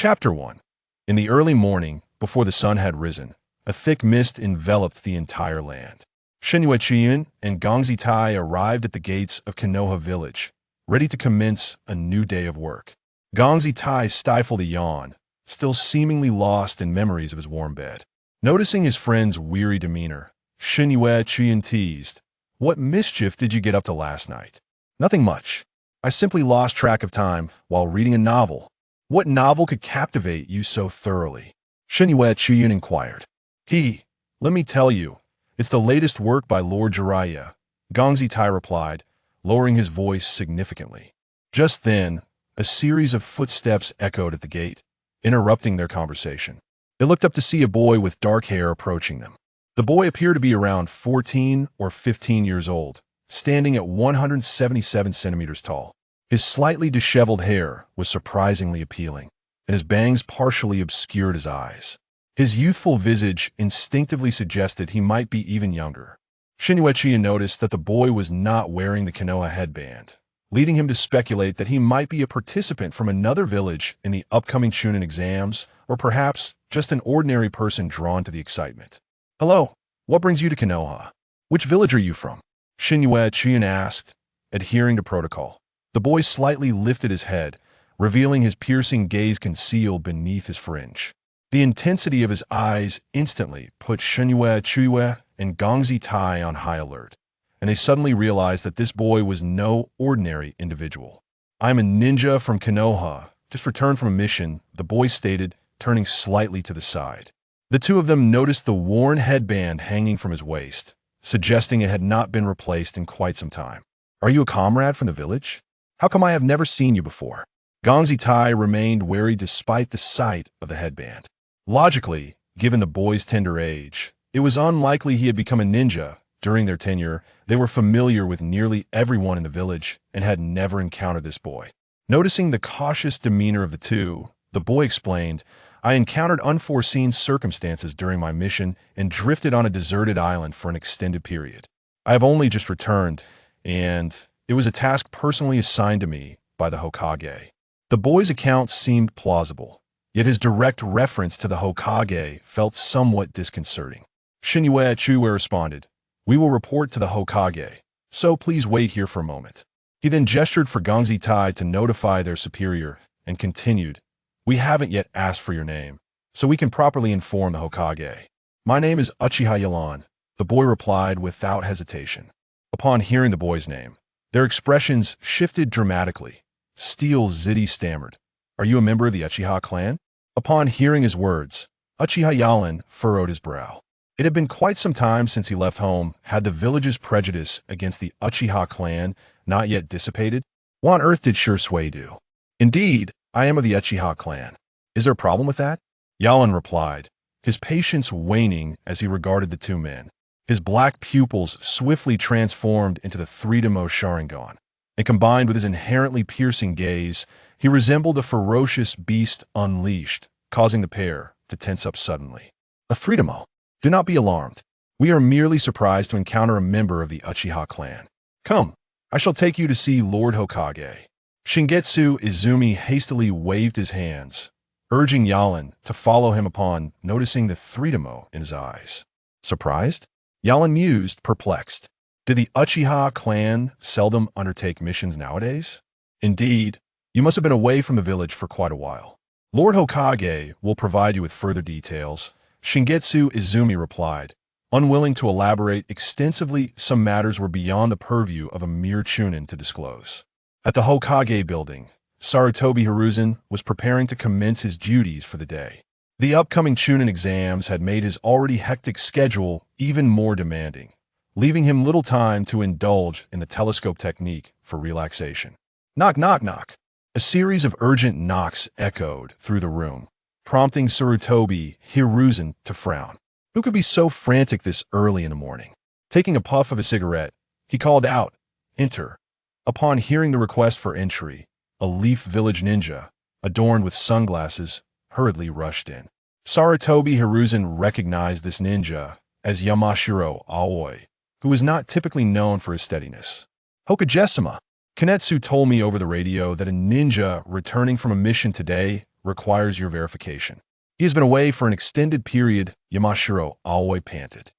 Chapter 1. In the early morning, before the sun had risen, a thick mist enveloped the entire land. Shenyuechian and Gongzi Tai arrived at the gates of Konoha village, ready to commence a new day of work. Gongzi Tai stifled a yawn, still seemingly lost in memories of his warm bed. Noticing his friend's weary demeanor, Shenyuechian teased, "What mischief did you get up to last night?" "Nothing much. I simply lost track of time while reading a novel." "What novel could captivate you so thoroughly?" Shenyuechian inquired. Let me tell you, it's the latest work by Lord Jiraiya," Gongzi Tai replied, lowering his voice significantly. Just then, a series of footsteps echoed at the gate, interrupting their conversation. They looked up to see a boy with dark hair approaching them. The boy appeared to be around 14 or 15 years old, standing at 177 centimeters tall. His slightly disheveled hair was surprisingly appealing, and his bangs partially obscured his eyes. His youthful visage instinctively suggested he might be even younger. Shenyuechian noticed that the boy was not wearing the Konoha headband, leading him to speculate that he might be a participant from another village in the upcoming Chunin exams, or perhaps just an ordinary person drawn to the excitement. "Hello, what brings you to Konoha? Which village are you from?" Shenyuechian asked, adhering to protocol. The boy slightly lifted his head, revealing his piercing gaze concealed beneath his fringe. The intensity of his eyes instantly put Shenyuechian and Gongzi Tai on high alert, and they suddenly realized that this boy was no ordinary individual. "I'm a ninja from Konoha, just returned from a mission," the boy stated, turning slightly to the side. The two of them noticed the worn headband hanging from his waist, suggesting it had not been replaced in quite some time. "Are you a comrade from the village? How come I have never seen you before?" Gongzi Tai remained wary despite the sight of the headband. Logically, given the boy's tender age, it was unlikely he had become a ninja. During their tenure, they were familiar with nearly everyone in the village and had never encountered this boy. Noticing the cautious demeanor of the two, the boy explained, "I encountered unforeseen circumstances during my mission and drifted on a deserted island for an extended period. I have only just returned, and it was a task personally assigned to me by the Hokage." The boy's account seemed plausible, yet his direct reference to the Hokage felt somewhat disconcerting. Shenyuechian responded, "We will report to the Hokage, so please wait here for a moment." He then gestured for Gongzi Tai to notify their superior and continued, "We haven't yet asked for your name, so we can properly inform the Hokage." "My name is Uchiha Yalan," the boy replied without hesitation. Upon hearing the boy's name, their expressions shifted dramatically. Steel Ziddy stammered, "Are you a member of the Uchiha clan?" Upon hearing his words, Uchiha Yalan furrowed his brow. It had been quite some time since he left home. Had the village's prejudice against the Uchiha clan not yet dissipated? What on earth did Shursui do? "Indeed, I am of the Uchiha clan. Is there a problem with that?" Yalan replied, his patience waning as he regarded the two men. His black pupils swiftly transformed into the three-demo Sharingan, and combined with his inherently piercing gaze, he resembled a ferocious beast unleashed, causing the pair to tense up suddenly. "A three-demo? Do not be alarmed. We are merely surprised to encounter a member of the Uchiha clan. Come, I shall take you to see Lord Hokage." Shingetsu Izumi hastily waved his hands, urging Yalan to follow him upon noticing the three-demo in his eyes. Surprised? Yalan mused, perplexed. Did the Uchiha clan seldom undertake missions nowadays? "Indeed, you must have been away from the village for quite a while. Lord Hokage will provide you with further details," Shingetsu Izumi replied, unwilling to elaborate extensively. Some matters were beyond the purview of a mere Chunin to disclose. At the Hokage building, Sarutobi Hiruzen was preparing to commence his duties for the day. The upcoming Chunin exams had made his already hectic schedule even more demanding, leaving him little time to indulge in the telescope technique for relaxation. Knock, knock, knock. A series of urgent knocks echoed through the room, prompting Sarutobi Hiruzen to frown. Who could be so frantic this early in the morning? Taking a puff of a cigarette, he called out, "Enter." Upon hearing the request for entry, a Leaf Village ninja, adorned with sunglasses, hurriedly rushed in. Sarutobi Hiruzen recognized this ninja as Yamashiro Aoi, who was not typically known for his steadiness. "Hokage-sama, Kanetsu told me over the radio that a ninja returning from a mission today requires your verification. He has been away for an extended period, Yamashiro Aoi panted.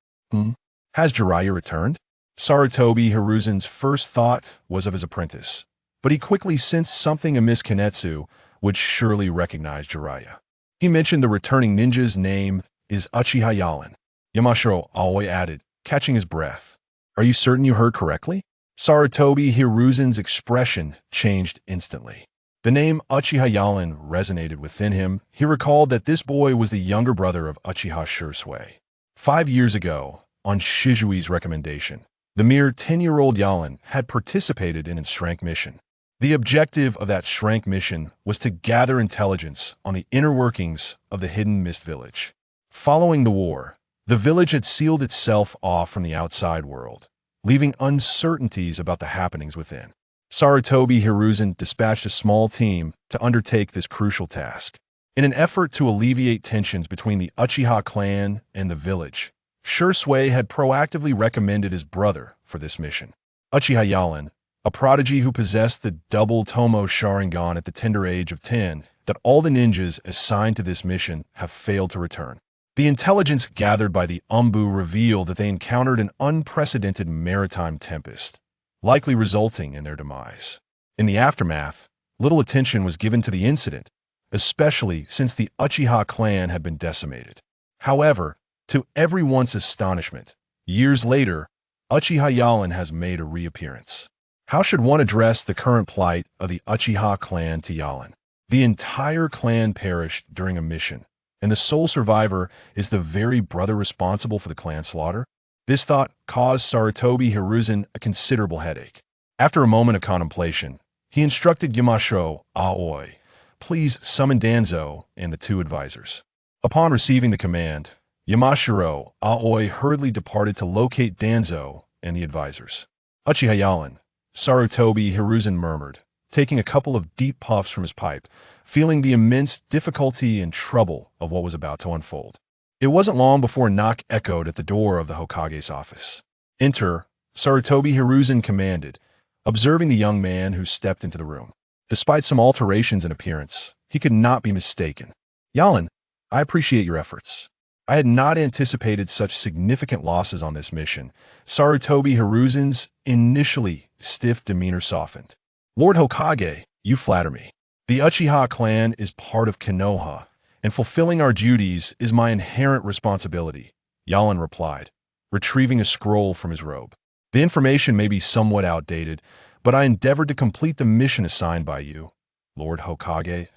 Has Jiraiya returned? Sarutobi Hiruzen's first thought was of his apprentice, but he quickly sensed something amiss. Kanetsu would surely recognize Jiraiya. He mentioned the returning ninja's name is Uchiha Yalan. Yamashiro Aoi added, catching his breath. Are you certain you heard correctly? Sarutobi Hiruzen's expression changed instantly. The name Uchiha Yalan resonated within him. He recalled that this boy was the younger brother of Uchiha Shursui. 5 years ago, on Shizui's recommendation, the mere 10-year-old Yalan had participated in its Shrank mission. The objective of that Shrank mission was to gather intelligence on the inner workings of the hidden Mist Village. Following the war, the village had sealed itself off from the outside world, leaving uncertainties about the happenings within. Sarutobi Hiruzen dispatched a small team to undertake this crucial task. In an effort to alleviate tensions between the Uchiha clan and the village, Shursui had proactively recommended his brother for this mission. Uchiha Yalan, a prodigy who possessed the double Tomo Sharingan at the tender age of 10, that all the ninjas assigned to this mission have failed to return. The intelligence gathered by the Umbu revealed that they encountered an unprecedented maritime tempest, likely resulting in their demise. In the aftermath, little attention was given to the incident, especially since the Uchiha clan had been decimated. However, to everyone's astonishment, years later, Uchiha Yalan has made a reappearance. How should one address the current plight of the Uchiha clan to Yalan? The entire clan perished during a mission, and the sole survivor is the very brother responsible for the clan slaughter? This thought caused Sarutobi Hiruzen a considerable headache. After a moment of contemplation, he instructed Yamashiro Aoi, please summon Danzo and the 2 advisors. Upon receiving the command, Yamashiro Aoi hurriedly departed to locate Danzo and the advisors. Uchiha Yalan, Sarutobi Hiruzen murmured, taking a couple of deep puffs from his pipe, feeling the immense difficulty and trouble of what was about to unfold. It wasn't long before a knock echoed at the door of the Hokage's office. Enter, Sarutobi Hiruzen commanded, observing the young man who stepped into the room. Despite some alterations in appearance, he could not be mistaken. Yalan, I appreciate your efforts. I had not anticipated such significant losses on this mission. Sarutobi Hiruzen's initially stiff demeanor softened. Lord Hokage, you flatter me. The Uchiha clan is part of Konoha, and fulfilling our duties is my inherent responsibility, Yalan replied, retrieving a scroll from his robe. The information may be somewhat outdated, but I endeavored to complete the mission assigned by you, Lord Hokage.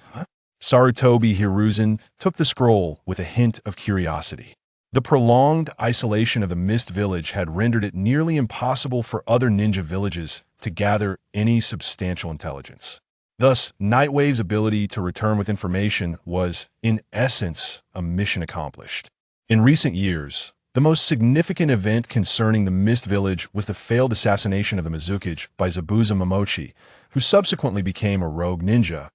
Sarutobi Hiruzen took the scroll with a hint of curiosity. The prolonged isolation of the Mist Village had rendered it nearly impossible for other ninja villages to gather any substantial intelligence. Thus, Nightwave's ability to return with information was, in essence, a mission accomplished. In recent years, the most significant event concerning the Mist Village was the failed assassination of the Mizukage by Zabuza Momochi, who subsequently became a rogue ninja,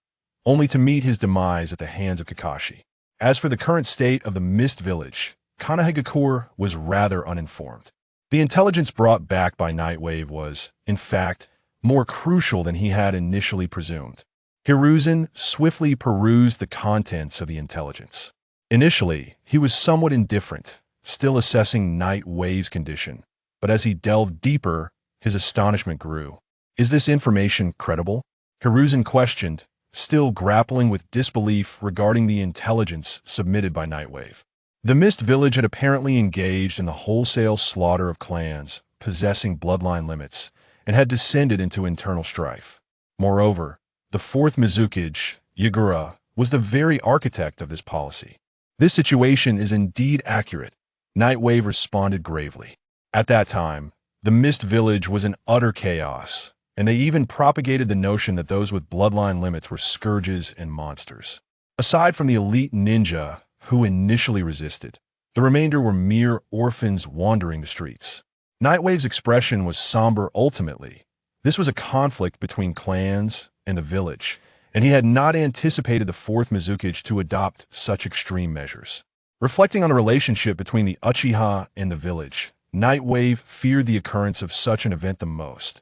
only to meet his demise at the hands of Kakashi. As for the current state of the Mist Village, Kanehagakure was rather uninformed. The intelligence brought back by Nightwave was, in fact, more crucial than he had initially presumed. Hiruzen swiftly perused the contents of the intelligence. Initially, he was somewhat indifferent, still assessing Nightwave's condition, but as he delved deeper, his astonishment grew. Is this information credible? Hiruzen questioned, still grappling with disbelief regarding the intelligence submitted by Nightwave. The Mist Village had apparently engaged in the wholesale slaughter of clans possessing bloodline limits and had descended into internal strife. Moreover, the 4th Mizukage, Yagura, was the very architect of this policy. This situation is indeed accurate, Nightwave responded gravely. At that time, the Mist Village was in utter chaos, and they even propagated the notion that those with bloodline limits were scourges and monsters. Aside from the elite ninja, who initially resisted, the remainder were mere orphans wandering the streets. Nightwave's expression was somber. Ultimately, this was a conflict between clans and the village, and he had not anticipated the 4th Mizukage to adopt such extreme measures. Reflecting on the relationship between the Uchiha and the village, Nightwave feared the occurrence of such an event the most.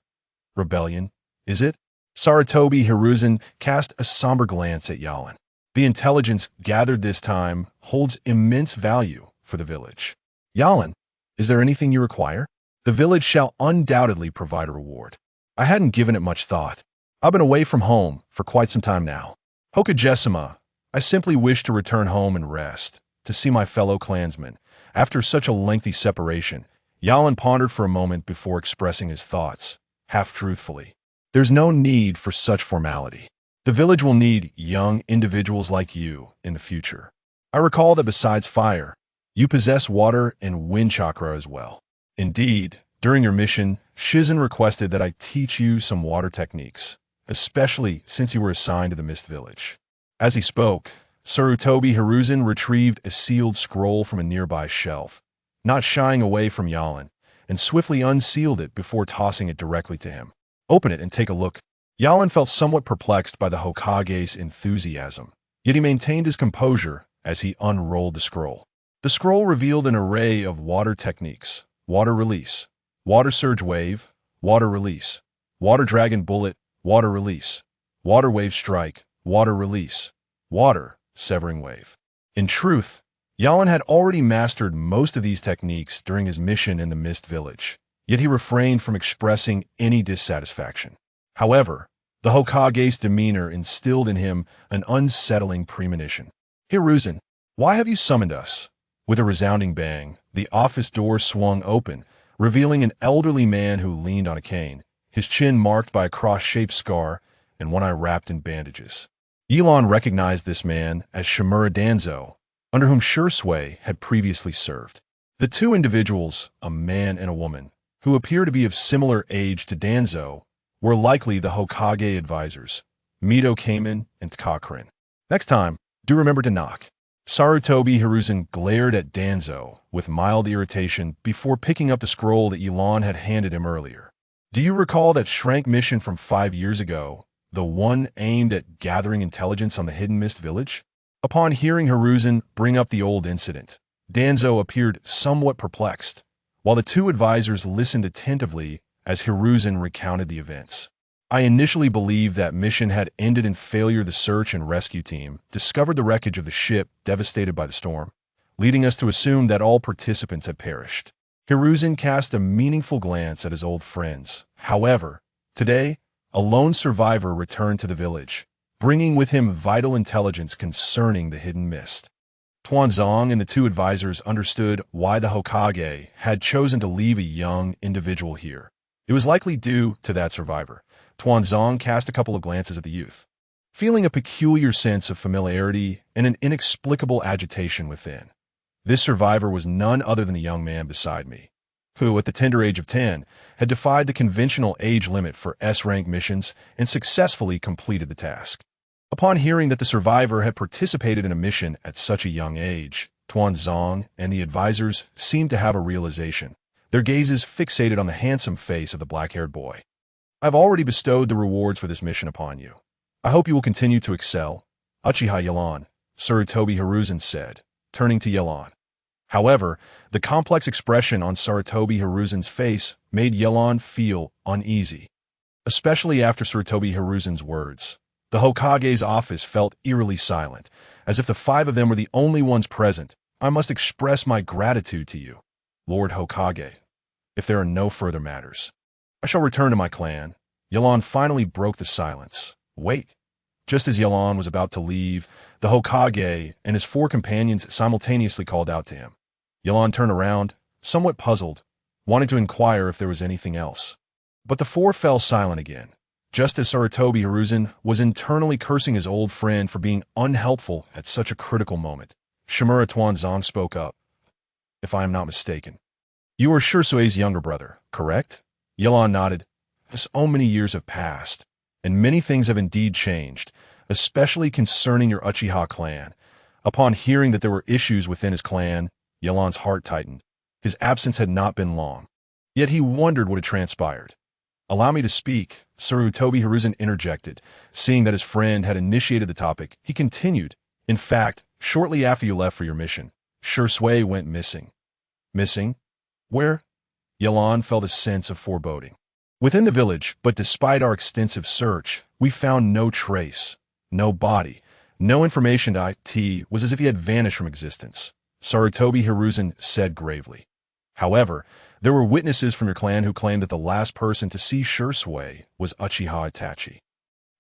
Rebellion, is it? Sarutobi Hiruzen cast a somber glance at Yalan. The intelligence gathered this time holds immense value for the village. Yalan, is there anything you require? The village shall undoubtedly provide a reward. I hadn't given it much thought. I've been away from home for quite some time now. Hokajesima, I simply wish to return home and rest, to see my fellow clansmen. After such a lengthy separation, Yalan pondered for a moment before expressing his thoughts, half-truthfully. There's no need for such formality. The village will need young individuals like you in the future. I recall that besides fire, you possess water and wind chakra as well. Indeed, during your mission, Shizen requested that I teach you some water techniques, especially since you were assigned to the Mist Village. As he spoke, Sarutobi Hiruzen retrieved a sealed scroll from a nearby shelf, not shying away from Yalan, and swiftly unsealed it before tossing it directly to him. Open it and take a look. Yalan felt somewhat perplexed by the Hokage's enthusiasm, yet he maintained his composure as he unrolled the scroll. The scroll revealed an array of water techniques: water release, water surge wave, water release, water dragon bullet, water release, water wave strike, water release, water severing wave. In truth, Yalan had already mastered most of these techniques during his mission in the Mist Village, yet he refrained from expressing any dissatisfaction. However, the Hokage's demeanor instilled in him an unsettling premonition. Hiruzen, why have you summoned us? With a resounding bang, the office door swung open, revealing an elderly man who leaned on a cane, his chin marked by a cross-shaped scar and one eye wrapped in bandages. Yalan recognized this man as Shimura Danzo, under whom Shursui had previously served. The two individuals, a man and a woman, who appear to be of similar age to Danzo, were likely the Hokage advisors, Mito Kamen and Takakrin. Next time, do remember to knock. Sarutobi Hiruzen glared at Danzo with mild irritation before picking up the scroll that Yalan had handed him earlier. Do you recall that Shrank mission from 5 years ago, the one aimed at gathering intelligence on the Hidden Mist Village? Upon hearing Hiruzen bring up the old incident, Danzo appeared somewhat perplexed, while the two advisors listened attentively as Hiruzen recounted the events. I initially believed that mission had ended in failure. The search and rescue team discovered the wreckage of the ship devastated by the storm, leading us to assume that all participants had perished. Hiruzen cast a meaningful glance at his old friends. However, today, a lone survivor returned to the village, bringing with him vital intelligence concerning the hidden mist. Tuanzong and the two advisors understood why the Hokage had chosen to leave a young individual here. It was likely due to that survivor. Tuanzong cast a couple of glances at the youth, feeling a peculiar sense of familiarity and an inexplicable agitation within. This survivor was none other than the young man beside me, who, at the tender age of 10, had defied the conventional age limit for S-rank missions and successfully completed the task. Upon hearing that the survivor had participated in a mission at such a young age, Tuanzong and the advisors seemed to have a realization, their gazes fixated on the handsome face of the black-haired boy. I've already bestowed the rewards for this mission upon you. I hope you will continue to excel. Uchiha Yalan, Sarutobi Hiruzen said, turning to Yalan. However, the complex expression on Sarutobi Hiruzen's face made Yalan feel uneasy, especially after Sarutobi Hiruzen's words. The Hokage's office felt eerily silent, as if the 5 of them were the only ones present. I must express my gratitude to you, Lord Hokage. If there are no further matters, I shall return to my clan. Yalan finally broke the silence. Wait. Just as Yalan was about to leave, the Hokage and his 4 companions simultaneously called out to him. Yalan turned around, somewhat puzzled, wanting to inquire if there was anything else. But the 4 fell silent again, just as Sarutobi Hiruzen was internally cursing his old friend for being unhelpful at such a critical moment. Shimura Tuanzong spoke up. If I am not mistaken, you are Shursui's younger brother, correct? Yalan nodded. So many years have passed, and many things have indeed changed, especially concerning your Uchiha clan. Upon hearing that there were issues within his clan, Yalan's heart tightened. His absence had not been long, yet he wondered what had transpired. Allow me to speak, Sarutobi Hiruzen interjected. Seeing that his friend had initiated the topic, he continued. In fact, shortly after you left for your mission, Shursui went missing. Missing? Where? Yalan felt a sense of foreboding. Within the village, but despite our extensive search, we found no trace, no body, No information to IT was as if he had vanished from existence, Sarutobi Hiruzen said gravely. However, there were witnesses from your clan who claimed that the last person to see Shursui was Uchiha Itachi.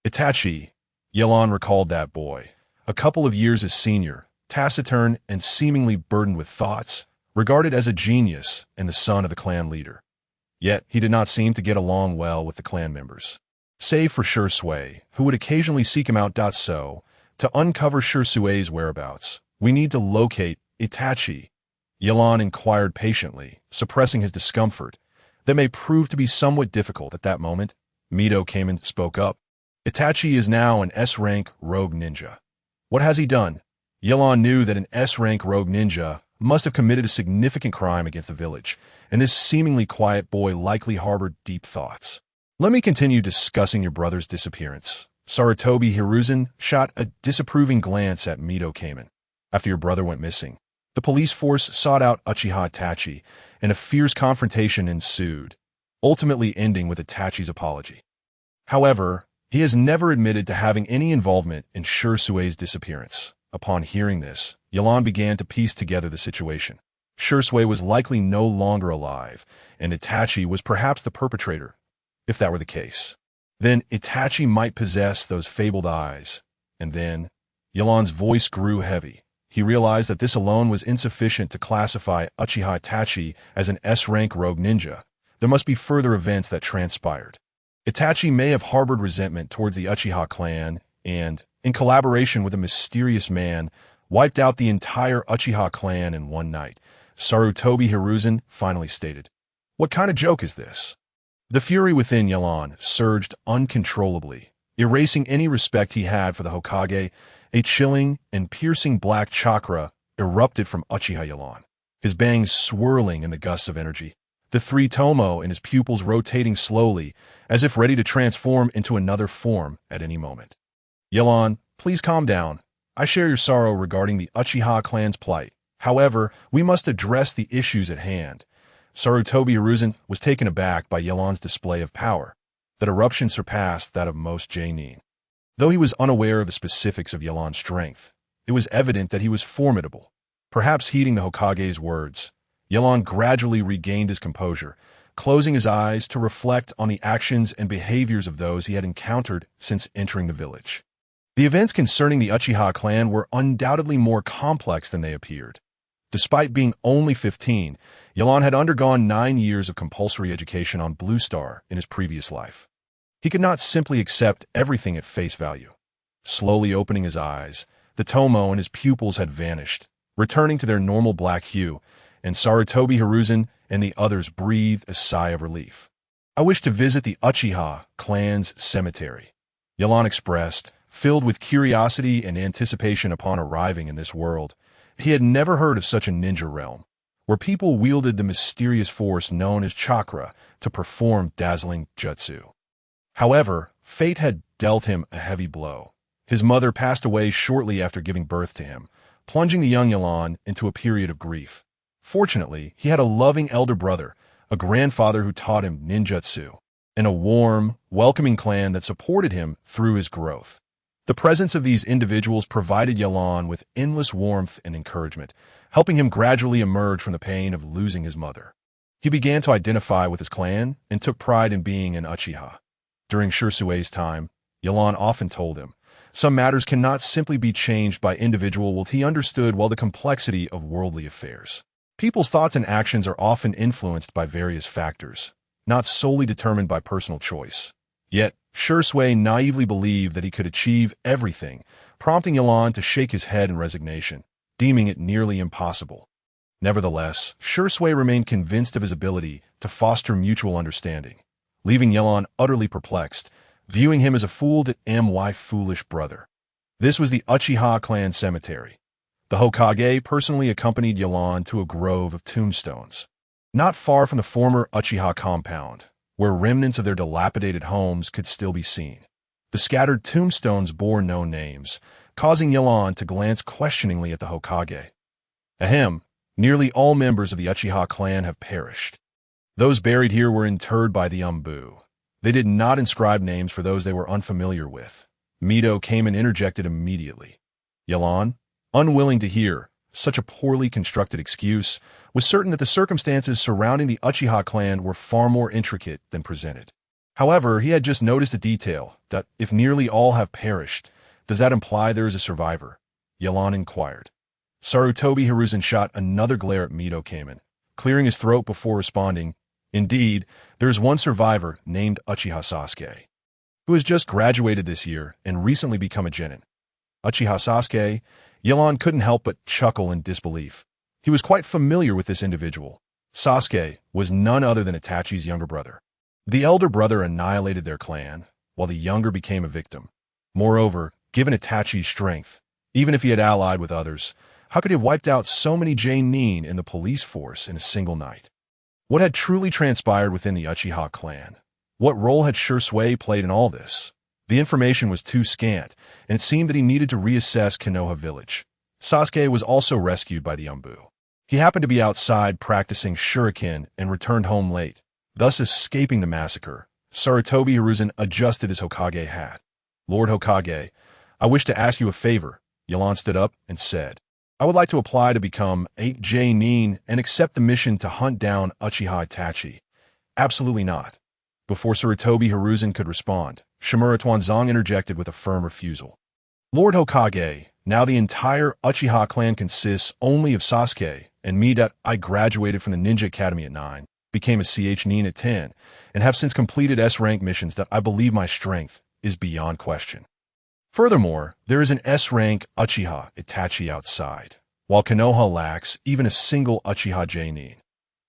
Itachi, Yelan recalled that boy, a couple of years his senior, taciturn and seemingly burdened with thoughts, regarded as a genius and the son of the clan leader. Yet he did not seem to get along well with the clan members. Save for Shursui, who would occasionally seek him out. So, to uncover Shursui's whereabouts, we need to locate Itachi. Yelan inquired patiently, suppressing his discomfort. That may prove to be somewhat difficult at that moment. Mito came and spoke up. Itachi is now an S-rank rogue ninja. What has he done? Yelan knew that an S-rank rogue ninja must have committed a significant crime against the village, and this seemingly quiet boy likely harbored deep thoughts. Let me continue discussing your brother's disappearance. Sarutobi Hiruzen shot a disapproving glance at Mito Kamen. After your brother went missing, the police force sought out Uchiha Itachi, and a fierce confrontation ensued, ultimately ending with Itachi's apology. However, he has never admitted to having any involvement in Shursui's disappearance. Upon hearing this, Yelan began to piece together the situation. Shursui was likely no longer alive, and Itachi was perhaps the perpetrator. If that were the case, then Itachi might possess those fabled eyes. And then, Yelan's voice grew heavy. He realized that this alone was insufficient to classify Uchiha Itachi as an S-rank rogue ninja. There must be further events that transpired. Itachi may have harbored resentment towards the Uchiha clan and, in collaboration with a mysterious man, wiped out the entire Uchiha clan in one night, Sarutobi Hiruzen finally stated. What kind of joke is this? The fury within Yelan surged uncontrollably, erasing any respect he had for the Hokage. A chilling and piercing black chakra erupted from Uchiha Yelan, his bangs swirling in the gusts of energy, the three tomo in his pupils rotating slowly, as if ready to transform into another form at any moment. Yelan, please calm down. I share your sorrow regarding the Uchiha clan's plight. However, we must address the issues at hand. Sarutobi Hiruzen was taken aback by Yelan's display of power. That eruption surpassed that of most Jonin. Though he was unaware of the specifics of Yelan's strength, it was evident that he was formidable. Perhaps heeding the Hokage's words, Yelan gradually regained his composure, closing his eyes to reflect on the actions and behaviors of those he had encountered since entering the village. The events concerning the Uchiha clan were undoubtedly more complex than they appeared. Despite being only 15, Yelan had undergone 9 years of compulsory education on Blue Star in his previous life. He could not simply accept everything at face value. Slowly opening his eyes, the tomo in his pupils had vanished, returning to their normal black hue, and Sarutobi Hiruzen and the others breathed a sigh of relief. I wish to visit the Uchiha clan's cemetery, Yelan expressed, filled with curiosity and anticipation upon arriving in this world. He had never heard of such a ninja realm, where people wielded the mysterious force known as chakra to perform dazzling jutsu. However, fate had dealt him a heavy blow. His mother passed away shortly after giving birth to him, plunging the young Yelan into a period of grief. Fortunately, he had a loving elder brother, a grandfather who taught him ninjutsu, and a warm, welcoming clan that supported him through his growth. The presence of these individuals provided Yelan with endless warmth and encouragement, helping him gradually emerge from the pain of losing his mother. He began to identify with his clan and took pride in being an Uchiha. During Shursui's time, Yelan often told him, some matters cannot simply be changed by individual will. He understood well the complexity of worldly affairs. People's thoughts and actions are often influenced by various factors, not solely determined by personal choice. Yet, Shursui naively believed that he could achieve everything, prompting Yelan to shake his head in resignation, deeming it nearly impossible. Nevertheless, Shursui remained convinced of his ability to foster mutual understanding, leaving Yelan utterly perplexed, viewing him as a fooled foolish brother. This was the Uchiha clan cemetery. The Hokage personally accompanied Yelan to a grove of tombstones, not far from the former Uchiha compound, where remnants of their dilapidated homes could still be seen. The scattered tombstones bore no names, causing Yelan to glance questioningly at the Hokage. Ahem, nearly all members of the Uchiha clan have perished. Those buried here were interred by the Umbu. They did not inscribe names for those they were unfamiliar with. Mito came and interjected immediately. Yelan, unwilling to hear such a poorly constructed excuse, was certain that the circumstances surrounding the Uchiha clan were far more intricate than presented. However, he had just noticed a detail, that if nearly all have perished, does that imply there is a survivor? Yelan inquired. Sarutobi Hiruzen shot another glare at Mito Kamen, clearing his throat before responding, "Indeed, there is one survivor named Uchiha Sasuke, who has just graduated this year and recently become a genin." Uchiha Sasuke? Yelan couldn't help but chuckle in disbelief. He was quite familiar with this individual. Sasuke was none other than Itachi's younger brother. The elder brother annihilated their clan, while the younger became a victim. Moreover, given Itachi's strength, even if he had allied with others, how could he have wiped out so many Jonin in the police force in a single night? What had truly transpired within the Uchiha clan? What role had Shursui played in all this? The information was too scant, and it seemed that he needed to reassess Konoha village. Sasuke was also rescued by the Umbu. He happened to be outside practicing shuriken and returned home late, thus escaping the massacre. Sarutobi Hiruzen adjusted his Hokage hat. "Lord Hokage, I wish to ask you a favor." Yelan stood up and said, "I would like to apply to become a Jonin and accept the mission to hunt down Uchiha Itachi." "Absolutely not." Before Sarutobi Hiruzen could respond, Shimura Tuanzong interjected with a firm refusal. "Lord Hokage, now the entire Uchiha clan consists only of Sasuke and me. That I graduated from the Ninja Academy at 9, became a Nin at 10, and have since completed S-rank missions. That I believe my strength is beyond question. Furthermore, there is an S-rank Uchiha Itachi outside, while Konoha lacks even a single Uchiha Jonin.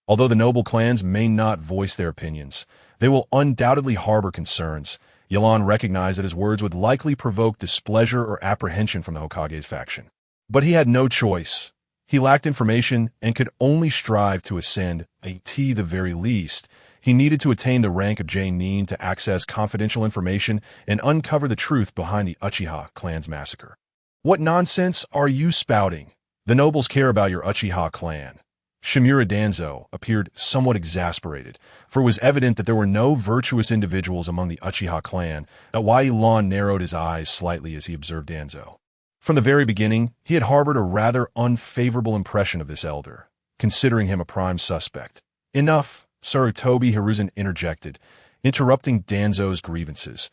Although the noble clans may not voice their opinions, they will undoubtedly harbor concerns." Yelan recognized that his words would likely provoke displeasure or apprehension from the Hokage's faction. But he had no choice. He lacked information and could only strive to ascend, at the very least. He needed to attain the rank of Jonin to access confidential information and uncover the truth behind the Uchiha clan's massacre. "What nonsense are you spouting? The nobles care about your Uchiha clan." Shimura Danzo appeared somewhat exasperated, for it was evident that there were no virtuous individuals among the Uchiha clan. That why Yelan narrowed his eyes slightly as he observed Danzo. From the very beginning, he had harbored a rather unfavorable impression of this elder, considering him a prime suspect. "Enough," Sarutobi Hiruzen interjected, interrupting Danzo's grievances.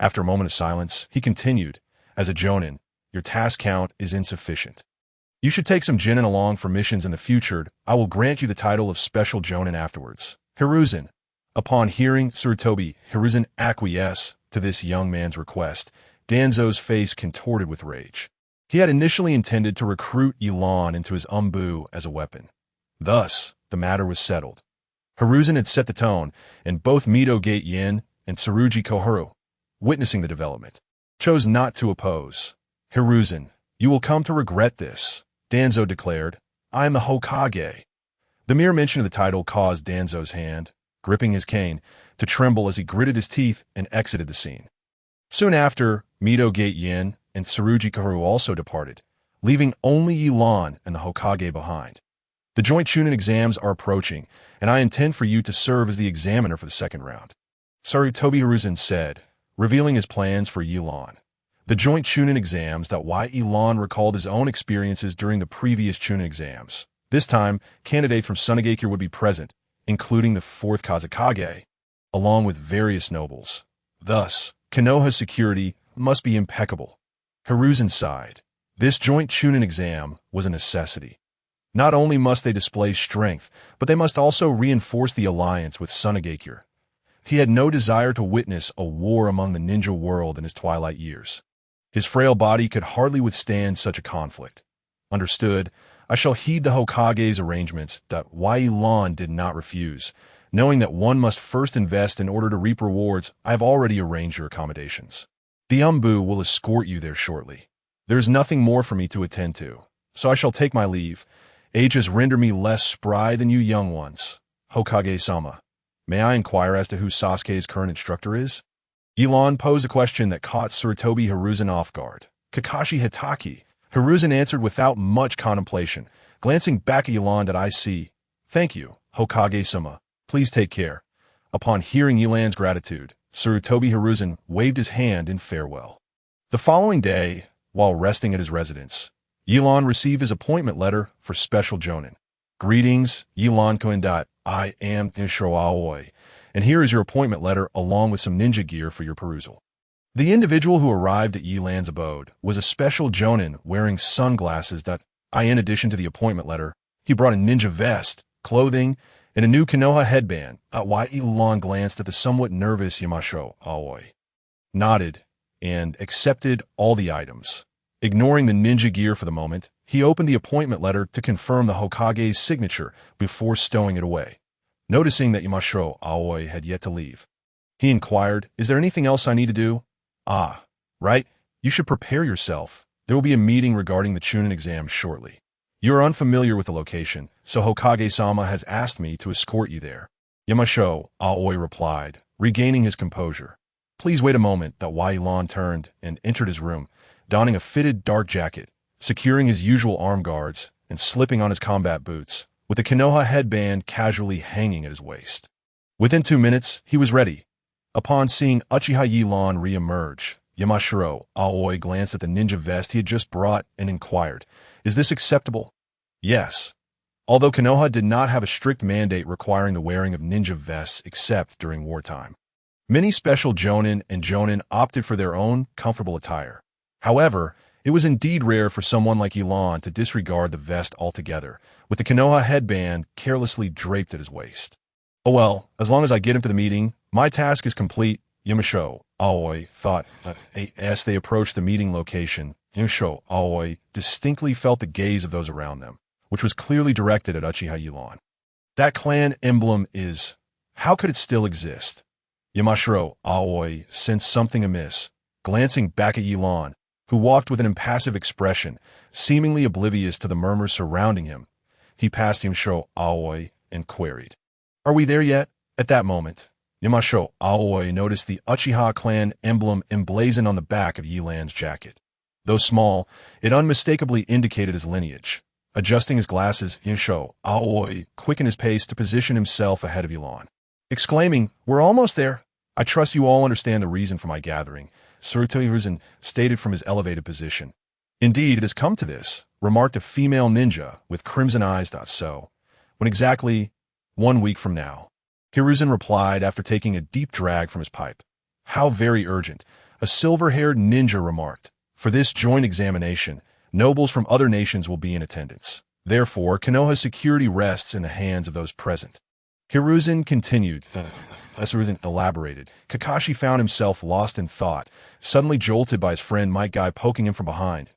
After a moment of silence, he continued, "As a Jonin, your task count is insufficient. You should take some Jonin along for missions in the future. I will grant you the title of Special Jonin afterwards." Hiruzen. Upon hearing Sarutobi Hiruzen acquiesce to this young man's request, Danzo's face contorted with rage. He had initially intended to recruit Yelan into his Umbu as a weapon. Thus, the matter was settled. Hiruzen had set the tone, and both Mito Gate Yin and Tsurugi Kohuru, witnessing the development, chose not to oppose. "Hiruzen, you will come to regret this," Danzo declared. "I am the Hokage." The mere mention of the title caused Danzo's hand, gripping his cane, to tremble as he gritted his teeth and exited the scene. Soon after, Mito Gate Yin and Tsurugi Kohuru also departed, leaving only Yelan and the Hokage behind. "The joint Chunin exams are approaching, and I intend for you to serve as the examiner for the second round," Sarutobi Hiruzen said, revealing his plans for Yelan. The joint Chunin exams. That why Yelan recalled his own experiences during the previous Chunin exams. This time, candidates from Sunagakure would be present, including the 4th Kazekage, along with various nobles. Thus, Konoha's security must be impeccable. Hiruzen sighed. This joint Chunin exam was a necessity. Not only must they display strength, but they must also reinforce the alliance with Sunagakure. He had no desire to witness a war among the ninja world in his twilight years. His frail body could hardly withstand such a conflict. "Understood. I shall heed the Hokage's arrangements." That why Yelan did not refuse. "Knowing that one must first invest in order to reap rewards, I have already arranged your accommodations. The Umbu will escort you there shortly. There is nothing more for me to attend to, so I shall take my leave. Age has rendered me less spry than you young ones. Hokage-sama, may I inquire as to who Sasuke's current instructor is?" Yelan posed a question that caught Sarutobi Hiruzen off guard. "Kakashi Hitaki." Hiruzen answered without much contemplation, glancing back at Yelan. "That I see. Thank you, Hokage-sama. Please take care." Upon hearing Yelan's gratitude, Sarutobi Hiruzen waved his hand in farewell. The following day, while resting at his residence. Yilan received his appointment letter for Special Jonin. Greetings, Yilan Koen. I am Nishiro Aoi, and here is your appointment letter along with some ninja gear for your perusal. The individual who arrived at Yilan's abode was a Special Jonin wearing sunglasses that, in addition to the appointment letter, he brought a ninja vest, clothing, and a new Konoha headband. Why Yilan glanced at the somewhat nervous Yamashiro Aoi, nodded, and accepted all the items. Ignoring the ninja gear for the moment, he opened the appointment letter to confirm the Hokage's signature before stowing it away. Noticing that Yamashiro Aoi had yet to leave, he inquired, "Is there anything else I need to do?" Right. You should prepare yourself. There will be a meeting regarding the Chunin exam shortly. You are unfamiliar with the location, so Hokage-sama has asked me to escort you there. Yamashiro Aoi replied, regaining his composure. Please wait a moment. Yilan turned and entered his room, donning a fitted dark jacket, securing his usual arm guards, and slipping on his combat boots, with the Konoha headband casually hanging at his waist. Within 2 minutes, he was ready. Upon seeing Uchiha Yilan re-emerge, Yamashiro Aoi glanced at the ninja vest he had just brought and inquired, "Is this acceptable?" Yes. Although Konoha did not have a strict mandate requiring the wearing of ninja vests except during wartime, many Special Jonin and Jonin opted for their own comfortable attire. However, it was indeed rare for someone like Yilan to disregard the vest altogether, with the Konoha headband carelessly draped at his waist. "Oh well, as long as I get him to the meeting, my task is complete," Yamashiro Aoi thought. As they approached the meeting location, Yamashiro Aoi distinctly felt the gaze of those around them, which was clearly directed at Uchiha Yilan. That clan emblem is... How could it still exist? Yamashiro Aoi sensed something amiss, glancing back at Yilan, who walked with an impassive expression, seemingly oblivious to the murmurs surrounding him. He passed Yamashiro Aoi and queried, "Are we there yet?" At that moment, Yamashiro Aoi noticed the Uchiha clan emblem emblazoned on the back of Yilan's jacket. Though small, it unmistakably indicated his lineage. Adjusting his glasses, Yamashiro Aoi quickened his pace to position himself ahead of Yilan, exclaiming, "We're almost there. I trust you all understand the reason for my gathering," Hiruzen stated from his elevated position. "Indeed, it has come to this," remarked a female ninja with crimson eyes. "So, when exactly 1 week from now?" Hiruzen replied after taking a deep drag from his pipe. "How very urgent," a silver-haired ninja remarked. "For this joint examination, nobles from other nations will be in attendance. Therefore, Konoha's security rests in the hands of those present." Hiruzen continued. As Hiruzen elaborated, Kakashi found himself lost in thought, suddenly jolted by his friend Mike Guy poking him from behind.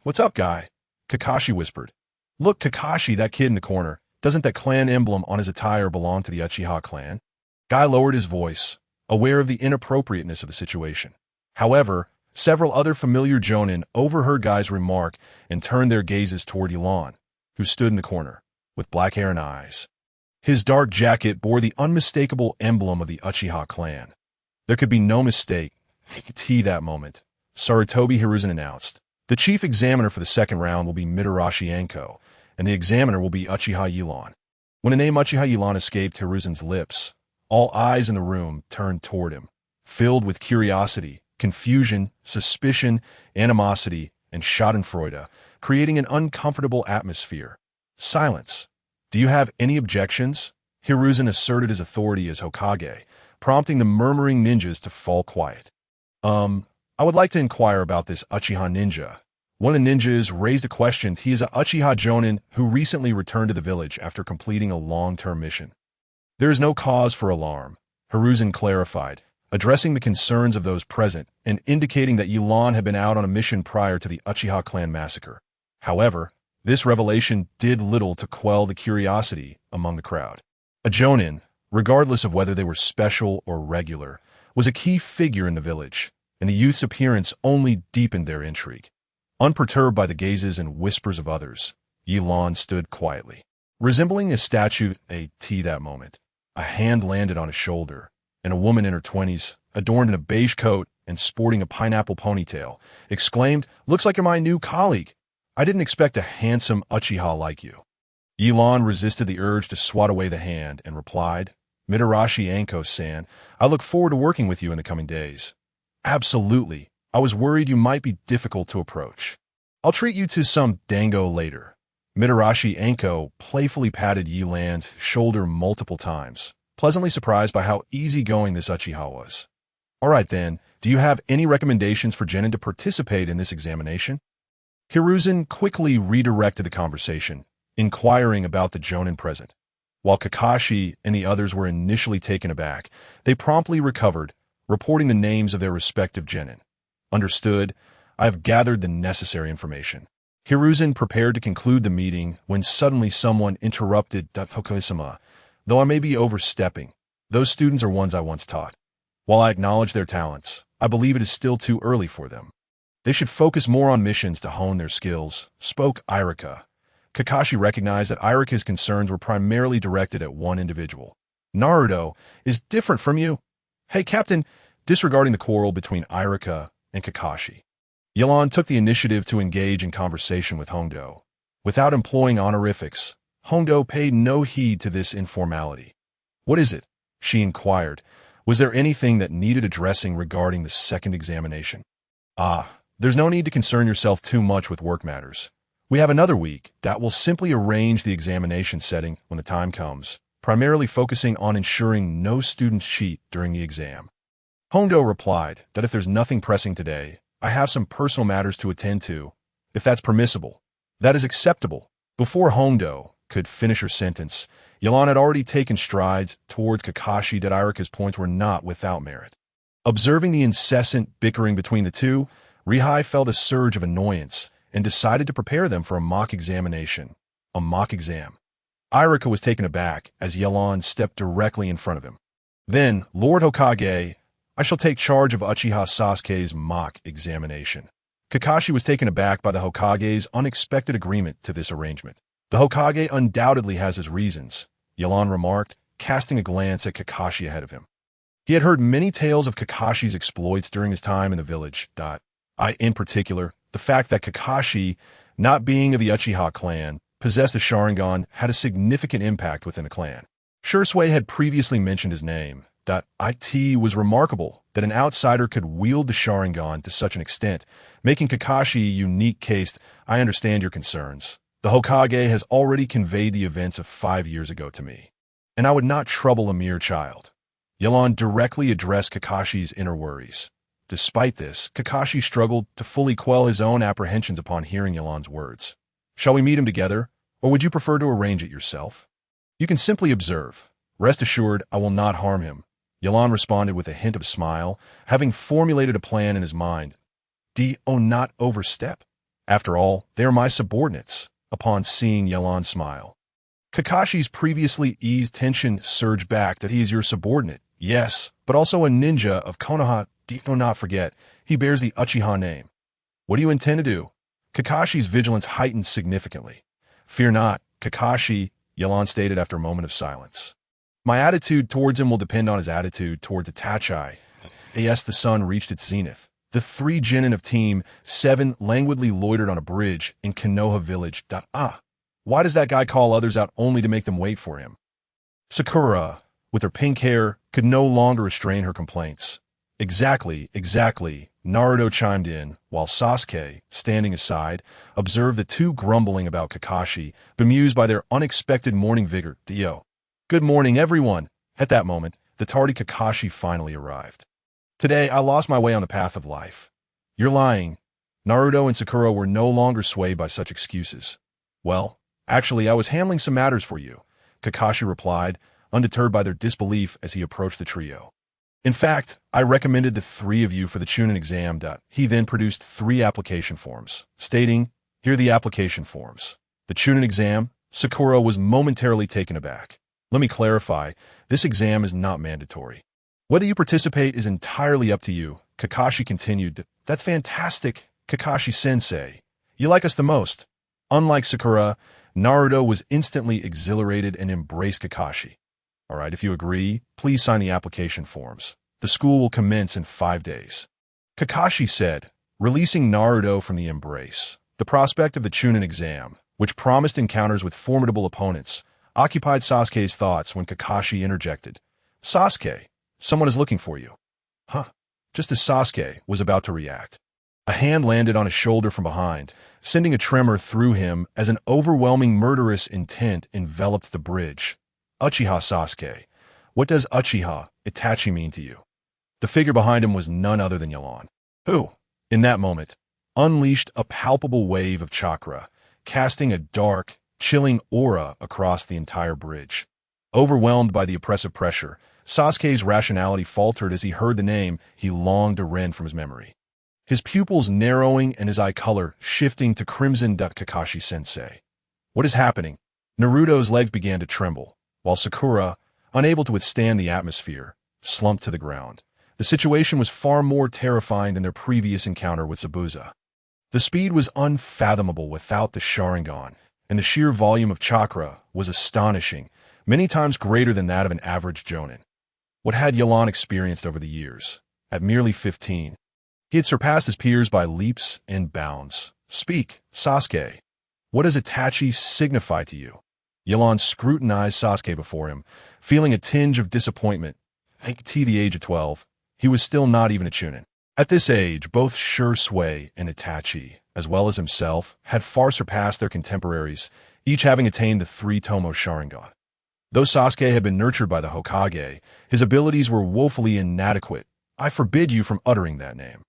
"What's up, Guy?" Kakashi whispered. "Look, Kakashi, that kid in the corner. Doesn't that clan emblem on his attire belong to the Uchiha clan?" Guy lowered his voice, aware of the inappropriateness of the situation. However, several other familiar Jonin overheard Guy's remark and turned their gazes toward Yilan, who stood in the corner, with black hair and eyes. His dark jacket bore the unmistakable emblem of the Uchiha clan. There could be no mistake. That moment, Sarutobi Hiruzen announced. The chief examiner for the second round will be Mitarashi Anko, and the examiner will be Uchiha Yilan. When the name Uchiha Yilan escaped Hiruzen's lips, all eyes in the room turned toward him, filled with curiosity, confusion, suspicion, animosity, and schadenfreude, creating an uncomfortable atmosphere. Silence. "Do you have any objections?" Hiruzen asserted his authority as Hokage, prompting the murmuring ninjas to fall quiet. I would like to inquire about this Uchiha ninja." One of the ninjas raised a question. He is a Uchiha Jonin who recently returned to the village after completing a long-term mission. "There is no cause for alarm," Hiruzen clarified, addressing the concerns of those present and indicating that Yilan had been out on a mission prior to the Uchiha clan massacre. However, this revelation did little to quell the curiosity among the crowd. A Jonin, regardless of whether they were special or regular, was a key figure in the village, and the youth's appearance only deepened their intrigue. Unperturbed by the gazes and whispers of others, Yilan stood quietly. Resembling a statue, that moment, a hand landed on his shoulder, and a woman in her 20s, adorned in a beige coat and sporting a pineapple ponytail, exclaimed, "Looks like you're my new colleague. I didn't expect a handsome Uchiha like you." Yilan resisted the urge to swat away the hand and replied, "Mitarashi Anko-san, I look forward to working with you in the coming days." "Absolutely," I was worried you might be difficult to approach. I'll treat you to some dango later. Mitarashi Anko playfully patted Yilan's shoulder multiple times, pleasantly surprised by how easygoing this Uchiha was. All right then, do you have any recommendations for Genin to participate in this examination? Hiruzen quickly redirected the conversation, inquiring about the Jonin present. While Kakashi and the others were initially taken aback, they promptly recovered, reporting the names of their respective Genin. Understood, I have gathered the necessary information. Hiruzen prepared to conclude the meeting when suddenly someone interrupted Hokusama. Though I may be overstepping, those students are ones I once taught. While I acknowledge their talents, I believe it is still too early for them. They should focus more on missions to hone their skills, spoke Irika. Kakashi recognized that Irika's concerns were primarily directed at one individual. Naruto is different from you. Hey, Captain, disregarding the quarrel between Irika and Kakashi. Yelan took the initiative to engage in conversation with Hondo. Without employing honorifics, Hondo paid no heed to this informality. What is it? She inquired. Was there anything that needed addressing regarding the second examination? There's no need to concern yourself too much with work matters. We have another week that will simply arrange the examination setting when the time comes, primarily focusing on ensuring no students cheat during the exam. Hondo replied that if there's nothing pressing today, I have some personal matters to attend to. If that's permissible, that is acceptable. Before Hondo could finish her sentence, Yelan had already taken strides towards Kakashi that Irika's points were not without merit. Observing the incessant bickering between the two, Rihai felt a surge of annoyance and decided to prepare them for a mock examination. A mock exam. Irika was taken aback as Yelan stepped directly in front of him. Then, Lord Hokage, I shall take charge of Uchiha Sasuke's mock examination. Kakashi was taken aback by the Hokage's unexpected agreement to this arrangement. The Hokage undoubtedly has his reasons, Yelan remarked, casting a glance at Kakashi ahead of him. He had heard many tales of Kakashi's exploits during his time in the village. In particular, the fact that Kakashi, not being of the Uchiha clan, possessed a Sharingan had a significant impact within the clan. Shursui had previously mentioned his name. It was remarkable that an outsider could wield the Sharingan to such an extent, making Kakashi a unique case. I understand your concerns. The Hokage has already conveyed the events of 5 years ago to me, and I would not trouble a mere child. Yelan directly addressed Kakashi's inner worries. Despite this, Kakashi struggled to fully quell his own apprehensions upon hearing Yelan's words. Shall we meet him together, or would you prefer to arrange it yourself? You can simply observe. Rest assured, I will not harm him. Yelan responded with a hint of a smile, having formulated a plan in his mind. Not overstep. After all, they are my subordinates. Upon seeing Yelan smile, Kakashi's previously eased tension surged back. That he is your subordinate, yes, but also a ninja of Konoha. Do not forget, he bears the Uchiha name. What do you intend to do? Kakashi's vigilance heightened significantly. Fear not, Kakashi, Yelan stated after a moment of silence. My attitude towards him will depend on his attitude towards Itachi. As the sun reached its zenith, the 3 genin of Team 7 languidly loitered on a bridge in Konoha village. Why does that guy call others out only to make them wait for him? Sakura, with her pink hair, could no longer restrain her complaints. Exactly, Naruto chimed in, while Sasuke, standing aside, observed the two grumbling about Kakashi, bemused by their unexpected morning vigor. Good morning, everyone. At that moment, the tardy Kakashi finally arrived. Today, I lost my way on the path of life. You're lying. Naruto and Sakura were no longer swayed by such excuses. Well, actually, I was handling some matters for you, Kakashi replied, undeterred by their disbelief as he approached the trio. In fact, I recommended the 3 of you for the Chunin exam. He then produced 3 application forms, stating, here are the application forms. The Chunin exam, Sakura was momentarily taken aback. Let me clarify, this exam is not mandatory. Whether you participate is entirely up to you, Kakashi continued. That's fantastic, Kakashi-sensei. You like us the most. Unlike Sakura, Naruto was instantly exhilarated and embraced Kakashi. All right, if you agree, please sign the application forms. The school will commence in 5 days. Kakashi said, releasing Naruto from the embrace. The prospect of the Chunin exam, which promised encounters with formidable opponents, occupied Sasuke's thoughts when Kakashi interjected. Sasuke, someone is looking for you. Just as Sasuke was about to react, A hand landed on his shoulder from behind, sending a tremor through him as an overwhelming murderous intent enveloped the bridge. Uchiha Sasuke. What does Uchiha Itachi mean to you? The figure behind him was none other than Yelan, who, in that moment, unleashed a palpable wave of chakra, casting a dark, chilling aura across the entire bridge. Overwhelmed by the oppressive pressure, Sasuke's rationality faltered as he heard the name he longed to rend from his memory. His pupils narrowing and his eye color shifting to crimson. Kakashi-sensei. What is happening? Naruto's legs began to tremble, while Sakura, unable to withstand the atmosphere, slumped to the ground. The situation was far more terrifying than their previous encounter with Zabuza. The speed was unfathomable without the Sharingan, and the sheer volume of chakra was astonishing, many times greater than that of an average Jonin. What had Yelan experienced over the years? At merely 15, he had surpassed his peers by leaps and bounds. Speak, Sasuke. What does Itachi signify to you? Yelan scrutinized Sasuke before him, feeling a tinge of disappointment. At the age of 12, he was still not even a Chunin. At this age, both Shursui and Itachi, as well as himself, had far surpassed their contemporaries, each having attained the three-tomo Sharingan. Though Sasuke had been nurtured by the Hokage, his abilities were woefully inadequate. I forbid you from uttering that name.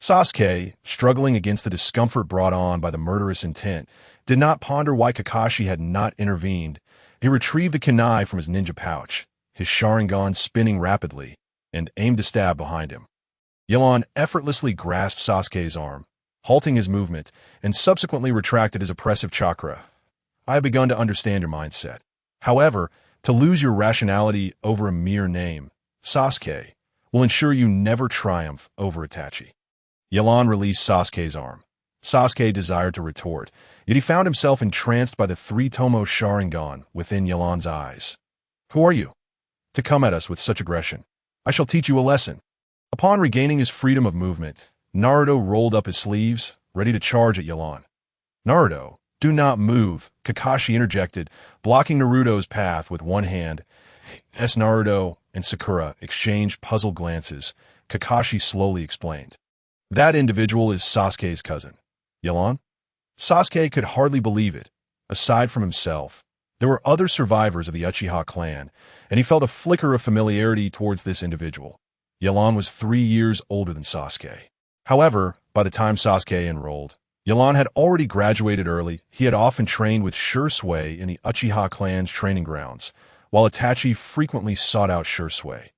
Sasuke, struggling against the discomfort brought on by the murderous intent, did not ponder why Kakashi had not intervened. He retrieved the kunai from his ninja pouch, his Sharingan spinning rapidly, and aimed a stab behind him. Yelan effortlessly grasped Sasuke's arm, halting his movement, and subsequently retracted his oppressive chakra. I have begun to understand your mindset. However, to lose your rationality over a mere name, Sasuke, will ensure you never triumph over Itachi. Yelan released Sasuke's arm. Sasuke desired to retort, yet he found himself entranced by the three-tomo Sharingan within Yelan's eyes. Who are you? To come at us with such aggression. I shall teach you a lesson. Upon regaining his freedom of movement, Naruto rolled up his sleeves, ready to charge at Yelan. Naruto, do not move, Kakashi interjected, blocking Naruto's path with one hand. As Naruto and Sakura exchanged puzzled glances, Kakashi slowly explained. That individual is Sasuke's cousin. Yelan? Sasuke could hardly believe it. Aside from himself, there were other survivors of the Uchiha clan, and he felt a flicker of familiarity towards this individual. Yelan was 3 years older than Sasuke. However, by the time Sasuke enrolled, Yelan had already graduated early. He had often trained with Shursui in the Uchiha clan's training grounds, while Itachi frequently sought out Shursui.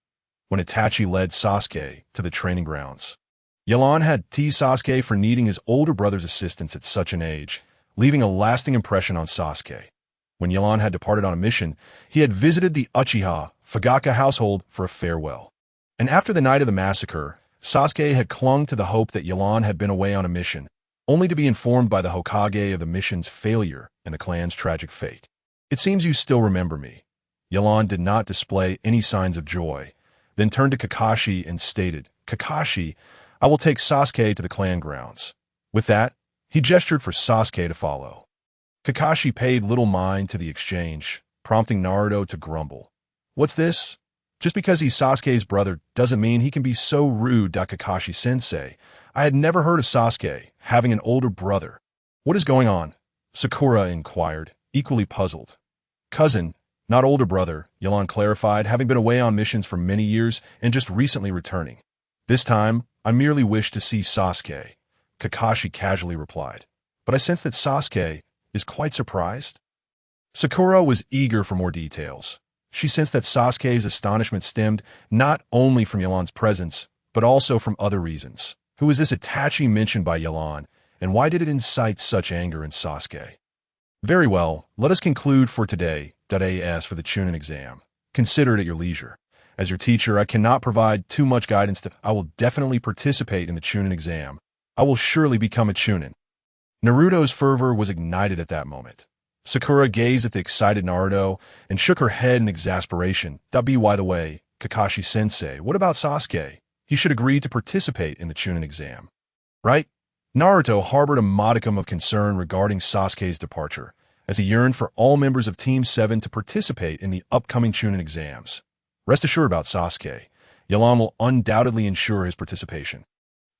When Itachi led Sasuke to the training grounds, Yelan had teased Sasuke for needing his older brother's assistance at such an age, leaving a lasting impression on Sasuke. When Yelan had departed on a mission, he had visited the Uchiha Fugaka household for a farewell. And after the night of the massacre, Sasuke had clung to the hope that Yelan had been away on a mission, only to be informed by the Hokage of the mission's failure and the clan's tragic fate. It seems you still remember me. Yelan did not display any signs of joy, then turned to Kakashi and stated, Kakashi, I will take Sasuke to the clan grounds. With that, he gestured for Sasuke to follow. Kakashi paid little mind to the exchange, prompting Naruto to grumble. What's this? Just because he's Sasuke's brother doesn't mean he can be so rude, Kakashi-sensei. I had never heard of Sasuke having an older brother. What is going on? Sakura inquired, equally puzzled. Cousin, not older brother, Yelan clarified, having been away on missions for many years and just recently returning. This time, I merely wish to see Sasuke, Kakashi casually replied. But I sense that Sasuke is quite surprised. Sakura was eager for more details. She sensed that Sasuke's astonishment stemmed not only from Yelan's presence, but also from other reasons. Who is this Itachi mentioned by Yelan, and why did it incite such anger in Sasuke? Very well, let us conclude for today. As for the Chunin exam, consider it at your leisure. As your teacher, I cannot provide too much guidance. I will definitely participate in the Chunin exam. I will surely become a Chunin. Naruto's fervor was ignited at that moment. Sakura gazed at the excited Naruto and shook her head in exasperation. By the way, Kakashi-sensei, what about Sasuke? He should agree to participate in the Chunin exam. Right? Naruto harbored a modicum of concern regarding Sasuke's departure, as he yearned for all members of Team 7 to participate in the upcoming Chunin exams. Rest assured about Sasuke. Yelan will undoubtedly ensure his participation.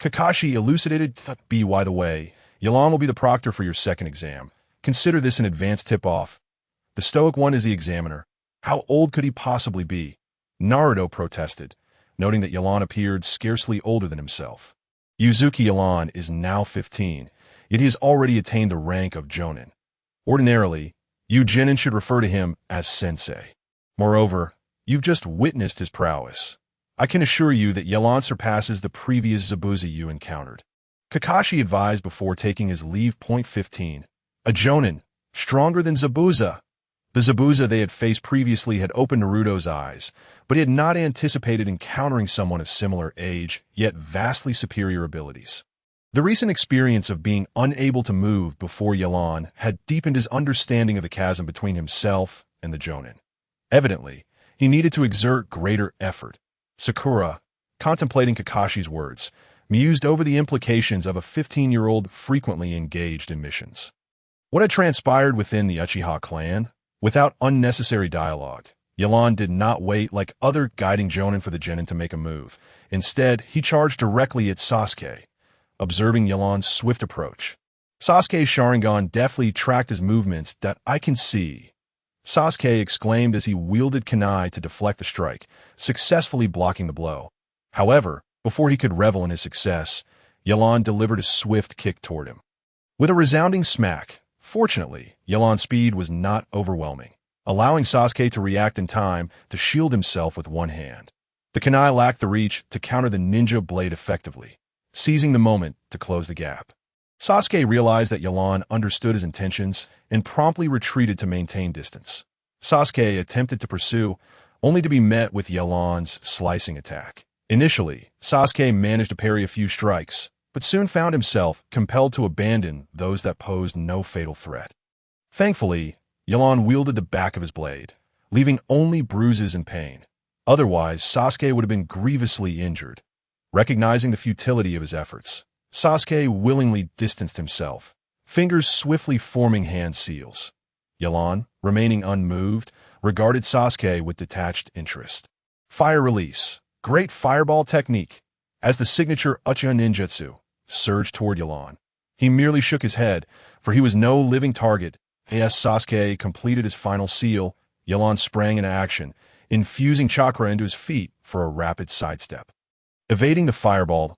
Kakashi elucidated, by the way, Yelan will be the proctor for your second exam. Consider this an advanced tip-off. The stoic one is the examiner. How old could he possibly be? Naruto protested, noting that Yelan appeared scarcely older than himself. Yuzuki Yelan is now 15, yet he has already attained the rank of Jonin. Ordinarily, you genin should refer to him as sensei. Moreover, you've just witnessed his prowess. I can assure you that Yelan surpasses the previous Zabuza you encountered. Kakashi advised before taking his leave. 15. A Jonin, stronger than Zabuza. The Zabuza they had faced previously had opened Naruto's eyes, but he had not anticipated encountering someone of similar age, yet vastly superior abilities. The recent experience of being unable to move before Yelan had deepened his understanding of the chasm between himself and the Jonin. Evidently, he needed to exert greater effort. Sakura, contemplating Kakashi's words, mused over the implications of a 15-year-old frequently engaged in missions. What had transpired within the Uchiha clan? Without unnecessary dialogue, Yelan did not wait like other guiding Jonin for the genin to make a move. Instead, he charged directly at Sasuke, observing Yelan's swift approach. Sasuke's Sharingan deftly tracked his movements. "That I can see," Sasuke exclaimed as he wielded kunai to deflect the strike, successfully blocking the blow. However, before he could revel in his success, Yelan delivered a swift kick toward him. With a resounding smack, fortunately, Yelan's speed was not overwhelming, allowing Sasuke to react in time to shield himself with one hand. The kunai lacked the reach to counter the ninja blade effectively, seizing the moment to close the gap. Sasuke realized that Yelan understood his intentions and promptly retreated to maintain distance. Sasuke attempted to pursue, only to be met with Yelan's slicing attack. Initially, Sasuke managed to parry a few strikes, but soon found himself compelled to abandon those that posed no fatal threat. Thankfully, Yelan wielded the back of his blade, leaving only bruises and pain. Otherwise, Sasuke would have been grievously injured. Recognizing the futility of his efforts, Sasuke willingly distanced himself, fingers swiftly forming hand seals. Yelan, remaining unmoved, regarded Sasuke with detached interest. Fire release, great fireball technique. As the signature Uchiha ninjutsu surged toward Yelan, he merely shook his head, for he was no living target. As Sasuke completed his final seal, Yelan sprang into action, infusing chakra into his feet for a rapid sidestep. Evading the fireball,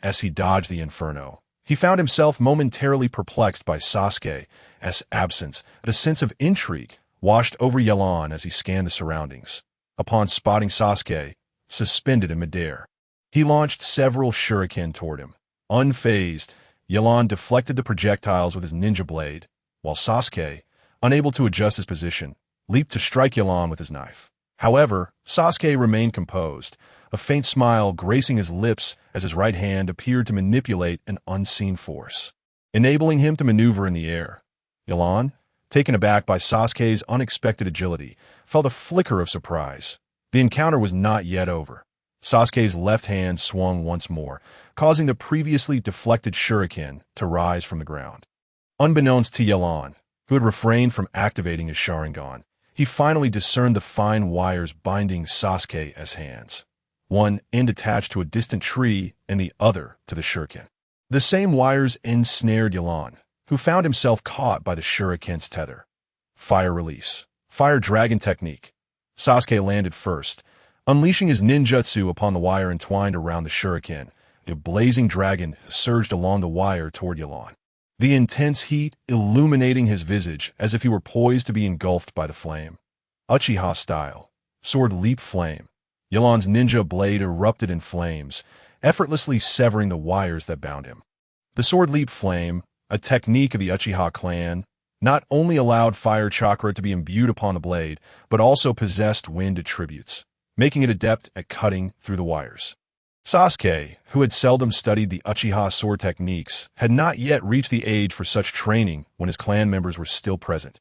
as he dodged the inferno, he found himself momentarily perplexed by Sasuke's absence. A sense of intrigue washed over Yelan as he scanned the surroundings. Upon spotting Sasuke, suspended in midair, he launched several shuriken toward him. Unfazed, Yelan deflected the projectiles with his ninja blade, while Sasuke, unable to adjust his position, leaped to strike Yelan with his knife. However, Sasuke remained composed, a faint smile gracing his lips as his right hand appeared to manipulate an unseen force, enabling him to maneuver in the air. Yelan, taken aback by Sasuke's unexpected agility, felt a flicker of surprise. The encounter was not yet over. Sasuke's left hand swung once more, causing the previously deflected shuriken to rise from the ground. Unbeknownst to Yelan, who had refrained from activating his Sharingan, he finally discerned the fine wires binding Sasuke's hands, one end attached to a distant tree and the other to the shuriken. The same wires ensnared Yelan, who found himself caught by the shuriken's tether. Fire release, fire dragon technique. Sasuke landed first, unleashing his ninjutsu upon the wire entwined around the shuriken. A blazing dragon surged along the wire toward Yelan, the intense heat illuminating his visage as if he were poised to be engulfed by the flame. Uchiha style, sword leap flame. Yelan's ninja blade erupted in flames, effortlessly severing the wires that bound him. The sword leap flame, a technique of the Uchiha clan, not only allowed fire chakra to be imbued upon the blade, but also possessed wind attributes, making it adept at cutting through the wires. Sasuke, who had seldom studied the Uchiha sword techniques, had not yet reached the age for such training when his clan members were still present.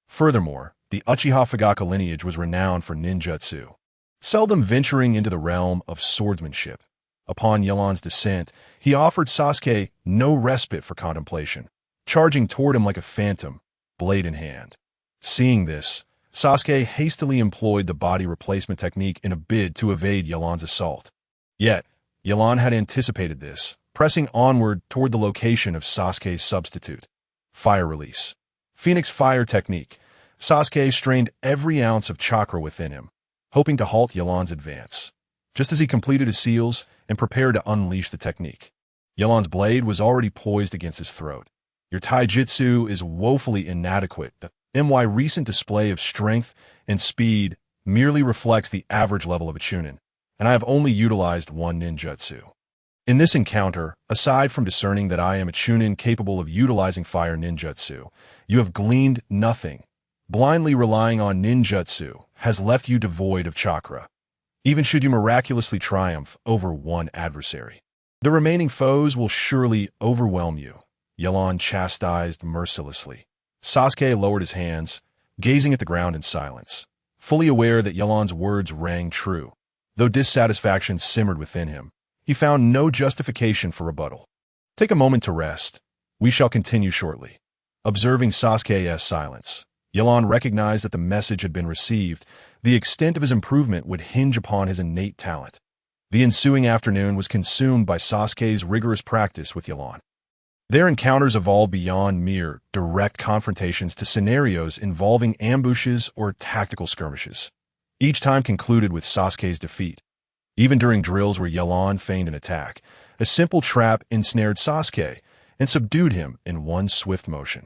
Furthermore, the Uchiha Fugaka lineage was renowned for ninjutsu, seldom venturing into the realm of swordsmanship. Upon Yelan's descent, he offered Sasuke no respite for contemplation, charging toward him like a phantom, blade in hand. Seeing this, Sasuke hastily employed the body replacement technique in a bid to evade Yelan's assault. Yet, Yelan had anticipated this, pressing onward toward the location of Sasuke's substitute. Fire release. Phoenix Fire Technique. Sasuke strained every ounce of chakra within him, hoping to halt Yelan's advance. Just as he completed his seals and prepared to unleash the technique, Yelan's blade was already poised against his throat. Your taijutsu is woefully inadequate. My recent display of strength and speed merely reflects the average level of a chunin, and I have only utilized one ninjutsu. In this encounter, aside from discerning that I am a chunin capable of utilizing fire ninjutsu, you have gleaned nothing. Blindly relying on ninjutsu has left you devoid of chakra, even should you miraculously triumph over one adversary. The remaining foes will surely overwhelm you, Yelan chastised mercilessly. Sasuke lowered his hands, gazing at the ground in silence, fully aware that Yelan's words rang true. Though dissatisfaction simmered within him, he found no justification for rebuttal. Take a moment to rest. We shall continue shortly. Observing Sasuke's silence, Yelan recognized that the message had been received. The extent of his improvement would hinge upon his innate talent. The ensuing afternoon was consumed by Sasuke's rigorous practice with Yelan. Their encounters evolved beyond mere direct confrontations to scenarios involving ambushes or tactical skirmishes, each time concluded with Sasuke's defeat. Even during drills where Yelan feigned an attack, a simple trap ensnared Sasuke and subdued him in one swift motion.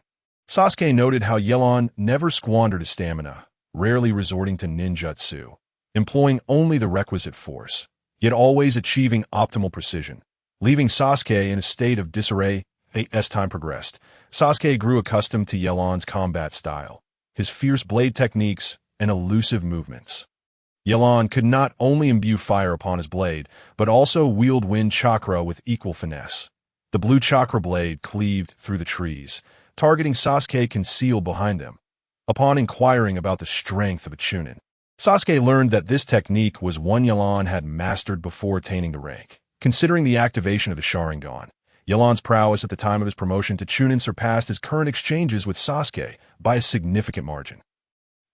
Sasuke noted how Yelan never squandered his stamina, rarely resorting to ninjutsu, employing only the requisite force, yet always achieving optimal precision, leaving Sasuke in a state of disarray. As time progressed, Sasuke grew accustomed to Yelan's combat style, his fierce blade techniques, and elusive movements. Yelan could not only imbue fire upon his blade, but also wield wind chakra with equal finesse. The blue chakra blade cleaved through the trees, targeting Sasuke concealed behind them. Upon inquiring about the strength of a chunin, Sasuke learned that this technique was one Yelan had mastered before attaining the rank. Considering the activation of the Sharingan, Yelan's prowess at the time of his promotion to chunin surpassed his current exchanges with Sasuke by a significant margin.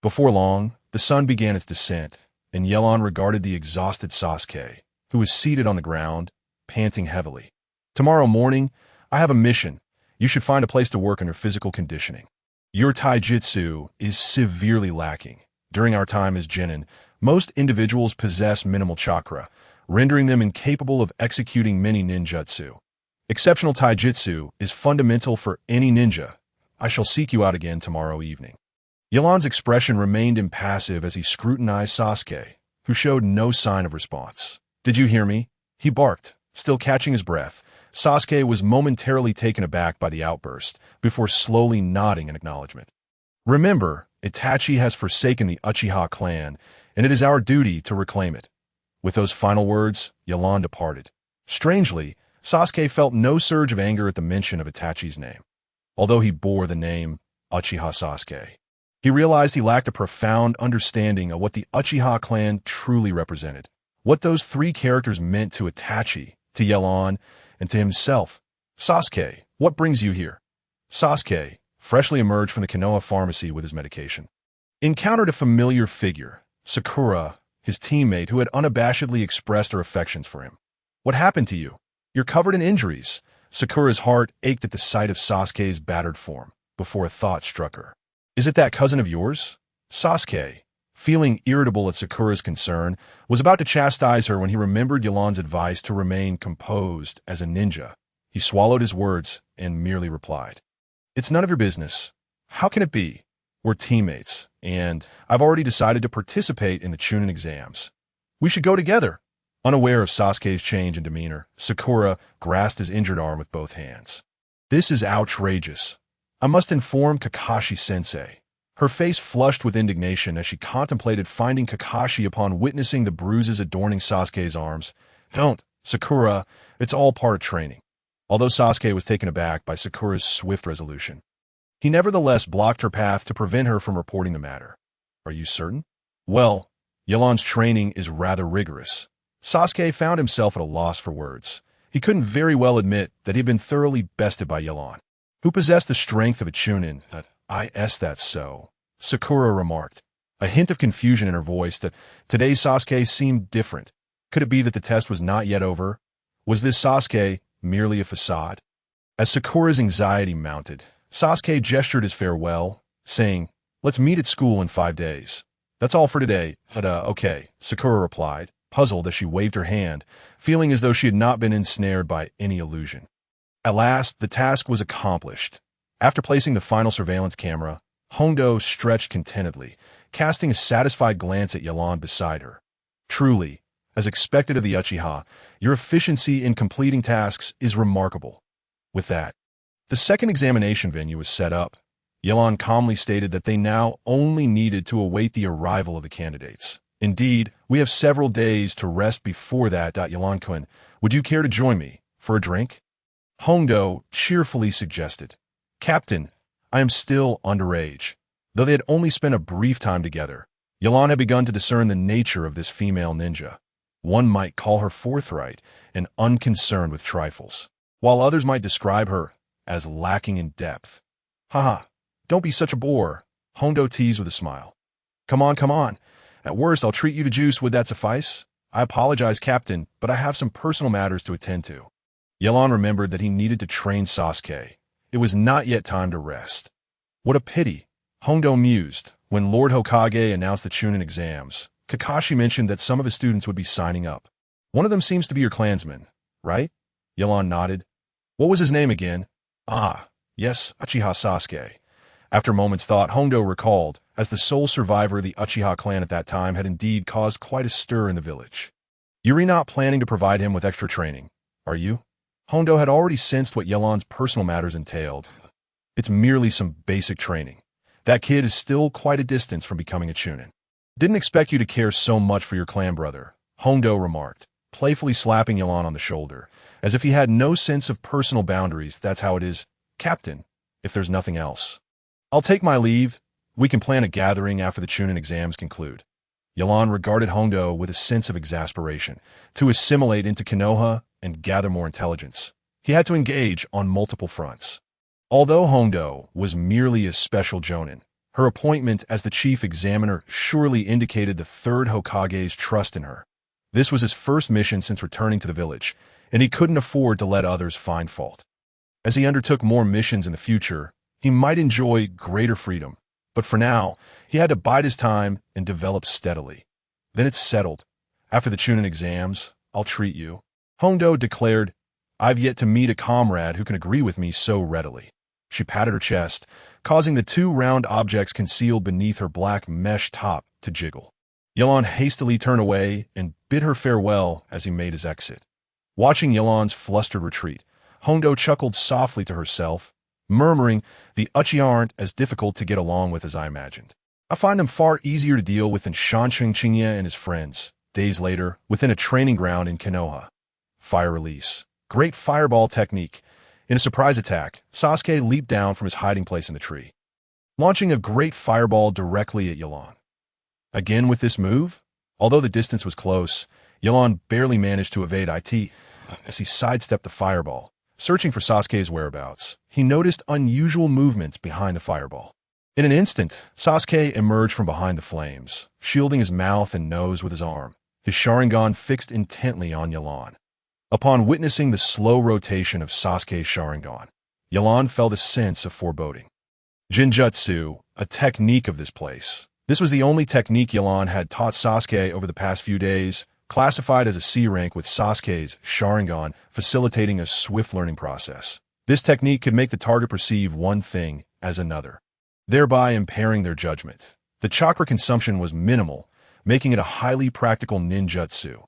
Before long, the sun began its descent, and Yelan regarded the exhausted Sasuke, who was seated on the ground, panting heavily. Tomorrow morning, I have a mission. You should find a place to work on your physical conditioning. Your taijutsu is severely lacking. During our time as genin, most individuals possess minimal chakra, rendering them incapable of executing many ninjutsu. Exceptional taijutsu is fundamental for any ninja. I shall seek you out again tomorrow evening. Yelan's expression remained impassive as he scrutinized Sasuke, who showed no sign of response. Did you hear me? He barked, still catching his breath. Sasuke was momentarily taken aback by the outburst, before slowly nodding in acknowledgement. Remember, Itachi has forsaken the Uchiha clan, and it is our duty to reclaim it. With those final words, Yelan departed. Strangely, Sasuke felt no surge of anger at the mention of Itachi's name. Although he bore the name Uchiha Sasuke, he realized he lacked a profound understanding of what the Uchiha clan truly represented, what those three characters meant to Itachi, to Yelan, and to himself. Sasuke, what brings you here? Sasuke, freshly emerged from the Konoha pharmacy with his medication, encountered a familiar figure, Sakura, his teammate who had unabashedly expressed her affections for him. What happened to you? You're covered in injuries. Sakura's heart ached at the sight of Sasuke's battered form, before a thought struck her. Is it that cousin of yours? Sasuke, feeling irritable at Sakura's concern, was about to chastise her when he remembered Yelan's advice to remain composed as a ninja. He swallowed his words and merely replied, "It's none of your business. How can it be? We're teammates, and I've already decided to participate in the Chunin exams. We should go together." Unaware of Sasuke's change in demeanor, Sakura grasped his injured arm with both hands. "This is outrageous. I must inform Kakashi-sensei." Her face flushed with indignation as she contemplated finding Kakashi upon witnessing the bruises adorning Sasuke's arms. "Don't, Sakura, it's all part of training." Although Sasuke was taken aback by Sakura's swift resolution, he nevertheless blocked her path to prevent her from reporting the matter. "Are you certain?" "Well, Yelan's training is rather rigorous." Sasuke found himself at a loss for words. He couldn't very well admit that he had been thoroughly bested by Yelan, who possessed the strength of a Chunin. That's so," Sakura remarked, a hint of confusion in her voice. That today's Sasuke seemed different. Could it be that the test was not yet over? Was this Sasuke merely a facade? As Sakura's anxiety mounted, Sasuke gestured his farewell, saying, "Let's meet at school in 5 days. That's all for today." Okay, Sakura replied, puzzled as she waved her hand, feeling as though she had not been ensnared by any illusion. At last, the task was accomplished. After placing the final surveillance camera, Hondo stretched contentedly, casting a satisfied glance at Yelan beside her. Truly, as expected of the Uchiha, your efficiency in completing tasks is remarkable. With that, the second examination venue was set up. Yelan calmly stated that they now only needed to await the arrival of the candidates. Indeed, we have several days to rest before that. Yelan-kun, would you care to join me for a drink? Hondo cheerfully suggested. Captain, I am still underage. Though they had only spent a brief time together, Yelan had begun to discern the nature of this female ninja. One might call her forthright and unconcerned with trifles, while others might describe her as lacking in depth. Haha, don't be such a bore, Hondo teased with a smile. Come on, come on. At worst, I'll treat you to juice. Would that suffice? I apologize, Captain, but I have some personal matters to attend to. Yelan remembered that he needed to train Sasuke. It was not yet time to rest. What a pity, Hondo mused. When Lord Hokage announced the Chunin exams, Kakashi mentioned that some of his students would be signing up. One of them seems to be your clansman, right? Yelan nodded. What was his name again? Ah, yes, Uchiha Sasuke. After a moment's thought, Hondo recalled, as the sole survivor of the Uchiha clan at that time had indeed caused quite a stir in the village. You're not planning to provide him with extra training, are you? Hondo had already sensed what Yelan's personal matters entailed. It's merely some basic training. That kid is still quite a distance from becoming a Chunin. Didn't expect you to care so much for your clan brother, Hondo remarked, playfully slapping Yelan on the shoulder, as if he had no sense of personal boundaries. That's how it is, Captain, if there's nothing else. I'll take my leave. We can plan a gathering after the Chunin exams conclude. Yelan regarded Hondo with a sense of exasperation. To assimilate into Konoha and gather more intelligence, he had to engage on multiple fronts. Although Hondo was merely a special jonin, her appointment as the chief examiner surely indicated the third Hokage's trust in her. This was his first mission since returning to the village, and he couldn't afford to let others find fault. As he undertook more missions in the future, he might enjoy greater freedom, but for now, he had to bide his time and develop steadily. Then it's settled. After the Chunin exams, I'll treat you. Hondo declared, I've yet to meet a comrade who can agree with me so readily. She patted her chest, causing the 2 round objects concealed beneath her black mesh top to jiggle. Yelan hastily turned away and bid her farewell as he made his exit. Watching Yelan's flustered retreat, Hondo chuckled softly to herself, murmuring, the Uchiha aren't as difficult to get along with as I imagined. I find them far easier to deal with than Shansheng and his friends. Days later, within a training ground in Konoha. Fire release. Great fireball technique. In a surprise attack, Sasuke leaped down from his hiding place in the tree, launching a great fireball directly at Yelan. Again with this move? Although the distance was close, Yelan barely managed to evade it as he sidestepped the fireball. Searching for Sasuke's whereabouts, he noticed unusual movements behind the fireball. In an instant, Sasuke emerged from behind the flames, shielding his mouth and nose with his arm, his Sharingan fixed intently on Yelan. Upon witnessing the slow rotation of Sasuke's Sharingan, Yelan felt a sense of foreboding. Jinjutsu, a technique of this place. This was the only technique Yelan had taught Sasuke over the past few days, classified as a C rank with Sasuke's Sharingan, facilitating a swift learning process. This technique could make the target perceive one thing as another, thereby impairing their judgment. The chakra consumption was minimal, making it a highly practical ninjutsu.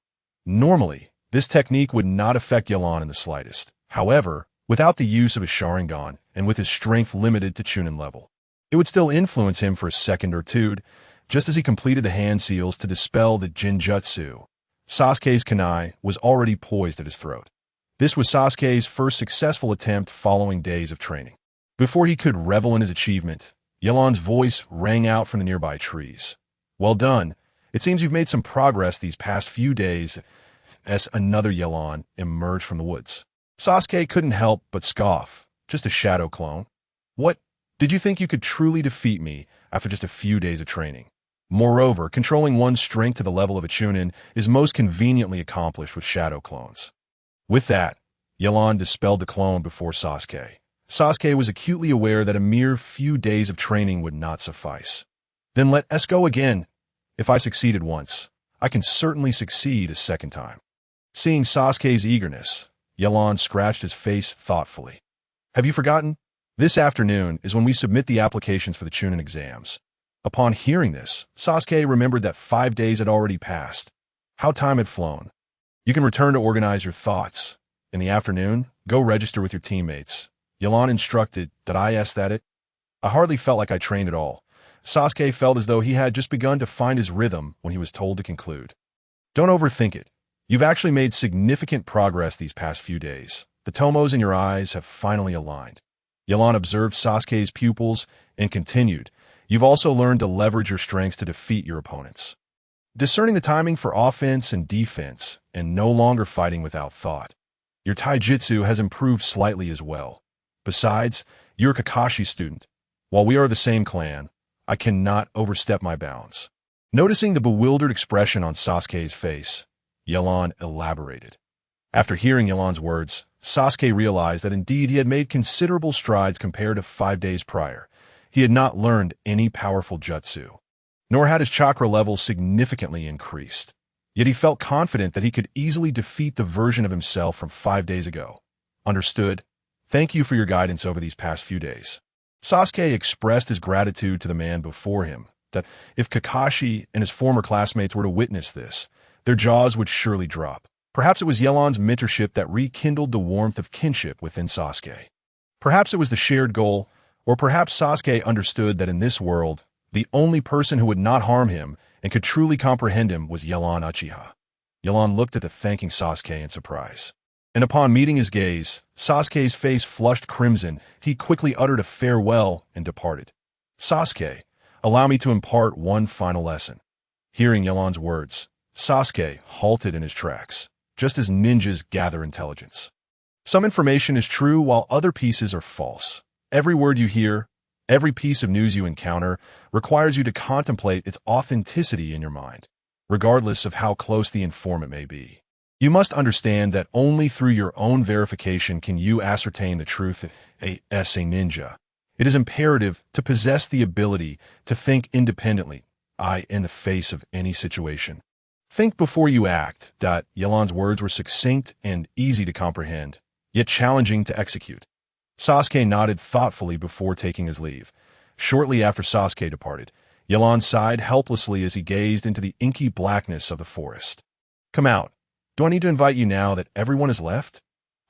Normally, this technique would not affect Yelan in the slightest. However, without the use of his Sharingan, and with his strength limited to Chunin level, it would still influence him for a second or two, just as he completed the hand seals to dispel the Jinjutsu. Sasuke's kunai was already poised at his throat. This was Sasuke's first successful attempt following days of training. Before he could revel in his achievement, Yelan's voice rang out from the nearby trees. Well done. It seems you've made some progress these past few days. As another Yelan emerged from the woods, Sasuke couldn't help but scoff. Just a shadow clone. What? Did you think you could truly defeat me after just a few days of training? Moreover, controlling one's strength to the level of a Chunin is most conveniently accomplished with shadow clones. With that, Yelan dispelled the clone before Sasuke. Sasuke was acutely aware that a mere few days of training would not suffice. Then let us go again. If I succeeded once, I can certainly succeed a second time. Seeing Sasuke's eagerness, Yelan scratched his face thoughtfully. Have you forgotten? This afternoon is when we submit the applications for the Chunin exams. Upon hearing this, Sasuke remembered that 5 days had already passed. How time had flown. You can return to organize your thoughts. In the afternoon, go register with your teammates. Yelan instructed. Did I ask that it? I hardly felt like I trained at all. Sasuke felt as though he had just begun to find his rhythm when he was told to conclude. Don't overthink it. You've actually made significant progress these past few days. The tomos in your eyes have finally aligned. Yelan observed Sasuke's pupils and continued. You've also learned to leverage your strengths to defeat your opponents. Discerning the timing for offense and defense, and no longer fighting without thought. Your taijutsu has improved slightly as well. Besides, you're a Kakashi student. While we are the same clan, I cannot overstep my bounds. Noticing the bewildered expression on Sasuke's face, Yelan elaborated. After hearing Yelan's words, Sasuke realized that indeed he had made considerable strides compared to 5 days prior. He had not learned any powerful jutsu, nor had his chakra level significantly increased. Yet he felt confident that he could easily defeat the version of himself from 5 days ago. Understood. Thank you for your guidance over these past few days. Sasuke expressed his gratitude to the man before him, that if Kakashi and his former classmates were to witness this, their jaws would surely drop. Perhaps it was Yelan's mentorship that rekindled the warmth of kinship within Sasuke. Perhaps it was the shared goal, or perhaps Sasuke understood that in this world, the only person who would not harm him and could truly comprehend him was Yelan Uchiha. Yelan looked at the thanking Sasuke in surprise. And upon meeting his gaze, Sasuke's face flushed crimson. He quickly uttered a farewell and departed. Sasuke, allow me to impart one final lesson. Hearing Yelan's words, Sasuke halted in his tracks, just as ninjas gather intelligence. Some information is true while other pieces are false. Every word you hear, every piece of news you encounter, requires you to contemplate its authenticity in your mind, regardless of how close the informant may be. You must understand that only through your own verification can you ascertain the truth as a ninja. It is imperative to possess the ability to think independently, in the face of any situation. Think before you act. Yelan's words were succinct and easy to comprehend, yet challenging to execute. Sasuke nodded thoughtfully before taking his leave. Shortly after Sasuke departed, Yelan sighed helplessly as he gazed into the inky blackness of the forest. Come out. Do I need to invite you now that everyone has left?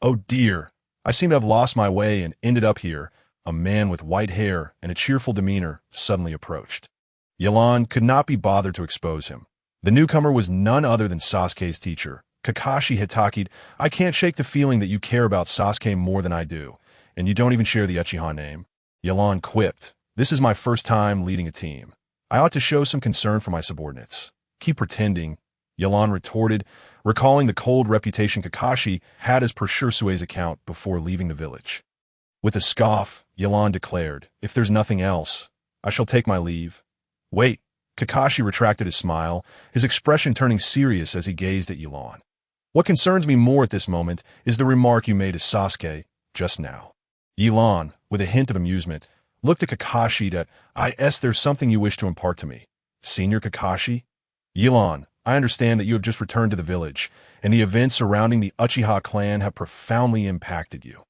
Oh dear, I seem to have lost my way and ended up here. A man with white hair and a cheerful demeanor suddenly approached. Yelan could not be bothered to expose him. The newcomer was none other than Sasuke's teacher, Kakashi Hitachi. I can't shake the feeling that you care about Sasuke more than I do, and you don't even share the Uchiha name. Yelan quipped. This is my first time leading a team. I ought to show some concern for my subordinates. Keep pretending, Yelan retorted, recalling the cold reputation Kakashi had as per Shusui's account before leaving the village. With a scoff, Yelan declared, if there's nothing else, I shall take my leave. Wait, Kakashi retracted his smile, his expression turning serious as he gazed at Yelan. What concerns me more at this moment is the remark you made to Sasuke just now. Yelan, with a hint of amusement, looked at Kakashi. There's something you wish to impart to me. Senior Kakashi? Yelan, I understand that you have just returned to the village, and the events surrounding the Uchiha clan have profoundly impacted you.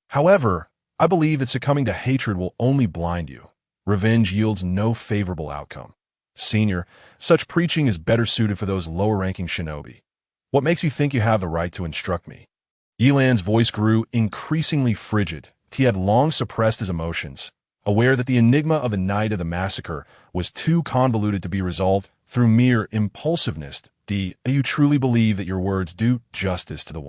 However, I believe that succumbing to hatred will only blind you. Revenge yields no favorable outcome. Senior, such preaching is better suited for those lower-ranking shinobi. What makes you think you have the right to instruct me? Yelan's voice grew increasingly frigid. He had long suppressed his emotions, aware that the enigma of the night of the massacre was too convoluted to be resolved through mere impulsiveness. Do you truly believe that your words do justice to the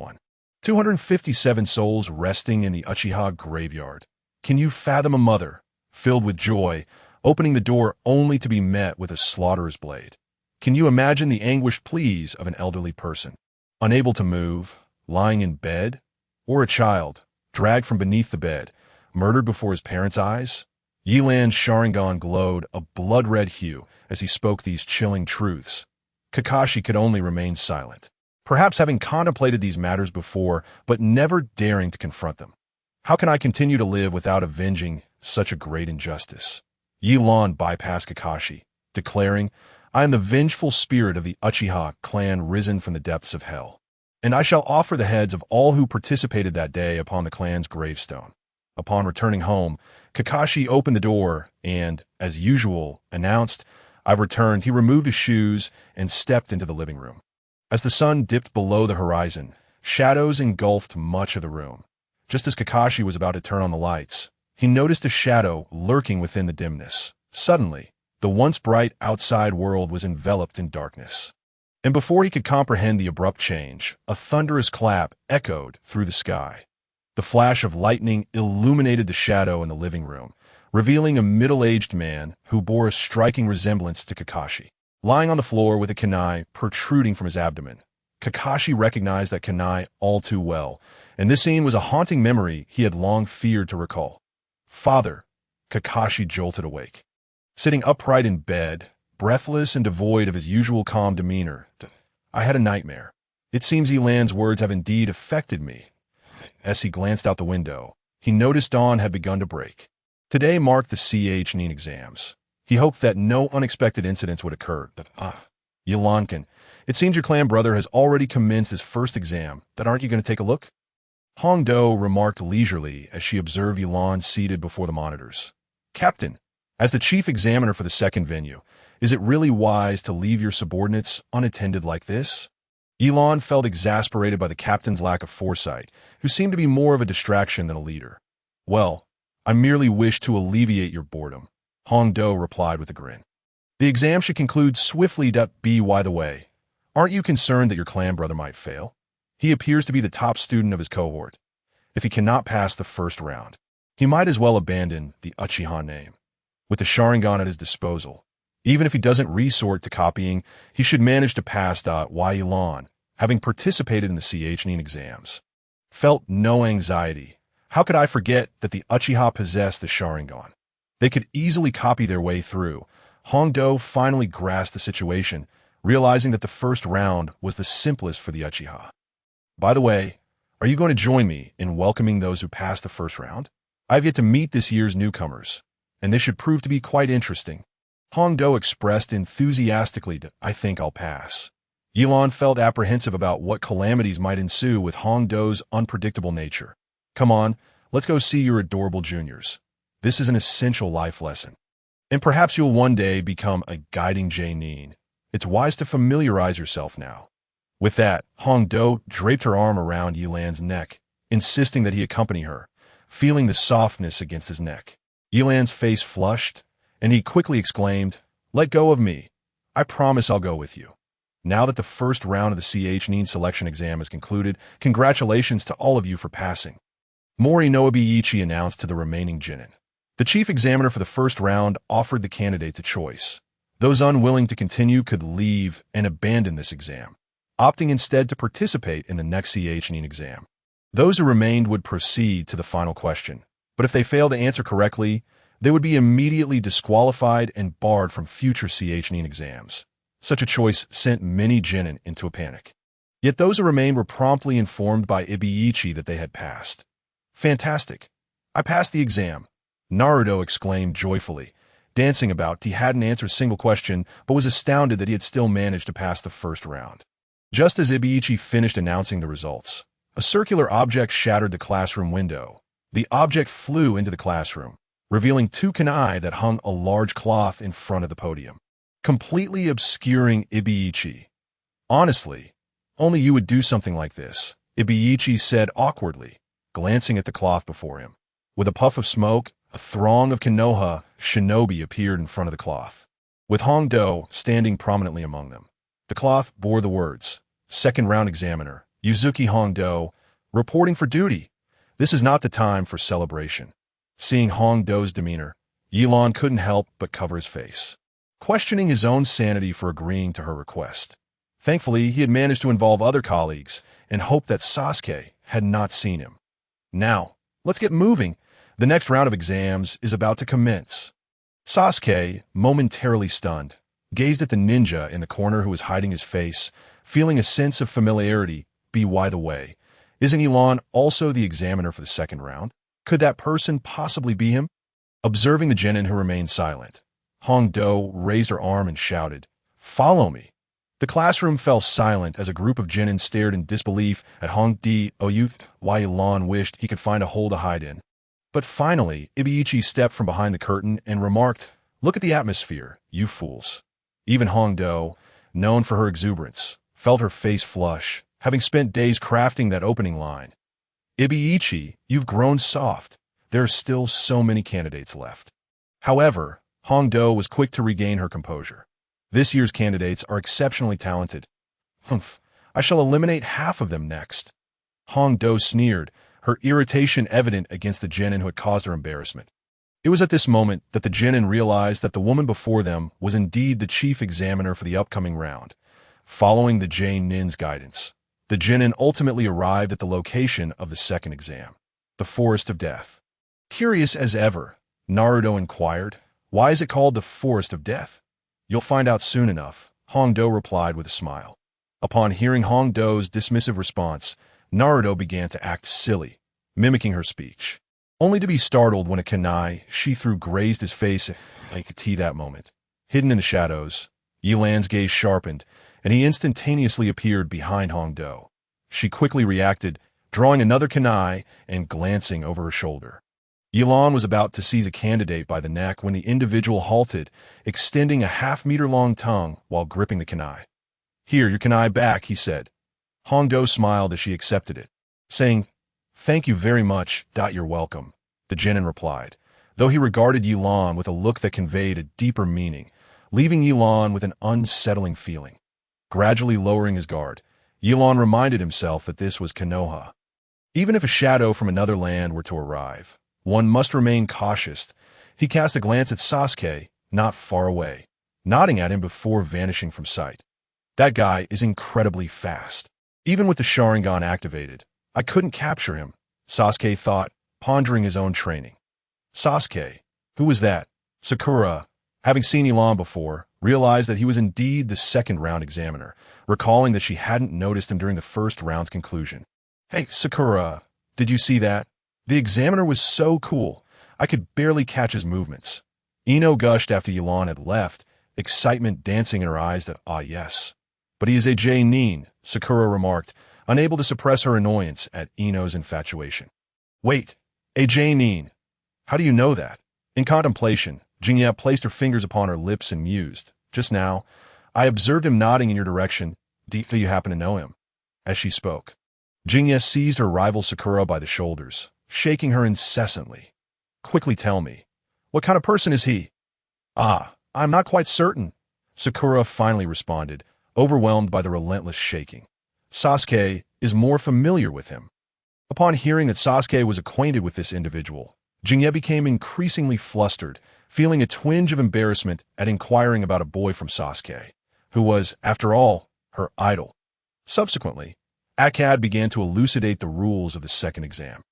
257 souls resting in the Uchiha graveyard? Can you fathom a mother, filled with joy, opening the door only to be met with a slaughterer's blade? Can you imagine the anguished pleas of an elderly person, unable to move, lying in bed? Or a child, dragged from beneath the bed, murdered before his parents' eyes? Yelan's Sharingan glowed a blood-red hue as he spoke these chilling truths. Kakashi could only remain silent. perhaps having contemplated these matters before, but never daring to confront them. How can I continue to live without avenging such a great injustice? Yilan bypassed Kakashi, declaring, I am the vengeful spirit of the Uchiha clan risen from the depths of hell, and I shall offer the heads of all who participated that day upon the clan's gravestone. Upon returning home, Kakashi opened the door and, as usual, announced, I've returned. He removed his shoes and stepped into the living room. As the sun dipped below the horizon, shadows engulfed much of the room. Just as Kakashi was about to turn on the lights, he noticed a shadow lurking within the dimness. Suddenly, the once bright outside world was enveloped in darkness. And before he could comprehend the abrupt change, a thunderous clap echoed through the sky. The flash of lightning illuminated the shadow in the living room, revealing a middle-aged man who bore a striking resemblance to Kakashi. Lying on the floor with a kunai protruding from his abdomen, Kakashi recognized that kunai all too well, and this scene was a haunting memory he had long feared to recall. Father, Kakashi jolted awake. Sitting upright in bed, breathless and devoid of his usual calm demeanor, I had a nightmare. It seems Elan's words have indeed affected me. As he glanced out the window, he noticed dawn had begun to break. Today marked the CH-9 exams. He hoped that no unexpected incidents would occur. Yelankin, it seems your clan brother has already commenced his first exam. Aren't you going to take a look? Hongdo remarked leisurely as she observed Yelan seated before the monitors. Captain, as the chief examiner for the second venue, is it really wise to leave your subordinates unattended like this? Yelan felt exasperated by the captain's lack of foresight, who seemed to be more of a distraction than a leader. Well, I merely wish to alleviate your boredom, Hongdo replied with a grin. The exam should conclude swiftly. By the way, aren't you concerned that your clan brother might fail? He appears to be the top student of his cohort. If he cannot pass the first round, he might as well abandon the Uchiha name. With the Sharingan at his disposal, even if he doesn't resort to copying, he should manage to pass. Yelan, having participated in the CH-9 exams, felt no anxiety. How could I forget that the Uchiha possessed the Sharingan? They could easily copy their way through. Hongdo finally grasped the situation, realizing that the first round was the simplest for the Uchiha. By the way, are you going to join me in welcoming those who passed the first round? I've yet to meet this year's newcomers, and this should prove to be quite interesting. Hongdo expressed enthusiastically, I think I'll pass. Yelan felt apprehensive about what calamities might ensue with Hongdo's unpredictable nature. Come on, let's go see your adorable juniors. This is an essential life lesson. And perhaps you'll one day become a guiding J-nin. It's wise to familiarize yourself now. With that, Hongdo draped her arm around Yelan's neck, insisting that he accompany her, feeling the softness against his neck. Yelan's face flushed, and he quickly exclaimed, Let go of me. I promise I'll go with you. Now that the first round of the CH-9 selection exam is concluded, congratulations to all of you for passing. Mori Nobuichi announced to the remaining genin. The chief examiner for the first round offered the candidates a choice. Those unwilling to continue could leave and abandon this exam, opting instead to participate in the next CH-9 exam. Those who remained would proceed to the final question, but if they failed to answer correctly, they would be immediately disqualified and barred from future CH-9 exams. Such a choice sent many genin into a panic. Yet those who remained were promptly informed by Ibiichi that they had passed. Fantastic! I passed the exam, Naruto exclaimed joyfully. Dancing about, he hadn't answered a single question, but was astounded that he had still managed to pass the first round. Just as Ibiichi finished announcing the results, a circular object shattered the classroom window. The object flew into the classroom, revealing two kunai that hung a large cloth in front of the podium, completely obscuring Ibiichi. Honestly, only you would do something like this, Ibiichi said awkwardly, glancing at the cloth before him. With a puff of smoke, a throng of Konoha shinobi appeared in front of the cloth, with Hongdo standing prominently among them. The cloth bore the words, Second Round Examiner, Yuzuki Hongdo, reporting for duty. This is not the time for celebration. Seeing Hongdo's demeanor, Yelan couldn't help but cover his face, questioning his own sanity for agreeing to her request. Thankfully, he had managed to involve other colleagues and hoped that Sasuke had not seen him. Now, let's get moving. The next round of exams is about to commence. Sasuke, momentarily stunned, gazed at the ninja in the corner who was hiding his face, feeling a sense of familiarity. By the way, isn't Elon also the examiner for the second round? Could that person possibly be him? Observing the genin who remained silent, Hong Do raised her arm and shouted, "Follow me." The classroom fell silent as a group of genin stared in disbelief at Hong Do. Why Elon wished he could find a hole to hide in. But finally, Ibiichi stepped from behind the curtain and remarked, "Look at the atmosphere, you fools." Even Hong Do, known for her exuberance, felt her face flush, having spent days crafting that opening line. "Ibiichi, you've grown soft. There are still so many candidates left." However, Hong Do was quick to regain her composure. "This year's candidates are exceptionally talented. Humph, I shall eliminate half of them next." Hong Do sneered, her irritation evident against the genin who had caused her embarrassment. It was at this moment that the genin realized that the woman before them was indeed the chief examiner for the upcoming round. Following the genin's guidance, the genin ultimately arrived at the location of the second exam, the Forest of Death. Curious as ever, Naruto inquired, "Why is it called the Forest of Death?" "You'll find out soon enough," Hong Do replied with a smile. Upon hearing Hong Do's dismissive response, Naruto began to act silly, mimicking her speech, only to be startled when a kunai she threw grazed his face like a tea that moment. Hidden in the shadows, Yilan's gaze sharpened, and he instantaneously appeared behind Hong Do. She quickly reacted, drawing another kunai and glancing over her shoulder. Yilan was about to seize a candidate by the neck when the individual halted, extending a half-meter-long tongue while gripping the kunai. "Here, your kunai back," he said. Hong Do smiled as she accepted it, saying, "Thank you very much, you're welcome," the genin replied, though he regarded Yilan with a look that conveyed a deeper meaning, leaving Yilan with an unsettling feeling. Gradually lowering his guard, Yilan reminded himself that this was Konoha. Even if a shadow from another land were to arrive, one must remain cautious. He cast a glance at Sasuke, not far away, nodding at him before vanishing from sight. "That guy is incredibly fast. Even with the Sharingan activated, I couldn't capture him," Sasuke thought, pondering his own training. Sasuke, who was that? Sakura, having seen Elon before, realized that he was indeed the second round examiner, recalling that she hadn't noticed him during the first round's conclusion. "Hey, Sakura, did you see that? The examiner was so cool, I could barely catch his movements." Ino gushed after Elon had left, excitement dancing in her eyes that, "Ah yes." "But he is a genin," Sakura remarked, unable to suppress her annoyance at Ino's infatuation. "Wait, a genin? How do you know that?" In contemplation, Jinye placed her fingers upon her lips and mused. "Just now, I observed him nodding in your direction. Do you happen to know him?" As she spoke, Jinye seized her rival Sakura by the shoulders, shaking her incessantly. "Quickly tell me, what kind of person is he?" I'm not quite certain," Sakura finally responded, overwhelmed by the relentless shaking. "Sasuke is more familiar with him." Upon hearing that Sasuke was acquainted with this individual, Jinye became increasingly flustered, feeling a twinge of embarrassment at inquiring about a boy from Sasuke, who was, after all, her idol. Subsequently, Akkad began to elucidate the rules of the second exam.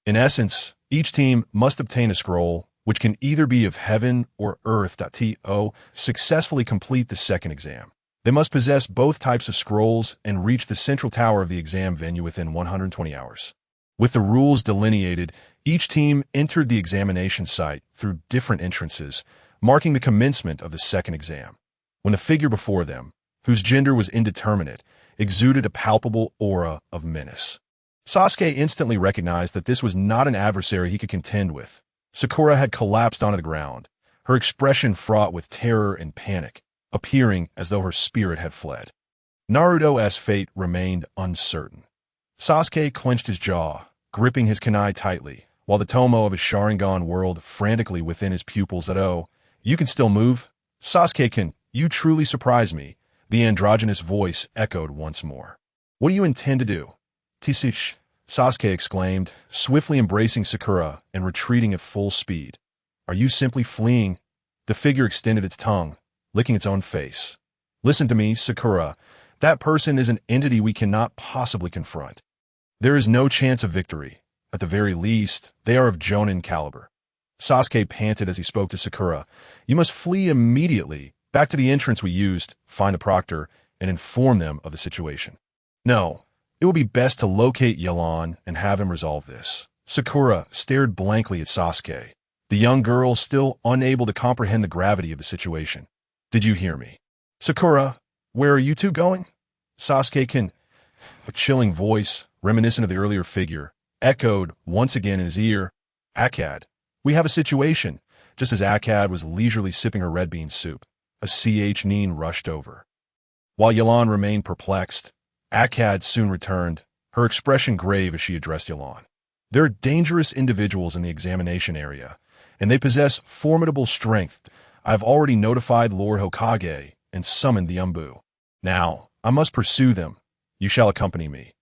In essence, each team must obtain a scroll, which can either be of heaven or earth. To successfully complete the second exam, they must possess both types of scrolls and reach the central tower of the exam venue within 120 hours. With the rules delineated, each team entered the examination site through different entrances, marking the commencement of the second exam. When the figure before them, whose gender was indeterminate, exuded a palpable aura of menace, Sasuke instantly recognized that this was not an adversary he could contend with. Sakura had collapsed onto the ground, her expression fraught with terror and panic, appearing as though her spirit had fled. Naruto's fate remained uncertain. Sasuke clenched his jaw, gripping his kunai tightly, while the tomo of his Sharingan whirled frantically within his pupils. "Oh, you can still move? Sasuke, you truly surprise me," the androgynous voice echoed once more. "What do you intend to do?" "Tisuch," Sasuke exclaimed, swiftly embracing Sakura and retreating at full speed. "Are you simply fleeing?" The figure extended its tongue, licking its own face. "Listen to me, Sakura. That person is an entity we cannot possibly confront. There is no chance of victory. At the very least, they are of Jonin caliber." Sasuke panted as he spoke to Sakura. "You must flee immediately, back to the entrance we used, find the proctor, and inform them of the situation. No, it would be best to locate Yelan and have him resolve this. Sakura stared blankly at Sasuke, the young girl still unable to comprehend the gravity of the situation. Did you hear me? Sakura, where are you two going? A chilling voice, reminiscent of the earlier figure, echoed once again in his ear. Akkad, we have a situation. Just as Akkad was leisurely sipping her red bean soup, a Nin rushed over. While Yelan remained perplexed, Akkad soon returned, her expression grave as she addressed Yelan. There are dangerous individuals in the examination area, and they possess formidable strength. I have already notified Lord Hokage and summoned the Umbu. Now, I must pursue them. You shall accompany me.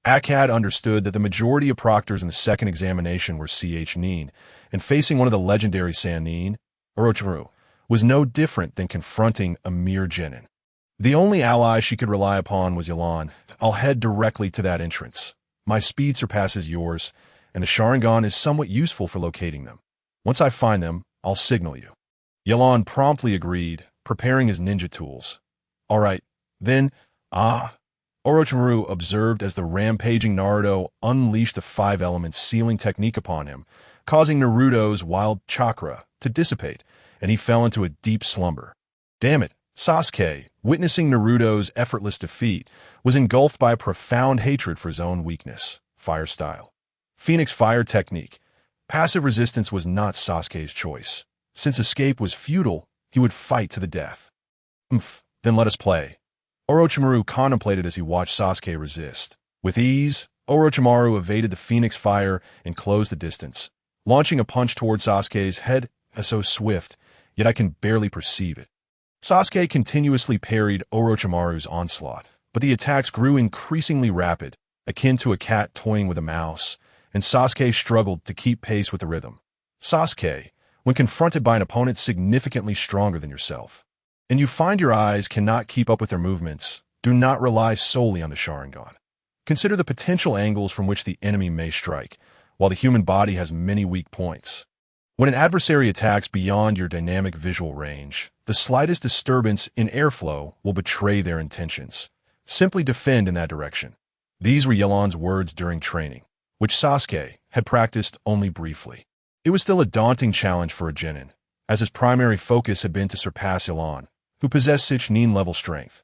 Akkad understood that the majority of proctors in the second examination were Nin, and facing one of the legendary Sannin, Orochimaru, was no different than confronting a mere genin. The only ally she could rely upon was Yelan. I'll head directly to that entrance. My speed surpasses yours, and the Sharingan is somewhat useful for locating them. Once I find them, I'll signal you. Yelan promptly agreed, preparing his ninja tools. All right, then, Orochimaru observed as the rampaging Naruto unleashed the five elements sealing technique upon him, causing Naruto's wild chakra to dissipate, and he fell into a deep slumber. Damn it, Sasuke, witnessing Naruto's effortless defeat, was engulfed by a profound hatred for his own weakness, fire style. Phoenix Fire Technique. Passive resistance was not Sasuke's choice. Since escape was futile, he would fight to the death. Then let us play. Orochimaru contemplated as he watched Sasuke resist. With ease, Orochimaru evaded the Phoenix Fire and closed the distance, launching a punch toward Sasuke's head as so swift, yet I can barely perceive it. Sasuke continuously parried Orochimaru's onslaught, but the attacks grew increasingly rapid, akin to a cat toying with a mouse, and Sasuke struggled to keep pace with the rhythm. Sasuke, when confronted by an opponent significantly stronger than yourself, and you find your eyes cannot keep up with their movements, do not rely solely on the Sharingan. Consider the potential angles from which the enemy may strike, while the human body has many weak points. When an adversary attacks beyond your dynamic visual range, the slightest disturbance in airflow will betray their intentions. Simply defend in that direction. These were Yelan's words during training, which Sasuke had practiced only briefly. It was still a daunting challenge for a genin, as his primary focus had been to surpass Yelan, who possessed Nin-level strength.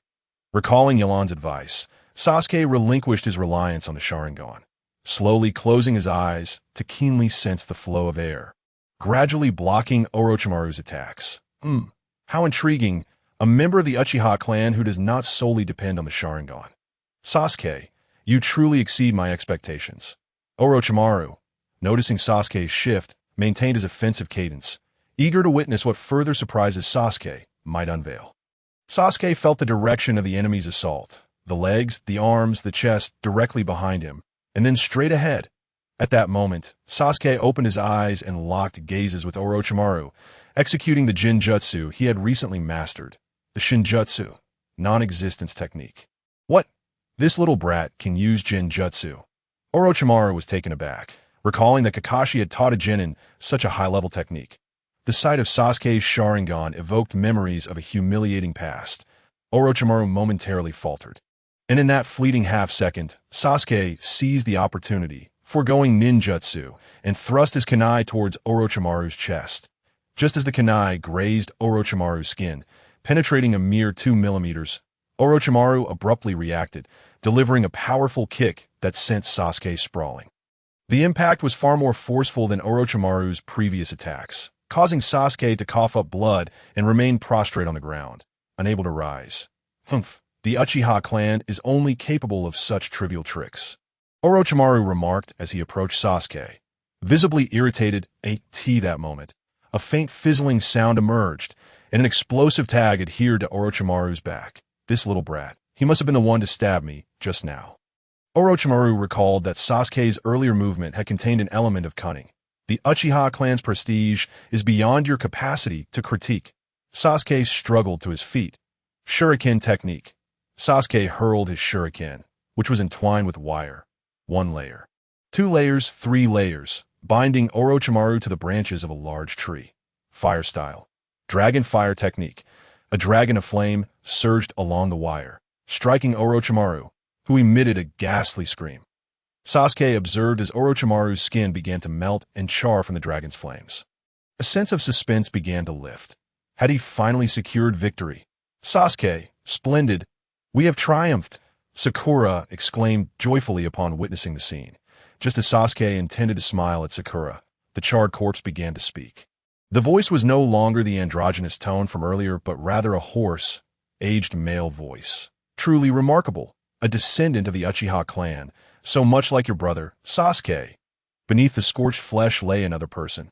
Recalling Yelan's advice, Sasuke relinquished his reliance on the Sharingan, slowly closing his eyes to keenly sense the flow of air, gradually blocking Orochimaru's attacks. How intriguing, a member of the Uchiha clan who does not solely depend on the Sharingan. Sasuke, you truly exceed my expectations. Orochimaru, noticing Sasuke's shift, maintained his offensive cadence, eager to witness what further surprises Sasuke might unveil. Sasuke felt the direction of the enemy's assault, the legs, the arms, the chest directly behind him, and then straight ahead. At that moment, Sasuke opened his eyes and locked gazes with Orochimaru, executing the Jinjutsu he had recently mastered, the Shinjutsu, non-existence technique. What? This little brat can use Jinjutsu? Orochimaru was taken aback, recalling that Kakashi had taught a genin such a high-level technique. The sight of Sasuke's Sharingan evoked memories of a humiliating past. Orochimaru momentarily faltered. And in that fleeting half-second, Sasuke seized the opportunity, foregoing ninjutsu, and thrust his kunai towards Orochimaru's chest. Just as the kunai grazed Orochimaru's skin, penetrating a mere 2 millimeters, Orochimaru abruptly reacted, delivering a powerful kick that sent Sasuke sprawling. The impact was far more forceful than Orochimaru's previous attacks, causing Sasuke to cough up blood and remain prostrate on the ground, unable to rise. The Uchiha clan is only capable of such trivial tricks, Orochimaru remarked as he approached Sasuke. Visibly irritated that moment, a faint fizzling sound emerged, and an explosive tag adhered to Orochimaru's back. This little brat. He must have been the one to stab me just now. Orochimaru recalled that Sasuke's earlier movement had contained an element of cunning. The Uchiha clan's prestige is beyond your capacity to critique. Sasuke struggled to his feet. Shuriken technique. Sasuke hurled his shuriken, which was entwined with wire. 1 layer. 2 layers, 3 layers, binding Orochimaru to the branches of a large tree. Fire style. Dragon fire technique. A dragon of flame surged along the wire, striking Orochimaru, who emitted a ghastly scream. Sasuke observed as Orochimaru's skin began to melt and char from the dragon's flames. A sense of suspense began to lift. Had he finally secured victory? Sasuke, splendid. We have triumphed, Sakura exclaimed joyfully upon witnessing the scene. Just as Sasuke intended to smile at Sakura, the charred corpse began to speak. The voice was no longer the androgynous tone from earlier, but rather a hoarse, aged male voice. Truly remarkable, a descendant of the Uchiha clan, so much like your brother, Sasuke. Beneath the scorched flesh lay another person,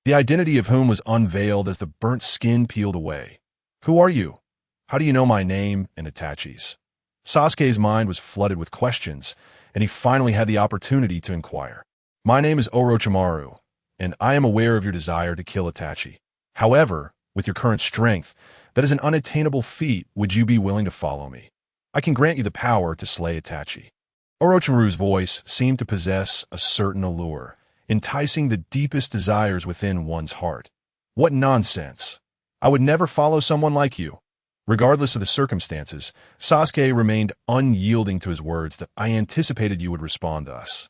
the identity of whom was unveiled as the burnt skin peeled away. Who are you? How do you know my name and Itachi's? Sasuke's mind was flooded with questions, and he finally had the opportunity to inquire. My name is Orochimaru, and I am aware of your desire to kill Itachi. However, with your current strength, that is an unattainable feat. Would you be willing to follow me? I can grant you the power to slay Itachi. Orochimaru's voice seemed to possess a certain allure, enticing the deepest desires within one's heart. What nonsense! I would never follow someone like you. Regardless of the circumstances, Sasuke remained unyielding to his words that I anticipated you would respond thus.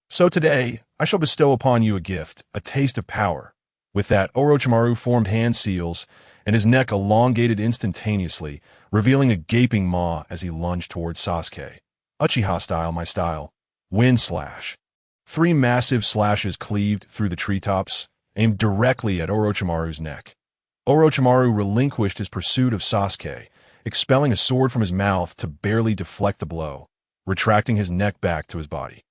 So today, I shall bestow upon you a gift, a taste of power. With that, Orochimaru formed hand seals, and his neck elongated instantaneously, revealing a gaping maw as he lunged towards Sasuke. Uchiha style, my style. Wind slash. 3 massive slashes cleaved through the treetops, aimed directly at Orochimaru's neck. Orochimaru relinquished his pursuit of Sasuke, expelling a sword from his mouth to barely deflect the blow, retracting his neck back to his body.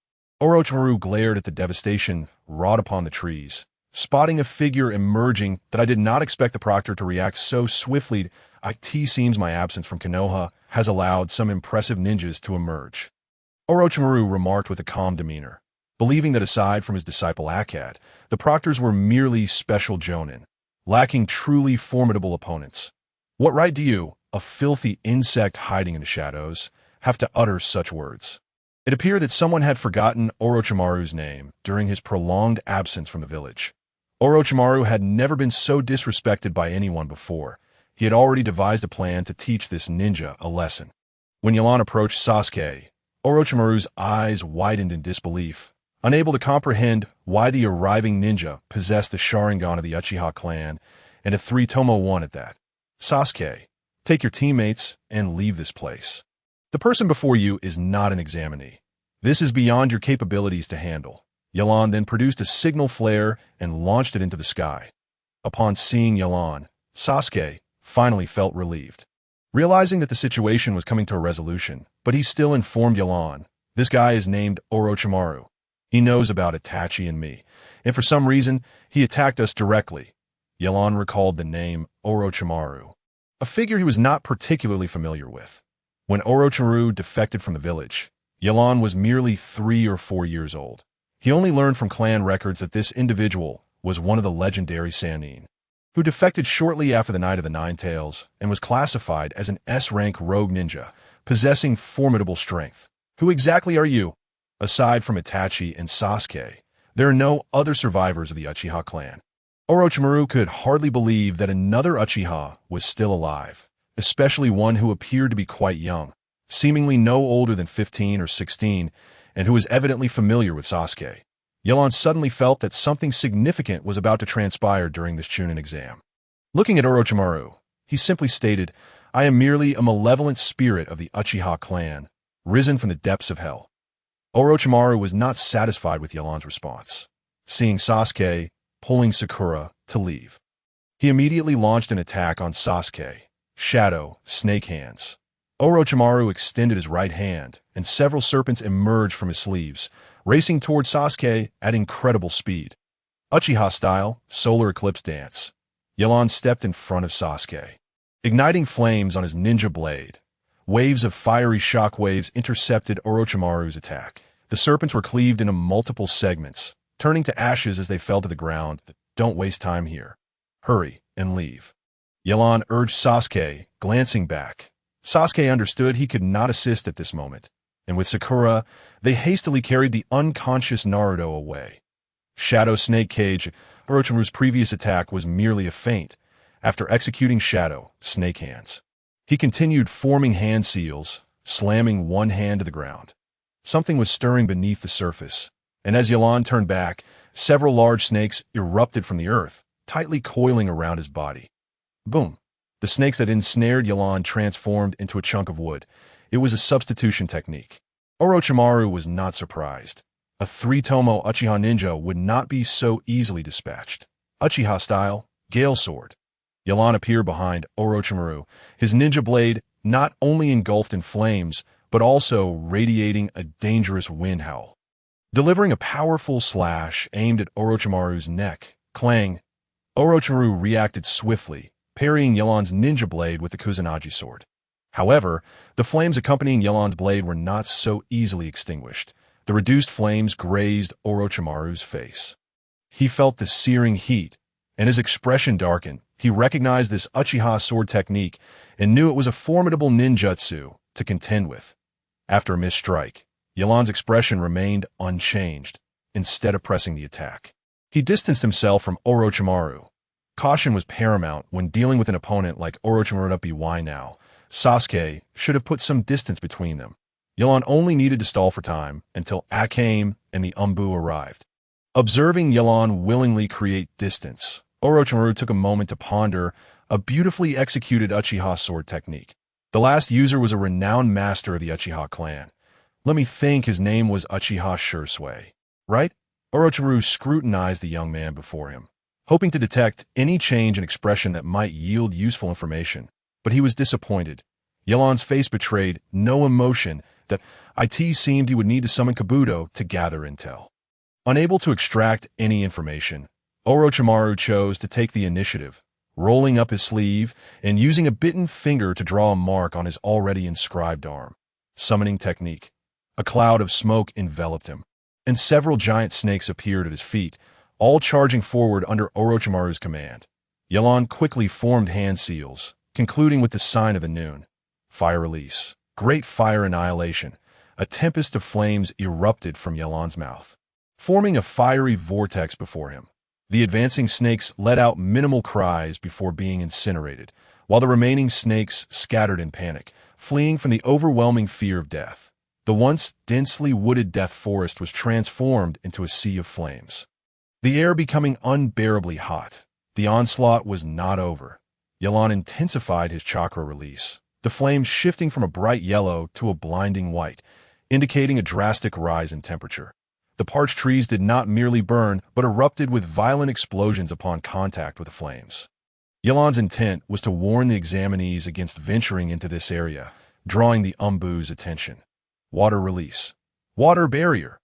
Orochimaru glared at the devastation wrought upon the trees, spotting a figure emerging that I did not expect the proctor to react so swiftly. It seems my absence from Konoha has allowed some impressive ninjas to emerge. Orochimaru remarked with a calm demeanor, believing that aside from his disciple Akkad, the proctors were merely special jonin, lacking truly formidable opponents. What right do you, a filthy insect hiding in the shadows, have to utter such words? It appeared that someone had forgotten Orochimaru's name during his prolonged absence from the village. Orochimaru had never been so disrespected by anyone before. He had already devised a plan to teach this ninja a lesson. When Yelan approached Sasuke, Orochimaru's eyes widened in disbelief, unable to comprehend why the arriving ninja possessed the Sharingan of the Uchiha clan, and a 3-tomo 1 at that. Sasuke, take your teammates and leave this place. The person before you is not an examinee. This is beyond your capabilities to handle. Yelan then produced a signal flare and launched it into the sky. Upon seeing Yelan, Sasuke finally felt relieved, realizing that the situation was coming to a resolution, but he still informed Yelan, this guy is named Orochimaru. He knows about Itachi and me, and for some reason, he attacked us directly. Yelan recalled the name Orochimaru, a figure he was not particularly familiar with. When Orochimaru defected from the village, Yelan was merely 3 or 4 years old. He only learned from clan records that this individual was one of the legendary Sannin, who defected shortly after the Night of the Nine Tails and was classified as an S-rank rogue ninja, possessing formidable strength. Who exactly are you? Aside from Itachi and Sasuke, there are no other survivors of the Uchiha clan. Orochimaru could hardly believe that another Uchiha was still alive, especially one who appeared to be quite young, seemingly no older than 15 or 16, and who was evidently familiar with Sasuke. Yelan suddenly felt that something significant was about to transpire during this Chunin exam. Looking at Orochimaru, he simply stated, I am merely a malevolent spirit of the Uchiha clan, risen from the depths of hell. Orochimaru was not satisfied with Yelan's response, seeing Sasuke pulling Sakura to leave. He immediately launched an attack on Sasuke, Shadow, Snake Hands. Orochimaru extended his right hand, and several serpents emerged from his sleeves, racing toward Sasuke at incredible speed. Uchiha style, Solar Eclipse Dance. Yelan stepped in front of Sasuke, igniting flames on his ninja blade. Waves of fiery shockwaves intercepted Orochimaru's attack. The serpents were cleaved into multiple segments, turning to ashes as they fell to the ground. Don't waste time here. Hurry and leave. Yelan urged Sasuke, glancing back. Sasuke understood he could not assist at this moment, and with Sakura, they hastily carried the unconscious Naruto away. Shadow Snake Cage. Orochimaru's previous attack was merely a feint. After executing Shadow Snake Hands, he continued forming hand seals, slamming one hand to the ground. Something was stirring beneath the surface, and as Yalan turned back, several large snakes erupted from the earth, tightly coiling around his body. Boom! The snakes that ensnared Yalan transformed into a chunk of wood. It was a substitution technique. Orochimaru was not surprised. A 3-tomo Uchiha ninja would not be so easily dispatched. Uchiha style, Gale Sword. Yalan appeared behind Orochimaru, his ninja blade not only engulfed in flames, but also radiating a dangerous wind howl. Delivering a powerful slash aimed at Orochimaru's neck, clang, Orochimaru reacted swiftly, parrying Yalan's ninja blade with the Kusanagi sword. However, the flames accompanying Yalan's blade were not so easily extinguished. The reduced flames grazed Orochimaru's face. He felt the searing heat, and his expression darkened. He recognized this Uchiha sword technique and knew it was a formidable ninjutsu to contend with. After a missed strike, Yalan's expression remained unchanged, instead of pressing the attack. He distanced himself from Orochimaru. Caution was paramount when dealing with an opponent like Orochimaru. Why now? Sasuke should have put some distance between them. Yalan only needed to stall for time until Akame and the Umbu arrived. Observing Yalan willingly create distance, Orochimaru took a moment to ponder a beautifully executed Uchiha sword technique. The last user was a renowned master of the Uchiha clan. Let me think, his name was Uchiha Shursui, right? Orochimaru scrutinized the young man before him, hoping to detect any change in expression that might yield useful information, but he was disappointed. Yalan's face betrayed no emotion that it seemed he would need to summon Kabuto to gather intel. Unable to extract any information, Orochimaru chose to take the initiative, rolling up his sleeve and using a bitten finger to draw a mark on his already inscribed arm. Summoning technique. A cloud of smoke enveloped him, and several giant snakes appeared at his feet, all charging forward under Orochimaru's command. Yalan quickly formed hand seals, concluding with the sign of the noon. Fire release. Great fire annihilation. A tempest of flames erupted from Yalan's mouth, forming a fiery vortex before him. The advancing snakes let out minimal cries before being incinerated, while the remaining snakes scattered in panic, fleeing from the overwhelming fear of death. The once densely wooded death forest was transformed into a sea of flames, the air becoming unbearably hot. The onslaught was not over. Yalan intensified his chakra release, the flames shifting from a bright yellow to a blinding white, indicating a drastic rise in temperature. The parched trees did not merely burn, but erupted with violent explosions upon contact with the flames. Yalan's intent was to warn the examinees against venturing into this area, drawing the Umbu's attention. Water release. Water barrier.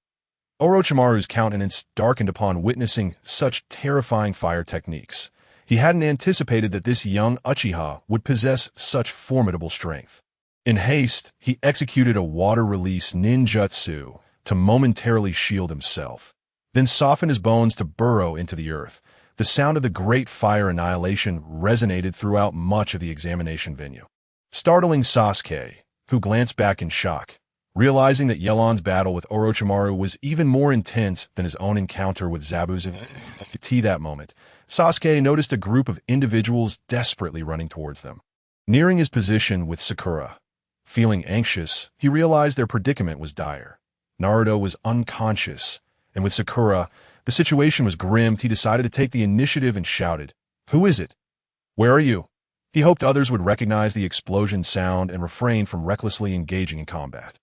Orochimaru's countenance darkened upon witnessing such terrifying fire techniques. He hadn't anticipated that this young Uchiha would possess such formidable strength. In haste, he executed a water release ninjutsu to momentarily shield himself, then softened his bones to burrow into the earth. The sound of the great fire annihilation resonated throughout much of the examination venue, startling Sasuke, who glanced back in shock, realizing that Yalan's battle with Orochimaru was even more intense than his own encounter with Zabuza. At that moment, Sasuke noticed a group of individuals desperately running towards them. Nearing his position with Sakura, feeling anxious, he realized their predicament was dire. Naruto was unconscious, and with Sakura, the situation was grim. He decided to take the initiative and shouted, "Who is it? Where are you?" He hoped others would recognize the explosion sound and refrain from recklessly engaging in combat.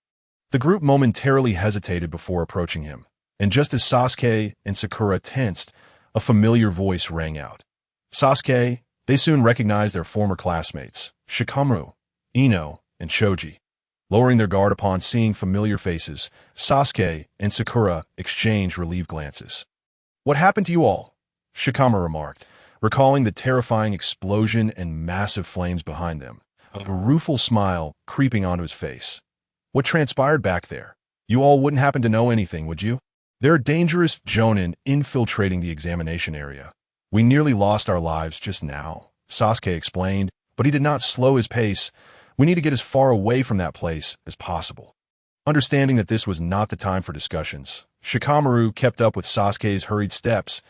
The group momentarily hesitated before approaching him, and just as Sasuke and Sakura tensed, a familiar voice rang out. Sasuke, they soon recognized their former classmates, Shikamaru, Ino, and Choji. Lowering their guard upon seeing familiar faces, Sasuke and Sakura exchanged relieved glances. "What happened to you all?" Shikamaru remarked, recalling the terrifying explosion and massive flames behind them, a rueful smile creeping onto his face. "What transpired back there? You all wouldn't happen to know anything, would you? There are dangerous jonin infiltrating the examination area. We nearly lost our lives just now," Sasuke explained, but he did not slow his pace. "We need to get as far away from that place as possible." Understanding that this was not the time for discussions, Shikamaru kept up with Sasuke's hurried steps.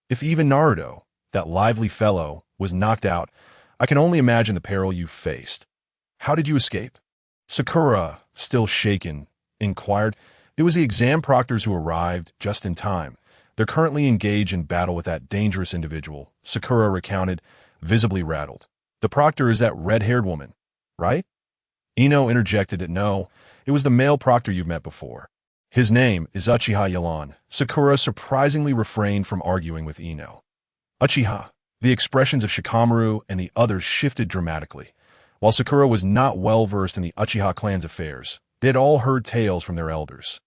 "If even Naruto, that lively fellow, was knocked out, I can only imagine the peril you faced. How did you escape?" Sakura, still shaken, inquired. It was the exam proctors who arrived just in time. They're currently engaged in battle with that dangerous individual, Sakura recounted, visibly rattled. The proctor is that red-haired woman, right? Ino interjected that no, it was the male proctor you've met before. His name is Uchiha Yalan. Sakura surprisingly refrained from arguing with Ino. Uchiha. The expressions of Shikamaru and the others shifted dramatically. While Sakura was not well-versed in the Uchiha clan's affairs, they had all heard tales from their elders.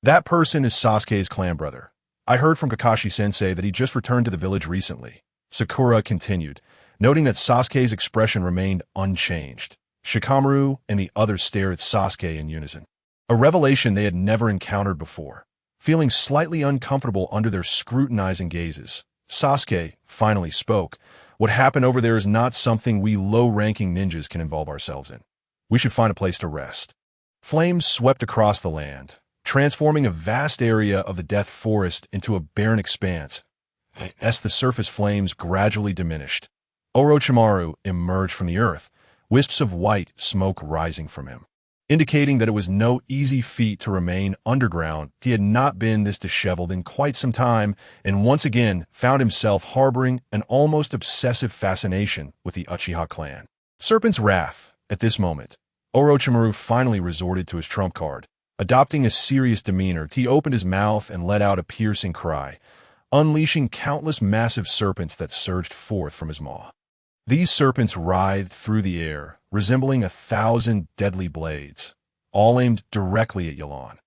That person is Sasuke's clan brother. I heard from Kakashi-sensei that he just returned to the village recently. Sakura continued, noting that Sasuke's expression remained unchanged. Shikamaru and the others stared at Sasuke in unison. A revelation they had never encountered before. Feeling slightly uncomfortable under their scrutinizing gazes, Sasuke finally spoke. What happened over there is not something we low-ranking ninjas can involve ourselves in. We should find a place to rest. Flames swept across the land, transforming a vast area of the Death Forest into a barren expanse. As the surface flames gradually diminished, Orochimaru emerged from the earth, wisps of white smoke rising from him, indicating that it was no easy feat to remain underground. He had not been this disheveled in quite some time, and once again found himself harboring an almost obsessive fascination with the Uchiha clan. Serpent's Wrath. At this moment, Orochimaru finally resorted to his trump card. Adopting a serious demeanor, he opened his mouth and let out a piercing cry, unleashing countless massive serpents that surged forth from his maw. These serpents writhed through the air, resembling 1,000 deadly blades, all aimed directly at Yalan.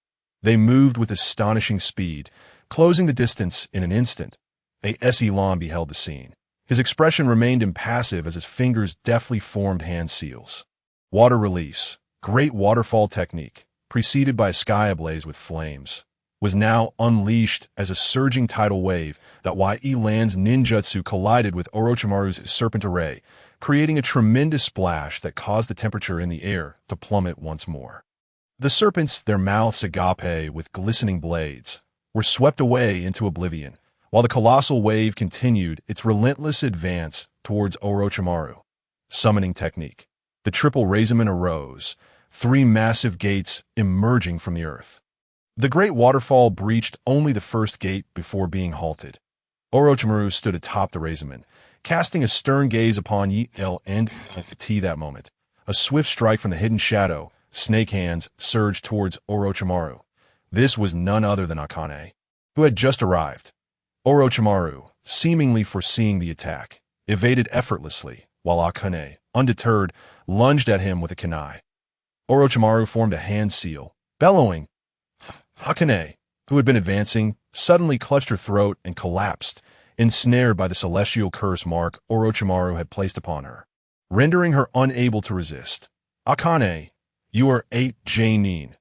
They moved with astonishing speed, closing the distance in an instant. Yalan beheld the scene. His expression remained impassive as his fingers deftly formed hand seals. Water release, great waterfall technique, preceded by a sky ablaze with flames, was now unleashed as a surging tidal wave that Yalan's ninjutsu collided with Orochimaru's serpent array, creating a tremendous splash that caused the temperature in the air to plummet once more. The serpents, their mouths agape with glistening blades, were swept away into oblivion, while the colossal wave continued its relentless advance towards Orochimaru. Summoning technique. The triple Raizman arose, 3 massive gates emerging from the earth. The great waterfall breached only the first gate before being halted. Orochimaru stood atop the Raizman, casting a stern gaze upon Yi-El and T that moment. A swift strike from the hidden shadow, snake hands, surged towards Orochimaru. This was none other than Akane, who had just arrived. Orochimaru, seemingly foreseeing the attack, evaded effortlessly, while Akane, undeterred, lunged at him with a kunai. Orochimaru formed a hand seal, bellowing. Akane, who had been advancing, suddenly clutched her throat and collapsed, ensnared by the celestial curse mark Orochimaru had placed upon her, rendering her unable to resist. Akane, you are 8 J-nin.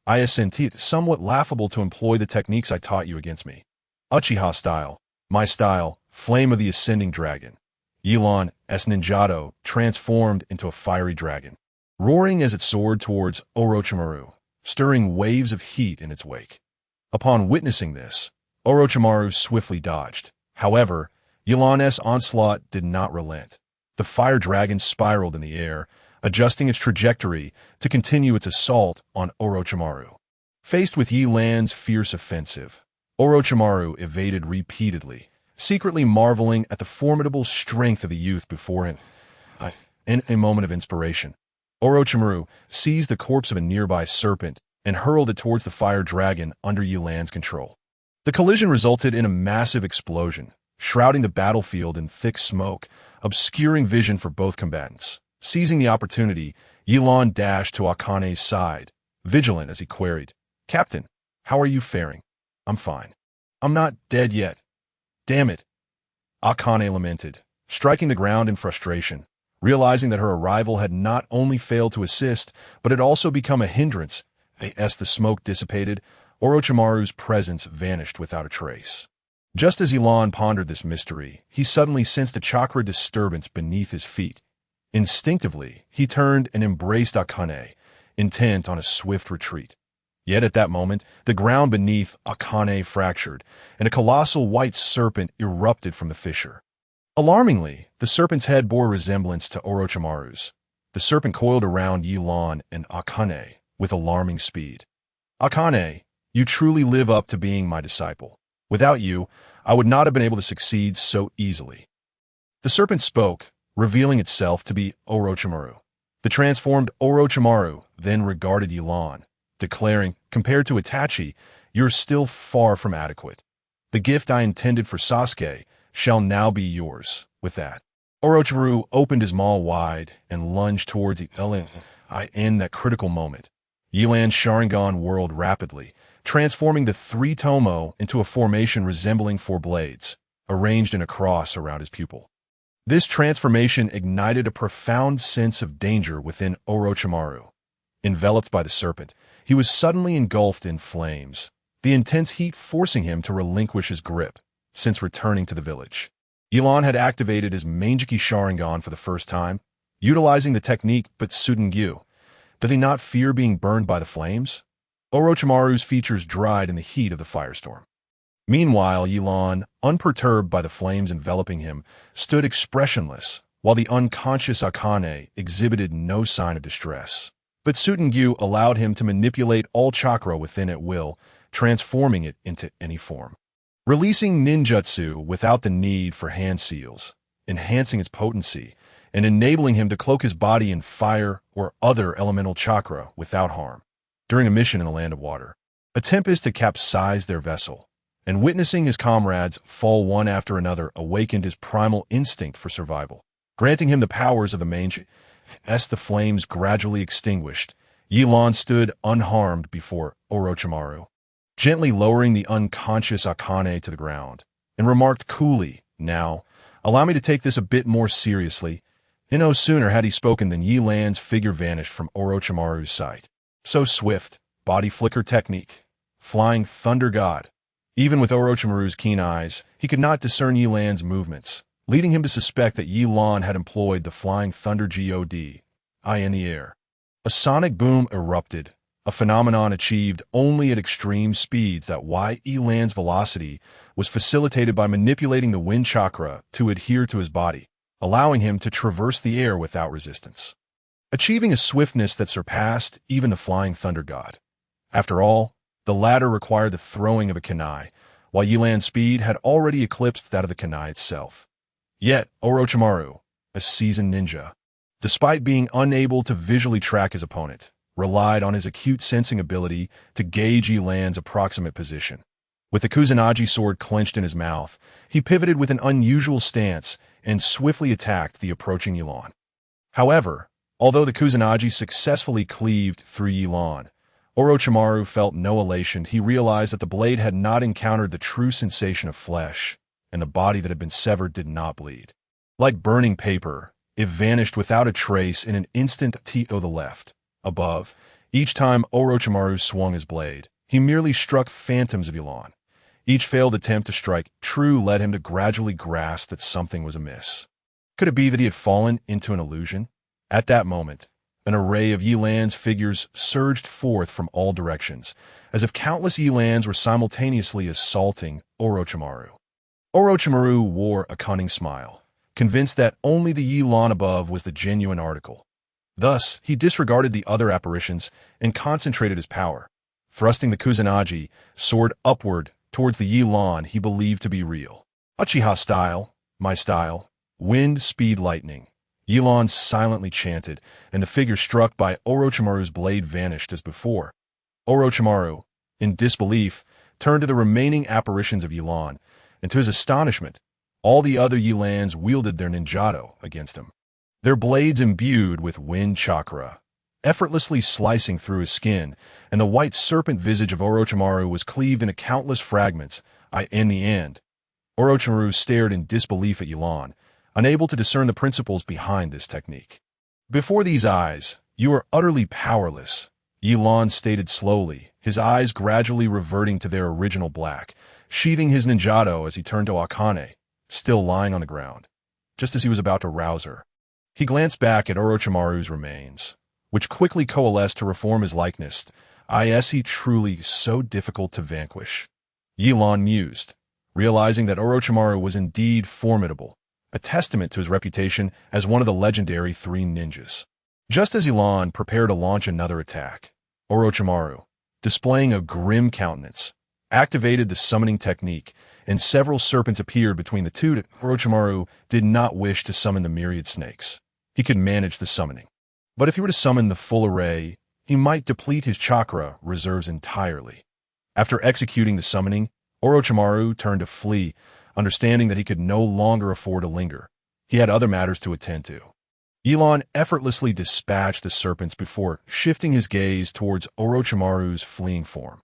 I assent it somewhat laughable to employ the techniques I taught you against me. Uchiha style, my style, flame of the ascending dragon. Yalan, S. Ninjato, transformed into a fiery dragon, roaring as it soared towards Orochimaru, stirring waves of heat in its wake. Upon witnessing this, Orochimaru swiftly dodged. However, Yalan's onslaught did not relent. The fire dragon spiraled in the air, adjusting its trajectory to continue its assault on Orochimaru. Faced with Yalan's fierce offensive, Orochimaru evaded repeatedly, secretly marveling at the formidable strength of the youth before him. In a moment of inspiration, Orochimaru seized the corpse of a nearby serpent and hurled it towards the fire dragon under Yalan's control. The collision resulted in a massive explosion, shrouding the battlefield in thick smoke, obscuring vision for both combatants. Seizing the opportunity, Yalan dashed to Akane's side, vigilant as he queried, "Captain, how are you faring?" "I'm fine. I'm not dead yet." "Damn it," Akane lamented, striking the ground in frustration, realizing that her arrival had not only failed to assist, but had also become a hindrance. As the smoke dissipated, Orochimaru's presence vanished without a trace. Just as Yalan pondered this mystery, he suddenly sensed a chakra disturbance beneath his feet. Instinctively, he turned and embraced Akane, intent on a swift retreat. Yet at that moment, the ground beneath Akane fractured, and a colossal white serpent erupted from the fissure. Alarmingly, the serpent's head bore a resemblance to Orochimaru's. The serpent coiled around Yilan and Akane with alarming speed. Akane, you truly live up to being my disciple. Without you, I would not have been able to succeed so easily. The serpent spoke, revealing itself to be Orochimaru. The transformed Orochimaru then regarded Yilan, declaring, compared to Itachi, you're still far from adequate. The gift I intended for Sasuke shall now be yours. With that, Orochimaru opened his maw wide and lunged towards Yilan. In that critical moment, Yilan's Sharingan whirled rapidly, transforming the three tomo into a formation resembling four blades, arranged in a cross around his pupil. This transformation ignited a profound sense of danger within Orochimaru. Enveloped by the serpent, he was suddenly engulfed in flames, the intense heat forcing him to relinquish his grip, since returning to the village. Yilan had activated his Manjiki Sharingan for the first time, utilizing the technique Butsuden-gyu. Did he not fear being burned by the flames? Orochimaru's features dried in the heat of the firestorm. Meanwhile, Yilan, unperturbed by the flames enveloping him, stood expressionless, while the unconscious Akane exhibited no sign of distress. Butsuden-gyu allowed him to manipulate all chakra within at will, transforming it into any form. Releasing ninjutsu without the need for hand seals, enhancing its potency, and enabling him to cloak his body in fire or other elemental chakra without harm. During a mission in the Land of Water, a tempest had capsized their vessel, and witnessing his comrades fall one after another awakened his primal instinct for survival. Granting him the powers of the mage, as the flames gradually extinguished, Yilan stood unharmed before Orochimaru, gently lowering the unconscious Akane to the ground, and remarked coolly, "Now, allow me to take this a bit more seriously." And no sooner had he spoken than Yilan's figure vanished from Orochimaru's sight. So swift, body flicker technique, flying thunder god. Even with Orochimaru's keen eyes, he could not discern Yilan's movements, leading him to suspect that Yilan had employed the flying thunder god in the air. A sonic boom erupted, a phenomenon achieved only at extreme speeds. That why Yilan's velocity was facilitated by manipulating the wind chakra to adhere to his body, allowing him to traverse the air without resistance, achieving a swiftness that surpassed even the flying thunder god. After all, the latter required the throwing of a kunai, while Yilan's speed had already eclipsed that of the kunai itself. Yet, Orochimaru, a seasoned ninja, despite being unable to visually track his opponent, relied on his acute sensing ability to gauge Yilan's approximate position. With the Kusanagi sword clenched in his mouth, he pivoted with an unusual stance and swiftly attacked the approaching Yilan. However, although the Kusanagi successfully cleaved through Yilan, Orochimaru felt no elation. He realized that the blade had not encountered the true sensation of flesh, and the body that had been severed did not bleed. Like burning paper, it vanished without a trace in an instant to the left. Above, each time Orochimaru swung his blade, he merely struck phantoms of Yilan. Each failed attempt to strike true led him to gradually grasp that something was amiss. Could it be that he had fallen into an illusion? At that moment, an array of Yilan's figures surged forth from all directions, as if countless Yilans were simultaneously assaulting Orochimaru. Orochimaru wore a cunning smile, convinced that only the Yilan above was the genuine article. Thus, he disregarded the other apparitions and concentrated his power, thrusting the Kusanagi sword upward towards the Yilan he believed to be real. Uchiha style, my style, wind, speed, lightning. Yilan silently chanted, and the figure struck by Orochimaru's blade vanished as before. Orochimaru, in disbelief, turned to the remaining apparitions of Yilan, and to his astonishment, all the other Yilans wielded their ninjato against him, their blades imbued with wind chakra, effortlessly slicing through his skin, and the white serpent visage of Orochimaru was cleaved into countless fragments. In the end, Orochimaru stared in disbelief at Yilan, unable to discern the principles behind this technique. Before these eyes, you are utterly powerless, Yilan stated slowly, his eyes gradually reverting to their original black, sheathing his ninjato as he turned to Akane, still lying on the ground. Just as he was about to rouse her, he glanced back at Orochimaru's remains, which quickly coalesced to reform his likeness. Is he truly so difficult to vanquish? Yilan mused, realizing that Orochimaru was indeed formidable, a testament to his reputation as one of the legendary three ninjas. Just as Elon prepared to launch another attack, Orochimaru, displaying a grim countenance, activated the summoning technique, and several serpents appeared between the two. Orochimaru did not wish to summon the myriad snakes. He could manage the summoning. But if he were to summon the full array, he might deplete his chakra reserves entirely. After executing the summoning, Orochimaru turned to flee, understanding that he could no longer afford to linger. He had other matters to attend to. Elon effortlessly dispatched the serpents before shifting his gaze towards Orochimaru's fleeing form.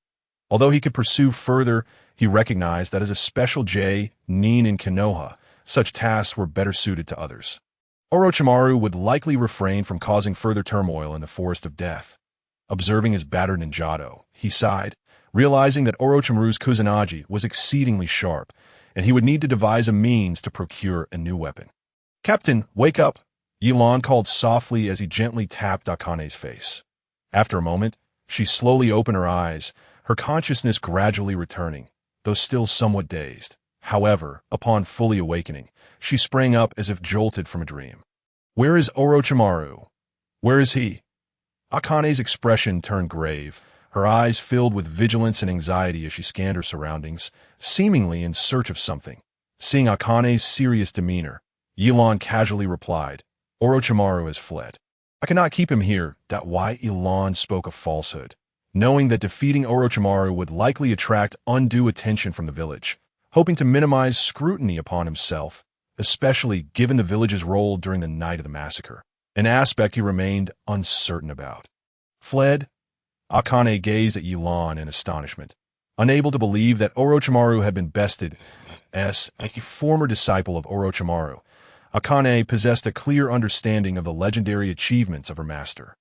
Although he could pursue further, he recognized that as a special J, Nin, and Konoha, such tasks were better suited to others. Orochimaru would likely refrain from causing further turmoil in the Forest of Death. Observing his battered ninjato, he sighed, realizing that Orochimaru's Kusanagi was exceedingly sharp, and he would need to devise a means to procure a new weapon. "Captain, wake up!" Elon called softly as he gently tapped Akane's face. After a moment, she slowly opened her eyes, her consciousness gradually returning, though still somewhat dazed. However, upon fully awakening, she sprang up as if jolted from a dream. "Where is Orochimaru? Where is he?" Akane's expression turned grave, her eyes filled with vigilance and anxiety as she scanned her surroundings, seemingly in search of something. Seeing Akane's serious demeanor, Elon casually replied, "Orochimaru has fled. I cannot keep him here." That why Elon spoke a falsehood, knowing that defeating Orochimaru would likely attract undue attention from the village, hoping to minimize scrutiny upon himself, especially given the village's role during the night of the massacre, an aspect he remained uncertain about. "Fled?" Akane gazed at Elon in astonishment, unable to believe that Orochimaru had been bested. As a former disciple of Orochimaru, Akane possessed a clear understanding of the legendary achievements of her master.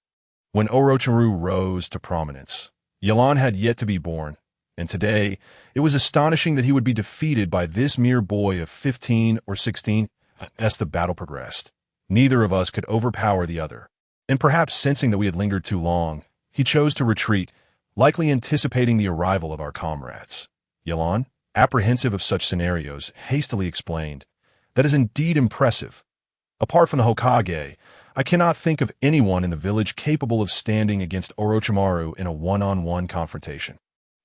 When Orochimaru rose to prominence, Elon had yet to be born, and today it was astonishing that he would be defeated by this mere boy of 15 or 16. As the battle progressed, neither of us could overpower the other, and perhaps sensing that we had lingered too long, he chose to retreat, likely anticipating the arrival of our comrades. Elon, apprehensive of such scenarios, hastily explained, "That is indeed impressive. Apart from the Hokage, I cannot think of anyone in the village capable of standing against Orochimaru in a one-on-one confrontation."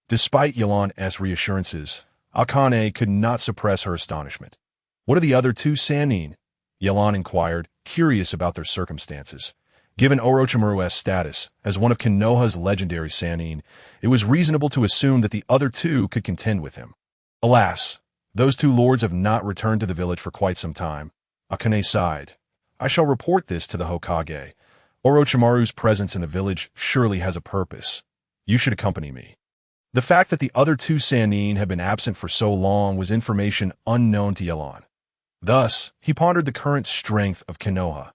Despite Elon's reassurances, Akane could not suppress her astonishment. "What are the other two Sannin?" Elon inquired, curious about their circumstances. Given Orochimaru's status as one of Konoha's legendary Sannin, it was reasonable to assume that the other two could contend with him. "Alas, those two lords have not returned to the village for quite some time." Akane sighed. "I shall report this to the Hokage. Orochimaru's presence in the village surely has a purpose. You should accompany me." The fact that the other two Sannin had been absent for so long was information unknown to Elon. Thus, he pondered the current strength of Konoha.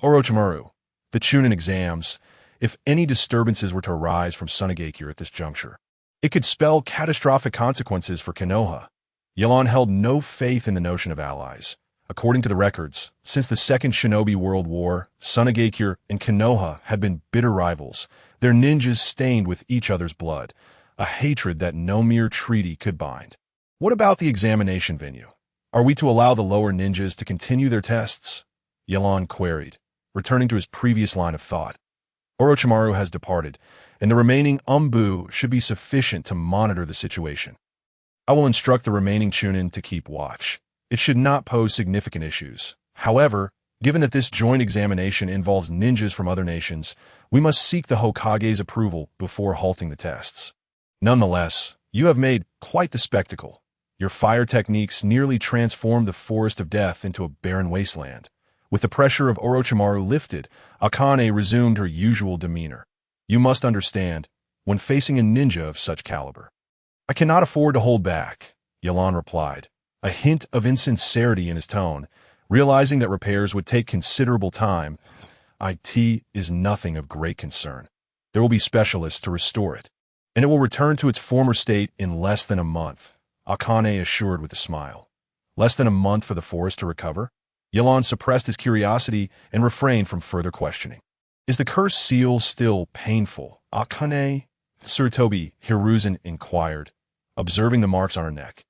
"Orochimaru, the Chunin exams, if any disturbances were to arise from Sunagakure at this juncture, it could spell catastrophic consequences for Konoha." Elon held no faith in the notion of allies. According to the records, since the Second Shinobi World War, Sunagakure and Konoha had been bitter rivals, their ninjas stained with each other's blood, a hatred that no mere treaty could bind. "What about the examination venue? Are we to allow the lower ninjas to continue their tests?" Elon queried, returning to his previous line of thought. "Orochimaru has departed, and the remaining Umbu should be sufficient to monitor the situation. I will instruct the remaining Chunin to keep watch. It should not pose significant issues. However, given that this joint examination involves ninjas from other nations, we must seek the Hokage's approval before halting the tests. Nonetheless, you have made quite the spectacle. Your fire techniques nearly transformed the Forest of Death into a barren wasteland." With the pressure of Orochimaru lifted, Akane resumed her usual demeanor. "You must understand, when facing a ninja of such caliber." "I cannot afford to hold back," Elon replied, a hint of insincerity in his tone, realizing that repairs would take considerable time. "It is nothing of great concern. There will be specialists to restore it, and it will return to its former state in less than a month," Akane assured with a smile. "Less than a month for the forest to recover?" Elon suppressed his curiosity and refrained from further questioning. "Is the cursed seal still painful, Akane?" Tsurutobi Hiruzen inquired, observing the marks on her neck.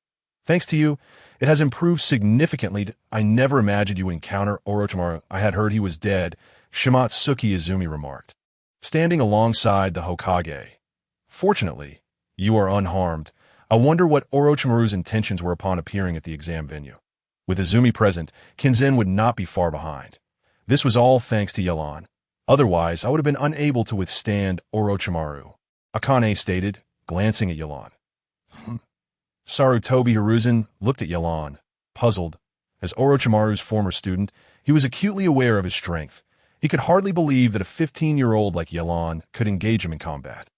"Thanks to you, it has improved significantly. I never imagined you would encounter Orochimaru. I had heard he was dead, Shimatsuki Izumi remarked, standing alongside the Hokage. Fortunately, you are unharmed. I wonder what Orochimaru's intentions were upon appearing at the exam venue. With Izumi present, Kinzen would not be far behind. This was all thanks to Yelan. Otherwise, I would have been unable to withstand Orochimaru, Akane stated, glancing at Yelan. Sarutobi Hiruzen looked at Yelan, puzzled. As Orochimaru's former student, he was acutely aware of his strength. He could hardly believe that a 15-year-old like Yelan could engage him in combat.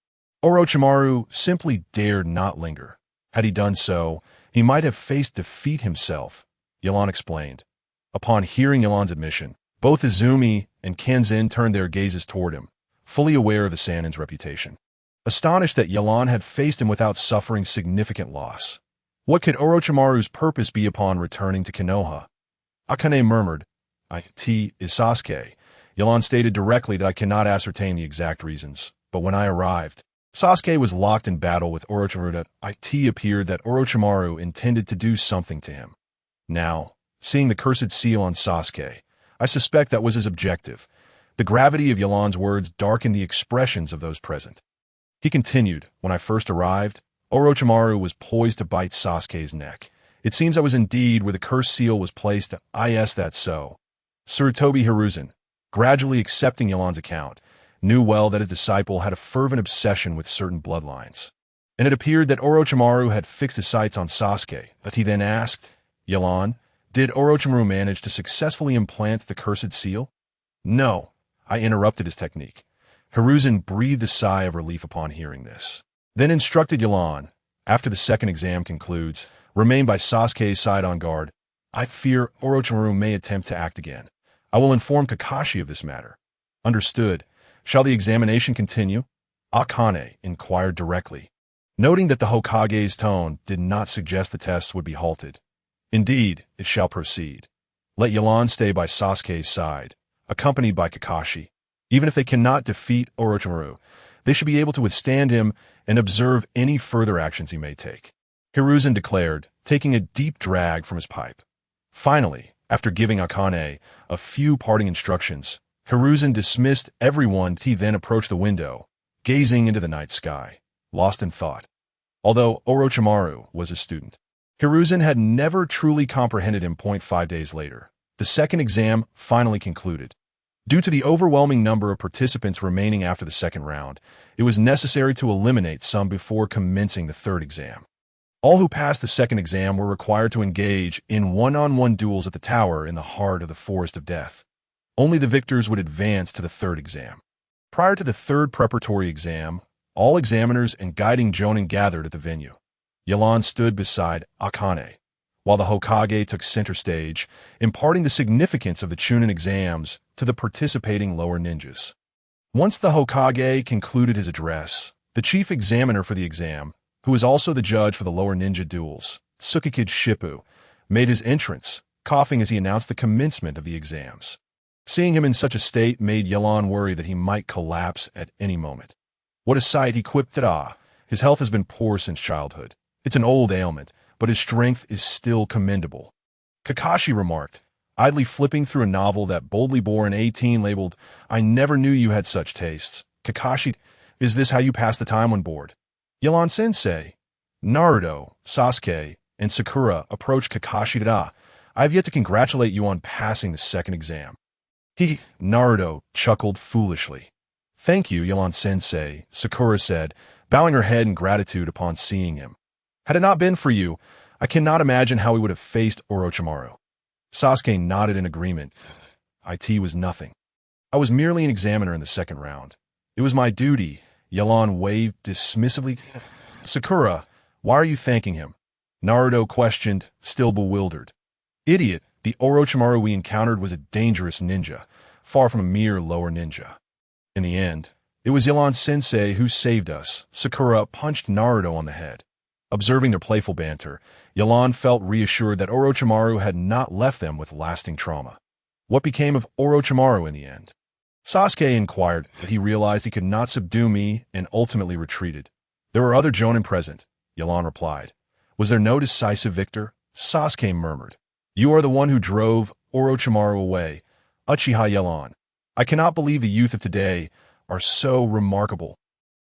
Orochimaru simply dared not linger. Had he done so, he might have faced defeat himself, Yelan explained. Upon hearing Yelan's admission, both Izumi and Kinzen turned their gazes toward him, fully aware of the Sannin's reputation. Astonished that Yelan had faced him without suffering significant loss. What could Orochimaru's purpose be upon returning to Konoha? Akane murmured, "It is Sasuke." Yelan stated directly that I cannot ascertain the exact reasons, but when I arrived, Sasuke was locked in battle with Orochimaru. It appeared that Orochimaru intended to do something to him. Now, seeing the cursed seal on Sasuke, I suspect that was his objective. The gravity of Yelan's words darkened the expressions of those present. He continued, when I first arrived, Orochimaru was poised to bite Sasuke's neck. It seems I was indeed where the cursed seal was placed. Is that so? Sarutobi Hiruzen, gradually accepting Yelan's account, knew well that his disciple had a fervent obsession with certain bloodlines. And it appeared that Orochimaru had fixed his sights on Sasuke, but he then asked, Yelan, did Orochimaru manage to successfully implant the cursed seal? No, I interrupted his technique. Hiruzen breathed a sigh of relief upon hearing this. Then instructed Yelan, after the second exam concludes, remain by Sasuke's side on guard. I fear Orochimaru may attempt to act again. I will inform Kakashi of this matter. Understood. Shall the examination continue? Akane inquired directly, noting that the Hokage's tone did not suggest the tests would be halted. Indeed, it shall proceed. Let Yelan stay by Sasuke's side, accompanied by Kakashi. Even if they cannot defeat Orochimaru, they should be able to withstand him and observe any further actions he may take. Hiruzen declared, taking a deep drag from his pipe. Finally, after giving Akane a few parting instructions, Hiruzen dismissed everyone. He then approached the window, gazing into the night sky, lost in thought. Although Orochimaru was a student, Hiruzen had never truly comprehended him. 5 days later, the second exam finally concluded. Due to the overwhelming number of participants remaining after the second round, it was necessary to eliminate some before commencing the third exam. All who passed the second exam were required to engage in one-on-one duels at the tower in the heart of the Forest of Death. Only the victors would advance to the third exam. Prior to the third preparatory exam, all examiners and guiding jonin gathered at the venue. Yelan stood beside Akane, while the Hokage took center stage, imparting the significance of the Chunin exams to the participating lower ninjas. Once the Hokage concluded his address, the chief examiner for the exam, who was also the judge for the lower ninja duels, Tsukikid Shippu, made his entrance, coughing as he announced the commencement of the exams. Seeing him in such a state made Yelan worry that he might collapse at any moment. What a sight, he quipped at his health has been poor since childhood. It's an old ailment, but his strength is still commendable. Kakashi remarked, idly flipping through a novel that boldly bore an 18 labeled, I never knew you had such tastes. Kakashi, is this how you pass the time on board? Yelan-sensei, Naruto, Sasuke, and Sakura approached Kakashi. I have yet to congratulate you on passing the second exam. Naruto chuckled foolishly. Thank you, Yelan-sensei, Sakura said, bowing her head in gratitude upon seeing him. Had it not been for you, I cannot imagine how we would have faced Orochimaru. Sasuke nodded in agreement. It was nothing. I was merely an examiner in the second round. It was my duty. Yelan waved dismissively. Sakura, why are you thanking him? Naruto questioned, still bewildered. Idiot, the Orochimaru we encountered was a dangerous ninja, far from a mere lower ninja. In the end, it was Yelan-sensei who saved us. Sakura punched Naruto on the head. Observing their playful banter, Yelan felt reassured that Orochimaru had not left them with lasting trauma. What became of Orochimaru in the end? Sasuke inquired, but he realized he could not subdue me and ultimately retreated. There were other jonin present, Yelan replied. Was there no decisive victor? Sasuke murmured. You are the one who drove Orochimaru away, Uchiha Yelan. I cannot believe the youth of today are so remarkable.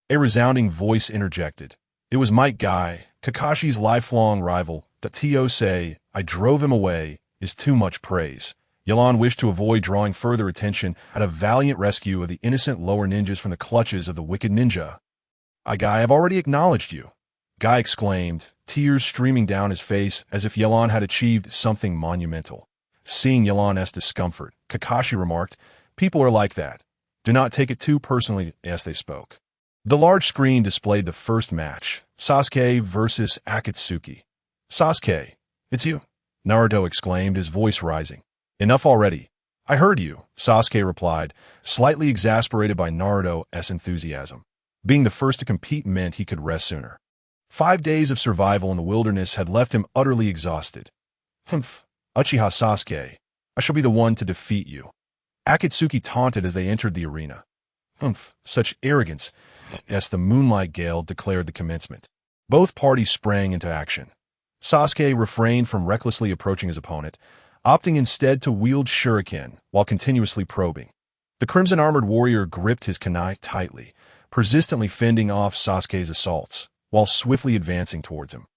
A resounding voice interjected. It was Mike Guy, Kakashi's lifelong rival. Tio say, I drove him away, is too much praise. Yelan wished to avoid drawing further attention at a valiant rescue of the innocent lower ninjas from the clutches of the wicked ninja. I have already acknowledged you, Guy exclaimed, tears streaming down his face as if Yelan had achieved something monumental. Seeing Yelan's discomfort, Kakashi remarked, people are like that. Do not take it too personally as they spoke. The large screen displayed the first match, Sasuke versus Akatsuki. Sasuke, it's you, Naruto exclaimed, his voice rising. Enough already. I heard you, Sasuke replied, slightly exasperated by Naruto's enthusiasm. Being the first to compete meant he could rest sooner. 5 days of survival in the wilderness had left him utterly exhausted. Humph, Uchiha Sasuke, I shall be the one to defeat you. Akatsuki taunted as they entered the arena. Humph, such arrogance, as the Moonlight Gale declared the commencement. Both parties sprang into action. Sasuke refrained from recklessly approaching his opponent, opting instead to wield shuriken while continuously probing. The crimson-armored warrior gripped his kunai tightly, persistently fending off Sasuke's assaults, while swiftly advancing towards him.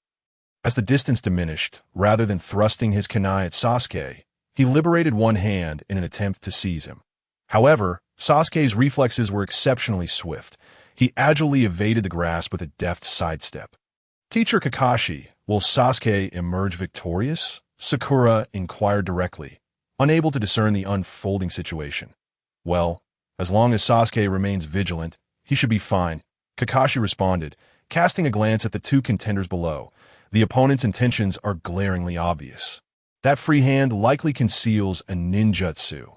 As the distance diminished, rather than thrusting his kunai at Sasuke, he liberated one hand in an attempt to seize him. However, Sasuke's reflexes were exceptionally swift. He agilely evaded the grasp with a deft sidestep. Teacher Kakashi, will Sasuke emerge victorious? Sakura inquired directly, unable to discern the unfolding situation. Well, as long as Sasuke remains vigilant, he should be fine, Kakashi responded, casting a glance at the two contenders below. The opponent's intentions are glaringly obvious. That free hand likely conceals a ninjutsu.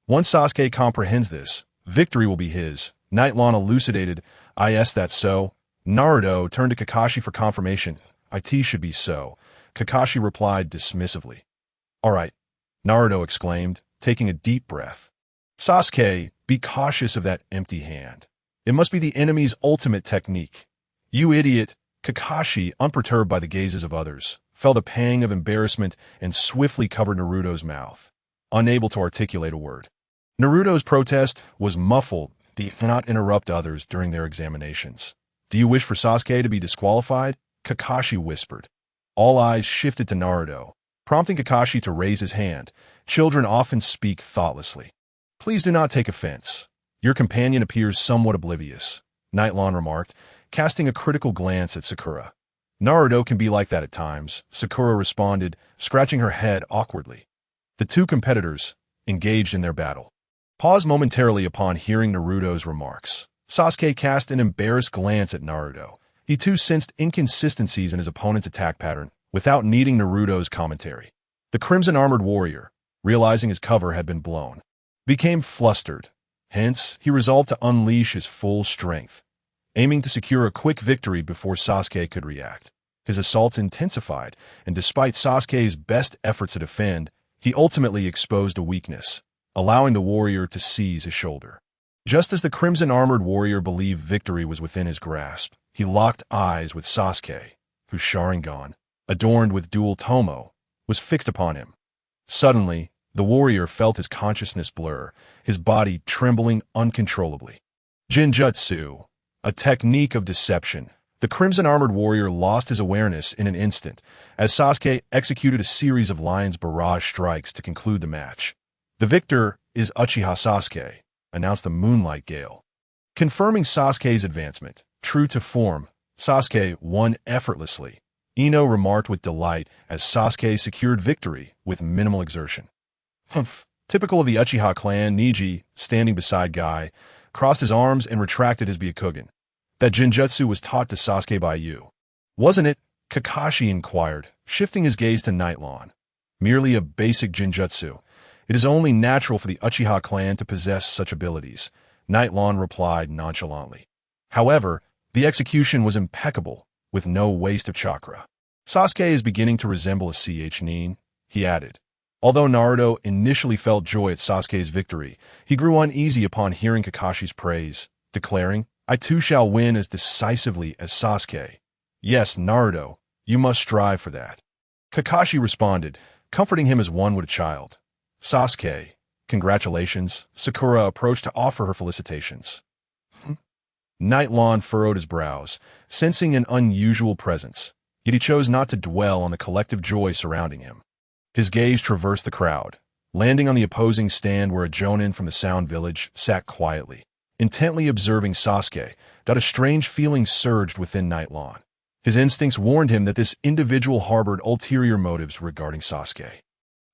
Once Sasuke comprehends this, victory will be his. Nightlawn elucidated, Is that so? Naruto turned to Kakashi for confirmation. It should be so. Kakashi replied dismissively. All right, Naruto exclaimed, taking a deep breath. Sasuke, be cautious of that empty hand. It must be the enemy's ultimate technique. You idiot! Kakashi, unperturbed by the gazes of others, felt a pang of embarrassment and swiftly covered Naruto's mouth, unable to articulate a word. Naruto's protest was muffled. He cannot interrupt others during their examinations. Do you wish for Sasuke to be disqualified? Kakashi whispered. All eyes shifted to Naruto, prompting Kakashi to raise his hand. Children often speak thoughtlessly. Please do not take offense. Your companion appears somewhat oblivious, Nightlawn remarked, casting a critical glance at Sakura. Naruto can be like that at times, Sakura responded, scratching her head awkwardly. The two competitors engaged in their battle. Paused momentarily upon hearing Naruto's remarks. Sasuke cast an embarrassed glance at Naruto. He too sensed inconsistencies in his opponent's attack pattern, without needing Naruto's commentary. The crimson-armored warrior, realizing his cover had been blown, became flustered. Hence, he resolved to unleash his full strength, aiming to secure a quick victory before Sasuke could react. His assaults intensified, and despite Sasuke's best efforts to defend, he ultimately exposed a weakness, allowing the warrior to seize his shoulder. Just as the crimson-armored warrior believed victory was within his grasp, he locked eyes with Sasuke, whose Sharingan, adorned with dual tomo, was fixed upon him. Suddenly, the warrior felt his consciousness blur, his body trembling uncontrollably. Jinjutsu, a technique of deception. The crimson-armored warrior lost his awareness in an instant, as Sasuke executed a series of lion's barrage strikes to conclude the match. The victor is Uchiha Sasuke, announced the Moonlight Gale. Confirming Sasuke's advancement, true to form, Sasuke won effortlessly, Ino remarked with delight as Sasuke secured victory with minimal exertion. Humph, typical of the Uchiha clan, Neji, standing beside Guy, crossed his arms and retracted his Byakugan. That Jinjutsu was taught to Sasuke by you, wasn't it? Kakashi inquired, shifting his gaze to Nightlawn. Merely a basic Jinjutsu. It is only natural for the Uchiha clan to possess such abilities, Nightlawn replied nonchalantly. However, the execution was impeccable, with no waste of chakra. Sasuke is beginning to resemble a Nin, he added. Although Naruto initially felt joy at Sasuke's victory, he grew uneasy upon hearing Kakashi's praise, declaring, I too shall win as decisively as Sasuke. Yes, Naruto, you must strive for that. Kakashi responded, comforting him as one would a child. Sasuke, Congratulations, Sakura approached to offer her felicitations. Nightlawn furrowed his brows, sensing an unusual presence, yet he chose not to dwell on the collective joy surrounding him. His gaze traversed the crowd, landing on the opposing stand where a jonin from the Sound Village sat quietly, intently observing Sasuke. A strange feeling surged within Nightlawn. His instincts warned him that this individual harbored ulterior motives regarding Sasuke.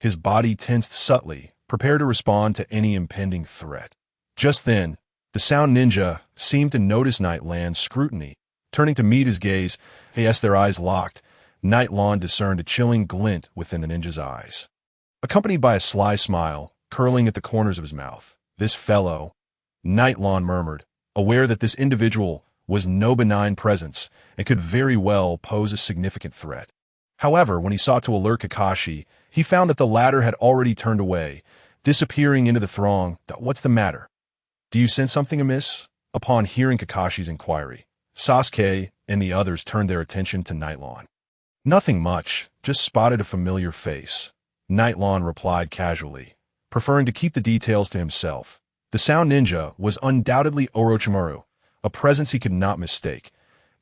His body tensed subtly, prepared to respond to any impending threat. Just then, the Sound Ninja seemed to notice Nightlawn's scrutiny. Turning to meet his gaze, as their eyes locked, Nightlawn discerned a chilling glint within the ninja's eyes, accompanied by a sly smile curling at the corners of his mouth. "This fellow," Nightlawn murmured, aware that this individual was no benign presence and could very well pose a significant threat. However, when he sought to alert Kakashi, he found that the latter had already turned away, disappearing into the throng. "What's the matter? Do you sense something amiss?" Upon hearing Kakashi's inquiry, Sasuke and the others turned their attention to Nightlawn. "Nothing much, just spotted a familiar face," Nightlawn replied casually, preferring to keep the details to himself. The Sound Ninja was undoubtedly Orochimaru, a presence he could not mistake.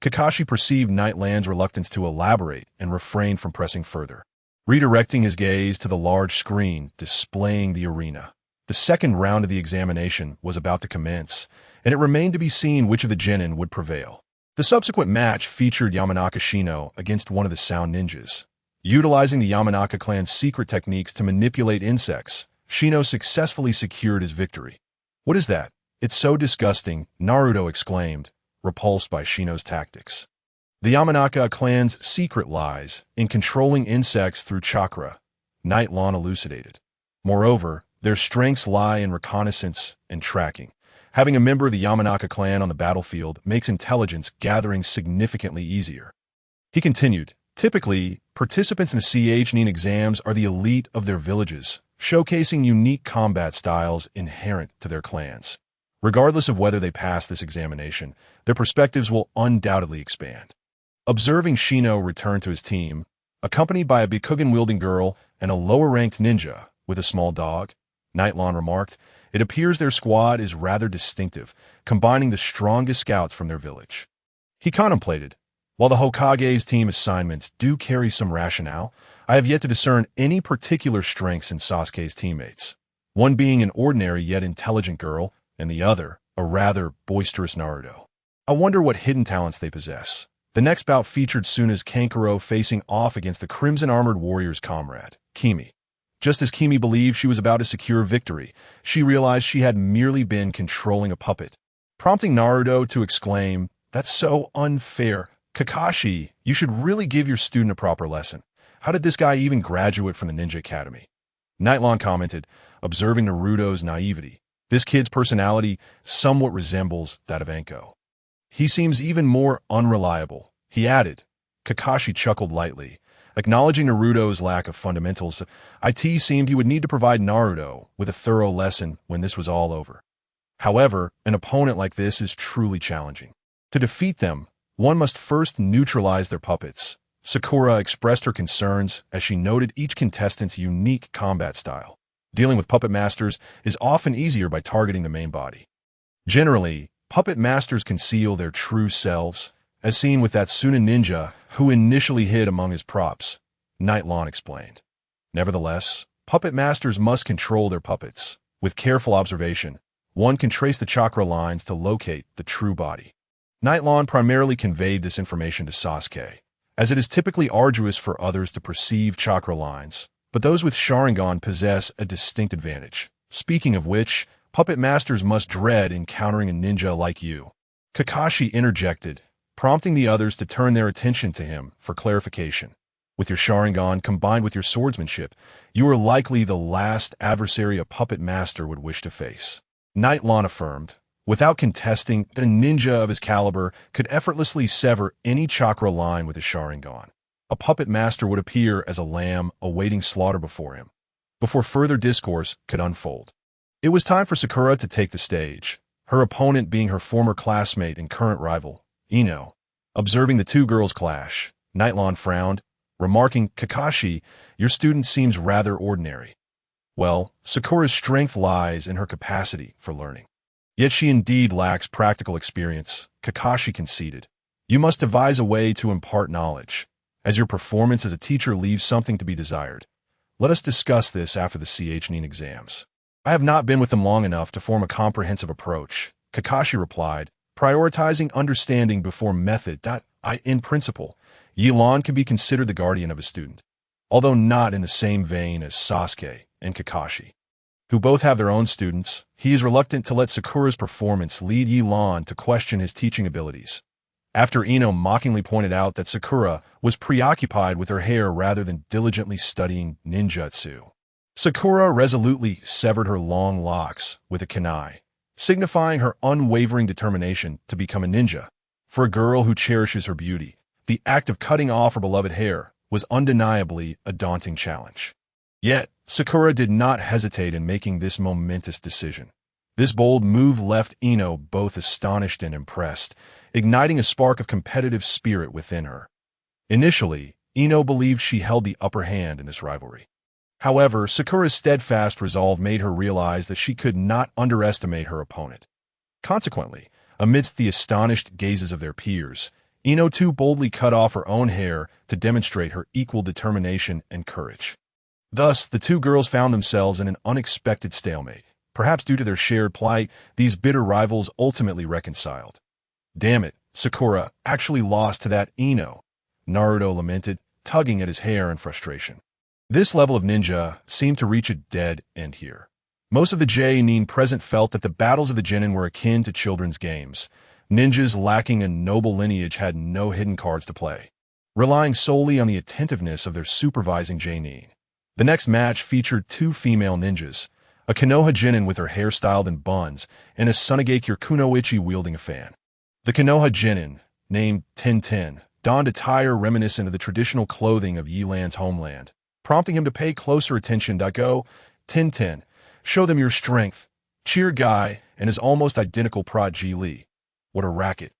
Kakashi perceived Nightlawn's reluctance to elaborate and refrained from pressing further, redirecting his gaze to the large screen displaying the arena. The second round of the examination was about to commence, and it remained to be seen which of the genin would prevail. The subsequent match featured Yamanaka Shino against one of the Sound Ninjas. Utilizing the Yamanaka clan's secret techniques to manipulate insects, Shino successfully secured his victory. "What is that? It's so disgusting," Naruto exclaimed, repulsed by Shino's tactics. The Yamanaka clan's secret lies in controlling insects through chakra, Nightlawn elucidated. Moreover, their strengths lie in reconnaissance and tracking. Having a member of the Yamanaka clan on the battlefield makes intelligence gathering significantly easier. He continued, "Typically, participants in the CHNIN exams are the elite of their villages, showcasing unique combat styles inherent to their clans. Regardless of whether they pass this examination, their perspectives will undoubtedly expand." Observing Shino return to his team, accompanied by a Bikugan-wielding girl and a lower-ranked ninja with a small dog, Nightlawn remarked, "It appears their squad is rather distinctive, combining the strongest scouts from their village." He contemplated, "While the Hokage's team assignments do carry some rationale, I have yet to discern any particular strengths in Sasuke's teammates, one being an ordinary yet intelligent girl, and the other, a rather boisterous Naruto. I wonder what hidden talents they possess." The next bout featured Suna's Kankuro facing off against the Crimson-armored warrior's comrade, Kimi. Just as Kimi believed she was about to secure victory, she realized she had merely been controlling a puppet, prompting Naruto to exclaim, "That's so unfair. Kakashi, you should really give your student a proper lesson. How did this guy even graduate from the Ninja Academy?" Nightlawn commented, observing Naruto's naivety. "This kid's personality somewhat resembles that of Enko. He seems even more unreliable," he added. Kakashi chuckled lightly, acknowledging Naruto's lack of fundamentals. It seemed he would need to provide Naruto with a thorough lesson when this was all over. However, an opponent like this is truly challenging. To defeat them, one must first neutralize their puppets. Sakura expressed her concerns as she noted each contestant's unique combat style. Dealing with puppet masters is often easier by targeting the main body. Generally, puppet masters conceal their true selves, as seen with that Suna ninja who initially hid among his props, Nightlawn explained. Nevertheless, puppet masters must control their puppets. With careful observation, one can trace the chakra lines to locate the true body. Nightlawn primarily conveyed this information to Sasuke, as it is typically arduous for others to perceive chakra lines, but those with Sharingan possess a distinct advantage. Speaking of which, puppet masters must dread encountering a ninja like you. Kakashi interjected, prompting the others to turn their attention to him for clarification. With your Sharingan combined with your swordsmanship, you are likely the last adversary a puppet master would wish to face. Nightlawn affirmed, without contesting that a ninja of his caliber could effortlessly sever any chakra line with his Sharingan. A puppet master would appear as a lamb awaiting slaughter before him, before further discourse could unfold. It was time for Sakura to take the stage, her opponent being her former classmate and current rival, Ino. Observing the two girls clash, Nightlawn frowned, remarking, "Kakashi, your student seems rather ordinary." Well, Sakura's strength lies in her capacity for learning. Yet she indeed lacks practical experience, Kakashi conceded. You must devise a way to impart knowledge, as your performance as a teacher leaves something to be desired. Let us discuss this after the CHNIN exams. I have not been with them long enough to form a comprehensive approach, Kakashi replied, prioritizing understanding before method. In principle, Yelan can be considered the guardian of a student, although not in the same vein as Sasuke and Kakashi, who both have their own students. He is reluctant to let Sakura's performance lead Yelan to question his teaching abilities. After Ino mockingly pointed out that Sakura was preoccupied with her hair rather than diligently studying ninjutsu, Sakura resolutely severed her long locks with a kunai, signifying her unwavering determination to become a ninja. For a girl who cherishes her beauty, the act of cutting off her beloved hair was undeniably a daunting challenge. Yet, Sakura did not hesitate in making this momentous decision. This bold move left Ino both astonished and impressed, igniting a spark of competitive spirit within her. Initially, Ino believed she held the upper hand in this rivalry. However, Sakura's steadfast resolve made her realize that she could not underestimate her opponent. Consequently, amidst the astonished gazes of their peers, Ino too boldly cut off her own hair to demonstrate her equal determination and courage. Thus, the two girls found themselves in an unexpected stalemate. Perhaps due to their shared plight, these bitter rivals ultimately reconciled. Damn it, Sakura actually lost to that Ino, Naruto lamented, tugging at his hair in frustration. This level of ninja seemed to reach a dead end here. Most of the J-nin present felt that the battles of the Genin were akin to children's games. Ninjas lacking a noble lineage had no hidden cards to play, relying solely on the attentiveness of their supervising J-nin. The next match featured two female ninjas, a Konoha Genin with her hair styled in buns, and a Tsunegakure Kunoichi wielding a fan. The Konoha Genin, named Tintin, donned attire reminiscent of the traditional clothing of Yelan's homeland, prompting him to pay closer attention. Go, Tintin, show them your strength. Cheer Guy and his almost identical prodigy Lee. What a racket.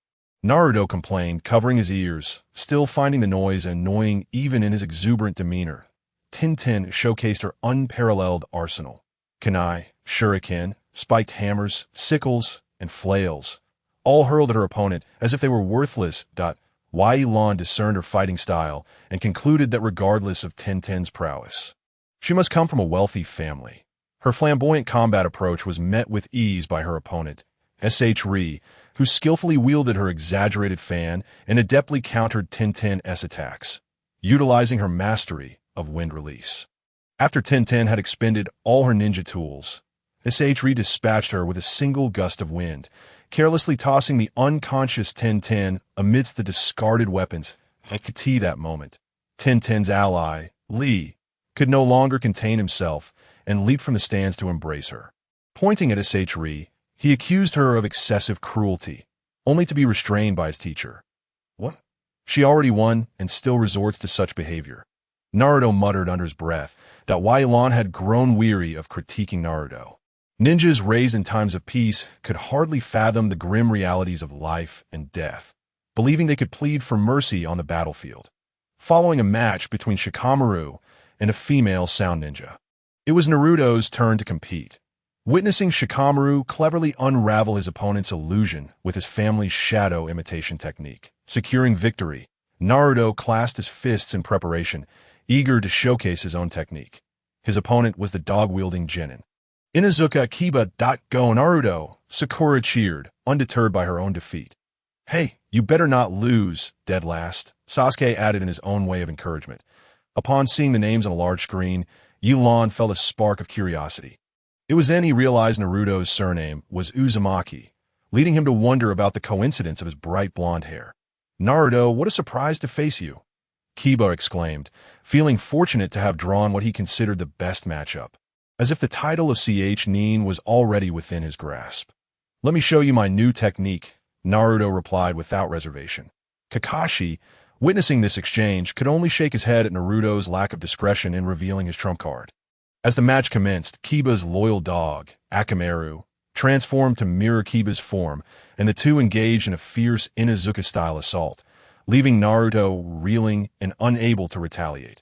Naruto complained, covering his ears, still finding the noise annoying even in his exuberant demeanor. Tintin showcased her unparalleled arsenal. Kunai, shuriken, spiked hammers, sickles, and flails, all hurled at her opponent as if they were worthless. Yelan discerned her fighting style and concluded that regardless of Tintin's prowess, she must come from a wealthy family. Her flamboyant combat approach was met with ease by her opponent, Ri, who skillfully wielded her exaggerated fan and adeptly countered Tintin's attacks, utilizing her mastery of wind release. After Tintin had expended all her ninja tools, Ri dispatched her with a single gust of wind, carelessly tossing the unconscious Tintin amidst the discarded weapons. At that moment, Tintin's ally, Lee, could no longer contain himself and leaped from the stands to embrace her. Pointing at Ri, he accused her of excessive cruelty, only to be restrained by his teacher. What? She already won and still resorts to such behavior. Naruto muttered under his breath that Yelan had grown weary of critiquing Naruto. Ninjas raised in times of peace could hardly fathom the grim realities of life and death, believing they could plead for mercy on the battlefield. Following a match between Shikamaru and a female sound ninja, it was Naruto's turn to compete. Witnessing Shikamaru cleverly unravel his opponent's illusion with his family's shadow imitation technique, securing victory, Naruto clasped his fists in preparation, eager to showcase his own technique. His opponent was the dog-wielding Genin. Inuzuka Kiba. Go Naruto, Sakura cheered, undeterred by her own defeat. Hey, you better not lose, dead last, Sasuke added in his own way of encouragement. Upon seeing the names on a large screen, Yelan felt a spark of curiosity. It was then he realized Naruto's surname was Uzumaki, leading him to wonder about the coincidence of his bright blonde hair. Naruto, what a surprise to face you, Kiba exclaimed, feeling fortunate to have drawn what he considered the best matchup, as if the title of CHNIN was already within his grasp. Let me show you my new technique, Naruto replied without reservation. Kakashi, witnessing this exchange, could only shake his head at Naruto's lack of discretion in revealing his trump card. As the match commenced, Kiba's loyal dog, Akamaru, transformed to mirror Kiba's form, and the two engaged in a fierce Inuzuka-style assault, leaving Naruto reeling and unable to retaliate.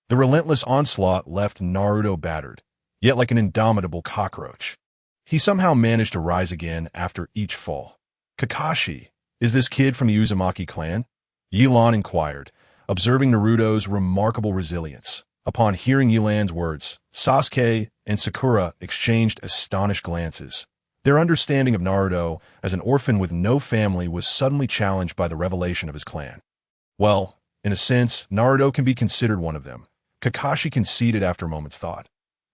The relentless onslaught left Naruto battered. yet like an indomitable cockroach. He somehow managed to rise again after each fall. Kakashi, is this kid from the Uzumaki clan? Yelan inquired, observing Naruto's remarkable resilience. Upon hearing Yelan's words, Sasuke and Sakura exchanged astonished glances. Their understanding of Naruto as an orphan with no family was suddenly challenged by the revelation of his clan. Well, in a sense, Naruto can be considered one of them. Kakashi conceded after a moment's thought.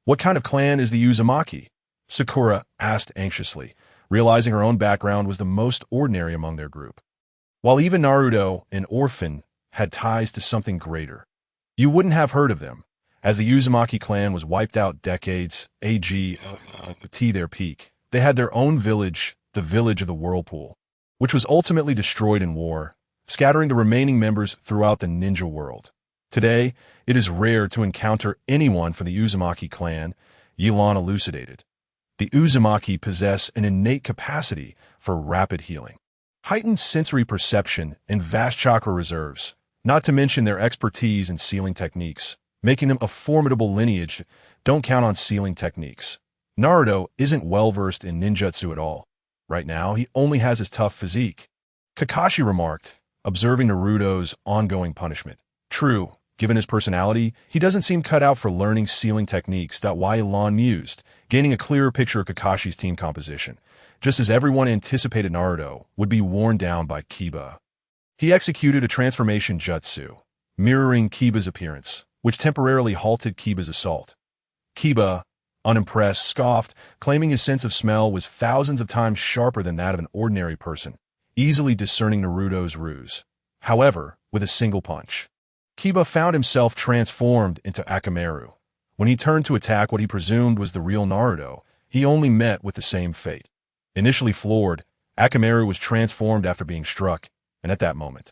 What kind of clan is the Uzumaki? Sakura asked anxiously, realizing her own background was the most ordinary among their group. While even Naruto, an orphan, had ties to something greater. You wouldn't have heard of them, as the Uzumaki clan was wiped out decades to their peak. They had their own village, the village of the Whirlpool, which was ultimately destroyed in war, scattering the remaining members throughout the ninja world. Today, it is rare to encounter anyone from the Uzumaki clan, Yelan elucidated. The Uzumaki possess an innate capacity for rapid healing, heightened sensory perception, and vast chakra reserves, not to mention their expertise in sealing techniques, making them a formidable lineage. Don't count on sealing techniques. Naruto isn't well-versed in ninjutsu at all. Right now, he only has his tough physique. Kakashi remarked, observing Naruto's ongoing punishment. True, given his personality, he doesn't seem cut out for learning sealing techniques. Yelan mused, gaining a clearer picture of Kakashi's team composition, just as everyone anticipated Naruto would be worn down by Kiba. He executed a transformation jutsu, mirroring Kiba's appearance, which temporarily halted Kiba's assault. Kiba, unimpressed, scoffed, claiming his sense of smell was thousands of times sharper than that of an ordinary person, easily discerning Naruto's ruse. However, with a single punch, Kiba found himself transformed into Akamaru. When he turned to attack what he presumed was the real Naruto, he only met with the same fate. Initially floored, Akamaru was transformed after being struck, and at that moment,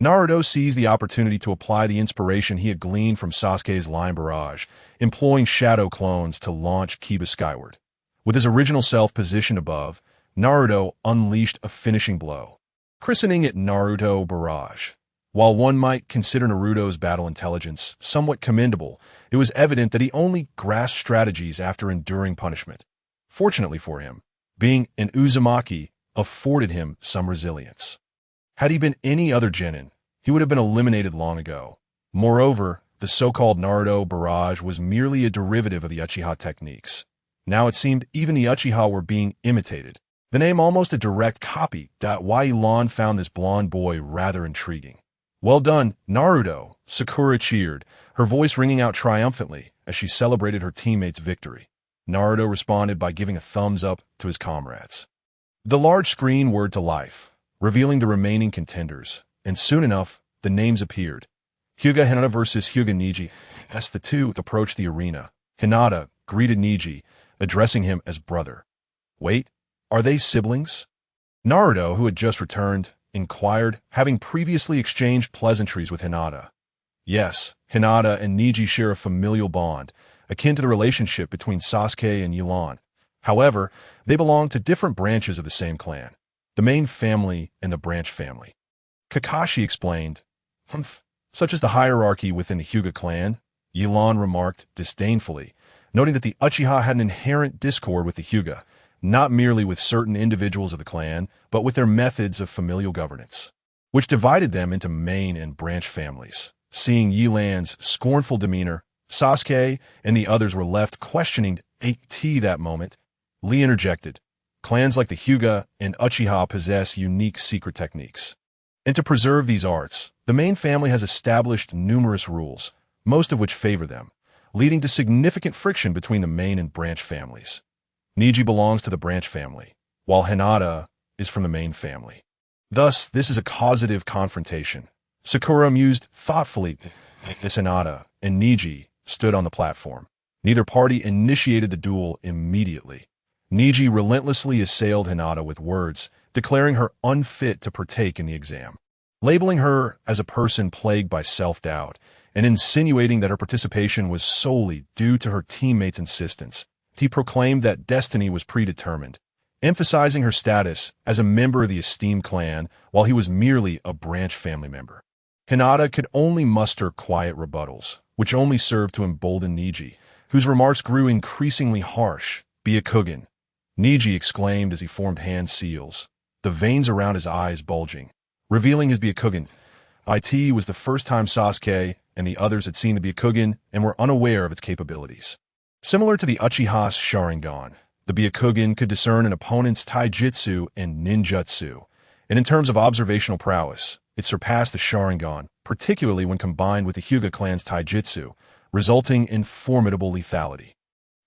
Naruto seized the opportunity to apply the inspiration he had gleaned from Sasuke's line barrage, employing shadow clones to launch Kiba skyward. With his original self positioned above, Naruto unleashed a finishing blow, christening it Naruto Barrage. While one might consider Naruto's battle intelligence somewhat commendable, it was evident that he only grasped strategies after enduring punishment. Fortunately for him, being an Uzumaki afforded him some resilience. Had he been any other genin, he would have been eliminated long ago. Moreover, the so-called Naruto Barrage was merely a derivative of the Uchiha techniques. Now it seemed even the Uchiha were being imitated. The name almost a direct copy. Yelan found this blonde boy rather intriguing. Well done, Naruto, Sakura cheered, her voice ringing out triumphantly as she celebrated her teammate's victory. Naruto responded by giving a thumbs up to his comrades. The large screen whirred to life, revealing the remaining contenders, and soon enough, the names appeared. Hyuga Hinata versus Hyuga Neji. As the two approached the arena, Hinata greeted Neji, addressing him as brother. Wait, are they siblings? Naruto, who had just returned, inquired, having previously exchanged pleasantries with Hinata. Yes, Hinata and Neji share a familial bond, akin to the relationship between Sasuke and Yelan. However, they belong to different branches of the same clan. The main family and the branch family. Kakashi explained, such as the hierarchy within the Hyuga clan, Yelan remarked disdainfully, noting that the Uchiha had an inherent discord with the Hyuga, not merely with certain individuals of the clan, but with their methods of familial governance, which divided them into main and branch families. Seeing Yelan's scornful demeanor, Sasuke and the others were left questioning that moment. Lee interjected, clans like the Hyuga and Uchiha possess unique secret techniques. And to preserve these arts, the main family has established numerous rules, most of which favor them, leading to significant friction between the main and branch families. Neji belongs to the branch family, while Hinata is from the main family. Thus, this is a causative confrontation. Sakura mused thoughtfully as Hinata and Neji stood on the platform. Neither party initiated the duel immediately. Neji relentlessly assailed Hinata with words, declaring her unfit to partake in the exam, labeling her as a person plagued by self-doubt, and insinuating that her participation was solely due to her teammates' insistence. He proclaimed that destiny was predetermined, emphasizing her status as a member of the esteemed clan while he was merely a branch family member. Hinata could only muster quiet rebuttals, which only served to embolden Neji, whose remarks grew increasingly harsh. Byakugan, Neji exclaimed as he formed hand seals, the veins around his eyes bulging, revealing his Byakugan. It was the first time Sasuke and the others had seen the Byakugan and were unaware of its capabilities. Similar to the Uchiha's Sharingan, the Byakugan could discern an opponent's taijutsu and ninjutsu, and in terms of observational prowess, it surpassed the Sharingan, particularly when combined with the Hyuga clan's taijutsu, resulting in formidable lethality.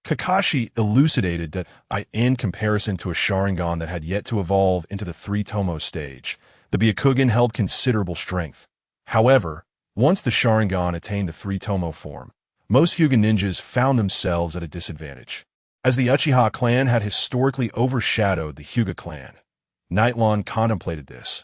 Kakashi elucidated that, in comparison to a Sharingan that had yet to evolve into the three-tomo stage, the Byakugan held considerable strength. However, once the Sharingan attained the three-tomo form, most Hyuga ninjas found themselves at a disadvantage. As the Uchiha clan had historically overshadowed the Hyuga clan, Nightlon contemplated this.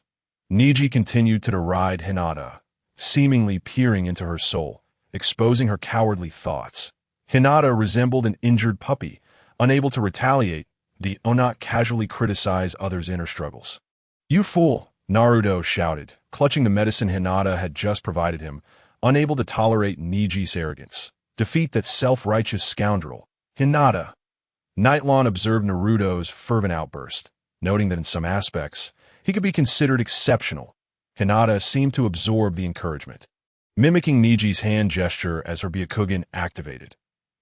Neji continued to deride Hinata, seemingly peering into her soul, exposing her cowardly thoughts. Hinata resembled an injured puppy, unable to retaliate, the not casually criticize others' inner struggles. "You fool!" Naruto shouted, clutching the medicine Hinata had just provided him, unable to tolerate Neji's arrogance. "Defeat that self-righteous scoundrel, Hinata." Nightlon observed Naruto's fervent outburst, noting that in some aspects, he could be considered exceptional. Hinata seemed to absorb the encouragement, mimicking Neji's hand gesture as her Byakugan activated.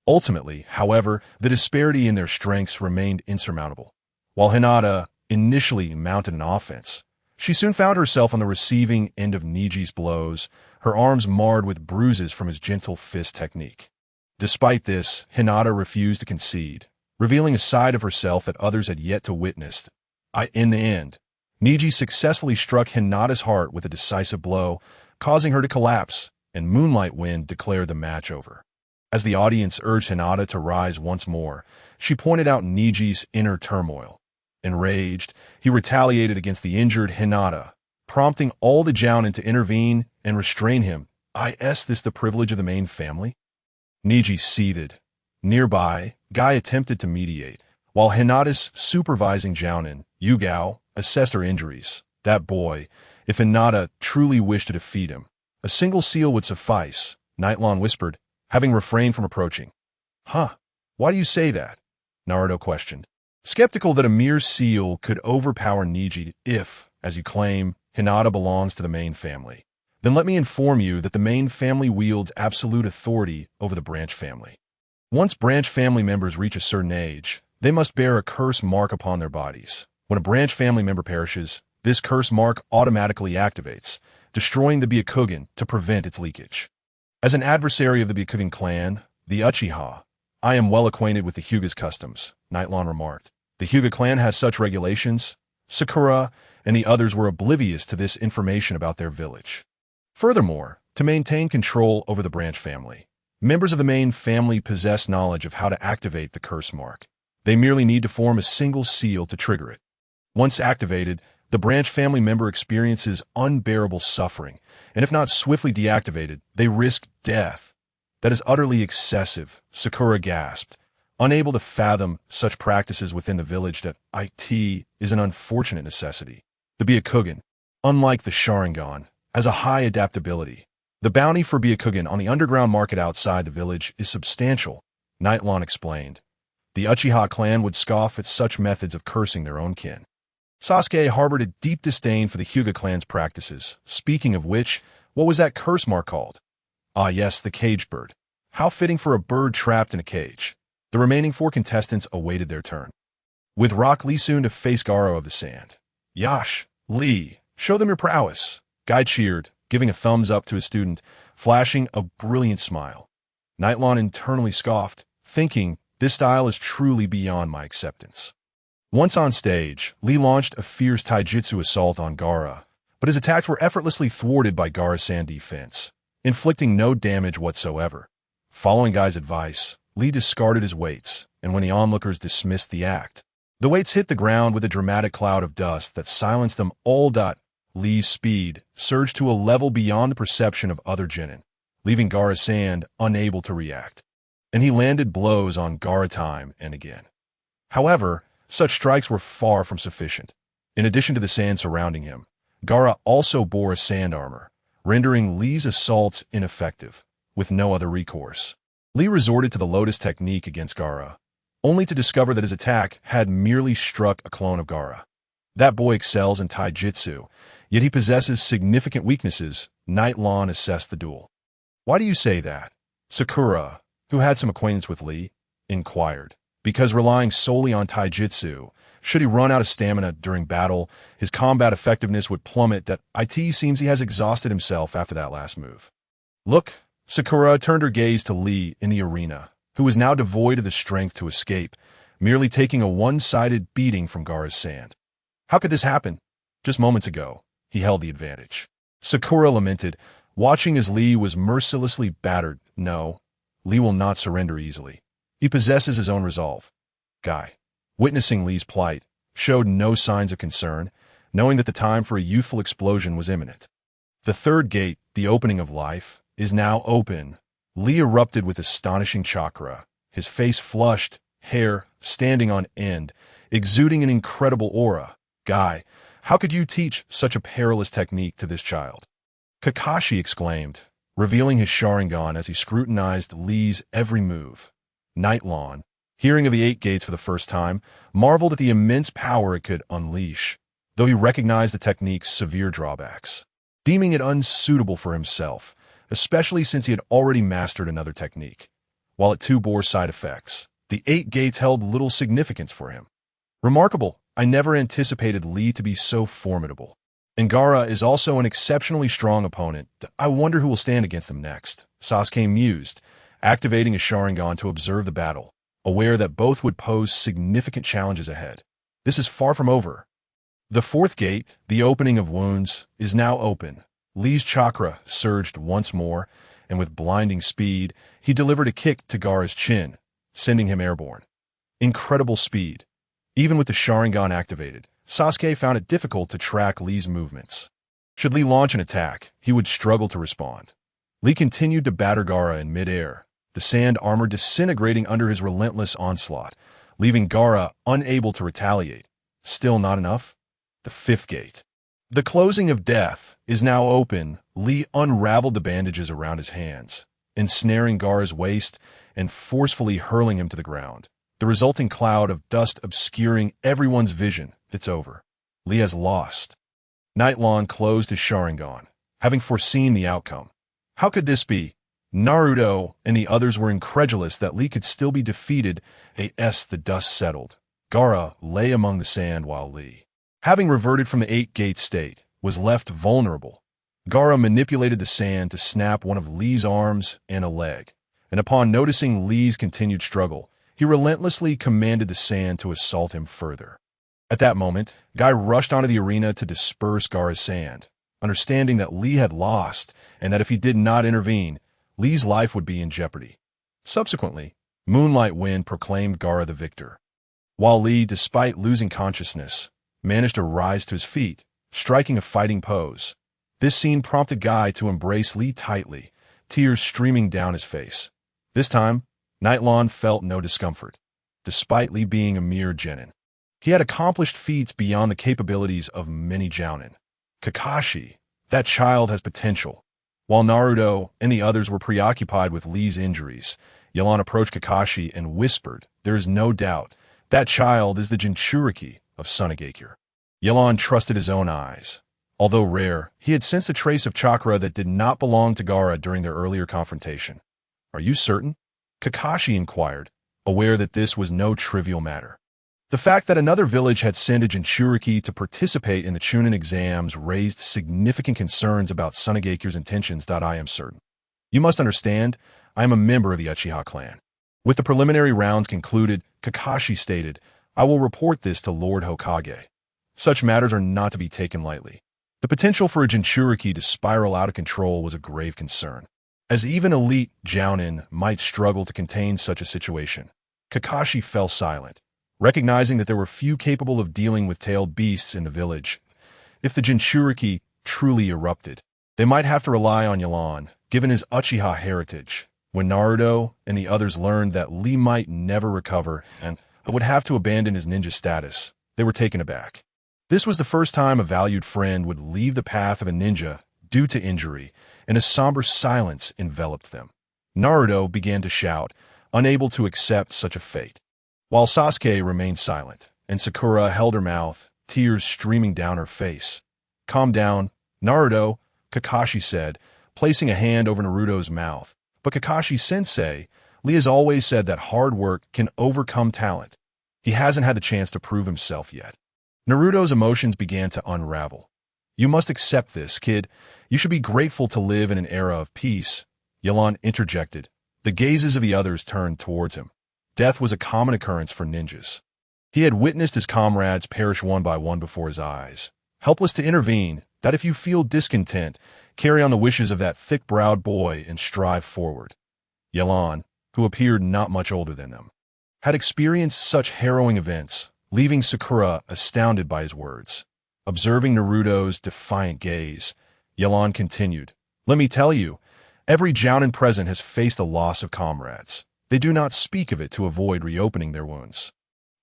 Ultimately, however, the disparity in their strengths remained insurmountable. While Hinata initially mounted an offense, she soon found herself on the receiving end of Neji's blows, her arms marred with bruises from his gentle fist technique. Despite this, Hinata refused to concede, revealing a side of herself that others had yet to witness. In the end, Neji successfully struck Hinata's heart with a decisive blow, causing her to collapse, and Moonlight Wind declared the match over. As the audience urged Hinata to rise once more, she pointed out Neji's inner turmoil. Enraged, he retaliated against the injured Hinata, prompting all the Jounin to intervene and restrain him. Is this the privilege of the main family? Neji seethed. Nearby, Guy attempted to mediate, while Hinata's supervising Jounin, Yugao, assessed her injuries. That boy, if Hinata truly wished to defeat him, a single seal would suffice, Nightlon whispered, having refrained from approaching. "Huh? Why do you say that?" Naruto questioned, skeptical that a mere seal could overpower Neji if, as you claim, Hinata belongs to the main family. Then let me inform you that the main family wields absolute authority over the branch family. Once branch family members reach a certain age, they must bear a curse mark upon their bodies. When a branch family member perishes, this curse mark automatically activates, destroying the Byakugan to prevent its leakage. As an adversary of the Byakugan clan, the Uchiha, I am well acquainted with the Hyuga's customs, Nightlon remarked. The Hyuga clan has such regulations. Sakura and the others were oblivious to this information about their village. Furthermore, to maintain control over the branch family, members of the main family possess knowledge of how to activate the curse mark. They merely need to form a single seal to trigger it. Once activated, the branch family member experiences unbearable suffering, and if not swiftly deactivated, they risk death. That is utterly excessive, Sakura gasped, unable to fathom such practices within the village. That is an unfortunate necessity. The Byakugan, unlike the Sharingan, has a high adaptability. The bounty for Byakugan on the underground market outside the village is substantial, Nightlon explained. The Uchiha clan would scoff at such methods of cursing their own kin. Sasuke harbored a deep disdain for the Hyuga clan's practices. Speaking of which, what was that curse mark called? Ah yes, the caged bird. How fitting for a bird trapped in a cage. The remaining 4 contestants awaited their turn. With Rock Lee soon to face Garo of the Sand. Yash, Lee, show them your prowess. Guy cheered, giving a thumbs up to his student, flashing a brilliant smile. Nightlon internally scoffed, thinking, this style is truly beyond my acceptance. Once on stage, Lee launched a fierce taijutsu assault on Gaara, but his attacks were effortlessly thwarted by Gaara's sand defense, inflicting no damage whatsoever. Following Guy's advice, Lee discarded his weights, and when the onlookers dismissed the act, the weights hit the ground with a dramatic cloud of dust that silenced them all. Lee's speed surged to a level beyond the perception of other genin, leaving Gaara's sand unable to react, and he landed blows on Gaara time and again. However, such strikes were far from sufficient. In addition to the sand surrounding him, Gaara also bore a sand armor, rendering Lee's assaults ineffective, with no other recourse. Lee resorted to the Lotus technique against Gaara, only to discover that his attack had merely struck a clone of Gaara. That boy excels in taijutsu, yet he possesses significant weaknesses. Night Lawn assessed the duel. Why do you say that? Sakura, who had some acquaintance with Lee, inquired. Because relying solely on taijutsu, should he run out of stamina during battle, his combat effectiveness would plummet. That it seems he has exhausted himself after that last move. Look, Sakura turned her gaze to Lee in the arena, who was now devoid of the strength to escape, merely taking a one-sided beating from Gaara's sand. How could this happen? Just moments ago, he held the advantage. Sakura lamented, watching as Lee was mercilessly battered. No, Lee will not surrender easily. He possesses his own resolve. Guy, witnessing Lee's plight, showed no signs of concern, knowing that the time for a youthful explosion was imminent. The third gate, the opening of life, is now open. Lee erupted with astonishing chakra, his face flushed, hair standing on end, exuding an incredible aura. Guy, how could you teach such a perilous technique to this child? Kakashi exclaimed, revealing his Sharingan as he scrutinized Lee's every move. Night Lawn, hearing of the 8 gates for the first time, marveled at the immense power it could unleash, though he recognized the technique's severe drawbacks, deeming it unsuitable for himself, especially since he had already mastered another technique. While it too bore side effects, the 8 gates held little significance for him. Remarkable, I never anticipated Lee to be so formidable. And Gaara is also an exceptionally strong opponent. I wonder who will stand against him next. Sasuke mused, activating a Sharingan to observe the battle, aware that both would pose significant challenges ahead. This is far from over. The 4th gate, the opening of wounds, is now open. Lee's chakra surged once more, and with blinding speed, he delivered a kick to Gaara's chin, sending him airborne. Incredible speed. Even with the Sharingan activated, Sasuke found it difficult to track Lee's movements. Should Lee launch an attack, he would struggle to respond. Lee continued to batter Gaara in midair, the sand armor disintegrating under his relentless onslaught, leaving Gaara unable to retaliate. Still not enough? The 5th gate. The closing of death is now open. Lee unraveled the bandages around his hands, ensnaring Gaara's waist and forcefully hurling him to the ground. The resulting cloud of dust obscuring everyone's vision. It's over. Lee has lost. Night Lawn closed his Sharingan, having foreseen the outcome. How could this be? Naruto and the others were incredulous that Lee could still be defeated. The dust settled. Gaara lay among the sand while Lee, having reverted from the 8-gate state, was left vulnerable. Gaara manipulated the sand to snap one of Lee's arms and a leg, and upon noticing Lee's continued struggle, he relentlessly commanded the sand to assault him further. At that moment, Guy rushed onto the arena to disperse Gaara's sand, understanding that Lee had lost and that if he did not intervene, Lee's life would be in jeopardy. Subsequently, Moonlight Wind proclaimed Gaara the victor, while Lee, despite losing consciousness, managed to rise to his feet, striking a fighting pose. This scene prompted Guy to embrace Lee tightly, tears streaming down his face. This time, Night Lawn felt no discomfort, despite Lee being a mere genin. He had accomplished feats beyond the capabilities of many jounin. Kakashi, that child has potential. While Naruto and the others were preoccupied with Lee's injuries, Yelan approached Kakashi and whispered, "There is no doubt, that child is the Jinchuriki of Tsunagakure." Yelan trusted his own eyes. Although rare, he had sensed a trace of chakra that did not belong to Gaara during their earlier confrontation. "Are you certain?" Kakashi inquired, aware that this was no trivial matter. The fact that another village had sent a Jinchuriki to participate in the Chunin exams raised significant concerns about Tsunagakure's intentions. I am certain. You must understand, I am a member of the Uchiha clan. With the preliminary rounds concluded, Kakashi stated, "I will report this to Lord Hokage." Such matters are not to be taken lightly. The potential for a Jinchuriki to spiral out of control was a grave concern, as even elite jounin might struggle to contain such a situation. Kakashi fell silent, recognizing that there were few capable of dealing with tailed beasts in the village. If the Jinchuriki truly erupted, they might have to rely on Yelan, given his Uchiha heritage. When Naruto and the others learned that Lee might never recover and would have to abandon his ninja status, they were taken aback. This was the first time a valued friend would leave the path of a ninja due to injury, and a somber silence enveloped them. Naruto began to shout, unable to accept such a fate. While Sasuke remained silent, and Sakura held her mouth, tears streaming down her face. "Calm down, Naruto," Kakashi said, placing a hand over Naruto's mouth. "But Kakashi-sensei, Lee has always said that hard work can overcome talent. He hasn't had the chance to prove himself yet." Naruto's emotions began to unravel. "You must accept this, kid. You should be grateful to live in an era of peace," Yelan interjected. The gazes of the others turned towards him. Death was a common occurrence for ninjas. He had witnessed his comrades perish one by one before his eyes. Helpless to intervene, that if you feel discontent, carry on the wishes of that thick-browed boy and strive forward. Yelan, who appeared not much older than them, had experienced such harrowing events, leaving Sakura astounded by his words. Observing Naruto's defiant gaze, Yelan continued, "Let me tell you, every Jounin present has faced the loss of comrades. They do not speak of it to avoid reopening their wounds.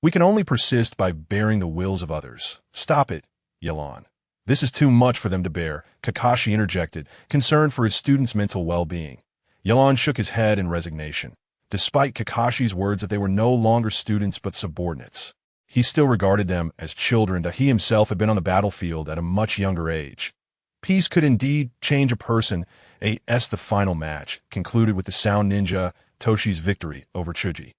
We can only persist by bearing the wills of others." "Stop it, Yelan. This is too much for them to bear," Kakashi interjected, concerned for his students' mental well-being. Yelan shook his head in resignation. Despite Kakashi's words that they were no longer students but subordinates, he still regarded them as children that he himself had been on the battlefield at a much younger age. Peace could indeed change a person. The final match concluded with the Sound Ninja Toshi's victory over Chuji.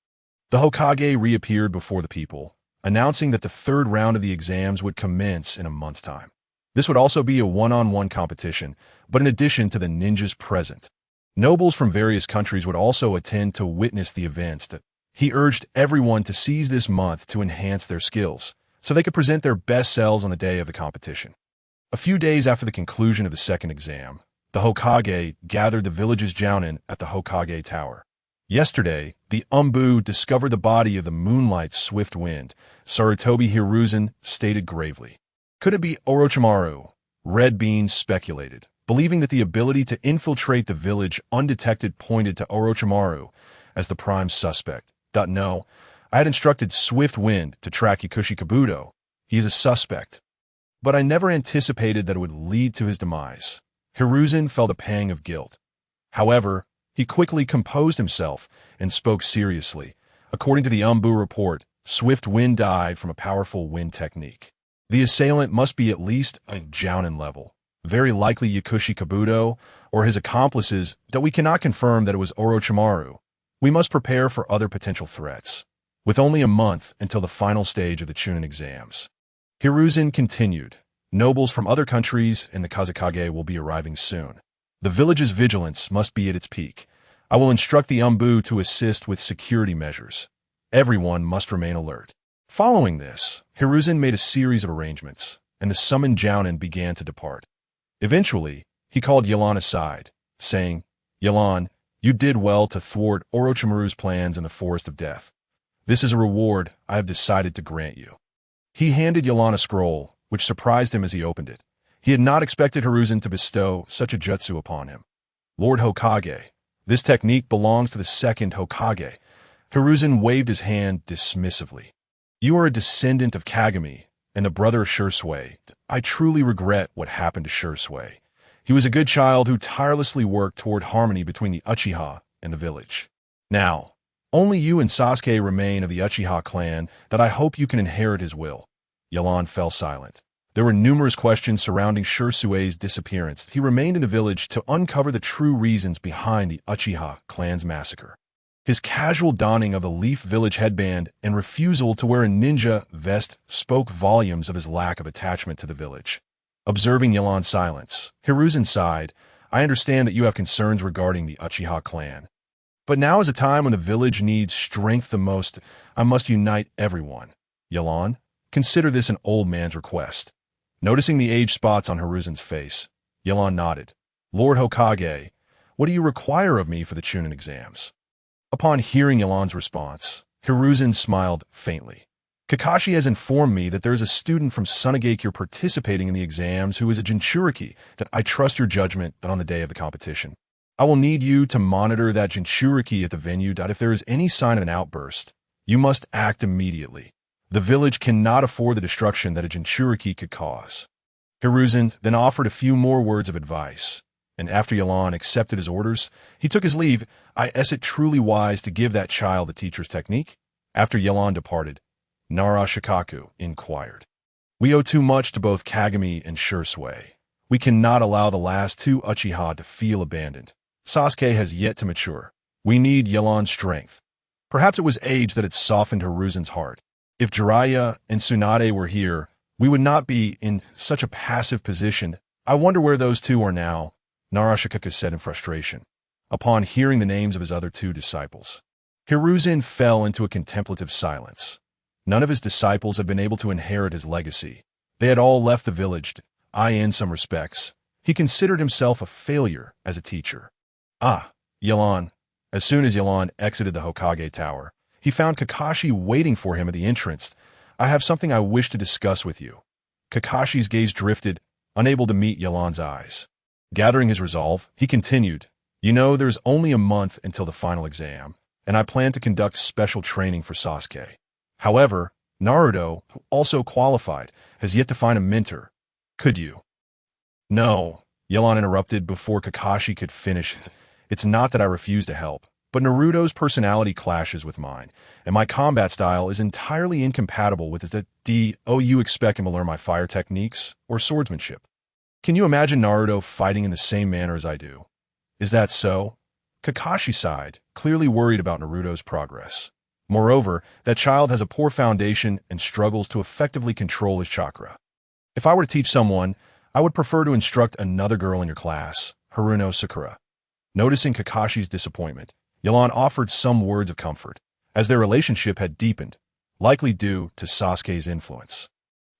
The Hokage reappeared before the people, announcing that the third round of the exams would commence in a month's time. This would also be a one-on-one competition, but in addition to the ninjas present, nobles from various countries would also attend to witness the events. He urged everyone to seize this month to enhance their skills, so they could present their best selves on the day of the competition. A few days after the conclusion of the second exam, the Hokage gathered the village's Jounin at the Hokage Tower. Yesterday, the Umbu discovered the body of the Moonlight's swift wind, Sarutobi Hiruzen stated gravely. Could it be Orochimaru? Red Beans speculated, believing that the ability to infiltrate the village undetected pointed to Orochimaru as the prime suspect. No, I had instructed Swift Wind to track Yakushi Kabuto. He is a suspect. But I never anticipated that it would lead to his demise. Hiruzen felt a pang of guilt. However, he quickly composed himself and spoke seriously. According to the Umbu report, Swift Wind died from a powerful wind technique. The assailant must be at least a Jounin level, very likely Yakushi Kabuto or his accomplices, though we cannot confirm that it was Orochimaru. We must prepare for other potential threats, with only a month until the final stage of the Chunin exams. Hiruzen continued, "Nobles from other countries and the Kazekage will be arriving soon. The village's vigilance must be at its peak. I will instruct the Umbu to assist with security measures. Everyone must remain alert." Following this, Hiruzen made a series of arrangements, and the summoned Jounin began to depart. Eventually, he called Yelan aside, saying, "Yelan, you did well to thwart Orochimaru's plans in the Forest of Death. This is a reward I have decided to grant you." He handed Yelan a scroll, which surprised him as he opened it. He had not expected Hiruzen to bestow such a jutsu upon him. "Lord Hokage, this technique belongs to the second Hokage." Hiruzen waved his hand dismissively. "You are a descendant of Kagami and the brother of Shursui. I truly regret what happened to Shursui. He was a good child who tirelessly worked toward harmony between the Uchiha and the village. Now, only you and Sasuke remain of the Uchiha clan that I hope you can inherit his will." Yelan fell silent. There were numerous questions surrounding Shursui's disappearance. He remained in the village to uncover the true reasons behind the Uchiha clan's massacre. His casual donning of the Leaf Village headband and refusal to wear a ninja vest spoke volumes of his lack of attachment to the village. Observing Yelan's silence, Hiruzen sighed, "I understand that you have concerns regarding the Uchiha clan. But now is a time when the village needs strength the most. I must unite everyone. Yelan, consider this an old man's request." Noticing the age spots on Hiruzen's face, Yelan nodded. "Lord Hokage, what do you require of me for the Chunin exams?" Upon hearing Yelan's response, Hiruzen smiled faintly. "Kakashi has informed me that there is a student from Sunagakure participating in the exams who is a Jinchuriki, that I trust your judgment on the day of the competition. I will need you to monitor that Jinchuriki at the venue. If there is any sign of an outburst, you must act immediately. The village cannot afford the destruction that a Jinchuriki could cause." Hiruzen then offered a few more words of advice, and after Yelan accepted his orders, he took his leave. Is it truly wise to give that child the teacher's technique? After Yelan departed, Nara Shikaku inquired. We owe too much to both Kagami and Shursui. We cannot allow the last two Uchiha to feel abandoned. Sasuke has yet to mature. We need Yelan's strength. Perhaps it was age that had softened Hiruzen's heart. If Jiraiya and Tsunade were here, we would not be in such a passive position. I wonder where those two are now, Narashikaka said in frustration, upon hearing the names of his other two disciples. Hiruzen fell into a contemplative silence. None of his disciples had been able to inherit his legacy. They had all left the village. In some respects, he considered himself a failure as a teacher. Yelan. As soon as Yelan exited the Hokage Tower, he found Kakashi waiting for him at the entrance. I have something I wish to discuss with you. Kakashi's gaze drifted, unable to meet Yelan's eyes. Gathering his resolve, he continued, there's only a month until the final exam, and I plan to conduct special training for Sasuke. However, Naruto, who also qualified, has yet to find a mentor. Could you? No, Yelan interrupted before Kakashi could finish. It's not that I refuse to help, but Naruto's personality clashes with mine, and my combat style is entirely incompatible with his. You expect him to learn my fire techniques or swordsmanship? Can you imagine Naruto fighting in the same manner as I do? Is that so? Kakashi sighed, clearly worried about Naruto's progress. Moreover, that child has a poor foundation and struggles to effectively control his chakra. If I were to teach someone, I would prefer to instruct another girl in your class, Haruno Sakura. Noticing Kakashi's disappointment, Yelan offered some words of comfort, as their relationship had deepened, likely due to Sasuke's influence.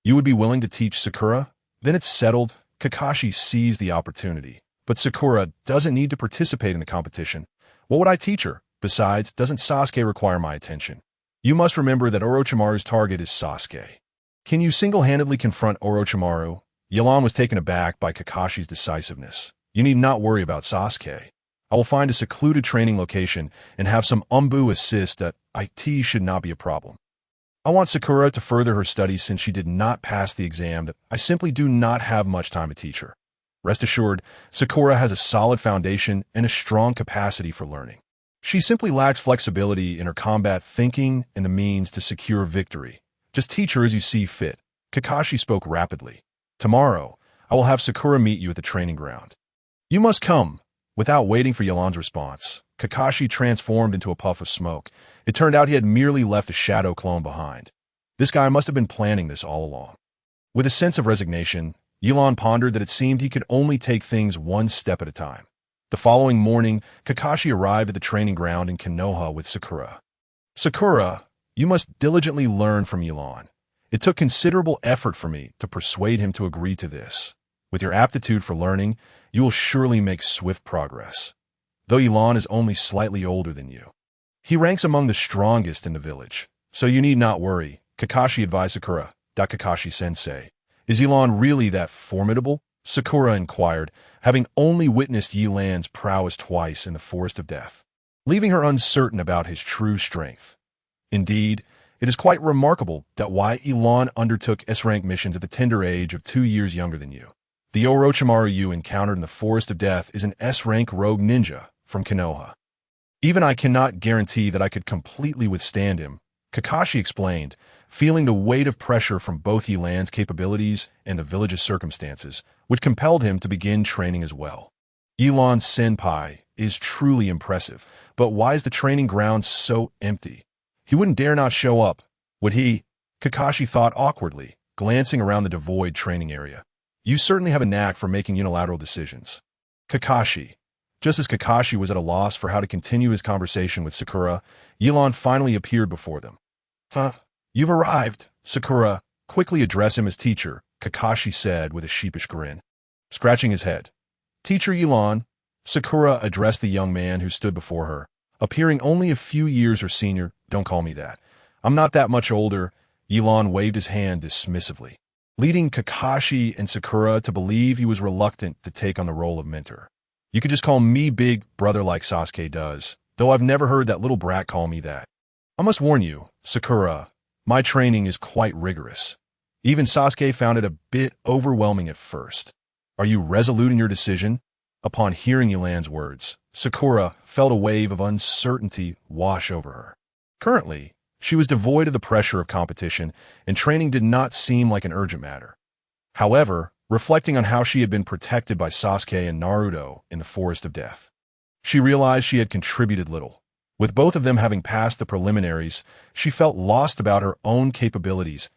You would be willing to teach Sakura? Then it's settled. Kakashi seized the opportunity. But Sakura doesn't need to participate in the competition. What would I teach her? Besides, doesn't Sasuke require my attention? You must remember that Orochimaru's target is Sasuke. Can you single-handedly confront Orochimaru? Yelan was taken aback by Kakashi's decisiveness. You need not worry about Sasuke. I will find a secluded training location and have some Umbu assist. It should not be a problem. I want Sakura to further her studies since she did not pass the exam. I simply do not have much time to teach her. Rest assured, Sakura has a solid foundation and a strong capacity for learning. She simply lacks flexibility in her combat thinking and the means to secure victory. Just teach her as you see fit. Kakashi spoke rapidly. Tomorrow, I will have Sakura meet you at the training ground. You must come. Without waiting for Yelan's response, Kakashi transformed into a puff of smoke. It turned out he had merely left a shadow clone behind. This guy must have been planning this all along. With a sense of resignation, Yelan pondered that it seemed he could only take things one step at a time. The following morning, Kakashi arrived at the training ground in Konoha with Sakura. Sakura, you must diligently learn from Yelan. It took considerable effort for me to persuade him to agree to this. With your aptitude for learning, you will surely make swift progress. Though Yelan is only slightly older than you. He ranks among the strongest in the village, so you need not worry, Kakashi advised Sakura. Kakashi-sensei, is Yelan really that formidable? Sakura inquired, having only witnessed Yelan's prowess twice in the Forest of Death, leaving her uncertain about his true strength. Indeed, it is quite remarkable that why Yelan undertook S-rank missions at the tender age of 2 years younger than you. The Orochimaru you encountered in the Forest of Death is an S-rank rogue ninja from Konoha. Even I cannot guarantee that I could completely withstand him, Kakashi explained, feeling the weight of pressure from both Yelan's capabilities and the village's circumstances, which compelled him to begin training as well. Yelan's senpai is truly impressive, but why is the training ground so empty? He wouldn't dare not show up, would he? Kakashi thought awkwardly, glancing around the devoid training area. You certainly have a knack for making unilateral decisions. Kakashi. Just as Kakashi was at a loss for how to continue his conversation with Sakura, Yelan finally appeared before them. You've arrived, Sakura. Quickly address him as teacher, Kakashi said with a sheepish grin. Scratching his head. Teacher Yelan, Sakura addressed the young man who stood before her, appearing only a few years her senior. Don't call me that. I'm not that much older. Yelan waved his hand dismissively, leading Kakashi and Sakura to believe he was reluctant to take on the role of mentor. You could just call me big brother like Sasuke does, though I've never heard that little brat call me that. I must warn you, Sakura, my training is quite rigorous. Even Sasuke found it a bit overwhelming at first. Are you resolute in your decision? Upon hearing Yilan's words, Sakura felt a wave of uncertainty wash over her. Currently, she was devoid of the pressure of competition, and training did not seem like an urgent matter. However, reflecting on how she had been protected by Sasuke and Naruto in the Forest of Death, she realized she had contributed little. With both of them having passed the preliminaries, she felt lost about her own capabilities.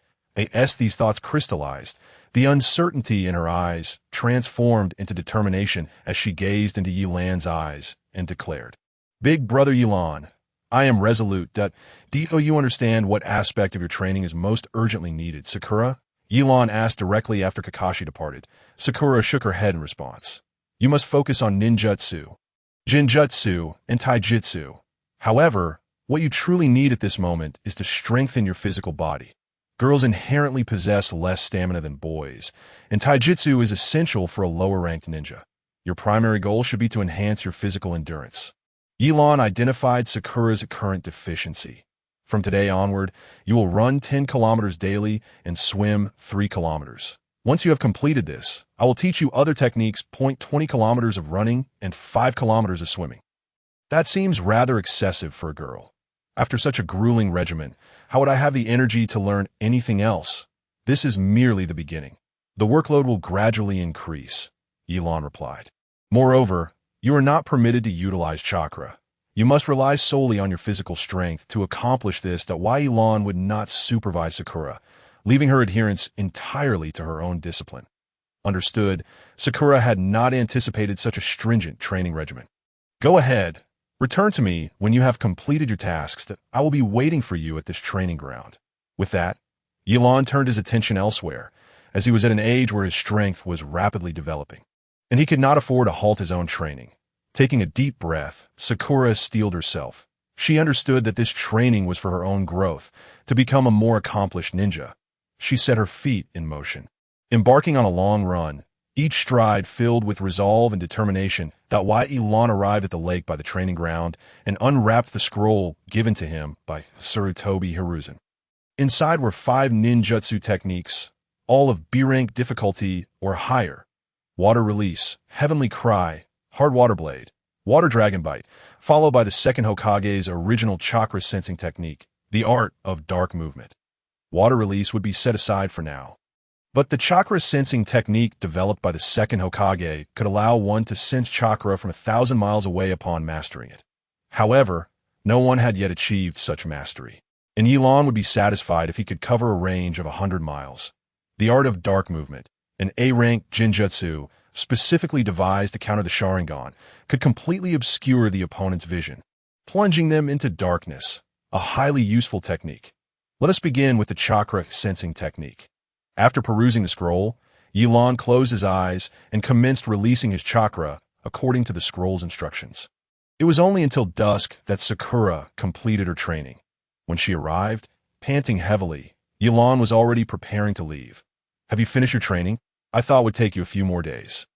As these thoughts crystallized, the uncertainty in her eyes transformed into determination as she gazed into Yilan's eyes and declared, "Big brother Yilan, I am resolute. Do you understand what aspect of your training is most urgently needed, Sakura?" Yilan asked directly after Kakashi departed. Sakura shook her head in response. "You must focus on ninjutsu, jinjutsu, and taijutsu. However, what you truly need at this moment is to strengthen your physical body. Girls inherently possess less stamina than boys, and taijutsu is essential for a lower-ranked ninja. Your primary goal should be to enhance your physical endurance." Yilan identified Sakura's current deficiency. "From today onward, you will run 10 kilometers daily and swim 3 kilometers. Once you have completed this, I will teach you other techniques, 20 kilometers of running and 5 kilometers of swimming." That seems rather excessive for a girl. After such a grueling regimen, how would I have the energy to learn anything else? This is merely the beginning. The workload will gradually increase, Yilan replied. Moreover, you are not permitted to utilize chakra. You must rely solely on your physical strength to accomplish this. Why Yilan would not supervise Sakura, leaving her adherence entirely to her own discipline. Understood, Sakura had not anticipated such a stringent training regimen. "Go ahead. Return to me when you have completed your tasks. I will be waiting for you at this training ground." With that, Yilan turned his attention elsewhere, as he was at an age where his strength was rapidly developing, and he could not afford to halt his own training. Taking a deep breath, Sakura steeled herself. She understood that this training was for her own growth, to become a more accomplished ninja. She set her feet in motion, embarking on a long run, each stride filled with resolve and determination. Why Yilan arrived at the lake by the training ground and unwrapped the scroll given to him by Sarutobi Hiruzen. Inside were 5 ninjutsu techniques, all of B-rank difficulty or higher: Water Release, Heavenly Cry, Hard Water Blade, Water Dragon Bite, followed by the second Hokage's original chakra sensing technique, the art of dark movement. Water Release would be set aside for now. But the chakra sensing technique developed by the second Hokage could allow one to sense chakra from 1,000 miles away upon mastering it. However, no one had yet achieved such mastery, and Yilan would be satisfied if he could cover a range of 100 miles. The art of dark movement, an A-rank jinjutsu, specifically devised to counter the Sharingan, could completely obscure the opponent's vision, plunging them into darkness, a highly useful technique. Let us begin with the chakra sensing technique. After perusing the scroll, Yilan closed his eyes and commenced releasing his chakra according to the scroll's instructions. It was only until dusk that Sakura completed her training. When she arrived, panting heavily, Yilan was already preparing to leave. "Have you finished your training? I thought it would take you a few more days,"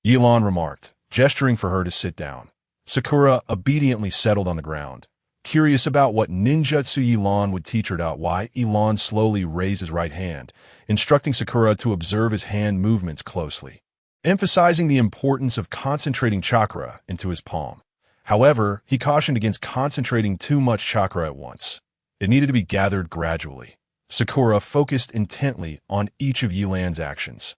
Yilan remarked, gesturing for her to sit down. Sakura obediently settled on the ground, curious about what ninjutsu Yilan would teach her. Why Yilan slowly raised his right hand, instructing Sakura to observe his hand movements closely, emphasizing the importance of concentrating chakra into his palm. However, he cautioned against concentrating too much chakra at once. It needed to be gathered gradually. Sakura focused intently on each of Yilan's actions,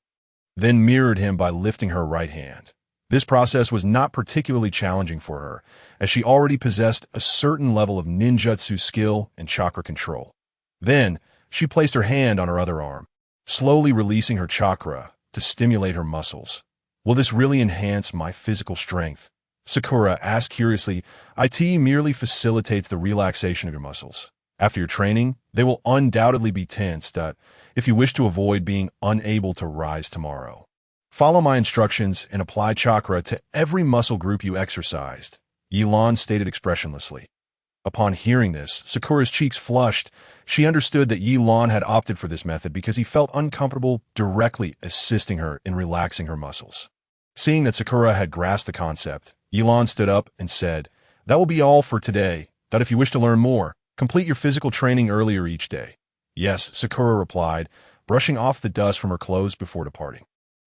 then mirrored him by lifting her right hand. This process was not particularly challenging for her, as she already possessed a certain level of ninjutsu skill and chakra control. Then, she placed her hand on her other arm, slowly releasing her chakra to stimulate her muscles. "Will this really enhance my physical strength?" Sakura asked curiously. "It merely facilitates the relaxation of your muscles. After your training, they will undoubtedly be tensed if you wish to avoid being unable to rise tomorrow. Follow my instructions and apply chakra to every muscle group you exercised," Yilan stated expressionlessly. Upon hearing this, Sakura's cheeks flushed. She understood that Yilan had opted for this method because he felt uncomfortable directly assisting her in relaxing her muscles. Seeing that Sakura had grasped the concept, Yilan stood up and said, "That will be all for today. If you wish to learn more, complete your physical training earlier each day." "Yes," Sakura replied, brushing off the dust from her clothes before departing.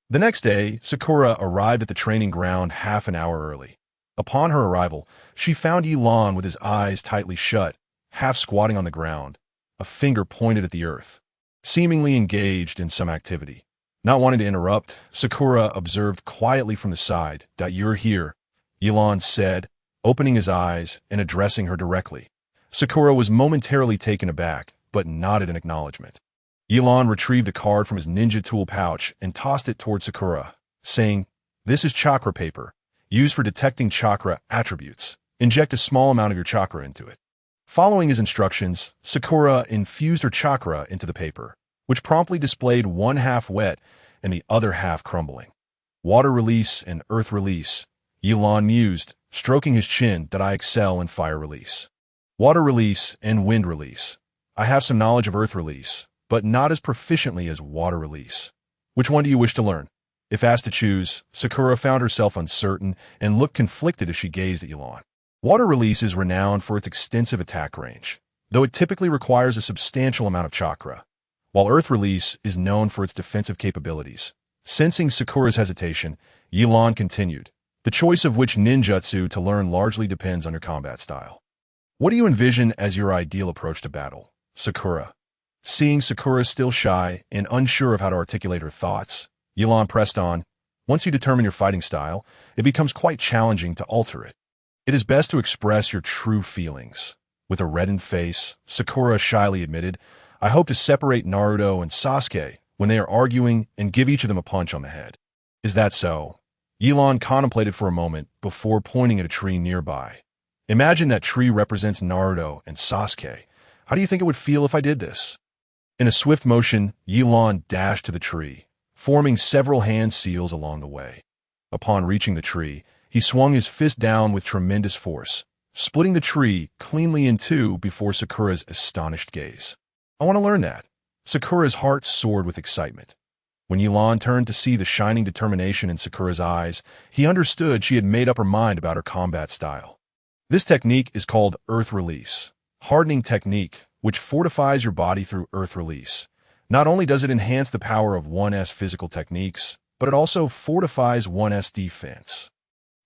The next day, Sakura arrived at the training ground half an hour early. Upon her arrival, she found Yilan with his eyes tightly shut, half squatting on the ground, a finger pointed at the earth, seemingly engaged in some activity. Not wanting to interrupt, Sakura observed quietly from the side. "You're here," Yilan said, opening his eyes and addressing her directly. Sakura was momentarily taken aback, but nodded in acknowledgement. Yilan retrieved a card from his ninja tool pouch and tossed it toward Sakura, saying, "This is chakra paper, used for detecting chakra attributes. Inject a small amount of your chakra into it." Following his instructions, Sakura infused her chakra into the paper, which promptly displayed one half wet and the other half crumbling. "Water release and earth release," Yilan mused, stroking his chin. "I excel in fire release. Water release and wind release. I have some knowledge of earth release, but not as proficiently as water release. Which one do you wish to learn?" If asked to choose, Sakura found herself uncertain and looked conflicted as she gazed at Yilan. Water release is renowned for its extensive attack range, though it typically requires a substantial amount of chakra, while earth release is known for its defensive capabilities. Sensing Sakura's hesitation, Yilan continued, "The choice of which ninjutsu to learn largely depends on your combat style. What do you envision as your ideal approach to battle, Sakura?" Seeing Sakura still shy and unsure of how to articulate her thoughts, Yilan pressed on, "Once you determine your fighting style, it becomes quite challenging to alter it. It is best to express your true feelings." With a reddened face, Sakura shyly admitted, "I hope to separate Naruto and Sasuke when they are arguing and give each of them a punch on the head." "Is that so?" Yilan contemplated for a moment before pointing at a tree nearby. "Imagine that tree represents Naruto and Sasuke. How do you think it would feel if I did this?" In a swift motion, Yilan dashed to the tree, forming several hand seals along the way. Upon reaching the tree, he swung his fist down with tremendous force, splitting the tree cleanly in two before Sakura's astonished gaze. "I want to learn that." Sakura's heart soared with excitement. When Yilan turned to see the shining determination in Sakura's eyes, he understood she had made up her mind about her combat style. This technique is called earth release, hardening technique, which fortifies your body through earth release. Not only does it enhance the power of one's physical techniques, but it also fortifies one's defense,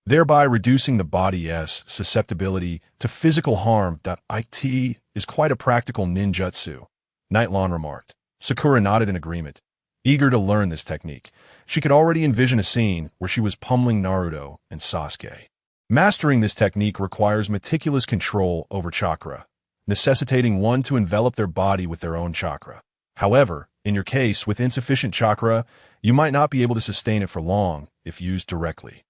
thereby reducing the body's susceptibility to physical harm. "It is quite a practical ninjutsu," Nightlon remarked. Sakura nodded in agreement, eager to learn this technique. She could already envision a scene where she was pummeling Naruto and Sasuke. Mastering this technique requires meticulous control over chakra, necessitating one to envelop their body with their own chakra. However, in your case, with insufficient chakra, you might not be able to sustain it for long if used directly.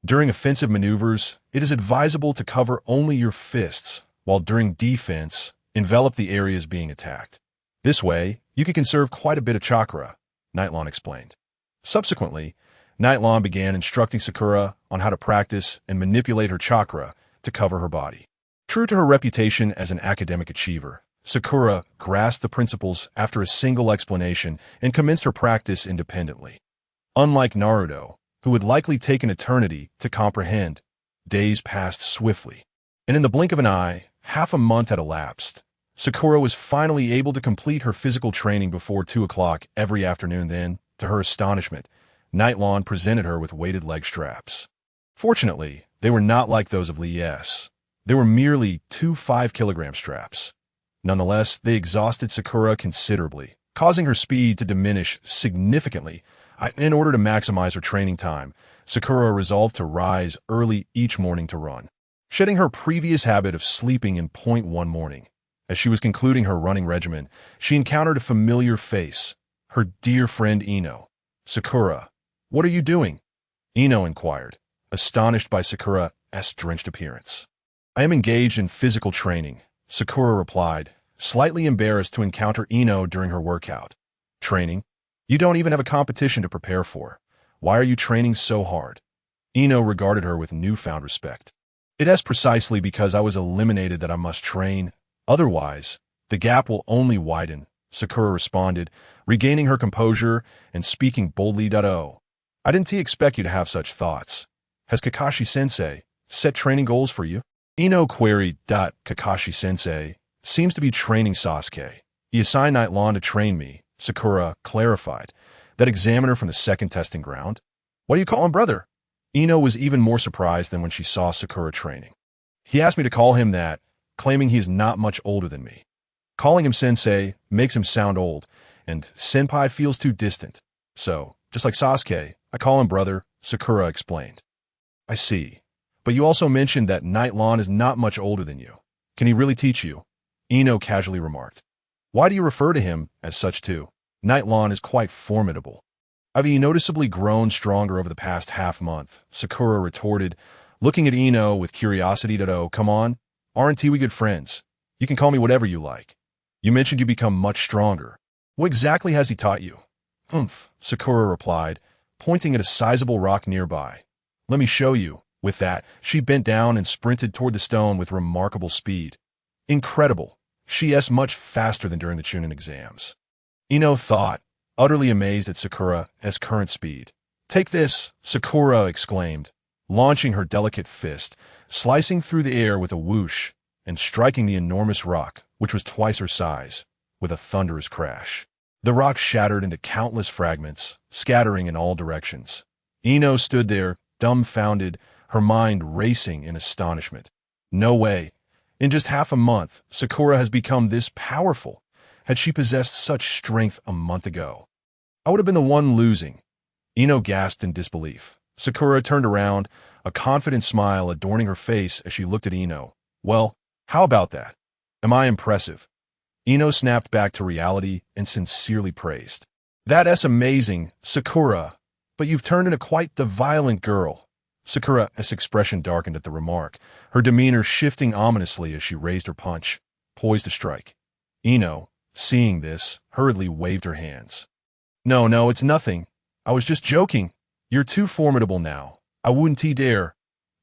During offensive maneuvers, it is advisable to cover only your fists, while during defense, envelop the areas being attacked. This way, you can conserve quite a bit of chakra, Nightlon explained. Subsequently, Nightlon began instructing Sakura on how to practice and manipulate her chakra to cover her body. True to her reputation as an academic achiever, Sakura grasped the principles after a single explanation and commenced her practice independently. Unlike Naruto, who would likely take an eternity to comprehend, days passed swiftly, and in the blink of an eye, half a month had elapsed. Sakura was finally able to complete her physical training before 2 o'clock every afternoon. Then, to her astonishment, Nightlon presented her with weighted leg straps. Fortunately, they were not like those of Lee S. They were merely 2 5-kilogram straps. Nonetheless, they exhausted Sakura considerably, causing her speed to diminish significantly. In order to maximize her training time, Sakura resolved to rise early each morning to run, shedding her previous habit of sleeping in point one morning. As she was concluding her running regimen, she encountered a familiar face, her dear friend Ino. "Sakura, what are you doing?" Ino inquired, astonished by Sakura's drenched appearance. "I am engaged in physical training," Sakura replied, slightly embarrassed to encounter Ino during her workout. "Training? You don't even have a competition to prepare for. Why are you training so hard?" Ino regarded her with newfound respect. "It is precisely because I was eliminated that I must train. Otherwise, the gap will only widen," Sakura responded, regaining her composure and speaking boldly. "Oh, I didn't expect you to have such thoughts. Has Kakashi-sensei set training goals for you?" Ino queried. "Kakashi-sensei seems to be training Sasuke. He assigned Nightlon to train me," Sakura clarified, That examiner from the second testing ground? What do you call him, brother? Ino was even more surprised than when she saw Sakura training. He asked me to call him that, claiming he's not much older than me. Calling him sensei makes him sound old, and senpai feels too distant. So, just like Sasuke, I call him brother, Sakura explained. I see. But you also mentioned that Night Lawn is not much older than you. Can he really teach you? Ino casually remarked. Why do you refer to him as such too? Night Lawn is quite formidable. Have you noticeably grown stronger over the past half-month? Sakura retorted, looking at Ino with curiosity. Oh, come on. Aren't we good friends? You can call me whatever you like. You mentioned you become much stronger. What exactly has he taught you? Sakura replied, pointing at a sizable rock nearby. Let me show you. With that, she bent down and sprinted toward the stone with remarkable speed. Incredible. She's much faster than during the Chunin exams. Ino thought, utterly amazed at Sakura's current speed. Take this, Sakura exclaimed, launching her delicate fist, slicing through the air with a whoosh, and striking the enormous rock, which was twice her size, with a thunderous crash. The rock shattered into countless fragments, scattering in all directions. Ino stood there, dumbfounded, her mind racing in astonishment. No way. In just half a month, Sakura has become this powerful. Had she possessed such strength a month ago, I would have been the one losing. Ino gasped in disbelief. Sakura turned around, a confident smile adorning her face as she looked at Ino. Well, how about that? Am I impressive? Ino snapped back to reality and sincerely praised. That's amazing, Sakura, but you've turned into quite the violent girl. Sakura's expression darkened at the remark, her demeanor shifting ominously as she raised her punch, poised to strike. Ino, seeing this, hurriedly waved her hands. No, it's nothing. I was just joking. You're too formidable now. I wouldn't dare.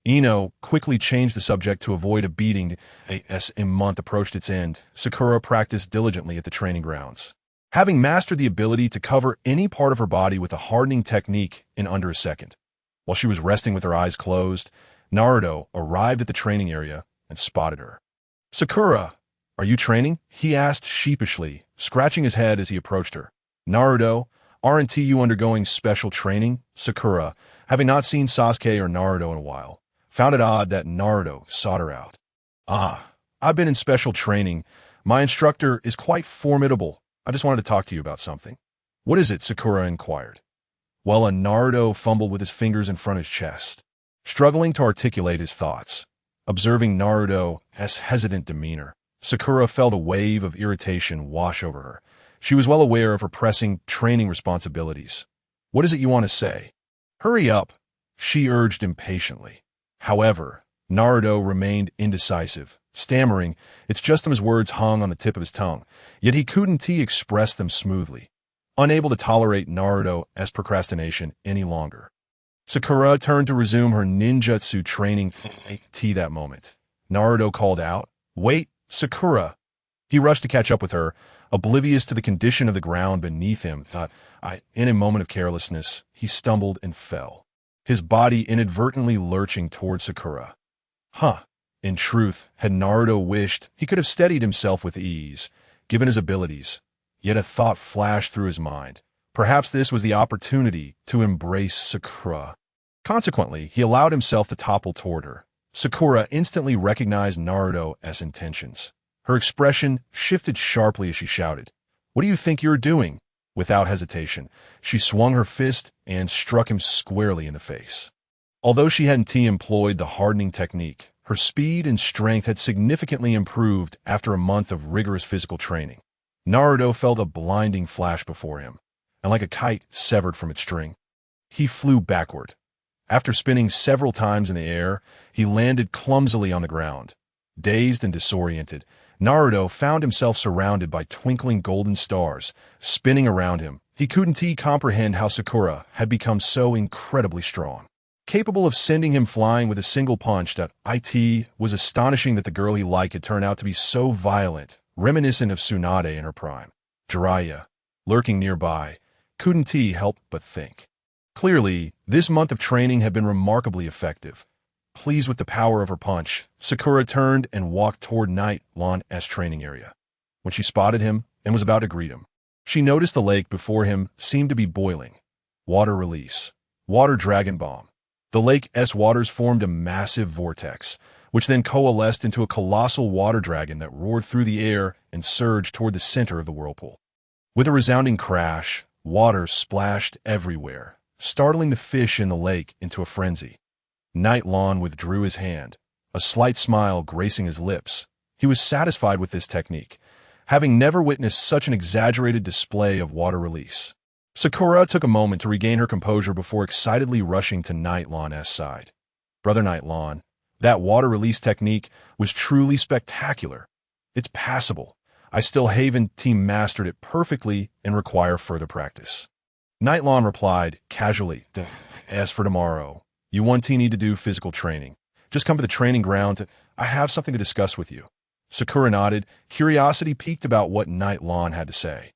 Ino quickly changed the subject to avoid a beating as a month approached its end. Sakura practiced diligently at the training grounds, having mastered the ability to cover any part of her body with a hardening technique in under a second. While she was resting with her eyes closed, Naruto arrived at the training area and spotted her. Sakura, are you training? He asked sheepishly, scratching his head as he approached her. Naruto, aren't you undergoing special training? Sakura, having not seen Sasuke or Naruto in a while, found it odd that Naruto sought her out. I've been in special training. My instructor is quite formidable. I just wanted to talk to you about something. What is it? Sakura inquired. Well, Naruto fumbled with his fingers in front of his chest, struggling to articulate his thoughts. Observing Naruto's hesitant demeanor, Sakura felt a wave of irritation wash over her. She was well aware of her pressing training responsibilities. What is it you want to say? Hurry up, she urged impatiently. However, Naruto remained indecisive, stammering. It's just his words hung on the tip of his tongue, yet he couldn't express them smoothly, unable to tolerate Naruto's procrastination any longer. Sakura turned to resume her ninjutsu training that moment. Naruto called out, Wait, Sakura! He rushed to catch up with her, oblivious to the condition of the ground beneath him. In a moment of carelessness, he stumbled and fell, his body inadvertently lurching toward Sakura. In truth, had Naruto wished, he could have steadied himself with ease, given his abilities. Yet a thought flashed through his mind. Perhaps this was the opportunity to embrace Sakura. Consequently, he allowed himself to topple toward her. Sakura instantly recognized Naruto's intentions. Her expression shifted sharply as she shouted, What do you think you're doing? Without hesitation, she swung her fist and struck him squarely in the face. Although she hadn't employed the hardening technique, her speed and strength had significantly improved after a month of rigorous physical training. Naruto felt a blinding flash before him, and like a kite severed from its string, he flew backward. After spinning several times in the air, he landed clumsily on the ground. Dazed and disoriented, Naruto found himself surrounded by twinkling golden stars, spinning around him. He couldn't comprehend how Sakura had become so incredibly strong, capable of sending him flying with a single punch. It was astonishing that the girl he liked had turned out to be so violent, reminiscent of Tsunade in her prime. Jiraiya, lurking nearby, couldn't help but think. Clearly, this month of training had been remarkably effective. Pleased with the power of her punch, Sakura turned and walked toward Night Lawn's training area. When she spotted him and was about to greet him, She noticed the lake before him seemed to be boiling. Water release. Water dragon bomb. The lake's waters formed a massive vortex, which then coalesced into a colossal water dragon that roared through the air and surged toward the center of the whirlpool. With a resounding crash, water splashed everywhere, startling the fish in the lake into a frenzy. Nightlawn withdrew his hand, a slight smile gracing his lips. He was satisfied with this technique, having never witnessed such an exaggerated display of water release. Sakura took a moment to regain her composure before excitedly rushing to Nightlawn's side. Brother Nightlawn, that water release technique was truly spectacular. It's passable. I still haven't team mastered it perfectly and require further practice. Nightlawn replied casually, as for tomorrow, you want need to do physical training. Just come to the training ground. I have something to discuss with you. Sakura nodded, curiosity piqued about what Nightlawn had to say.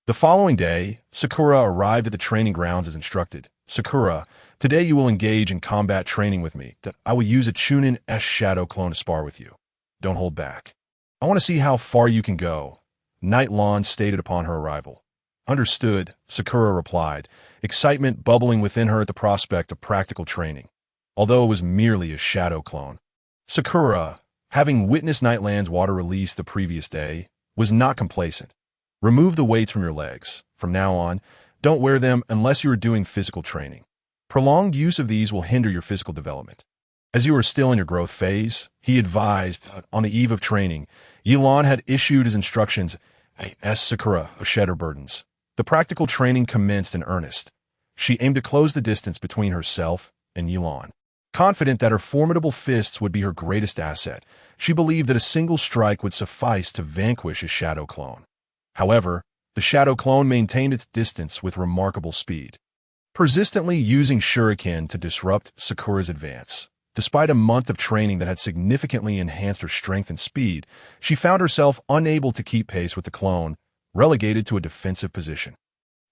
The following day, Sakura arrived at the training grounds as instructed. Sakura, today you will engage in combat training with me. I will use a Chunin-S shadow clone to spar with you. Don't hold back. I want to see how far you can go, Nightlawn stated upon her arrival. Understood, Sakura replied, excitement bubbling within her at the prospect of practical training, although it was merely a shadow clone. Sakura, having witnessed Nightland's water release the previous day, was not complacent. Remove the weights from your legs. From now on, don't wear them unless you are doing physical training. Prolonged use of these will hinder your physical development. As you are still in your growth phase, he advised, on the eve of training, Yelan had issued his instructions, as Sakura of shed her burdens. The practical training commenced in earnest. She aimed to close the distance between herself and Yelan. Confident that her formidable fists would be her greatest asset, she believed that a single strike would suffice to vanquish his shadow clone. However, the shadow clone maintained its distance with remarkable speed, persistently using shuriken to disrupt Sakura's advance. Despite a month of training that had significantly enhanced her strength and speed, she found herself unable to keep pace with the clone, relegated to a defensive position.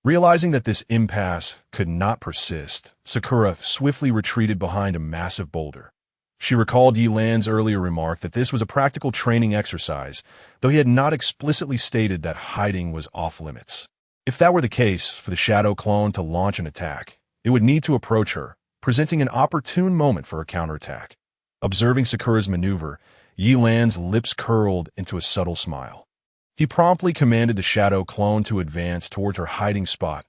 Realizing that this impasse could not persist, Sakura swiftly retreated behind a massive boulder. She recalled Yelan's earlier remark that this was a practical training exercise, though he had not explicitly stated that hiding was off-limits. If that were the case for the shadow clone to launch an attack, it would need to approach her, presenting an opportune moment for a counterattack. Observing Sakura's maneuver, Yelan's lips curled into a subtle smile. He promptly commanded the shadow clone to advance towards her hiding spot.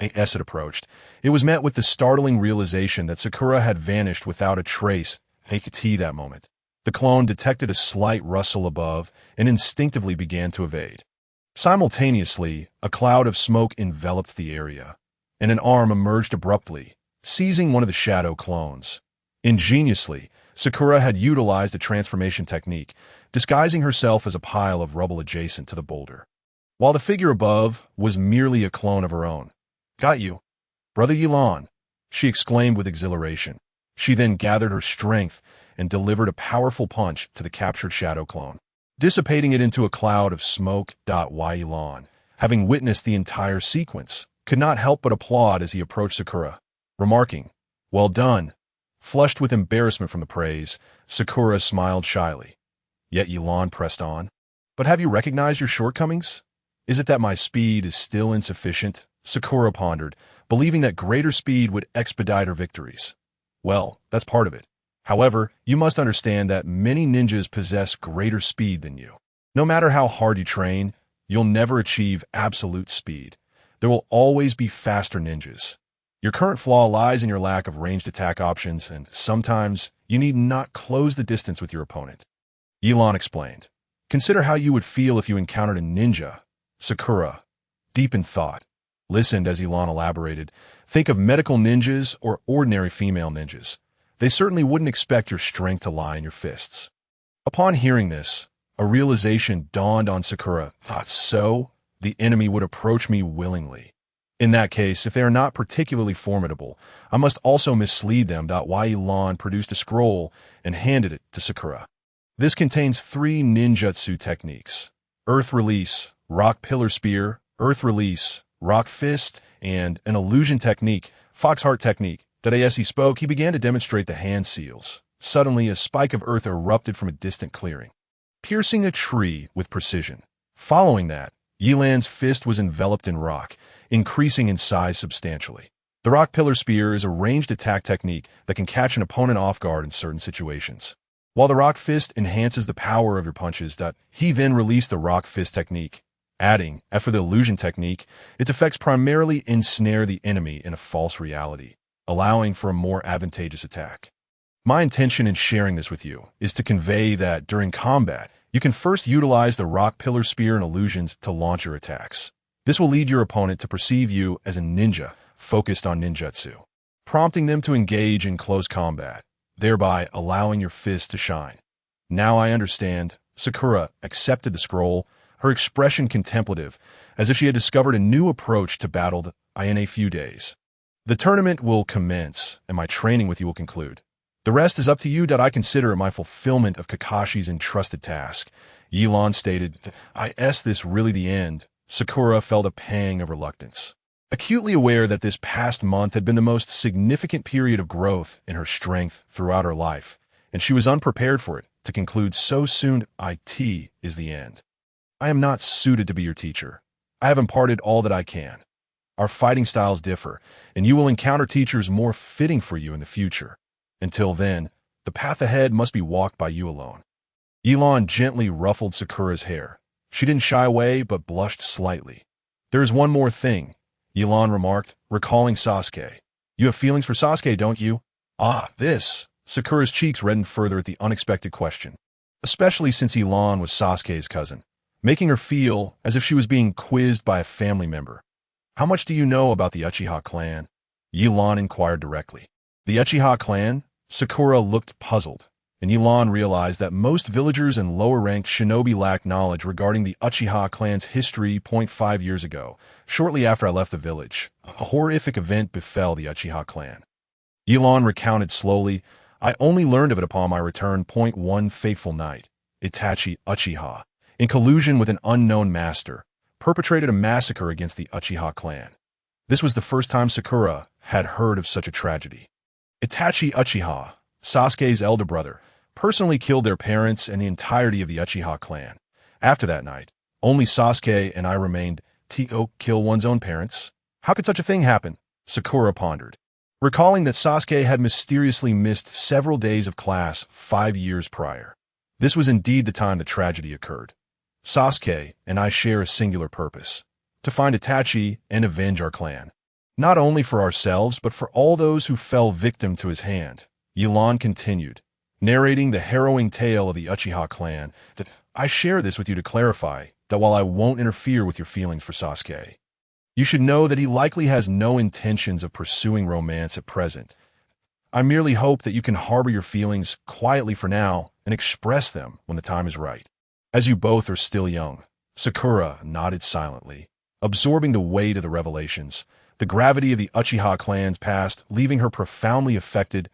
As it approached, it was met with the startling realization that Sakura had vanished without a trace. That moment, the clone detected a slight rustle above and instinctively began to evade. Simultaneously, a cloud of smoke enveloped the area, and an arm emerged abruptly, seizing one of the shadow clones. Ingeniously, Sakura had utilized a transformation technique, disguising herself as a pile of rubble adjacent to the boulder, while the figure above was merely a clone of her own. Got you, Brother Yelan, she exclaimed with exhilaration. She then gathered her strength and delivered a powerful punch to the captured shadow clone, dissipating it into a cloud of smoke. Yelan, having witnessed the entire sequence, could not help but applaud as he approached Sakura, remarking, "Well done." Flushed with embarrassment from the praise, Sakura smiled shyly. Yet Yelan pressed on. "But have you recognized your shortcomings? Is it that my speed is still insufficient?" Sakura pondered, believing that greater speed would expedite her victories. Well, that's part of it. However, you must understand that many ninjas possess greater speed than you. No matter how hard you train, you'll never achieve absolute speed. There will always be faster ninjas. Your current flaw lies in your lack of ranged attack options, and sometimes you need not close the distance with your opponent. Yelan explained. Consider how you would feel if you encountered a ninja. Sakura, deep in thought, listened as Yelan elaborated. Think of medical ninjas or ordinary female ninjas. They certainly wouldn't expect your strength to lie in your fists. Upon hearing this, a realization dawned on Sakura. So, the enemy would approach me willingly. In that case, if they are not particularly formidable, I must also mislead them. Yelan produced a scroll and handed it to Sakura. This contains 3 ninjutsu techniques: Earth Release, Rock Pillar Spear, Earth Release, Rock Fist, and an illusion technique, Foxheart technique. As he spoke, he began to demonstrate the hand seals. Suddenly, a spike of earth erupted from a distant clearing, piercing a tree with precision. Following that, Yilan's fist was enveloped in rock, increasing in size substantially. The rock pillar spear is a ranged attack technique that can catch an opponent off guard in certain situations. While the rock fist enhances the power of your punches, he then released the rock fist technique, adding, after the illusion technique, its effects primarily ensnare the enemy in a false reality, allowing for a more advantageous attack. My intention in sharing this with you is to convey that during combat, you can first utilize the rock pillar spear and illusions to launch your attacks. This will lead your opponent to perceive you as a ninja focused on ninjutsu, prompting them to engage in close combat, thereby allowing your fist to shine. Now I understand. Sakura accepted the scroll, her expression contemplative, as if she had discovered a new approach to battle in a few days. The tournament will commence, and my training with you will conclude. The rest is up to you. I consider it my fulfillment of Kakashi's entrusted task. Yilan stated, Is this really the end? Sakura felt a pang of reluctance. Acutely aware that this past month had been the most significant period of growth in her strength throughout her life, and she was unprepared for it to conclude so soon. It is the end. I am not suited to be your teacher. I have imparted all that I can. Our fighting styles differ, and you will encounter teachers more fitting for you in the future. Until then, the path ahead must be walked by you alone. Yilan gently ruffled Sakura's hair. She didn't shy away, but blushed slightly. There is one more thing, Yilan remarked, recalling Sasuke. You have feelings for Sasuke, don't you? This. Sakura's cheeks reddened further at the unexpected question, especially since Yilan was Sasuke's cousin, making her feel as if she was being quizzed by a family member. How much do you know about the Uchiha clan? Yilan inquired directly. The Uchiha clan? Sakura looked puzzled, and Yilan realized that most villagers and lower-ranked shinobi lacked knowledge regarding the Uchiha clan's history. 5 years ago, shortly after I left the village, a horrific event befell the Uchiha clan. Yilan recounted slowly, I only learned of it upon my return. One fateful night, Itachi Uchiha, in collusion with an unknown master, perpetrated a massacre against the Uchiha clan. This was the first time Sakura had heard of such a tragedy. Itachi Uchiha, Sasuke's elder brother, personally killed their parents and the entirety of the Uchiha clan. After that night, only Sasuke and I remained. Kill one's own parents? How could such a thing happen? Sakura pondered, recalling that Sasuke had mysteriously missed several days of class 5 years prior. This was indeed the time the tragedy occurred. Sasuke and I share a singular purpose, to find Itachi and avenge our clan. Not only for ourselves, but for all those who fell victim to his hand. Yilan continued, narrating the harrowing tale of the Uchiha clan, that I share this with you to clarify that while I won't interfere with your feelings for Sasuke, you should know that he likely has no intentions of pursuing romance at present. I merely hope that you can harbor your feelings quietly for now and express them when the time is right. As you both are still young. Sakura nodded silently, absorbing the weight of the revelations, the gravity of the Uchiha clan's past, leaving her profoundly affected.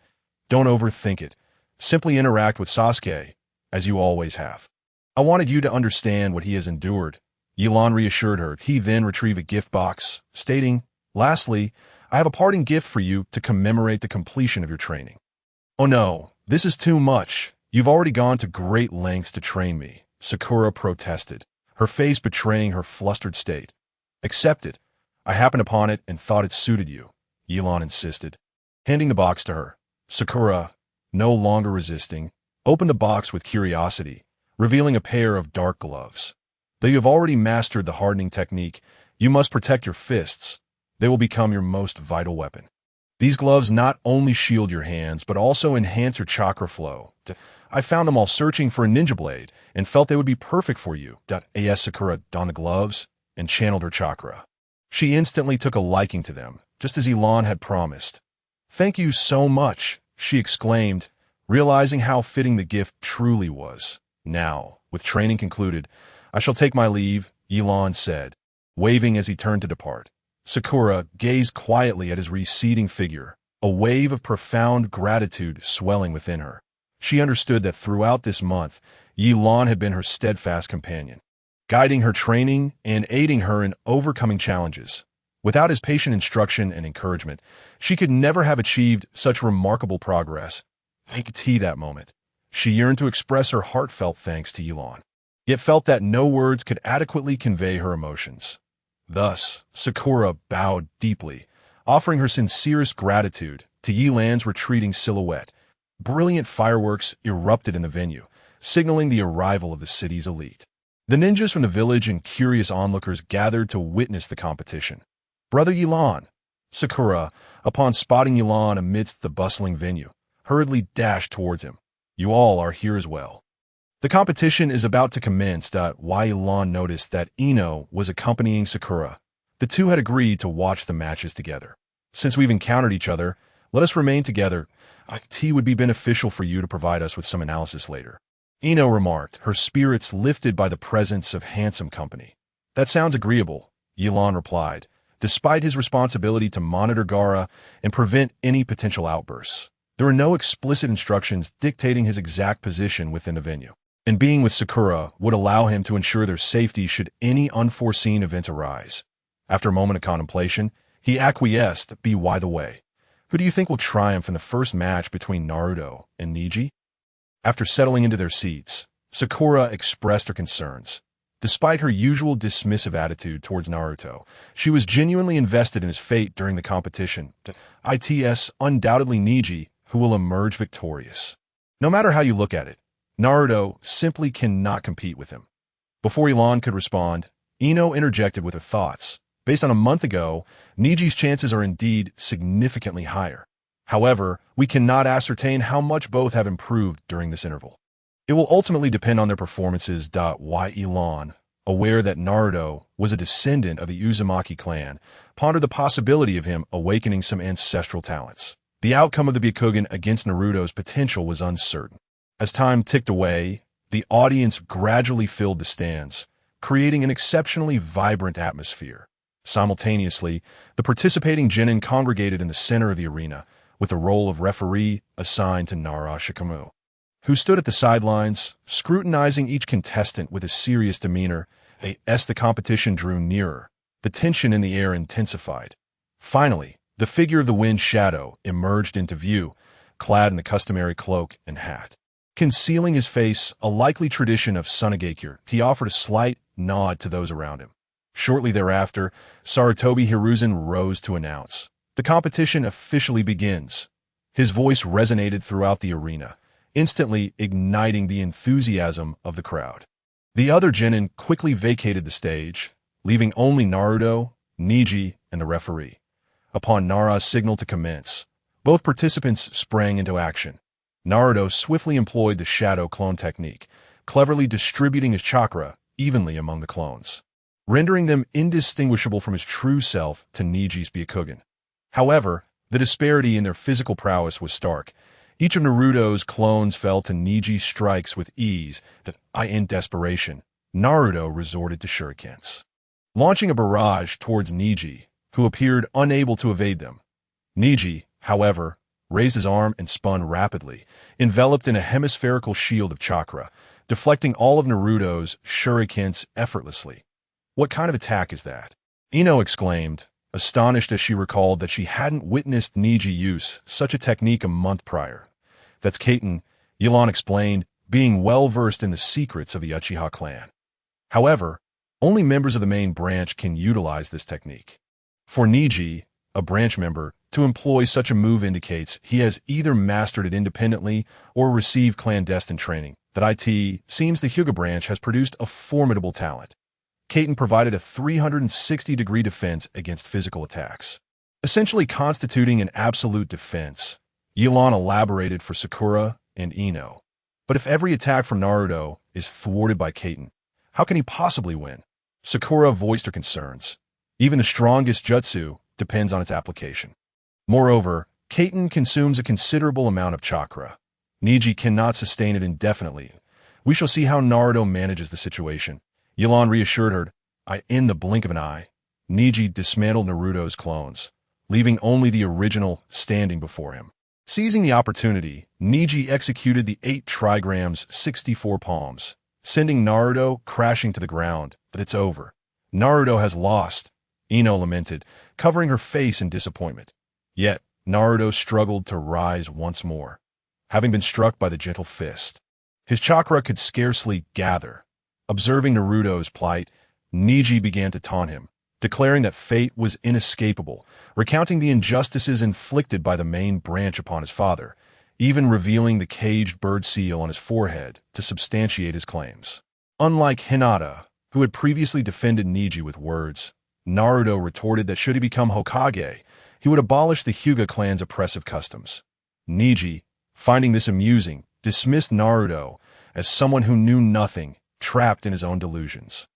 Don't overthink it. Simply interact with Sasuke, as you always have. I wanted you to understand what he has endured. Yilan reassured her. He then retrieved a gift box, stating, Lastly, I have a parting gift for you to commemorate the completion of your training. Oh no, this is too much. You've already gone to great lengths to train me, Sakura protested, her face betraying her flustered state. Accept it. I happened upon it and thought it suited you, Yilan insisted, handing the box to her. Sakura, no longer resisting, opened the box with curiosity, revealing a pair of dark gloves. Though you have already mastered the hardening technique, you must protect your fists. They will become your most vital weapon. These gloves not only shield your hands, but also enhance your chakra flow. I found them while searching for a ninja blade and felt they would be perfect for you. As Sakura donned the gloves and channeled her chakra, she instantly took a liking to them, just as Yilan had promised. Thank you so much, she exclaimed, realizing how fitting the gift truly was. Now, with training concluded, I shall take my leave, Yilan said, waving as he turned to depart. Sakura gazed quietly at his receding figure, a wave of profound gratitude swelling within her. She understood that throughout this month, Yilan had been her steadfast companion, guiding her training and aiding her in overcoming challenges. Without his patient instruction and encouragement, she could never have achieved such remarkable progress. That moment, she yearned to express her heartfelt thanks to Yilan. yet felt that no words could adequately convey her emotions. Thus, Sakura bowed deeply, offering her sincerest gratitude to Yilan's retreating silhouette. Brilliant fireworks erupted in the venue, signaling the arrival of the city's elite. The ninjas from the village and curious onlookers gathered to witness the competition. "Brother Yilan!" Sakura, upon spotting Yilan amidst the bustling venue, hurriedly dashed towards him. "You all are here as well." The competition is about to commence. Why Yilan noticed that Ino was accompanying Sakura. The two had agreed to watch the matches together. "Since we've encountered each other, let us remain together. It would be beneficial for you to provide us with some analysis later," Ino remarked, her spirits lifted by the presence of handsome company. "That sounds agreeable," Yilan replied, despite his responsibility to monitor Gaara and prevent any potential outbursts. There were no explicit instructions dictating his exact position within the venue, and being with Sakura would allow him to ensure their safety should any unforeseen event arise. After a moment of contemplation, he acquiesced. By the way, who do you think will triumph in the first match between Naruto and Neji?" After settling into their seats, Sakura expressed her concerns. Despite her usual dismissive attitude towards Naruto, she was genuinely invested in his fate during the competition. "It's undoubtedly Neji who will emerge victorious. No matter how you look at it, Naruto simply cannot compete with him." Before Elon could respond, Ino interjected with her thoughts. "Based on a month ago, Niji's chances are indeed significantly higher. However, we cannot ascertain how much both have improved during this interval. It will ultimately depend on their performances." Why Elon, aware that Naruto was a descendant of the Uzumaki clan, pondered the possibility of him awakening some ancestral talents. The outcome of the Byakugan against Naruto's potential was uncertain. As time ticked away, the audience gradually filled the stands, creating an exceptionally vibrant atmosphere. Simultaneously, the participating genin congregated in the center of the arena, with the role of referee assigned to Nara Shikamu, who stood at the sidelines, scrutinizing each contestant with a serious demeanor. As the competition drew nearer, the tension in the air intensified. Finally, the figure of the Wind Shadow emerged into view, clad in the customary cloak and hat. Concealing his face, a likely tradition of Sunagakure, he offered a slight nod to those around him. Shortly thereafter, Sarutobi Hiruzen rose to announce, "The competition officially begins." His voice resonated throughout the arena, instantly igniting the enthusiasm of the crowd. The other genin quickly vacated the stage, leaving only Naruto, Neji, and the referee. Upon Nara's signal to commence, both participants sprang into action. Naruto swiftly employed the shadow clone technique, cleverly distributing his chakra evenly among the clones, rendering them indistinguishable from his true self to Neji's Byakugan. However, the disparity in their physical prowess was stark. Each of Naruto's clones fell to Neji's strikes with ease. In desperation, Naruto resorted to shurikens, launching a barrage towards Neji, who appeared unable to evade them. Neji, however, raised his arm and spun rapidly, enveloped in a hemispherical shield of chakra, deflecting all of Naruto's shurikens effortlessly. "What kind of attack is that?" Ino exclaimed, astonished as she recalled that she hadn't witnessed Neji use such a technique a month prior. "That's Kaiten," Yilan explained, being well-versed in the secrets of the Uchiha clan. However, only members of the main branch can utilize this technique. For Neji, a branch member, to employ such a move indicates he has either mastered it independently or received clandestine training. Seems the Hyuga branch has produced a formidable talent. Kaiten provided a 360-degree defense against physical attacks, essentially constituting an absolute defense. Yilan elaborated for Sakura and Ino. But if every attack from Naruto is thwarted by Kaiten, how can he possibly win? Sakura voiced her concerns. Even the strongest jutsu depends on its application. Moreover, Kaiten consumes a considerable amount of chakra. Neji cannot sustain it indefinitely. We shall see how Naruto manages the situation. Yilan reassured her. In the blink of an eye, Neji dismantled Naruto's clones, leaving only the original standing before him. Seizing the opportunity, Neji executed the 8 trigrams 64 palms, sending Naruto crashing to the ground. But it's over. Naruto has lost, Ino lamented, covering her face in disappointment. Yet, Naruto struggled to rise once more, having been struck by the gentle fist. His chakra could scarcely gather. Observing Naruto's plight, Neji began to taunt him, declaring that fate was inescapable, recounting the injustices inflicted by the main branch upon his father, even revealing the caged bird seal on his forehead to substantiate his claims. Unlike Hinata, who had previously defended Neji with words, Naruto retorted that should he become Hokage, he would abolish the Hyuga clan's oppressive customs. Neji, finding this amusing, dismissed Naruto as someone who knew nothing, trapped in his own delusions.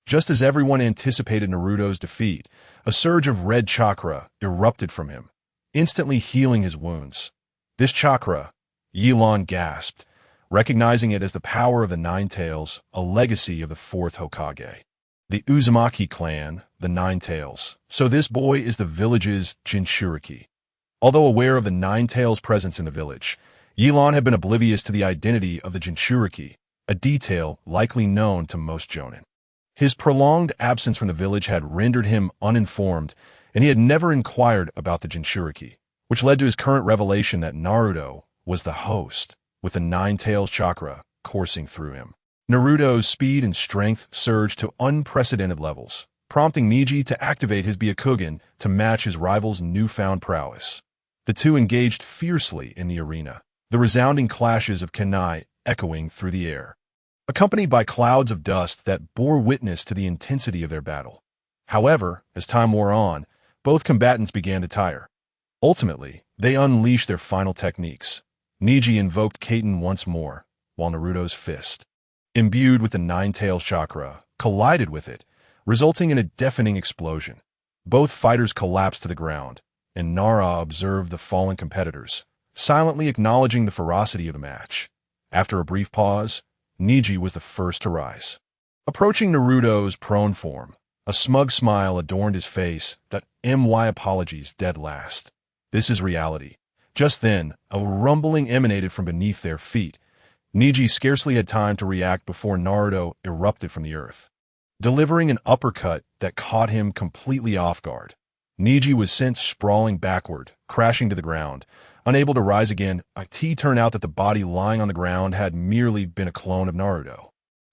Just as everyone anticipated Naruto's defeat, a surge of red chakra erupted from him, instantly healing his wounds. This chakra, Yelan gasped, recognizing it as the power of the Nine Tails, a legacy of the fourth Hokage. The Uzumaki clan, the Nine Tails. So this boy is the village's Jinchuriki. Although aware of the Nine Tails' presence in the village, Yelan had been oblivious to the identity of the Jinchuriki, a detail likely known to most jonin. His prolonged absence from the village had rendered him uninformed, and he had never inquired about the Jinchuriki, which led to his current revelation that Naruto was the host, with the Nine Tails chakra coursing through him. Naruto's speed and strength surged to unprecedented levels, prompting Neji to activate his Byakugan to match his rival's newfound prowess. The two engaged fiercely in the arena, the resounding clashes of kunai echoing through the air, accompanied by clouds of dust that bore witness to the intensity of their battle. However, as time wore on, both combatants began to tire. Ultimately, they unleashed their final techniques. Neji invoked Kaiten once more, while Naruto's fist, imbued with the Nine Tails chakra, collided with it, resulting in a deafening explosion. Both fighters collapsed to the ground, and Nara observed the fallen competitors, silently acknowledging the ferocity of the match. After a brief pause, Neji was the first to rise. Approaching Naruto's prone form, a smug smile adorned his face that my apologies dead last. This is reality. Just then, a rumbling emanated from beneath their feet. Neji scarcely had time to react before Naruto erupted from the earth, delivering an uppercut that caught him completely off guard. Neji was sent sprawling backward, crashing to the ground. Unable to rise again, it turned out that the body lying on the ground had merely been a clone of Naruto.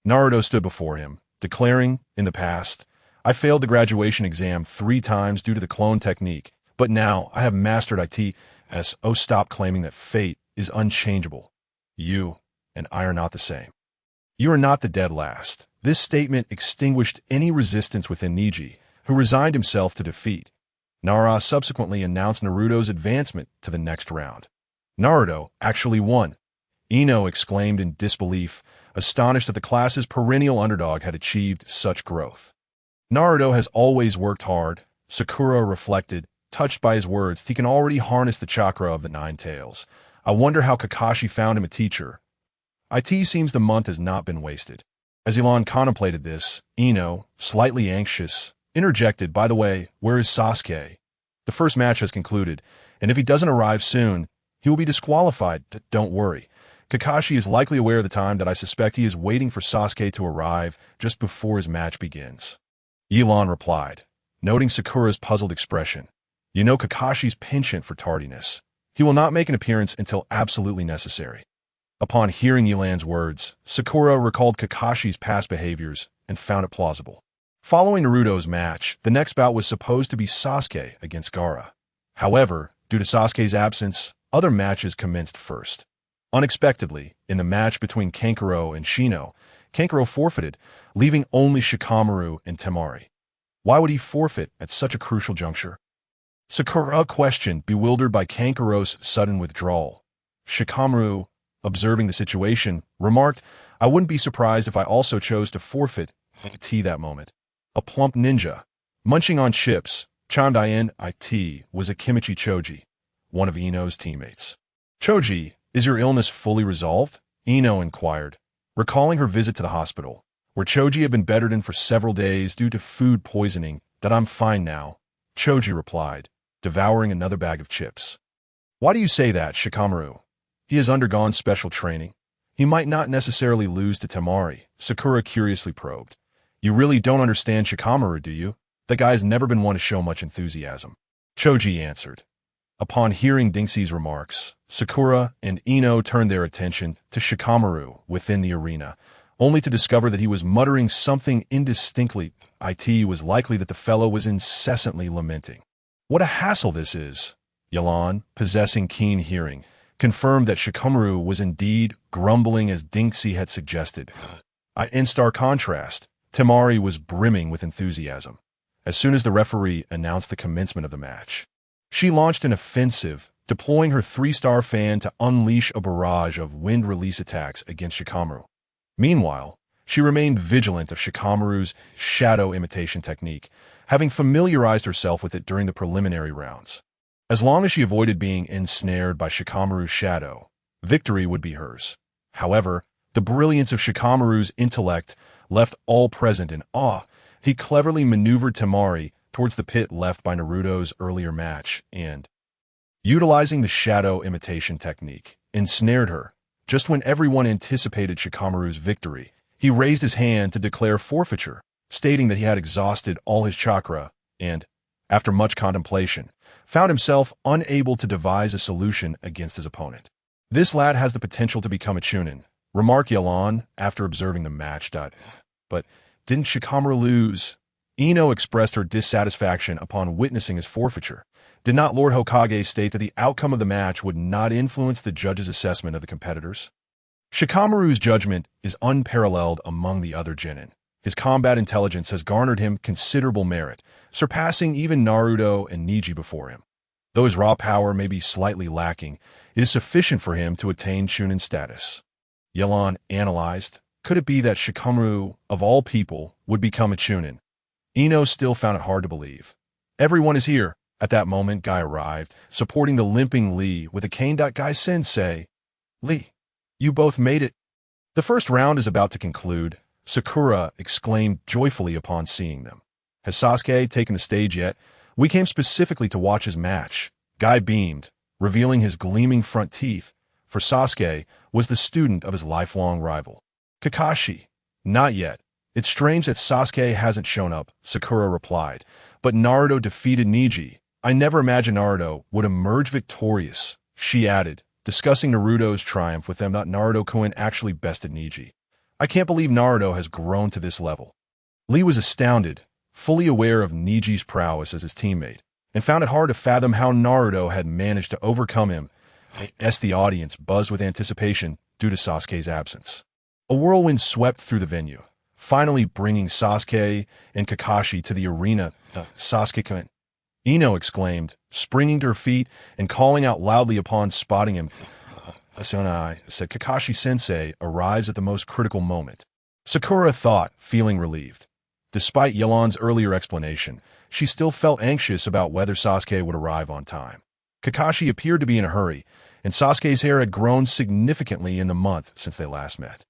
Naruto stood before him, declaring, in the past, I failed the graduation exam 3 times due to the clone technique, but now I have mastered it. Stop claiming that fate is unchangeable. You and I are not the same. You are not the dead last. This statement extinguished any resistance within Neji, who resigned himself to defeat. Nara subsequently announced Naruto's advancement to the next round. Naruto actually won. Ino exclaimed in disbelief, astonished that the class's perennial underdog had achieved such growth. Naruto has always worked hard, Sakura reflected, touched by his words. He can already harness the chakra of the Nine Tails. I wonder how Kakashi found him a teacher. It seems the month has not been wasted. As Yelan contemplated this, Ino, slightly anxious, interjected, by the way, where is Sasuke? The first match has concluded, and if he doesn't arrive soon, he will be disqualified. Don't worry. Kakashi is likely aware of the time that I suspect he is waiting for Sasuke to arrive just before his match begins. Yelan replied, noting Sakura's puzzled expression. You know Kakashi's penchant for tardiness. He will not make an appearance until absolutely necessary. Upon hearing Yelan's words, Sakura recalled Kakashi's past behaviors and found it plausible. Following Naruto's match, the next bout was supposed to be Sasuke against Gaara. However, due to Sasuke's absence, other matches commenced first. Unexpectedly, in the match between Kankuro and Shino, Kankuro forfeited, leaving only Shikamaru and Temari. Why would he forfeit at such a crucial juncture? Sakura questioned, bewildered by Kankuro's sudden withdrawal. Shikamaru, observing the situation, remarked, I wouldn't be surprised if I also chose to forfeit that moment. A plump ninja, munching on chips, chimed in. It was Akimichi Choji, one of Ino's teammates. Choji, is your illness fully resolved? Ino inquired, recalling her visit to the hospital, where Choji had been bedridden for several days due to food poisoning. That I'm fine now, Choji replied, devouring another bag of chips. Why do you say that, Shikamaru? He has undergone special training. He might not necessarily lose to Temari, Sakura curiously probed. You really don't understand Shikamaru, do you? That guy's never been one to show much enthusiasm. Choji answered. Upon hearing Dinxie's remarks, Sakura and Ino turned their attention to Shikamaru within the arena, only to discover that he was muttering something indistinctly. It was likely that the fellow was incessantly lamenting. What a hassle this is! Yalan, possessing keen hearing, confirmed that Shikamaru was indeed grumbling as Dinksy had suggested. In stark contrast, Temari was brimming with enthusiasm. As soon as the referee announced the commencement of the match, she launched an offensive, deploying her 3-star fan to unleash a barrage of wind release attacks against Shikamaru. Meanwhile, she remained vigilant of Shikamaru's shadow imitation technique, having familiarized herself with it during the preliminary rounds. As long as she avoided being ensnared by Shikamaru's shadow, victory would be hers. However, the brilliance of Shikamaru's intellect left all present in awe. He cleverly maneuvered Temari towards the pit left by Naruto's earlier match and, utilizing the shadow imitation technique, ensnared her. Just when everyone anticipated Shikamaru's victory, he raised his hand to declare forfeiture, stating that he had exhausted all his chakra and, after much contemplation, found himself unable to devise a solution against his opponent. This lad has the potential to become a Chunin, remarked Yalan after observing the match. But didn't Shikamaru lose? Ino expressed her dissatisfaction upon witnessing his forfeiture. Did not Lord Hokage state that the outcome of the match would not influence the judge's assessment of the competitors? Shikamaru's judgment is unparalleled among the other genin. His combat intelligence has garnered him considerable merit, surpassing even Naruto and Neji before him. Though his raw power may be slightly lacking, it is sufficient for him to attain Chunin status. Yalan analyzed, could it be that Shikamaru, of all people, would become a Chunin? Ino still found it hard to believe. Everyone is here. At that moment, Guy arrived, supporting the limping Lee with a cane. Guy-sensei, Lee, you both made it. The first round is about to conclude, Sakura exclaimed joyfully upon seeing them. Has Sasuke taken the stage yet? We came specifically to watch his match. Guy beamed, revealing his gleaming front teeth, for Sasuke was the student of his lifelong rival. Kakashi, not yet. It's strange that Sasuke hasn't shown up, Sakura replied, but Naruto defeated Neji. I never imagined Naruto would emerge victorious, she added, discussing Naruto's triumph with them. Naruto-kun actually bested Neji. I can't believe Naruto has grown to this level. Lee was astounded, fully aware of Neji's prowess as his teammate, and found it hard to fathom how Naruto had managed to overcome him. As the audience buzzed with anticipation due to Sasuke's absence. A whirlwind swept through the venue, finally bringing Sasuke and Kakashi to the arena. Sasuke-kun, Ino exclaimed, springing to her feet and calling out loudly upon spotting him. Asonai said Kakashi-sensei arrives at the most critical moment. Sakura thought, feeling relieved. Despite Yalan's earlier explanation, she still felt anxious about whether Sasuke would arrive on time. Kakashi appeared to be in a hurry, and Sasuke's hair had grown significantly in the month since they last met.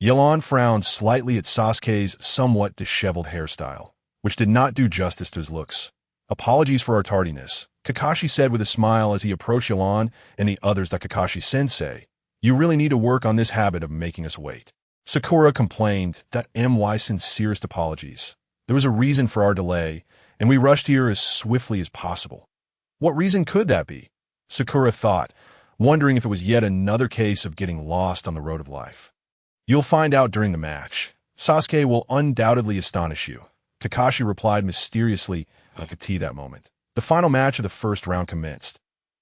Yalan frowned slightly at Sasuke's somewhat disheveled hairstyle, which did not do justice to his looks. Apologies for our tardiness, Kakashi said with a smile as he approached Yalan and the others. Kakashi-sensei, you really need to work on this habit of making us wait. Sakura complained. My sincerest apologies. There was a reason for our delay, and we rushed here as swiftly as possible. What reason could that be? Sakura thought, wondering if it was yet another case of getting lost on the road of life. You'll find out during the match. Sasuke will undoubtedly astonish you, Kakashi replied mysteriously. I could see that moment. The final match of the first round commenced.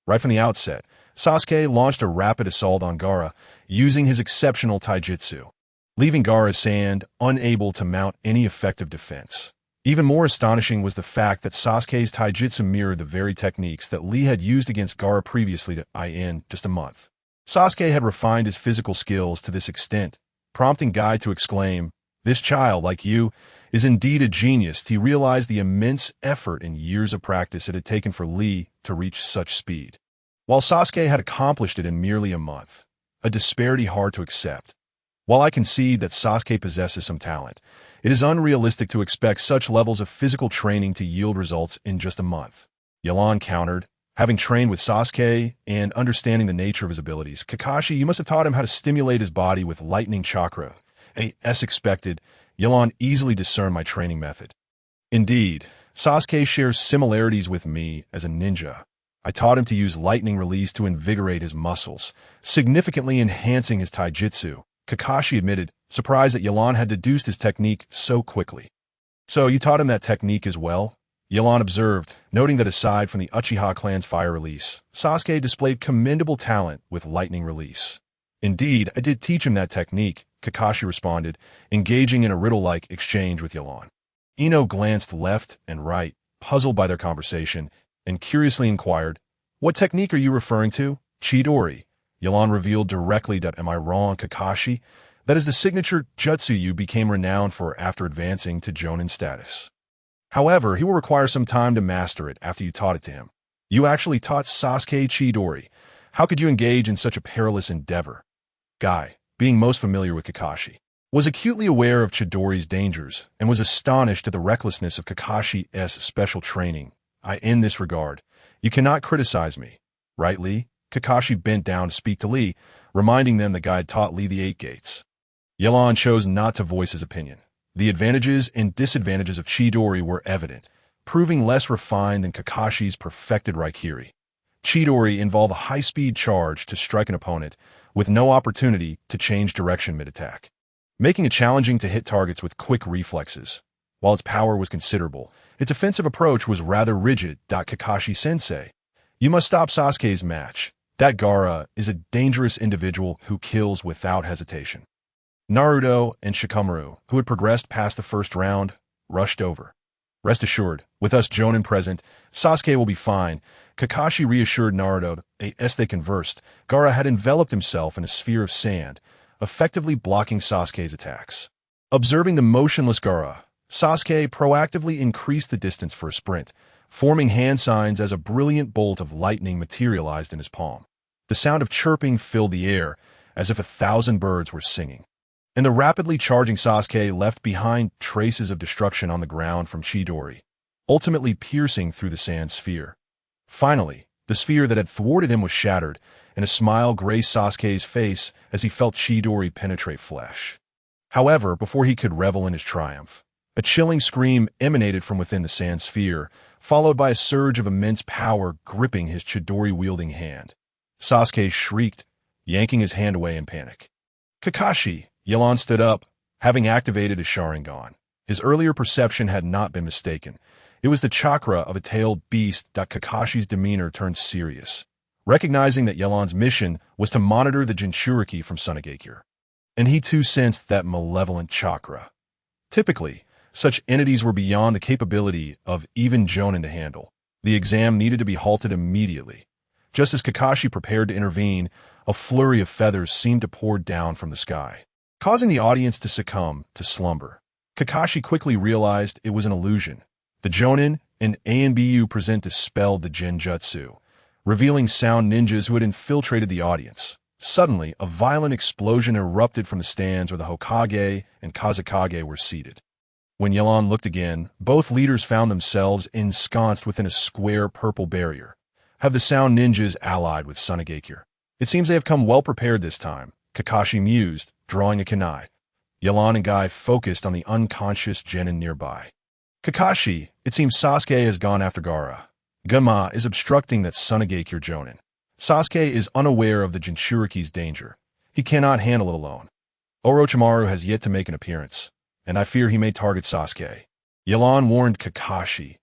Right from the outset, Sasuke launched a rapid assault on Gaara, using his exceptional taijutsu, leaving Gaara's sand unable to mount any effective defense. Even more astonishing was the fact that Sasuke's taijutsu mirrored the very techniques that Lee had used against Gaara previously in just a month. Sasuke had refined his physical skills to this extent, prompting Guy to exclaim, "This child, like you, is indeed a genius." He realized the immense effort and years of practice it had taken for Lee to reach such speed, while Sasuke had accomplished it in merely a month, a disparity hard to accept. While I concede that Sasuke possesses some talent, it is unrealistic to expect such levels of physical training to yield results in just a month. Yalan countered, having trained with Sasuke and understanding the nature of his abilities. Kakashi, you must have taught him how to stimulate his body with lightning chakra. As expected, Yalan easily discerned my training method. Indeed, Sasuke shares similarities with me as a ninja. I taught him to use lightning release to invigorate his muscles, significantly enhancing his taijutsu. Kakashi admitted, surprised that Yelan had deduced his technique so quickly. So you taught him that technique as well? Yelan observed, noting that aside from the Uchiha clan's fire release, Sasuke displayed commendable talent with lightning release. Indeed, I did teach him that technique, Kakashi responded, engaging in a riddle-like exchange with Yelan. Ino glanced left and right, puzzled by their conversation, and curiously inquired, "What technique are you referring to?" Chidori. Yelan revealed directly that, "Am I wrong, Kakashi? That is the signature jutsu you became renowned for after advancing to Jonin status. However, he will require some time to master it after you taught it to him. You actually taught Sasuke Chidori. How could you engage in such a perilous endeavor?" Guy, being most familiar with Kakashi, was acutely aware of Chidori's dangers and was astonished at the recklessness of Kakashi's special training. In this regard, you cannot criticize me, right, Lee? Kakashi bent down to speak to Lee, reminding them the guy had taught Lee the 8 gates. Yelan chose not to voice his opinion. The advantages and disadvantages of Chidori were evident, proving less refined than Kakashi's perfected Raikiri. Chidori involved a high-speed charge to strike an opponent, with no opportunity to change direction mid-attack, making it challenging to hit targets with quick reflexes. While its power was considerable, its offensive approach was rather rigid. Kakashi-sensei, you must stop Sasuke's match. That Gaara is a dangerous individual who kills without hesitation. Naruto and Shikamaru, who had progressed past the first round, rushed over. Rest assured, with us Jonin present, Sasuke will be fine. Kakashi reassured Naruto. As they conversed, Gaara had enveloped himself in a sphere of sand, effectively blocking Sasuke's attacks. Observing the motionless Gaara, Sasuke proactively increased the distance for a sprint, forming hand signs as a brilliant bolt of lightning materialized in his palm. The sound of chirping filled the air, as if 1,000 birds were singing. And the rapidly charging Sasuke left behind traces of destruction on the ground from Chidori, ultimately piercing through the sand sphere. Finally, the sphere that had thwarted him was shattered, and a smile graced Sasuke's face as he felt Chidori penetrate flesh. However, before he could revel in his triumph, a chilling scream emanated from within the sand sphere, followed by a surge of immense power gripping his Chidori-wielding hand. Sasuke shrieked, yanking his hand away in panic. Kakashi! Yelan stood up, having activated his Sharingan. His earlier perception had not been mistaken. It was the chakra of a tailed beast. Kakashi's demeanor turned serious, recognizing that Yelan's mission was to monitor the Jinchuriki from Sunagakure. And he too sensed that malevolent chakra. Typically, such entities were beyond the capability of even Jonin to handle. The exam needed to be halted immediately. Just as Kakashi prepared to intervene, a flurry of feathers seemed to pour down from the sky, causing the audience to succumb to slumber. Kakashi quickly realized it was an illusion. The Jonin and ANBU present dispelled the Genjutsu, revealing sound ninjas who had infiltrated the audience. Suddenly, a violent explosion erupted from the stands where the Hokage and Kazekage were seated. When Yelan looked again, both leaders found themselves ensconced within a square purple barrier. Have the sound ninjas allied with Sunagakure? It seems they have come well prepared this time, Kakashi mused, drawing a kunai. Yelan and Guy focused on the unconscious genin nearby. Kakashi, it seems Sasuke has gone after Gaara. Gama is obstructing that Sunagakure Jonin. Sasuke is unaware of the Jinchuriki's danger. He cannot handle it alone. Orochimaru has yet to make an appearance, and I fear he may target Sasuke. Yelan warned Kakashi.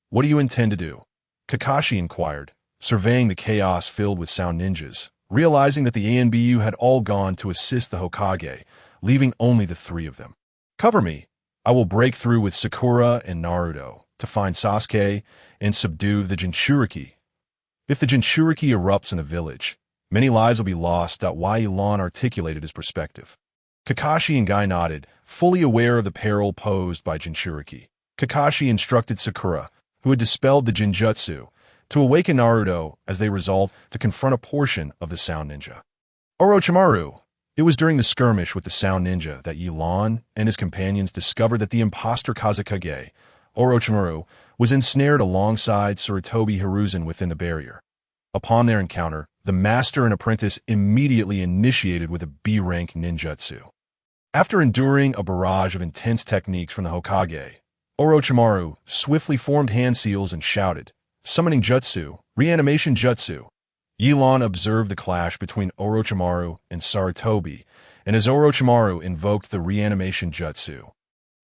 What do you intend to do? Kakashi inquired, surveying the chaos filled with sound ninjas, realizing that the ANBU had all gone to assist the Hokage, leaving only the 3 of them. Cover me. I will break through with Sakura and Naruto to find Sasuke and subdue the Jinchuriki. If the Jinchuriki erupts in a village, many lives will be lost. Yelan articulated his perspective. Kakashi and Guy nodded, fully aware of the peril posed by Jinchuriki. Kakashi instructed Sakura, who had dispelled the Genjutsu, to awaken Naruto as they resolved to confront a portion of the Sound Ninja. Orochimaru. It was during the skirmish with the Sound Ninja that Yelan and his companions discovered that the imposter Kazekage, Orochimaru, was ensnared alongside Sarutobi Hiruzen within the barrier. Upon their encounter, the master and apprentice immediately initiated with a B-rank ninjutsu. After enduring a barrage of intense techniques from the Hokage, Orochimaru swiftly formed hand seals and shouted, "Summoning Jutsu, Reanimation Jutsu." Yelan observed the clash between Orochimaru and Sarutobi and as Orochimaru invoked the reanimation jutsu.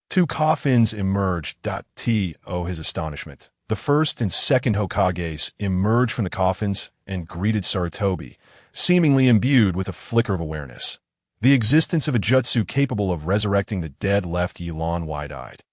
Two coffins emerged. To his astonishment, the first and second Hokages emerged from the coffins and greeted Sarutobi, seemingly imbued with a flicker of awareness. The existence of a jutsu capable of resurrecting the dead left Yelan wide-eyed.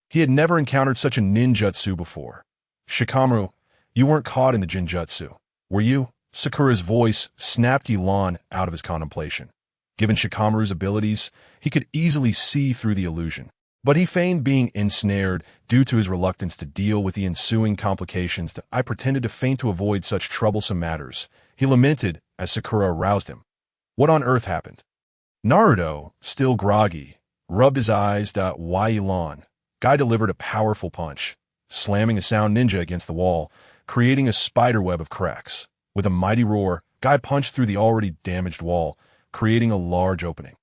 He had never encountered such a ninjutsu before. Shikamaru, you weren't caught in the jinjutsu, were you? Sakura's voice snapped Yelan out of his contemplation. Given Shikamaru's abilities, he could easily see through the illusion. But he feigned being ensnared due to his reluctance to deal with the ensuing complications. I pretended to feint to avoid such troublesome matters, he lamented as Sakura aroused him. What on earth happened? Naruto, still groggy, rubbed his eyes. Why Yelan? Guy delivered a powerful punch, slamming a sound ninja against the wall, creating a spiderweb of cracks. With a mighty roar, Guy punched through the already damaged wall, creating a large opening.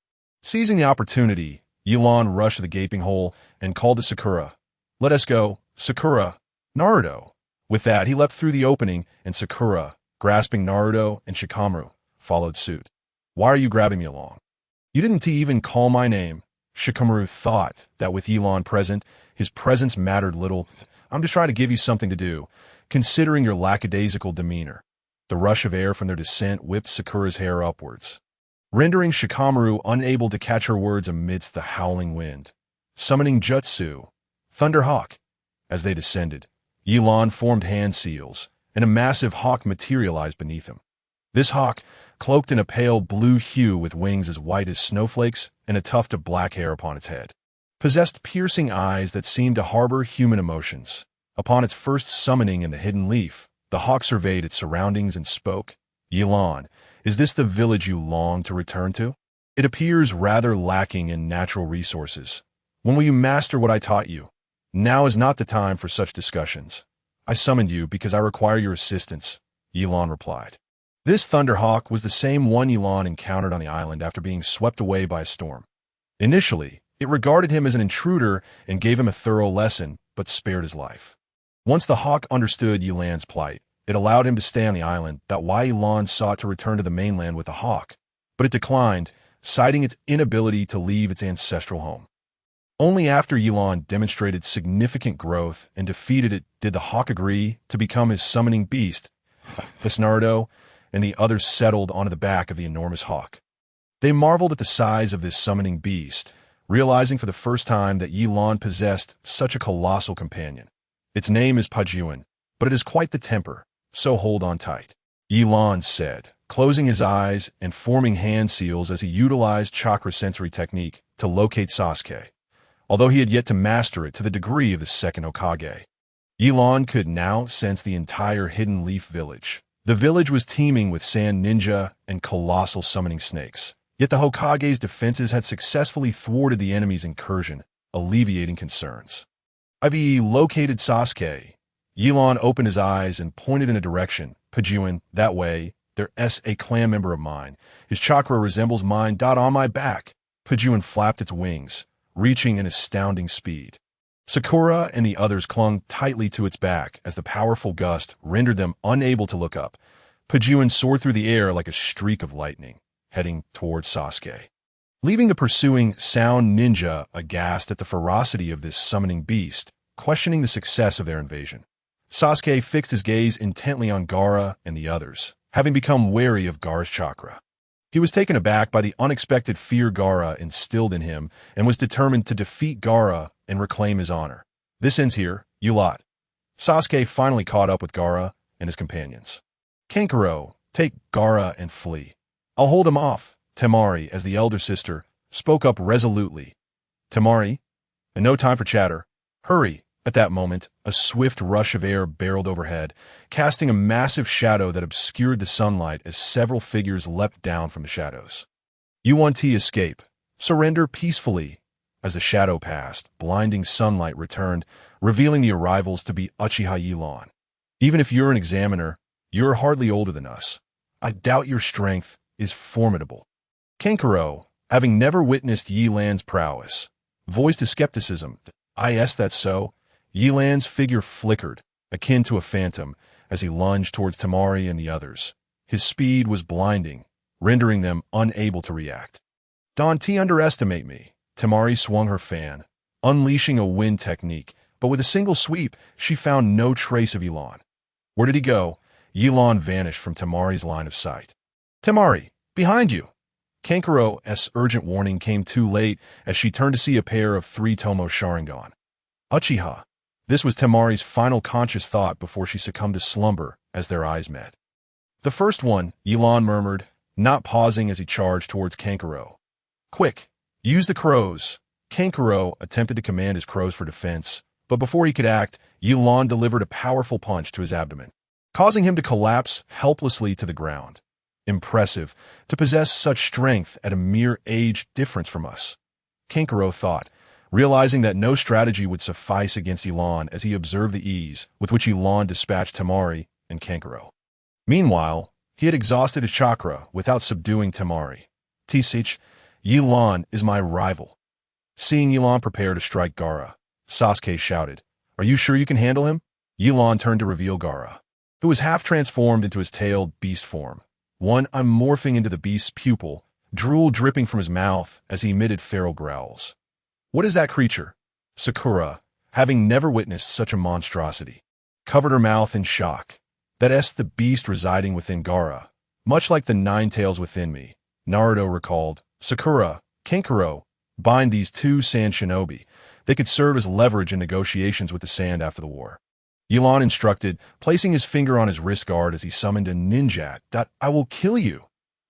Seizing the opportunity, Yelan rushed to the gaping hole and called to Sakura. Let us go, Sakura, Naruto. With that, he leapt through the opening, and Sakura, grasping Naruto and Shikamaru, followed suit. Why are you grabbing me along? You didn't even call my name. Shikamaru thought that with Yelan present, his presence mattered little. I'm just trying to give you something to do, considering your lackadaisical demeanor. The rush of air from their descent whipped Sakura's hair upwards, rendering Shikamaru unable to catch her words amidst the howling wind. Summoning jutsu, Thunderhawk. As they descended, Yelan formed hand seals, and a massive hawk materialized beneath him. This hawk, cloaked in a pale blue hue with wings as white as snowflakes and a tuft of black hair upon its head, possessed piercing eyes that seemed to harbor human emotions. Upon its first summoning in the hidden leaf, the hawk surveyed its surroundings and spoke. Yelan, is this the village you long to return to? It appears rather lacking in natural resources. When will you master what I taught you? Now is not the time for such discussions. I summoned you because I require your assistance, Yelan replied. This Thunderhawk was the same one Yelan encountered on the island after being swept away by a storm. Initially, it regarded him as an intruder and gave him a thorough lesson, but spared his life. Once the hawk understood Yelan's plight, it allowed him to stay on the island. That why Yelan sought to return to the mainland with the hawk, but it declined, citing its inability to leave its ancestral home. Only after Yelan demonstrated significant growth and defeated it did the hawk agree to become his summoning beast. This Naruto and the others settled onto the back of the enormous hawk. They marveled at the size of this summoning beast, realizing for the first time that Yelan possessed such a colossal companion. Its name is Pajuan, but it is quite the temper, so hold on tight, Yelan said, closing his eyes and forming hand seals as he utilized chakra sensory technique to locate Sasuke, although he had yet to master it to the degree of the second Hokage. Yelan could now sense the entire Hidden Leaf village. The village was teeming with sand ninja and colossal summoning snakes, yet the Hokage's defenses had successfully thwarted the enemy's incursion, alleviating concerns. I've located Sasuke. Yelan opened his eyes and pointed in a direction. Pajuan, that way. There's a clan member of mine. His chakra resembles mine. On my back. Pajuan flapped its wings, reaching an astounding speed. Sakura and the others clung tightly to its back as the powerful gust rendered them unable to look up. Pajuan soared through the air like a streak of lightning, heading towards Sasuke, leaving the pursuing sound ninja aghast at the ferocity of this summoning beast, questioning the success of their invasion. Sasuke fixed his gaze intently on Gaara and the others, having become wary of Gaara's chakra. He was taken aback by the unexpected fear Gaara instilled in him and was determined to defeat Gaara and reclaim his honor. This ends here, you lot. Sasuke finally caught up with Gaara and his companions. Kankuro, take Gaara and flee. I'll hold him off, Temari, as the elder sister, spoke up resolutely. Temari? And no time for chatter. Hurry. At that moment, a swift rush of air barreled overhead, casting a massive shadow that obscured the sunlight as several figures leapt down from the shadows. You want to escape. Surrender peacefully. As the shadow passed, blinding sunlight returned, revealing the arrivals to be Uchiha Yelan. Even if you're an examiner, you're hardly older than us. I doubt your strength is formidable. Kankuro, having never witnessed Yelan's prowess, voiced his skepticism. That's so. Yelan's figure flickered, akin to a phantom, as he lunged towards Temari and the others. His speed was blinding, rendering them unable to react. Don't underestimate me. Temari swung her fan, unleashing a wind technique, but with a single sweep, she found no trace of Elon. Where did he go? Elon vanished from Temari's line of sight. Temari, behind you! Kankaro's urgent warning came too late as she turned to see a pair of 3 Tomo Sharingan. Uchiha. This was Temari's final conscious thought before she succumbed to slumber as their eyes met. The first one, Elon murmured, not pausing as he charged towards Kankaro. Quick, use the crows. Kankaro attempted to command his crows for defense, but before he could act, Elon delivered a powerful punch to his abdomen, causing him to collapse helplessly to the ground. Impressive, to possess such strength at a mere age difference from us, Kankaro thought, realizing that no strategy would suffice against Elon as he observed the ease with which Elon dispatched Temari and Kankaro. Meanwhile, he had exhausted his chakra without subduing Temari. Tisich, Elon is my rival. Seeing Elon prepare to strike Gaara, Sasuke shouted, Are you sure you can handle him? Elon turned to reveal Gaara, who was half transformed into his tailed beast form. I'm morphing into the beast's pupil, drool dripping from his mouth as he emitted feral growls. What is that creature? Sakura, having never witnessed such a monstrosity, covered her mouth in shock. That's the beast residing within Gaara, much like the 9 tails within me. Naruto recalled. Sakura, Kankaro, bind these 2 sand shinobi. They could serve as leverage in negotiations with the sand after the war. Elon instructed, placing his finger on his wrist guard as he summoned a ninja. I will kill you.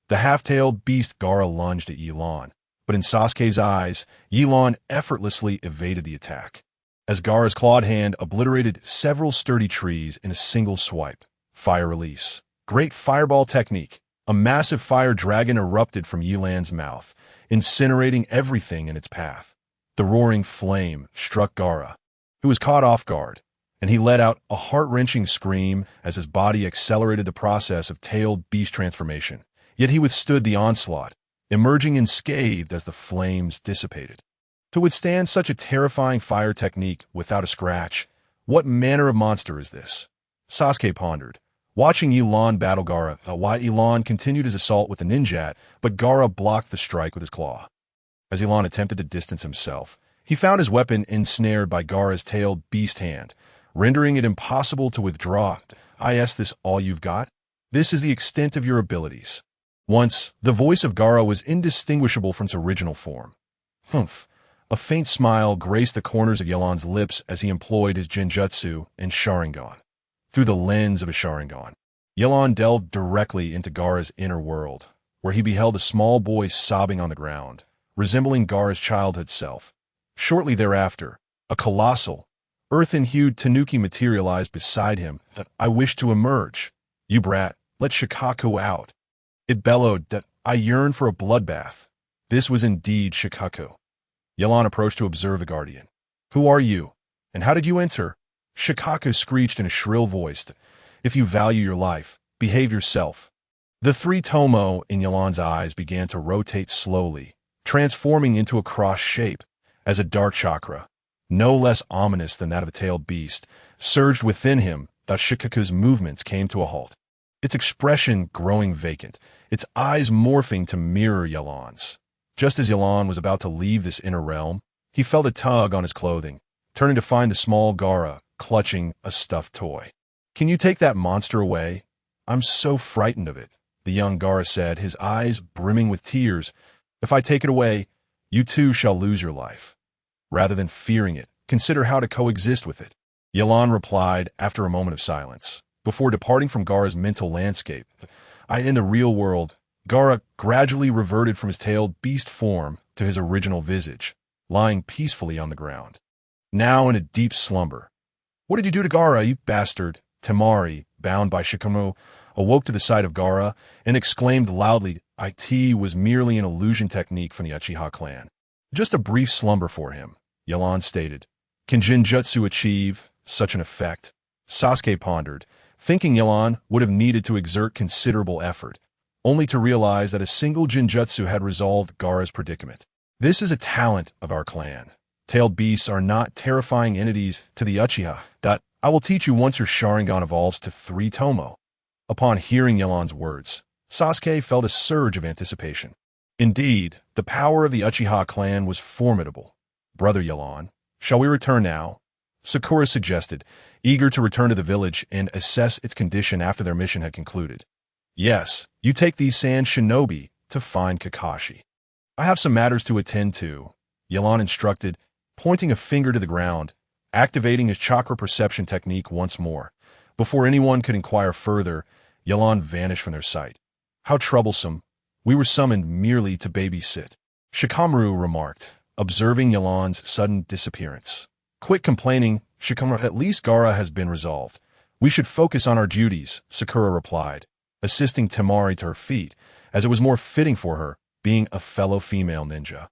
The half-tailed beast Gaara lunged at Elon, but in Sasuke's eyes, Elon effortlessly evaded the attack, as Gaara's clawed hand obliterated several sturdy trees in a single swipe. Fire release. Great fireball technique. A massive fire dragon erupted from Elon's mouth, incinerating everything in its path. The roaring flame struck Gaara, who was caught off guard, and he let out a heart-wrenching scream as his body accelerated the process of tailed beast transformation. Yet he withstood the onslaught, emerging unscathed as the flames dissipated. To withstand such a terrifying fire technique without a scratch, what manner of monster is this? Sasuke pondered, watching Elon battle Gaara, while Elon continued his assault with the ninja, but Gaara blocked the strike with his claw. As Elon attempted to distance himself, he found his weapon ensnared by Gaara's tailed beast hand, rendering it impossible to withdraw. Is this all you've got? This is the extent of your abilities. Once, the voice of Gaara was indistinguishable from its original form. Humph. A faint smile graced the corners of Elon's lips as he employed his Genjutsu and Sharingan. Through the lens of a Sharingan, Elon delved directly into Gaara's inner world, where he beheld a small boy sobbing on the ground, resembling Gaara's childhood self. Shortly thereafter, a colossal, earthen-hued tanuki materialized beside him. I wish to emerge. You brat, let Shikaku out. It bellowed that I yearn for a bloodbath. This was indeed Shikaku. Elon approached to observe the guardian. Who are you? And how did you enter? Shikaku screeched in a shrill voice. If you value your life, behave yourself. The 3 Tomo in Elon's eyes began to rotate slowly, transforming into a cross shape, as a dark chakra, no less ominous than that of a tailed beast, surged within him. That Shikaku's movements came to a halt, its expression growing vacant, its eyes morphing to mirror Elon's. Just as Elon was about to leave this inner realm, he felt a tug on his clothing, turning to find the small Gaara clutching a stuffed toy. Can you take that monster away? I'm so frightened of it, the young Gaara said, his eyes brimming with tears. If I take it away, you too shall lose your life. Rather than fearing it, consider how to coexist with it. Elon replied after a moment of silence, before departing from Gaara's mental landscape. In the real world, Gaara gradually reverted from his tailed beast form to his original visage, lying peacefully on the ground, now in a deep slumber. What did you do to Gaara, you bastard? Temari, bound by Shikamo, awoke to the sight of Gaara and exclaimed loudly. It was merely an illusion technique from the Uchiha clan. Just a brief slumber for him, Elon stated. Can Genjutsu achieve such an effect? Sasuke pondered, thinking Elon would have needed to exert considerable effort, only to realize that a single Genjutsu had resolved Gaara's predicament. This is a talent of our clan. Tailed beasts are not terrifying entities to the Uchiha. I will teach you once your Sharingan evolves to 3 Tomo. Upon hearing Elon's words, Sasuke felt a surge of anticipation. Indeed, the power of the Uchiha clan was formidable. Brother Yelan, shall we return now? Sakura suggested, eager to return to the village and assess its condition after their mission had concluded. Yes, you take these sand shinobi to find Kakashi. I have some matters to attend to, Yelan instructed, pointing a finger to the ground, activating his chakra perception technique once more. Before anyone could inquire further, Yelan vanished from their sight. How troublesome. We were summoned merely to babysit, Shikamaru remarked, observing Yelan's sudden disappearance. Quit complaining, Shikamaru. At least Gaara has been resolved. We should focus on our duties, Sakura replied, assisting Temari to her feet, as it was more fitting for her, being a fellow female ninja.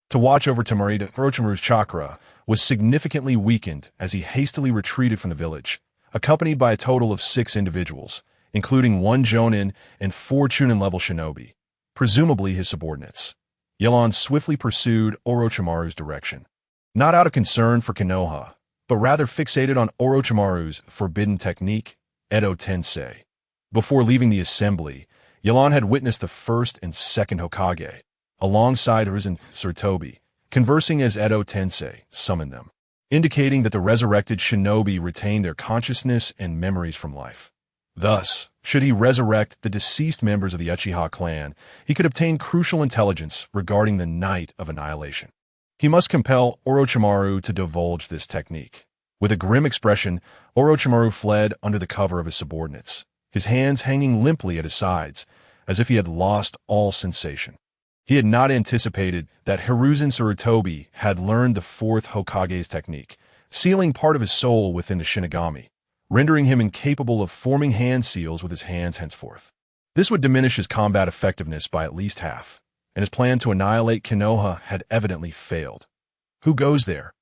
To watch over Temari, Orochimaru's chakra was significantly weakened as he hastily retreated from the village, accompanied by a total of 6 individuals, including 1 Jonin and 4 Chunin-level shinobi, presumably his subordinates. Yelan swiftly pursued Orochimaru's direction, not out of concern for Konoha, but rather fixated on Orochimaru's forbidden technique, Edo Tensei. Before leaving the assembly, Yelan had witnessed the first and second Hokage, alongside Hiruzen Sarutobi, conversing as Edo Tensei summoned them, indicating that the resurrected shinobi retained their consciousness and memories from life. Thus, should he resurrect the deceased members of the Uchiha clan, he could obtain crucial intelligence regarding the Night of Annihilation. He must compel Orochimaru to divulge this technique. With a grim expression, Orochimaru fled under the cover of his subordinates, his hands hanging limply at his sides, as if he had lost all sensation. He had not anticipated that Hiruzen Sarutobi had learned the 4th Hokage's technique, sealing part of his soul within the Shinigami, rendering him incapable of forming hand seals with his hands henceforth. This would diminish his combat effectiveness by at least half, and his plan to annihilate Konoha had evidently failed. Who goes there?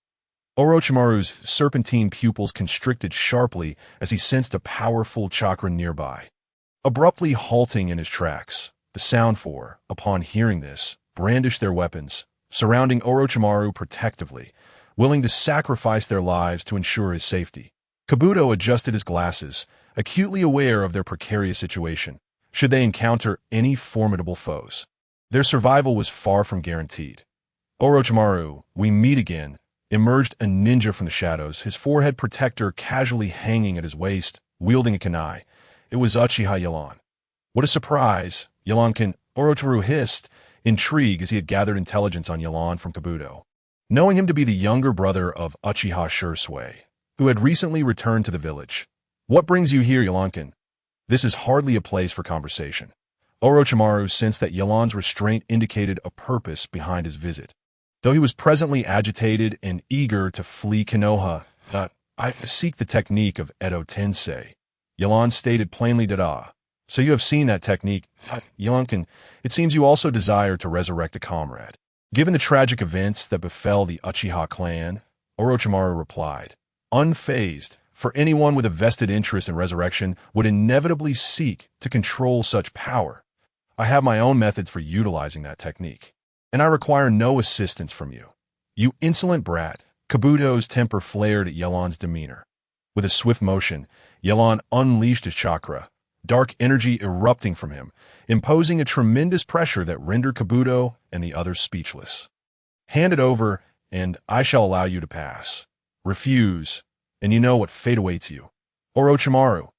Orochimaru's serpentine pupils constricted sharply as he sensed a powerful chakra nearby. Abruptly halting in his tracks, the Sound Four, upon hearing this, brandished their weapons, surrounding Orochimaru protectively, willing to sacrifice their lives to ensure his safety. Kabuto adjusted his glasses, acutely aware of their precarious situation, should they encounter any formidable foes. Their survival was far from guaranteed. Orochimaru, we meet again, emerged a ninja from the shadows, his forehead protector casually hanging at his waist, wielding a kunai. It was Uchiha Yelan. What a surprise, Yelan Orochimaru hissed, intrigued as he had gathered intelligence on Yelan from Kabuto, knowing him to be the younger brother of Uchiha Shursui, who had recently returned to the village. What brings you here, Yelan? This is hardly a place for conversation. Orochimaru sensed that Yelan's restraint indicated a purpose behind his visit. Though he was presently agitated and eager to flee Konoha, I seek the technique of Edo Tensei. Yelan stated plainly So you have seen that technique. Yelan, it seems you also desire to resurrect a comrade. Given the tragic events that befell the Uchiha clan, Orochimaru replied, unfazed, for anyone with a vested interest in resurrection would inevitably seek to control such power. I have my own methods for utilizing that technique, and I require no assistance from you. You insolent brat, Kabuto's temper flared at Yelan's demeanor. With a swift motion, Yelan unleashed his chakra, dark energy erupting from him, imposing a tremendous pressure that rendered Kabuto and the others speechless. Hand it over, and I shall allow you to pass. Refuse, and you know what fate awaits you. Orochimaru.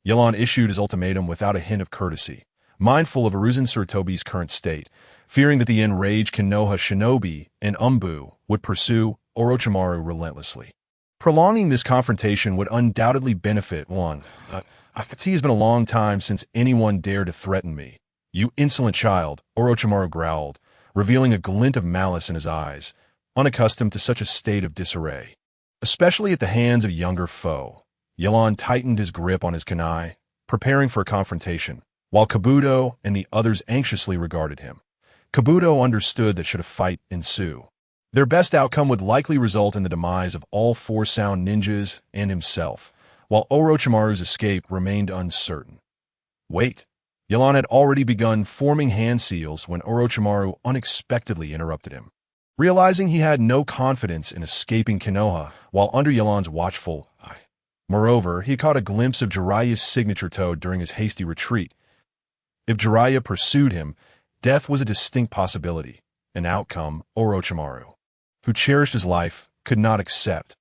Yelan issued his ultimatum without a hint of courtesy, mindful of Hiruzen Sarutobi's current state, fearing that the enraged Konoha shinobi and Umbu would pursue Orochimaru relentlessly. Prolonging this confrontation would undoubtedly benefit one. It has been a long time since anyone dared to threaten me. You insolent child, Orochimaru growled, revealing a glint of malice in his eyes, unaccustomed to such a state of disarray, especially at the hands of a younger foe. Yelan tightened his grip on his kunai, preparing for a confrontation, while Kabuto and the others anxiously regarded him. Kabuto understood that should a fight ensue, their best outcome would likely result in the demise of all 4 sound ninjas and himself, while Orochimaru's escape remained uncertain. Wait. Yelan had already begun forming hand seals when Orochimaru unexpectedly interrupted him. Realizing he had no confidence in escaping Konoha while under Yelan's watchful eye. Moreover, he caught a glimpse of Jiraiya's signature toad during his hasty retreat. If Jiraiya pursued him, Death was a distinct possibility, an outcome Orochimaru, who cherished his life, could not accept.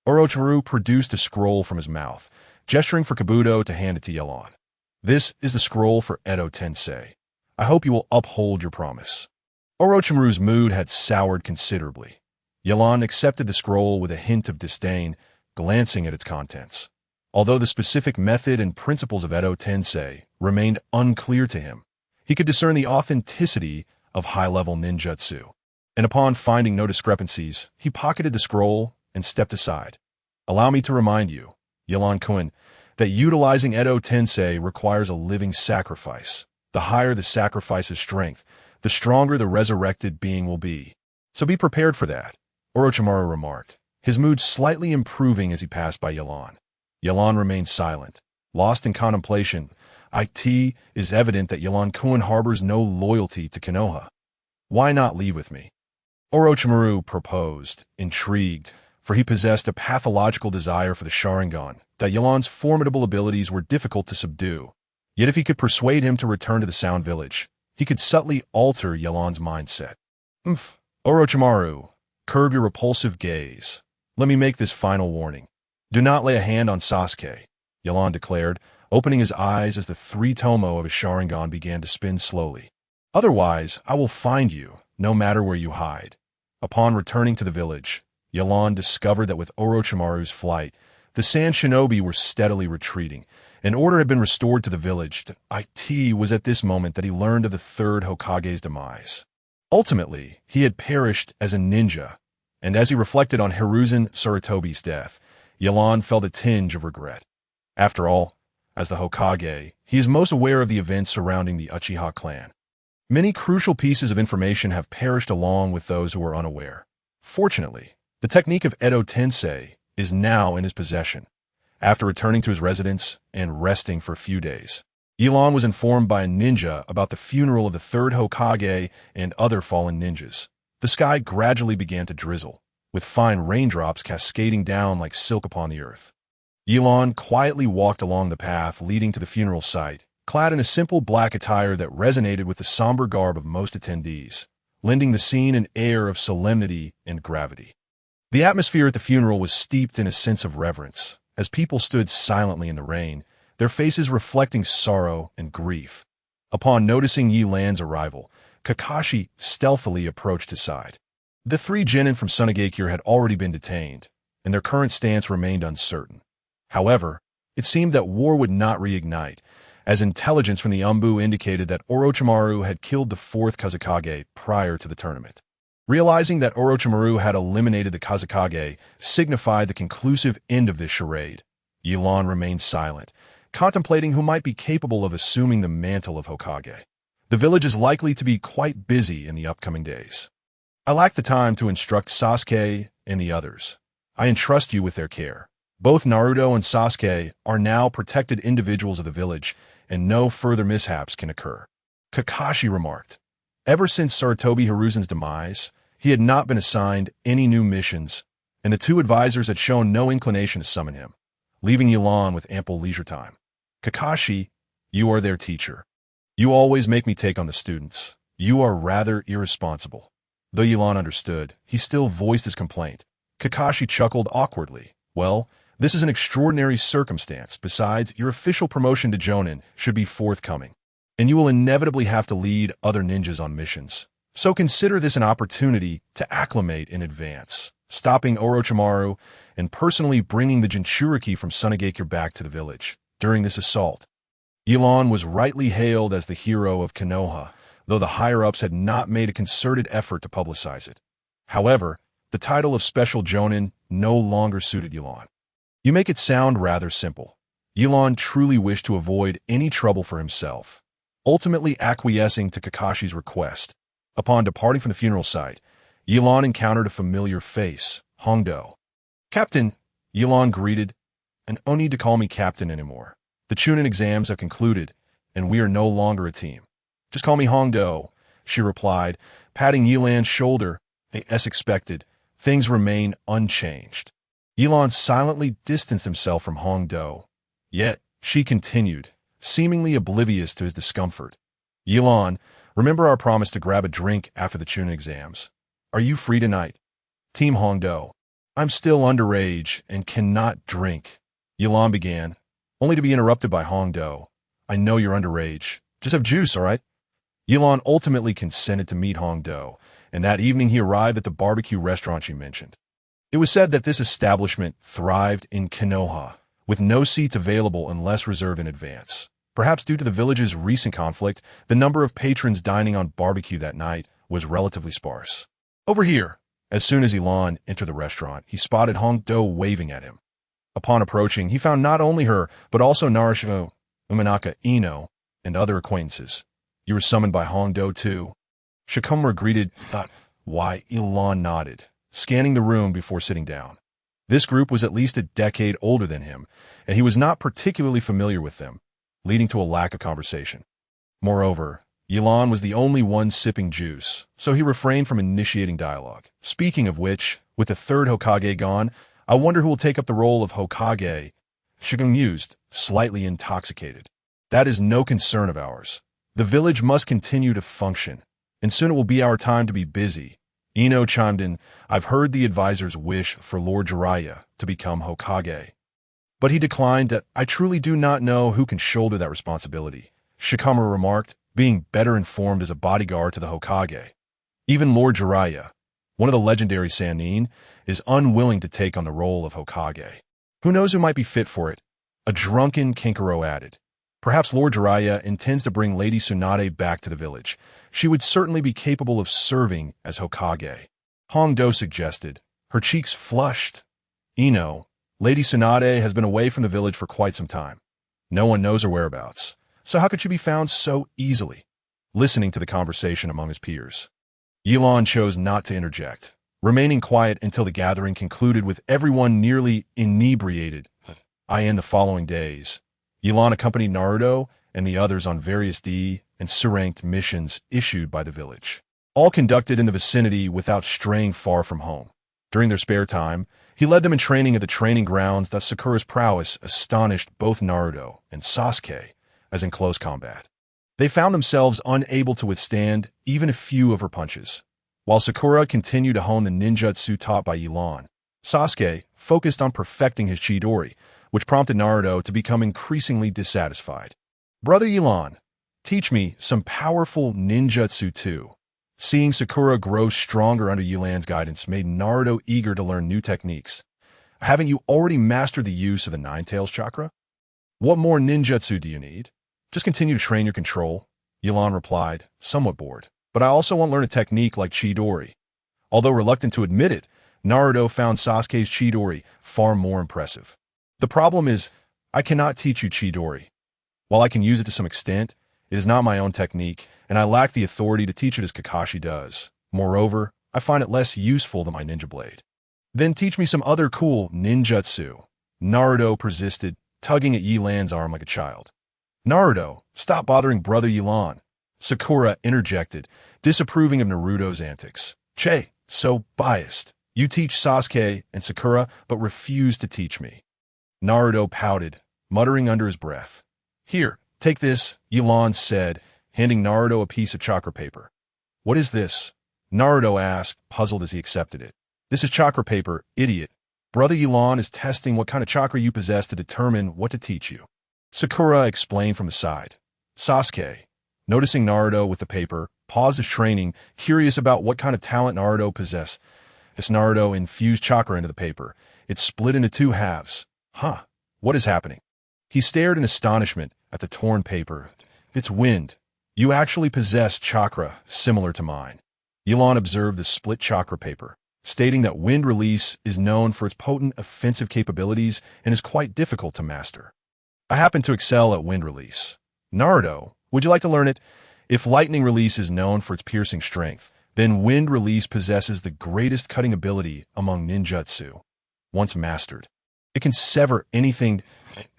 Orochimaru produced a scroll from his mouth, gesturing for Kabuto to hand it to Yelan. This is the scroll for Edo Tensei. I hope you will uphold your promise. Orochimaru's mood had soured considerably. Yelan accepted the scroll with a hint of disdain, glancing at its contents. Although the specific method and principles of Edo Tensei remained unclear to him, he could discern the authenticity of high-level ninjutsu. And upon finding no discrepancies, he pocketed the scroll and stepped aside. Allow me to remind you, Yelan-kun, that utilizing Edo Tensei requires a living sacrifice. The higher the sacrifice's strength, the stronger the resurrected being will be. So be prepared for that, Orochimaru remarked, his mood slightly improving as he passed by Yelan. Yelan remained silent, lost in contemplation. It is evident that Yelan-kun harbors no loyalty to Konoha. Why not leave with me? Orochimaru proposed, intrigued, for he possessed a pathological desire for the Sharingan, that Yelan's formidable abilities were difficult to subdue. Yet if he could persuade him to return to the Sound Village, he could subtly alter Yelan's mindset. Orochimaru, curb your repulsive gaze. Let me make this final warning. Do not lay a hand on Sasuke, Yelan declared, opening his eyes as the three tomo of his Sharingan began to spin slowly. Otherwise, I will find you, no matter where you hide. Upon returning to the village, Yelan discovered that with Orochimaru's flight, the Sand Shinobi were steadily retreating, and order had been restored to the village. It was at this moment that he learned of the third Hokage's demise. Ultimately, he had perished as a ninja, and as he reflected on Hiruzen Sarutobi's death, Yelan felt a tinge of regret. After all, as the Hokage, he is most aware of the events surrounding the Uchiha clan. Many crucial pieces of information have perished along with those who were unaware. Fortunately, the technique of Edo Tensei is now in his possession. After returning to his residence and resting for a few days, Yelan was informed by a ninja about the funeral of the third Hokage and other fallen ninjas. The sky gradually began to drizzle, with fine raindrops cascading down like silk upon the earth. Yelan quietly walked along the path leading to the funeral site, clad in a simple black attire that resonated with the somber garb of most attendees, lending the scene an air of solemnity and gravity. The atmosphere at the funeral was steeped in a sense of reverence, as people stood silently in the rain, their faces reflecting sorrow and grief. Upon noticing Yelan's arrival, Kakashi stealthily approached his side. The three genin from Sunagakure had already been detained, and their current stance remained uncertain. However, it seemed that war would not reignite, as intelligence from the Umbu indicated that Orochimaru had killed the fourth Kazekage prior to the tournament. Realizing that Orochimaru had eliminated the Kazekage signified the conclusive end of this charade, Yelan remained silent, contemplating who might be capable of assuming the mantle of Hokage. The village is likely to be quite busy in the upcoming days. I lack the time to instruct Sasuke and the others. I entrust you with their care. Both Naruto and Sasuke are now protected individuals of the village, and no further mishaps can occur. Kakashi remarked. Ever since Sarutobi Hiruzen's demise, he had not been assigned any new missions, and the two advisors had shown no inclination to summon him, leaving Yelan with ample leisure time. Kakashi, you are their teacher. You always make me take on the students. You are rather irresponsible. Though Yelan understood, he still voiced his complaint. Kakashi chuckled awkwardly. Well, this is an extraordinary circumstance. Besides, your official promotion to Jonin should be forthcoming, and you will inevitably have to lead other ninjas on missions. So consider this an opportunity to acclimate in advance, stopping Orochimaru and personally bringing the Jinchuriki from Sunagakure back to the village. During this assault, Yelan was rightly hailed as the hero of Konoha, though the higher-ups had not made a concerted effort to publicize it. However, the title of Special Jonin no longer suited Yelan. You make it sound rather simple. Yelan truly wished to avoid any trouble for himself, ultimately acquiescing to Kakashi's request. Upon departing from the funeral site, Yelan encountered a familiar face, Hongdo. Captain, Yelan greeted, and no need to call me captain anymore. The Chunin exams have concluded, and we are no longer a team. Just call me Hongdo, she replied, patting Yelan's shoulder. As expected, things remain unchanged. Yelan silently distanced himself from Hongdo. Yet, she continued, seemingly oblivious to his discomfort. Yelan, Remember our promise to grab a drink after the Chunin exams. Are you free tonight? Team Hongdo. I'm still underage and cannot drink. Yilan began, only to be interrupted by Hongdo. I know you're underage. Just have juice, all right? Yilan ultimately consented to meet Hongdo, and that evening he arrived at the barbecue restaurant she mentioned. It was said that this establishment thrived in Konoha, with no seats available unless reserved in advance. Perhaps due to the village's recent conflict, the number of patrons dining on barbecue that night was relatively sparse. Over here. As soon as Yilan entered the restaurant, he spotted Hongdo waving at him. Upon approaching, he found not only her, but also Naruto, Umanaka Ino, and other acquaintances. You were summoned by Hongdo too. Shikumura greeted, why Yilan nodded, scanning the room before sitting down. This group was at least a decade older than him, and he was not particularly familiar with them, leading to a lack of conversation. Moreover, Yilan was the only one sipping juice, so he refrained from initiating dialogue. Speaking of which, with the third Hokage gone, I wonder who will take up the role of Hokage. Shigun mused, slightly intoxicated. That is no concern of ours. The village must continue to function, and soon it will be our time to be busy. Ino chimed in, I've heard the advisor's wish for Lord Jiraiya to become Hokage. But he declined that I truly do not know who can shoulder that responsibility. Shikamura remarked, being better informed as a bodyguard to the Hokage. Even Lord Jiraiya, one of the legendary Sannin, is unwilling to take on the role of Hokage. Who knows who might be fit for it? A drunken Kinkaro added. Perhaps Lord Jiraiya intends to bring Lady Tsunade back to the village. She would certainly be capable of serving as Hokage. Hongdo suggested. Her cheeks flushed. Ino, Lady Tsunade has been away from the village for quite some time. No one knows her whereabouts. So how could she be found so easily? Listening to the conversation among his peers, Yilan chose not to interject, remaining quiet until the gathering concluded with everyone nearly inebriated. In the following days, Yilan accompanied Naruto and the others on various D and C-ranked missions issued by the village, all conducted in the vicinity without straying far from home. During their spare time, he led them in training at the training grounds that Sakura's prowess astonished both Naruto and Sasuke, as in close combat. They found themselves unable to withstand even a few of her punches. While Sakura continued to hone the ninjutsu taught by Yilan, Sasuke focused on perfecting his Chidori, which prompted Naruto to become increasingly dissatisfied. Brother Yilan, teach me some powerful ninjutsu too. Seeing Sakura grow stronger under Yilan's guidance made Naruto eager to learn new techniques. Haven't you already mastered the use of the Nine-Tails chakra? What more ninjutsu do you need? Just continue to train your control, Yilan replied, somewhat bored. But I also want to learn a technique like Chidori. Although reluctant to admit it, Naruto found Sasuke's Chidori far more impressive. The problem is, I cannot teach you Chidori. While I can use it to some extent, it is not my own technique, and I lack the authority to teach it as Kakashi does. Moreover, I find it less useful than my ninja blade. Then teach me some other cool ninjutsu. Naruto persisted, tugging at Yilan's arm like a child. Naruto, stop bothering Brother Yilan. Sakura interjected, disapproving of Naruto's antics. Che, so biased. You teach Sasuke and Sakura, but refuse to teach me. Naruto pouted, muttering under his breath. Here, take this, Yilan said, handing Naruto a piece of chakra paper. What is this? Naruto asked, puzzled as he accepted it. This is chakra paper, idiot. Brother Yilan is testing what kind of chakra you possess to determine what to teach you. Sakura explained from the side. Sasuke, noticing Naruto with the paper, paused his training, curious about what kind of talent Naruto possessed. As Naruto infused chakra into the paper, it split into two halves. Huh, what is happening? He stared in astonishment at the torn paper. It's wind. You actually possess chakra similar to mine. Yilan observed the split chakra paper, stating that wind release is known for its potent offensive capabilities and is quite difficult to master. I happen to excel at wind release. Naruto, would you like to learn it? If lightning release is known for its piercing strength, then wind release possesses the greatest cutting ability among ninjutsu. Once mastered, it can sever anything.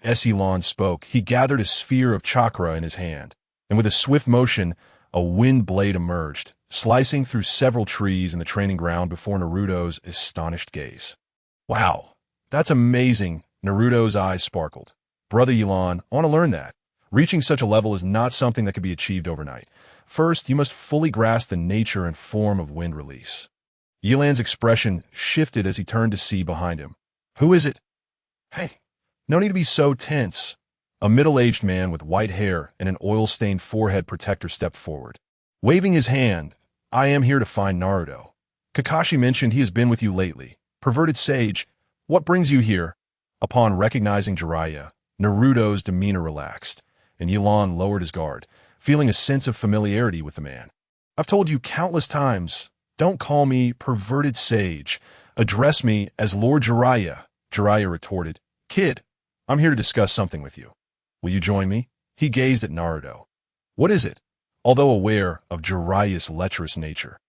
As Yilan spoke, he gathered a sphere of chakra in his hand, and with a swift motion, a wind blade emerged, slicing through several trees in the training ground before Naruto's astonished gaze. Wow, that's amazing, Naruto's eyes sparkled. Brother Yilan, I want to learn that. Reaching such a level is not something that can be achieved overnight. First, you must fully grasp the nature and form of wind release. Yilan's expression shifted as he turned to see behind him. Who is it? Hey, no need to be so tense. A middle-aged man with white hair and an oil-stained forehead protector stepped forward. Waving his hand, I am here to find Naruto. Kakashi mentioned he has been with you lately. Perverted sage, what brings you here? Upon recognizing Jiraiya, Naruto's demeanor relaxed, and Yilan lowered his guard, feeling a sense of familiarity with the man. I've told you countless times, don't call me perverted sage. Address me as Lord Jiraiya. Jiraiya retorted, Kid, I'm here to discuss something with you. Will you join me? He gazed at Naruto. What is it? Although aware of Jiraiya's lecherous nature,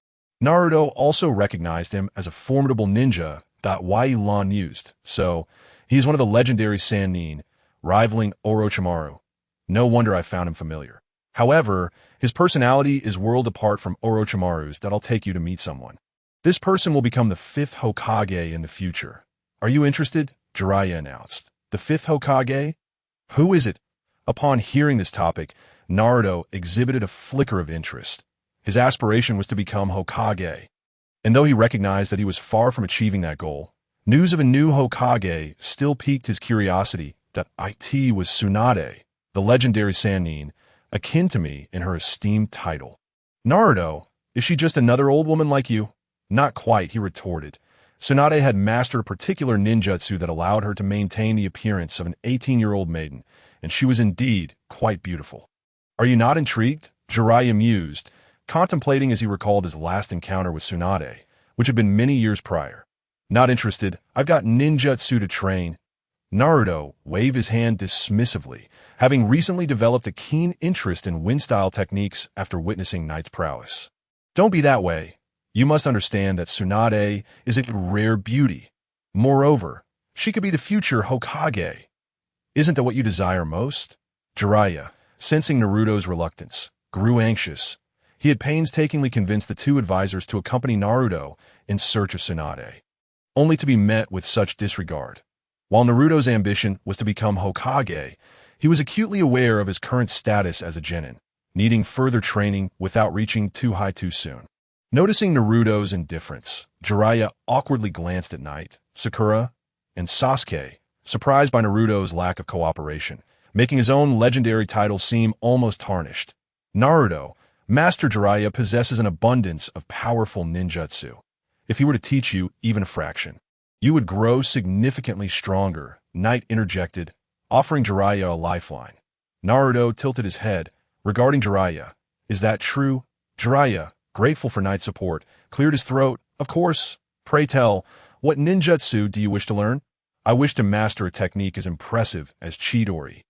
Naruto also recognized him as a formidable ninja that Yilan used, so he is one of the legendary Sannin, rivaling Orochimaru. No wonder I found him familiar. However, his personality is world apart from Orochimaru's that I'll take you to meet someone. This person will become the 5th Hokage in the future. Are you interested? Jiraiya announced. The 5th Hokage? Who is it? Upon hearing this topic, Naruto exhibited a flicker of interest. His aspiration was to become Hokage. And though he recognized that he was far from achieving that goal, news of a new Hokage still piqued his curiosity. That it was Tsunade, the legendary Sannin, akin to me in her esteemed title. Naruto, is she just another old woman like you? Not quite, he retorted. Tsunade had mastered a particular ninjutsu that allowed her to maintain the appearance of an 18-year-old maiden, and she was indeed quite beautiful. Are you not intrigued? Jiraiya mused, contemplating as he recalled his last encounter with Tsunade, which had been many years prior. Not interested, I've got ninjutsu to train. Naruto waved his hand dismissively, having recently developed a keen interest in wind-style techniques after witnessing Knight's prowess. Don't be that way. You must understand that Tsunade is a rare beauty. Moreover, she could be the future Hokage. Isn't that what you desire most? Jiraiya, sensing Naruto's reluctance, grew anxious. He had painstakingly convinced the two advisors to accompany Naruto in search of Tsunade, only to be met with such disregard. While Naruto's ambition was to become Hokage, he was acutely aware of his current status as a genin, needing further training without reaching too high too soon. Noticing Naruto's indifference, Jiraiya awkwardly glanced at Knight, Sakura, and Sasuke, surprised by Naruto's lack of cooperation, making his own legendary title seem almost tarnished. Naruto, Master Jiraiya possesses an abundance of powerful ninjutsu. If he were to teach you even a fraction, you would grow significantly stronger, Knight interjected, offering Jiraiya a lifeline. Naruto tilted his head, regarding Jiraiya. Is that true? Jiraiya, grateful for Knight's support, cleared his throat. Of course. Pray tell, what ninjutsu do you wish to learn? I wish to master a technique as impressive as Chidori.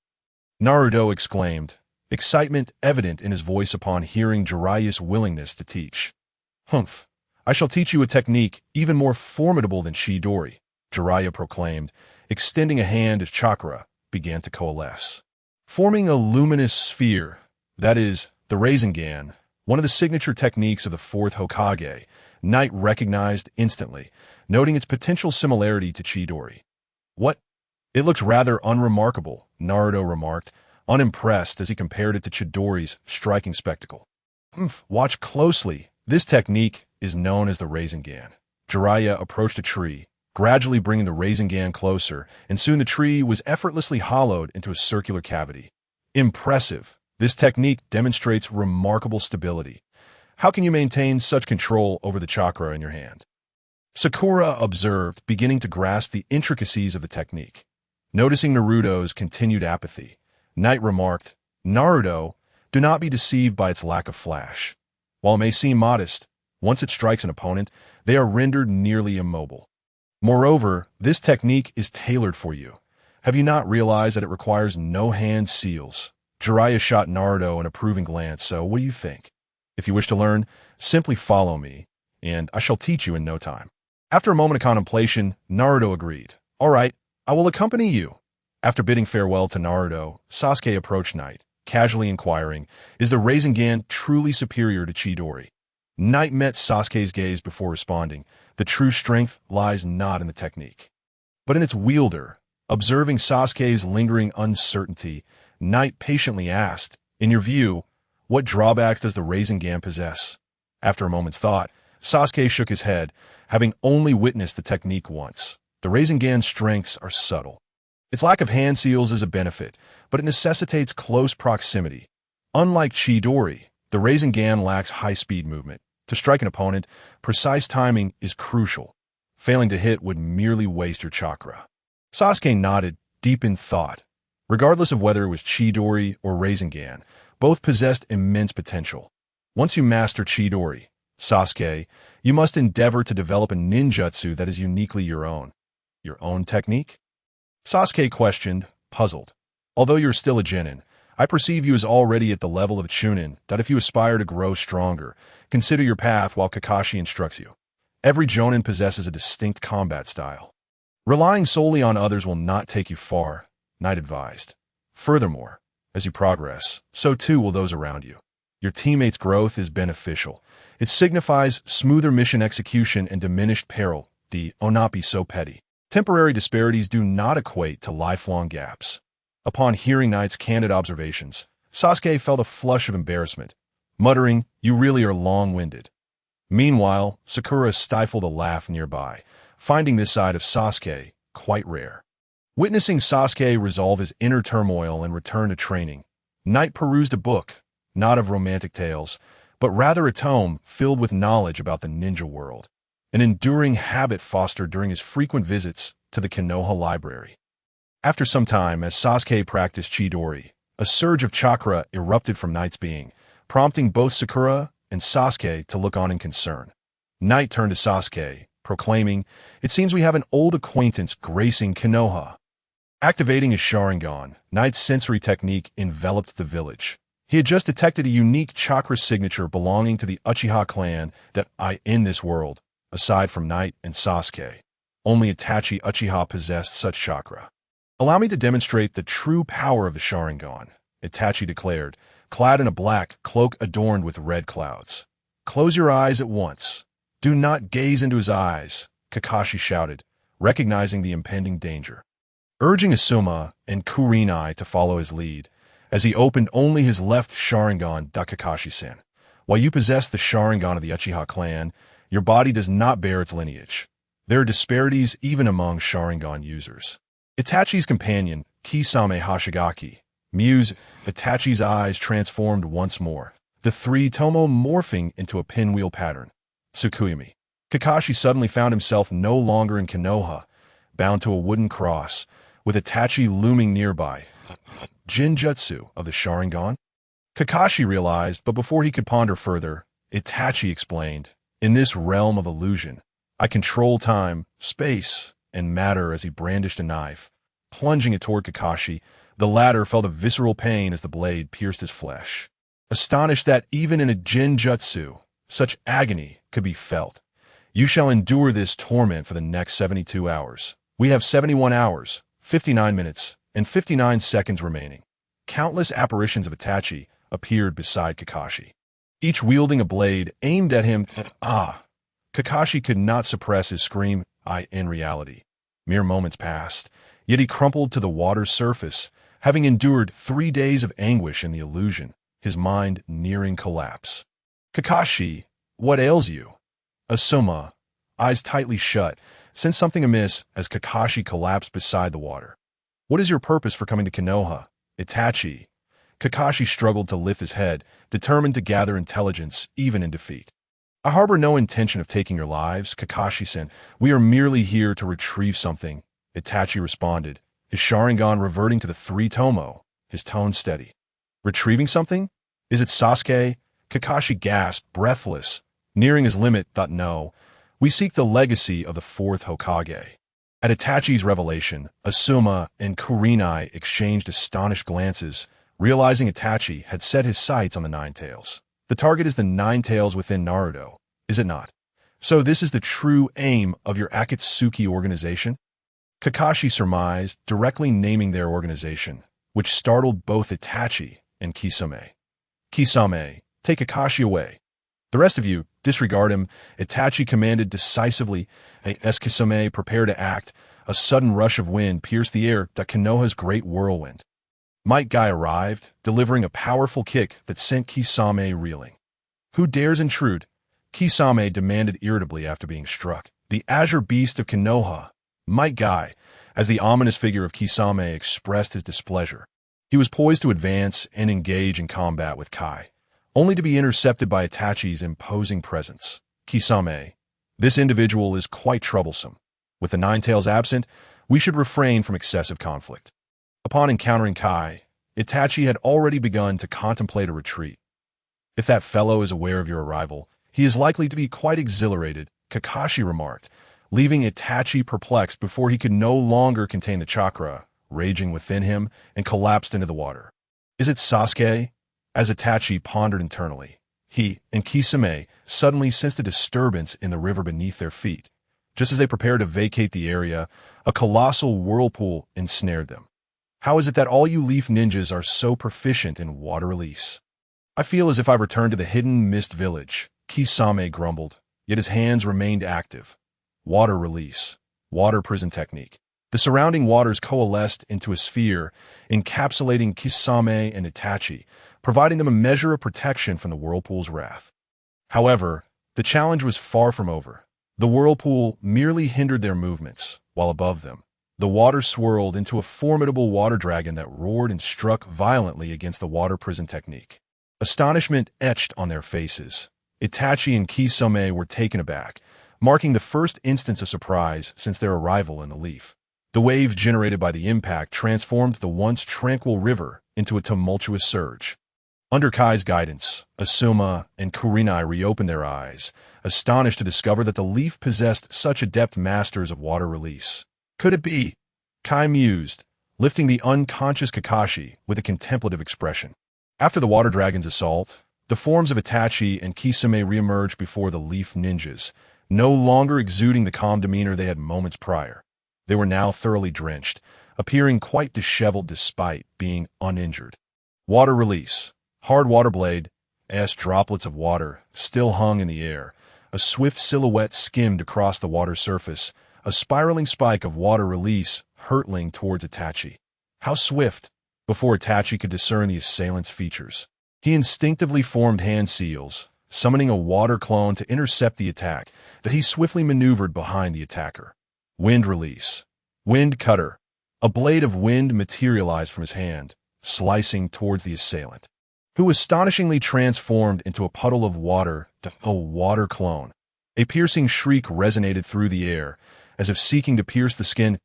Naruto exclaimed, excitement evident in his voice upon hearing Jiraiya's willingness to teach. Humph. I shall teach you a technique even more formidable than Chidori, Jiraiya proclaimed, extending a hand as chakra began to coalesce. Forming a luminous sphere, that is, the Rasengan, one of the signature techniques of the 4th Hokage, Knight recognized instantly, noting its potential similarity to Chidori. What? It looks rather unremarkable, Naruto remarked, unimpressed as he compared it to Chidori's striking spectacle. Watch closely. This technique is known as the Rasengan. Jiraiya approached a tree, gradually bringing the Rasengan closer, and soon the tree was effortlessly hollowed into a circular cavity. Impressive. This technique demonstrates remarkable stability. How can you maintain such control over the chakra in your hand? Sakura observed, beginning to grasp the intricacies of the technique. Noticing Naruto's continued apathy, Knight remarked, Naruto, do not be deceived by its lack of flash. While it may seem modest, once it strikes an opponent, they are rendered nearly immobile. Moreover, this technique is tailored for you. Have you not realized that it requires no hand seals? Jiraiya shot Naruto an approving glance, so what do you think? If you wish to learn, simply follow me, and I shall teach you in no time. After a moment of contemplation, Naruto agreed. All right, I will accompany you. After bidding farewell to Naruto, Sasuke approached Knight, casually inquiring, is the Rasengan truly superior to Chidori? Knight met Sasuke's gaze before responding, the true strength lies not in the technique, but in its wielder. Observing Sasuke's lingering uncertainty, Knight patiently asked, in your view, What drawbacks does the Rasengan possess? After a moment's thought, Sasuke shook his head, having only witnessed the technique once. The Rasengan's strengths are subtle. Its lack of hand seals is a benefit, but it necessitates close proximity. Unlike Chidori, the Rasengan lacks high-speed movement. To strike an opponent, precise timing is crucial. Failing to hit would merely waste your chakra. Sasuke nodded, deep in thought. Regardless of whether it was Chidori or Rasengan, both possessed immense potential. Once you master Chidori, Sasuke, you must endeavor to develop a ninjutsu that is uniquely your own. Your own technique? Sasuke questioned, puzzled. Although you're still a Genin, I perceive you as already at the level of a Chunin that if you aspire to grow stronger, consider your path while Kakashi instructs you. Every Jonin possesses a distinct combat style. Relying solely on others will not take you far, Knight advised. Furthermore, as you progress, so too will those around you. Your teammates' growth is beneficial. It signifies smoother mission execution and diminished peril. The not be so petty. Temporary disparities do not equate to lifelong gaps. Upon hearing Knight's candid observations, Sasuke felt a flush of embarrassment, muttering, "You really are long-winded." Meanwhile, Sakura stifled a laugh nearby, finding this side of Sasuke quite rare. Witnessing Sasuke resolve his inner turmoil and return to training, Knight perused a book, not of romantic tales, but rather a tome filled with knowledge about the ninja world, an enduring habit fostered during his frequent visits to the Konoha library. After some time, as Sasuke practiced Chidori, a surge of chakra erupted from Knight's being, prompting both Sakura and Sasuke to look on in concern. Knight turned to Sasuke, proclaiming, "It seems we have an old acquaintance gracing Konoha." Activating his Sharingan, Knight's sensory technique enveloped the village. He had just detected a unique chakra signature belonging to the Uchiha clan that in this world, aside from Knight and Sasuke, only Itachi Uchiha possessed such chakra. "Allow me to demonstrate the true power of the Sharingan," Itachi declared, clad in a black cloak adorned with red clouds. "Close your eyes at once. Do not gaze into his eyes," Kakashi shouted, recognizing the impending danger. Urging Asuma and Kurenai to follow his lead, as he opened only his left Sharingan, Kakashi-sen. While you possess the Sharingan of the Uchiha clan, your body does not bear its lineage. There are disparities even among Sharingan users. Itachi's companion, Kisame Hashigaki, mused. Itachi's eyes transformed once more, the three tomo morphing into a pinwheel pattern. Tsukuyami. Kakashi suddenly found himself no longer in Konoha, bound to a wooden cross, with Itachi looming nearby. Jinjutsu of the Sharingan? Kakashi realized, but before he could ponder further, Itachi explained, "In this realm of illusion, I control time, space, and matter," as he brandished a knife. Plunging it toward Kakashi, the latter felt a visceral pain as the blade pierced his flesh. Astonished that even in a Jinjutsu, such agony could be felt. "You shall endure this torment for the next 72 hours. We have 71 hours, 59 minutes, and 59 seconds remaining." Countless apparitions of Itachi appeared beside Kakashi, each wielding a blade aimed at him. Kakashi could not suppress his scream. In reality, mere moments passed, yet he crumpled to the water's surface, having endured 3 days of anguish in the illusion, his mind nearing collapse. "Kakashi, what ails you?" Asuma, eyes tightly shut, sensed something amiss as Kakashi collapsed beside the water. "What is your purpose for coming to Konoha?" Itachi. Kakashi struggled to lift his head, determined to gather intelligence even in defeat. "I harbor no intention of taking your lives, Kakashi-sen. We are merely here to retrieve something," Itachi responded, his Sharingan reverting to the three tomo, his tone steady. "Retrieving something? Is it Sasuke?" Kakashi gasped, breathless, nearing his limit. "No. We seek the legacy of the fourth Hokage." At Itachi's revelation, Asuma and Kurenai exchanged astonished glances, realizing Itachi had set his sights on the Nine Tails. "The target is the Nine Tails within Naruto, is it not? So this is the true aim of your Akatsuki organization?" Kakashi surmised, directly naming their organization, which startled both Itachi and Kisame. "Kisame, take Kakashi away. The rest of you, disregard him," Itachi commanded decisively. As Kisame prepared to act, a sudden rush of wind pierced the air. Konoha's great whirlwind. Might Guy arrived, delivering a powerful kick that sent Kisame reeling. Who dares intrude? Kisame demanded irritably after being struck. The Azure Beast of Konoha, Might Guy, as the ominous figure of Kisame expressed his displeasure. He was poised to advance and engage in combat with Kai, only to be intercepted by Itachi's imposing presence. Kisame, this individual is quite troublesome. With the Nine Tails absent, we should refrain from excessive conflict. Upon encountering Kai, Itachi had already begun to contemplate a retreat. If that fellow is aware of your arrival, he is likely to be quite exhilarated, Kakashi remarked, leaving Itachi perplexed before he could no longer contain the chakra raging within him and collapsed into the water. Is it Sasuke? As Itachi pondered internally, he and Kisame suddenly sensed a disturbance in the river beneath their feet. Just as they prepared to vacate the area, a colossal whirlpool ensnared them. How is it that all you leaf ninjas are so proficient in water release? I feel as if I've returned to the hidden mist village, Kisame grumbled, yet his hands remained active. Water release. Water prison technique. The surrounding waters coalesced into a sphere, encapsulating Kisame and Itachi, providing them a measure of protection from the whirlpool's wrath. However, the challenge was far from over. The whirlpool merely hindered their movements, while above them, the water swirled into a formidable water dragon that roared and struck violently against the water prison technique. Astonishment etched on their faces. Itachi and Kisame were taken aback, marking the first instance of surprise since their arrival in the leaf. The waves generated by the impact transformed the once tranquil river into a tumultuous surge. Under Kai's guidance, Asuma and Kurenai reopened their eyes, astonished to discover that the leaf possessed such adept masters of water release. Could it be? Kai mused, lifting the unconscious Kakashi with a contemplative expression. After the water dragon's assault, the forms of Itachi and Kisame reemerged before the leaf ninjas, no longer exuding the calm demeanor they had moments prior. They were now thoroughly drenched, appearing quite disheveled despite being uninjured. Water release. Hard water blade, droplets of water, still hung in the air. A swift silhouette skimmed across the water's surface, a spiraling spike of water release hurtling towards Itachi. How swift! Before Itachi could discern the assailant's features, he instinctively formed hand seals, summoning a water clone to intercept the attack that he swiftly maneuvered behind the attacker. Wind release. Wind cutter. A blade of wind materialized from his hand, slicing towards the assailant, who astonishingly transformed into a puddle of water, a water clone. A piercing shriek resonated through the air, as if seeking to pierce the skin.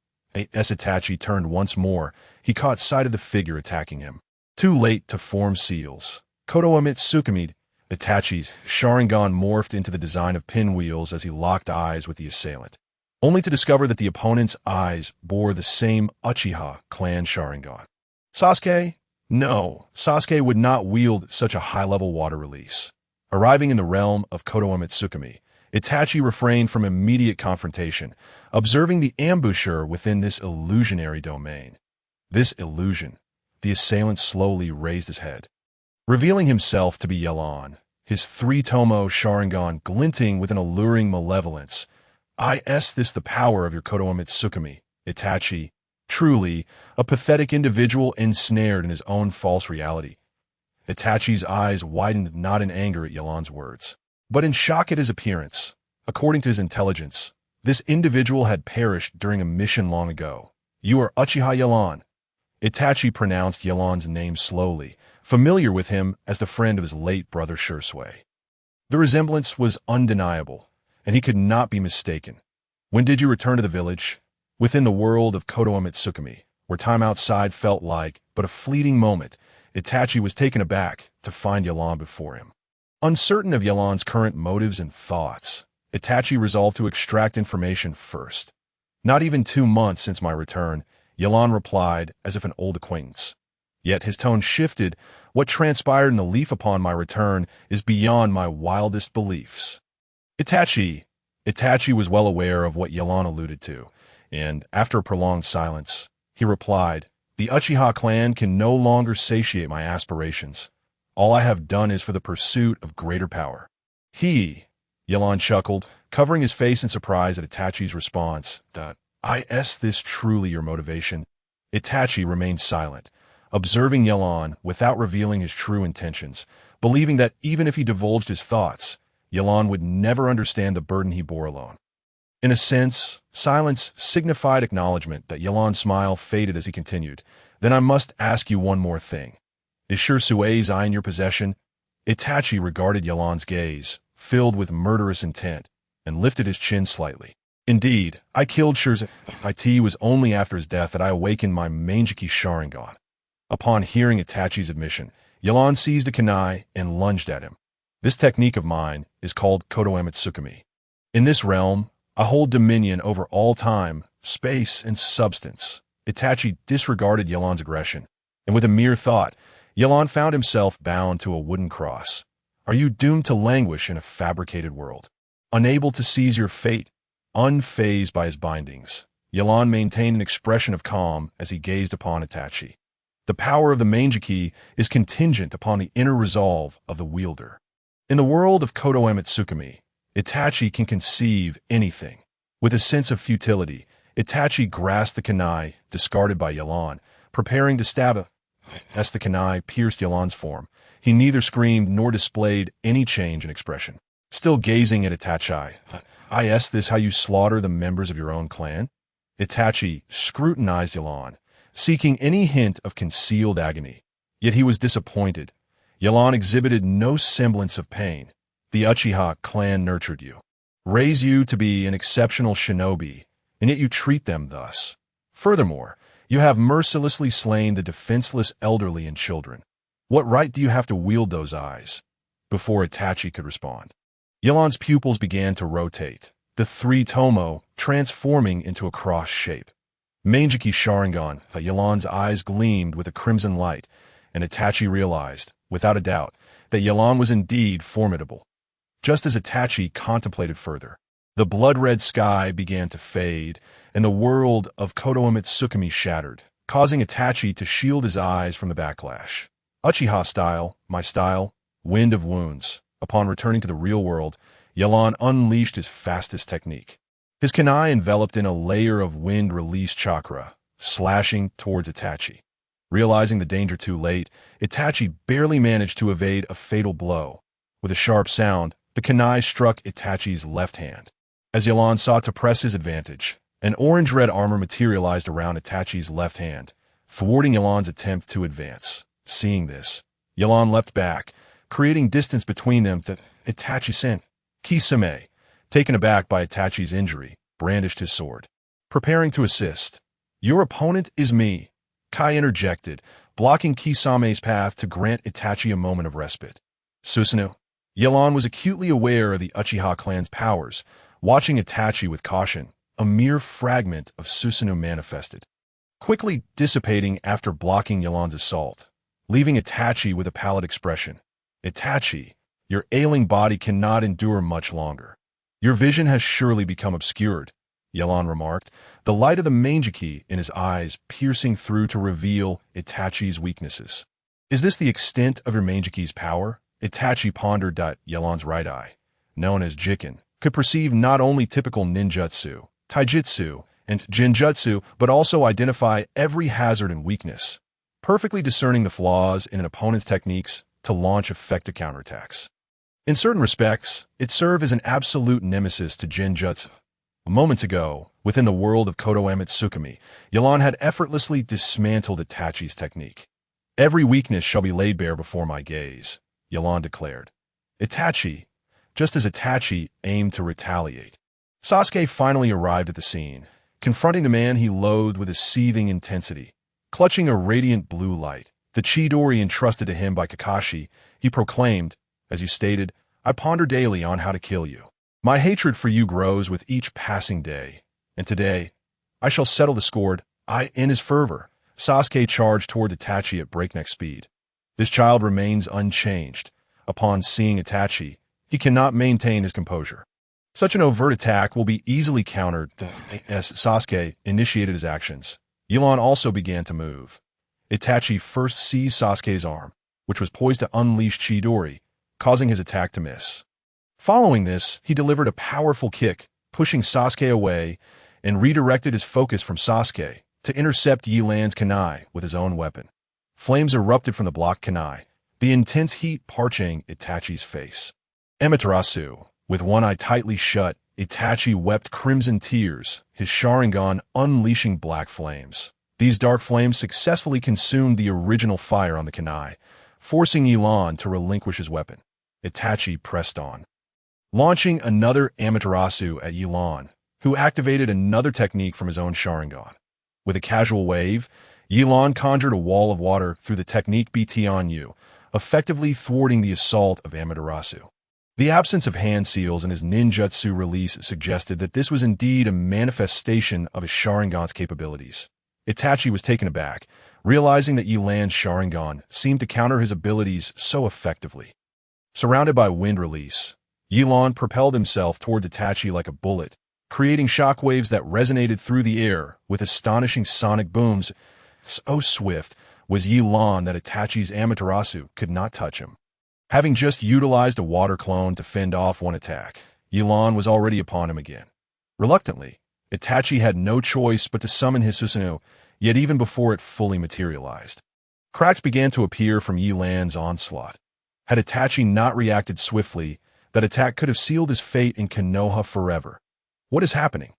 As Itachi turned once more, he caught sight of the figure attacking him. Too late to form seals. Kodowa Mitsukamid, Itachi's Sharingan morphed into the design of pinwheels as he locked eyes with the assailant, only to discover that the opponent's eyes bore the same Uchiha clan Sharingan. Sasuke? No, Sasuke would not wield such a high-level water release. Arriving in the realm of Kodowa Mitsukami, Itachi refrained from immediate confrontation, observing the ambusher within this illusionary domain. This illusion. The assailant slowly raised his head, revealing himself to be Yelan, his three-tomo Sharingan glinting with an alluring malevolence. Is this the power of your Kodowa Mitsukami, Itachi? Truly, a pathetic individual ensnared in his own false reality. Itachi's eyes widened not in anger at Yelan's words, but in shock at his appearance. According to his intelligence, this individual had perished during a mission long ago. You are Uchiha Yelan. Itachi pronounced Yelan's name slowly, familiar with him as the friend of his late brother Shursui. The resemblance was undeniable, and he could not be mistaken. When did you return to the village? Within the world of Kodowa Mitsukami, where time outside felt like but a fleeting moment, Itachi was taken aback to find Yelan before him. Uncertain of Yelan's current motives and thoughts, Itachi resolved to extract information first. Not even 2 months since my return, Yelan replied as if an old acquaintance. Yet his tone shifted. What transpired in the leaf upon my return is beyond my wildest beliefs. Itachi was well aware of what Yelan alluded to, and after a prolonged silence, he replied, The Uchiha clan can no longer satiate my aspirations. All I have done is for the pursuit of greater power. Yelan chuckled, covering his face in surprise at Itachi's response. Is this truly your motivation? Itachi remained silent, observing Yelan without revealing his true intentions, believing that even if he divulged his thoughts, Yelan would never understand the burden he bore alone. In a sense, silence signified acknowledgement that Yelan's smile faded as he continued. Then I must ask you one more thing. Is Shirsue's eye in your possession? Itachi regarded Yelan's gaze, filled with murderous intent, and lifted his chin slightly. Indeed, I killed Shirsu. It was only after his death that I awakened my Mangeki Sharingan. Upon hearing Itachi's admission, Yelan seized a kunai and lunged at him. This technique of mine is called Kodo Emetsukami. In this realm, I hold dominion over all time, space, and substance. Itachi disregarded Yelan's aggression, and with a mere thought, Yelan found himself bound to a wooden cross. Are you doomed to languish in a fabricated world? Unable to seize your fate, unfazed by his bindings, Yelan maintained an expression of calm as he gazed upon Itachi. The power of the Mangeki is contingent upon the inner resolve of the wielder. In the world of Kodo Emetsukami, Itachi can conceive anything. With a sense of futility, Itachi grasped the kunai discarded by Yelan, preparing to stab him. As the kunai pierced Yelan's form, he neither screamed nor displayed any change in expression. Still gazing at Itachi, I ask this how you slaughter the members of your own clan? Itachi scrutinized Yelan, seeking any hint of concealed agony. Yet he was disappointed. Yelan exhibited no semblance of pain. The Uchiha clan nurtured you, raised you to be an exceptional shinobi, and yet you treat them thus. Furthermore, you have mercilessly slain the defenseless elderly and children. What right do you have to wield those eyes? Before Itachi could respond, Yelan's pupils began to rotate, the three tomo transforming into a cross shape. Mangeki Sharingan, Yelan's eyes gleamed with a crimson light, and Itachi realized, without a doubt, that Yelan was indeed formidable. Just as Itachi contemplated further, the blood-red sky began to fade, and the world of Kodo Emetsukami shattered, causing Itachi to shield his eyes from the backlash. Uchiha style, my style, wind of wounds. Upon returning to the real world, Yelan unleashed his fastest technique. His kunai enveloped in a layer of wind-release chakra, slashing towards Itachi. Realizing the danger too late, Itachi barely managed to evade a fatal blow. With a sharp sound, the kunai struck Itachi's left hand. As Yelan sought to press his advantage, an orange-red armor materialized around Itachi's left hand, thwarting Yelan's attempt to advance. Seeing this, Yelan leapt back, creating distance between them that Itachi sent. Kisame, taken aback by Itachi's injury, brandished his sword, preparing to assist. Your opponent is me, Kai interjected, blocking Kisame's path to grant Itachi a moment of respite. Susanoo. Yelan was acutely aware of the Uchiha clan's powers, watching Itachi with caution. A mere fragment of Susanoo manifested, quickly dissipating after blocking Yelan's assault, leaving Itachi with a pallid expression. Itachi, your ailing body cannot endure much longer. Your vision has surely become obscured, Yelan remarked, the light of the Mangeki in his eyes piercing through to reveal Itachi's weaknesses. Is this the extent of your Mangeki's power? Itachi pondered. Yelan's right eye, known as Jiken, could perceive not only typical ninjutsu, taijutsu, and genjutsu, but also identify every hazard and weakness, perfectly discerning the flaws in an opponent's techniques to launch effective counterattacks. In certain respects, it served as an absolute nemesis to genjutsu. Moments ago, within the world of Kodo Emetsukami, Yelan had effortlessly dismantled Itachi's technique. Every weakness shall be laid bare before my gaze, Yelan declared. Itachi, just as Itachi aimed to retaliate. Sasuke finally arrived at the scene, confronting the man he loathed with a seething intensity. Clutching a radiant blue light, the Chidori entrusted to him by Kakashi, he proclaimed, as you stated, I ponder daily on how to kill you. My hatred for you grows with each passing day, and today, I shall settle the score. In his fervor, Sasuke charged toward Itachi at breakneck speed. This child remains unchanged. Upon seeing Itachi, he cannot maintain his composure. Such an overt attack will be easily countered. As Sasuke initiated his actions, Yelan also began to move. Itachi first seized Sasuke's arm, which was poised to unleash Chidori, causing his attack to miss. Following this, he delivered a powerful kick, pushing Sasuke away, and redirected his focus from Sasuke to intercept Yelan's kunai with his own weapon. Flames erupted from the blocked kunai, the intense heat parching Itachi's face. Amaterasu, with one eye tightly shut, Itachi wept crimson tears, his Sharingan unleashing black flames. These dark flames successfully consumed the original fire on the kunai, forcing Yelan to relinquish his weapon. Itachi pressed on, launching another Amaterasu at Yelan, who activated another technique from his own Sharingan. With a casual wave, Yelan conjured a wall of water through the technique BT on Yu, effectively thwarting the assault of Amaterasu. The absence of hand seals in his ninjutsu release suggested that this was indeed a manifestation of his Sharingan's capabilities. Itachi was taken aback, realizing that Yelan's Sharingan seemed to counter his abilities so effectively. Surrounded by wind release, Yelan propelled himself toward Itachi like a bullet, creating shockwaves that resonated through the air with astonishing sonic booms. So swift was Yelan that Itachi's Amaterasu could not touch him. Having just utilized a water clone to fend off one attack, Yelan was already upon him again. Reluctantly, Itachi had no choice but to summon his Susanoo, yet even before it fully materialized, cracks began to appear from Yelan's onslaught. Had Itachi not reacted swiftly, that attack could have sealed his fate in Konoha forever. What is happening?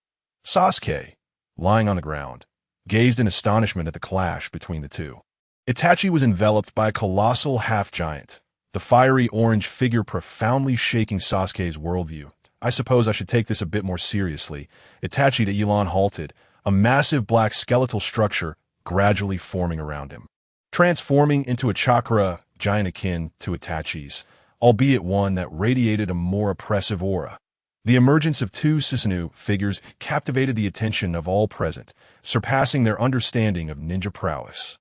Sasuke, lying on the ground, gazed in astonishment at the clash between the two. Itachi was enveloped by a colossal half-giant, the fiery orange figure profoundly shaking Sasuke's worldview. I suppose I should take this a bit more seriously. Itachi to Yelan halted, a massive black skeletal structure gradually forming around him, transforming into a chakra giant akin to Itachi's, albeit one that radiated a more oppressive aura. The emergence of two Susanoo figures captivated the attention of all present, surpassing their understanding of ninja prowess.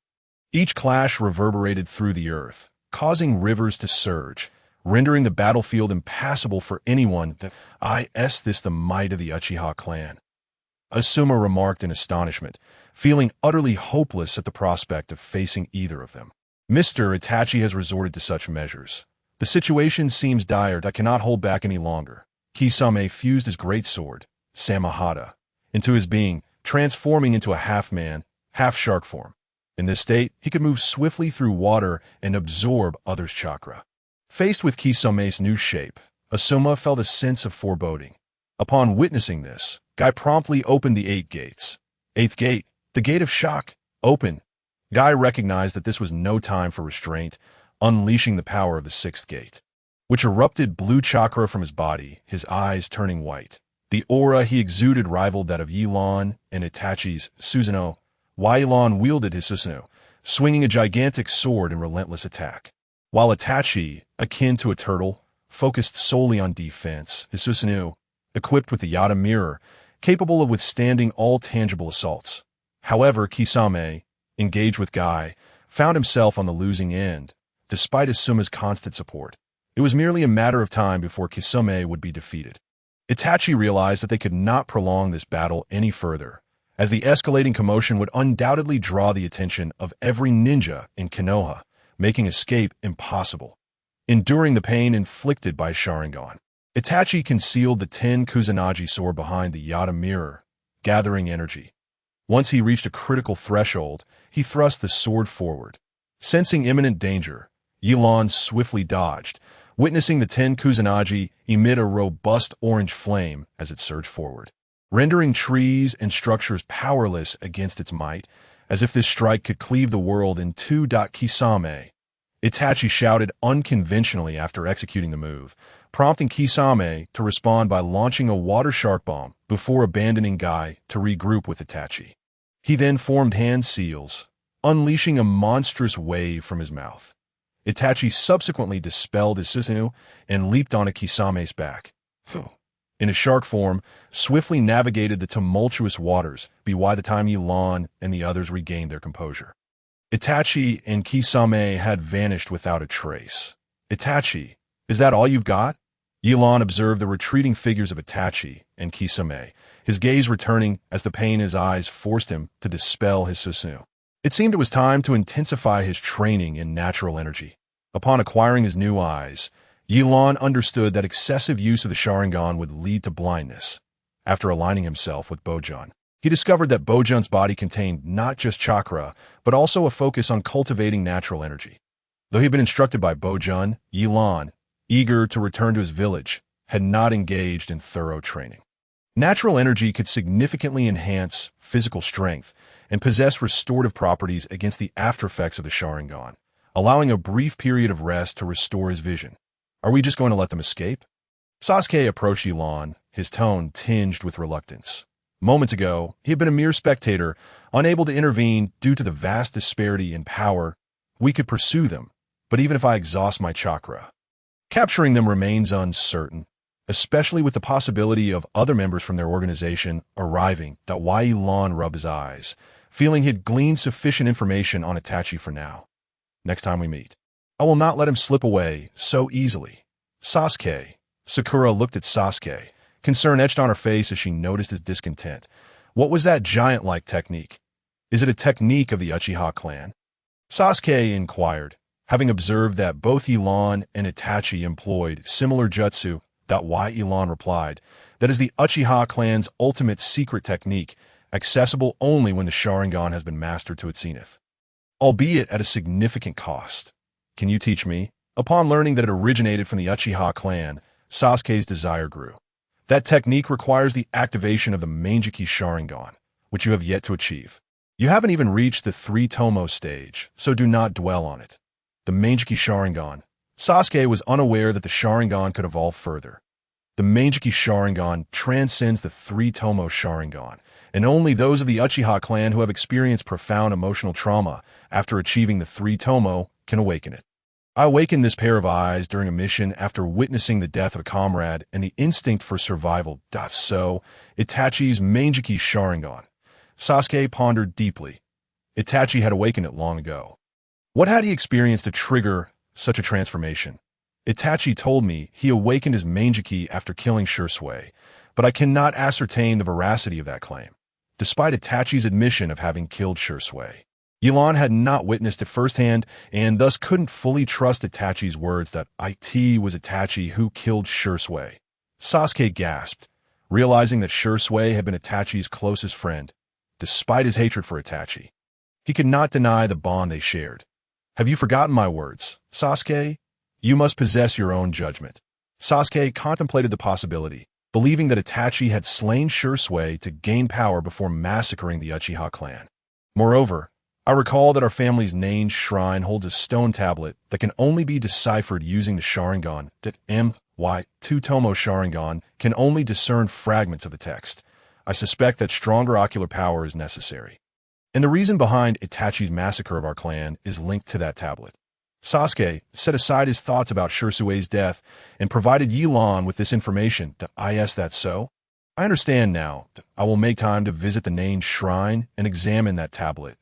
Each clash reverberated through the earth, causing rivers to surge, rendering the battlefield impassable for anyone that this the might of the Uchiha clan. Asuma remarked in astonishment, feeling utterly hopeless at the prospect of facing either of them. Mr. Itachi has resorted to such measures. The situation seems dire. I cannot hold back any longer. Kisame fused his great sword, Samahata, into his being, transforming into a half-man, half-shark form. In this state, he could move swiftly through water and absorb others' chakra. Faced with Kisame's new shape, Asuma felt a sense of foreboding. Upon witnessing this, Guy promptly opened the 8 gates. 8th gate, the gate of shock, open. Guy recognized that this was no time for restraint, unleashing the power of the 6th gate, which erupted blue chakra from his body, his eyes turning white. The aura he exuded rivaled that of Yelan and Itachi's Susanoo, while Yelan wielded his Susanoo, swinging a gigantic sword in relentless attack. While Itachi, akin to a turtle, focused solely on defense, his Susanoo, equipped with the Yata mirror, capable of withstanding all tangible assaults. However, Kisame, engaged with Guy, found himself on the losing end, despite Asuma's constant support. It was merely a matter of time before Kisame would be defeated. Itachi realized that they could not prolong this battle any further, as the escalating commotion would undoubtedly draw the attention of every ninja in Konoha, making escape impossible. Enduring the pain inflicted by Sharingan, Itachi concealed the 10 Kusanagi sword behind the Yata mirror, gathering energy. Once he reached a critical threshold, he thrust the sword forward. Sensing imminent danger, Yelan swiftly dodged, witnessing the 10 Kusanagi emit a robust orange flame as it surged forward, rendering trees and structures powerless against its might, as if this strike could cleave the world in two. Kisame. Itachi shouted unconventionally after executing the move, prompting Kisame to respond by launching a water shark bomb before abandoning Guy to regroup with Itachi. He then formed hand seals, unleashing a monstrous wave from his mouth. Itachi subsequently dispelled his Susanoo and leaped onto Kisame's back. In a shark form, swiftly navigated the tumultuous waters by the time Yelan and the others regained their composure. Itachi and Kisame had vanished without a trace. Itachi, is that all you've got? Yelan observed the retreating figures of Itachi and Kisame, his gaze returning as the pain in his eyes forced him to dispel his Susanoo. It seemed it was time to intensify his training in natural energy. Upon acquiring his new eyes, Yelan understood that excessive use of the Sharingan would lead to blindness. After aligning himself with Bojan, He discovered that Bojun's body contained not just chakra, but also a focus on cultivating natural energy. Though he had been instructed by Bojun, Yilan, eager to return to his village, had not engaged in thorough training. Natural energy could significantly enhance physical strength and possess restorative properties against the aftereffects of the Sharingan, allowing a brief period of rest to restore his vision. Are we just going to let them escape? Sasuke approached Yilan, his tone tinged with reluctance. Moments ago, he had been a mere spectator, unable to intervene due to the vast disparity in power. We could pursue them, but even if I exhaust my chakra, capturing them remains uncertain, especially with the possibility of other members from their organization arriving. Yilan rubbed his eyes, feeling he had gleaned sufficient information on Itachi for now. Next time we meet, I will not let him slip away so easily. Sasuke. Sakura looked at Sasuke, concern etched on her face as she noticed his discontent. What was that giant-like technique? Is it a technique of the Uchiha clan? Sasuke inquired, having observed that both Yilan and Itachi employed similar jutsu. Yilan replied, that is the Uchiha clan's ultimate secret technique, accessible only when the Sharingan has been mastered to its zenith, albeit at a significant cost. Can you teach me? Upon learning that it originated from the Uchiha clan, Sasuke's desire grew. That technique requires the activation of the Mangekyou Sharingan, which you have yet to achieve. You haven't even reached the 3-tomo stage, so do not dwell on it. The Mangekyou Sharingan. Sasuke was unaware that the Sharingan could evolve further. The Mangekyou Sharingan transcends the 3-tomo Sharingan, and only those of the Uchiha clan who have experienced profound emotional trauma after achieving the 3-tomo can awaken it. I awakened this pair of eyes during a mission after witnessing the death of a comrade and the instinct for survival. So, Itachi's Mangekyou Sharingan. Sasuke pondered deeply. Itachi had awakened it long ago. What had he experienced to trigger such a transformation? Itachi told me he awakened his Mangekyou after killing Shursui, but I cannot ascertain the veracity of that claim, despite Itachi's admission of having killed Shursui. Yilan had not witnessed it firsthand and thus couldn't fully trust Itachi's words that it was Itachi who killed Shursui. Sasuke gasped, realizing that Shursui had been Itachi's closest friend, despite his hatred for Itachi. He could not deny the bond they shared. Have you forgotten my words, Sasuke? You must possess your own judgment. Sasuke contemplated the possibility, believing that Itachi had slain Shursui to gain power before massacring the Uchiha clan. Moreover, I recall that our family's named shrine holds a stone tablet that can only be deciphered using the Sharingan, that my 2-tomo Sharingan can only discern fragments of the text. I suspect that stronger ocular power is necessary. And the reason behind Itachi's massacre of our clan is linked to that tablet. Sasuke set aside his thoughts about Shursui's death and provided Yilan with this information. Is that so? I understand now. I will make time to visit the named shrine and examine that tablet.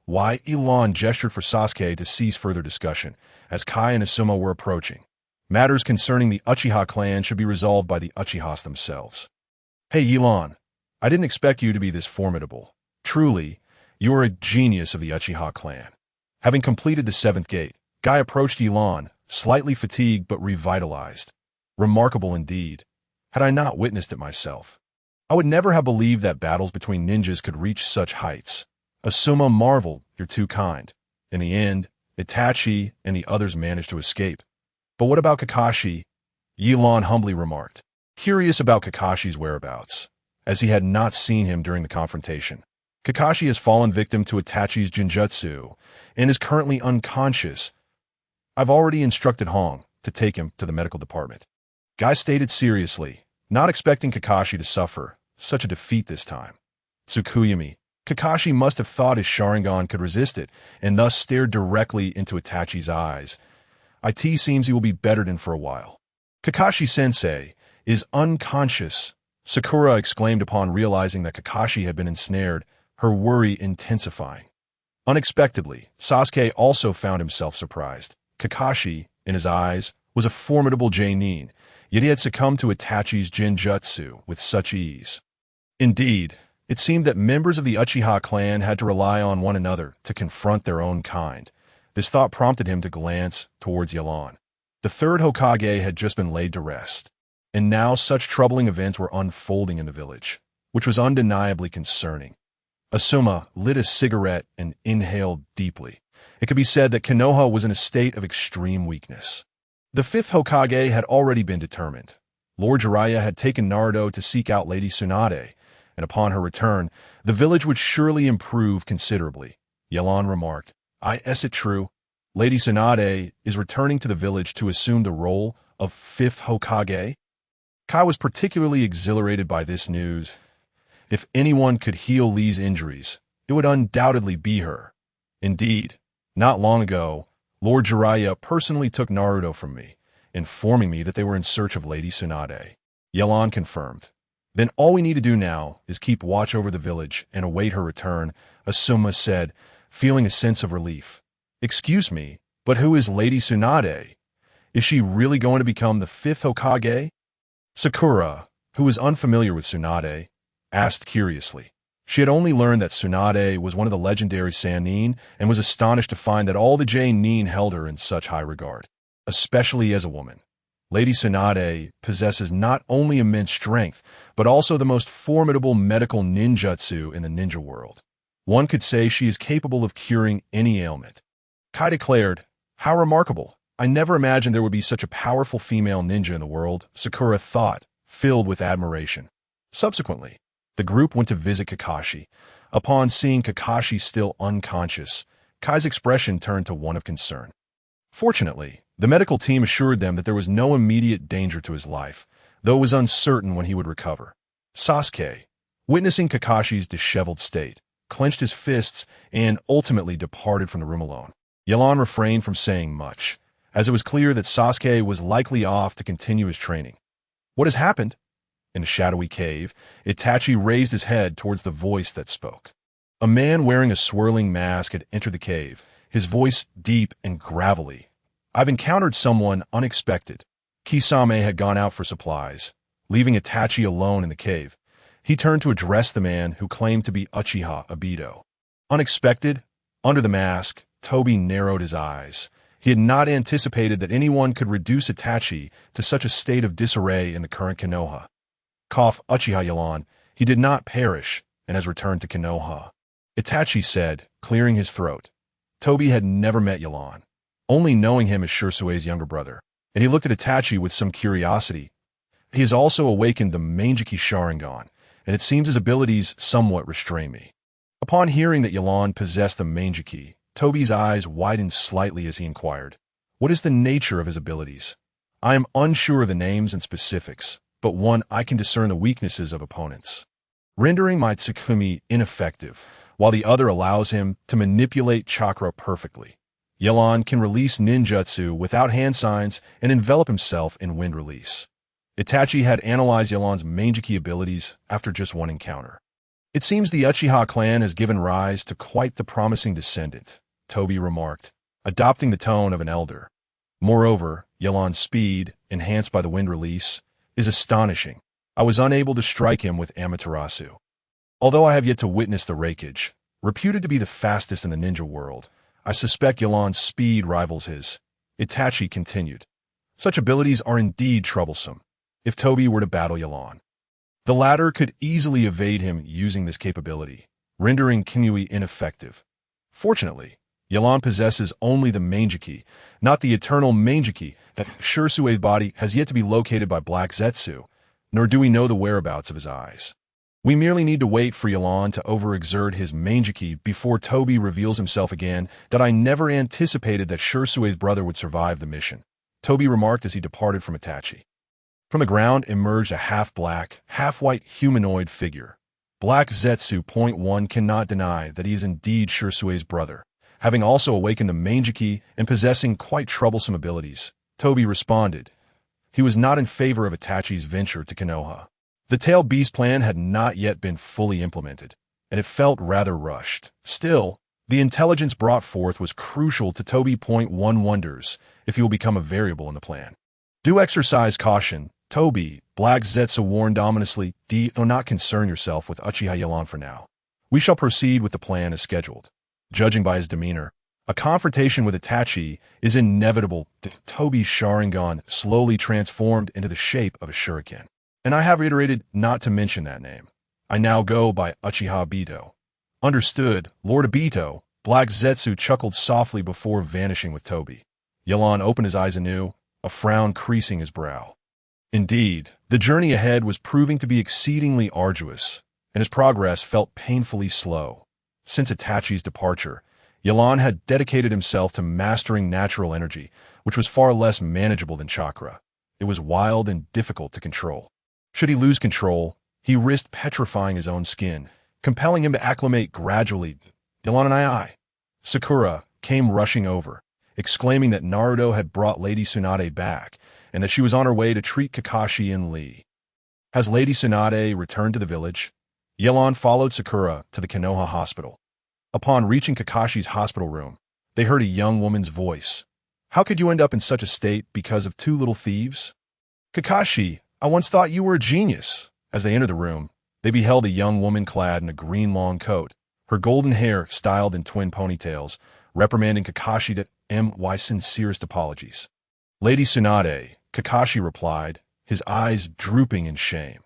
Yilan gestured for Sasuke to cease further discussion, as Kai and Asuma were approaching. Matters concerning the Uchiha clan should be resolved by the Uchihas themselves. Hey Yilan, I didn't expect you to be this formidable. Truly, you are a genius of the Uchiha clan. Having completed the 7th gate, Guy approached Yilan, slightly fatigued but revitalized. Remarkable indeed. Had I not witnessed it myself, I would never have believed that battles between ninjas could reach such heights. Asuma marveled, you're too kind. In the end, Itachi and the others managed to escape. But what about Kakashi? Yilan humbly remarked, curious about Kakashi's whereabouts, as he had not seen him during the confrontation. Kakashi has fallen victim to Itachi's Jinjutsu and is currently unconscious. I've already instructed Hong to take him to the medical department. Guy stated seriously, not expecting Kakashi to suffer such a defeat this time. Tsukuyami. Kakashi must have thought his Sharingan could resist it, and thus stared directly into Itachi's eyes. It seems he will be bettered in for a while. Kakashi-sensei is unconscious, Sakura exclaimed upon realizing that Kakashi had been ensnared, her worry intensifying. Unexpectedly, Sasuke also found himself surprised. Kakashi, in his eyes, was a formidable genin, yet he had succumbed to Itachi's Jinjutsu with such ease. Indeed, it seemed that members of the Uchiha clan had to rely on one another to confront their own kind. This thought prompted him to glance towards Yilan. The 3rd Hokage had just been laid to rest, and now such troubling events were unfolding in the village. which was undeniably concerning. Asuma lit a cigarette and inhaled deeply. It could be said that Konoha was in a state of extreme weakness. The fifth Hokage had already been determined. Lord Jiraiya had taken Naruto to seek out Lady Tsunade, and upon her return, the village would surely improve considerably. Yelan remarked, "Is it true? Lady Tsunade is returning to the village to assume the role of fifth Hokage?" Kai was particularly exhilarated by this news. If anyone could heal Lee's injuries, it would undoubtedly be her. Indeed, not long ago, Lord Jiraiya personally took Naruto from me, informing me that they were in search of Lady Tsunade. Yelan confirmed. Then all we need to do now is keep watch over the village and await her return, Asuma said, feeling a sense of relief. Excuse me, but who is Lady Tsunade? Is she really going to become the fifth Hokage? Sakura, who was unfamiliar with Tsunade, asked curiously. She had only learned that Tsunade was one of the legendary Sannin and was astonished to find that all the Nin held her in such high regard, especially as a woman. Lady Tsunade possesses not only immense strength, but also the most formidable medical ninjutsu in the ninja world. One could say she is capable of curing any ailment. Kai declared, "How remarkable. I never imagined there would be such a powerful female ninja in the world," Sakura thought, filled with admiration. Subsequently, the group went to visit Kakashi. Upon seeing Kakashi still unconscious, Kai's expression turned to one of concern. Fortunately, the medical team assured them that there was no immediate danger to his life, though it was uncertain when he would recover. Sasuke, witnessing Kakashi's disheveled state, clenched his fists and ultimately departed from the room alone. Yelan refrained from saying much, as it was clear that Sasuke was likely off to continue his training. "What has happened?" In a shadowy cave, Itachi raised his head towards the voice that spoke. A man wearing a swirling mask had entered the cave, his voice deep and gravelly. "I've encountered someone unexpected." Kisame had gone out for supplies, leaving Itachi alone in the cave. He turned to address the man who claimed to be Uchiha Obito. Unexpected? Under the mask, Toby narrowed his eyes. He had not anticipated that anyone could reduce Itachi to such a state of disarray in the current Konoha. Cough, Uchiha Yelan, he did not perish and has returned to Konoha, Itachi said, clearing his throat. Toby had never met Yelan, only knowing him as Shirsue's younger brother, and he looked at Itachi with some curiosity. He has also awakened the Manjiki Sharingan, and it seems his abilities somewhat restrain me. Upon hearing that Yelan possessed the Manjiki, Toby's eyes widened slightly as he inquired, "What is the nature of his abilities?" "I am unsure of the names and specifics, but one, I can discern the weaknesses of opponents, rendering my Tsukumi ineffective, while the other allows him to manipulate chakra perfectly. Yelan can release ninjutsu without hand signs and envelop himself in wind release." Itachi had analyzed Yelan's Manjiki abilities after just one encounter. "It seems the Uchiha clan has given rise to quite the promising descendant," Toby remarked, adopting the tone of an elder. "Moreover, Yelan's speed, enhanced by the wind release, is astonishing. I was unable to strike him with Amaterasu. Although I have yet to witness the Raikage, reputed to be the fastest in the ninja world, I suspect Yelan's speed rivals his." Itachi continued, "Such abilities are indeed troublesome. If Toby were to battle Yelan, the latter could easily evade him using this capability, rendering Kinui ineffective. Fortunately, Yelan possesses only the Manjiki, not the eternal Manjiki that Shirsue's body has yet to be located by Black Zetsu, nor do we know the whereabouts of his eyes. We merely need to wait for Yelan to overexert his Manjiki before Toby reveals himself again. That I never anticipated that Shirsue's brother would survive the mission," Toby remarked as he departed from Itachi. From the ground emerged a half-black, half-white humanoid figure. Black Zetsu .1 cannot deny that he is indeed Shirsue's brother, having also awakened the Manjiki and possessing quite troublesome abilities. Toby responded. He was not in favor of Itachi's venture to Konoha. The Tail Beast plan had not yet been fully implemented, and it felt rather rushed. Still, the intelligence brought forth was crucial to Toby .1 wonders if he will become a variable in the plan. "Do exercise caution, Toby," Black Zetsu warned ominously. "Do not concern yourself with Uchiha Yelan for now. We shall proceed with the plan as scheduled." Judging by his demeanor, a confrontation with Itachi is inevitable. Toby's Sharingan slowly transformed into the shape of a shuriken. "And I have reiterated not to mention that name." I now go by Uchiha Obito. Understood, Lord Obito. Black Zetsu chuckled softly before vanishing with Toby. Yelan opened his eyes anew, a frown creasing his brow. Indeed, the journey ahead was proving to be exceedingly arduous, and his progress felt painfully slow. Since Itachi's departure, Yelan had dedicated himself to mastering natural energy, which was far less manageable than chakra. It was wild and difficult to control. Should he lose control, he risked petrifying his own skin, compelling him to acclimate gradually. Yelan and I. Sakura came rushing over, exclaiming that Naruto had brought Lady Tsunade back, and that she was on her way to treat Kakashi and Lee. Has Lady Tsunade returned to the village? Yelan followed Sakura to the Konoha hospital. Upon reaching Kakashi's hospital room, they heard a young woman's voice. How could you end up in such a state because of two little thieves? Kakashi, I once thought you were a genius. As they entered the room, they beheld a young woman clad in a green long coat, her golden hair styled in twin ponytails, reprimanding Kakashi to my sincerest apologies. Lady Tsunade, Kakashi replied, his eyes drooping in shame.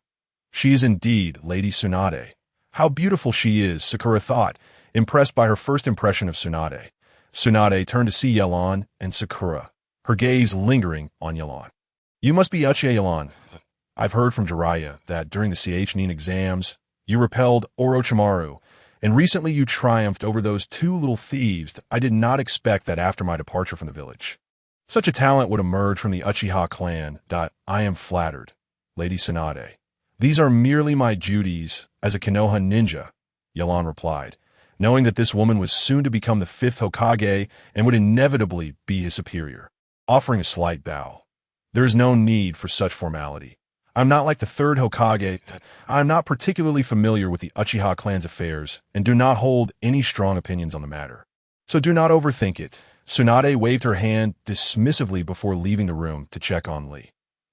She is indeed Lady Tsunade. How beautiful she is, Sakura thought, impressed by her first impression of Tsunade. Tsunade turned to see Yelan and Sakura, her gaze lingering on Yelan. You must be Uchiha Yelan. I've heard from Jiraiya that during the Nin exams, you repelled Orochimaru, and recently you triumphed over those two little thieves. I did not expect that after my departure from the village. Such a talent would emerge from the Uchiha clan. I am flattered, Lady Tsunade. These are merely my duties as a Konoha ninja, Yelan replied, knowing that this woman was soon to become the 5th Hokage and would inevitably be his superior. Offering a slight bow. There is no need for such formality. I'm not like the 3rd Hokage. I'm not particularly familiar with the Uchiha clan's affairs and do not hold any strong opinions on the matter. So do not overthink it. Tsunade waved her hand dismissively before leaving the room to check on Lee.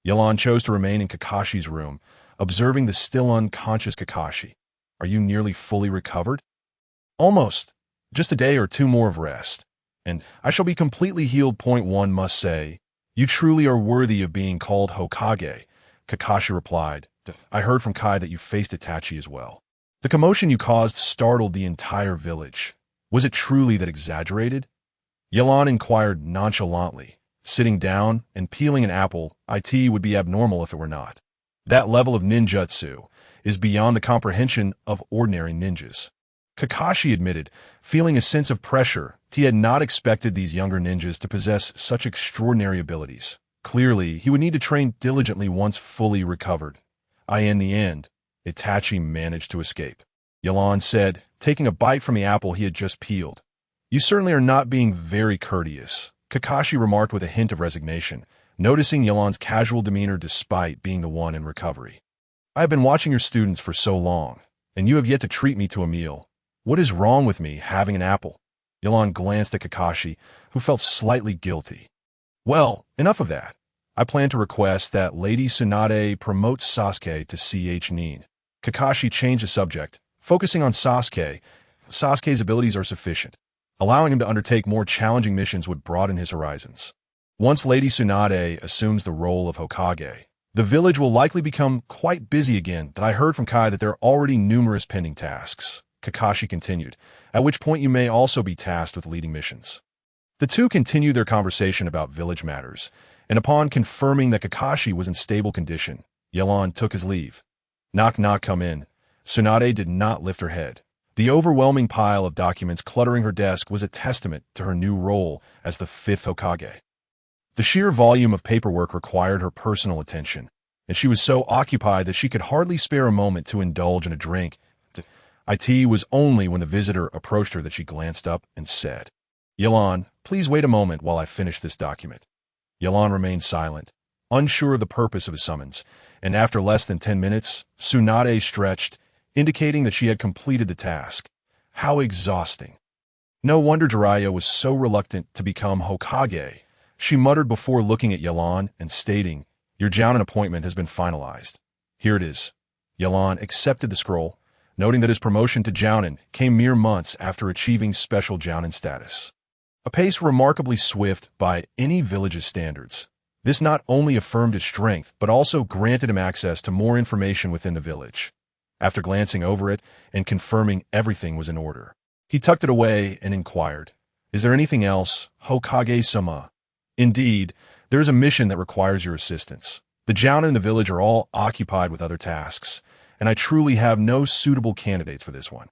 Yelan chose to remain in Kakashi's room, observing the still unconscious Kakashi. Are you nearly fully recovered? Almost. Just a day or two more of rest, and I shall be completely healed. One must say, you truly are worthy of being called Hokage, Kakashi replied. I heard from Kai that you faced Itachi as well. The commotion you caused startled the entire village. Was it truly that exaggerated? Yelan inquired nonchalantly, sitting down and peeling an apple. It would be abnormal if it were not. That level of ninjutsu is beyond the comprehension of ordinary ninjas. Kakashi admitted, feeling a sense of pressure. He had not expected these younger ninjas to possess such extraordinary abilities. Clearly, he would need to train diligently once fully recovered. In the end, Itachi managed to escape. Yelan said, taking a bite from the apple he had just peeled. You certainly are not being very courteous, Kakashi remarked with a hint of resignation, noticing Yelan's casual demeanor despite being the one in recovery. I have been watching your students for so long, and you have yet to treat me to a meal. What is wrong with me having an apple? Yelan glanced at Kakashi, who felt slightly guilty. Well, enough of that. I plan to request that Lady Tsunade promotes Sasuke to Nin. Kakashi changed the subject, focusing on Sasuke. Sasuke's abilities are sufficient. Allowing him to undertake more challenging missions would broaden his horizons. Once Lady Tsunade assumes the role of Hokage, the village will likely become quite busy again. I heard from Kai that there are already numerous pending tasks, Kakashi continued, at which point you may also be tasked with leading missions. The two continued their conversation about village matters, and upon confirming that Kakashi was in stable condition, Yelan took his leave. Knock knock, come in. Tsunade did not lift her head. The overwhelming pile of documents cluttering her desk was a testament to her new role as the 5th Hokage. The sheer volume of paperwork required her personal attention, and she was so occupied that she could hardly spare a moment to indulge in a drink. It was only when the visitor approached her that she glanced up and said, Yelan, please wait a moment while I finish this document. Yelan remained silent, unsure of the purpose of his summons, and after less than 10 minutes, Tsunade stretched, indicating that she had completed the task. How exhausting. No wonder Jiraiya was so reluctant to become Hokage, she muttered before looking at Yelan and stating, Your Jounin appointment has been finalized. Here it is. Yelan accepted the scroll, noting that his promotion to Jounin came mere months after achieving special Jounin status. A pace remarkably swift by any village's standards. This not only affirmed his strength, but also granted him access to more information within the village. After glancing over it and confirming everything was in order, he tucked it away and inquired, "Is there anything else, Hokage-sama?" "Indeed, there is a mission that requires your assistance. The Jounin in the village are all occupied with other tasks, and I truly have no suitable candidates for this one.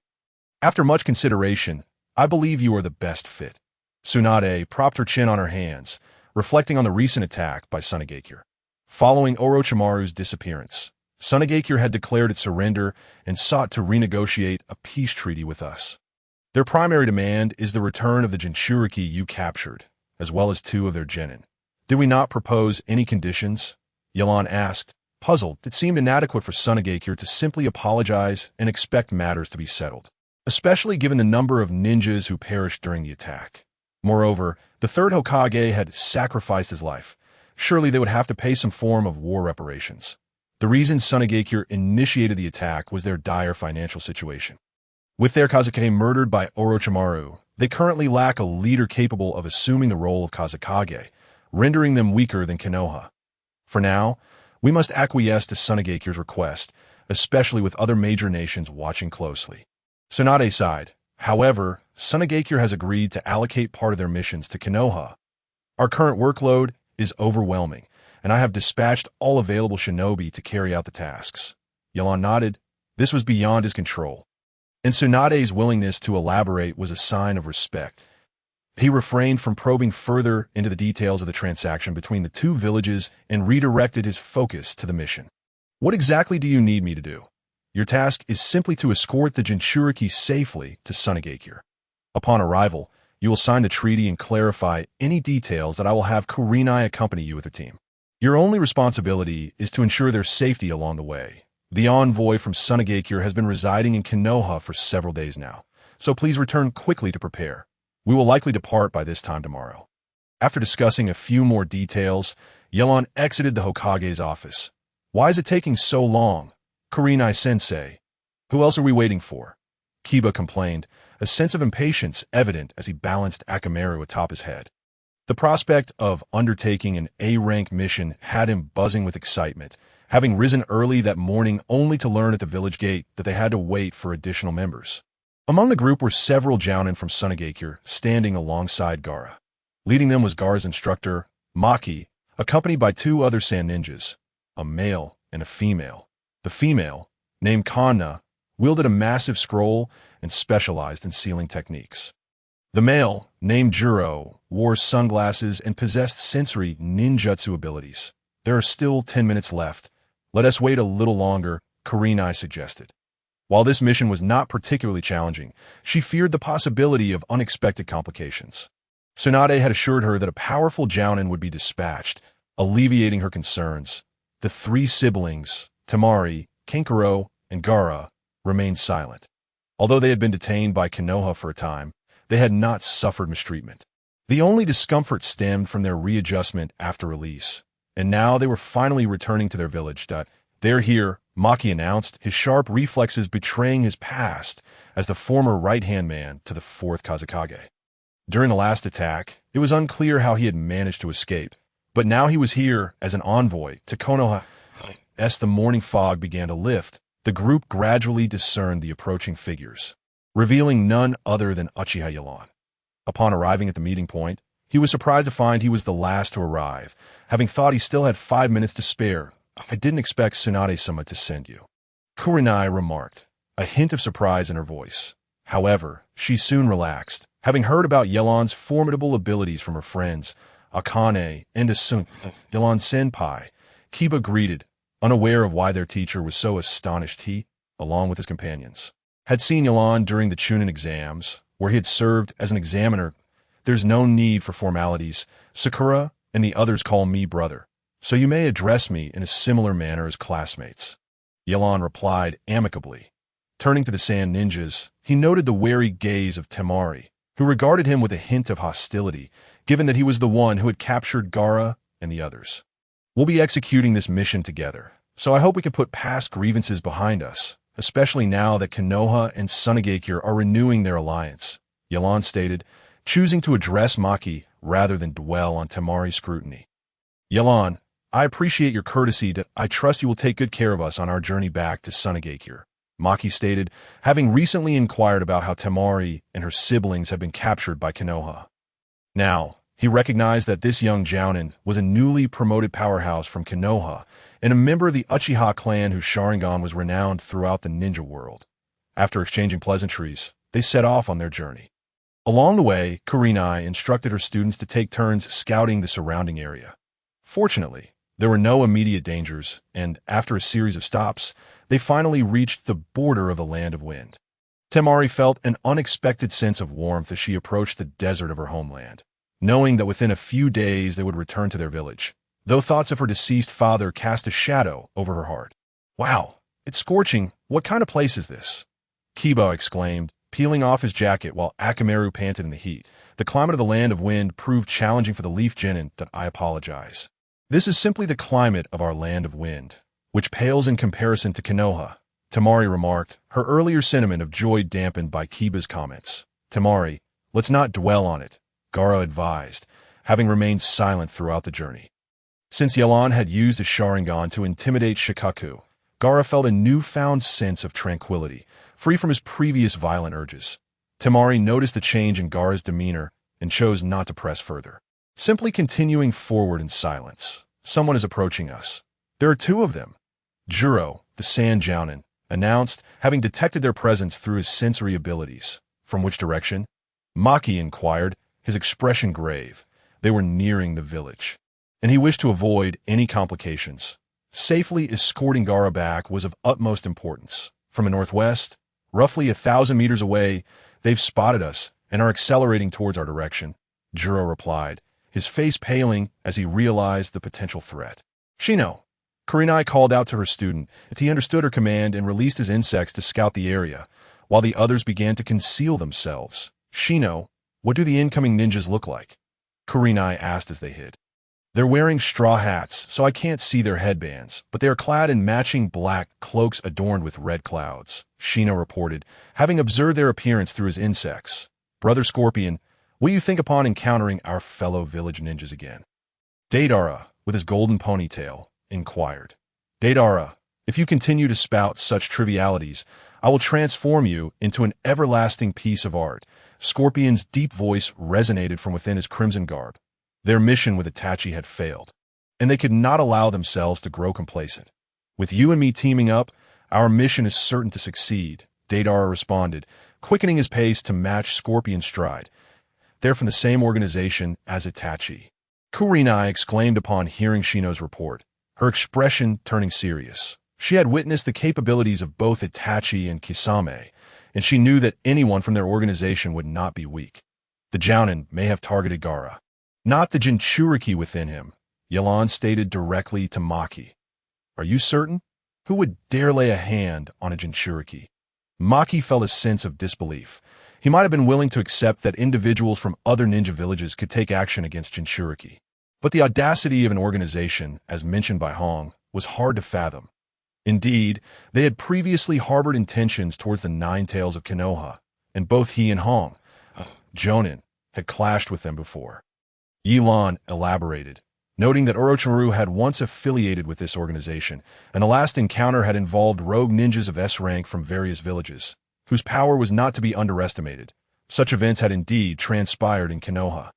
After much consideration, I believe you are the best fit." Tsunade propped her chin on her hands, reflecting on the recent attack by Sunagakure. Following Orochimaru's disappearance, Sunagakure had declared its surrender and sought to renegotiate a peace treaty with us. Their primary demand is the return of the Jinchuriki you captured, as well as 2 of their genin. "Did we not propose any conditions?" Yelan asked, puzzled. It seemed inadequate for Sunagakure to simply apologize and expect matters to be settled, especially given the number of ninjas who perished during the attack. Moreover, the 3rd Hokage had sacrificed his life. Surely they would have to pay some form of war reparations. The reason Sunagakure initiated the attack was their dire financial situation. With their Kazekage murdered by Orochimaru, they currently lack a leader capable of assuming the role of Kazekage, rendering them weaker than Konoha. For now, we must acquiesce to Sunagakure's request, especially with other major nations watching closely. Tsunade sighed. However, Sunagakure has agreed to allocate part of their missions to Konoha. "Our current workload is overwhelming, and I have dispatched all available shinobi to carry out the tasks." Yelan nodded. This was beyond his control, and Tsunade's willingness to elaborate was a sign of respect. He refrained from probing further into the details of the transaction between the 2 villages and redirected his focus to the mission. "What exactly do you need me to do?" "Your task is simply to escort the Jinchuriki safely to Sunagakure. Upon arrival, you will sign the treaty and clarify any details that I will have Kurenai accompany you with her team. Your only responsibility is to ensure their safety along the way. The envoy from Sunagakure has been residing in Konoha for several days now, so please return quickly to prepare. We will likely depart by this time tomorrow." After discussing a few more details, Yelan exited the Hokage's office. "Why is it taking so long? Kurenai-sensei. Who else are we waiting for?" Kiba complained, a sense of impatience evident as he balanced Akamaru atop his head. The prospect of undertaking an A-rank mission had him buzzing with excitement, having risen early that morning only to learn at the village gate that they had to wait for additional members. Among the group were several Jounin from Sunagakure standing alongside Gaara. Leading them was Gaara's instructor, Maki, accompanied by 2 other sand ninjas, a male and a female. The female, named Kanna, wielded a massive scroll and specialized in sealing techniques. The male, named Juro, wore sunglasses and possessed sensory ninjutsu abilities. "There are still 10 minutes left. Let us wait a little longer," Kurenai suggested. While this mission was not particularly challenging, she feared the possibility of unexpected complications. Tsunade had assured her that a powerful Jounin would be dispatched, alleviating her concerns. The 3 siblings, Temari, Kankuro, and Gaara, remained silent. Although they had been detained by Konoha for a time, they had not suffered mistreatment. The only discomfort stemmed from their readjustment after release, and now they were finally returning to their village. "They're here," Maki announced, his sharp reflexes betraying his past as the former right-hand man to the 4th Kazekage. During the last attack, it was unclear how he had managed to escape, but now he was here as an envoy to Konoha. As the morning fog began to lift, the group gradually discerned the approaching figures, revealing none other than Uchiha Yelan. Upon arriving at the meeting point, he was surprised to find he was the last to arrive, having thought he still had 5 minutes to spare. "I didn't expect Tsunade-sama to send you," Kurenai remarked, a hint of surprise in her voice. However, she soon relaxed, having heard about Yelan's formidable abilities from her friends, Akane and Asun. "Yelan-senpai," Kiba greeted, unaware of why their teacher was so astonished. He, along with his companions, had seen Yelan during the Chunin exams, where he had served as an examiner. "There's no need for formalities. Sakura and the others call me brother, so you may address me in a similar manner as classmates," Yelan replied amicably. Turning to the sand ninjas, he noted the wary gaze of Temari, who regarded him with a hint of hostility, given that he was the one who had captured Gaara and the others. "We'll be executing this mission together, so I hope we can put past grievances behind us, especially now that Konoha and Sunagakure are renewing their alliance," Yelan stated, choosing to address Maki rather than dwell on Temari's scrutiny. "Yelan, I appreciate your courtesy. I trust you will take good care of us on our journey back to Sunagakure." Maki stated, having recently inquired about how Temari and her siblings had been captured by Konoha. Now, he recognized that this young Jounin was a newly promoted powerhouse from Konoha and a member of the Uchiha clan whose Sharingan was renowned throughout the ninja world. After exchanging pleasantries, they set off on their journey. Along the way, Kurenai instructed her students to take turns scouting the surrounding area. Fortunately, there were no immediate dangers, and after a series of stops, they finally reached the border of the Land of Wind. Temari felt an unexpected sense of warmth as she approached the desert of her homeland, knowing that within a few days they would return to their village, though thoughts of her deceased father cast a shadow over her heart. "Wow, it's scorching. What kind of place is this?" Kiba exclaimed, peeling off his jacket while Akamaru panted in the heat. "The climate of the Land of Wind proved challenging for the Leaf Genin. I apologize. This is simply the climate of our Land of Wind, which pales in comparison to Konoha," Temari remarked, her earlier sentiment of joy dampened by Kiba's comments. "Temari, let's not dwell on it," Gaara advised, having remained silent throughout the journey. Since Yelan had used his Sharingan to intimidate Shikaku, Gaara felt a newfound sense of tranquility, free from his previous violent urges. Temari noticed the change in Gaara's demeanor and chose not to press further, simply continuing forward in silence. "Someone is approaching us. There are two of them," Juro, the Sand Jounin, announced, having detected their presence through his sensory abilities. "From which direction?" Maki inquired, his expression grave. They were nearing the village, and he wished to avoid any complications. Safely escorting Gaara back was of utmost importance. "From the northwest, roughly 1,000 meters away, they've spotted us and are accelerating towards our direction," Juro replied, his face paling as he realized the potential threat. "Shino!" Kurenai called out to her student, and he understood her command and released his insects to scout the area, while the others began to conceal themselves. "Shino, what do the incoming ninjas look like?" Kurenai asked as they hid. "They're wearing straw hats, so I can't see their headbands, but they are clad in matching black cloaks adorned with red clouds," Shino reported, having observed their appearance through his insects. "Brother Scorpion, what do you think upon encountering our fellow village ninjas again?" Deidara, with his golden ponytail, inquired. "Deidara, if you continue to spout such trivialities, I will transform you into an everlasting piece of art." Scorpion's deep voice resonated from within his crimson garb. Their mission with Itachi had failed, and they could not allow themselves to grow complacent. "With you and me teaming up, our mission is certain to succeed," Deidara responded, quickening his pace to match Scorpion's stride. "They're from the same organization as Itachi." Kurenai exclaimed upon hearing Shino's report, her expression turning serious. She had witnessed the capabilities of both Itachi and Kisame, and she knew that anyone from their organization would not be weak. "The Jounin may have targeted Gaara, not the Jinchuriki within him," Yelan stated directly to Maki. "Are you certain? Who would dare lay a hand on a Jinchuriki?" Maki felt a sense of disbelief. He might have been willing to accept that individuals from other ninja villages could take action against Jinchuriki, but the audacity of an organization, as mentioned by Hong, was hard to fathom. Indeed, they had previously harbored intentions towards the Nine Tails of Konoha, and both he and Hong, Jonin, had clashed with them before. Yelan elaborated, noting that Orochimaru had once affiliated with this organization, and the last encounter had involved rogue ninjas of S rank from various villages, whose power was not to be underestimated. Such events had indeed transpired in Konoha.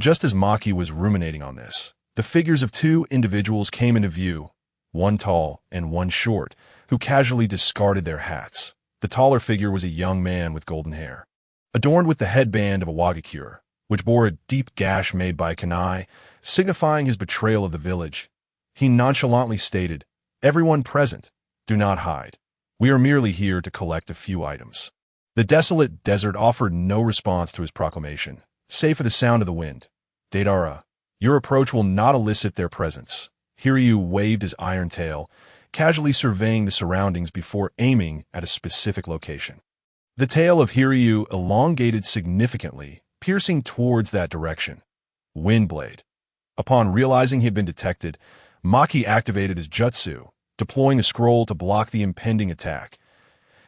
Just as Maki was ruminating on this, the figures of two individuals came into view, one tall and one short, who casually discarded their hats. The taller figure was a young man with golden hair, adorned with the headband of a Wagakure, which bore a deep gash made by Kanai, signifying his betrayal of the village. He nonchalantly stated, "Everyone present, do not hide. We are merely here to collect a few items." The desolate desert offered no response to his proclamation, save for the sound of the wind. "Deidara, your approach will not elicit their presence." Hiryu waved his iron tail, casually surveying the surroundings before aiming at a specific location. The tail of Hiryu elongated significantly, piercing towards that direction. Windblade. Upon realizing he had been detected, Maki activated his jutsu, deploying a scroll to block the impending attack.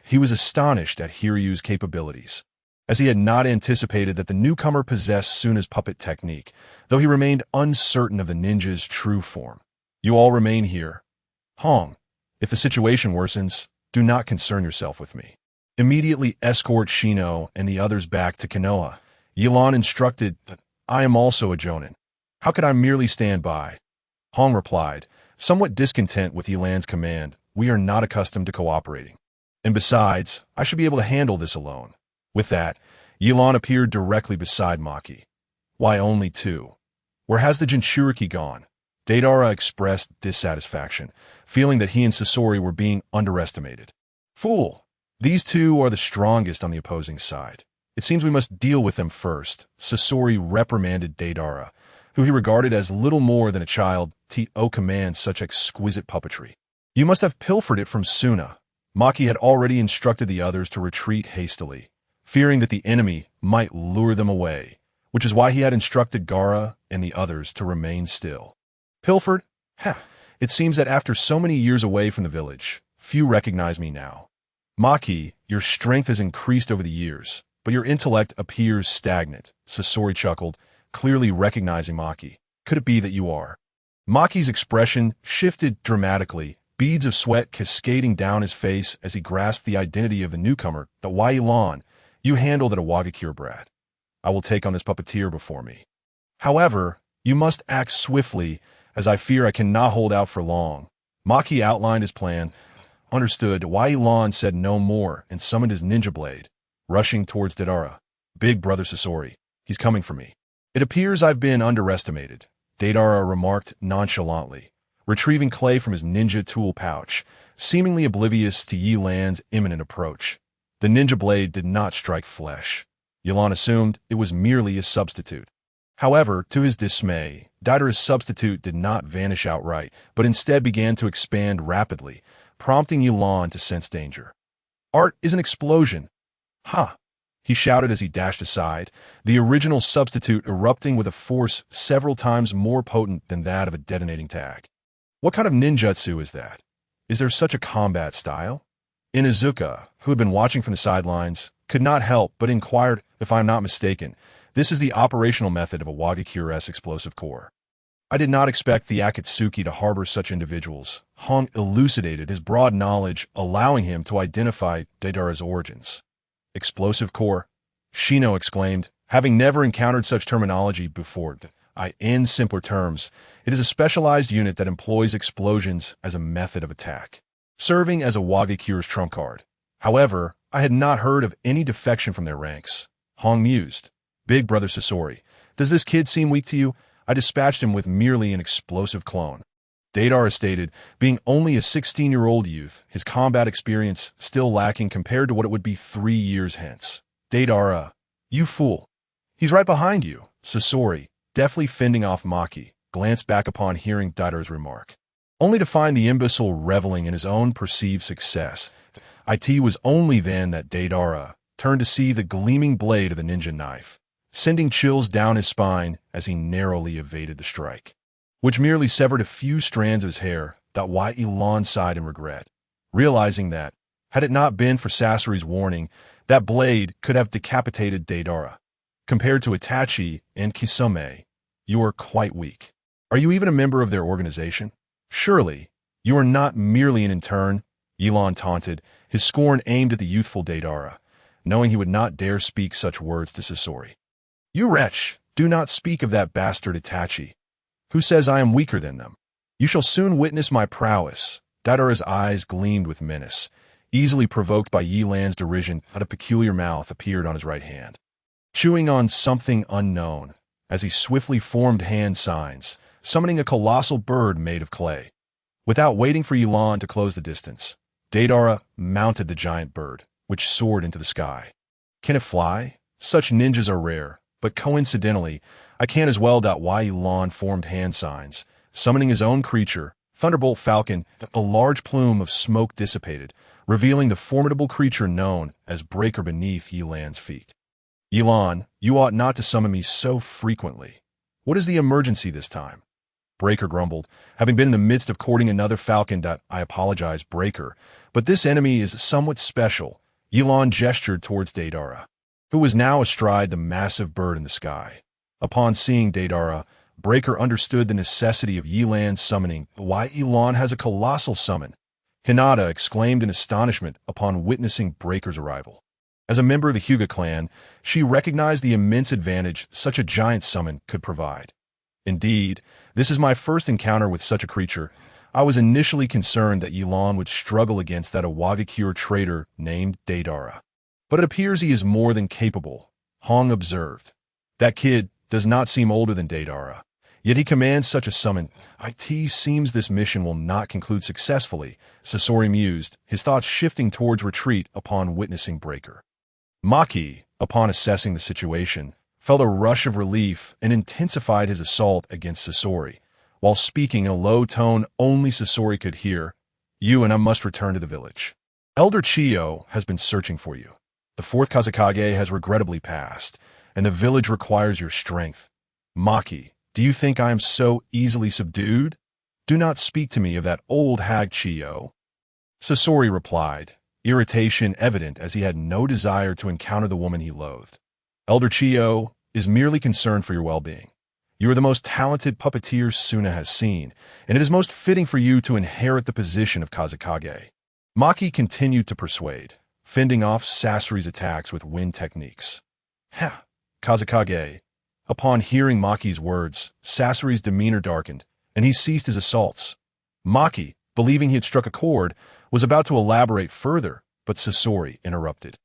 He was astonished at Hiryu's capabilities, as he had not anticipated that the newcomer possessed Suna's puppet technique, though he remained uncertain of the ninja's true form. "You all remain here. Hong, if the situation worsens, Do not concern yourself with me. Immediately escort Shino and the others back to Konoha. Yilan instructed, I am also a Jonin. How could I merely stand by? Hong replied, somewhat discontent with Yilan's command. We are not accustomed to cooperating. And besides, I should be able to handle this alone. With that, Yilan appeared directly beside Maki. Why only two? Where has the Jinchuriki gone? Deidara expressed dissatisfaction, feeling that he and Sasori were being underestimated. Fool! These two are the strongest on the opposing side. It seems we must deal with them first. Sasori reprimanded Deidara, who he regarded as little more than a child. To command such exquisite puppetry. You must have pilfered it from Suna. Maki had already instructed the others to retreat hastily, fearing that the enemy might lure them away, which is why he had instructed Gaara and the others to remain still. Pilfered? It seems that after so many years away from the village, few recognize me now. Maki, your strength has increased over the years, but your intellect appears stagnant. Sasori chuckled, clearly recognizing Maki. Could it be that you are? Maki's expression shifted dramatically, beads of sweat cascading down his face as he grasped the identity of the newcomer. That Yilan, you handle that Awagakure brat. I will take on this puppeteer before me. However, you must act swiftly, as I fear I cannot hold out for long. Maki outlined his plan. Understood. Yilan said no more and summoned his ninja blade, rushing towards Deidara. Big brother Sasori, he's coming for me. It appears I've been underestimated, Deidara remarked nonchalantly, retrieving clay from his ninja tool pouch, seemingly oblivious to Yilan's imminent approach. The ninja blade did not strike flesh. Yilan assumed it was merely a substitute. However, to his dismay, Deidara's substitute did not vanish outright, but instead began to expand rapidly, prompting Yilan to sense danger. Art is an explosion. Ha! He shouted as he dashed aside, the original substitute erupting with a force several times more potent than that of a detonating tag. What kind of ninjutsu is that? Is there such a combat style? Inuzuka, who had been watching from the sidelines, could not help but inquired, if I am not mistaken, this is the operational method of a Wagakure's explosive core. I did not expect the Akatsuki to harbor such individuals. Hong elucidated his broad knowledge, allowing him to identify Deidara's origins. Explosive core? Shino exclaimed, having never encountered such terminology before. In simpler terms, it is a specialized unit that employs explosions as a method of attack, serving as a Wagakure's trump card. However, I had not heard of any defection from their ranks. Hong mused. Big brother Sasori, does this kid seem weak to you? I dispatched him with merely an explosive clone. Deidara stated, being only a 16-year-old youth, his combat experience still lacking compared to what it would be 3 years hence. Deidara, you fool. He's right behind you. Sasori, deftly fending off Maki, glanced back upon hearing Deidara's remark, only to find the imbecile reveling in his own perceived success. It was only then that Deidara turned to see the gleaming blade of the ninja knife, sending chills down his spine as he narrowly evaded the strike, which merely severed a few strands of his hair. Yilan sighed in regret, realizing that, had it not been for Sasori's warning, that blade could have decapitated Deidara. Compared to Itachi and Kisame, you are quite weak. Are you even a member of their organization? Surely, you are not merely an intern, Yilan taunted, his scorn aimed at the youthful Deidara, knowing he would not dare speak such words to Sasori. You wretch, do not speak of that bastard Itachi. Who says I am weaker than them? You shall soon witness my prowess. Deidara's eyes gleamed with menace, easily provoked by Yilan's derision. A peculiar mouth appeared on his right hand, chewing on something unknown, as he swiftly formed hand signs, summoning a colossal bird made of clay. Without waiting for Yilan to close the distance, Deidara mounted the giant bird, which soared into the sky. Can it fly? Such ninjas are rare, but coincidentally, I can as well. Yilan formed hand signs, summoning his own creature, Thunderbolt Falcon. A large plume of smoke dissipated, revealing the formidable creature known as Breaker beneath Yilan's feet. Yilan, you ought not to summon me so frequently. What is the emergency this time? Breaker grumbled, having been in the midst of courting another falcon. I apologize, Breaker, but this enemy is somewhat special. Yilan gestured towards Deidara, who was now astride the massive bird in the sky. Upon seeing Deidara, Breaker understood the necessity of Yilan's summoning. Why Yilan has a colossal summon? Hinata exclaimed in astonishment upon witnessing Breaker's arrival. As a member of the Hyuga clan, she recognized the immense advantage such a giant summon could provide. Indeed, this is my first encounter with such a creature. I was initially concerned that Yelan would struggle against that Awagakure traitor named Deidara. But it appears he is more than capable, Hong observed. That kid does not seem older than Deidara, yet he commands such a summon. It seems this mission will not conclude successfully, Sasori mused, his thoughts shifting towards retreat upon witnessing Breaker. Maki, upon assessing the situation, felt a rush of relief and intensified his assault against Sasori. While speaking in a low tone only Sasori could hear, "You and I must return to the village. Elder Chiyo has been searching for you. The fourth Kazekage has regrettably passed, and the village requires your strength. Maki, do you think I am so easily subdued? Do not speak to me of that old hag Chiyo." Sasori replied, irritation evident as he had no desire to encounter the woman he loathed. "Elder Chiyo is merely concerned for your well-being. You are the most talented puppeteer Suna has seen, and it is most fitting for you to inherit the position of Kazekage." Maki continued to persuade, fending off Sasori's attacks with wind techniques. "Ha! Kazekage." Upon hearing Maki's words, Sasori's demeanor darkened, and he ceased his assaults. Maki, believing he had struck a chord, was about to elaborate further, but Sasori interrupted.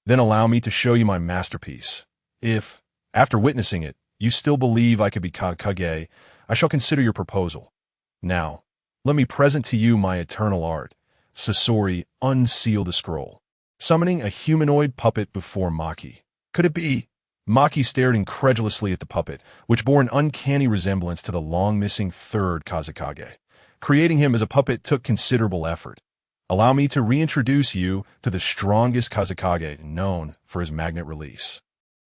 "Then allow me to show you my masterpiece. If, after witnessing it, you still believe I could be Kazekage, I shall consider your proposal. Now, let me present to you my eternal art." Sasori unsealed a scroll, summoning a humanoid puppet before Maki. Could it be? Maki stared incredulously at the puppet, which bore an uncanny resemblance to the long-missing third Kazekage. Creating him as a puppet took considerable effort. "Allow me to reintroduce you to the strongest Kazekage known for his magnet release."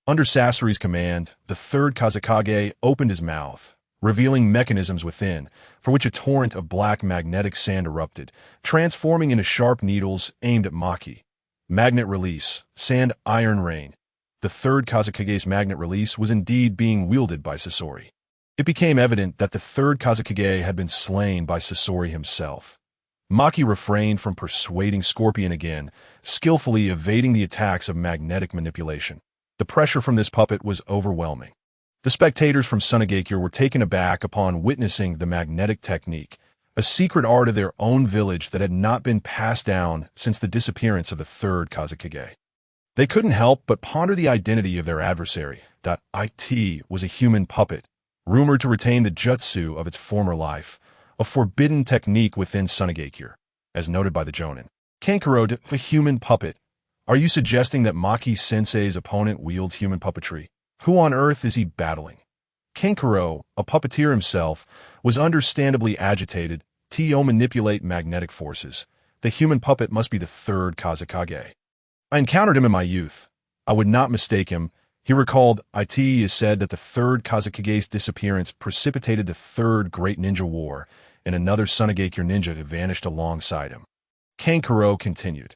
Under Sasori's command, the third Kazekage opened his mouth, revealing mechanisms within, for which a torrent of black magnetic sand erupted, transforming into sharp needles aimed at Maki. Magnet release, sand iron rain. The third Kazekage's magnet release was indeed being wielded by Sasori. It became evident that the third Kazekage had been slain by Sasori himself. Maki refrained from persuading Scorpion again, skillfully evading the attacks of magnetic manipulation. The pressure from this puppet was overwhelming. The spectators from Sunagakure were taken aback upon witnessing the magnetic technique, a secret art of their own village that had not been passed down since the disappearance of the third Kazekage. They couldn't help but ponder the identity of their adversary. It was a human puppet, rumored to retain the jutsu of its former life, a forbidden technique within Sunagakure, as noted by the Jonin. Kankuro, a human puppet. Are you suggesting that Maki-sensei's opponent wields human puppetry? Who on earth is he battling? Kankuro, a puppeteer himself, was understandably agitated. To manipulate magnetic forces. The human puppet must be the third Kazekage. I encountered him in my youth. I would not mistake him. He recalled, "It is said that the third Kazekage's disappearance precipitated the third Great Ninja War, and another Sunagakure ninja had vanished alongside him." Kankuro continued.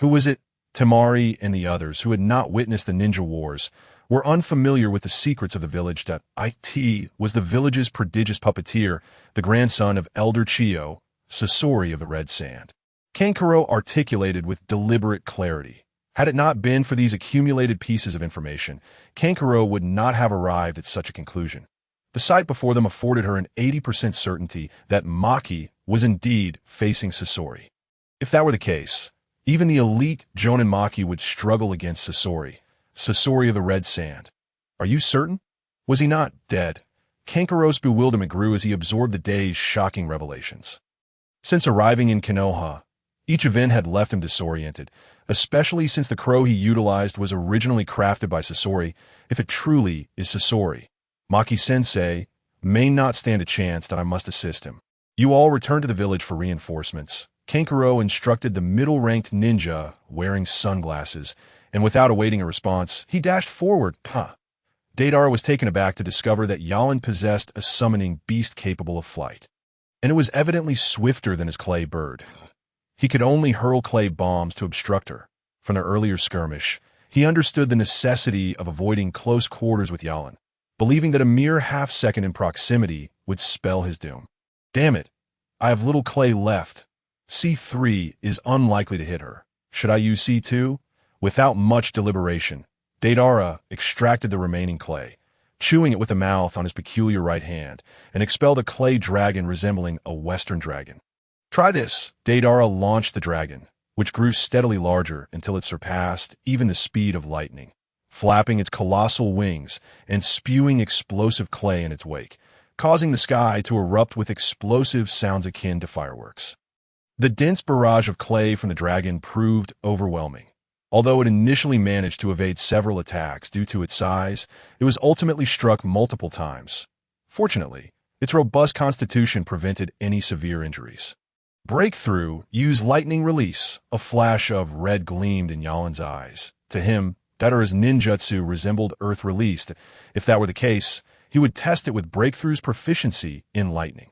"Who was it?" Temari and the others, who had not witnessed the ninja wars, were unfamiliar with the secrets of the village. It was the village's prodigious puppeteer, the grandson of Elder Chiyo, Sasori of the Red Sand. Kankuro articulated with deliberate clarity. Had it not been for these accumulated pieces of information, Kankuro would not have arrived at such a conclusion. The sight before them afforded her an 80% certainty that Maki was indeed facing Sasori. If that were the case, even the elite Jonin Maki would struggle against Sasori of the Red Sand. Are you certain? Was he not dead? Kankuro's bewilderment grew as he absorbed the day's shocking revelations. Since arriving in Konoha, each event had left him disoriented, especially since the crow he utilized was originally crafted by Sasori. If it truly is Sasori, Maki-sensei may not stand a chance that I must assist him. You all return to the village for reinforcements. Kankuro instructed the middle-ranked ninja, wearing sunglasses, and without awaiting a response, he dashed forward. Deidara was taken aback to discover that Yalan possessed a summoning beast capable of flight, and it was evidently swifter than his clay bird. He could only hurl clay bombs to obstruct her. From their earlier skirmish, he understood the necessity of avoiding close quarters with Yalan, believing that a mere half-second in proximity would spell his doom. Damn it, I have little clay left. C3 is unlikely to hit her. Should I use C2? Without much deliberation, Deidara extracted the remaining clay, chewing it with a mouth on his peculiar right hand, and expelled a clay dragon resembling a western dragon. Try this. Deidara launched the dragon, which grew steadily larger until it surpassed even the speed of lightning, flapping its colossal wings and spewing explosive clay in its wake, causing the sky to erupt with explosive sounds akin to fireworks. The dense barrage of clay from the dragon proved overwhelming. Although it initially managed to evade several attacks due to its size, it was ultimately struck multiple times. Fortunately, its robust constitution prevented any severe injuries. Breakthrough used lightning release. A flash of red gleamed in Yalan's eyes. To him, Deidara's ninjutsu resembled earth released. If that were the case, he would test it with Breakthrough's proficiency in lightning.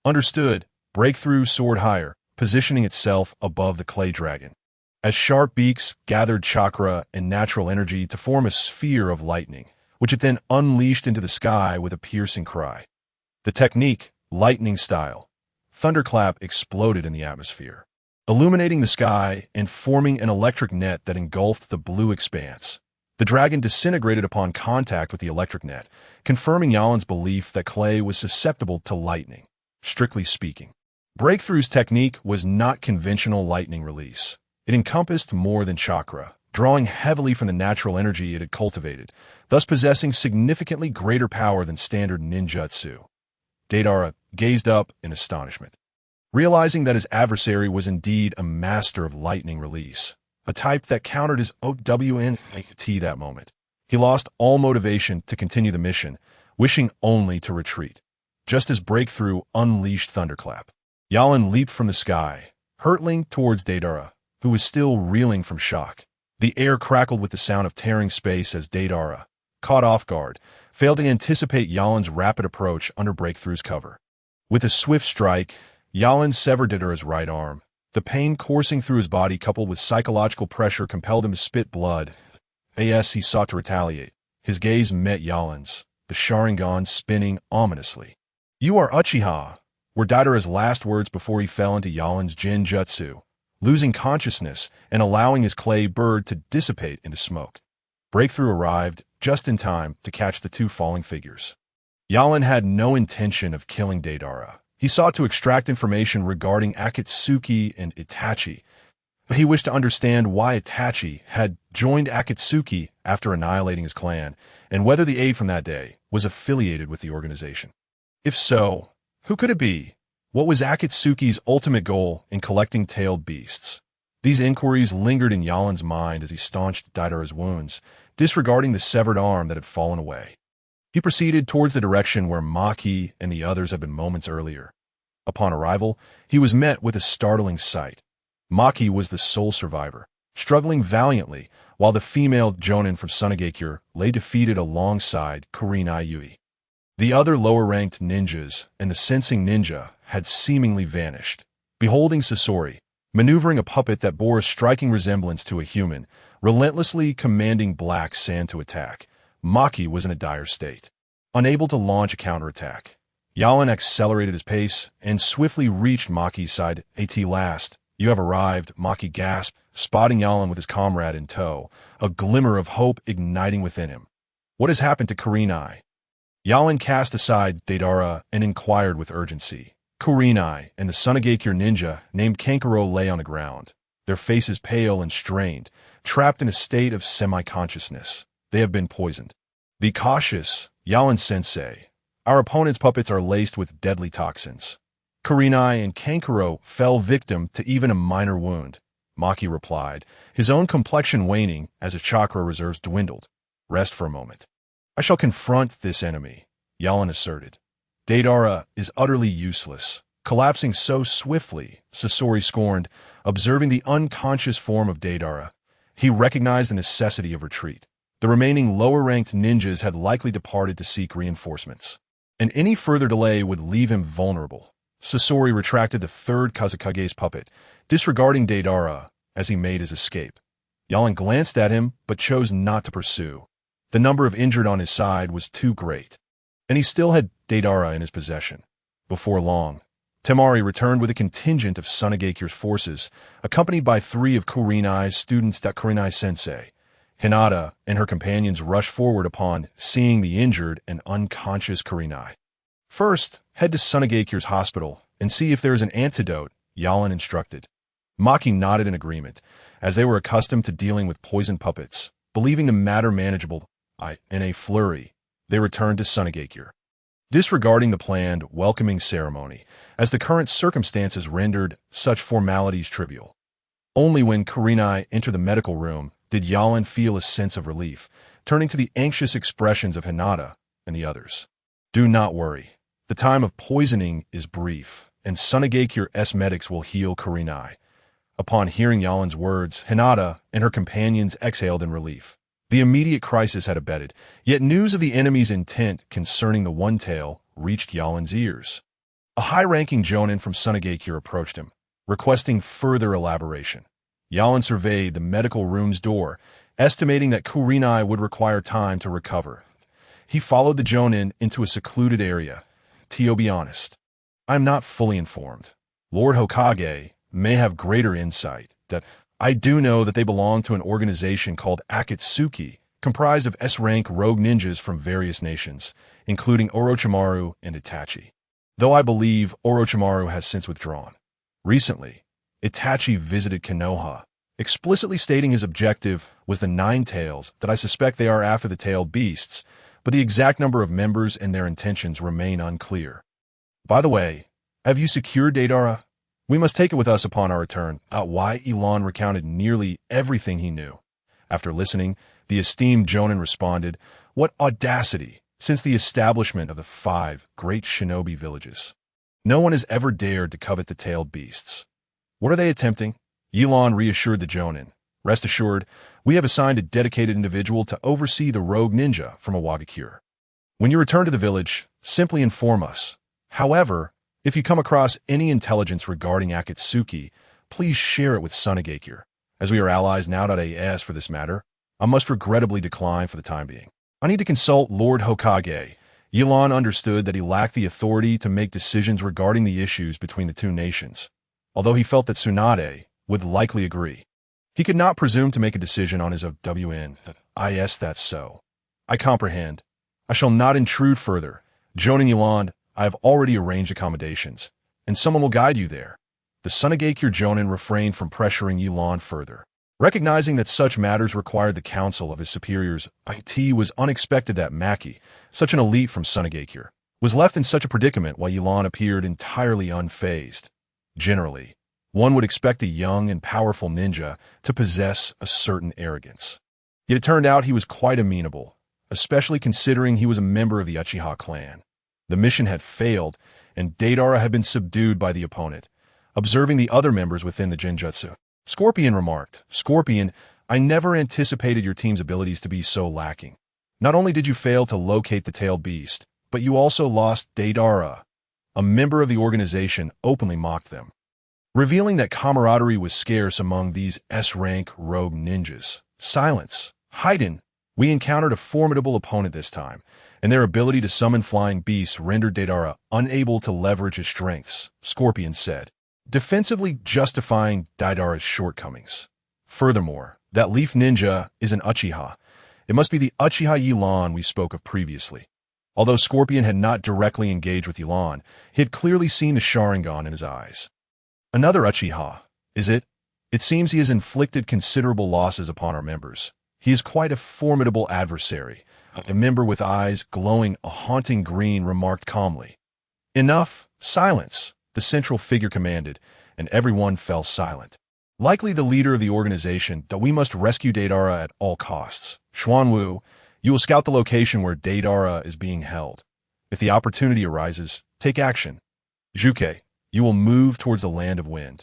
Understood. Breakthrough soared higher, positioning itself above the clay dragon. As sharp beaks gathered chakra and natural energy to form a sphere of lightning, which it then unleashed into the sky with a piercing cry. The technique, lightning style. Thunderclap exploded in the atmosphere, illuminating the sky and forming an electric net that engulfed the blue expanse. The dragon disintegrated upon contact with the electric net, confirming Yalan's belief that clay was susceptible to lightning. Strictly speaking, Breakthrough's technique was not conventional lightning release. It encompassed more than chakra, drawing heavily from the natural energy it had cultivated, thus possessing significantly greater power than standard ninjutsu. Deidara gazed up in astonishment, realizing that his adversary was indeed a master of lightning release, a type that countered his OWNT that moment. He lost all motivation to continue the mission, wishing only to retreat. Just as Breakthrough unleashed Thunderclap, Yalan leaped from the sky, hurtling towards Deidara, who was still reeling from shock. The air crackled with the sound of tearing space as Deidara, caught off guard, failed to anticipate Yalan's rapid approach under Breakthrough's cover. With a swift strike, Yalan severed Deidara's right arm. The pain coursing through his body coupled with psychological pressure compelled him to spit blood. As he sought to retaliate, his gaze met Yalan's, the Sharingan spinning ominously. "You are Uchiha," were Deidara's last words before he fell into Yalan's Jinjutsu, losing consciousness and allowing his clay bird to dissipate into smoke. Breakthrough arrived just in time to catch the two falling figures. Yalan had no intention of killing Deidara. He sought to extract information regarding Akatsuki and Itachi. He wished to understand why Itachi had joined Akatsuki after annihilating his clan, and whether the aide from that day was affiliated with the organization. If so, who could it be? What was Akatsuki's ultimate goal in collecting tailed beasts? These inquiries lingered in Yalan's mind as he staunched Deidara's wounds, disregarding the severed arm that had fallen away. He proceeded towards the direction where Maki and the others had been moments earlier. Upon arrival, he was met with a startling sight. Maki was the sole survivor, struggling valiantly, while the female Jonin from Sunagakure lay defeated alongside Kurenai Yui. The other lower-ranked ninjas and the sensing ninja had seemingly vanished. Beholding Sasori, maneuvering a puppet that bore a striking resemblance to a human, relentlessly commanding Black Sand to attack, Maki was in a dire state. Unable to launch a counterattack, Yalan accelerated his pace and swiftly reached Maki's side. "At last, you have arrived," Maki gasped, spotting Yalan with his comrade in tow, a glimmer of hope igniting within him. "What has happened to Kurenai?" Yalan cast aside Deidara and inquired with urgency. Kurenai and the Sunagakure ninja named Kankuro lay on the ground, their faces pale and strained, trapped in a state of semi-consciousness. "They have been poisoned. Be cautious, Yalan-sensei. Our opponent's puppets are laced with deadly toxins." Kurenai and Kankuro fell victim to even a minor wound, Maki replied, his own complexion waning as his chakra reserves dwindled. "Rest for a moment. I shall confront this enemy," Yalan asserted. "Deidara is utterly useless, collapsing so swiftly," Sasori scorned, observing the unconscious form of Deidara. He recognized the necessity of retreat. The remaining lower-ranked ninjas had likely departed to seek reinforcements, and any further delay would leave him vulnerable. Sasori retracted the third Kazakage's puppet, disregarding Deidara as he made his escape. Yalan glanced at him, but chose not to pursue. The number of injured on his side was too great, and he still had Deidara in his possession. Before long, Temari returned with a contingent of Sunagakure's forces, accompanied by 3 of Kurenai's students. Kurenai-sensei, Hinata, and her companions rushed forward upon seeing the injured and unconscious Kurenai. First, head to Sunagakure's hospital and see if there is an antidote, Yalan instructed. Maki nodded in agreement, as they were accustomed to dealing with poison puppets. Believing the matter manageable, in a flurry, they returned to Sunagakure, disregarding the planned welcoming ceremony, as the current circumstances rendered such formalities trivial. Only when Kurenai entered the medical room did Yalan feel a sense of relief, turning to the anxious expressions of Hinata and the others. Do not worry. The time of poisoning is brief, and Sunagakure's medics will heal Kurenai. Upon hearing Yalan's words, Hinata and her companions exhaled in relief. The immediate crisis had abated, yet news of the enemy's intent concerning the One-Tail reached Yalan's ears. A high-ranking jonin from Sunagakure approached him, requesting further elaboration. Yalan surveyed the medical room's door, estimating that Kurenai would require time to recover. He followed the jonin into a secluded area. To be honest, I am not fully informed. Lord Hokage may have greater insight. That I do know that they belong to an organization called Akatsuki, comprised of S-rank rogue ninjas from various nations, including Orochimaru and Itachi. Though I believe Orochimaru has since withdrawn. Recently, Itachi visited Konoha, explicitly stating his objective was the 9 tails, that I suspect they are after the tailed beasts, but the exact number of members and their intentions remain unclear. By the way, have you secured Deidara? We must take it with us upon our return. Why Elon recounted nearly everything he knew. After listening, the esteemed jonin responded, what audacity, since the establishment of the 5 great shinobi villages. No one has ever dared to covet the tailed beasts. What are they attempting? Elon reassured the jonin. Rest assured, we have assigned a dedicated individual to oversee the rogue ninja from Awagakure. When you return to the village, simply inform us. However, if you come across any intelligence regarding Akatsuki, please share it with Sunagakure. As we are allies now.as for this matter, I must regrettably decline for the time being. I need to consult Lord Hokage. Elon understood that he lacked the authority to make decisions regarding the issues between the 2 nations, although he felt that Tsunade would likely agree. He could not presume to make a decision on his OWN. That's so. I comprehend. I shall not intrude further. Jonin Elon, I have already arranged accommodations, and someone will guide you there. The Sunagakure jonin refrained from pressuring Elon further. Recognizing that such matters required the counsel of his superiors, it was unexpected that Maki, such an elite from Sunagakure, was left in such a predicament while Elon appeared entirely unfazed. Generally, one would expect a young and powerful ninja to possess a certain arrogance. Yet it turned out he was quite amenable, especially considering he was a member of the Uchiha clan. The mission had failed, and Deidara had been subdued by the opponent. Observing the other members within the Genjutsu, Scorpion remarked, Scorpion, I never anticipated your team's abilities to be so lacking. Not only did you fail to locate the tailed beast, but you also lost Deidara. A member of the organization openly mocked them, revealing that camaraderie was scarce among these S-rank rogue ninjas. Silence. Haiden, we encountered a formidable opponent this time, and their ability to summon flying beasts rendered Deidara unable to leverage his strengths, Scorpion said, defensively justifying Deidara's shortcomings. Furthermore, that leaf ninja is an Uchiha. It must be the Uchiha Elon we spoke of previously. Although Scorpion had not directly engaged with Elon, he had clearly seen the Sharingan in his eyes. Another Uchiha, is it? It seems he has inflicted considerable losses upon our members. He is quite a formidable adversary. A member with eyes glowing a haunting green remarked calmly. Enough, silence, the central figure commanded, and everyone fell silent. Likely the leader of the organization that we must rescue Deidara at all costs. Xuanwu, you will scout the location where Deidara is being held. If the opportunity arises, take action. Juke, you will move towards the land of wind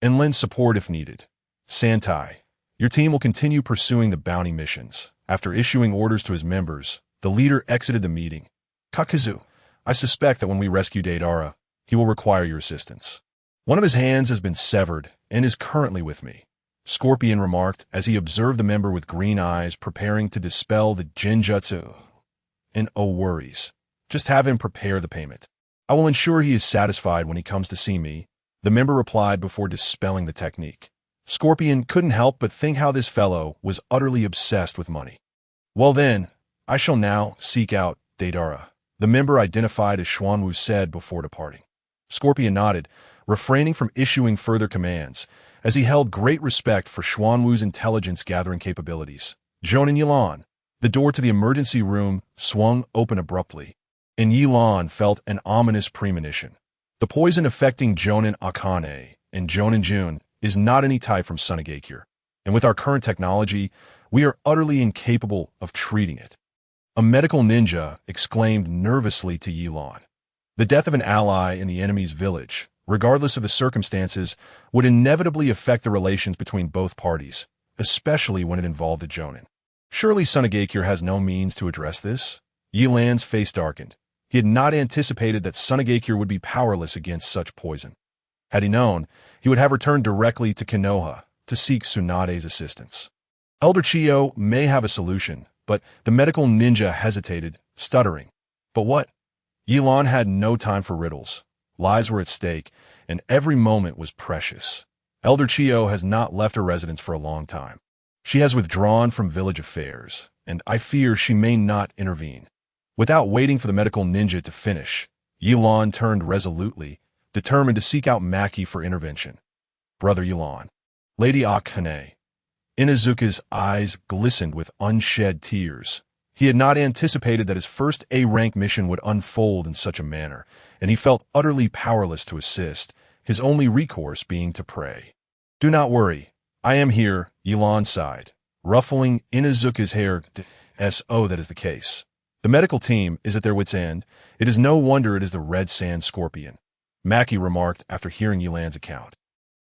and lend support if needed. Santai, your team will continue pursuing the bounty missions. After issuing orders to his members, the leader exited the meeting. Kakazu, I suspect that when we rescue Deidara, he will require your assistance. One of his hands has been severed and is currently with me, Scorpion remarked as he observed the member with green eyes preparing to dispel the Genjutsu. And oh worries, just have him prepare the payment. I will ensure he is satisfied when he comes to see me, the member replied before dispelling the technique. Scorpion couldn't help but think how this fellow was utterly obsessed with money. Well then, I shall now seek out Deidara, the member identified as Xuanwu said before departing. Scorpion nodded, refraining from issuing further commands, as he held great respect for Xuanwu's intelligence-gathering capabilities. Jonan Yilan. The door to the emergency room swung open abruptly, and Yilan felt an ominous premonition. The poison affecting Jonan Akane and Jonan Jun is not any type from Sunagakure, and with our current technology, we are utterly incapable of treating it. A medical ninja exclaimed nervously to Yilan. The death of an ally in the enemy's village, regardless of the circumstances, would inevitably affect the relations between both parties, especially when it involved a Jonin. Surely Sunagakure has no means to address this? Yilan's face darkened. He had not anticipated that Sunagakure would be powerless against such poison. Had he known, he would have returned directly to Konoha to seek Tsunade's assistance. Elder Chiyo may have a solution, but the medical ninja hesitated, stuttering. But what? Yilan had no time for riddles. Lives were at stake, and every moment was precious. Elder Chiyo has not left her residence for a long time. She has withdrawn from village affairs, and I fear she may not intervene. Without waiting for the medical ninja to finish, Yilan turned resolutely, determined to seek out Maki for intervention. Brother Yilan. Lady Akane. Inazuka's eyes glistened with unshed tears. He had not anticipated that his first A-rank mission would unfold in such a manner, and he felt utterly powerless to assist, his only recourse being to pray. Do not worry. I am here, Yilan sighed, ruffling Inazuka's hair. So that is the case. The medical team is at their wits' end. It is no wonder it is the Red Sand Scorpion, Maki remarked after hearing Yilan's account.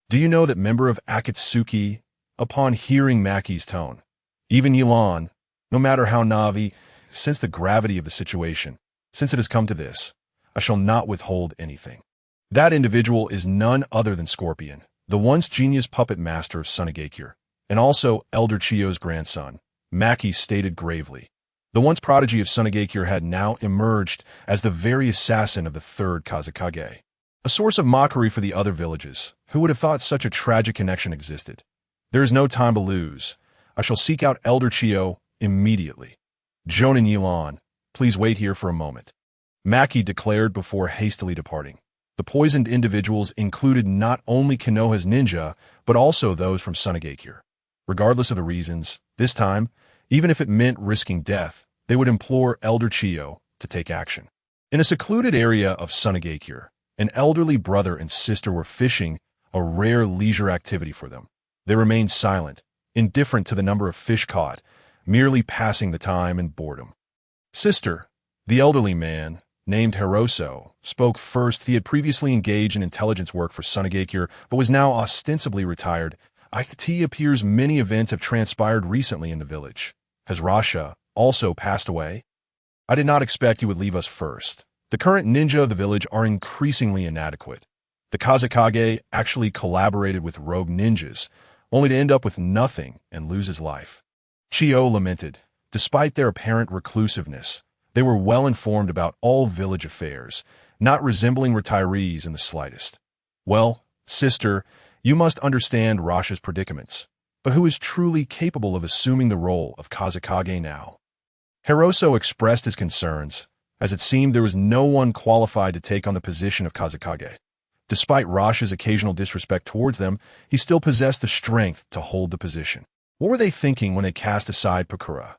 Do you know that member of Akatsuki? Upon hearing Maki's tone, even Yilan, no matter how Navi, sensed the gravity of the situation. Since it has come to this, I shall not withhold anything. That individual is none other than Scorpion, the once genius puppet master of Sunagakure, and also Elder Chiyo's grandson, Maki stated gravely. The once prodigy of Sunagakure had now emerged as the very assassin of the third Kazekage. A source of mockery for the other villages. Who would have thought such a tragic connection existed? There is no time to lose. I shall seek out Elder Chiyo immediately. Jonan Yilan, please wait here for a moment. Maki declared before hastily departing. The poisoned individuals included not only Konoha's ninja, but also those from Sunagakure. Regardless of the reasons, this time, even if it meant risking death, they would implore Elder Chiyo to take action. In a secluded area of Sunagakure, an elderly brother and sister were fishing, a rare leisure activity for them. They remained silent, indifferent to the number of fish caught, merely passing the time in boredom. Sister, the elderly man, named Hiroso, spoke first. He had previously engaged in intelligence work for Sunagakure, but was now ostensibly retired. It appears many events have transpired recently in the village. Has Rasha also passed away? I did not expect you would leave us first. The current ninja of the village are increasingly inadequate. The Kazekage actually collaborated with rogue ninjas, only to end up with nothing and lose his life. Chiyo lamented. Despite their apparent reclusiveness, they were well informed about all village affairs, not resembling retirees in the slightest. Well, sister, you must understand Rasha's predicaments, but who is truly capable of assuming the role of Kazekage now? Hiroso expressed his concerns, as it seemed there was no one qualified to take on the position of Kazekage. Despite Rasha's occasional disrespect towards them, he still possessed the strength to hold the position. What were they thinking when they cast aside Pakura?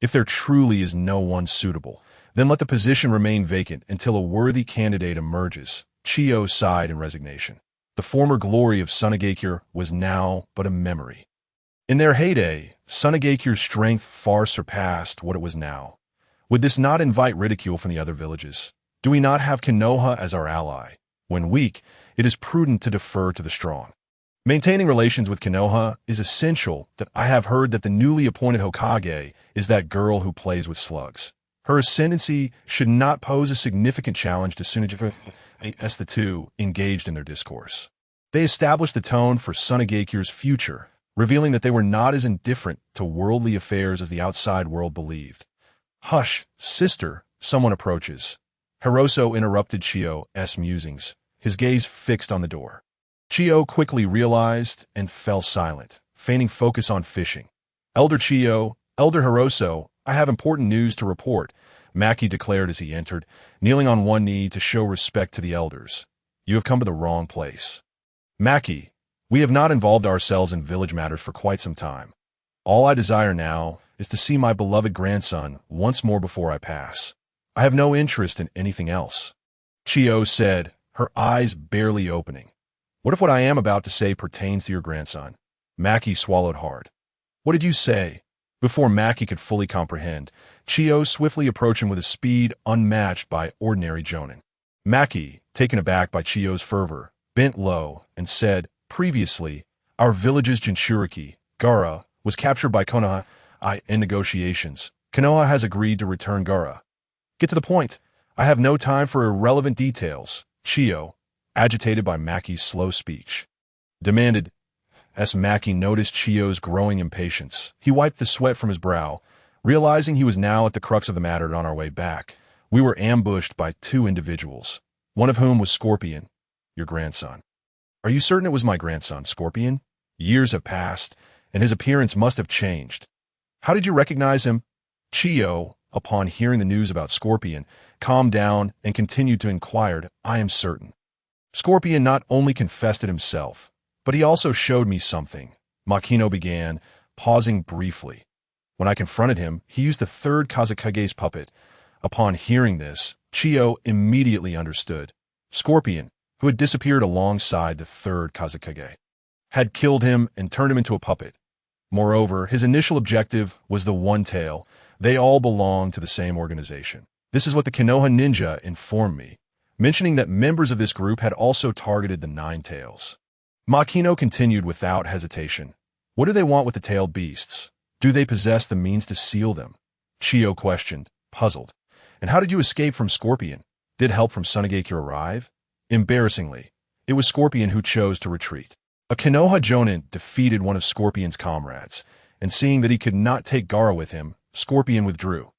If there truly is no one suitable, then let the position remain vacant until a worthy candidate emerges. Chiyo sighed in resignation. The former glory of Sunagakure was now but a memory. In their heyday, Sunagakure's strength far surpassed what it was now. Would this not invite ridicule from the other villages? Do we not have Konoha as our ally? When weak, it is prudent to defer to the strong. Maintaining relations with Konoha is essential. That I have heard that the newly appointed Hokage is that girl who plays with slugs. Her ascendancy should not pose a significant challenge to Sunagakure as the two engaged in their discourse. They established the tone for Sunagakure's future, revealing that they were not as indifferent to worldly affairs as the outside world believed. Hush, sister, someone approaches. Hiroso interrupted Chiyo's musings, his gaze fixed on the door. Chiyo quickly realized and fell silent, feigning focus on fishing. Elder Chiyo, Elder Hiroso, I have important news to report, Maki declared as he entered, kneeling on one knee to show respect to the elders. You have come to the wrong place. Maki, we have not involved ourselves in village matters for quite some time. All I desire now is to see my beloved grandson once more before I pass. I have no interest in anything else. Chiyo said, her eyes barely opening. What if what I am about to say pertains to your grandson? Maki swallowed hard. What did you say? Before Maki could fully comprehend, Chiyo swiftly approached him with a speed unmatched by ordinary jonin. Maki, taken aback by Chiyo's fervor, bent low and said, previously, our village's Jinchuriki, Gara, was captured by Konoha in negotiations. Konoha has agreed to return Gara. Get to the point. I have no time for irrelevant details, Chiyo, agitated by Maki's slow speech, demanded. As Maki noticed Chiyo's growing impatience, he wiped the sweat from his brow, realizing he was now at the crux of the matter. On our way back, we were ambushed by two individuals, one of whom was Scorpion, your grandson. Are you certain it was my grandson, Scorpion? Years have passed, and his appearance must have changed. How did you recognize him? Chiyo, upon hearing the news about Scorpion, calmed down and continued to inquire. I am certain. Scorpion not only confessed it himself, but he also showed me something, Makino began, pausing briefly. When I confronted him, he used the third Kazekage's puppet. Upon hearing this, Chiyo immediately understood. Scorpion, who had disappeared alongside the third Kazekage, had killed him and turned him into a puppet. Moreover, his initial objective was the One Tail. They all belonged to the same organization. This is what the Konoha ninja informed me, mentioning that members of this group had also targeted the Nine Tails. Makino continued without hesitation. What do they want with the tailed beasts? Do they possess the means to seal them? Chiyo questioned, puzzled. And how did you escape from Scorpion? Did help from Sunageki arrive? Embarrassingly, it was Scorpion who chose to retreat. A Konoha Jonin defeated one of Scorpion's comrades, and seeing that he could not take Gara with him, Scorpion withdrew.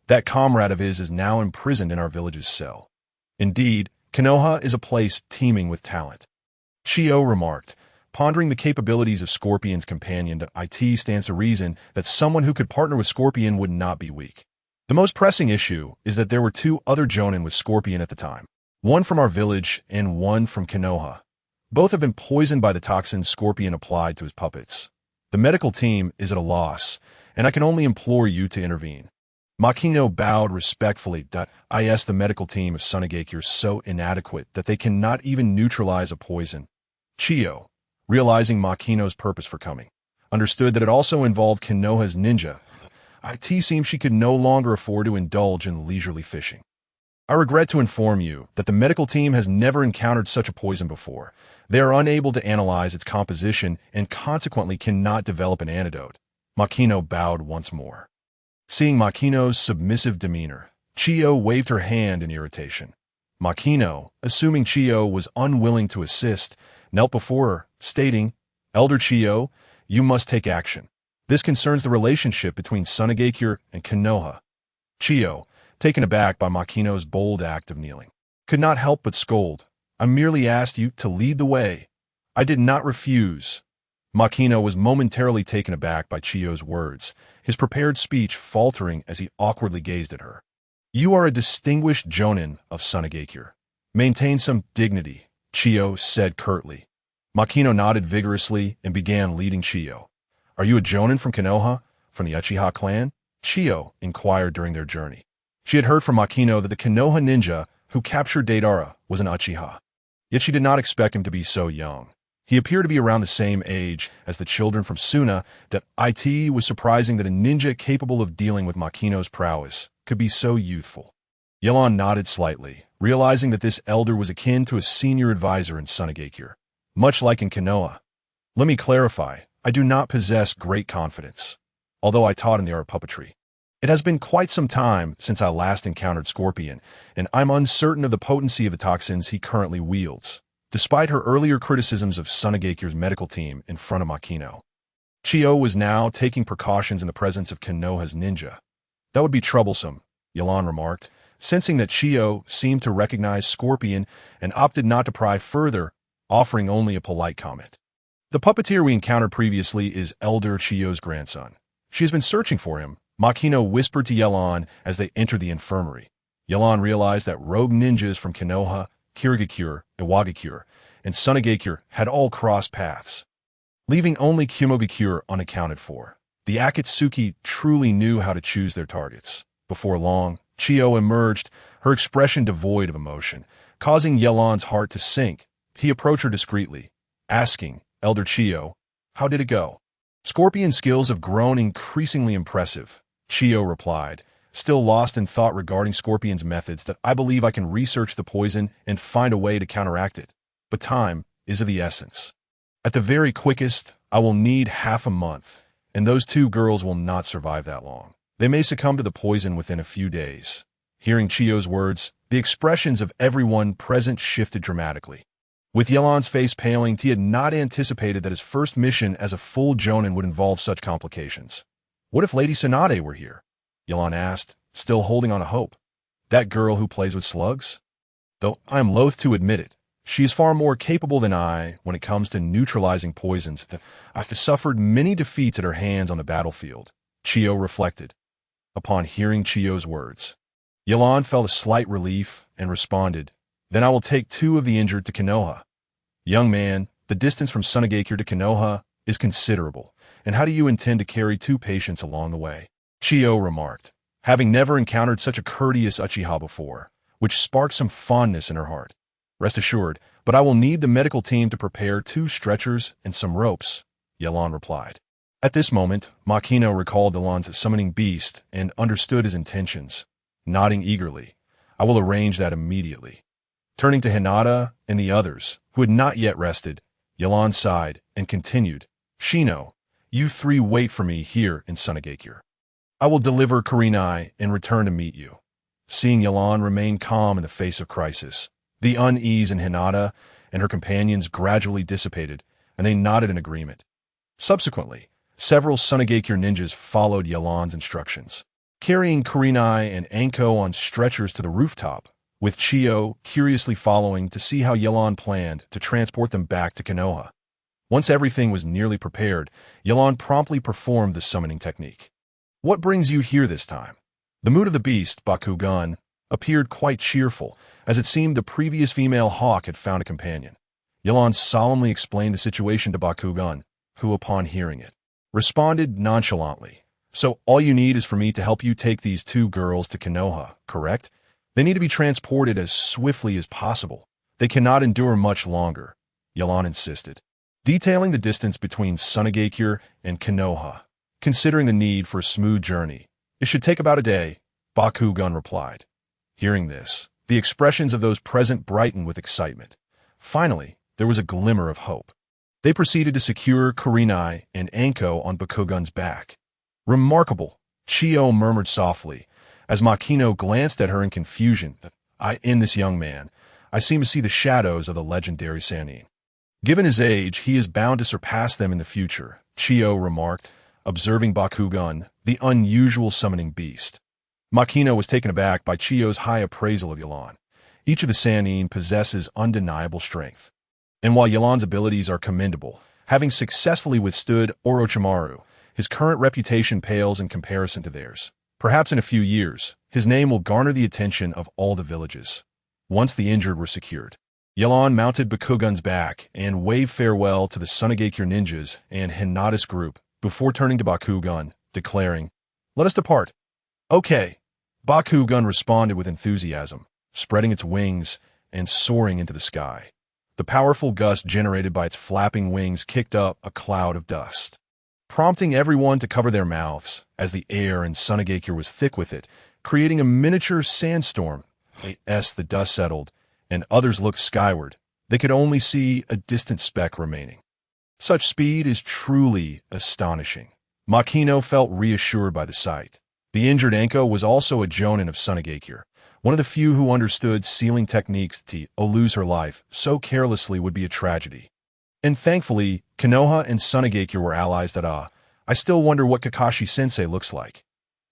That comrade of his is now imprisoned in our village's cell. Indeed, Konoha is a place teeming with talent. Chiyo remarked, pondering the capabilities of Scorpion's companion. It stands to reason that someone who could partner with Scorpion would not be weak. The most pressing issue is that there were two other Jonin with Scorpion at the time, one from our village and one from Konoha. Both have been poisoned by the toxins Scorpion applied to his puppets. The medical team is at a loss, and I can only implore you to intervene. Makino bowed respectfully. I asked the medical team of Sunageki are so inadequate that they cannot even neutralize a poison. Chiyo, realizing Makino's purpose for coming, understood that it also involved Konoha's ninja. It seemed she could no longer afford to indulge in leisurely fishing. I regret to inform you that the medical team has never encountered such a poison before. They are unable to analyze its composition and consequently cannot develop an antidote. Makino bowed once more. Seeing Makino's submissive demeanor, Chiyo waved her hand in irritation. Makino, assuming Chiyo was unwilling to assist, knelt before her, stating, Elder Chiyo, you must take action. This concerns the relationship between Sunageki and Konoha. Chiyo, taken aback by Makino's bold act of kneeling, could not help but scold. I merely asked you to lead the way. I did not refuse. Makino was momentarily taken aback by Chiyo's words, his prepared speech faltering as he awkwardly gazed at her. You are a distinguished Jonin of Sunageki. Maintain some dignity, Chiyo said curtly. Makino nodded vigorously and began leading Chiyo. Are you a Jonin from Konoha, from the Uchiha clan? Chiyo inquired during their journey. She had heard from Makino that the Konoha ninja who captured Deidara was an Uchiha. Yet she did not expect him to be so young. He appeared to be around the same age as the children from Suna. That it was surprising that a ninja capable of dealing with Makino's prowess could be so youthful. Yelan nodded slightly, realizing that this elder was akin to a senior advisor in Sunageki, much like in Konoha. Let me clarify, I do not possess great confidence, although I taught in the art of puppetry. It has been quite some time since I last encountered Scorpion, and I'm uncertain of the potency of the toxins he currently wields, despite her earlier criticisms of Sunageki's medical team in front of Makino. Chiyo was now taking precautions in the presence of Konoha's ninja. That would be troublesome, Yelan remarked, sensing that Chiyo seemed to recognize Scorpion and opted not to pry further, offering only a polite comment. The puppeteer we encountered previously is Elder Chiyo's grandson. She has been searching for him, Makino whispered to Yelan as they entered the infirmary. Yelan realized that rogue ninjas from Konoha, Kirigakure, Iwagakure, and Sunagakure had all crossed paths, leaving only Kumogakure unaccounted for. The Akatsuki truly knew how to choose their targets. Before long, Chiyo emerged, her expression devoid of emotion, causing Yelan's heart to sink. He approached her discreetly, asking, "Elder Chiyo, how did it go?" "Scorpion's skills have grown increasingly impressive," Chiyo replied, still lost in thought regarding Scorpion's methods. "That I believe I can research the poison and find a way to counteract it. But time is of the essence. At the very quickest, I will need half a month, and those two girls will not survive that long. They may succumb to the poison within a few days." Hearing Chiyo's words, the expressions of everyone present shifted dramatically. With Yelan's face paling, he had not anticipated that his first mission as a full Jonin would involve such complications. "What if Lady Tsunade were here?" Yelan asked, still holding on to hope. "That girl who plays with slugs? Though I am loath to admit it, she is far more capable than I when it comes to neutralizing poisons. I have suffered many defeats at her hands on the battlefield," Chiyo reflected. Upon hearing Chiyo's words, Yelan felt a slight relief and responded, "Then I will take 2 of the injured to Konoha." "Young man, the distance from Sunagakure to Konoha is considerable, and how do you intend to carry 2 patients along the way?" Chiyo remarked, having never encountered such a courteous Uchiha before, which sparked some fondness in her heart. "Rest assured, but I will need the medical team to prepare 2 stretchers and some ropes," Yelan replied. At this moment, Makino recalled Yelan's summoning beast and understood his intentions. Nodding eagerly, "I will arrange that immediately." Turning to Hinata and the others, who had not yet rested, Yelan sighed and continued, "Shino, you 3 wait for me here in Sunagakure. I will deliver Kurenai and return to meet you." Seeing Yelan remain calm in the face of crisis, the unease in Hinata and her companions gradually dissipated, and they nodded in agreement. Subsequently, several Sunagakure ninjas followed Yelan's instructions, carrying Kurenai and Anko on stretchers to the rooftop, with Chiyo curiously following to see how Yelan planned to transport them back to Konoha. Once everything was nearly prepared, Yelan promptly performed the summoning technique. "What brings you here this time?" The mood of the beast, Bakugan, appeared quite cheerful, as it seemed the previous female hawk had found a companion. Yelan solemnly explained the situation to Bakugan, who, upon hearing it, responded nonchalantly, "So all you need is for me to help you take these 2 girls to Konoha, correct? They need to be transported as swiftly as possible. They cannot endure much longer," Yelan insisted, detailing the distance between Sunagakure and Konoha. "Considering the need for a smooth journey, it should take about a day," Bakugan replied. Hearing this, the expressions of those present brightened with excitement. Finally, there was a glimmer of hope. They proceeded to secure Kurenai and Anko on Bakugan's back. "Remarkable," Chiyo murmured softly, as Makino glanced at her in confusion. In this young man, I seem to see the shadows of the legendary Sannin. Given his age, he is bound to surpass them in the future," Chiyo remarked, observing Bakugan, the unusual summoning beast. Makino was taken aback by Chiyo's high appraisal of Yelan. Each of the Sannin possesses undeniable strength. And while Yelan's abilities are commendable, having successfully withstood Orochimaru, his current reputation pales in comparison to theirs. Perhaps in a few years, his name will garner the attention of all the villages. Once the injured were secured, Yelan mounted Bakugan's back and waved farewell to the Sunagakure ninjas and Hinata's group before turning to Bakugan, declaring, "Let us depart." "Okay," Bakugan responded with enthusiasm, spreading its wings and soaring into the sky. The powerful gust generated by its flapping wings kicked up a cloud of dust, prompting everyone to cover their mouths, as the air in Sunagakure was thick with it, creating a miniature sandstorm. As the dust settled, and others looked skyward, they could only see a distant speck remaining. Such speed is truly astonishing. Makino felt reassured by the sight. The injured Anko was also a jonin of Sunagakure, one of the few who understood sealing techniques. To lose her life so carelessly would be a tragedy. And thankfully, Konoha and Sunagakure were allies. I still wonder what Kakashi-sensei looks like.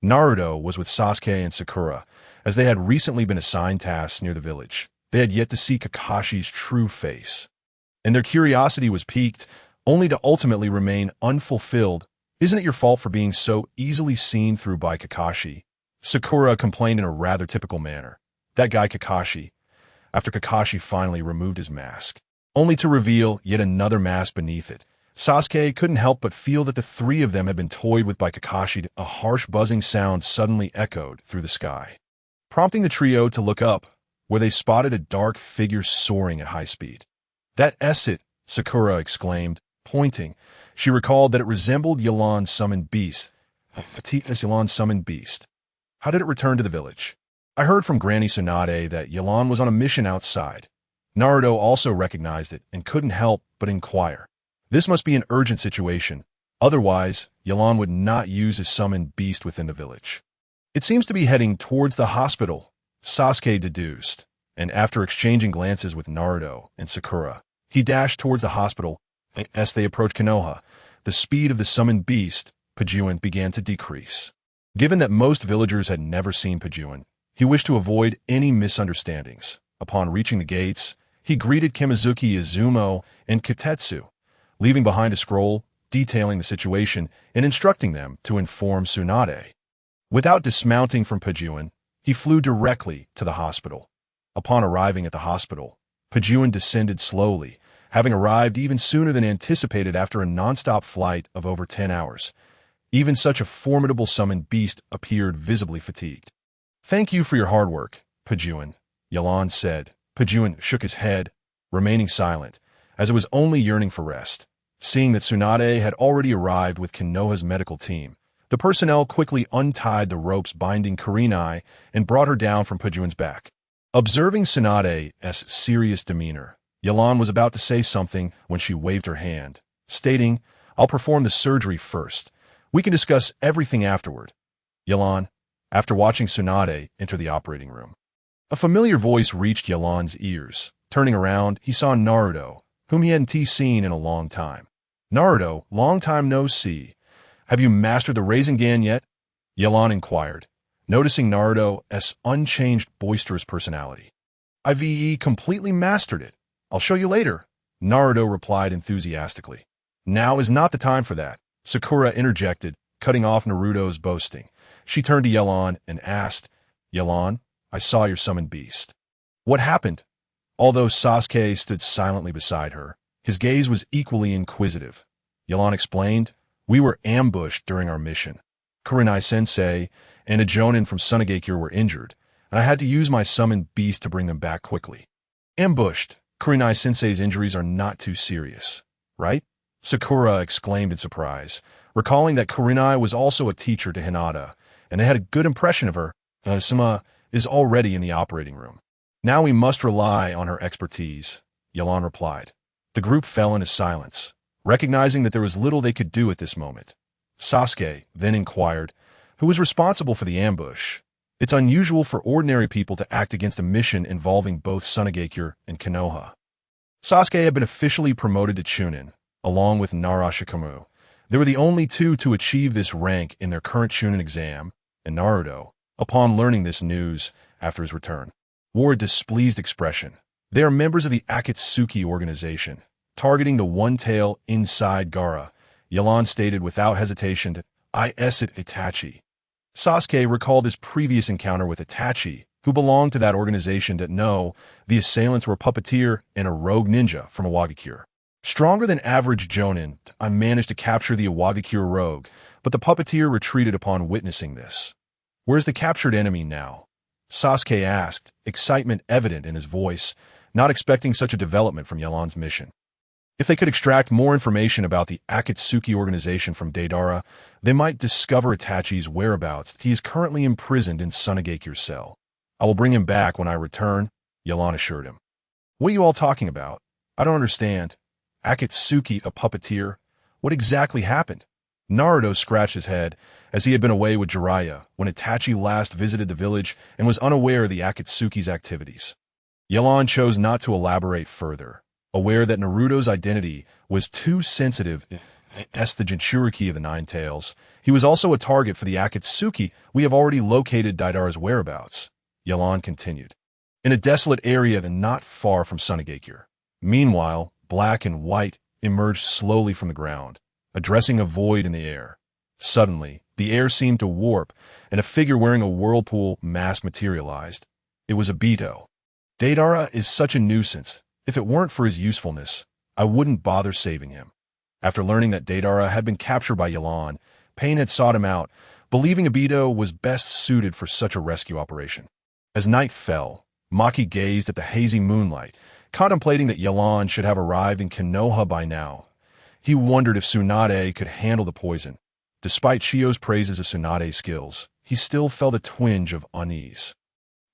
Naruto was with Sasuke and Sakura, as they had recently been assigned tasks near the village. They had yet to see Kakashi's true face, and their curiosity was piqued, only to ultimately remain unfulfilled. "Isn't it your fault for being so easily seen through by Kakashi?" Sakura complained in a rather typical manner. That guy Kakashi. After Kakashi finally removed his mask, only to reveal yet another mask beneath it, Sasuke couldn't help but feel that the three of them had been toyed with by Kakashi. A harsh buzzing sound suddenly echoed through the sky, prompting the trio to look up, where they spotted a dark figure soaring at high speed. "That's it," Sakura exclaimed, pointing. She recalled that it resembled Yelan's summoned beast. Yelan's summoned beast. How did it return to the village? "I heard from Granny Tsunade that Yelan was on a mission outside." Naruto also recognized it and couldn't help but inquire. This must be an urgent situation. Otherwise, Yelan would not use his summoned beast within the village. "It seems to be heading towards the hospital," Sasuke deduced, and after exchanging glances with Naruto and Sakura, he dashed towards the hospital. As they approached Konoha, the speed of the summoned beast, Pajuin, began to decrease. Given that most villagers had never seen Pajuin, he wished to avoid any misunderstandings. Upon reaching the gates, he greeted Kimizuki, Izumo, and Kitetsu, leaving behind a scroll detailing the situation and instructing them to inform Tsunade. Without dismounting from Pajuin, he flew directly to the hospital. Upon arriving at the hospital, Pajuin descended slowly, having arrived even sooner than anticipated after a non-stop flight of over 10 hours. Even such a formidable summoned beast appeared visibly fatigued. "Thank you for your hard work, Pajuin," Yelan said. Pajuin shook his head, remaining silent, as it was only yearning for rest. Seeing that Tsunade had already arrived with Konoha's medical team, the personnel quickly untied the ropes binding Kurenai and brought her down from Pajuin's back. Observing Tsunade's serious demeanor, Yelan was about to say something when she waved her hand, stating, "I'll perform the surgery first. We can discuss everything afterward." Yelan, after watching Tsunade enter the operating room. A familiar voice reached Yelan's ears. Turning around, he saw Naruto, whom he hadn't seen in a long time. "Naruto, long time no see. Have you mastered the Rasengan yet?" Yelan inquired, noticing Naruto's unchanged boisterous personality. "I've completely mastered it. I'll show you later," Naruto replied enthusiastically. "Now is not the time for that," Sakura interjected, cutting off Naruto's boasting. She turned to Yelan and asked, "Yelan, I saw your summoned beast. What happened?" Although Sasuke stood silently beside her, his gaze was equally inquisitive. Yelan explained, "We were ambushed during our mission. Kurenai-sensei and a Jonin from Sunagakure were injured, and I had to use my summoned beast to bring them back quickly." "Ambushed? Kurenai-sensei's injuries are not too serious, right?" Sakura exclaimed in surprise, recalling that Kurenai was also a teacher to Hinata, and they had a good impression of her. "Sama is already in the operating room. Now we must rely on her expertise," Yelan replied. The group fell into silence, recognizing that there was little they could do at this moment. Sasuke then inquired, "Who was responsible for the ambush? It's unusual for ordinary people to act against a mission involving both Sunagakure and Konoha." Sasuke had been officially promoted to Chunin, along with Narashikamu. They were the only two to achieve this rank in their current Chunin exam, and Naruto, upon learning this news after his return, wore a displeased expression. They are members of the Akatsuki organization, targeting the one-tail inside Gaara, Yelan stated without hesitation to Itachi. Sasuke recalled his previous encounter with Itachi, who belonged to that organization, that the assailants were a puppeteer and a rogue ninja from Iwagakure. Stronger than average Jonin, I managed to capture the Iwagakure rogue, but the puppeteer retreated upon witnessing this. "Where's the captured enemy now?" Sasuke asked, excitement evident in his voice, not expecting such a development from Yelan's mission. If they could extract more information about the Akatsuki organization from Deidara, they might discover Itachi's whereabouts. He is currently imprisoned in Sunagakure's cell. "I will bring him back when I return," Yelan assured him. "What are you all talking about? I don't understand. Akatsuki, a puppeteer? What exactly happened?" Naruto scratched his head, as he had been away with Jiraiya when Itachi last visited the village and was unaware of the Akatsuki's activities. Yelan chose not to elaborate further, aware that Naruto's identity was too sensitive as the Jinchuriki of the Nine Tails. He was also a target for the Akatsuki. "We have already located Deidara's whereabouts," Yelan continued. In a desolate area not far from Sunagakure. Meanwhile, black and white emerged slowly from the ground, addressing a void in the air. Suddenly, the air seemed to warp, and a figure wearing a whirlpool mask materialized. It was Obito. Deidara is such a nuisance. If it weren't for his usefulness, I wouldn't bother saving him. After learning that Deidara had been captured by Yelan, Pain had sought him out, believing Obito was best suited for such a rescue operation. As night fell, Maki gazed at the hazy moonlight, contemplating that Yelan should have arrived in Konoha by now. He wondered if Tsunade could handle the poison. Despite Chio's praises of Tsunade's skills, he still felt a twinge of unease.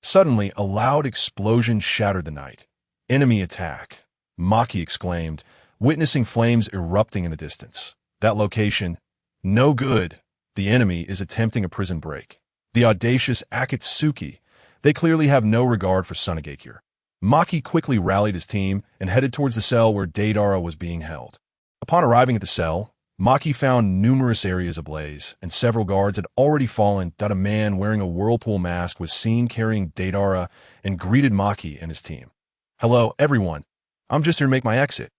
Suddenly, a loud explosion shattered the night. Enemy attack, Maki exclaimed, witnessing flames erupting in the distance. That location, no good. The enemy is attempting a prison break. The audacious Akatsuki, they clearly have no regard for Sunagakure. Maki quickly rallied his team and headed towards the cell where Deidara was being held. Upon arriving at the cell, Maki found numerous areas ablaze, and several guards had already fallen. That a man wearing a whirlpool mask was seen carrying Deidara and greeted Maki and his team. "Hello, everyone. I'm just here to make my exit,"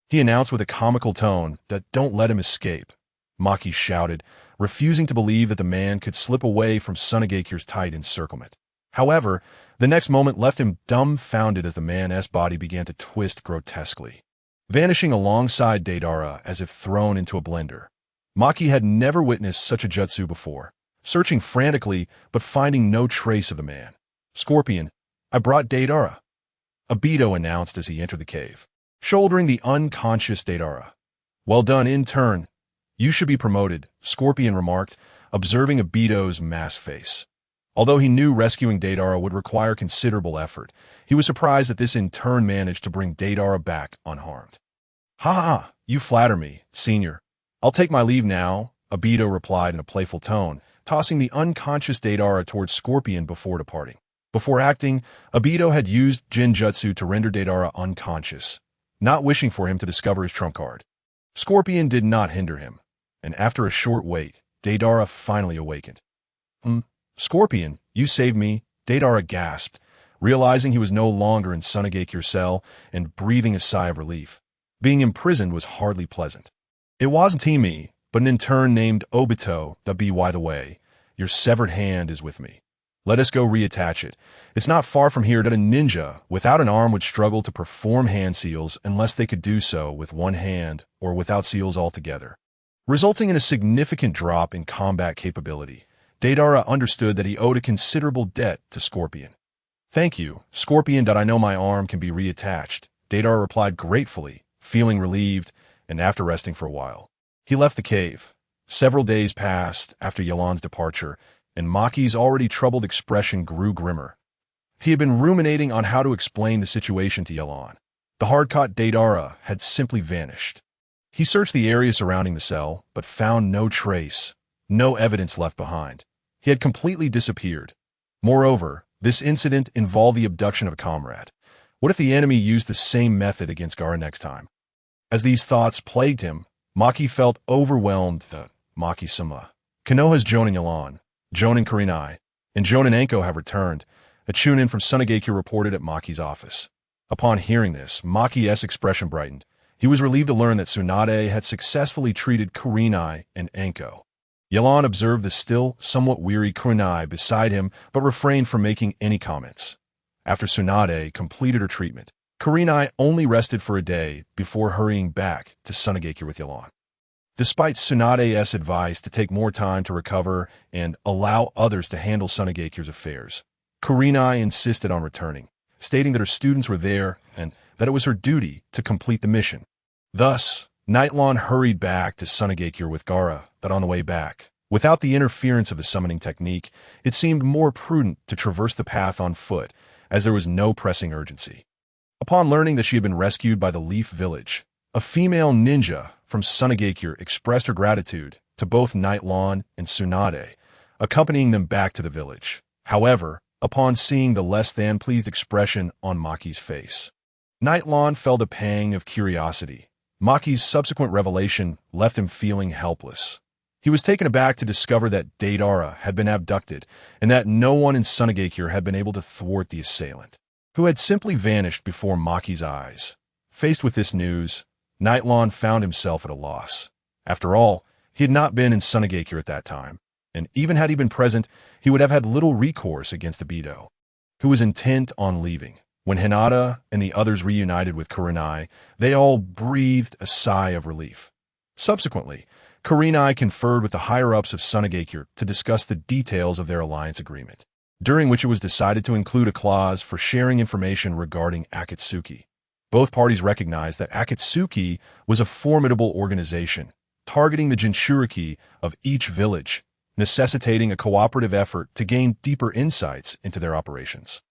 he announced with a comical tone. "That don't let him escape," Maki shouted, refusing to believe that the man could slip away from Sunagakure's tight encirclement. However, the next moment left him dumbfounded as the man's body began to twist grotesquely, vanishing alongside Deidara as if thrown into a blender. Maki had never witnessed such a jutsu before, searching frantically but finding no trace of the man. "Scorpion, I brought Deidara," Obito announced as he entered the cave, shouldering the unconscious Deidara. "Well done, intern. You should be promoted," Scorpion remarked, observing Obito's masked face. Although he knew rescuing Deidara would require considerable effort, he was surprised that this in turn managed to bring Deidara back unharmed. "Ha ha, you flatter me, senior. I'll take my leave now," Obito replied in a playful tone, tossing the unconscious Deidara towards Scorpion before departing. Before acting, Obito had used Jinjutsu to render Deidara unconscious, not wishing for him to discover his trump card. Scorpion did not hinder him, and after a short wait, Deidara finally awakened. "Scorpion, you saved me," Deidara gasped, realizing he was no longer in Sunagakure's cell and breathing a sigh of relief. Being imprisoned was hardly pleasant. "It wasn't me, but an intern named Obito. By the way, your severed hand is with me. Let us go reattach it. It's not far from here that a ninja without an arm would struggle to perform hand seals unless they could do so with one hand or without seals altogether, resulting in a significant drop in combat capability." Deidara understood that he owed a considerable debt to Scorpion. "Thank you, Scorpion, that I know my arm can be reattached," Deidara replied gratefully, feeling relieved, and after resting for a while, he left the cave. Several days passed after Yelan's departure, and Maki's already troubled expression grew grimmer. He had been ruminating on how to explain the situation to Yelan. The hard-caught Deidara had simply vanished. He searched the area surrounding the cell, but found no trace, no evidence left behind. He had completely disappeared. Moreover, this incident involved the abduction of a comrade. What if the enemy used the same method against Gaara next time? As these thoughts plagued him, Maki felt overwhelmed. Maki-sama. Konoha's Jonin Yelan, Jonin Kurenai, and Jonin Anko have returned. A tune-in from Sunagakure reported at Maki's office. Upon hearing this, Maki's expression brightened. He was relieved to learn that Tsunade had successfully treated Kurenai and Anko. Yelan observed the still somewhat weary Kurenai beside him, but refrained from making any comments. After Tsunade completed her treatment, Kurenai only rested for a day before hurrying back to Sunagakure with Yelan. Despite Tsunade's advice to take more time to recover and allow others to handle Sunagakure's affairs, Kurenai insisted on returning, stating that her students were there and that it was her duty to complete the mission. Thus, Nightlon hurried back to Sunagakure with Gaara, but on the way back, without the interference of the summoning technique, it seemed more prudent to traverse the path on foot, as there was no pressing urgency. Upon learning that she had been rescued by the Leaf Village, a female ninja from Sunagakure expressed her gratitude to both Nightlon and Tsunade, accompanying them back to the village. However, upon seeing the less-than-pleased expression on Maki's face, Nightlon felt a pang of curiosity. Maki's subsequent revelation left him feeling helpless. He was taken aback to discover that Deidara had been abducted and that no one in Sunagakure had been able to thwart the assailant, who had simply vanished before Maki's eyes. Faced with this news, Nightlon found himself at a loss. After all, he had not been in Sunagakure at that time, and even had he been present, he would have had little recourse against Ibido, who was intent on leaving. When Hinata and the others reunited with Kurenai, they all breathed a sigh of relief. Subsequently, Kurenai conferred with the higher-ups of Sunagakure to discuss the details of their alliance agreement, during which it was decided to include a clause for sharing information regarding Akatsuki. Both parties recognized that Akatsuki was a formidable organization, targeting the Jinchuriki of each village, necessitating a cooperative effort to gain deeper insights into their operations.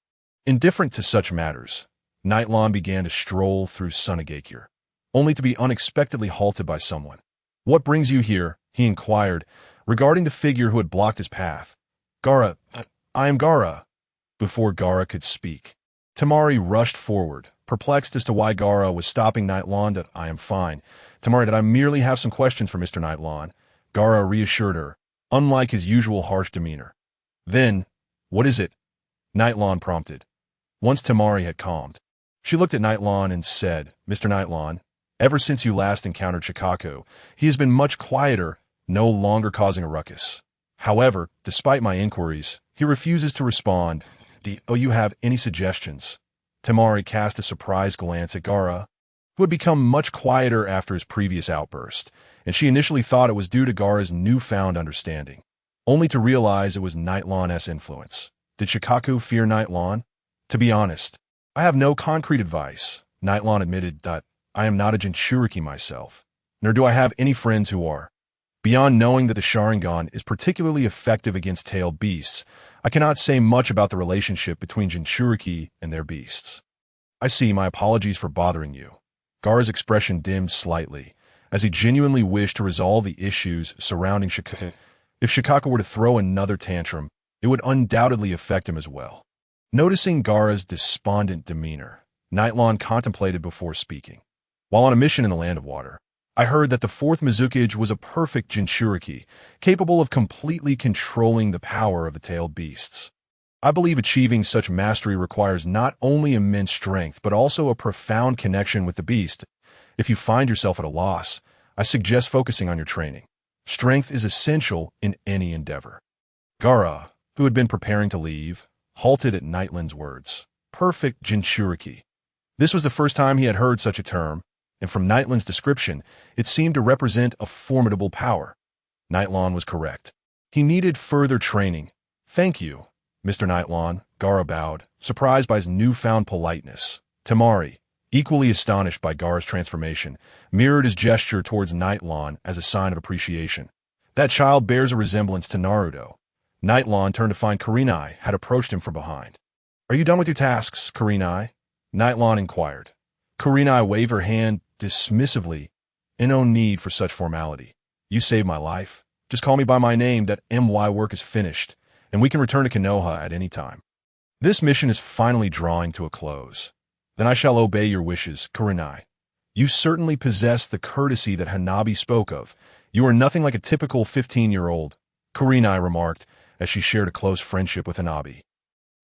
Indifferent to such matters, Nightlon began to stroll through Sunagakure, only to be unexpectedly halted by someone. "What brings you here?" he inquired, regarding the figure who had blocked his path. "Gara, I am Gara." Before Gara could speak, Tamari rushed forward, perplexed as to why Gara was stopping Nightlon. "I am fine. Tamari, did I merely have some questions for Mr. Nightlon?" Gara reassured her, unlike his usual harsh demeanor. "Then, what is it?" Nightlon prompted. Once Tamari had calmed, she looked at Nightlon and said, "Mr. Nightlon, ever since you last encountered Chikako, he has been much quieter, no longer causing a ruckus. However, despite my inquiries, he refuses to respond. Do you have any suggestions?" Tamari cast a surprised glance at Gara, who had become much quieter after his previous outburst, and she initially thought it was due to Gara's newfound understanding, only to realize it was Nightlon's influence. Did Chikako fear Nightlon? "To be honest, I have no concrete advice," Nightlon admitted. "I am not a Jinchuriki myself, nor do I have any friends who are. Beyond knowing that the Sharingan is particularly effective against tailed beasts, I cannot say much about the relationship between Jinchuriki and their beasts." "I see. My apologies for bothering you." Gara's expression dimmed slightly, as he genuinely wished to resolve the issues surrounding Chikako. If Chikako were to throw another tantrum, it would undoubtedly affect him as well. Noticing Gara's despondent demeanor, Nightlon contemplated before speaking. "While on a mission in the Land of Water, I heard that the fourth Mizukage was a perfect Jinchuriki, capable of completely controlling the power of the tailed beasts. I believe achieving such mastery requires not only immense strength, but also a profound connection with the beast. If you find yourself at a loss, I suggest focusing on your training. Strength is essential in any endeavor." Gara, who had been preparing to leave, halted at Nightlon's words. Perfect Jinchuriki. This was the first time he had heard such a term, and from Nightlon's description, it seemed to represent a formidable power. Nightlon was correct. He needed further training. "Thank you, Mr. Nightlon," Gara bowed, surprised by his newfound politeness. Tamari, equally astonished by Gara's transformation, mirrored his gesture towards Nightlon as a sign of appreciation. "That child bears a resemblance to Naruto." Nightlon turned to find Kurenai had approached him from behind. "Are you done with your tasks, Kurenai?" Nightlon inquired. Kurenai waved her hand dismissively. "No need for such formality. You saved my life. Just call me by my name. That MY work is finished, and we can return to Konoha at any time. This mission is finally drawing to a close. Then I shall obey your wishes, Kurenai. You certainly possess the courtesy that Hanabi spoke of. You are nothing like a typical 15-year-old, Kurenai remarked, as she shared a close friendship with Hanabi,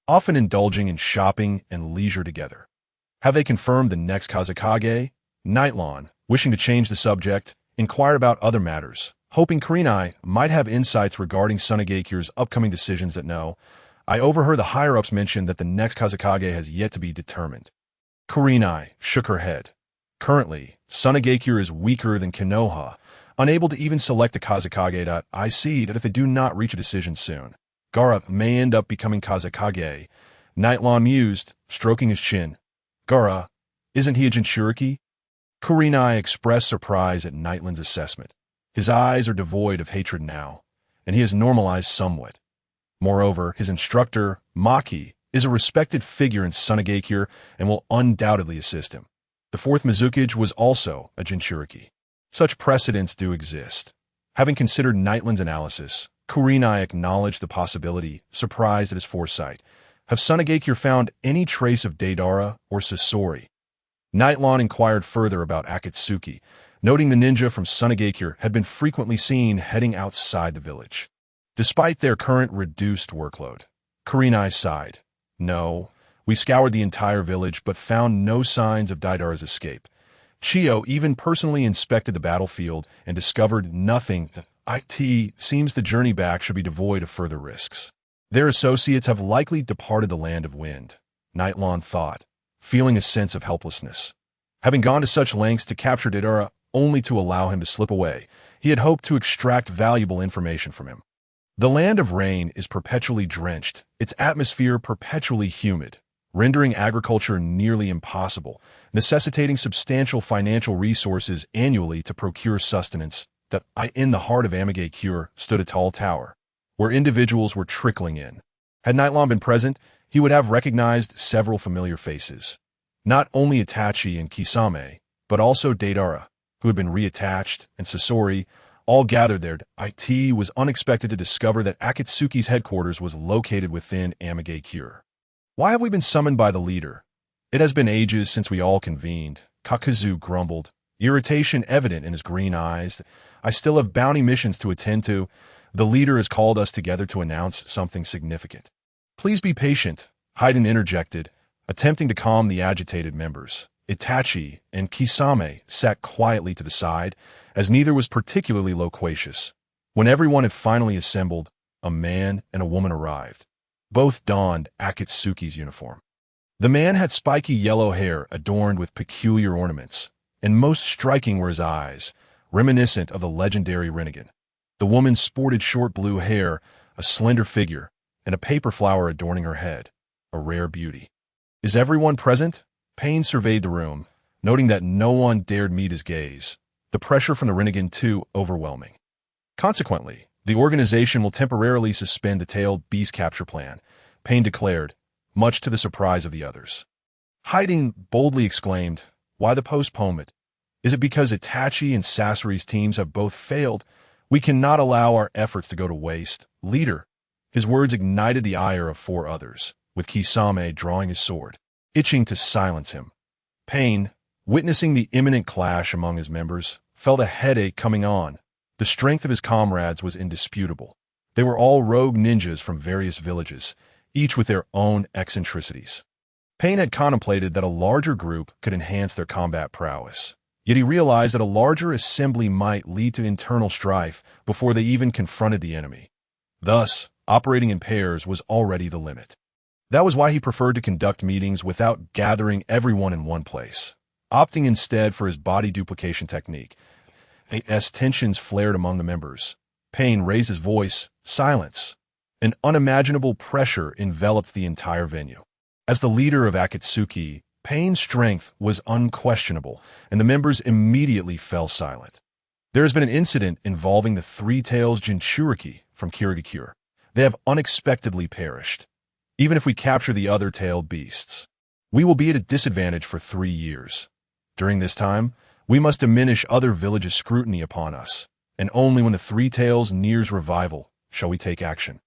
often indulging in shopping and leisure together. "Have they confirmed the next Kazekage?" Nightlon, wishing to change the subject, inquired about other matters, hoping Kurenai might have insights regarding Sunagakure's upcoming decisions. "That no, I overheard the higher-ups mention that the next Kazekage has yet to be determined." Kurenai shook her head. "Currently, Sunagakure is weaker than Konoha, unable to even select a Kazekage. I see that if they do not reach a decision soon, Gara may end up becoming Kazekage." Nightlon mused, stroking his chin. "Gara, isn't he a Jinchuriki?" Kurenai expressed surprise at Nightlon's assessment. His eyes are devoid of hatred now, and he has normalized somewhat. Moreover, his instructor, Maki, is a respected figure in Sunagakure and will undoubtedly assist him. The fourth Mizukage was also a Jinchuriki. Such precedents do exist. Having considered Nightlon's analysis, Kurenai acknowledged the possibility, surprised at his foresight. "Have Sunagakure found any trace of Deidara or Sasori?" Nightlon inquired further about Akatsuki, noting the ninja from Sunagakure had been frequently seen heading outside the village. Despite their current reduced workload, Kurenai sighed. No, we scoured the entire village but found no signs of Daidara's escape. Chiyo even personally inspected the battlefield and discovered nothing. It seems the journey back should be devoid of further risks. Their associates have likely departed the land of wind, Nightlon thought, feeling a sense of helplessness. Having gone to such lengths to capture Daidara only to allow him to slip away, he had hoped to extract valuable information from him. The land of rain is perpetually drenched, its atmosphere perpetually humid, rendering agriculture nearly impossible, necessitating substantial financial resources annually to procure sustenance. In the heart of Amagakure stood a tall tower, where individuals were trickling in. Had Nightlon been present, he would have recognized several familiar faces. Not only Itachi and Kisame, but also Daidara, who had been reattached, and Sasori, all gathered there. It was unexpected to discover that Akatsuki's headquarters was located within Amagakure. Why have we been summoned by the leader? It has been ages since we all convened, Kakuzu grumbled, irritation evident in his green eyes. I still have bounty missions to attend to. The leader has called us together to announce something significant. Please be patient, Haiden interjected, attempting to calm the agitated members. Itachi and Kisame sat quietly to the side, as neither was particularly loquacious. When everyone had finally assembled, a man and a woman arrived. Both donned Akatsuki's uniform. The man had spiky yellow hair adorned with peculiar ornaments, and most striking were his eyes, reminiscent of the legendary Rinnegan. The woman sported short blue hair, a slender figure, and a paper flower adorning her head, a rare beauty. Is everyone present? Pain surveyed the room, noting that no one dared meet his gaze, the pressure from the Rinnegan too overwhelming. Consequently, the organization will temporarily suspend the tailed beast capture plan, Pain declared, much to the surprise of the others. Haiden boldly exclaimed, why the postponement? Is it because Itachi and Sasori's teams have both failed? We cannot allow our efforts to go to waste. Leader. His words ignited the ire of 4 others, with Kisame drawing his sword, itching to silence him. Pain, witnessing the imminent clash among his members, felt a headache coming on. The strength of his comrades was indisputable. They were all rogue ninjas from various villages, each with their own eccentricities. Pain had contemplated that a larger group could enhance their combat prowess. Yet he realized that a larger assembly might lead to internal strife before they even confronted the enemy. Thus, operating in pairs was already the limit. That was why he preferred to conduct meetings without gathering everyone in one place, opting instead for his body duplication technique. As tensions flared among the members, Pain raised his voice. Silence. An unimaginable pressure enveloped the entire venue. As the leader of Akatsuki, Pain's strength was unquestionable, and the members immediately fell silent. There has been an incident involving the 3 Tails Jinchuriki from Kirigakure. They have unexpectedly perished. Even if we capture the other tailed beasts, we will be at a disadvantage for 3 years. During this time, we must diminish other villages' scrutiny upon us, and only when the 3 Tails nears revival shall we take action.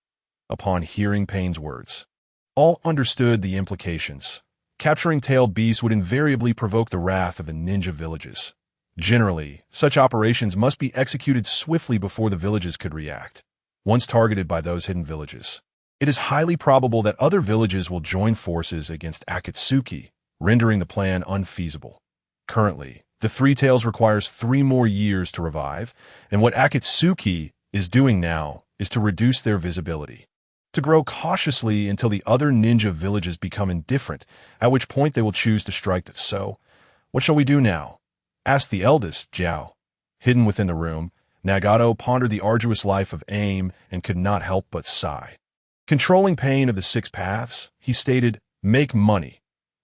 Upon hearing Pain's words, all understood the implications. Capturing tailed beasts would invariably provoke the wrath of the ninja villages. Generally, such operations must be executed swiftly before the villages could react. Once targeted by those hidden villages, it is highly probable that other villages will join forces against Akatsuki, rendering the plan unfeasible. Currently, the 3 Tails requires 3 more years to revive, and what Akatsuki is doing now is to reduce their visibility, to grow cautiously until the other ninja villages become indifferent, at which point they will choose to strike. So, what shall we do now? Asked the eldest, Jiao. Hidden within the room, Nagato pondered the arduous life of AIM and could not help but sigh. Controlling Pain of the 6 paths, he stated, make money.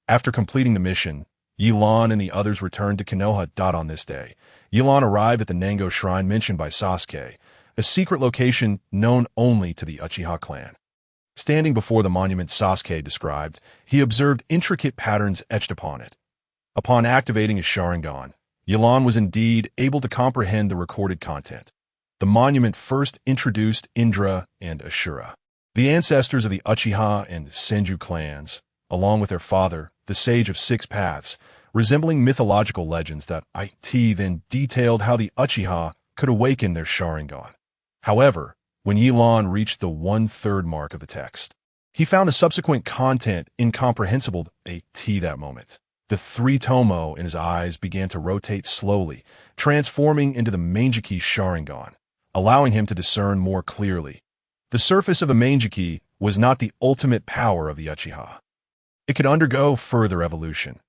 After completing the mission, Yilan and the others returned to Konoha. On this day, Yilan arrived at the Nango Shrine mentioned by Sasuke, a secret location known only to the Uchiha clan. Standing before the monument Sasuke described, he observed intricate patterns etched upon it. Upon activating his Sharingan, Yilan was indeed able to comprehend the recorded content. The monument first introduced Indra and Ashura, the ancestors of the Uchiha and Senju clans, along with their father, the Sage of 6 Paths, resembling mythological legends that IT then detailed how the Uchiha could awaken their Sharingan. However, when Yilan reached the one-third mark of the text, he found the subsequent content incomprehensible to that moment. The three tomo in his eyes began to rotate slowly, transforming into the Mangeki Sharingan, allowing him to discern more clearly. The surface of the Mangeki was not the ultimate power of the Uchiha. It could undergo further evolution.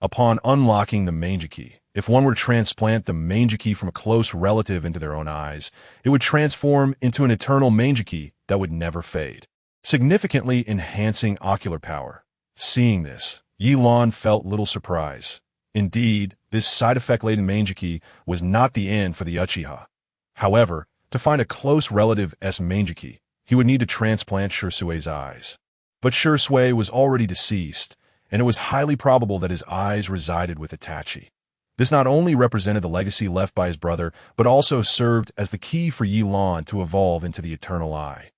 Upon unlocking the Mangeki, if one were to transplant the Mangeki from a close relative into their own eyes, it would transform into an eternal Mangeki that would never fade, significantly enhancing ocular power. Seeing this, Yilan felt little surprise. Indeed, this side-effect-laden Mangeki was not the end for the Uchiha. However, to find a close relative's Mangeki, he would need to transplant Shirsui's eyes. But Shirsui was already deceased, and it was highly probable that his eyes resided with Itachi. This not only represented the legacy left by his brother, but also served as the key for Yilan to evolve into the Eternal Eye.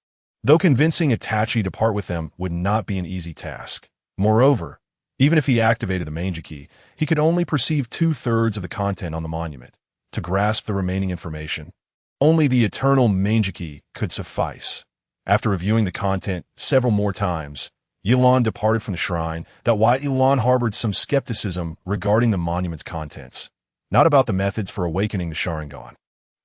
Though convincing Itachi to part with them would not be an easy task. Moreover, even if he activated the Mangeki, he could only perceive 2/3 of the content on the monument. To grasp the remaining information, only the eternal Mangeki could suffice. After reviewing the content several more times, Yilan departed from the shrine. That why Yilan harbored some skepticism regarding the monument's contents, not about the methods for awakening the Sharingan,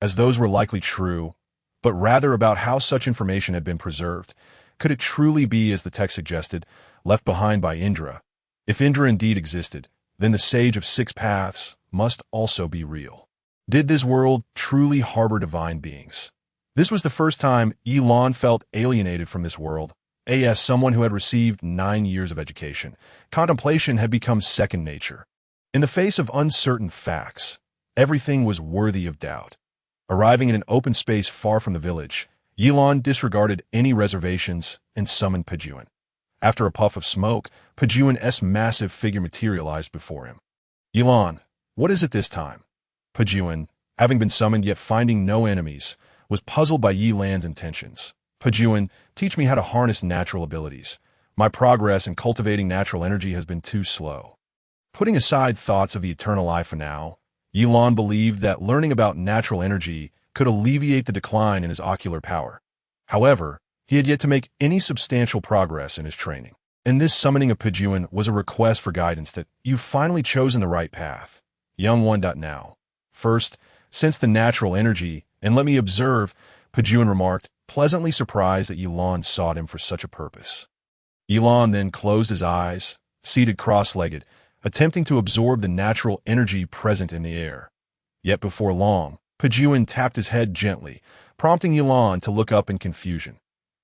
as those were likely true, but rather about how such information had been preserved. Could it truly be, as the text suggested, left behind by Indra? If Indra indeed existed, then the Sage of Six Paths must also be real. Did this world truly harbor divine beings? This was the first time Yilan felt alienated from this world. As someone who had received 9 years of education, contemplation had become second nature. In the face of uncertain facts, everything was worthy of doubt. Arriving in an open space far from the village, Yilan disregarded any reservations and summoned Pejuan. After a puff of smoke, Pejuan's massive figure materialized before him. Yilan, what is it this time? Pejuan, having been summoned yet finding no enemies, was puzzled by Yilan's intentions. Pejuan, teach me how to harness natural abilities. My progress in cultivating natural energy has been too slow. Putting aside thoughts of the Eternal Eye for now, Yilan believed that learning about natural energy could alleviate the decline in his ocular power. However, he had yet to make any substantial progress in his training. And this summoning of Pejuan was a request for guidance that you've finally chosen the right path. Young one. Now. First, sense the natural energy, and let me observe, Pejuan remarked, pleasantly surprised that Yilan sought him for such a purpose. Yilan then closed his eyes, seated cross-legged, attempting to absorb the natural energy present in the air. Yet before long, Pejuan tapped his head gently, prompting Yilan to look up in confusion.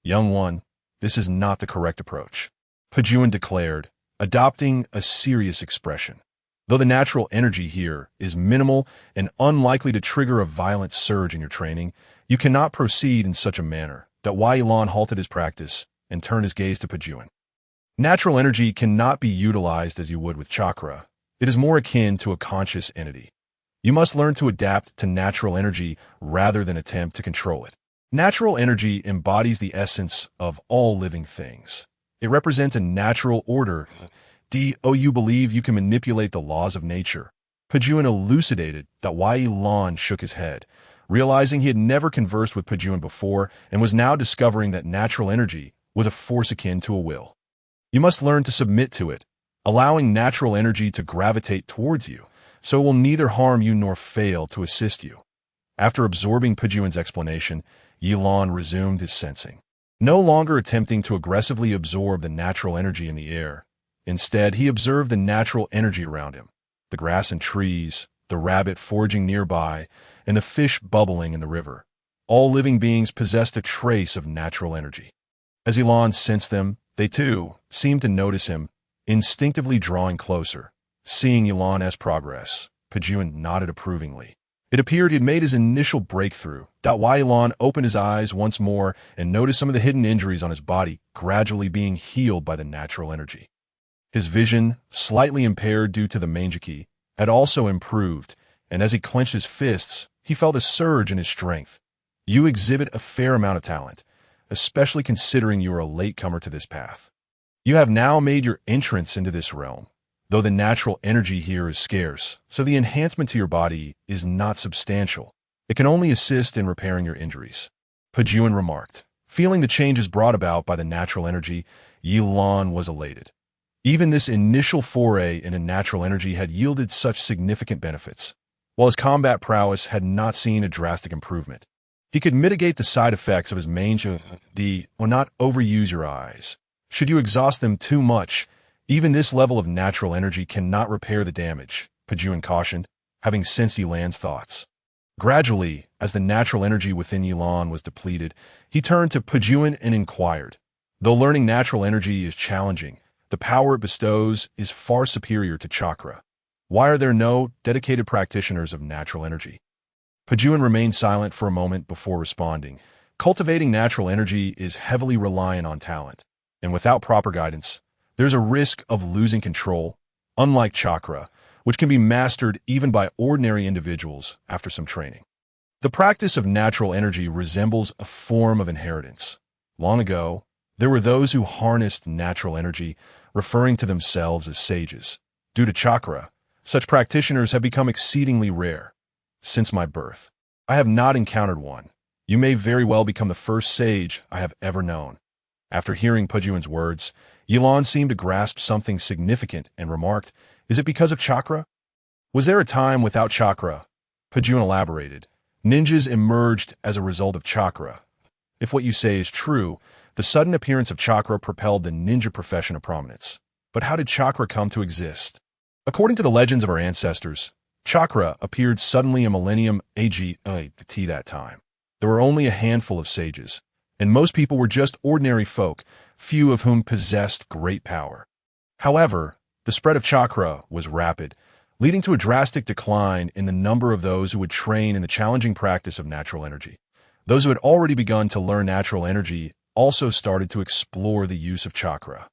Young one, this is not the correct approach, Pejuan declared, adopting a serious expression. Though the natural energy here is minimal and unlikely to trigger a violent surge in your training, you cannot proceed in such a manner. That why Yilan halted his practice and turned his gaze to Pejuan. Natural energy cannot be utilized as you would with chakra. It is more akin to a conscious entity. You must learn to adapt to natural energy rather than attempt to control it. Natural energy embodies the essence of all living things. It represents a natural order. You believe you can manipulate the laws of nature. Pejuan elucidated that why Yilan shook his head, realizing he had never conversed with Pejuan before and was now discovering that natural energy was a force akin to a will. You must learn to submit to it, allowing natural energy to gravitate towards you, so it will neither harm you nor fail to assist you. After absorbing Pejuan's explanation, Yilan resumed his sensing, no longer attempting to aggressively absorb the natural energy in the air. Instead, he observed the natural energy around him, the grass and trees, the rabbit foraging nearby, and the fish bubbling in the river. All living beings possessed a trace of natural energy. As Yilan sensed them, they too seemed to notice him, instinctively drawing closer. Seeing Yilan's progress, Pejuan nodded approvingly. It appeared he had made his initial breakthrough. Why Yilan opened his eyes once more and noticed some of the hidden injuries on his body gradually being healed by the natural energy. His vision, slightly impaired due to the Mangeki, had also improved, and as he clenched his fists, he felt a surge in his strength. You exhibit a fair amount of talent, especially considering you are a latecomer to this path. You have now made your entrance into this realm. though the natural energy here is scarce, so the enhancement to your body is not substantial. It can only assist in repairing your injuries. Pajuan remarked. Feeling the changes brought about by the natural energy, Yilan was elated. Even this initial foray into natural energy had yielded such significant benefits. While his combat prowess had not seen a drastic improvement, he could mitigate the side effects of his will not overuse your eyes. Should you exhaust them too much, even this level of natural energy cannot repair the damage, Pajuan cautioned, having sensed Yilan's thoughts. Gradually, as the natural energy within Yilan was depleted, he turned to Pajuan and inquired. Though learning natural energy is challenging, the power it bestows is far superior to chakra. Why are there no dedicated practitioners of natural energy? Pajuan remained silent for a moment before responding. Cultivating natural energy is heavily reliant on talent, and without proper guidance, there's a risk of losing control, unlike chakra, which can be mastered even by ordinary individuals after some training. The practice of natural energy resembles a form of inheritance. Long ago, there were those who harnessed natural energy, referring to themselves as sages. Due to chakra, such practitioners have become exceedingly rare. Since my birth, I have not encountered one. You may very well become the first sage I have ever known. After hearing Pajuan's words, Yilan seemed to grasp something significant and remarked, "Is it because of chakra?" Was there a time without chakra? Pajuan elaborated. Ninjas emerged as a result of chakra. If what you say is true, the sudden appearance of chakra propelled the ninja profession to prominence. But how did chakra come to exist? According to the legends of our ancestors, chakra appeared suddenly in millennium AG that time. There were only a handful of sages, and most people were just ordinary folk, few of whom possessed great power. However, the spread of chakra was rapid, leading to a drastic decline in the number of those who would train in the challenging practice of natural energy. Those who had already begun to learn natural energy also started to explore the use of chakra,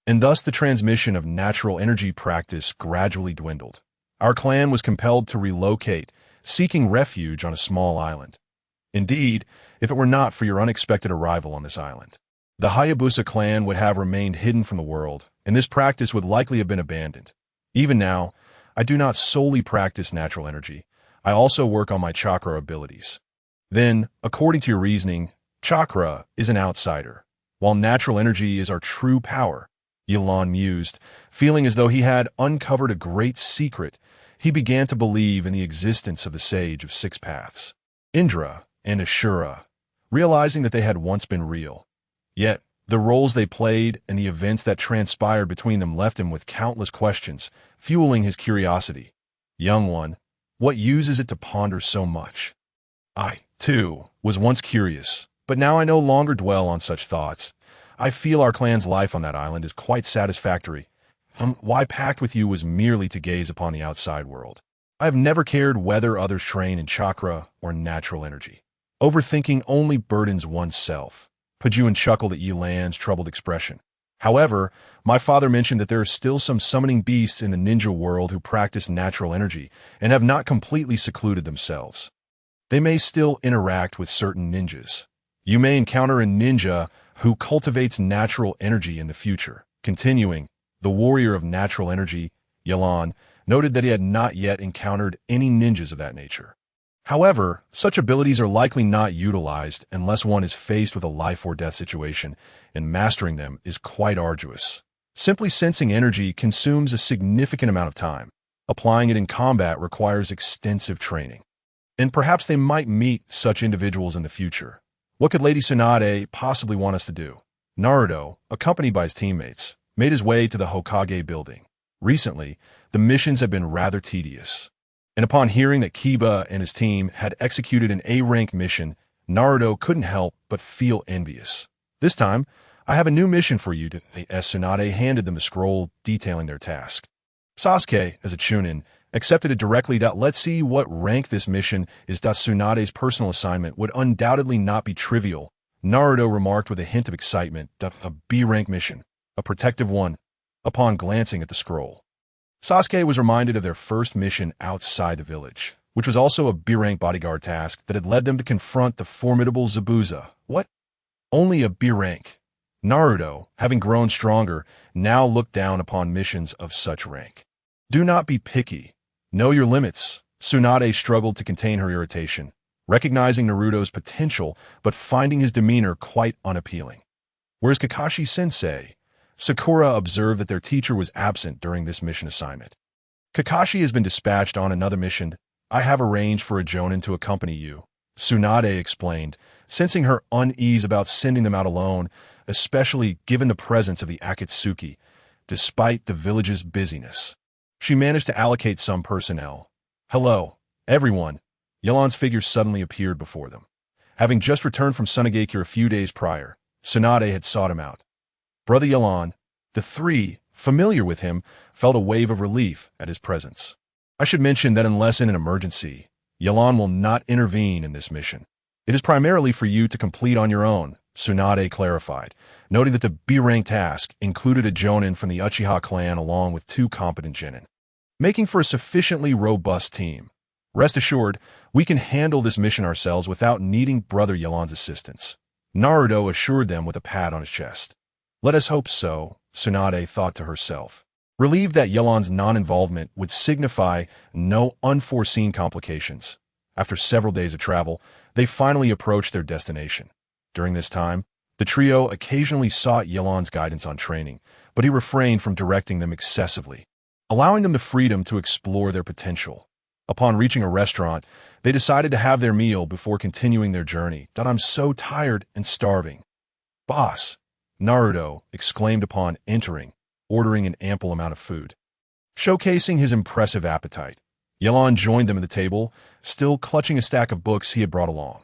and thus the transmission of natural energy practice gradually dwindled. Our clan was compelled to relocate, seeking refuge on a small island. Indeed, if it were not for your unexpected arrival on this island, the Hayabusa clan would have remained hidden from the world, and this practice would likely have been abandoned. Even now, I do not solely practice natural energy. I also work on my chakra abilities. Then, according to your reasoning, chakra is an outsider, while natural energy is our true power, Yilan mused. Feeling as though he had uncovered a great secret, he began to believe in the existence of the sage of six paths, Indra and Ashura, realizing that they had once been real. Yet, the roles they played and the events that transpired between them left him with countless questions, fueling his curiosity. Young one, what use is it to ponder so much? I, too, was once curious, but now I no longer dwell on such thoughts. I feel our clan's life on that island is quite satisfactory. Why pact with you was merely to gaze upon the outside world. I have never cared whether others train in chakra or natural energy. Overthinking only burdens oneself. Pajuan chuckled at Yilan's troubled expression. However, my father mentioned that there are still some summoning beasts in the ninja world who practice natural energy and have not completely secluded themselves. They may still interact with certain ninjas. You may encounter a ninja who cultivates natural energy in the future. Continuing, the warrior of natural energy, Yilan, noted that he had not yet encountered any ninjas of that nature. However, such abilities are likely not utilized unless one is faced with a life or death situation, and mastering them is quite arduous. Simply sensing energy consumes a significant amount of time. Applying it in combat requires extensive training. And perhaps they might meet such individuals in the future. What could Lady Tsunade possibly want us to do? Naruto, accompanied by his teammates, made his way to the Hokage building. Recently, the missions have been rather tedious. And upon hearing that Kiba and his team had executed an A-rank mission, Naruto couldn't help but feel envious. This time, I have a new mission for you, as Tsunade handed them a scroll detailing their task. Sasuke, as a Chunin, accepted it directly. Let's see what rank this mission is. Tsunade's personal assignment would undoubtedly not be trivial, Naruto remarked with a hint of excitement. A B-rank mission, a protective one, upon glancing at the scroll. Sasuke was reminded of their first mission outside the village, which was also a B-rank bodyguard task that had led them to confront the formidable Zabuza. What? Only a B-rank. Naruto, having grown stronger, now looked down upon missions of such rank. Do not be picky. Know your limits. Tsunade struggled to contain her irritation, recognizing Naruto's potential but finding his demeanor quite unappealing. Whereas Kakashi-sensei, Sakura observed that their teacher was absent during this mission assignment. Kakashi has been dispatched on another mission. I have arranged for a jonin to accompany you, Tsunade explained, sensing her unease about sending them out alone, especially given the presence of the Akatsuki, despite the village's busyness. She managed to allocate some personnel. Hello, everyone. Yelan's figure suddenly appeared before them. Having just returned from Sunagakure a few days prior, Tsunade had sought him out. Brother Yelan, the three, familiar with him, felt a wave of relief at his presence. I should mention that unless in an emergency, Yelan will not intervene in this mission. It is primarily for you to complete on your own, Tsunade clarified, noting that the B-rank task included a jonin from the Uchiha clan along with 2 competent genin, making for a sufficiently robust team. Rest assured, we can handle this mission ourselves without needing Brother Yelan's assistance, Naruto assured them with a pat on his chest. Let us hope so, Tsunade thought to herself, relieved that Yelan's non-involvement would signify no unforeseen complications. After several days of travel, they finally approached their destination. During this time, the trio occasionally sought Yelan's guidance on training, but he refrained from directing them excessively, allowing them the freedom to explore their potential. Upon reaching a restaurant, they decided to have their meal before continuing their journey. I'm so tired and starving. Boss, Naruto exclaimed upon entering, ordering an ample amount of food. Showcasing his impressive appetite, Yelan joined them at the table, still clutching a stack of books he had brought along.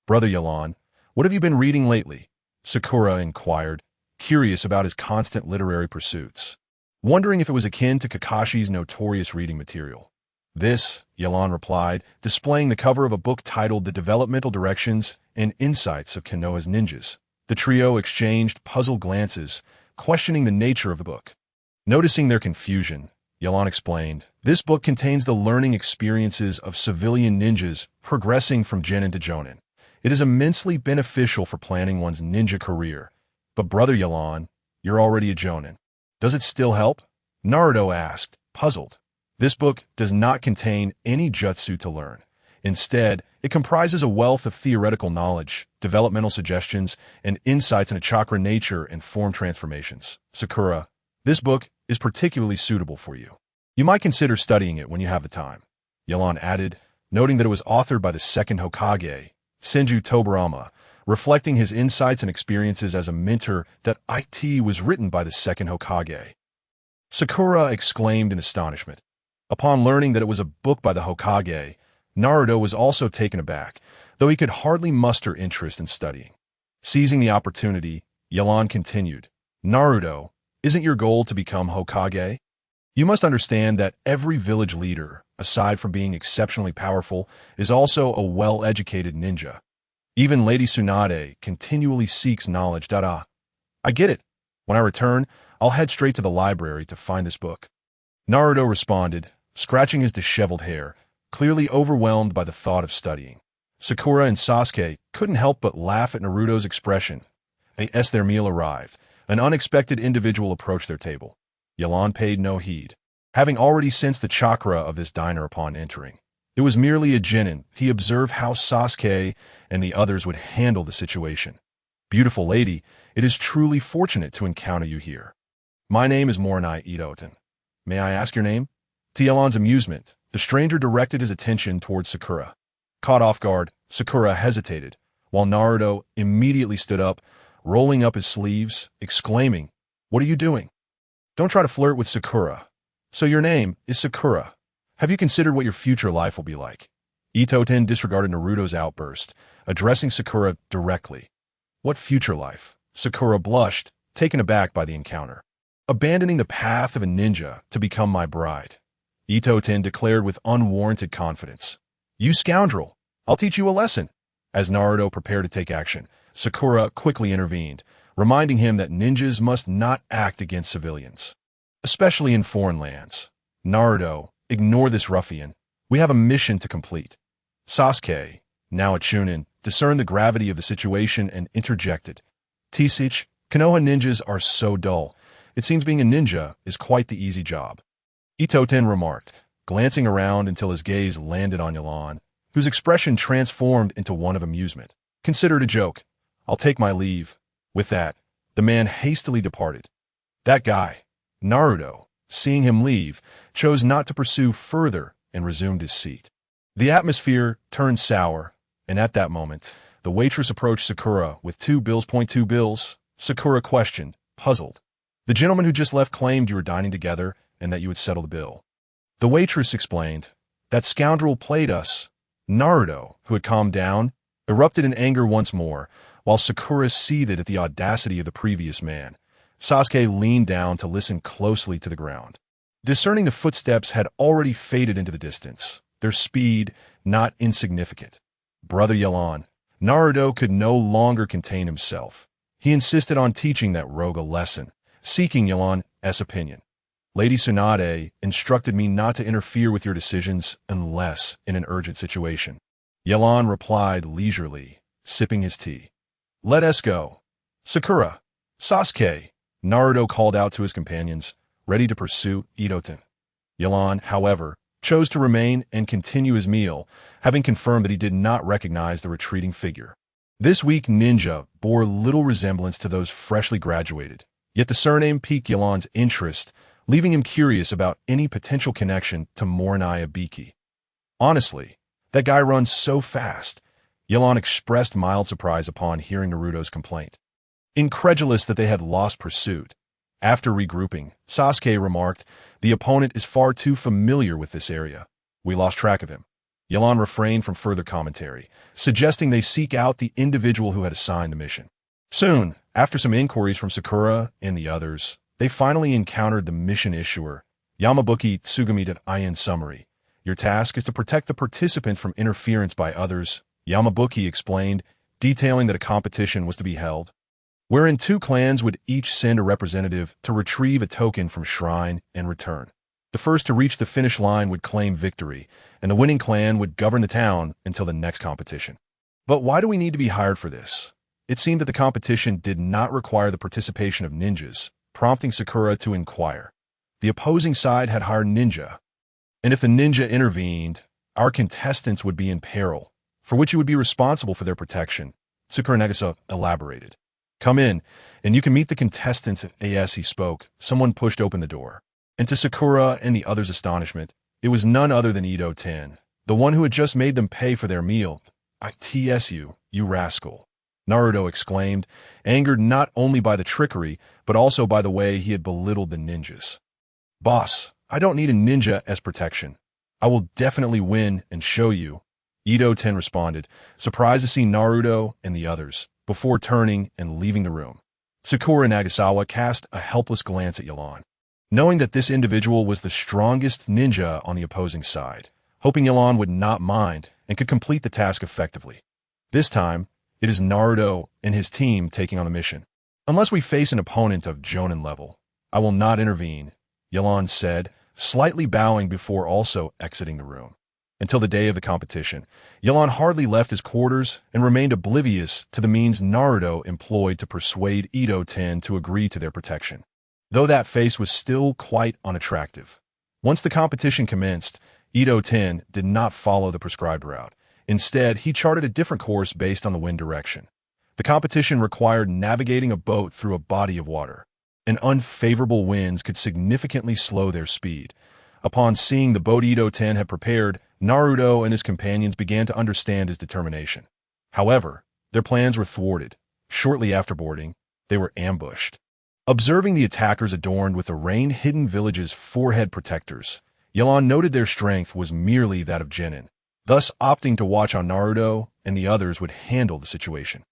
Brother Yelan, what have you been reading lately? Sakura inquired, curious about his constant literary pursuits, wondering if it was akin to Kakashi's notorious reading material. This, Yelan replied, displaying the cover of a book titled The Developmental Directions and Insights of Konoha's Ninjas. The trio exchanged puzzled glances, questioning the nature of the book. Noticing their confusion, Yelan explained, this book contains the learning experiences of civilian ninjas progressing from genin to jonin. It is immensely beneficial for planning one's ninja career. But Brother Yelan, you're already a jonin. Does it still help? Naruto asked, puzzled. This book does not contain any jutsu to learn. Instead, it comprises a wealth of theoretical knowledge, developmental suggestions, and insights into chakra nature and form transformations. Sakura, this book is particularly suitable for you. You might consider studying it when you have the time. Yelan added, noting that it was authored by the second Hokage, Senju Tobirama, reflecting his insights and experiences as a mentor that it was written by the second Hokage. Sakura exclaimed in astonishment. Upon learning that it was a book by the Hokage, Naruto was also taken aback, though he could hardly muster interest in studying. Seizing the opportunity, Yelan continued, Naruto, isn't your goal to become Hokage? You must understand that every village leader, aside from being exceptionally powerful, is also a well-educated ninja. Even Lady Tsunade continually seeks knowledge. I get it. When I return, I'll head straight to the library to find this book. Naruto responded, scratching his disheveled hair, clearly overwhelmed by the thought of studying. Sakura and Sasuke couldn't help but laugh at Naruto's expression. As their meal arrived, an unexpected individual approached their table. Yelan paid no heed, having already sensed the chakra of this diner upon entering. It was merely a genin. He observed how Sasuke and the others would handle the situation. Beautiful lady, it is truly fortunate to encounter you here. My name is Morinai Itoten. May I ask your name? To Yelan's amusement, the stranger directed his attention towards Sakura. Caught off guard, Sakura hesitated, while Naruto immediately stood up, rolling up his sleeves, exclaiming, What are you doing? Don't try to flirt with Sakura. So your name is Sakura. Have you considered what your future life will be like? Itoten disregarded Naruto's outburst, addressing Sakura directly. What future life? Sakura blushed, taken aback by the encounter. Abandoning the path of a ninja to become my bride. Itoten declared with unwarranted confidence. You scoundrel! I'll teach you a lesson. As Naruto prepared to take action, Sakura quickly intervened, reminding him that ninjas must not act against civilians, especially in foreign lands. Naruto, ignore this ruffian. We have a mission to complete. Sasuke, now a chunin, discerned the gravity of the situation and interjected. Teach, Konoha ninjas are so dull. It seems being a ninja is quite the easy job. Ito-ten remarked, glancing around until his gaze landed on Yalan, whose expression transformed into one of amusement. Consider it a joke. I'll take my leave. With that, the man hastily departed. That guy, Naruto, seeing him leave, chose not to pursue further and resumed his seat. The atmosphere turned sour, and at that moment, the waitress approached Sakura with 2 bills. 2 bills, Sakura questioned, puzzled. The gentleman who just left claimed you were dining together and that you would settle the bill. The waitress explained, that scoundrel played us. Naruto, who had calmed down, erupted in anger once more, while Sakura seethed at the audacity of the previous man. Sasuke leaned down to listen closely to the ground. Discerning the footsteps had already faded into the distance, their speed not insignificant. Brother Yalan, Naruto could no longer contain himself. He insisted on teaching that rogue a lesson, seeking Yalan's opinion. Lady Tsunade instructed me not to interfere with your decisions unless in an urgent situation. Yalan replied leisurely, sipping his tea. Let us go. Sakura, Sasuke, Naruto called out to his companions, ready to pursue Ito-ten. Yalan, however, chose to remain and continue his meal, having confirmed that he did not recognize the retreating figure. This weak ninja bore little resemblance to those freshly graduated, yet the surname piqued Yalan's interest, leaving him curious about any potential connection to Morinaga Biki. Honestly, that guy runs so fast. Yalan expressed mild surprise upon hearing Naruto's complaint. Incredulous that they had lost pursuit. After regrouping, Sasuke remarked, the opponent is far too familiar with this area. We lost track of him. Yalan refrained from further commentary, suggesting they seek out the individual who had assigned the mission. Soon, after some inquiries from Sakura and the others, they finally encountered the mission issuer, Yamabuki Tsugami. In summary, your task is to protect the participant from interference by others, Yamabuki explained, detailing that a competition was to be held, wherein 2 clans would each send a representative to retrieve a token from shrine and return. The first to reach the finish line would claim victory, and the winning clan would govern the town until the next competition. But why do we need to be hired for this? It seemed that the competition did not require the participation of ninjas, prompting Sakura to inquire. The opposing side had hired ninja, and if the ninja intervened, our contestants would be in peril, for which you would be responsible for their protection, Sakura Nagisa elaborated. Come in, and you can meet the contestants. As he spoke, someone pushed open the door. And to Sakura and the others' astonishment, it was none other than Ito-ten, the one who had just made them pay for their meal. I TS you rascal, Naruto exclaimed, angered not only by the trickery, but also by the way he had belittled the ninjas. Boss, I don't need a ninja as protection. I will definitely win and show you, Ito-ten responded, surprised to see Naruto and the others, before turning and leaving the room. Sakura Nagasawa cast a helpless glance at Yalan, knowing that this individual was the strongest ninja on the opposing side, hoping Yalan would not mind and could complete the task effectively. This time, it is Naruto and his team taking on the mission. Unless we face an opponent of Jonin level, I will not intervene, Yalan said, slightly bowing before also exiting the room. Until the day of the competition, Yalan hardly left his quarters and remained oblivious to the means Naruto employed to persuade Ito-ten to agree to their protection, though that face was still quite unattractive. Once the competition commenced, Ito-ten did not follow the prescribed route. Instead, he charted a different course based on the wind direction. The competition required navigating a boat through a body of water, and unfavorable winds could significantly slow their speed. Upon seeing the boat Ito-ten had prepared, Naruto and his companions began to understand his determination. However, their plans were thwarted. Shortly after boarding, they were ambushed. Observing the attackers adorned with the rain-hidden village's forehead protectors, Yalan noted their strength was merely that of genin, thus opting to watch how Naruto and the others would handle the situation.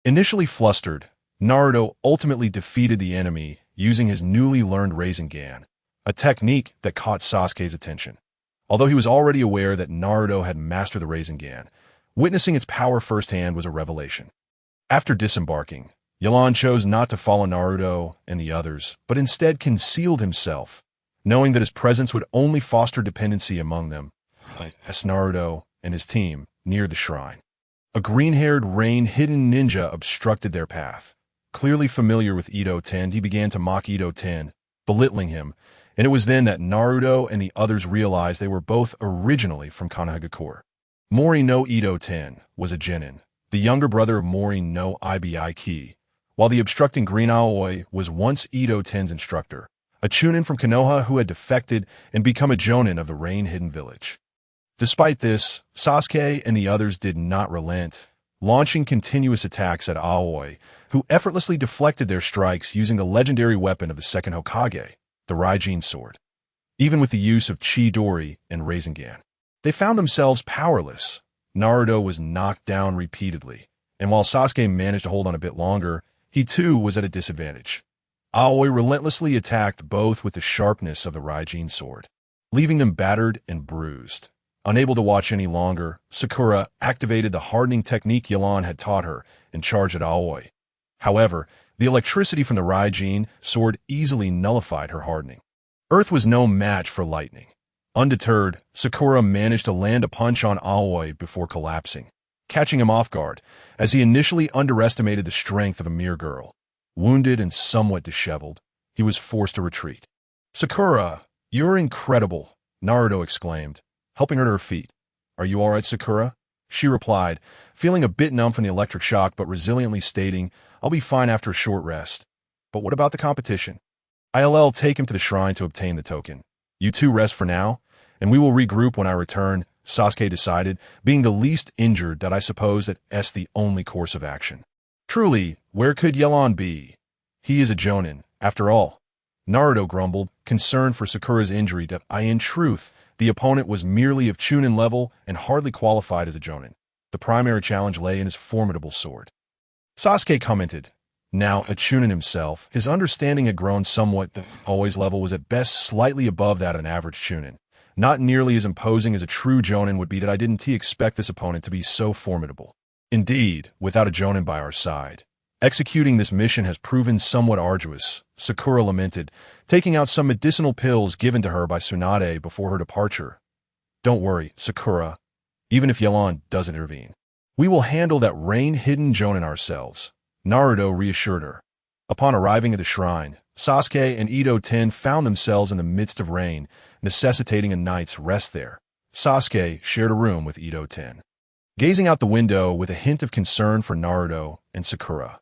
Initially flustered, Naruto ultimately defeated the enemy using his newly learned Rasengan, a technique that caught Sasuke's attention. Although he was already aware that Naruto had mastered the Rasengan, witnessing its power firsthand was a revelation. After disembarking, Yalan chose not to follow Naruto and the others, but instead concealed himself, knowing that his presence would only foster dependency among them, as Naruto and his team neared the shrine. A green-haired, rain-hidden ninja obstructed their path. Clearly familiar with Ito-ten, he began to mock Ito-ten, belittling him, and it was then that Naruto and the others realized they were both originally from Konohagakure. Mori no Ito Ten was a genin, the younger brother of Mori no Ibiki, while the obstructing Green Aoi was once Ito Ten's instructor, a chunin from Konoha who had defected and become a jonin of the rain-hidden village. Despite this, Sasuke and the others did not relent, launching continuous attacks at Aoi, who effortlessly deflected their strikes using the legendary weapon of the second Hokage, the Raijin sword. Even with the use of Chidori and Rasengan, they found themselves powerless. Naruto was knocked down repeatedly, and while Sasuke managed to hold on a bit longer, he too was at a disadvantage. Aoi relentlessly attacked both with the sharpness of the Raijin sword, leaving them battered and bruised. Unable to watch any longer, Sakura activated the hardening technique Yelan had taught her and charged at Aoi. However, the electricity from the Raijin sword easily nullified her hardening. Earth was no match for lightning. Undeterred, Sakura managed to land a punch on Aoi before collapsing, catching him off guard, as he initially underestimated the strength of a mere girl. Wounded and somewhat disheveled, he was forced to retreat. "Sakura, you're incredible," Naruto exclaimed, helping her to her feet. "Are you all right, Sakura?" She replied, feeling a bit numb from the electric shock but resiliently stating, "I'll be fine after a short rest. But what about the competition?" "I'll take him to the shrine to obtain the token. You two rest for now, and we will regroup when I return," Sasuke decided, being the least injured that I suppose that's the only course of action. Truly, where could Yelan be? He is a jonin, after all. Naruto grumbled, concerned for Sakura's injury that in truth, the opponent was merely of chunin level and hardly qualified as a jonin. The primary challenge lay in his formidable sword. Sasuke commented. Now a chunin himself, his understanding had grown somewhat. The always level was at best slightly above that of an average chunin. Not nearly as imposing as a true jonin would be. That I didn't expect this opponent to be so formidable. Indeed, without a jonin by our side, executing this mission has proven somewhat arduous, Sakura lamented, taking out some medicinal pills given to her by Tsunade before her departure. "Don't worry, Sakura. Even if Yelan doesn't intervene, we will handle that rain-hidden jonin ourselves," Naruto reassured her. Upon arriving at the shrine, Sasuke and Ito Ten found themselves in the midst of rain, necessitating a night's rest there. Sasuke shared a room with Ito Ten, gazing out the window with a hint of concern for Naruto and Sakura.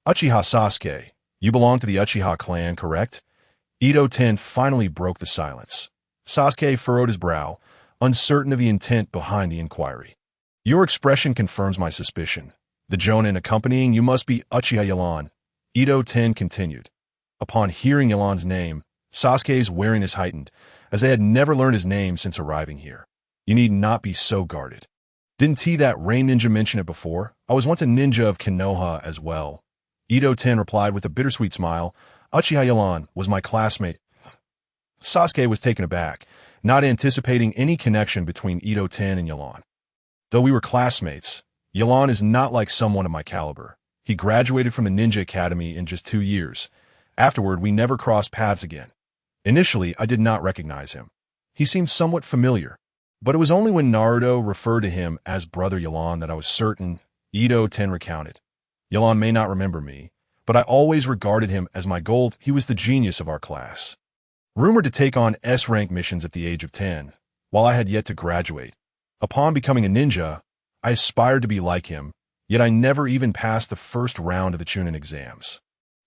"Uchiha Sasuke, you belong to the Uchiha clan, correct?" Ito Ten finally broke the silence. Sasuke furrowed his brow, uncertain of the intent behind the inquiry. "Your expression confirms my suspicion. The jonin accompanying you must be Uchiha Yelan," Ito Ten continued. Upon hearing Yelan's name, Sasuke's wariness heightened, as they had never learned his name since arriving here. "You need not be so guarded. Didn't that rain ninja mention it before? I was once a ninja of Konoha as well." Ito Ten replied with a bittersweet smile. "Uchiha Yelan was my classmate." Sasuke was taken aback, not anticipating any connection between Ito Ten and Yelan. "Though we were classmates, Yelan is not like someone of my caliber. He graduated from the Ninja Academy in just 2 years. Afterward, we never crossed paths again. Initially, I did not recognize him. He seemed somewhat familiar, but it was only when Naruto referred to him as Brother Yelan that I was certain," Ito Ten recounted. "Yelan may not remember me, but I always regarded him as my gold. He was the genius of our class. Rumored to take on S-rank missions at the age of 10, while I had yet to graduate. Upon becoming a ninja, I aspired to be like him, yet I never even passed the first round of the Chunin exams.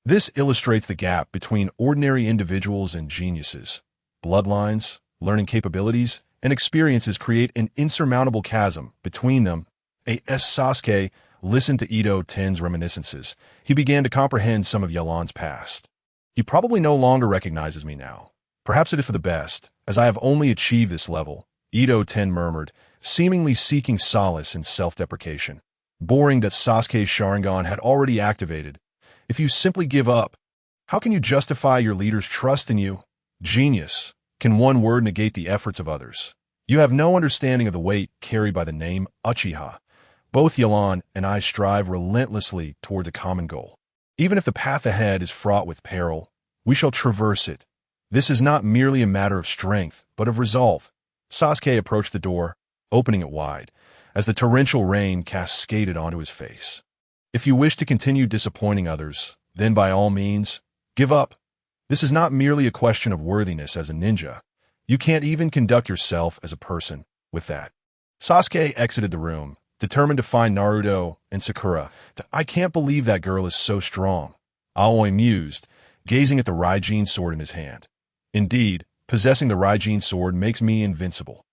This illustrates the gap between ordinary individuals and geniuses. Bloodlines, learning capabilities, and experiences create an insurmountable chasm between them." As Sasuke listened to Ito Ten's reminiscences, he began to comprehend some of Yelan's past. "He probably no longer recognizes me now. Perhaps it is for the best, as I have only achieved this level," Ito Ten murmured, seemingly seeking solace in self-deprecation. Boring that Sasuke's Sharingan had already activated. "If you simply give up, how can you justify your leader's trust in you? Genius. Can one word negate the efforts of others? You have no understanding of the weight carried by the name Uchiha. Both Yelan and I strive relentlessly towards a common goal. Even if the path ahead is fraught with peril, we shall traverse it. This is not merely a matter of strength, but of resolve." Sasuke approached the door, opening it wide, as the torrential rain cascaded onto his face. "If you wish to continue disappointing others, then by all means, give up." This is not merely a question of worthiness as a ninja. You can't even conduct yourself as a person with that. Sasuke exited the room, determined to find Naruto and Sakura. I can't believe that girl is so strong, Aoi mused, gazing at the Raijin sword in his hand. Indeed, possessing the Raijin sword makes me invincible.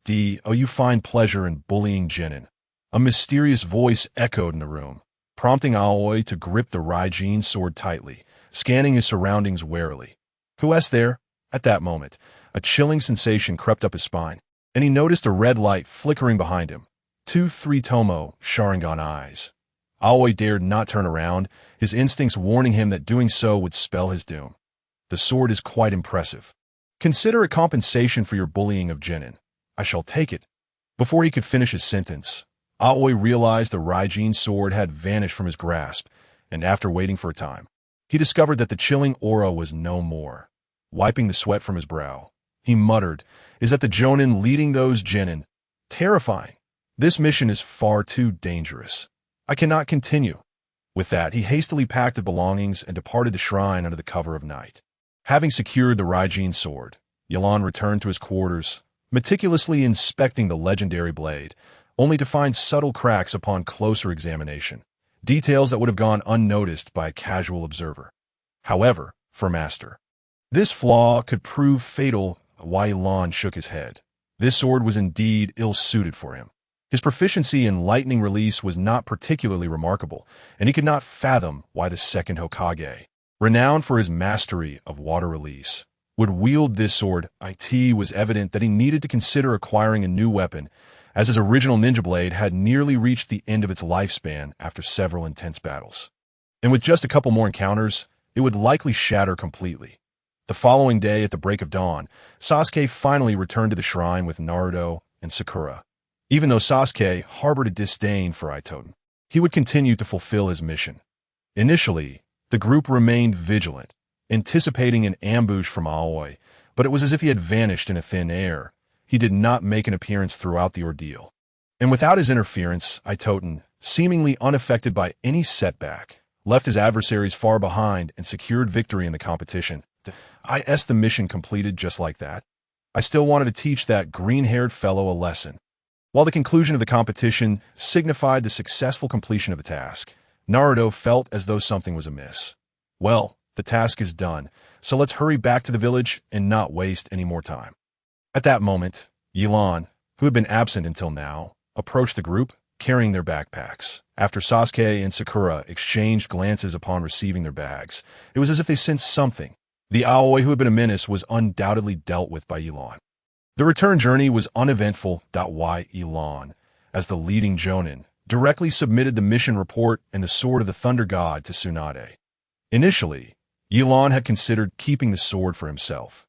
You find pleasure in bullying Genin. A mysterious voice echoed in the room, prompting Aoi to grip the Raijin sword tightly, scanning his surroundings warily. Who's there? At that moment, a chilling sensation crept up his spine, and he noticed a red light flickering behind him. 2-3 Tomo Sharingan eyes. Aoi dared not turn around, his instincts warning him that doing so would spell his doom. The sword is quite impressive. Consider it compensation for your bullying of Genin. I shall take it. Before he could finish his sentence, Aoi realized the Raijin sword had vanished from his grasp, and after waiting for a time, he discovered that the chilling aura was no more. Wiping the sweat from his brow, he muttered, "Is that the Jonin leading those Genin? Terrifying. This mission is far too dangerous. I cannot continue." With that, he hastily packed his belongings and departed the shrine under the cover of night. Having secured the Raijin sword, Yelan returned to his quarters, meticulously inspecting the legendary blade, only to find subtle cracks upon closer examination, details that would have gone unnoticed by a casual observer. However, for Master, this flaw could prove fatal. Yelan shook his head. This sword was indeed ill-suited for him. His proficiency in lightning release was not particularly remarkable, and he could not fathom why the second Hokage, renowned for his mastery of water release, would wield this sword. It was evident that he needed to consider acquiring a new weapon, as his original ninja blade had nearly reached the end of its lifespan after several intense battles. And with just a couple more encounters, it would likely shatter completely. The following day at the break of dawn, Sasuke finally returned to the shrine with Naruto and Sakura. Even though Sasuke harbored a disdain for Itoten, he would continue to fulfill his mission. Initially, the group remained vigilant, anticipating an ambush from Aoi, but it was as if he had vanished in a thin air. He did not make an appearance throughout the ordeal. And without his interference, Itoten, seemingly unaffected by any setback, left his adversaries far behind and secured victory in the competition. The mission completed just like that. I still wanted to teach that green-haired fellow a lesson. While the conclusion of the competition signified the successful completion of the task, Naruto felt as though something was amiss. Well, the task is done, so let's hurry back to the village and not waste any more time. At that moment, Yelan, who had been absent until now, approached the group, carrying their backpacks. After Sasuke and Sakura exchanged glances upon receiving their bags, it was as if they sensed something. The Aoi who had been a menace was undoubtedly dealt with by Yelan. The return journey was uneventful. Yelan, as the leading Jonin, directly submitted the mission report and the sword of the Thunder God to Tsunade. Initially, Yelan had considered keeping the sword for himself,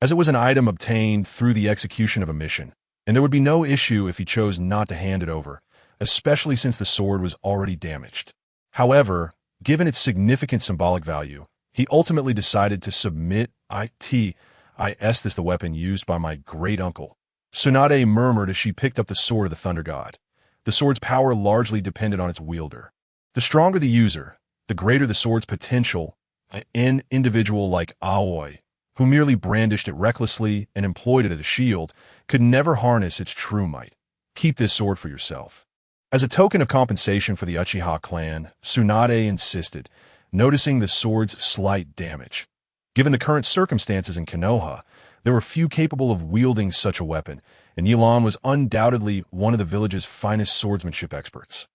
as it was an item obtained through the execution of a mission, and there would be no issue if he chose not to hand it over, especially since the sword was already damaged. However, given its significant symbolic value, he ultimately decided to submit it. Is this the weapon used by my great-uncle? Tsunade murmured as she picked up the sword of the Thunder God. The sword's power largely depended on its wielder. The stronger the user, the greater the sword's potential. An individual like Aoi, who merely brandished it recklessly and employed it as a shield, could never harness its true might. Keep this sword for yourself. As a token of compensation for the Uchiha clan, Tsunade insisted, noticing the sword's slight damage. Given the current circumstances in Konoha, there were few capable of wielding such a weapon, and Yelan was undoubtedly one of the village's finest swordsmanship experts.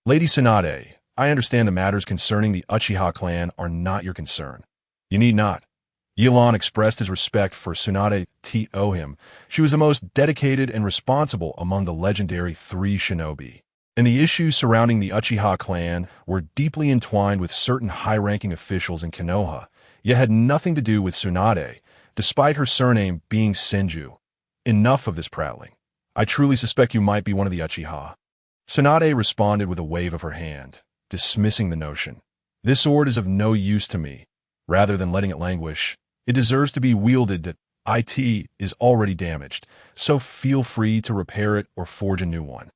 Lady Tsunade, I understand the matters concerning the Uchiha clan are not your concern. You need not. Yelan expressed his respect for Tsunade to him. She was the most dedicated and responsible among the legendary three shinobi, and the issues surrounding the Uchiha clan were deeply entwined with certain high-ranking officials in Konoha, yet had nothing to do with Tsunade, despite her surname being Senju. Enough of this prattling. I truly suspect you might be one of the Uchiha. Tsunade responded with a wave of her hand, dismissing the notion. This sword is of no use to me. Rather than letting it languish, it deserves to be wielded. It is already damaged, so feel free to repair it or forge a new one.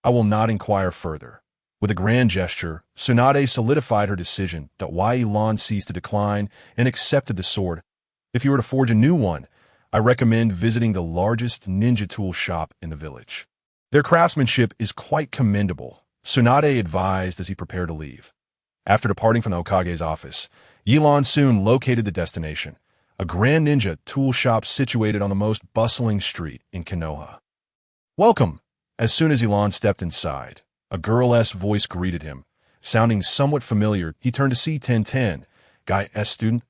I will not inquire further. With a grand gesture, Tsunade solidified her decision that Yi-Lan ceased to decline and accepted the sword. If you were to forge a new one, I recommend visiting the largest ninja tool shop in the village. Their craftsmanship is quite commendable, Tsunade advised as he prepared to leave. After departing from the Hokage's office, Yi-Lan soon located the destination, a grand ninja tool shop situated on the most bustling street in Konoha. Welcome! As soon as Yi-Lan stepped inside, a girl-esque voice greeted him. Sounding somewhat familiar, he turned to see Ten, Guy S. student.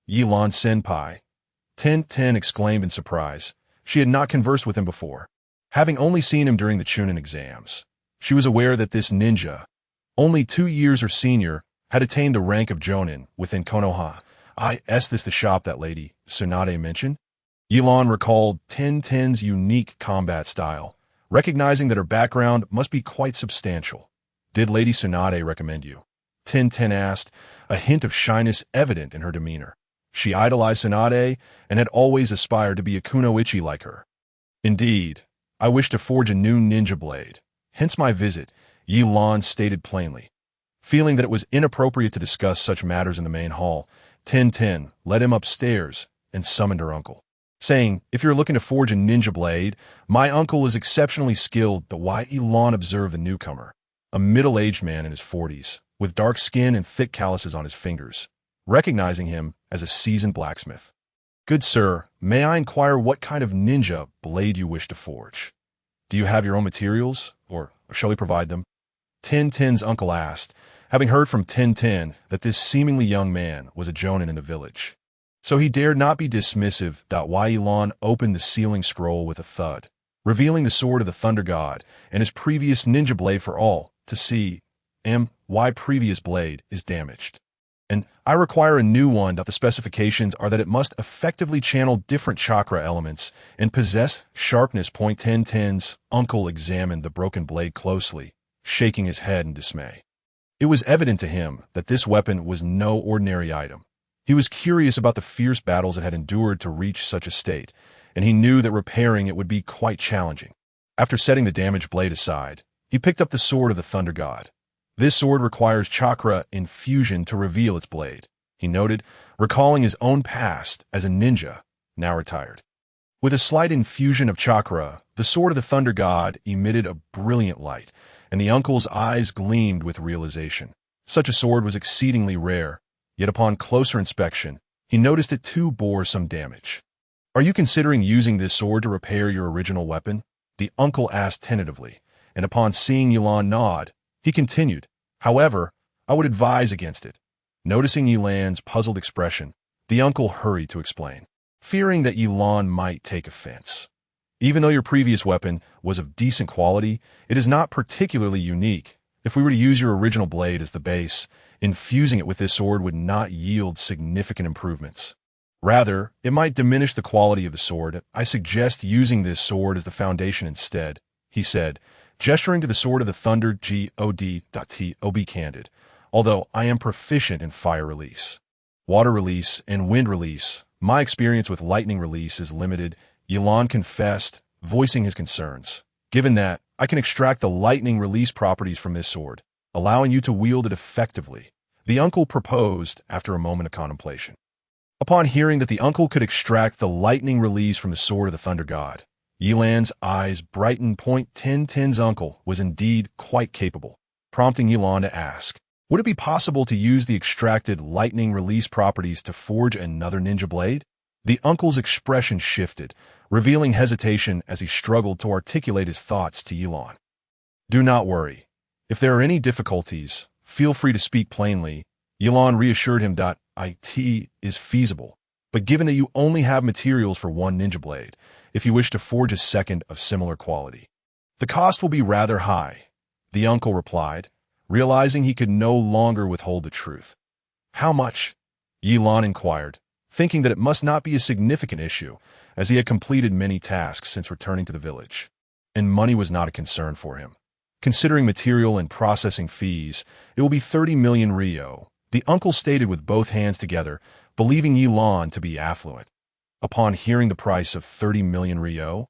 Yi-Lan senpai. Ten exclaimed in surprise. She had not conversed with him before, having only seen him during the Chunin exams. She was aware that this ninja, only 2 years her senior, had attained the rank of Jonin within Konoha. Is this the shop that Lady Tsunade mentioned? Yi-Lan recalled Ten's unique combat style, recognizing that her background must be quite substantial. Did Lady Tsunade recommend you? Ten asked, a hint of shyness evident in her demeanor. She idolized Tsunade and had always aspired to be a kunoichi like her. Indeed, I wish to forge a new ninja blade. Hence my visit, Yi-Lan stated plainly. Feeling that it was inappropriate to discuss such matters in the main hall, Ten led him upstairs and summoned her uncle, saying, if you're looking to forge a ninja blade, my uncle is exceptionally skilled. But Yi-Lan observed the newcomer, a middle-aged man in his 40s, with dark skin and thick calluses on his fingers, recognizing him as a seasoned blacksmith. Good sir, may I inquire what kind of ninja blade you wish to forge? Do you have your own materials, or shall we provide them? Ten's uncle asked, having heard from Ten that this seemingly young man was a jonin in the village. So he dared not be dismissive. Yi-Lan opened the sealing scroll with a thud, revealing the sword of the Thunder God and his previous ninja blade for all to see. My previous blade is damaged, and I require a new one. The specifications are that it must effectively channel different chakra elements and possess sharpness. Ten's uncle examined the broken blade closely, shaking his head in dismay. It was evident to him that this weapon was no ordinary item. He was curious about the fierce battles it had endured to reach such a state, and he knew that repairing it would be quite challenging. After setting the damaged blade aside, he picked up the sword of the Thunder God. This sword requires chakra infusion to reveal its blade, he noted, recalling his own past as a ninja, now retired. With a slight infusion of chakra, the sword of the Thunder God emitted a brilliant light, and the uncle's eyes gleamed with realization. Such a sword was exceedingly rare, yet upon closer inspection, he noticed it too bore some damage. Are you considering using this sword to repair your original weapon? The uncle asked tentatively, and upon seeing Yi-Lan nod, he continued, however, I would advise against it. Noticing Yi-Lan's puzzled expression, the uncle hurried to explain, fearing that Yi-Lan might take offense. Even though your previous weapon was of decent quality, it is not particularly unique. If we were to use your original blade as the base, infusing it with this sword would not yield significant improvements. Rather, it might diminish the quality of the sword. I suggest using this sword as the foundation instead, he said, gesturing to the sword of the Thunder God. Be candid, although I am proficient in fire release, water release, and wind release, my experience with lightning release is limited, Yi-Lan confessed, voicing his concerns. Given that, I can extract the lightning release properties from this sword, allowing you to wield it effectively, the uncle proposed after a moment of contemplation. Upon hearing that the uncle could extract the lightning release from the sword of the Thunder God, Yi-Lan's eyes brightened. Ten's uncle was indeed quite capable, prompting Yi-Lan to ask, would it be possible to use the extracted lightning release properties to forge another ninja blade? The uncle's expression shifted, revealing hesitation as he struggled to articulate his thoughts to Yi-Lan. Do not worry. If there are any difficulties, feel free to speak plainly, Yi-Lan reassured him. It is feasible, but given that you only have materials for one ninja blade, if you wish to forge a second of similar quality, the cost will be rather high, the uncle replied, realizing he could no longer withhold the truth. How much? Yi-Lan inquired, thinking that it must not be a significant issue, as he had completed many tasks since returning to the village, and money was not a concern for him. Considering material and processing fees, it will be 30 million ryo, the uncle stated with both hands together, believing Yi-Lan to be affluent. Upon hearing the price of 30 million ryo,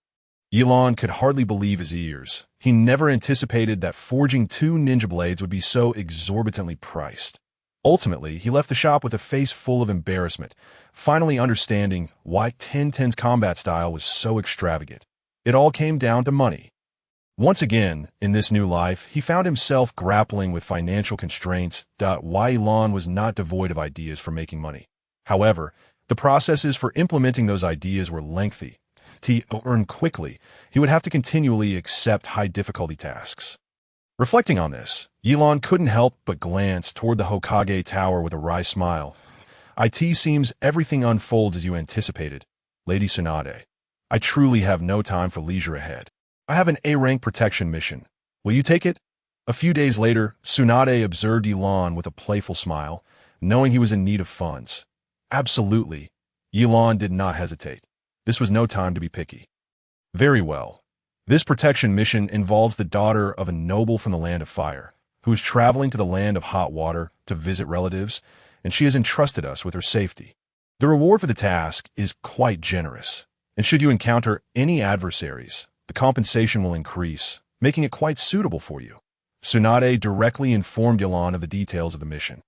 Elon could hardly believe his ears. He never anticipated that forging 2 ninja blades would be so exorbitantly priced. Ultimately, he left the shop with a face full of embarrassment, finally understanding why 1010's combat style was so extravagant. It all came down to money. Once again, in this new life, he found himself grappling with financial constraints. Why Elon was not devoid of ideas for making money. However, the processes for implementing those ideas were lengthy. To earn quickly, he would have to continually accept high-difficulty tasks. Reflecting on this, Elon couldn't help but glance toward the Hokage Tower with a wry smile. It seems everything unfolds as you anticipated, Lady Tsunade. I truly have no time for leisure ahead. I have an A-rank protection mission. Will you take it? A few days later, Tsunade observed Elon with a playful smile, knowing he was in need of funds. Absolutely. Elon did not hesitate. This was no time to be picky. Very well. This protection mission involves the daughter of a noble from the land of fire, who is traveling to the land of hot water to visit relatives, and she has entrusted us with her safety. The reward for the task is quite generous, and should you encounter any adversaries, the compensation will increase, making it quite suitable for you. Tsunade directly informed Elon of the details of the mission.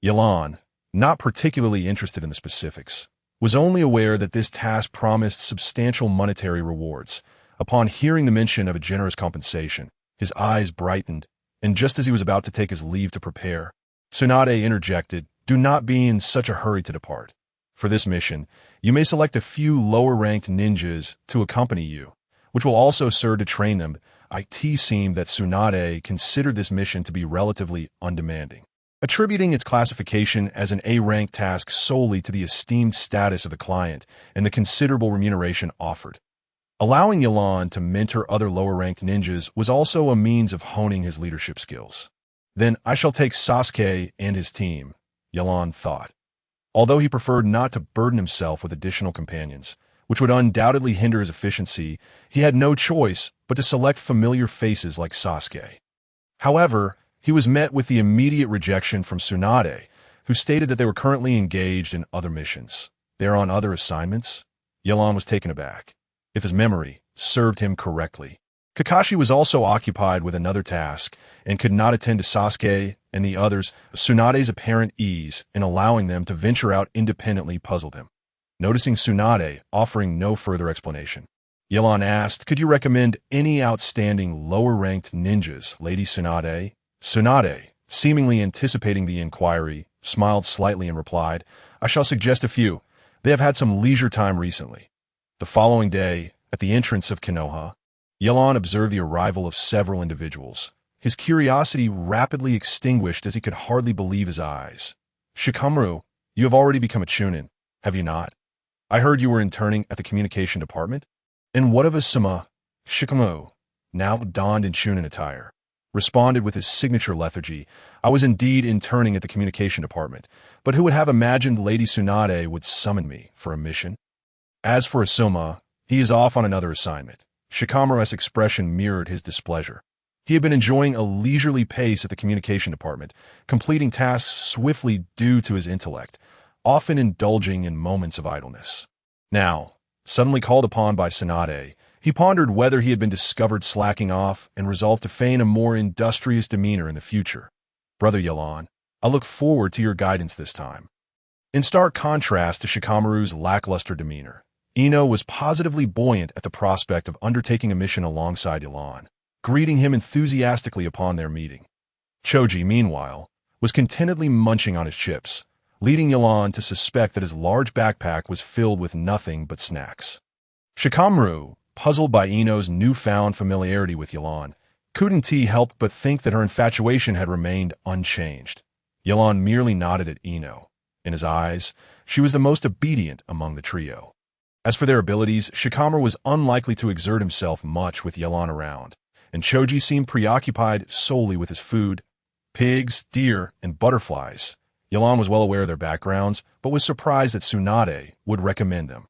Elon, not particularly interested in the specifics, was only aware that this task promised substantial monetary rewards. Upon hearing the mention of a generous compensation, his eyes brightened, and just as he was about to take his leave to prepare, Tsunade interjected, "Do not be in such a hurry to depart. For this mission, you may select a few lower-ranked ninjas to accompany you, which will also serve to train them." It seemed that Tsunade considered this mission to be relatively undemanding, attributing its classification as an A-rank task solely to the esteemed status of the client and the considerable remuneration offered. Allowing Elon to mentor other lower-ranked ninjas was also a means of honing his leadership skills. Then I shall take Sasuke and his team, Elon thought. Although he preferred not to burden himself with additional companions, which would undoubtedly hinder his efficiency, he had no choice but to select familiar faces like Sasuke. However, he was met with the immediate rejection from Tsunade, who stated that they were currently engaged in other missions. They are on other assignments? Elon was taken aback. If his memory served him correctly, Kakashi was also occupied with another task and could not attend to Sasuke and the others. Tsunade's apparent ease in allowing them to venture out independently puzzled him. Noticing Tsunade offering no further explanation, Elon asked, "Could you recommend any outstanding lower-ranked ninjas, Lady Tsunade?" Tsunade, seemingly anticipating the inquiry, smiled slightly and replied, "I shall suggest a few. They have had some leisure time recently." The following day, at the entrance of Konoha, Elon observed the arrival of several individuals. His curiosity rapidly extinguished as he could hardly believe his eyes. "Shikamaru, you have already become a Chunin, have you not? I heard you were interning at the communication department." "And what of Asuma?" Shikamaru, now donned in Chunin attire, responded with his signature lethargy. "I was indeed interning at the communication department, but who would have imagined Lady Tsunade would summon me for a mission? As for Asuma, he is off on another assignment." Shikamaru's expression mirrored his displeasure. He had been enjoying a leisurely pace at the communication department, completing tasks swiftly due to his intellect, often indulging in moments of idleness. Now, suddenly called upon by Tsunade, he pondered whether he had been discovered slacking off and resolved to feign a more industrious demeanor in the future. "Brother Elon, I look forward to your guidance this time." In stark contrast to Shikamaru's lackluster demeanor, Ino was positively buoyant at the prospect of undertaking a mission alongside Elon, greeting him enthusiastically upon their meeting. Choji, meanwhile, was contentedly munching on his chips, leading Elon to suspect that his large backpack was filled with nothing but snacks. Shikamaru, puzzled by Ino's newfound familiarity with Elon, couldn't help but think that her infatuation had remained unchanged. Elon merely nodded at Ino. In his eyes, she was the most obedient among the trio. As for their abilities, Shikamaru was unlikely to exert himself much with Elon around, and Choji seemed preoccupied solely with his food. Pigs, deer, and butterflies. Elon was well aware of their backgrounds, but was surprised that Tsunade would recommend them.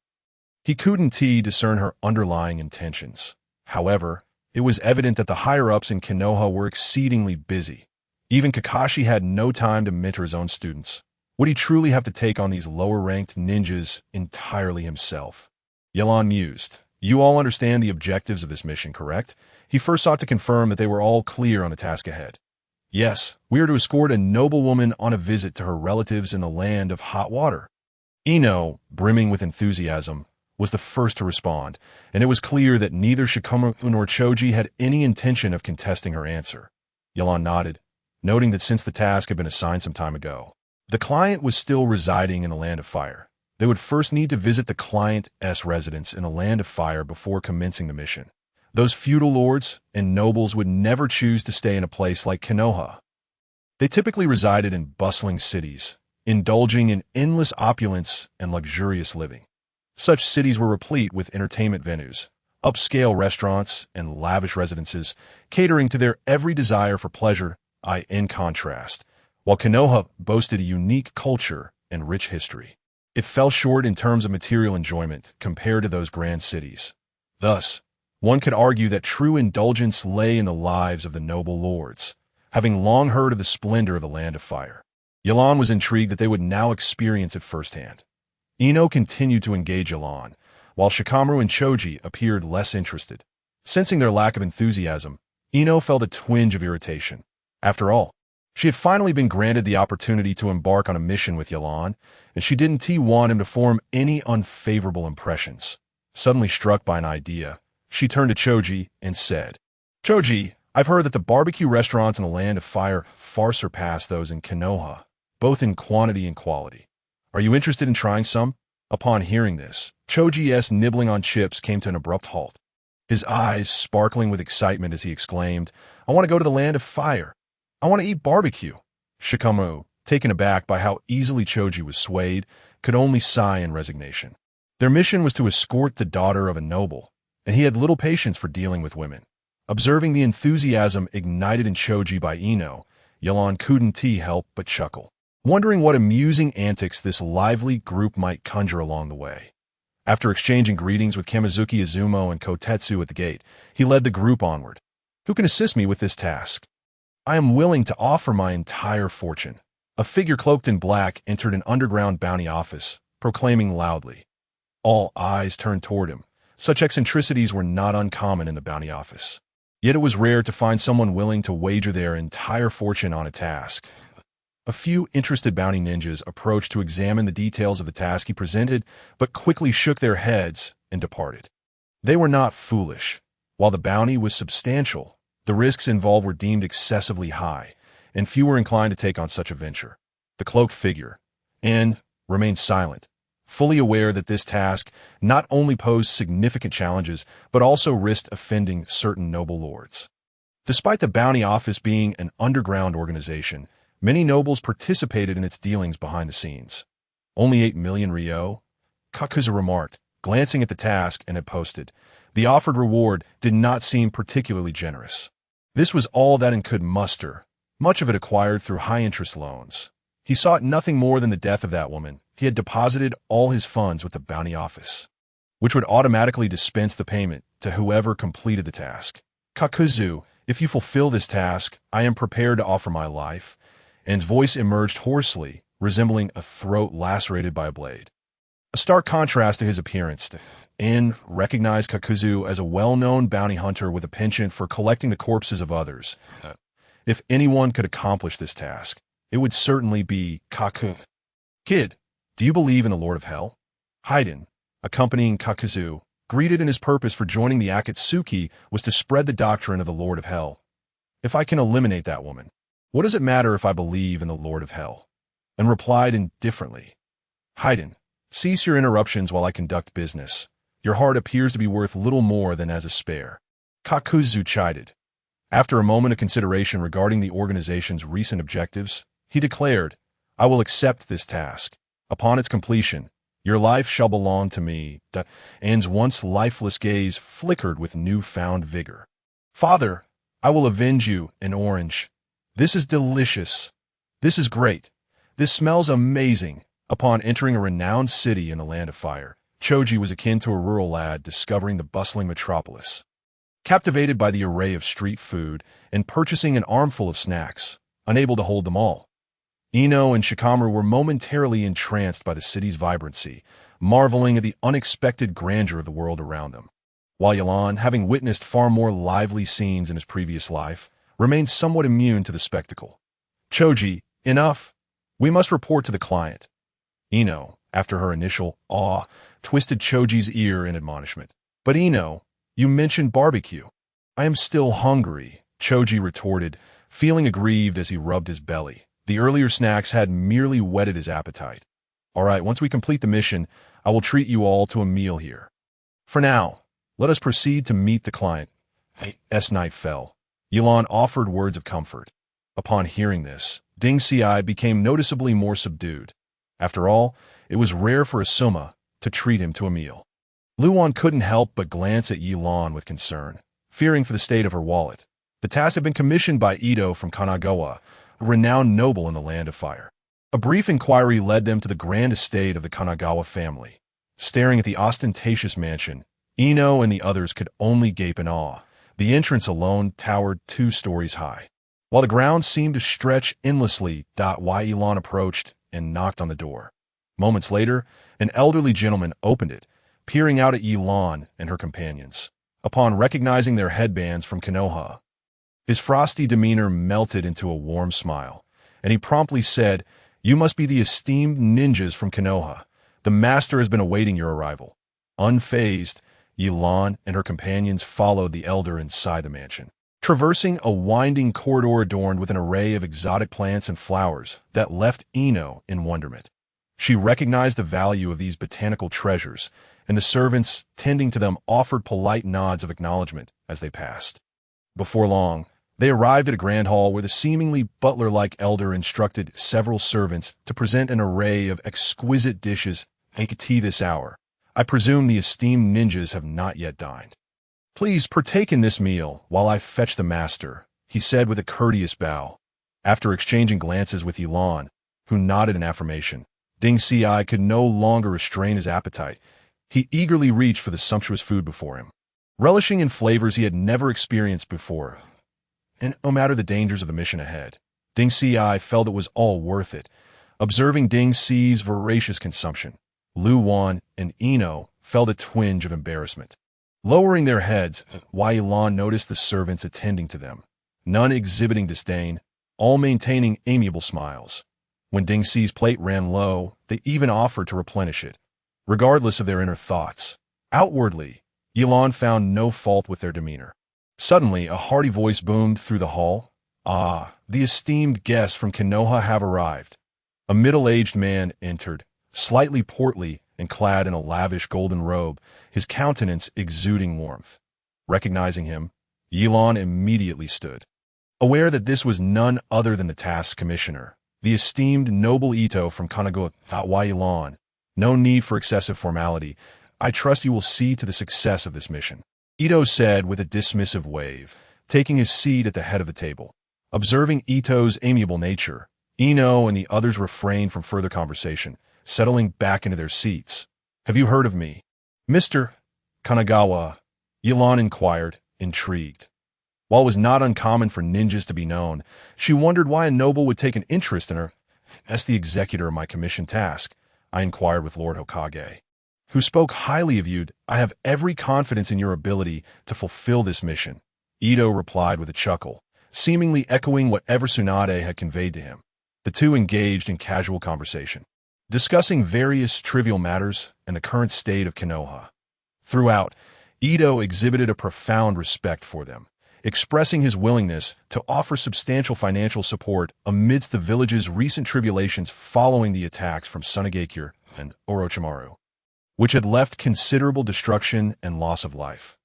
He couldn't discern her underlying intentions. However, it was evident that the higher-ups in Konoha were exceedingly busy. Even Kakashi had no time to mentor his own students. Would he truly have to take on these lower-ranked ninjas entirely himself? Elon mused. You all understand the objectives of this mission, correct? He first sought to confirm that they were all clear on the task ahead. Yes, we are to escort a noblewoman on a visit to her relatives in the land of hot water. Ino, brimming with enthusiasm, was the first to respond, and it was clear that neither Shikamaru nor Choji had any intention of contesting her answer. Yelan nodded, noting that since the task had been assigned some time ago, the client was still residing in the Land of Fire. They would first need to visit the client's residence in the Land of Fire before commencing the mission. Those feudal lords and nobles would never choose to stay in a place like Konoha. They typically resided in bustling cities, indulging in endless opulence and luxurious living. Such cities were replete with entertainment venues, upscale restaurants, and lavish residences, catering to their every desire for pleasure. In contrast, while Konoha boasted a unique culture and rich history, it fell short in terms of material enjoyment compared to those grand cities. Thus, one could argue that true indulgence lay in the lives of the noble lords, having long heard of the splendor of the Land of Fire. Yelan was intrigued that they would now experience it firsthand. Ino continued to engage Yelan, while Shikamaru and Choji appeared less interested. Sensing their lack of enthusiasm, Ino felt a twinge of irritation. After all, she had finally been granted the opportunity to embark on a mission with Yelan, and she didn't want him to form any unfavorable impressions. Suddenly struck by an idea, she turned to Choji and said, "Choji, I've heard that the barbecue restaurants in the Land of Fire far surpass those in Konoha, both in quantity and quality. Are you interested in trying some?" Upon hearing this, Choji's nibbling on chips came to an abrupt halt, his eyes sparkling with excitement as he exclaimed, "I want to go to the Land of Fire. I want to eat barbecue." Shikamaru, taken aback by how easily Choji was swayed, could only sigh in resignation. Their mission was to escort the daughter of a noble, and he had little patience for dealing with women. Observing the enthusiasm ignited in Choji by Ino, Yelan couldn't help but chuckle, wondering what amusing antics this lively group might conjure along the way. After exchanging greetings with Kamizuki Izumo and Kotetsu at the gate, he led the group onward. "Who can assist me with this task? I am willing to offer my entire fortune." A figure cloaked in black entered an underground bounty office, proclaiming loudly. All eyes turned toward him. Such eccentricities were not uncommon in the bounty office. Yet it was rare to find someone willing to wager their entire fortune on a task. A few interested bounty ninjas approached to examine the details of the task he presented, but quickly shook their heads and departed. They were not foolish. While the bounty was substantial, the risks involved were deemed excessively high, and few were inclined to take on such a venture. The cloaked figure, remained silent, fully aware that this task not only posed significant challenges, but also risked offending certain noble lords. Despite the bounty office being an underground organization, many nobles participated in its dealings behind the scenes. "Only 8 million ryo?" Kakuzu remarked, glancing at the task and had posted. The offered reward did not seem particularly generous. This was all that could muster, much of it acquired through high-interest loans. He sought nothing more than the death of that woman. He had deposited all his funds with the bounty office, which would automatically dispense the payment to whoever completed the task. "Kakuzu, if you fulfill this task, I am prepared to offer my life," and his voice emerged hoarsely, resembling a throat lacerated by a blade. A stark contrast to his appearance. Recognized Kakuzu as a well-known bounty hunter with a penchant for collecting the corpses of others. If anyone could accomplish this task, it would certainly be Kaku. "Kid, do you believe in the Lord of Hell?" Haiden, accompanying Kakuzu, greeted, and his purpose for joining the Akatsuki was to spread the doctrine of the Lord of Hell. "If I can eliminate that woman, what does it matter if I believe in the Lord of Hell?" And replied indifferently, "Haiden, cease your interruptions while I conduct business. Your heart appears to be worth little more than as a spare." Kakuzu chided. After a moment of consideration regarding the organization's recent objectives, he declared, "I will accept this task. Upon its completion, your life shall belong to me." Anne's once lifeless gaze flickered with newfound vigor. "Father, I will avenge you, an orange. This is delicious. This is great. This smells amazing." Upon entering a renowned city in the Land of Fire, Choji was akin to a rural lad discovering the bustling metropolis. Captivated by the array of street food and purchasing an armful of snacks, unable to hold them all, Ino and Shikamaru were momentarily entranced by the city's vibrancy, marveling at the unexpected grandeur of the world around them. while Yelan, having witnessed far more lively scenes in his previous life, remained somewhat immune to the spectacle. Choji, enough. We must report to the client. Ino, after her initial awe, twisted Choji's ear in admonishment. But Ino, you mentioned barbecue. I am still hungry, Choji retorted, feeling aggrieved as he rubbed his belly. The earlier snacks had merely whetted his appetite. All right, once we complete the mission, I will treat you all to a meal here. For now, let us proceed to meet the client. As night fell, Yelan offered words of comfort. Upon hearing this, Ding Xi became noticeably more subdued. After all, it was rare for a Suma to treat him to a meal. Luan couldn't help but glance at Yelan with concern, fearing for the state of her wallet. The task had been commissioned by Ito from Kanagawa, a renowned noble in the Land of Fire. A brief inquiry led them to the grand estate of the Kanagawa family. Staring at the ostentatious mansion, Ino and the others could only gape in awe. The entrance alone towered 2 stories high, while the grounds seemed to stretch endlessly. Yelan approached and knocked on the door. Moments later, an elderly gentleman opened it, peering out at Yelan and her companions. Upon recognizing their headbands from Konoha, his frosty demeanor melted into a warm smile, and he promptly said, "You must be the esteemed ninjas from Konoha. The master has been awaiting your arrival." Unfazed, Yelan and her companions followed the elder inside the mansion, traversing a winding corridor adorned with an array of exotic plants and flowers that left Ino in wonderment. She recognized the value of these botanical treasures, and the servants tending to them offered polite nods of acknowledgement as they passed. Before long, they arrived at a grand hall where the seemingly butler-like elder instructed several servants to present an array of exquisite dishes. "Take tea this hour. I presume the esteemed ninjas have not yet dined. Please partake in this meal while I fetch the master," he said with a courteous bow. After exchanging glances with Yelan, who nodded in affirmation, Ding Xi could no longer restrain his appetite. He eagerly reached for the sumptuous food before him, relishing in flavors he had never experienced before. And no matter the dangers of the mission ahead, Ding Xi felt it was all worth it. Observing Ding Xi's voracious consumption, Lu Wan and Ino felt a twinge of embarrassment. Lowering their heads, Yelan noticed the servants attending to them, none exhibiting disdain, all maintaining amiable smiles. When Ding Xi's plate ran low, they even offered to replenish it, regardless of their inner thoughts. Outwardly, Yelan found no fault with their demeanor. Suddenly, a hearty voice boomed through the hall. "Ah, the esteemed guests from Konoha have arrived." A middle-aged man entered, slightly portly and clad in a lavish golden robe, his countenance exuding warmth. Recognizing him, Yelan immediately stood, aware that this was none other than the task's commissioner, the esteemed noble Ito from Kanagawa. Yelan, no need for excessive formality. I trust you will see to the success of this mission," Ito said with a dismissive wave, taking his seat at the head of the table. Observing Ito's amiable nature, Ino and the others refrained from further conversation, settling back into their seats. "Have you heard of me, Mr. Kanagawa?" Yelan inquired, intrigued. While it was not uncommon for ninjas to be known, she wondered why a noble would take an interest in her. "As the executor of my commissioned task," I inquired with Lord Hokage, who spoke highly of you. "I have every confidence in your ability to fulfill this mission," Ito replied with a chuckle, seemingly echoing whatever Tsunade had conveyed to him. The two engaged in casual conversation, discussing various trivial matters and the current state of Konoha. Throughout, Ito exhibited a profound respect for them, expressing his willingness to offer substantial financial support amidst the village's recent tribulations following the attacks from Sunagakure and Orochimaru, which had left considerable destruction and loss of life.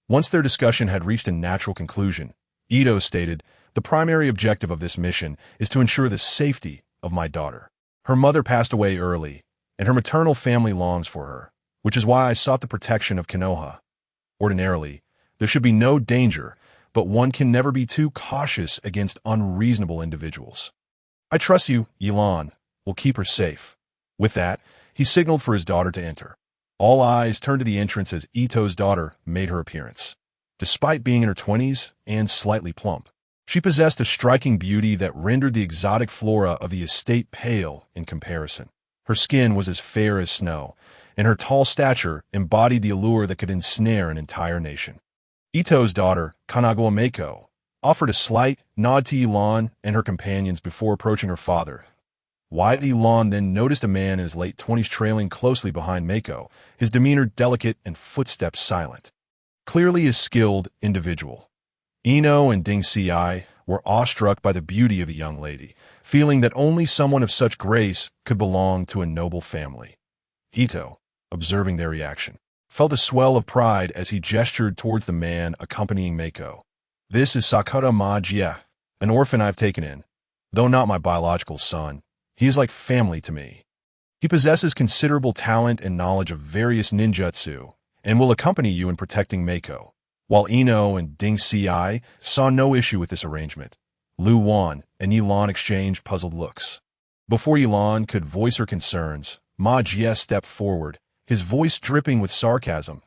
Once their discussion had reached a natural conclusion, Ito stated, "The primary objective of this mission is to ensure the safety of my daughter. Her mother passed away early, and her maternal family longs for her, which is why I sought the protection of Konoha. Ordinarily, there should be no danger, but one can never be too cautious against unreasonable individuals. I trust you, Yelan, will keep her safe." With that, he signaled for his daughter to enter. All eyes turned to the entrance as Ito's daughter made her appearance. Despite being in her 20s and slightly plump, she possessed a striking beauty that rendered the exotic flora of the estate pale in comparison. Her skin was as fair as snow, and her tall stature embodied the allure that could ensnare an entire nation. Ito's daughter, Kanagawa Mako, offered a slight nod to Elon and her companions before approaching her father. While Elon then noticed a man in his late 20s trailing closely behind Mako, his demeanor delicate and footsteps silent. Clearly a skilled individual. Ino and Ding Ci were awestruck by the beauty of the young lady, feeling that only someone of such grace could belong to a noble family. Ito, observing their reaction, felt a swell of pride as he gestured towards the man accompanying Mako. "This is Sakura Ma-jie, an orphan I've taken in. Though not my biological son, he is like family to me. He possesses considerable talent and knowledge of various ninjutsu, and will accompany you in protecting Mako." While Ino and Ding Ci saw no issue with this arrangement, Lu Wan and Elon exchanged puzzled looks. Before Elon could voice her concerns, Ma-jie stepped forward, his voice dripping with sarcasm.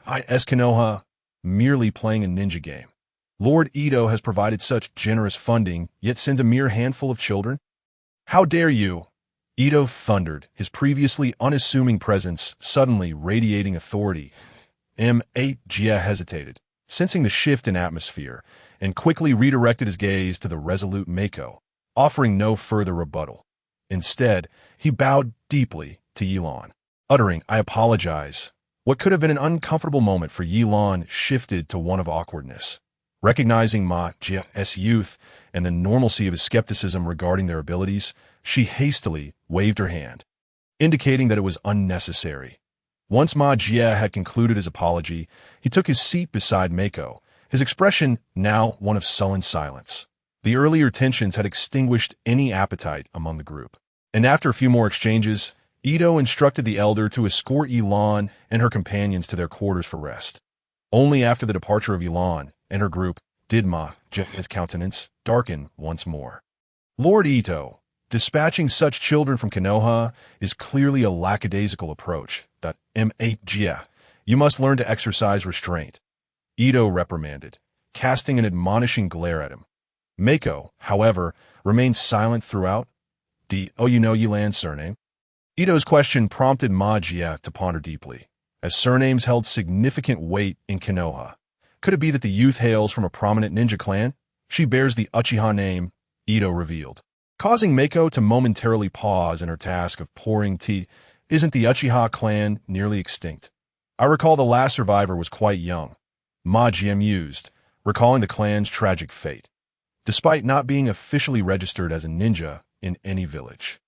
"I is Konoha, merely playing a ninja game. Lord Ito has provided such generous funding, yet sends a mere handful of children? How dare you?" Ito thundered, his previously unassuming presence suddenly radiating authority. Ma-jie hesitated, sensing the shift in atmosphere, and quickly redirected his gaze to the resolute Mako, offering no further rebuttal. Instead, he bowed deeply to Elon, uttering, "I apologize." What could have been an uncomfortable moment for Elon shifted to one of awkwardness. Recognizing Ma-jie's youth and the normalcy of his skepticism regarding their abilities, she hastily waved her hand, indicating that it was unnecessary. Once Ma-jie had concluded his apology, he took his seat beside Mako, his expression now one of sullen silence. The earlier tensions had extinguished any appetite among the group, and after a few more exchanges, Ito instructed the elder to escort Elon and her companions to their quarters for rest. Only after the departure of Elon and her group did Ma-jie's countenance darken once more. "Lord Ito, dispatching such children from Konoha is clearly a lackadaisical approach. Ma-jie, you must learn to exercise restraint," Ito reprimanded, casting an admonishing glare at him. Mako, however, remained silent throughout. You know Yilan's surname?" Ito's question prompted Ma-jie to ponder deeply, as surnames held significant weight in Konoha. Could it be that the youth hails from a prominent ninja clan? "She bears the Uchiha name," Ito revealed, causing Mako to momentarily pause in her task of pouring tea. "Isn't the Uchiha clan nearly extinct? I recall the last survivor was quite young," Ma-jie mused, recalling the clan's tragic fate, despite not being officially registered as a ninja in any village.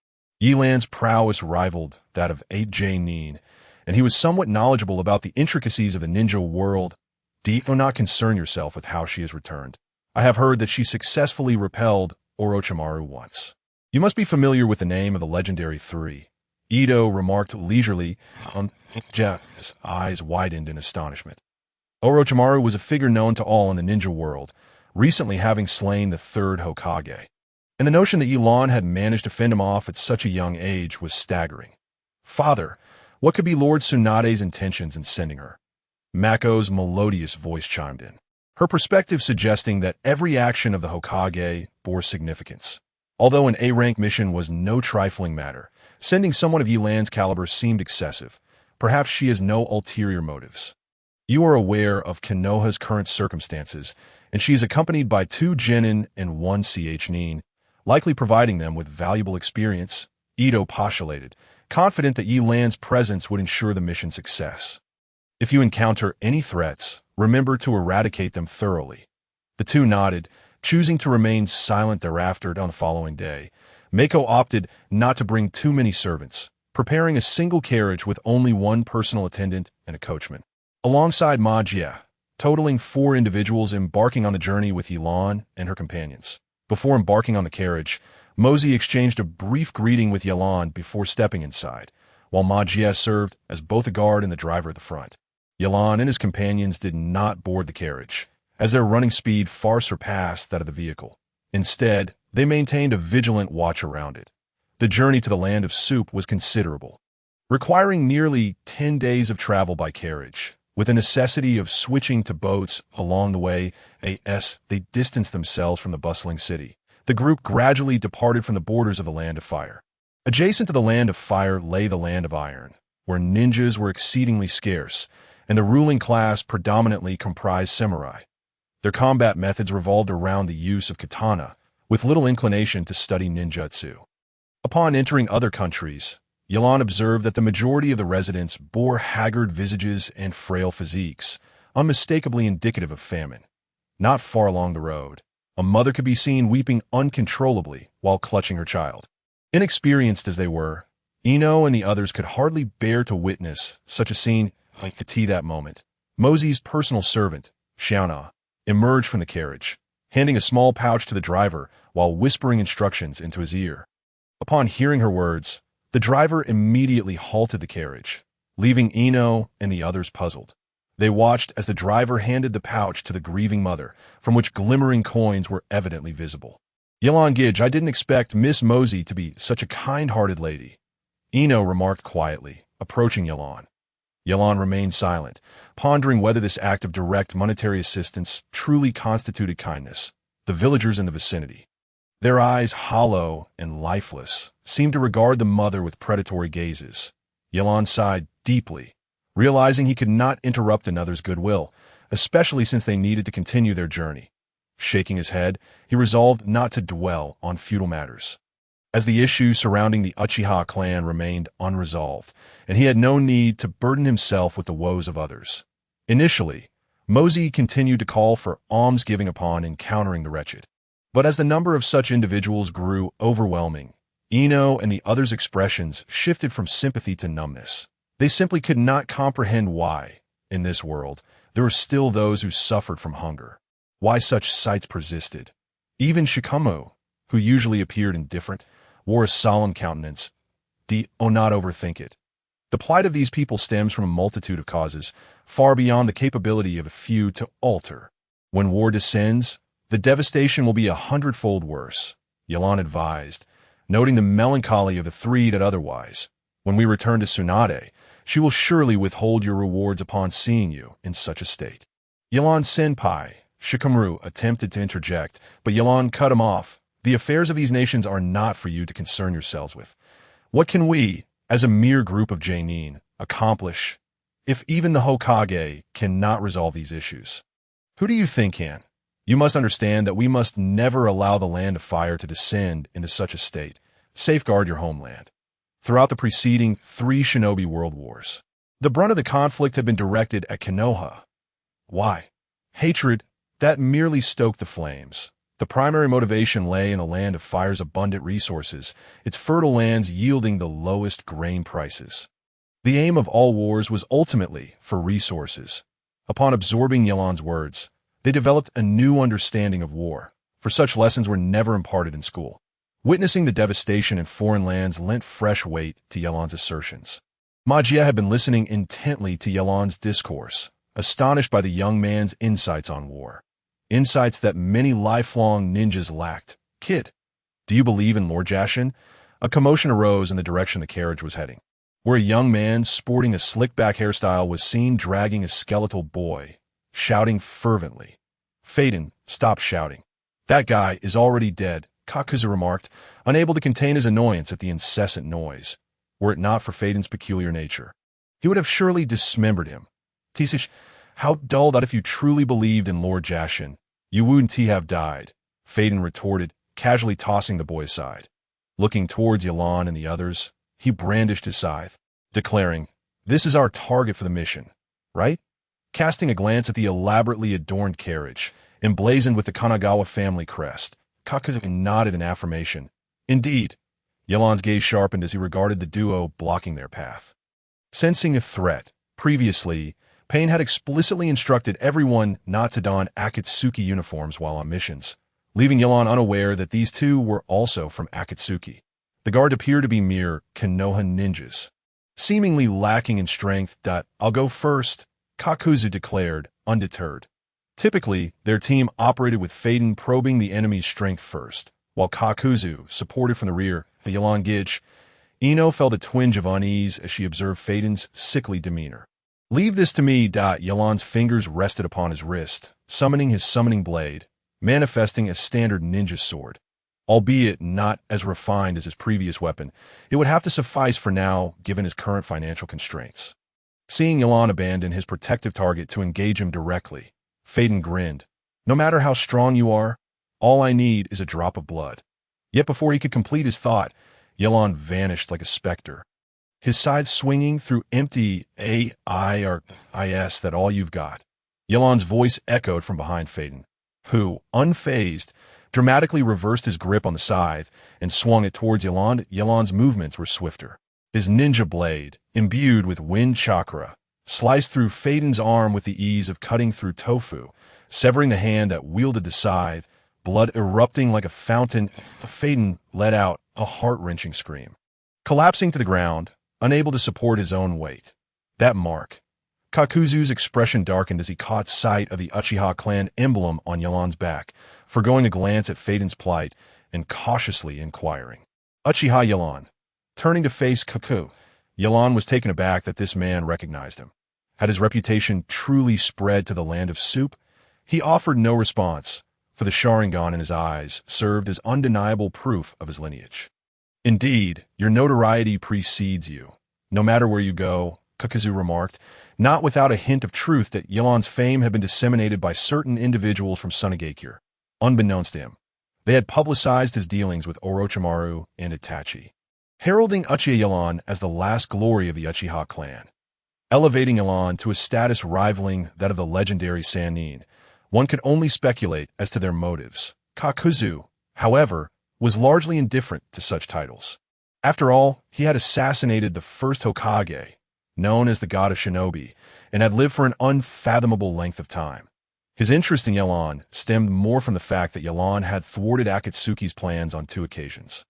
Yilan's prowess rivaled that of Nin, and he was somewhat knowledgeable about the intricacies of the ninja world. "Do not concern yourself with how she has returned. I have heard that she successfully repelled Orochimaru once. You must be familiar with the name of the legendary three," Ito remarked leisurely. His eyes widened in astonishment. Orochimaru was a figure known to all in the ninja world, recently having slain the third Hokage. And the notion that Elon had managed to fend him off at such a young age was staggering. "Father, what could be Lord Tsunade's intentions in sending her?" Mako's melodious voice chimed in, her perspective suggesting that every action of the Hokage bore significance. Although an A-rank mission was no trifling matter, sending someone of Yilan's caliber seemed excessive. Perhaps she has no ulterior motives. "You are aware of Konoha's current circumstances, and she is accompanied by 2 genin and 1 nin, likely providing them with valuable experience," Ito postulated, confident that Yilan's presence would ensure the mission's success. "If you encounter any threats, remember to eradicate them thoroughly." The two nodded, choosing to remain silent thereafter. On the following day, Mako opted not to bring too many servants, preparing a single carriage with only 1 personal attendant and a coachman. Alongside Ma-jie, totaling 4 individuals embarking on the journey with Elon and her companions. Before embarking on the carriage, Mosey exchanged a brief greeting with Elon before stepping inside, while Ma-jie served as both a guard and the driver at the front. Elon and his companions did not board the carriage, as their running speed far surpassed that of the vehicle. Instead, they maintained a vigilant watch around it. The journey to the land of soup was considerable, requiring nearly 10 days of travel by carriage, with the necessity of switching to boats along the way. As they distanced themselves from the bustling city, the group gradually departed from the borders of the Land of Fire. Adjacent to the Land of Fire lay the Land of Iron, where ninjas were exceedingly scarce, and the ruling class predominantly comprised samurai. Their combat methods revolved around the use of katana, with little inclination to study ninjutsu. Upon entering other countries, Yalan observed that the majority of the residents bore haggard visages and frail physiques, unmistakably indicative of famine. Not far along the road, a mother could be seen weeping uncontrollably while clutching her child. Inexperienced as they were, Ino and the others could hardly bear to witness such a scene. At that moment, Mosey's personal servant, Xiaona, emerged from the carriage, handing a small pouch to the driver while whispering instructions into his ear. Upon hearing her words, the driver immediately halted the carriage, leaving Ino and the others puzzled. They watched as the driver handed the pouch to the grieving mother, from which glimmering coins were evidently visible. Yalan Gidge, I didn't expect Miss Mosey to be such a kind-hearted lady, Ino remarked quietly, approaching Yalan. Yalan remained silent, pondering whether this act of direct monetary assistance truly constituted kindness. The villagers in the vicinity, their eyes hollow and lifeless, seemed to regard the mother with predatory gazes. Yalan sighed deeply, realizing he could not interrupt another's goodwill, especially since they needed to continue their journey. Shaking his head, he resolved not to dwell on futile matters, as the issue surrounding the Uchiha clan remained unresolved, and he had no need to burden himself with the woes of others. Initially, Mosey continued to call for almsgiving upon encountering the wretched. But as the number of such individuals grew overwhelming, Ino and the others' expressions shifted from sympathy to numbness. They simply could not comprehend why, in this world, there were still those who suffered from hunger. Why such sights persisted. Even Shikamo, who usually appeared indifferent, wore a solemn countenance. Not overthink it. The plight of these people stems from a multitude of causes, far beyond the capability of a few to alter. When war descends, the devastation will be 100-fold worse, Yalan advised, noting the melancholy of the three that otherwise. When we return to Tsunade, she will surely withhold your rewards upon seeing you in such a state. Yalan Senpai, Shikamaru attempted to interject, but Yalan cut him off. The affairs of these nations are not for you to concern yourselves with. What can we, as a mere group of Jainin, accomplish if even the Hokage cannot resolve these issues? Who do you think can? You must understand that we must never allow the land of fire to descend into such a state. Safeguard your homeland. Throughout the preceding 3 shinobi world wars, the brunt of the conflict had been directed at Konoha. Why? Hatred, that merely stoked the flames. The primary motivation lay in the land of fire's abundant resources, its fertile lands yielding the lowest grain prices. The aim of all wars was ultimately for resources. Upon absorbing Yalan's words, they developed a new understanding of war, for such lessons were never imparted in school. Witnessing the devastation in foreign lands lent fresh weight to Yalan's assertions. Majia had been listening intently to Yalan's discourse, astonished by the young man's insights on war. Insights that many lifelong ninjas lacked. Kid, do you believe in Lord Jashin? A commotion arose in the direction the carriage was heading, where a young man sporting a slick-back hairstyle was seen dragging a skeletal boy, shouting fervently. Phaeton, stop shouting. That guy is already dead, Kakuzu remarked, unable to contain his annoyance at the incessant noise. Were it not for Phaeton's peculiar nature, he would have surely dismembered him. Tisish, how dull that if you truly believed in Lord Jashin, you wouldn't have died, Phaeton retorted, casually tossing the boy aside. Looking towards Yalan and the others, he brandished his scythe, declaring, "This is our target for the mission, right?" Casting a glance at the elaborately adorned carriage, emblazoned with the Kanagawa family crest, Kakuzu nodded in affirmation. Indeed, Yalan's gaze sharpened as he regarded the duo blocking their path. Sensing a threat, previously, Pain had explicitly instructed everyone not to don Akatsuki uniforms while on missions, leaving Yalan unaware that these two were also from Akatsuki. The guard appeared to be mere Konoha ninjas. Seemingly lacking in strength. I'll go first, Kakuzu declared, undeterred. Typically, their team operated with Phaeton probing the enemy's strength first, while Kakuzu, supported from the rear, Yalan Gidge. Ino felt a twinge of unease as she observed Phaeton's sickly demeanor. Leave this to me. Yalan's fingers rested upon his wrist, summoning his summoning blade, manifesting a standard ninja sword. albeit not as refined as his previous weapon. It would have to suffice for now, given his current financial constraints. Seeing Yelan abandon his protective target to engage him directly, Faden grinned. No matter how strong you are, all I need is a drop of blood. Yet before he could complete his thought, Yelan vanished like a specter. His side swinging through empty AI or IS that all you've got. Yelan's voice echoed from behind Faden, who, unfazed, dramatically reversed his grip on the scythe and swung it towards Yelan. Yelan's movements were swifter. His ninja blade, imbued with wind chakra, sliced through Faden's arm with the ease of cutting through tofu, severing the hand that wielded the scythe, blood erupting like a fountain. Faden let out a heart-wrenching scream, collapsing to the ground, unable to support his own weight. That mark. Kakuzu's expression darkened as he caught sight of the Uchiha clan emblem on Yelan's back, forgoing a glance at Faden's plight and cautiously inquiring. Uchiha Yelan. Turning to face Kaku, Yelan was taken aback that this man recognized him. Had his reputation truly spread to the land of soup? He offered no response, for the Sharingan in his eyes served as undeniable proof of his lineage. Indeed, your notoriety precedes you. No matter where you go, Kakuzu remarked, not without a hint of truth that Yelan's fame had been disseminated by certain individuals from Sunagakure. Unbeknownst to him, they had publicized his dealings with Orochimaru and Itachi, heralding Uchiha Yelan as the last glory of the Uchiha clan. Elevating Yelan to a status rivaling that of the legendary Sannin, one could only speculate as to their motives. Kakuzu, however, was largely indifferent to such titles. After all, he had assassinated the first Hokage, known as the God of Shinobi, and had lived for an unfathomable length of time. His interest in Yelan stemmed more from the fact that Yelan had thwarted Akatsuki's plans on 2 occasions.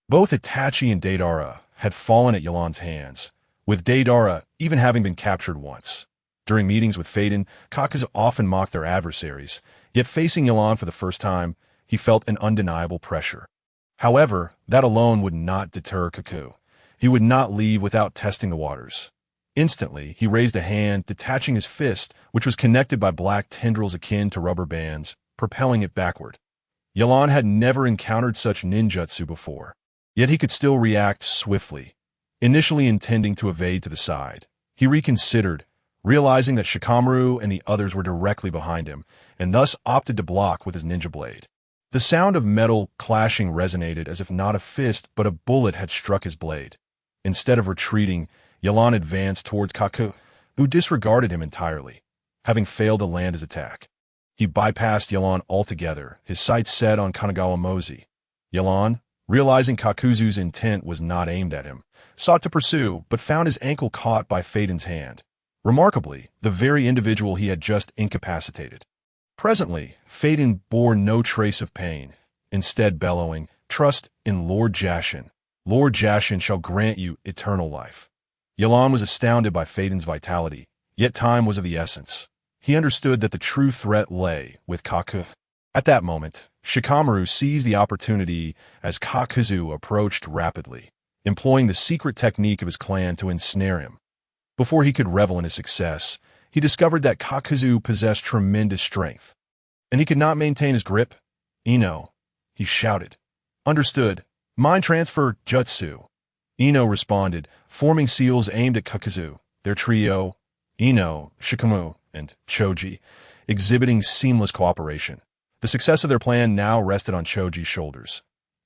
Both Itachi and Deidara had fallen at Yelan's hands, with Deidara even having been captured once. During meetings with Faden, Kakuzu often mocked their adversaries, yet facing Yelan for the first time, he felt an undeniable pressure. However, that alone would not deter Kaku. He would not leave without testing the waters. Instantly, he raised a hand, detaching his fist, which was connected by black tendrils akin to rubber bands, propelling it backward. Yelan had never encountered such ninjutsu before, yet he could still react swiftly. Initially intending to evade to the side, he reconsidered, realizing that Shikamaru and the others were directly behind him, and thus opted to block with his ninja blade. The sound of metal clashing resonated as if not a fist but a bullet had struck his blade. Instead of retreating, Yelan advanced towards Kaku, who disregarded him entirely, having failed to land his attack. He bypassed Yelan altogether, his sights set on Kanagawa Mozi. Yelan, realizing Kakuzu's intent was not aimed at him, sought to pursue but found his ankle caught by Faden's hand. Remarkably, the very individual he had just incapacitated. Presently, Faden bore no trace of pain, instead bellowing, "Trust in Lord Jashin. Lord Jashin shall grant you eternal life." Yelan was astounded by Faden's vitality, yet time was of the essence. He understood that the true threat lay with Kaku. At that moment, Shikamaru seized the opportunity as Kakuzu approached rapidly, employing the secret technique of his clan to ensnare him. Before he could revel in his success, he discovered that Kakuzu possessed tremendous strength, and he could not maintain his grip. "Ino," he shouted. "Understood. Mind transfer jutsu." Ino responded, forming seals aimed at Kakuzu, their trio, Ino, Shikamaru, and Choji, exhibiting seamless cooperation. The success of their plan now rested on Choji's shoulders.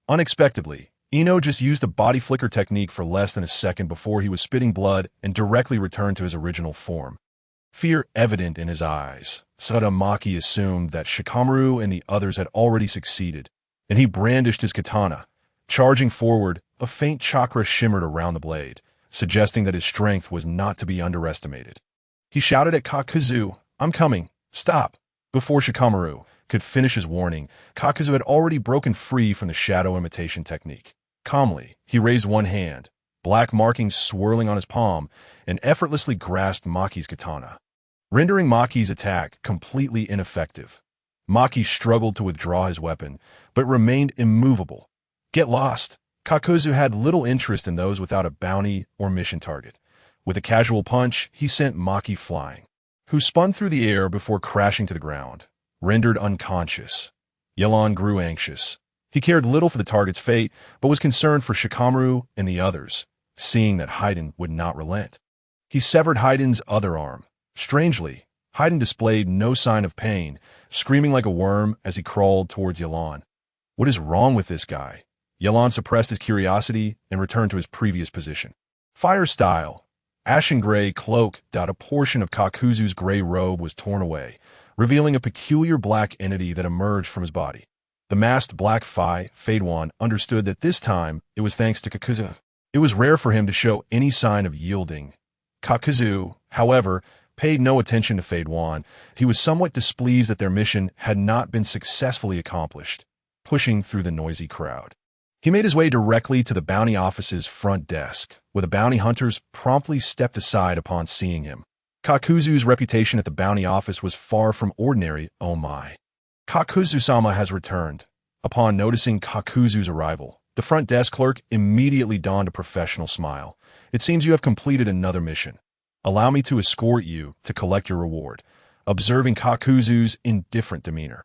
Unexpectedly, Ino just used the body flicker technique for less than a second before he was spitting blood and directly returned to his original form. Fear evident in his eyes, Sadamaki assumed that Shikamaru and the others had already succeeded, and he brandished his katana. Charging forward, a faint chakra shimmered around the blade, suggesting that his strength was not to be underestimated. He shouted at Kakuzu, "I'm coming, stop!" Before Shikamaru could finish his warning, Kakuzu had already broken free from the shadow imitation technique. Calmly, he raised one hand, black markings swirling on his palm, and effortlessly grasped Maki's katana, rendering Maki's attack completely ineffective. Maki struggled to withdraw his weapon, but remained immovable. Get lost! Kakuzu had little interest in those without a bounty or mission target. With a casual punch, he sent Maki flying, who spun through the air before crashing to the ground, rendered unconscious. Yelan grew anxious. He cared little for the target's fate, but was concerned for Shikamaru and the others, seeing that Haiden would not relent. He severed Haiden's other arm. Strangely, Haiden displayed no sign of pain, screaming like a worm as he crawled towards Yelan. What is wrong with this guy? Yelan suppressed his curiosity and returned to his previous position. Fire style. Ashen gray cloak. A portion of Kakuzu's gray robe was torn away, revealing a peculiar black entity that emerged from his body. The masked black Fadewan understood that this time it was thanks to Kakuzu. It was rare for him to show any sign of yielding. Kakuzu, however, paid no attention to Fadewan. He was somewhat displeased that their mission had not been successfully accomplished, pushing through the noisy crowd. He made his way directly to the bounty office's front desk, where the bounty hunters promptly stepped aside upon seeing him. Kakuzu's reputation at the bounty office was far from ordinary. Oh my. Kakuzu-sama has returned. Upon noticing Kakuzu's arrival, the front desk clerk immediately donned a professional smile. It seems you have completed another mission. Allow me to escort you to collect your reward, observing Kakuzu's indifferent demeanor.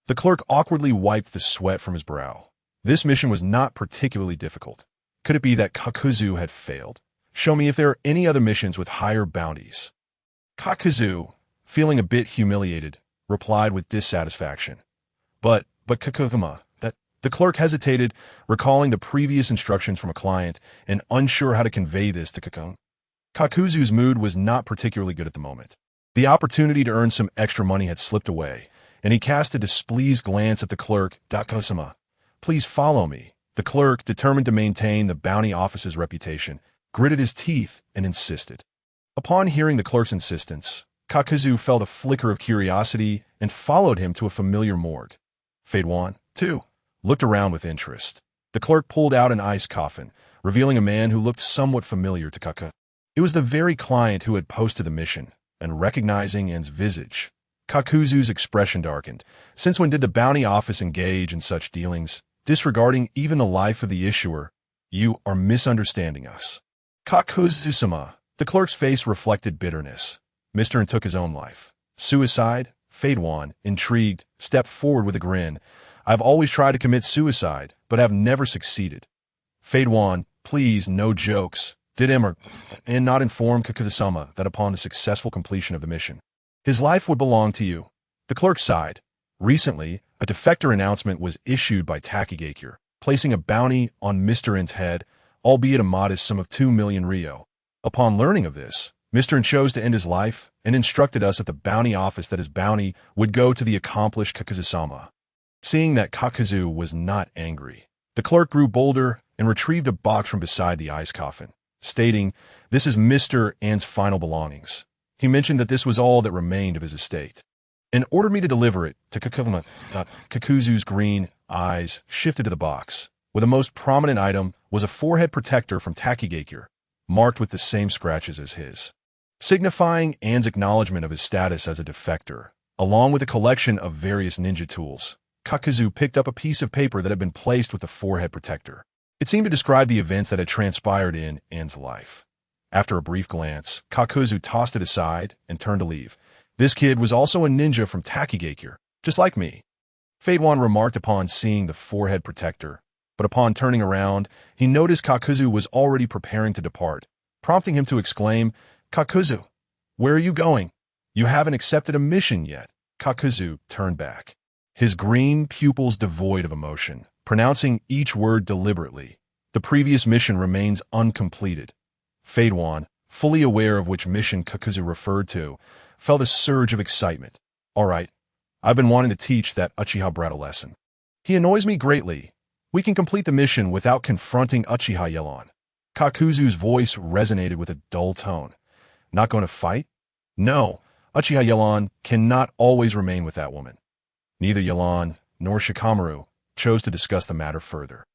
The clerk awkwardly wiped the sweat from his brow. This mission was not particularly difficult. Could it be that Kakuzu had failed? Show me if there are any other missions with higher bounties. Kakuzu, feeling a bit humiliated, replied with dissatisfaction. But Kakukuma, that the clerk hesitated, recalling the previous instructions from a client and unsure how to convey this to Kakun. Kakuzu's mood was not particularly good at the moment. The opportunity to earn some extra money had slipped away, and he cast a displeased glance at the clerk. Kakuma, please follow me. The clerk, determined to maintain the bounty office's reputation, gritted his teeth and insisted. Upon hearing the clerk's insistence, Kakuzu felt a flicker of curiosity and followed him to a familiar morgue. Fadewan, too, looked around with interest. The clerk pulled out an ice coffin, revealing a man who looked somewhat familiar to Kaku. It was the very client who had posted the mission, and recognizing An's visage, Kakuzu's expression darkened. Since when did the bounty office engage in such dealings, disregarding even the life of the issuer? You are misunderstanding us. Kakuzu-sama, the clerk's face reflected bitterness. Mr. N took his own life. Suicide? Fadewan, intrigued, stepped forward with a grin. I've always tried to commit suicide, but have never succeeded. Fadewan, please, no jokes. Did and not inform Kakuzu-sama that upon the successful completion of the mission, his life would belong to you? The clerk sighed. Recently, a defector announcement was issued by Takigakure, placing a bounty on Mr. N's head, albeit a modest sum of 2 million ryo. Upon learning of this, Mr. N chose to end his life and instructed us at the bounty office that his bounty would go to the accomplished Kakuzu-sama. Seeing that Kakuzu was not angry, the clerk grew bolder and retrieved a box from beside the ice coffin, stating, "This is Mr. N's final belongings." He mentioned that this was all that remained of his estate, and ordered me to deliver it to Kakuma. Kakuzu's green eyes shifted to the box, where the most prominent item was a forehead protector from Takigakure, marked with the same scratches as his, signifying An's acknowledgement of his status as a defector. Along with a collection of various ninja tools, Kakuzu picked up a piece of paper that had been placed with the forehead protector. It seemed to describe the events that had transpired in An's life. After a brief glance, Kakuzu tossed it aside and turned to leave. This kid was also a ninja from Takigakure, just like me. Fadewan remarked upon seeing the forehead protector, but upon turning around, he noticed Kakuzu was already preparing to depart, prompting him to exclaim, "Kakuzu, where are you going? You haven't accepted a mission yet." Kakuzu turned back, his green pupils devoid of emotion, pronouncing each word deliberately. The previous mission remains uncompleted. Fadewan, fully aware of which mission Kakuzu referred to, felt a surge of excitement. All right, I've been wanting to teach that Uchiha brat a lesson. He annoys me greatly. We can complete the mission without confronting Uchiha Yelan. Kakuzu's voice resonated with a dull tone. Not going to fight? No, Uchiha Yelan cannot always remain with that woman. Neither Yelan nor Shikamaru chose to discuss the matter further,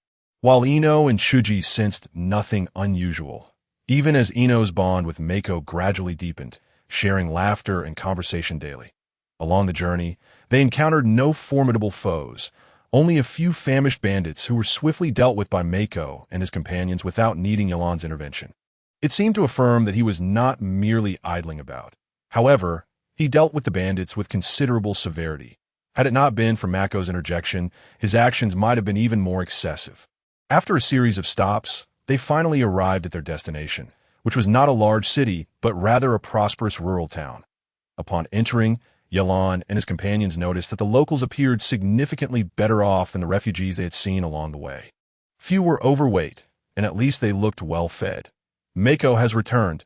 while Ino and Shuji sensed nothing unusual, even as Ino's bond with Meiko gradually deepened, sharing laughter and conversation daily. Along the journey, they encountered no formidable foes, only a few famished bandits who were swiftly dealt with by Meiko and his companions without needing Yelan's intervention. It seemed to affirm that he was not merely idling about. However, he dealt with the bandits with considerable severity. Had it not been for Mako's interjection, his actions might have been even more excessive. After a series of stops, they finally arrived at their destination, which was not a large city, but rather a prosperous rural town. Upon entering, Yalan and his companions noticed that the locals appeared significantly better off than the refugees they had seen along the way. Few were overweight, and at least they looked well-fed. Mako has returned.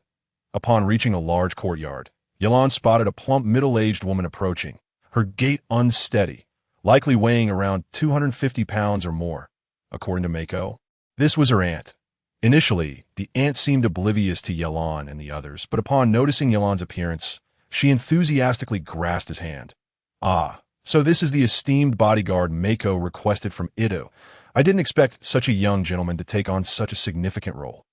Upon reaching a large courtyard, Yalan spotted a plump middle-aged woman approaching, her gait unsteady, likely weighing around 250 pounds or more. According to Mako, this was her aunt. Initially, the aunt seemed oblivious to Yalan and the others, but upon noticing Yalan's appearance, she enthusiastically grasped his hand. "Ah, so this is the esteemed bodyguard Mako requested from Ito. I didn't expect such a young gentleman to take on such a significant role."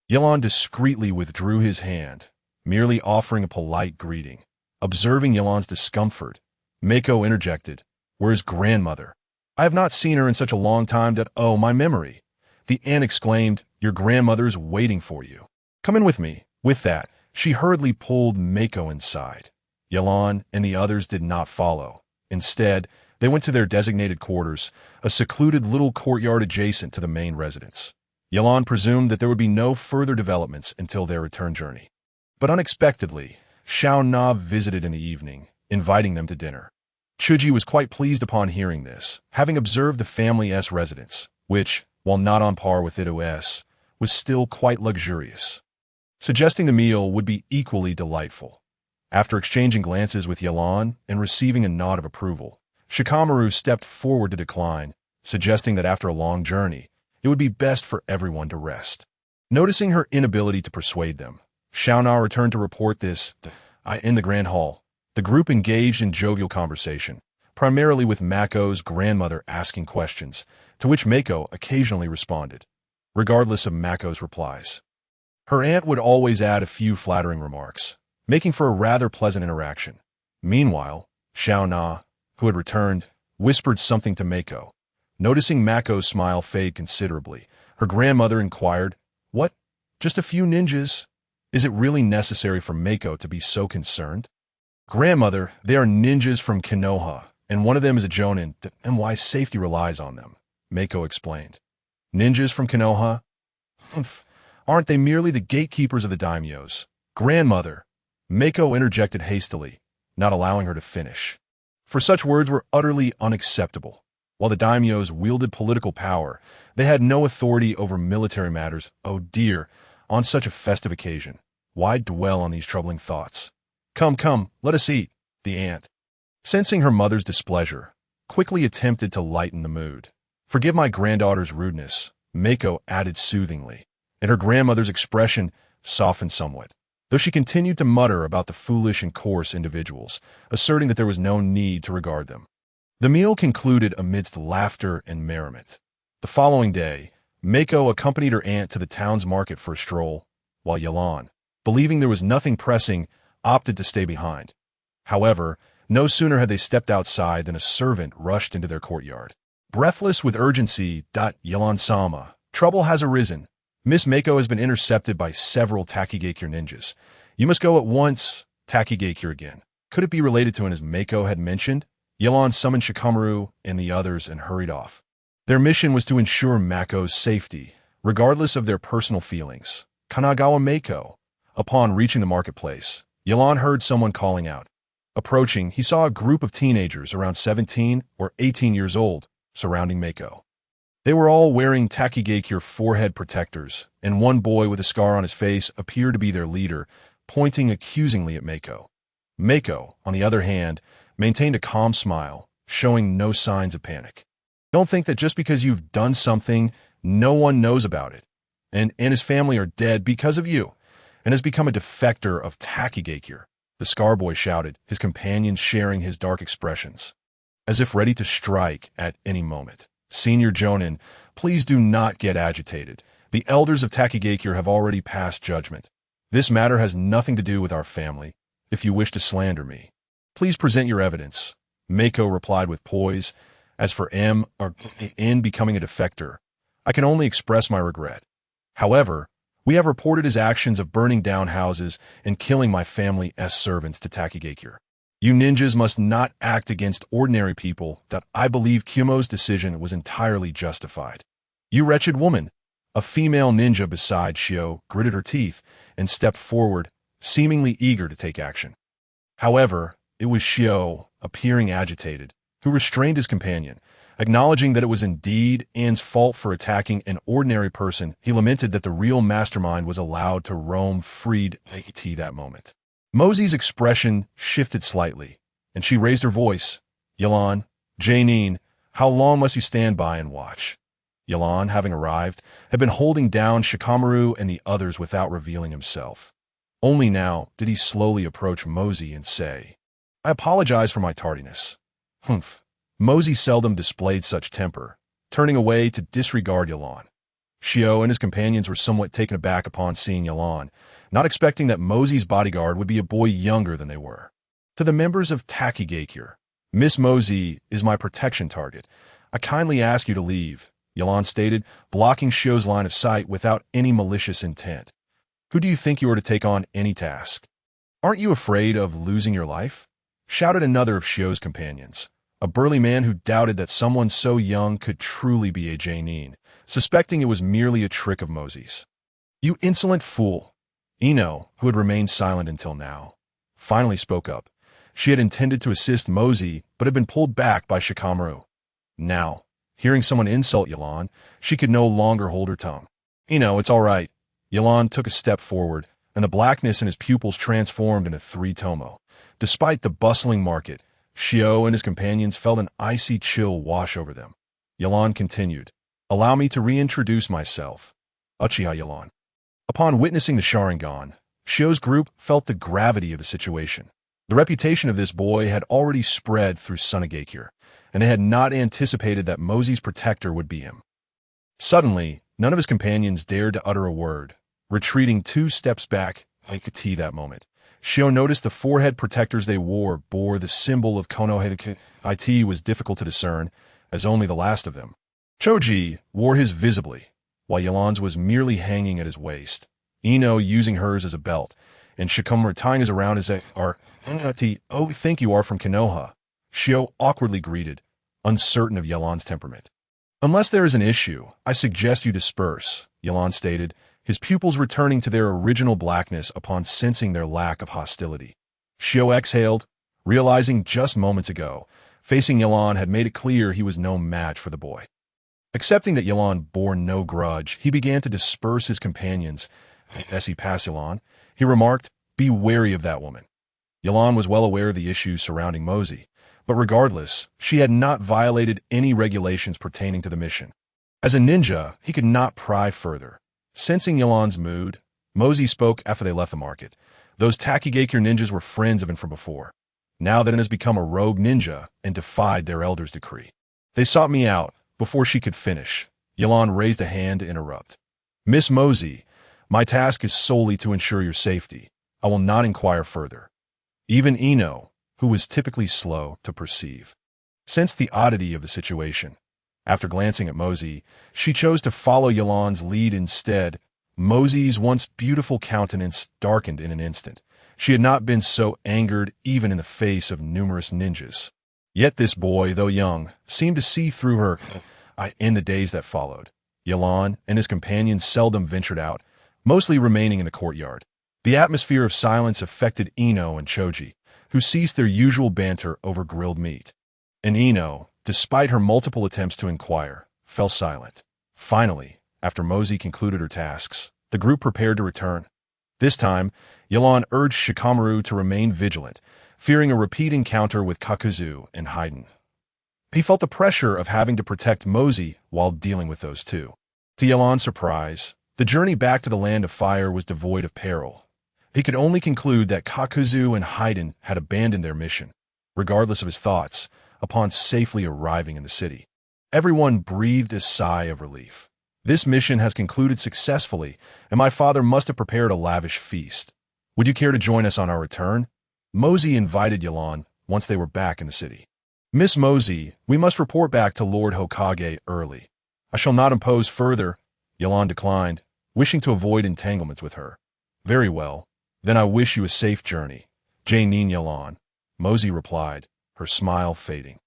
Yalan discreetly withdrew his hand, merely offering a polite greeting. Observing Yalan's discomfort, Mako interjected, "Where's grandmother? I have not seen her in such a long time that, oh, my memory." The aunt exclaimed, "Your grandmother's waiting for you. Come in with me." With that, she hurriedly pulled Mako inside. Yalan and the others did not follow. Instead, they went to their designated quarters, a secluded little courtyard adjacent to the main residence. Yalan presumed that there would be no further developments until their return journey. But unexpectedly, Xiao Na visited in the evening, inviting them to dinner. Chuji was quite pleased upon hearing this, having observed the family's residence, which, while not on par with Ito's, was still quite luxurious, suggesting the meal would be equally delightful. After exchanging glances with Yalan and receiving a nod of approval, Shikamaru stepped forward to decline, suggesting that after a long journey, it would be best for everyone to rest. Noticing her inability to persuade them, Xiao Na returned to report this in the grand hall. The group engaged in jovial conversation, primarily with Mako's grandmother asking questions, to which Mako occasionally responded, regardless of Mako's replies. Her aunt would always add a few flattering remarks, making for a rather pleasant interaction. Meanwhile, Xiao Na, who had returned, whispered something to Mako. Noticing Mako's smile fade considerably, her grandmother inquired, "What? Just a few ninjas? Is it really necessary for Mako to be so concerned?" "Grandmother, they are ninjas from Konoha, and one of them is a jonin, and why safety relies on them," Mako explained. "Ninjas from Konoha? Humph. Aren't they merely the gatekeepers of the daimyos?" "Grandmother," Mako interjected hastily, not allowing her to finish. For such words were utterly unacceptable. While the daimyos wielded political power, they had no authority over military matters. Oh dear, on such a festive occasion, why dwell on these troubling thoughts? Come, let us eat." The aunt, sensing her mother's displeasure, quickly attempted to lighten the mood. "Forgive my granddaughter's rudeness," Mako added soothingly, and her grandmother's expression softened somewhat, though she continued to mutter about the foolish and coarse individuals, asserting that there was no need to regard them. The meal concluded amidst laughter and merriment. The following day, Mako accompanied her aunt to the town's market for a stroll, while Yalan, believing there was nothing pressing, opted to stay behind. However, no sooner had they stepped outside than a servant rushed into their courtyard. Breathless with urgency, "Yalan-sama, trouble has arisen. Miss Mako has been intercepted by several Takigekyur ninjas. You must go at once." Takigekyur again. Could it be related to him, as Mako had mentioned? Yalan summoned Shikamaru and the others and hurried off. Their mission was to ensure Mako's safety, regardless of their personal feelings. Kanagawa Mako. Upon reaching the marketplace, Yalan heard someone calling out. Approaching, he saw a group of teenagers around 17 or 18 years old surrounding Mako. They were all wearing Takigekyur forehead protectors, and one boy with a scar on his face appeared to be their leader, pointing accusingly at Mako. Mako, on the other hand, maintained a calm smile, showing no signs of panic. "Don't think that just because you've done something, no one knows about it, and his family are dead because of you, and has become a defector of Takigekyur," the scar boy shouted, his companions sharing his dark expressions, as if ready to strike at any moment. "Senior Jonin, please do not get agitated. The elders of Takigekyur have already passed judgment. This matter has nothing to do with our family. If you wish to slander me, please present your evidence," Mako replied with poise. "As for in becoming a defector, I can only express my regret. However, we have reported his actions of burning down houses and killing my family's servants to Takigekyur. You ninjas must not act against ordinary people. That I believe Kimo's decision was entirely justified. You wretched woman. A female ninja beside Shio gritted her teeth and stepped forward, seemingly eager to take action. However, it was Shio, appearing agitated, who restrained his companion. Acknowledging that it was indeed Anne's fault for attacking an ordinary person, he lamented that the real mastermind was allowed to roam freed at that moment. Mosey's expression shifted slightly, and she raised her voice. Yelan, Janine, how long must you stand by and watch? Yelan, having arrived, had been holding down Shikamaru and the others without revealing himself. Only now did he slowly approach Mosey and say, I apologize for my tardiness. Humph. Mosey seldom displayed such temper, turning away to disregard Yelan. Shio and his companions were somewhat taken aback upon seeing Yelan, not expecting that Mosey's bodyguard would be a boy younger than they were. To the members of Takigaikure, Miss Mosey is my protection target. I kindly ask you to leave, Yelan stated, blocking Shio's line of sight without any malicious intent. Who do you think you are to take on any task? Aren't you afraid of losing your life? Shouted another of Shio's companions, a burly man who doubted that someone so young could truly be a Janine, suspecting it was merely a trick of Mosey's. You insolent fool! Ino, who had remained silent until now, finally spoke up. She had intended to assist Mosey, but had been pulled back by Shikamaru. Now, hearing someone insult Yelan, she could no longer hold her tongue. Ino, it's all right. Yelan took a step forward, and the blackness in his pupils transformed into 3 tomo. Despite the bustling market, Shio and his companions felt an icy chill wash over them. Yelan continued, Allow me to reintroduce myself. Uchiha Yelan. Upon witnessing the Sharingan, Shio's group felt the gravity of the situation. The reputation of this boy had already spread through Sunagaikure, and they had not anticipated that Mosey's protector would be him. Suddenly, none of his companions dared to utter a word, retreating 2 steps back. I could see that moment. Shio noticed the forehead protectors they wore bore the symbol of Konohana. It was difficult to discern, as only the last of them. Choji wore his visibly, while Yelan's was merely hanging at his waist, Ino using hers as a belt, and Shikamaru tying his around his Oh, we think you are from Konoha. Shio awkwardly greeted, uncertain of Yelan's temperament. Unless there is an issue, I suggest you disperse, Yelan stated, his pupils returning to their original blackness upon sensing their lack of hostility. Shio exhaled, realizing just moments ago, facing Yelan had made it clear he was no match for the boy. Accepting that Yelan bore no grudge, he began to disperse his companions. As he passed Yelan, he remarked, Be wary of that woman. Yelan was well aware of the issues surrounding Mosey, but regardless, she had not violated any regulations pertaining to the mission. As a ninja, he could not pry further. Sensing Yelan's mood, Mosey spoke after they left the market. Those Takigaikure ninjas were friends of him from before. Now that it has become a rogue ninja and defied their elder's decree. They sought me out. Before she could finish, Yelan raised a hand to interrupt. Miss Mosey, my task is solely to ensure your safety. I will not inquire further. Even Ino, who was typically slow to perceive, sensed the oddity of the situation. After glancing at Mosey, she chose to follow Yelan's lead instead. Mosey's once beautiful countenance darkened in an instant. She had not been so angered even in the face of numerous ninjas. Yet this boy, though young, seemed to see through her. In the days that followed, Yelan and his companions seldom ventured out, mostly remaining in the courtyard. The atmosphere of silence affected Ino and Choji, who ceased their usual banter over grilled meat. And Ino, despite her multiple attempts to inquire, fell silent. Finally, after Mosey concluded her tasks, the group prepared to return. This time, Yelan urged Shikamaru to remain vigilant, fearing a repeat encounter with Kakuzu and Haiden. He felt the pressure of having to protect Mosey while dealing with those two. To Yelan's surprise, the journey back to the Land of Fire was devoid of peril. He could only conclude that Kakuzu and Haiden had abandoned their mission, regardless of his thoughts, upon safely arriving in the city. Everyone breathed a sigh of relief. This mission has concluded successfully, and my father must have prepared a lavish feast. Would you care to join us on our return? Mosey invited Yelan once they were back in the city. Miss Mosey, we must report back to Lord Hokage early. I shall not impose further, Yelan declined, wishing to avoid entanglements with her. Very well. Then I wish you a safe journey. Janine Yelan. Mosey replied, her smile fading.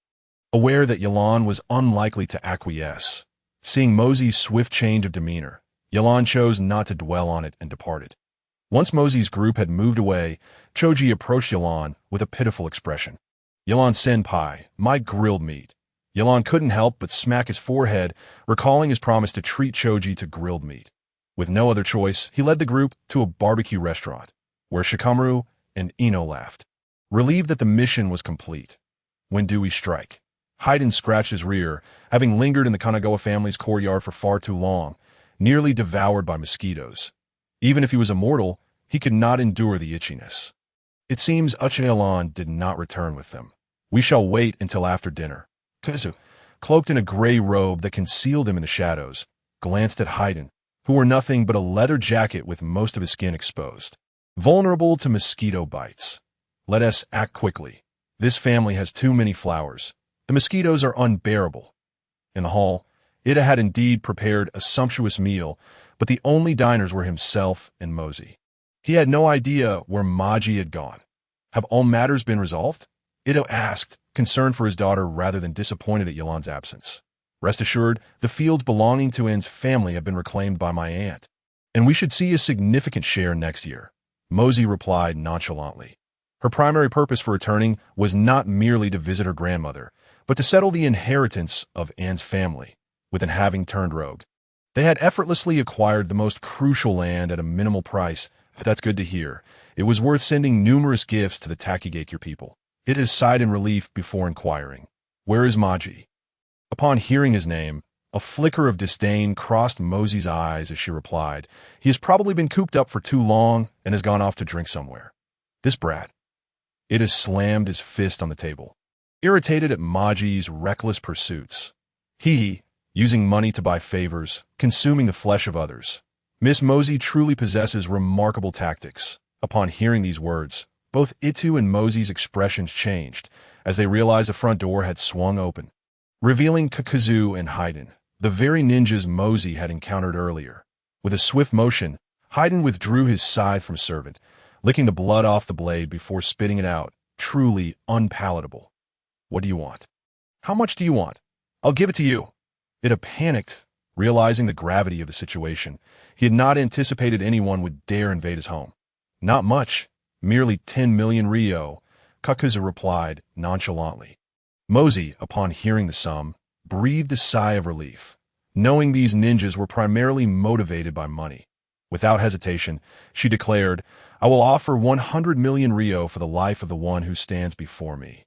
Aware that Yalan was unlikely to acquiesce, seeing Mosey's swift change of demeanor, Yalan chose not to dwell on it and departed. Once Mosey's group had moved away, Choji approached Yalan with a pitiful expression. Yalan senpai, my grilled meat. Yalan couldn't help but smack his forehead, recalling his promise to treat Choji to grilled meat. With no other choice, he led the group to a barbecue restaurant, where Shikamaru and Ino laughed. Relieved that the mission was complete. When do we strike? Hayden scratched his rear, having lingered in the Kanagawa family's courtyard for far too long, nearly devoured by mosquitoes. Even if he was immortal, he could not endure the itchiness. It seems Uchihalan did not return with them. We shall wait until after dinner. Kazu, cloaked in a gray robe that concealed him in the shadows, glanced at Hayden, who wore nothing but a leather jacket with most of his skin exposed. Vulnerable to mosquito bites. Let us act quickly. This family has too many flowers. The mosquitoes are unbearable. In the hall, Ida had indeed prepared a sumptuous meal, but the only diners were himself and Mosey. He had no idea where Maji had gone. Have all matters been resolved? Ida asked, concerned for his daughter rather than disappointed at Yalan's absence. Rest assured, the fields belonging to An's family have been reclaimed by my aunt, and we should see a significant share next year, Mosey replied nonchalantly. Her primary purpose for returning was not merely to visit her grandmother, but to settle the inheritance of Anne's family, with Anne having turned rogue. They had effortlessly acquired the most crucial land at a minimal price. That's good to hear. It was worth sending numerous gifts to the Takigakure people. It sighed in relief before inquiring, "Where is Maji?" Upon hearing his name, a flicker of disdain crossed Mosey's eyes as she replied, "He has probably been cooped up for too long and has gone off to drink somewhere. This brat." It slammed his fist on the table, irritated at Maji's reckless pursuits. He, using money to buy favors, consuming the flesh of others. Miss Mosey truly possesses remarkable tactics. Upon hearing these words, both Itu and Mosey's expressions changed as they realized the front door had swung open, revealing Kakazu and Hayden, the very ninjas Mosey had encountered earlier. With a swift motion, Hayden withdrew his scythe from servant, licking the blood off the blade before spitting it out, truly unpalatable. "What do you want?" "How much do you want?" "I'll give it to you." Ida panicked, realizing the gravity of the situation. He had not anticipated anyone would dare invade his home. "Not much, merely 10 million ryo," Kakazu replied nonchalantly. Mosey, upon hearing the sum, breathed a sigh of relief, knowing these ninjas were primarily motivated by money. Without hesitation, she declared, "I will offer 100 million ryo for the life of the one who stands before me."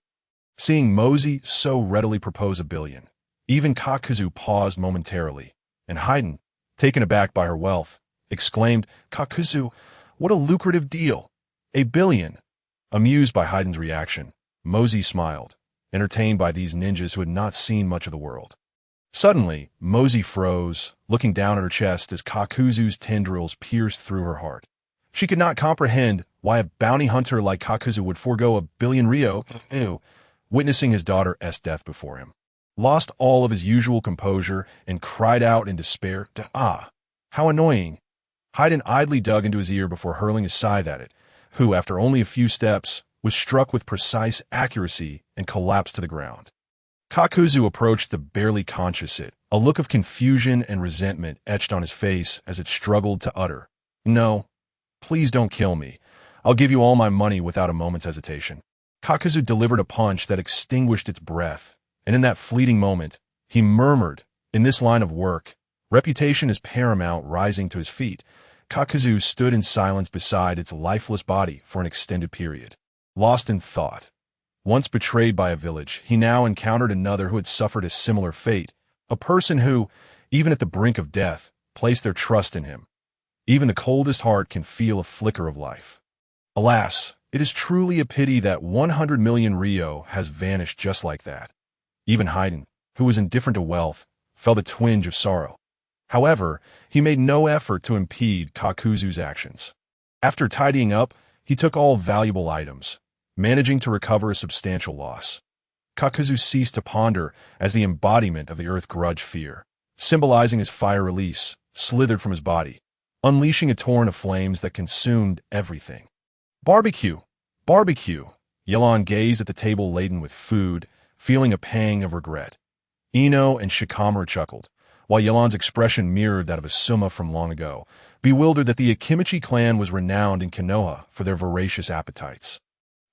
Seeing Mosey so readily propose 1 billion, even Kakazu paused momentarily, and Hayden, taken aback by her wealth, exclaimed, "Kakazu, what a lucrative deal! 1 billion!" Amused by Hayden's reaction, Mosey smiled, entertained by these ninjas who had not seen much of the world. Suddenly, Mosey froze, looking down at her chest as Kakuzu's tendrils pierced through her heart. She could not comprehend why a bounty hunter like Kakuzu would forego 1 billion ryo, witnessing his daughter's death before him. Lost all of his usual composure and cried out in despair, "Ah, how annoying!" Hayden idly dug into his ear before hurling his scythe at it, who, after only a few steps, was struck with precise accuracy and collapsed to the ground. Kakuzu approached the barely conscious it, a look of confusion and resentment etched on his face as it struggled to utter, "No, please don't kill me. I'll give you all my money without a moment's hesitation." Kakuzu delivered a punch that extinguished its breath, and in that fleeting moment, he murmured, "In this line of work, reputation is paramount." Rising to his feet, Kakuzu stood in silence beside its lifeless body for an extended period. Lost in thought. Once betrayed by a village, he now encountered another who had suffered a similar fate, a person who, even at the brink of death, placed their trust in him. Even the coldest heart can feel a flicker of life. Alas, it is truly a pity that 100 million ryo has vanished just like that. Even Hayden, who was indifferent to wealth, felt a twinge of sorrow. However, he made no effort to impede Kakuzu's actions. After tidying up, he took all valuable items, managing to recover a substantial loss. Kakuzu ceased to ponder as the embodiment of the earth grudge fear, symbolizing his fire release, slithered from his body, unleashing a torrent of flames that consumed everything. "Barbecue! Barbecue!" Yelan gazed at the table laden with food, feeling a pang of regret. Ino and Shikamaru chuckled, while Yelan's expression mirrored that of Asuma from long ago, bewildered that the Akimichi clan was renowned in Konoha for their voracious appetites.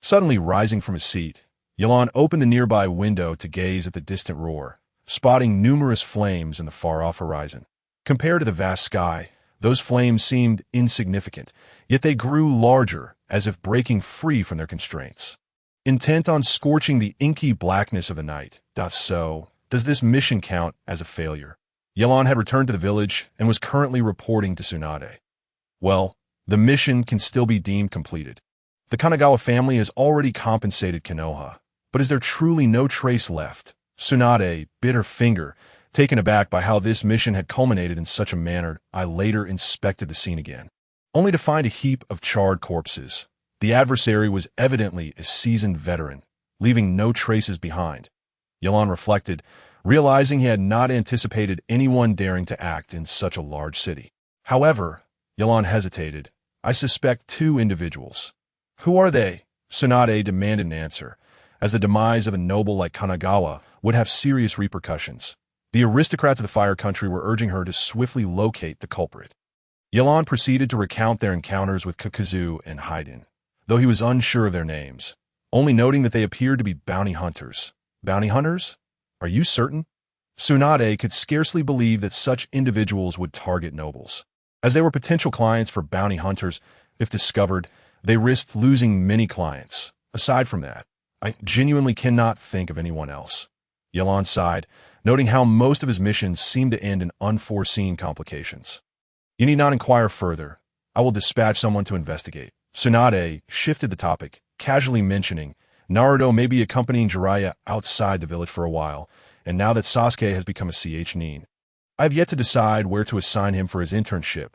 Suddenly rising from his seat, Yelan opened the nearby window to gaze at the distant roar, spotting numerous flames in the far-off horizon. Compared to the vast sky, those flames seemed insignificant, yet they grew larger, as if breaking free from their constraints. Intent on scorching the inky blackness of the night, does this mission count as a failure? Yelan had returned to the village and was currently reporting to Tsunade. Well, the mission can still be deemed completed. The Kanagawa family has already compensated Konoha, but is there truly no trace left? Tsunade bit her finger, taken aback by how this mission had culminated in such a manner. I later inspected the scene again, only to find a heap of charred corpses. The adversary was evidently a seasoned veteran, leaving no traces behind. Yelan reflected, realizing he had not anticipated anyone daring to act in such a large city. However, Yelan hesitated. I suspect 2 individuals. Who are they? Tsunade demanded an answer, as the demise of a noble like Kanagawa would have serious repercussions. The aristocrats of the Fire Country were urging her to swiftly locate the culprit. Yelan proceeded to recount their encounters with Kakazu and Haiden, though he was unsure of their names, only noting that they appeared to be bounty hunters. Bounty hunters? Are you certain? Tsunade could scarcely believe that such individuals would target nobles, as they were potential clients for bounty hunters. If discovered, they risked losing many clients. Aside from that, I genuinely cannot think of anyone else. Yelan sighed, noting how most of his missions seemed to end in unforeseen complications. You need not inquire further. I will dispatch someone to investigate. Tsunade shifted the topic, casually mentioning Naruto may be accompanying Jiraiya outside the village for a while, and now that Sasuke has become a nin. I have yet to decide where to assign him for his internship.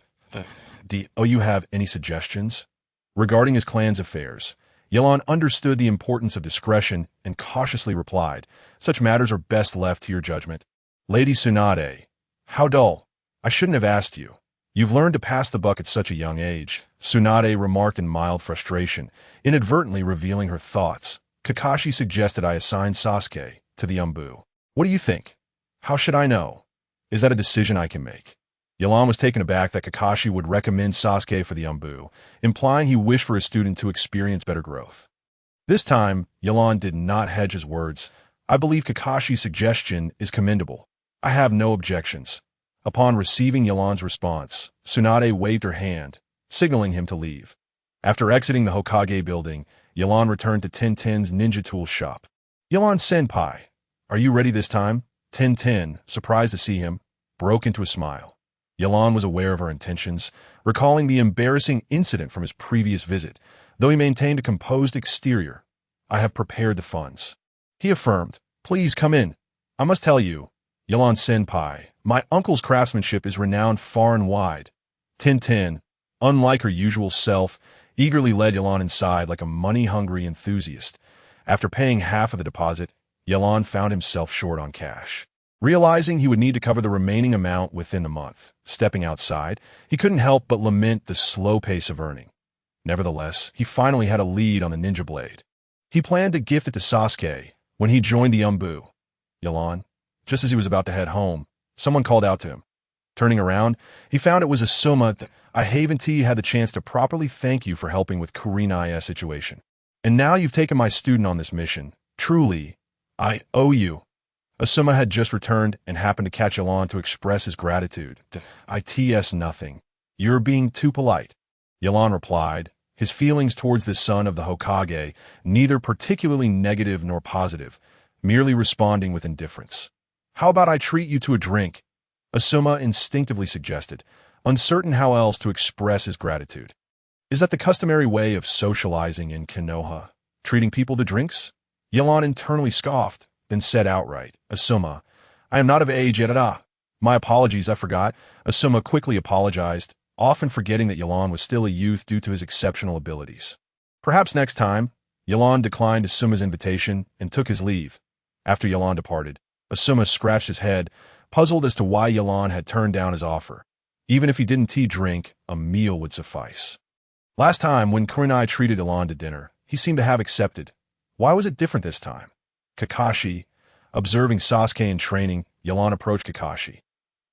Do you have any suggestions? Regarding his clan's affairs, Yelan understood the importance of discretion and cautiously replied, such matters are best left to your judgment. Lady Tsunade, how dull. I shouldn't have asked you. You've learned to pass the buck at such a young age, Tsunade remarked in mild frustration, inadvertently revealing her thoughts. Kakashi suggested I assign Sasuke to the Umbu. What do you think? How should I know? Is that a decision I can make? Yelan was taken aback that Kakashi would recommend Sasuke for the Umbu, implying he wished for his student to experience better growth. This time, Yelan did not hedge his words. I believe Kakashi's suggestion is commendable. I have no objections. Upon receiving Yelan's response, Tsunade waved her hand, signaling him to leave. After exiting the Hokage building, Yelan returned to Tenten's ninja tools shop. Yelan-senpai, are you ready this time? Tenten, surprised to see him, broke into a smile. Yelan was aware of her intentions, recalling the embarrassing incident from his previous visit, though he maintained a composed exterior. I have prepared the funds. He affirmed, please come in. I must tell you, Yelan-senpai, my uncle's craftsmanship is renowned far and wide. Tenten, unlike her usual self, eagerly led Yelan inside like a money-hungry enthusiast. After paying half of the deposit, Yelan found himself short on cash. Realizing he would need to cover the remaining amount within a month, stepping outside, he couldn't help but lament the slow pace of earning. Nevertheless, he finally had a lead on the ninja blade. He planned to gift it to Sasuke when he joined the Umbu. Yelan, just as he was about to head home, someone called out to him. Turning around, he found it was Asuma. I haven't had the chance to properly thank you for helping with Kurinaya's situation. And now you've taken my student on this mission. Truly, I owe you. Asuma had just returned and happened to catch Yelan to express his gratitude. It's nothing. You're being too polite. Yelan replied, his feelings towards the son of the Hokage neither particularly negative nor positive, merely responding with indifference. How about I treat you to a drink? Asuma instinctively suggested, uncertain how else to express his gratitude. Is that the customary way of socializing in Konoha, treating people to drinks? Yelan internally scoffed, then said outright, Asuma, I am not of age yet. My apologies, I forgot. Asuma quickly apologized, often forgetting that Yelan was still a youth due to his exceptional abilities. Perhaps next time. Yelan declined Asuma's invitation and took his leave. After Yelan departed, Asuma scratched his head, puzzled as to why Yelan had turned down his offer. Even if he didn't drink, a meal would suffice. Last time, when Kurenai treated Yelan to dinner, he seemed to have accepted, Why was it different this time? Kakashi, observing Sasuke in training, Yelan approached Kakashi.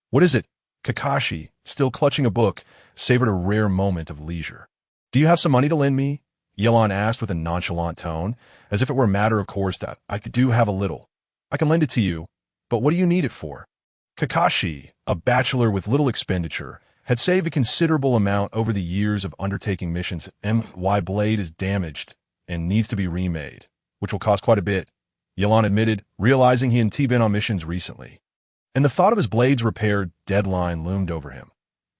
What is it? Kakashi, still clutching a book, savored a rare moment of leisure. Do you have some money to lend me? Yelan asked with a nonchalant tone, as if it were a matter of course that I do have a little. I can lend it to you, but what do you need it for? Kakashi, a bachelor with little expenditure, had saved a considerable amount over the years of undertaking missions. My blade is damaged and needs to be remade, which will cost quite a bit, Yelan admitted, realizing he hadn't been on missions recently. And the thought of his blade's repair deadline loomed over him.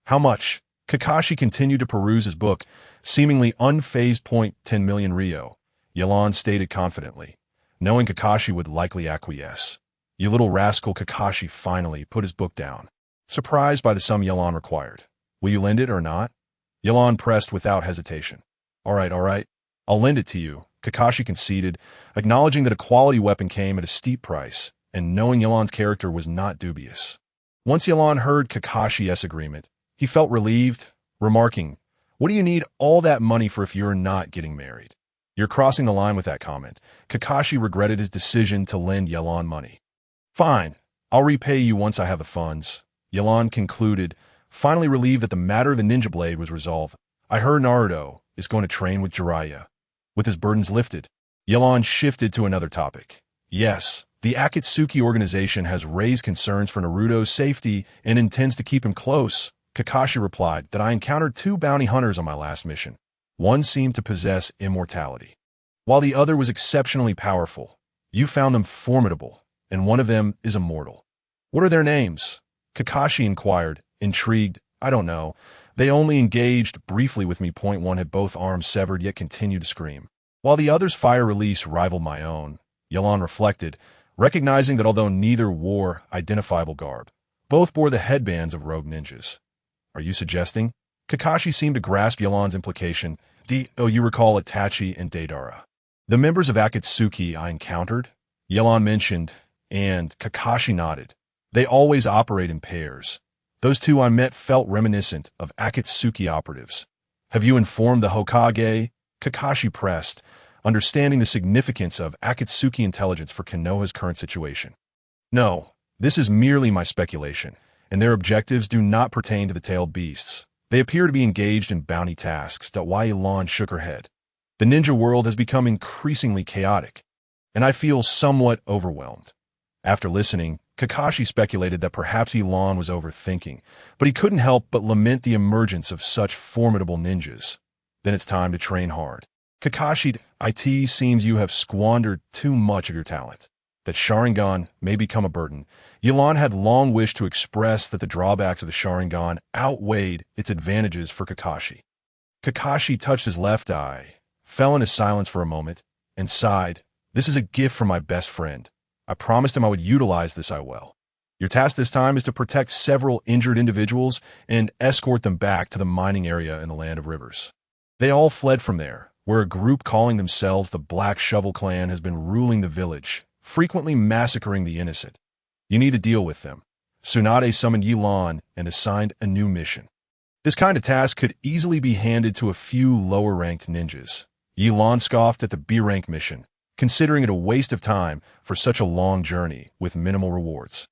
How much? Kakashi continued to peruse his book, seemingly unfazed. 10 million Rio, Yelan stated confidently, knowing Kakashi would likely acquiesce. You little rascal. Kakashi finally put his book down, surprised by the sum Yelan required. Will you lend it or not? Yelan pressed without hesitation. All right, I'll lend it to you, Kakashi conceded, acknowledging that a quality weapon came at a steep price, and knowing Yelan's character was not dubious. Once Yelan heard Kakashi's agreement, he felt relieved, remarking, What do you need all that money for if you're not getting married? You're crossing the line with that comment. Kakashi regretted his decision to lend Yelan money. Fine, I'll repay you once I have the funds, Yelan concluded, finally relieved that the matter of the ninja blade was resolved. I heard Naruto is going to train with Jiraiya. With his burdens lifted, Yelan shifted to another topic. Yes, the Akatsuki organization has raised concerns for Naruto's safety and intends to keep him close. Kakashi replied that I encountered 2 bounty hunters on my last mission. One seemed to possess immortality, while the other was exceptionally powerful. You found them formidable, and one of them is immortal. What are their names? Kakashi inquired, intrigued. I don't know. They only engaged briefly with me. One had both arms severed yet continued to scream, while the other's fire release rivaled my own. Yelan reflected, recognizing that although neither wore identifiable garb, both bore the headbands of rogue ninjas. Are you suggesting? Kakashi seemed to grasp Yelan's implication. You recall Itachi and Deidara, the members of Akatsuki I encountered? Yelan mentioned, and Kakashi nodded. They always operate in pairs. Those 2 I met felt reminiscent of Akatsuki operatives. Have you informed the Hokage? Kakashi pressed, understanding the significance of Akatsuki intelligence for Konoha's current situation. No, this is merely my speculation, and their objectives do not pertain to the tailed beasts. They appear to be engaged in bounty tasks. Yelan shook her head. The ninja world has become increasingly chaotic, and I feel somewhat overwhelmed. After listening, Kakashi speculated that perhaps Yelan was overthinking, but he couldn't help but lament the emergence of such formidable ninjas. Then it's time to train hard. Kakashi, it seems you have squandered too much of your talent. That Sharingan may become a burden. Yelan had long wished to express that the drawbacks of the Sharingan outweighed its advantages for Kakashi. Kakashi touched his left eye, fell into silence for a moment, and sighed. This is a gift from my best friend. I promised him I would utilize this well. Your task this time is to protect several injured individuals and escort them back to the mining area in the Land of Rivers. They all fled from there, where a group calling themselves the Black Shovel Clan has been ruling the village, frequently massacring the innocent. You need to deal with them. Tsunade summoned Yelan and assigned a new mission. This kind of task could easily be handed to a few lower-ranked ninjas. Yelan scoffed at the B-rank mission, considering it a waste of time for such a long journey with minimal rewards.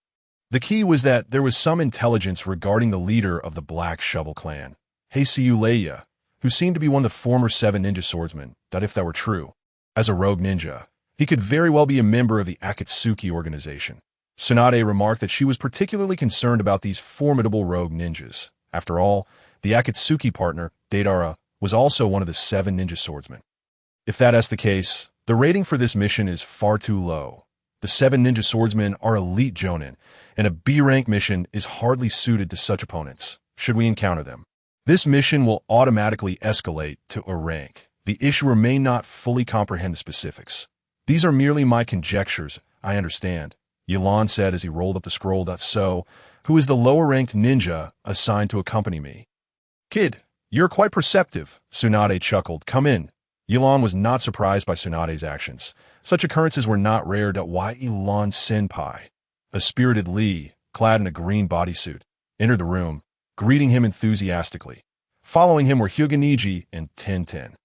The key was that there was some intelligence regarding the leader of the Black Shovel Clan, Heisei Leia, who seemed to be one of the former 7 ninja swordsmen, that if that were true, as a rogue ninja, he could very well be a member of the Akatsuki organization. Tsunade remarked that she was particularly concerned about these formidable rogue ninjas. After all, the Akatsuki partner, Deidara, was also one of the 7 ninja swordsmen. If that's the case, the rating for this mission is far too low. The 7 ninja swordsmen are elite jonin, and a B-rank mission is hardly suited to such opponents, should we encounter them. This mission will automatically escalate to a rank. The issuer may not fully comprehend the specifics. These are merely my conjectures, I understand, Yelan said as he rolled up the scroll. So, who is the lower-ranked ninja assigned to accompany me? Kid, you're quite perceptive, Tsunade chuckled. Come in. Yelan was not surprised by Tsunade's actions. Such occurrences were not rare. Why Yelan Senpai, a spirited Lee, clad in a green bodysuit, entered the room, greeting him enthusiastically. Following him were Hyuga Niji and Tenten.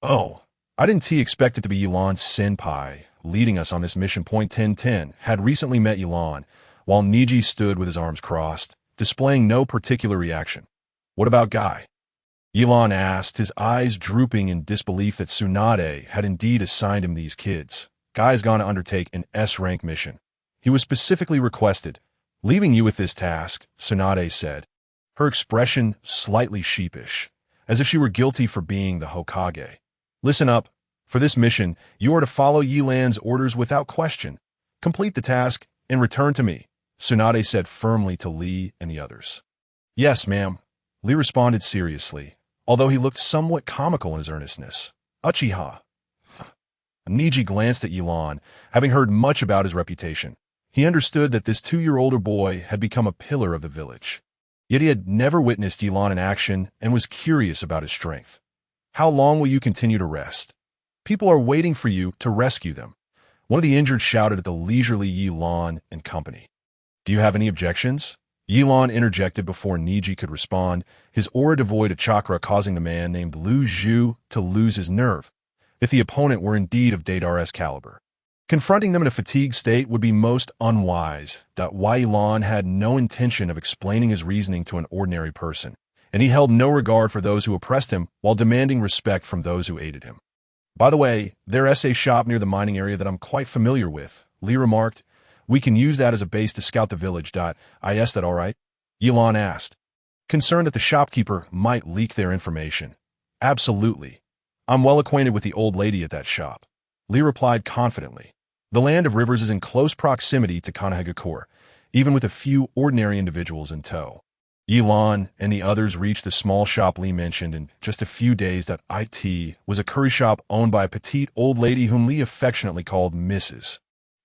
Oh, I didn't expect it to be Elon Senpai leading us on this mission. Point 1010 had recently met Elon, while Niji stood with his arms crossed, displaying no particular reaction. What about Guy? Elon asked, his eyes drooping in disbelief that Tsunade had indeed assigned him these kids. Guy's gone to undertake an S-rank mission. He was specifically requested. Leaving you with this task, Tsunade said, her expression slightly sheepish, as if she were guilty for being the Hokage. Listen up. For this mission, you are to follow Yilan's orders without question. Complete the task and return to me, Tsunade said firmly to Lee and the others. Yes, ma'am, Lee responded seriously, although he looked somewhat comical in his earnestness. Uchiha. Niji glanced at Elon, having heard much about his reputation. He understood that this 2-year-older boy had become a pillar of the village. Yet he had never witnessed Elon in action and was curious about his strength. How long will you continue to rest? People are waiting for you to rescue them. One of the injured shouted at the leisurely Elon and company. Do you have any objections? Elon interjected before Niji could respond, his aura devoid of chakra causing the man named Lu Zhu to lose his nerve, if the opponent were indeed of Dadar's caliber. Confronting them in a fatigued state would be most unwise. Why Elon had no intention of explaining his reasoning to an ordinary person, and he held no regard for those who oppressed him while demanding respect from those who aided him. By the way, there's a shop near the mining area that I'm quite familiar with, Lee remarked. We can use that as a base to scout the village. Is that all right? Elon asked, concerned that the shopkeeper might leak their information. Absolutely. I'm well acquainted with the old lady at that shop, Lee replied confidently. The Land of Rivers is in close proximity to Kanahagakure, even with a few ordinary individuals in tow. Elon and the others reached the small shop Lee mentioned in just a few days. It was a curry shop owned by a petite old lady whom Lee affectionately called Mrs.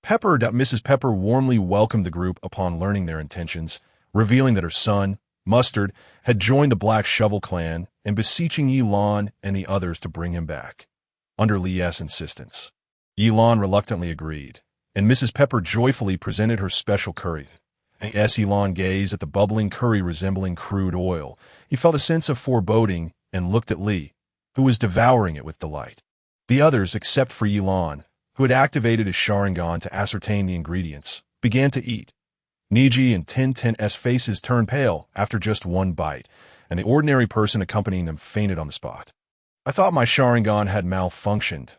Pepper. Mrs. Pepper warmly welcomed the group upon learning their intentions, revealing that her son, Mustard, had joined the Black Shovel clan and beseeching Elon and the others to bring him back, under Lee's insistence. Elon reluctantly agreed, and Mrs. Pepper joyfully presented her special curry. As Elon gazed at the bubbling curry resembling crude oil, he felt a sense of foreboding and looked at Lee, who was devouring it with delight. The others, except for Elon, who had activated his Sharingan to ascertain the ingredients, began to eat. Niji and 1010's faces turned pale after just one bite, and the ordinary person accompanying them fainted on the spot. I thought my Sharingan had malfunctioned.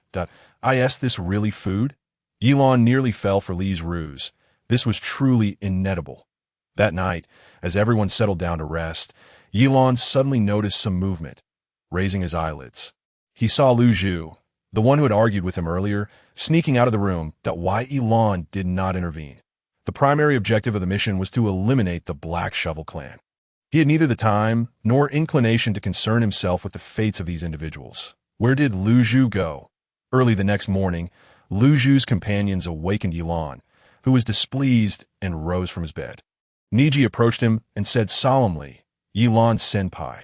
Is this really food? Elon nearly fell for Lee's ruse. This was truly inedible. That night, as everyone settled down to rest, Elon suddenly noticed some movement, raising his eyelids. He saw Lu Zhu, the one who had argued with him earlier, sneaking out of the room. Why Elon did not intervene. The primary objective of the mission was to eliminate the Black Shovel clan. He had neither the time nor inclination to concern himself with the fates of these individuals. Where did Lu Zhu go? Early the next morning, Lu Zhu's companions awakened Elon, who was displeased and rose from his bed. Niji approached him and said solemnly, Elon Senpai,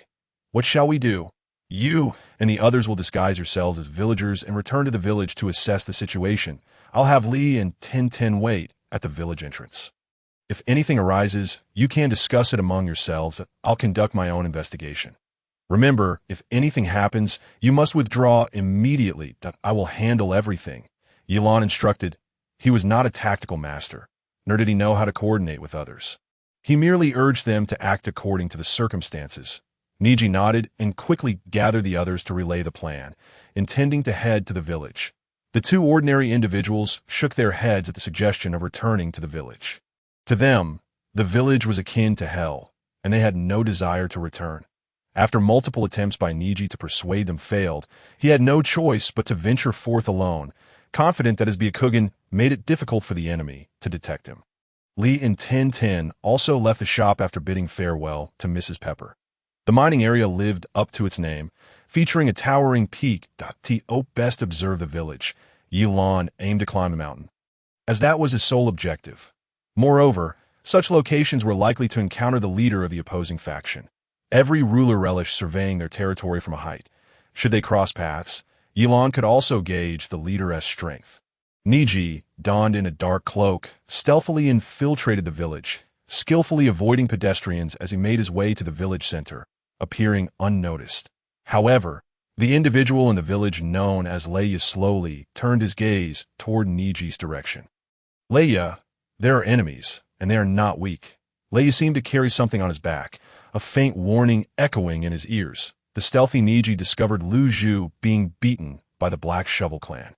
what shall we do? You and the others will disguise yourselves as villagers and return to the village to assess the situation. I'll have Lee and 1010 wait at the village entrance. If anything arises, you can discuss it among yourselves. I'll conduct my own investigation. Remember, if anything happens, you must withdraw immediately. I will handle everything, Elon instructed. He was not a tactical master, nor did he know how to coordinate with others. He merely urged them to act according to the circumstances. Niji nodded and quickly gathered the others to relay the plan, intending to head to the village. The two ordinary individuals shook their heads at the suggestion of returning to the village. To them, the village was akin to hell, and they had no desire to return. After multiple attempts by Niji to persuade them failed, he had no choice but to venture forth alone, confident that his Byakugan made it difficult for the enemy to detect him. Lee and 1010 also left the shop after bidding farewell to Mrs. Pepper. The mining area lived up to its name, featuring a towering peak. To best observe the village, Elon aimed to climb the mountain, as that was his sole objective. Moreover, such locations were likely to encounter the leader of the opposing faction. Every ruler relished surveying their territory from a height. Should they cross paths, Elon could also gauge the leader's strength. Niji, donned in a dark cloak, stealthily infiltrated the village, skillfully avoiding pedestrians as he made his way to the village center, appearing unnoticed. However, The individual in the village known as Leia slowly turned his gaze toward Niji's direction. Leia, there are enemies, and they are not weak. Leia seemed to carry something on his back, a faint warning echoing in his ears. The stealthy Niji discovered Lu Zhu being beaten by the Black Shovel clan.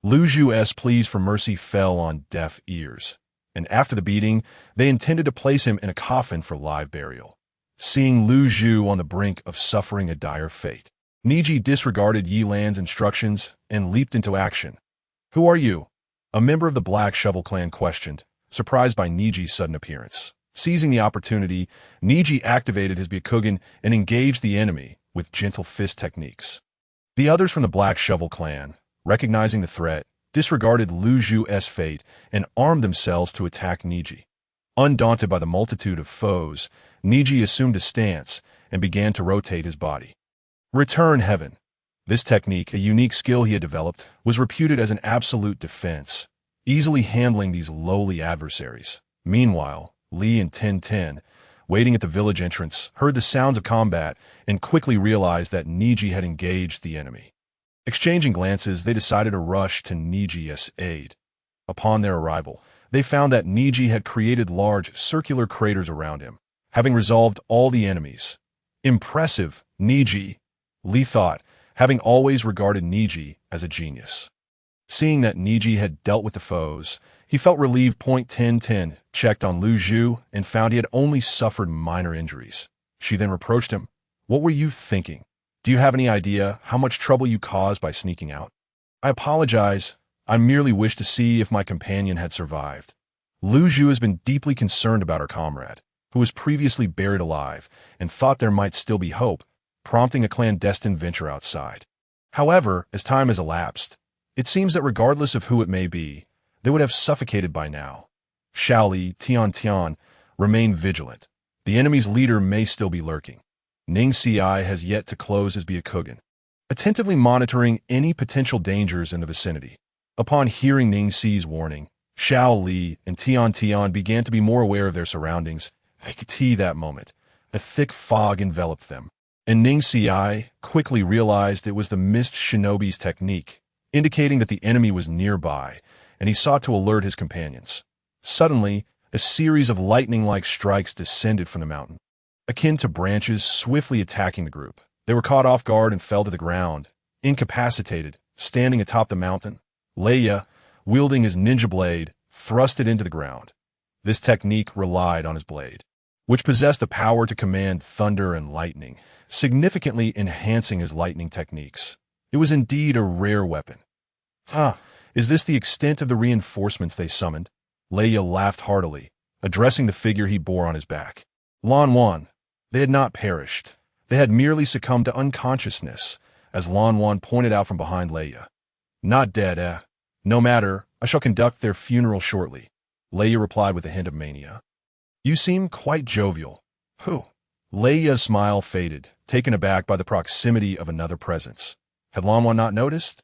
Lu Zhu's pleas for mercy fell on deaf ears, and after the beating, they intended to place him in a coffin for live burial. Seeing Lu Zhu on the brink of suffering a dire fate, Niji disregarded Yi Lan's instructions and leaped into action. "Who are you?" a member of the Black Shovel clan questioned, surprised by Niji's sudden appearance. Seizing the opportunity, Niji activated his Byakugan and engaged the enemy with gentle fist techniques. The others from the Black Shovel clan, recognizing the threat, disregarded Lu Zhu's fate and armed themselves to attack Niji. Undaunted by the multitude of foes, Niji assumed a stance and began to rotate his body. Return Heaven. This technique, a unique skill he had developed, was reputed as an absolute defense, easily handling these lowly adversaries. Meanwhile, Li and Ten, waiting at the village entrance, heard the sounds of combat and quickly realized that Niji had engaged the enemy. Exchanging glances, they decided to rush to Niji's aid. Upon their arrival, they found that Niji had created large circular craters around him, having resolved all the enemies. Impressive, Niji, Li thought, having always regarded Niji as a genius. Seeing that Niji had dealt with the foes, he felt relieved. 10 checked on Lu Zhu and found he had only suffered minor injuries. She then reproached him. "What were you thinking? Do you have any idea how much trouble you caused by sneaking out?" "I apologize. I merely wished to see if my companion had survived." Lu Zhu has been deeply concerned about her comrade, who was previously buried alive, and thought there might still be hope, prompting a clandestine venture outside. However, as time has elapsed, it seems that regardless of who it may be, they would have suffocated by now. Shaoli, Tian, remain vigilant. The enemy's leader may still be lurking. Ning Si has yet to close his Byakugan, attentively monitoring any potential dangers in the vicinity. Upon hearing Ning Si's warning, Xiao Li and Tian began to be more aware of their surroundings. That moment, a thick fog enveloped them, and Ning Si quickly realized it was the mist shinobi's technique, indicating that the enemy was nearby, and he sought to alert his companions. Suddenly, a series of lightning-like strikes descended from the mountain, akin to branches swiftly attacking the group. They were caught off guard and fell to the ground, incapacitated. Standing atop the mountain, Leia, wielding his ninja blade, thrust it into the ground. This technique relied on his blade, which possessed the power to command thunder and lightning, significantly enhancing his lightning techniques. It was indeed a rare weapon. Is this the extent of the reinforcements they summoned? Leia laughed heartily, addressing the figure he bore on his back. Lan Wan. They had not perished. They had merely succumbed to unconsciousness, as Lan Wan pointed out from behind Leia. Not dead, eh? No matter, I shall conduct their funeral shortly, Leia replied with a hint of mania. You seem quite jovial. Who? Leia's smile faded, taken aback by the proximity of another presence. Had Lan Wan not noticed?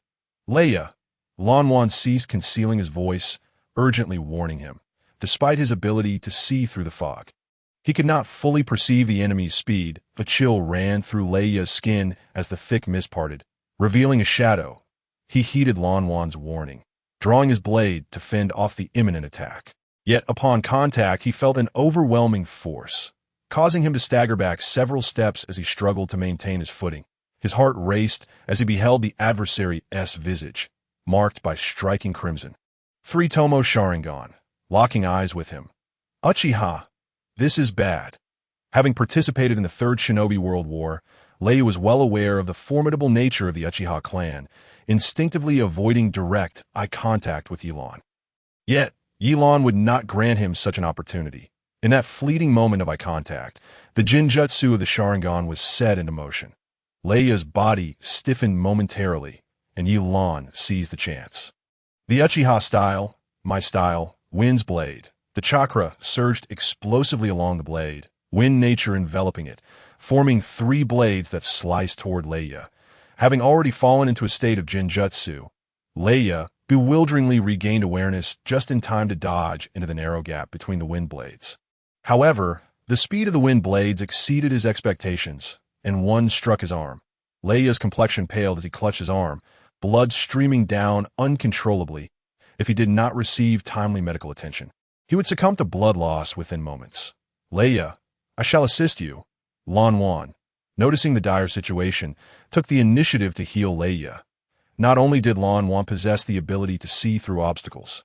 Leia. Lan Wan ceased concealing his voice, urgently warning him, despite his ability to see through the fog. He could not fully perceive the enemy's speed. A chill ran through Leia's skin as the thick mist parted, revealing a shadow. He heeded Lan Wan's warning, drawing his blade to fend off the imminent attack. Yet upon contact he felt an overwhelming force, causing him to stagger back several steps as he struggled to maintain his footing. His heart raced as he beheld the adversary's visage, marked by striking crimson. 3 Tomo Sharingan, locking eyes with him. Uchiha. This is bad. Having participated in the Third Shinobi World War, Leia was well aware of the formidable nature of the Uchiha clan, instinctively avoiding direct eye contact with Yi Lan. Yet, Yi Lan would not grant him such an opportunity. In that fleeting moment of eye contact, the Jinjutsu of the Sharingan was set into motion. Leia's body stiffened momentarily, and Yi Lan seized the chance. The Uchiha style, my style, Wind's blade. The chakra surged explosively along the blade, wind nature enveloping it, forming 3 blades that sliced toward Leia. Having already fallen into a state of Jinjutsu, Leia bewilderingly regained awareness just in time to dodge into the narrow gap between the wind blades. However, the speed of the wind blades exceeded his expectations, and one struck his arm. Leia's complexion paled as he clutched his arm, blood streaming down uncontrollably. If he did not receive timely medical attention, he would succumb to blood loss within moments. Leia, I shall assist you. Lan Wan, noticing the dire situation, took the initiative to heal Leia. Not only did Lan Wan possess the ability to see through obstacles,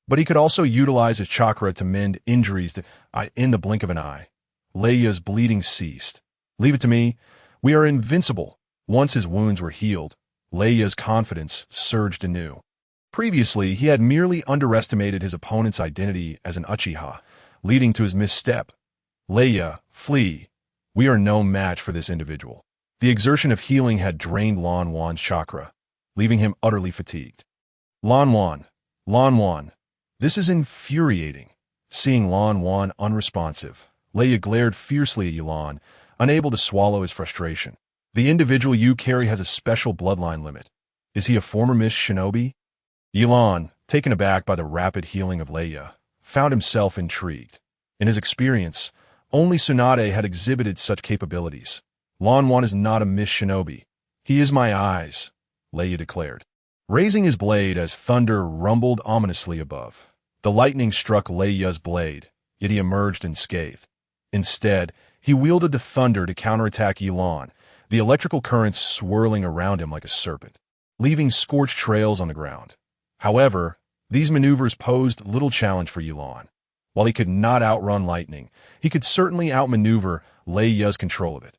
but he could also utilize his chakra to mend injuries in the blink of an eye. Leia's bleeding ceased. Leave it to me. We are invincible. Once his wounds were healed, Leia's confidence surged anew. Previously, he had merely underestimated his opponent's identity as an Uchiha, leading to his misstep. Leia, flee. We are no match for this individual. The exertion of healing had drained Lan Wan's chakra, leaving him utterly fatigued. Lan Wan. This is infuriating. Seeing Lan Wan unresponsive, Leia glared fiercely at Yilan, unable to swallow his frustration. The individual you carry has a special bloodline limit. Is he a former Mist Shinobi? Yilan, taken aback by the rapid healing of Leia, found himself intrigued. In his experience, only Tsunade had exhibited such capabilities. Lan Wan is not a Mist Shinobi. He is my eyes, Leia declared, raising his blade as thunder rumbled ominously above. The lightning struck Leia's blade, yet he emerged unscathed. Instead, he wielded the thunder to counterattack Yilan, the electrical currents swirling around him like a serpent, leaving scorched trails on the ground. However, these maneuvers posed little challenge for Yilan. While he could not outrun lightning, he could certainly outmaneuver Leia's control of it.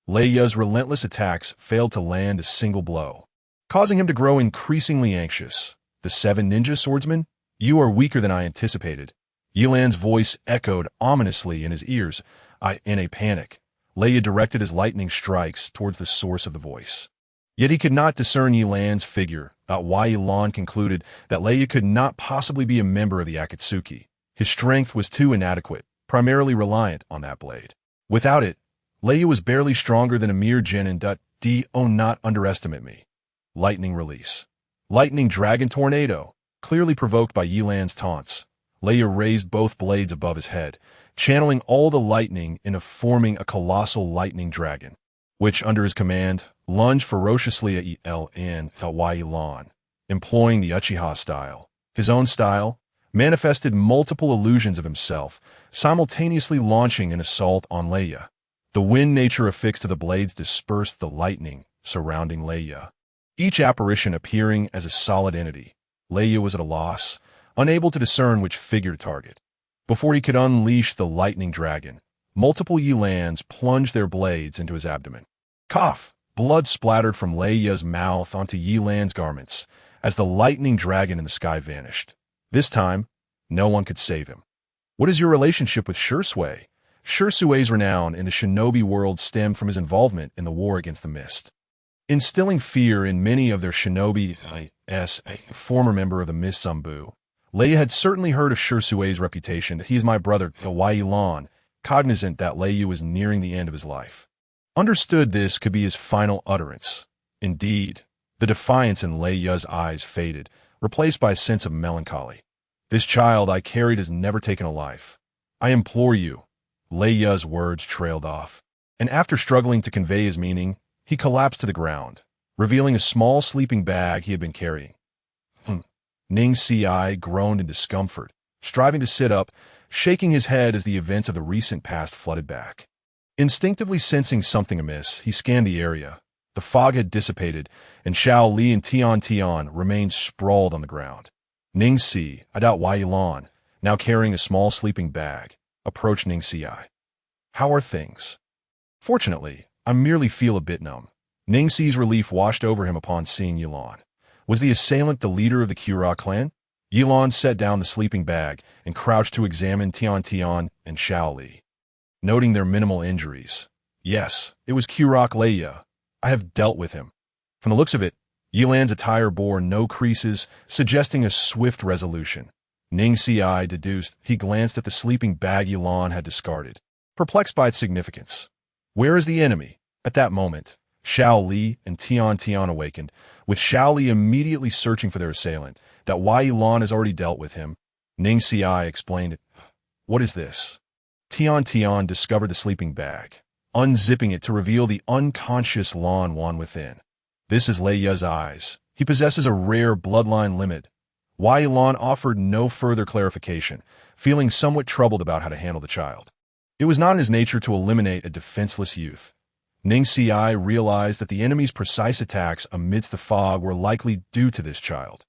Leia's relentless attacks failed to land a single blow, causing him to grow increasingly anxious. The 7 ninja swordsmen? You are weaker than I anticipated. Yilan's voice echoed ominously in his ears. In a panic, Leia directed his lightning strikes towards the source of the voice. Yet he could not discern Yilan's figure, why Yilan concluded that Leia could not possibly be a member of the Akatsuki. His strength was too inadequate, primarily reliant on that blade. Without it, Leia was barely stronger than a mere genin. Do not underestimate me. Lightning release. Lightning dragon tornado, clearly provoked by Yilan's taunts. Leia raised both blades above his head, channeling all the lightning into forming a colossal lightning dragon, which, under his command, lunged ferociously at Yilan, employing the Uchiha style. His own style manifested multiple illusions of himself, simultaneously launching an assault on Leia. The wind nature affixed to the blades dispersed the lightning surrounding Leia, each apparition appearing as a solid entity. Leia was at a loss, unable to discern which figure to target. Before he could unleash the lightning dragon, multiple Yilans plunged their blades into his abdomen. Cough! Blood splattered from Leia's mouth onto Yilan's garments as the lightning dragon in the sky vanished. This time, no one could save him. What is your relationship with Shursui? Shursui's renown in the shinobi world stemmed from his involvement in the war against the Mist, instilling fear in many of their shinobi. As a former member of the Mist Zambu, Leia had certainly heard of Shursui's reputation that he is my brother, Yilan, cognizant that Leia was nearing the end of his life. Understood this could be his final utterance. Indeed, the defiance in Leia's eyes faded, replaced by a sense of melancholy. This child I carried has never taken a life. I implore you. Leia's words trailed off, and after struggling to convey his meaning, he collapsed to the ground, revealing a small sleeping bag he had been carrying. Ning Si groaned in discomfort, striving to sit up, shaking his head as the events of the recent past flooded back. Instinctively sensing something amiss, he scanned the area. The fog had dissipated, and Xiao Li and Tian remained sprawled on the ground. Ning Si, I doubt Yilan, now carrying a small sleeping bag, approached Ning Si. How are things? Fortunately, I merely feel a bit numb. Ning Si's relief washed over him upon seeing Yilan. Was the assailant the leader of the Kura clan? Yilan set down the sleeping bag and crouched to examine Tian and Xiao Li, noting their minimal injuries. Yes, it was Kurok Leia. I have dealt with him. From the looks of it, Yilan's attire bore no creases, suggesting a swift resolution. Ning Si deduced. He glanced at the sleeping bag Yilan had discarded, perplexed by its significance. Where is the enemy? At that moment, Xiao Li and Tian awakened, with Xiao Li immediately searching for their assailant. That Yilan has already dealt with him. Ning Si explained it. What is this? Tian discovered the sleeping bag. unzipping it to reveal the unconscious Lan Wan within. This is Lei Ya's eyes. He possesses a rare bloodline limit. Wai Lan offered no further clarification, feeling somewhat troubled about how to handle the child. It was not in his nature to eliminate a defenseless youth. Ning Si realized that the enemy's precise attacks amidst the fog were likely due to this child.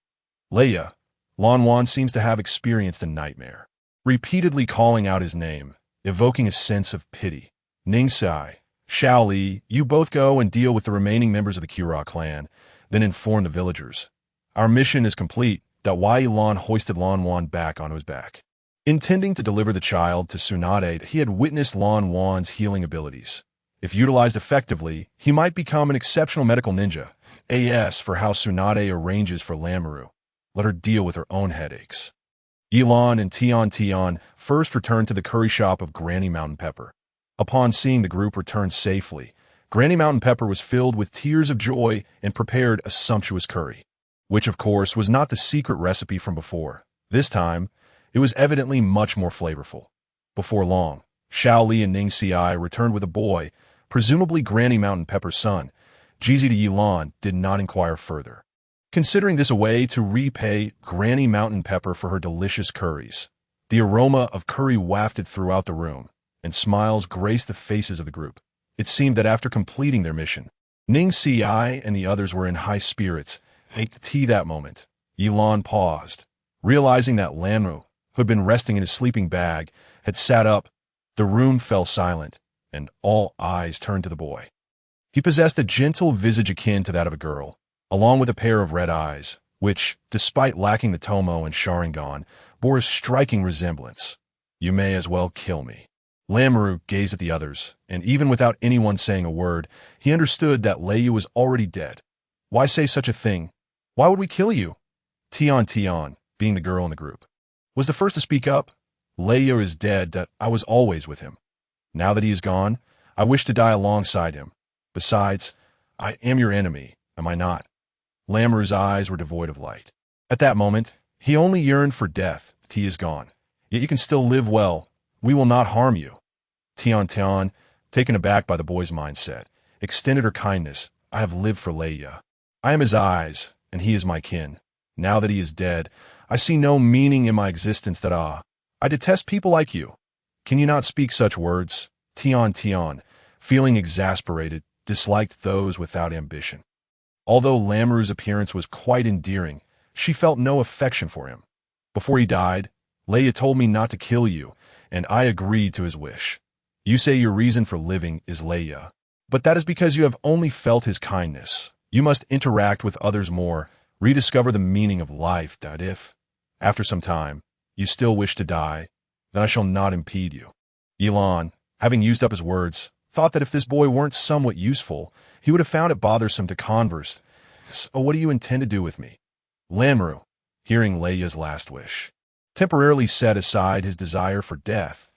Leia, Lan Wan seems to have experienced a nightmare, repeatedly calling out his name, evoking a sense of pity. Ning Si, Xiao Li, you both go and deal with the remaining members of the Kira clan, then inform the villagers. Our mission is complete. Wai Lan hoisted Lan Wan back onto his back. Intending to deliver the child to Tsunade, he had witnessed Lan Wan's healing abilities. If utilized effectively, he might become an exceptional medical ninja. As for how Tsunade arranges for Lamuru, let her deal with her own headaches. Yilan and Tian first returned to the curry shop of Granny Mountain Pepper. Upon seeing the group return safely, Granny Mountain Pepper was filled with tears of joy and prepared a sumptuous curry, which of course was not the secret recipe from before. This time, it was evidently much more flavorful. Before long, Xiao Li and Ning Si returned with a boy, presumably Granny Mountain Pepper's son. Jizi to Yilan did not inquire further, considering this a way to repay Granny Mountain Pepper for her delicious curries. The aroma of curry wafted throughout the room, and smiles graced the faces of the group. It seemed that after completing their mission, Ning Si and the others were in high spirits. At that moment, Yilan paused, realizing that Lanmu, who had been resting in his sleeping bag, had sat up. The room fell silent, and all eyes turned to the boy. He possessed a gentle visage akin to that of a girl, along with a pair of red eyes, which, despite lacking the Tomo and Sharingan, bore a striking resemblance. You may as well kill me. Lamuru gazed at the others, and even without anyone saying a word, he understood that Leiyu was already dead. Why say such a thing? Why would we kill you? Tian, being the girl in the group, was the first to speak up. Leiyu is dead, that I was always with him. Now that he is gone, I wish to die alongside him. Besides, I am your enemy, am I not? Lamuru's eyes were devoid of light. At that moment, he only yearned for death. He is gone. Yet you can still live well. We will not harm you. Tian, taken aback by the boy's mindset, extended her kindness. I have lived for Leia. I am his eyes, and he is my kin. Now that he is dead, I see no meaning in my existence. I detest people like you. Can you not speak such words? Tian, feeling exasperated, disliked those without ambition. Although Lamuru's appearance was quite endearing, she felt no affection for him. Before he died, Leia told me not to kill you, and I agreed to his wish. You say your reason for living is Leia, but that is because you have only felt his kindness. You must interact with others more, rediscover the meaning of life. If, after some time, you still wish to die, then I shall not impede you. Yilan, having used up his words, thought that if this boy weren't somewhat useful, he would have found it bothersome to converse. So what do you intend to do with me? Lamuru, hearing Leia's last wish, temporarily set aside his desire for death.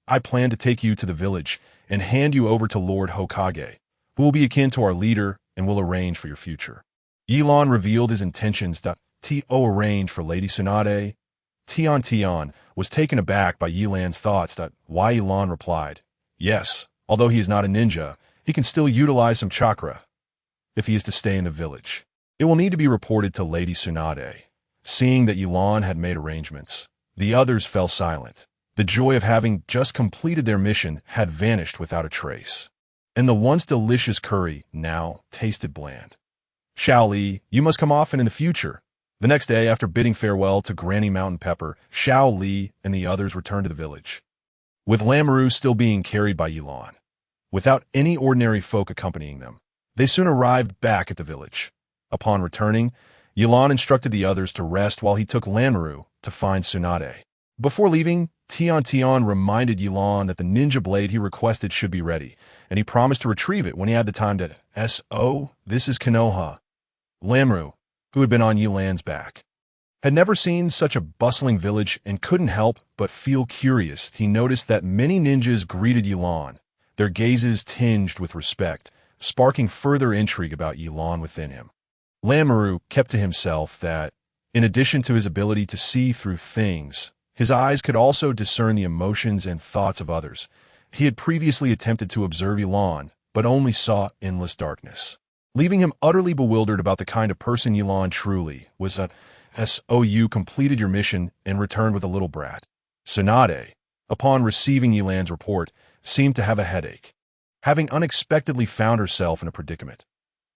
I plan to take you to the village and hand you over to Lord Hokage, who will be akin to our leader and will arrange for your future. Yilan revealed his intentions to arrange for Lady Tsunade. Tian was taken aback by Yilan's thoughts. Why Yilan replied, yes, although he is not a ninja, he can still utilize some chakra. If he is to stay in the village, it will need to be reported to Lady Tsunade. Seeing that Yilan had made arrangements, the others fell silent. The joy of having just completed their mission had vanished without a trace, and the once delicious curry now tasted bland. Xiao Li, you must come often in the future. The next day, after bidding farewell to Granny Mountain Pepper, Xiao Li and the others returned to the village, with Lamuru still being carried by Yilan. Without any ordinary folk accompanying them, they soon arrived back at the village. Upon returning, Yilan instructed the others to rest while he took Lamuru to find Tsunade. Before leaving, Tian reminded Yilan that the ninja blade he requested should be ready, and he promised to retrieve it when he had the time to This is Konoha. Lamuru, who had been on Yilan's back, had never seen such a bustling village and couldn't help but feel curious. He noticed that many ninjas greeted Yilan, their gazes tinged with respect, sparking further intrigue about Yilan within him. Lamuru kept to himself that, in addition to his ability to see through things, his eyes could also discern the emotions and thoughts of others, He had previously attempted to observe Elon, but only saw endless darkness, leaving him utterly bewildered about the kind of person Elon truly was. You completed your mission and returned with a little brat. Tsunade, upon receiving Elan's report, seemed to have a headache, having unexpectedly found herself in a predicament.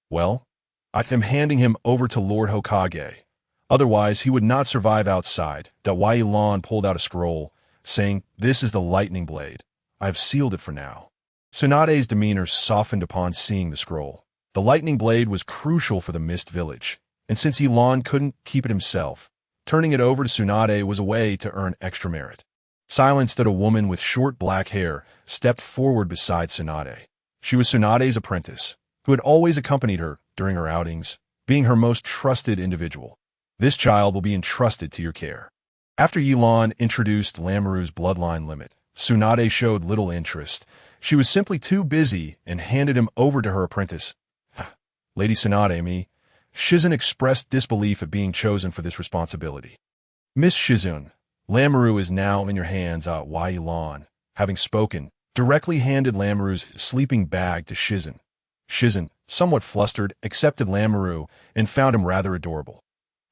Well, I am handing him over to Lord Hokage. Otherwise, he would not survive outside. Elon pulled out a scroll, saying, "This is the lightning blade. I have sealed it for now." Tsunade's demeanor softened upon seeing the scroll. The lightning blade was crucial for the Mist Village, and since Elon couldn't keep it himself, turning it over to Tsunade was a way to earn extra merit. Silenced that a woman with short black hair stepped forward beside Tsunade. She was Tsunade's apprentice, who had always accompanied her during her outings, being her most trusted individual. "This child will be entrusted to your care." After Elon introduced Lamuru's bloodline limit, Tsunade showed little interest. She was simply too busy and handed him over to her apprentice. "Lady Tsunade, me." Shizun expressed disbelief at being chosen for this responsibility. "Miss Shizun, Lamuru is now in your hands." Elon, having spoken, directly handed Lamuru's sleeping bag to Shizun. Shizun, somewhat flustered, accepted Lamuru and found him rather adorable.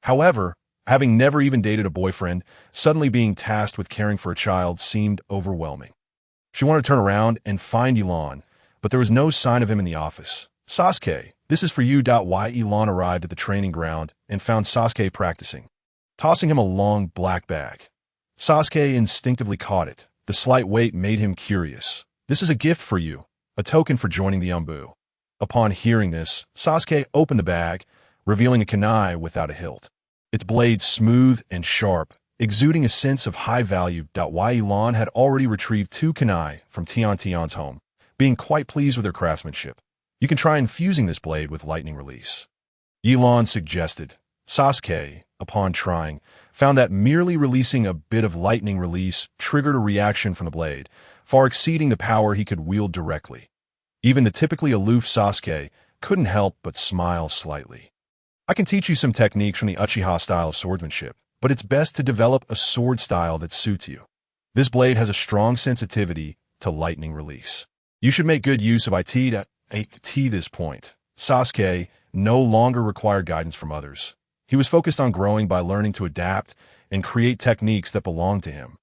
However, having never even dated a boyfriend, suddenly being tasked with caring for a child seemed overwhelming. She wanted to turn around and find Elon, but there was no sign of him in the office. "Sasuke, this is for you." Elon arrived at the training ground and found Sasuke practicing, tossing him a long black bag. Sasuke instinctively caught it. The slight weight made him curious. "This is a gift for you, a token for joining the Umbu." Upon hearing this, Sasuke opened the bag, revealing a kunai without a hilt. Its blade smooth and sharp, exuding a sense of high value. Elon had already retrieved 2 kunai from Tion's home, being quite pleased with their craftsmanship. "You can try infusing this blade with lightning release," Elon suggested. Sasuke, upon trying, found that merely releasing a bit of lightning release triggered a reaction from the blade, far exceeding the power he could wield directly. Even the typically aloof Sasuke couldn't help but smile slightly. "I can teach you some techniques from the Uchiha style of swordsmanship, but it's best to develop a sword style that suits you. This blade has a strong sensitivity to lightning release. You should make good use of it." At this point, Sasuke no longer required guidance from others. He was focused on growing by learning to adapt and create techniques that belonged to him,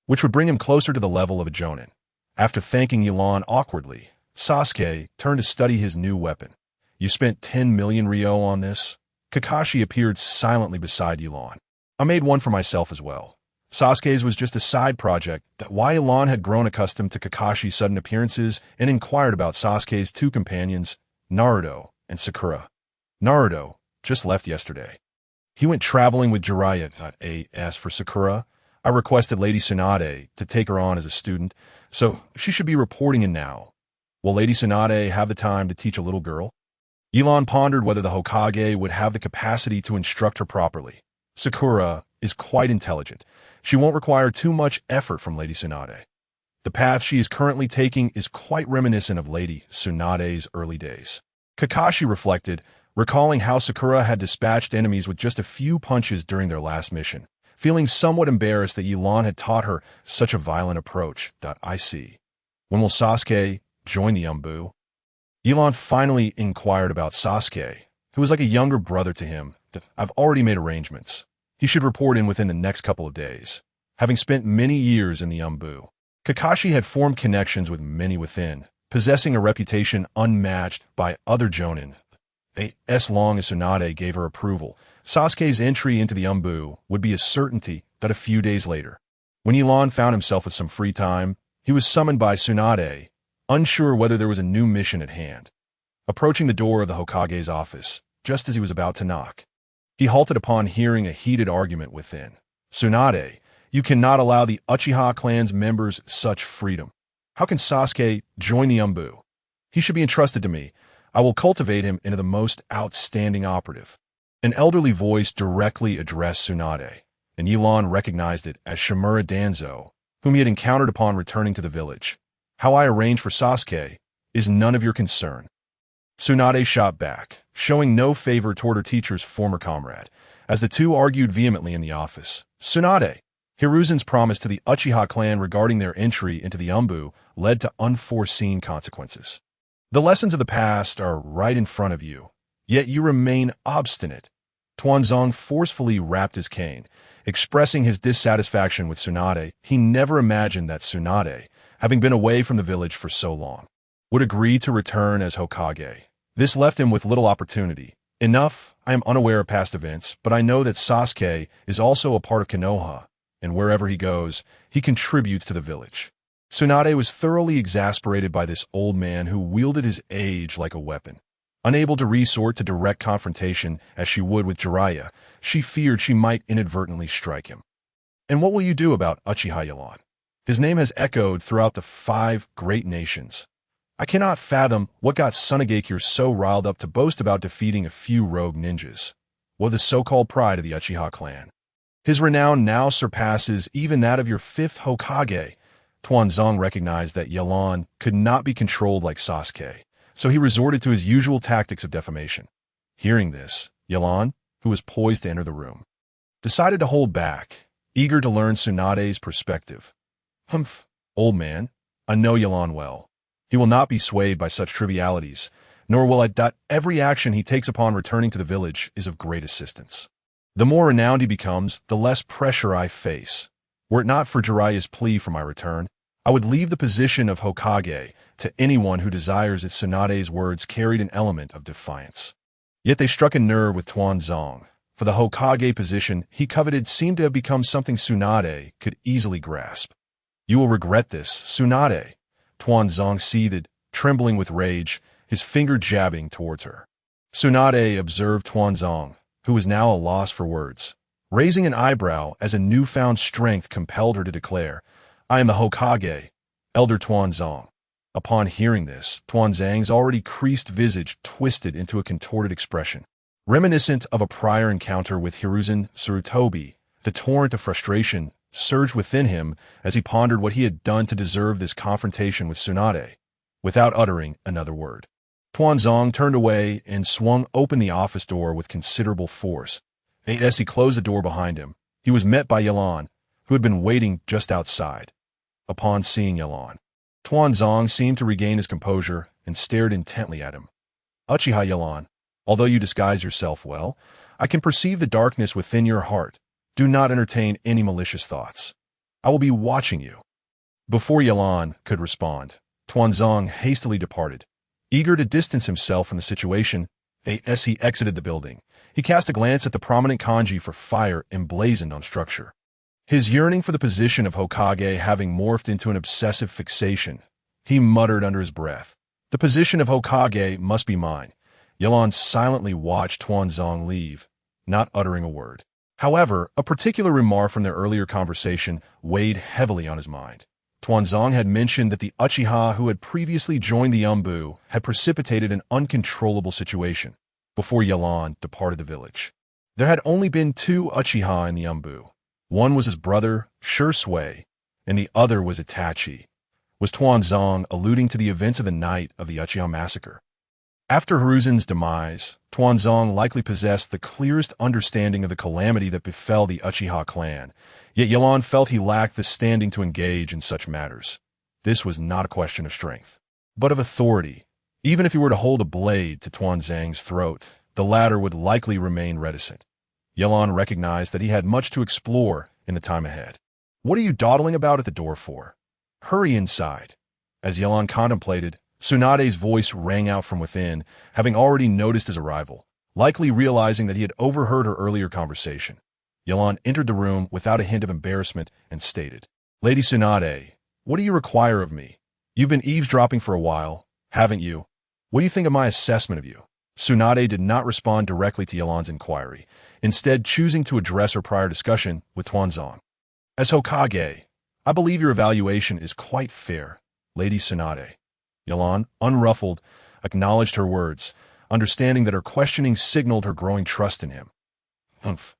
which would bring him closer to the level of a jonin. After thanking Elon awkwardly, Sasuke turned to study his new weapon. "You spent 10 million Ryo on this?" Kakashi appeared silently beside Elon. "I made one for myself as well." Sasuke's was just a side project. Elon had grown accustomed to Kakashi's sudden appearances and inquired about Sasuke's 2 companions, Naruto and Sakura. "Naruto just left yesterday. He went traveling with Jiraiya." As for Sakura, "I requested Lady Tsunade to take her on as a student, so she should be reporting in now. Will Lady Tsunade have the time to teach a little girl?" Elon pondered whether the Hokage would have the capacity to instruct her properly. "Sakura is quite intelligent. She won't require too much effort from Lady Tsunade. The path she is currently taking is quite reminiscent of Lady Tsunade's early days." Kakashi reflected, recalling how Sakura had dispatched enemies with just a few punches during their last mission, feeling somewhat embarrassed that Elon had taught her such a violent approach. "I see. When will Sasuke join the Umbu?" Elon finally inquired about Sasuke, who was like a younger brother to him. "I've already made arrangements. He should report in within the next couple of days." Having spent many years in the Umbu, Kakashi had formed connections with many within, possessing a reputation unmatched by other jonin. As long as Tsunade gave her approval, Sasuke's entry into the Umbu would be a certainty. That a few days later, when Elon found himself with some free time, he was summoned by Tsunade, unsure whether there was a new mission at hand. Approaching the door of the Hokage's office, just as he was about to knock, he halted upon hearing a heated argument within. "Tsunade, you cannot allow the Uchiha clan's members such freedom. How can Sasuke join the Umbu? He should be entrusted to me. I will cultivate him into the most outstanding operative." An elderly voice directly addressed Tsunade, and Elon recognized it as Shimura Danzo, whom he had encountered upon returning to the village. "How I arrange for Sasuke is none of your concern." Tsunade shot back, showing no favor toward her teacher's former comrade, as the two argued vehemently in the office. "Tsunade, Hiruzen's promise to the Uchiha clan regarding their entry into the Umbu led to unforeseen consequences. The lessons of the past are right in front of you, yet you remain obstinate. Tuanzong forcefully rapped his cane, expressing his dissatisfaction with Tsunade. He never imagined that Tsunade, having been away from the village for so long, would agree to return as Hokage. This left him with little opportunity. Enough, I am unaware of past events, but I know that Sasuke is also a part of Konoha, and wherever he goes, he contributes to the village. Tsunade was thoroughly exasperated by this old man who wielded his age like a weapon. Unable to resort to direct confrontation as she would with Jiraiya, she feared she might inadvertently strike him. And what will you do about Uchiha Yelan? His name has echoed throughout the 5 great nations. I cannot fathom what got Sunagakure so riled up to boast about defeating a few rogue ninjas, or the so-called pride of the Uchiha clan. His renown now surpasses even that of your 5th Hokage. Tuanzong recognized that Yelan could not be controlled like Sasuke, so he resorted to his usual tactics of defamation. Hearing this, Yelan, who was poised to enter the room, decided to hold back, eager to learn Tsunade's perspective. Humph, old man, I know Yelan well. He will not be swayed by such trivialities, nor will I doubt every action he takes upon returning to the village is of great assistance. The more renowned he becomes, the less pressure I face. Were it not for Jiraiya's plea for my return, I would leave the position of Hokage to anyone who desires it. Tsunade's words carried an element of defiance. Yet they struck a nerve with Tuanzong, for the Hokage position he coveted seemed to have become something Tsunade could easily grasp. You will regret this, Tsunade. Tuanzong seethed, trembling with rage, his finger jabbing towards her. Tsunade observed Tuanzong, who was now at a loss for words, raising an eyebrow as a newfound strength compelled her to declare, I am the Hokage, Elder Tuanzong. Upon hearing this, Tuanzong's already creased visage twisted into a contorted expression. Reminiscent of a prior encounter with Hiruzen Tsurutobi, the torrent of frustration surged within him as he pondered what he had done to deserve this confrontation with Tsunade. Without uttering another word, Tuanzong turned away and swung open the office door with considerable force. As he closed the door behind him, he was met by Yelan, who had been waiting just outside. Upon seeing Yelan, Tuanzong seemed to regain his composure and stared intently at him. Uchiha Yelan, although you disguise yourself well, I can perceive the darkness within your heart. Do not entertain any malicious thoughts. I will be watching you. Before Yelan could respond, Tuanzong hastily departed. Eager to distance himself from the situation, as he exited the building, he cast a glance at the prominent kanji for fire emblazoned on structure. His yearning for the position of Hokage having morphed into an obsessive fixation, he muttered under his breath, the position of Hokage must be mine. Yelan silently watched Tuanzong leave, not uttering a word. However, a particular remark from their earlier conversation weighed heavily on his mind. Tuanzong had mentioned that the Uchiha who had previously joined the Umbu had precipitated an uncontrollable situation before Yelan departed the village. There had only been 2 Uchiha in the Umbu. One was his brother, Shursui, and the other was Itachi. Was Tuanzong alluding to the events of the night of the Uchiha massacre? After Hiruzen's demise, Tuanzong likely possessed the clearest understanding of the calamity that befell the Uchiha clan, yet Yelan felt he lacked the standing to engage in such matters. This was not a question of strength, but of authority. Even if he were to hold a blade to Tuanzong's throat, the latter would likely remain reticent. Yelan recognized that he had much to explore in the time ahead. What are you dawdling about at the door for? Hurry inside. As Yelan contemplated, Tsunade's voice rang out from within, having already noticed his arrival, likely realizing that he had overheard her earlier conversation. Yelan entered the room without a hint of embarrassment and stated, Lady Tsunade, what do you require of me? You've been eavesdropping for a while, haven't you? What do you think of my assessment of you? Tsunade did not respond directly to Yelan's inquiry, instead choosing to address her prior discussion with Tuanzong. As Hokage, I believe your evaluation is quite fair, Lady Tsunade. Yelan, unruffled, acknowledged her words, understanding that her questioning signaled her growing trust in him. Humph.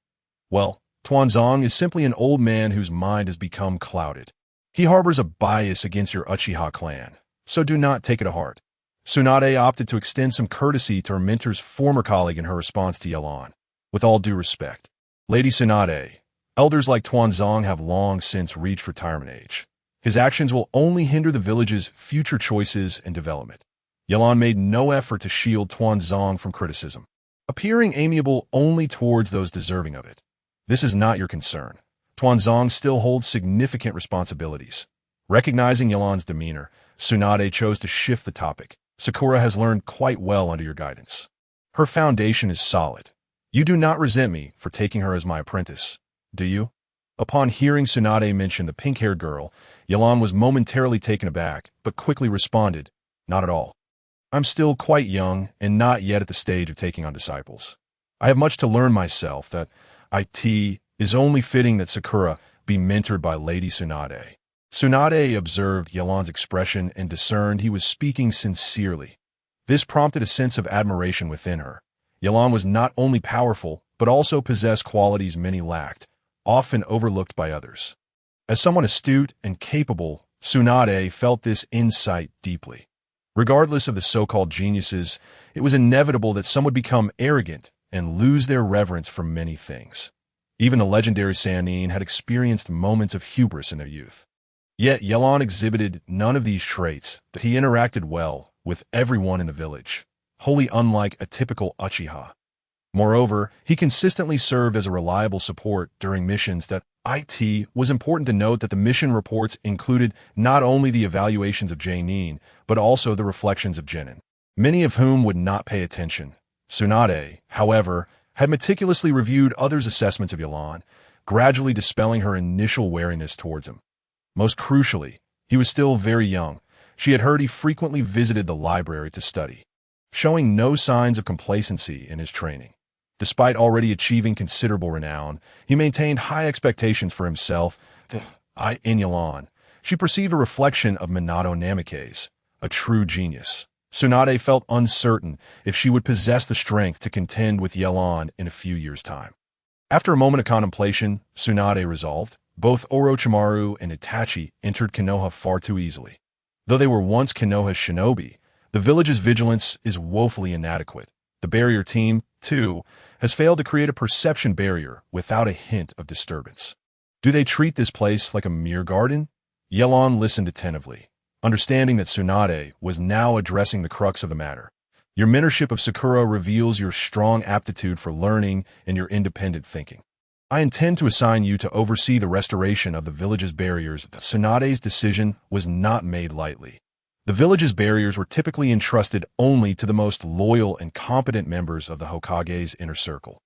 Well, Tuanzong is simply an old man whose mind has become clouded. He harbors a bias against your Uchiha clan, so do not take it to heart. Tsunade opted to extend some courtesy to her mentor's former colleague in her response to Yelan. With all due respect, Lady Tsunade, Elders like Tuanzong have long since reached retirement age. His actions will only hinder the village's future choices and development. Yelan made no effort to shield Tuanzong from criticism, appearing amiable only towards those deserving of it. This is not your concern. Tuanzong still holds significant responsibilities. Recognizing Yelan's demeanor, Tsunade chose to shift the topic. Sakura has learned quite well under your guidance. Her foundation is solid. You do not resent me for taking her as my apprentice, do you? Upon hearing Tsunade mention the pink-haired girl, Yelan was momentarily taken aback, but quickly responded, not at all. I'm still quite young and not yet at the stage of taking on disciples. I have much to learn myself. That it is only fitting that Sakura be mentored by Lady Tsunade. Tsunade observed Yelan's expression and discerned he was speaking sincerely. This prompted a sense of admiration within her. Yelan was not only powerful, but also possessed qualities many lacked, often overlooked by others. As someone astute and capable, Tsunade felt this insight deeply. Regardless of the so-called geniuses, it was inevitable that some would become arrogant and lose their reverence for many things. Even the legendary Sannin had experienced moments of hubris in their youth. Yet Yelan exhibited none of these traits, but he interacted well with everyone in the village, wholly unlike a typical Uchiha. Moreover, he consistently served as a reliable support during missions. That it was important to note that the mission reports included not only the evaluations of Jainin, but also the reflections of Genin, many of whom would not pay attention. Tsunade, however, had meticulously reviewed others' assessments of Yelan, gradually dispelling her initial wariness towards him. Most crucially, he was still very young. She had heard he frequently visited the library to study, showing no signs of complacency in his training. Despite already achieving considerable renown, he maintained high expectations for himself. In Yelan, she perceived a reflection of Minato Namikaze, a true genius. Tsunade felt uncertain if she would possess the strength to contend with Yelan in a few years' time. After a moment of contemplation, Tsunade resolved, both Orochimaru and Itachi entered Konoha far too easily. Though they were once Konoha's shinobi, the village's vigilance is woefully inadequate. The barrier team, too, has failed to create a perception barrier without a hint of disturbance. Do they treat this place like a mere garden? Yelan listened attentively, understanding that Tsunade was now addressing the crux of the matter. Your mentorship of Sakura reveals your strong aptitude for learning and your independent thinking. I intend to assign you to oversee the restoration of the village's barriers. Tsunade's decision was not made lightly. The village's barriers were typically entrusted only to the most loyal and competent members of the Hokage's inner circle.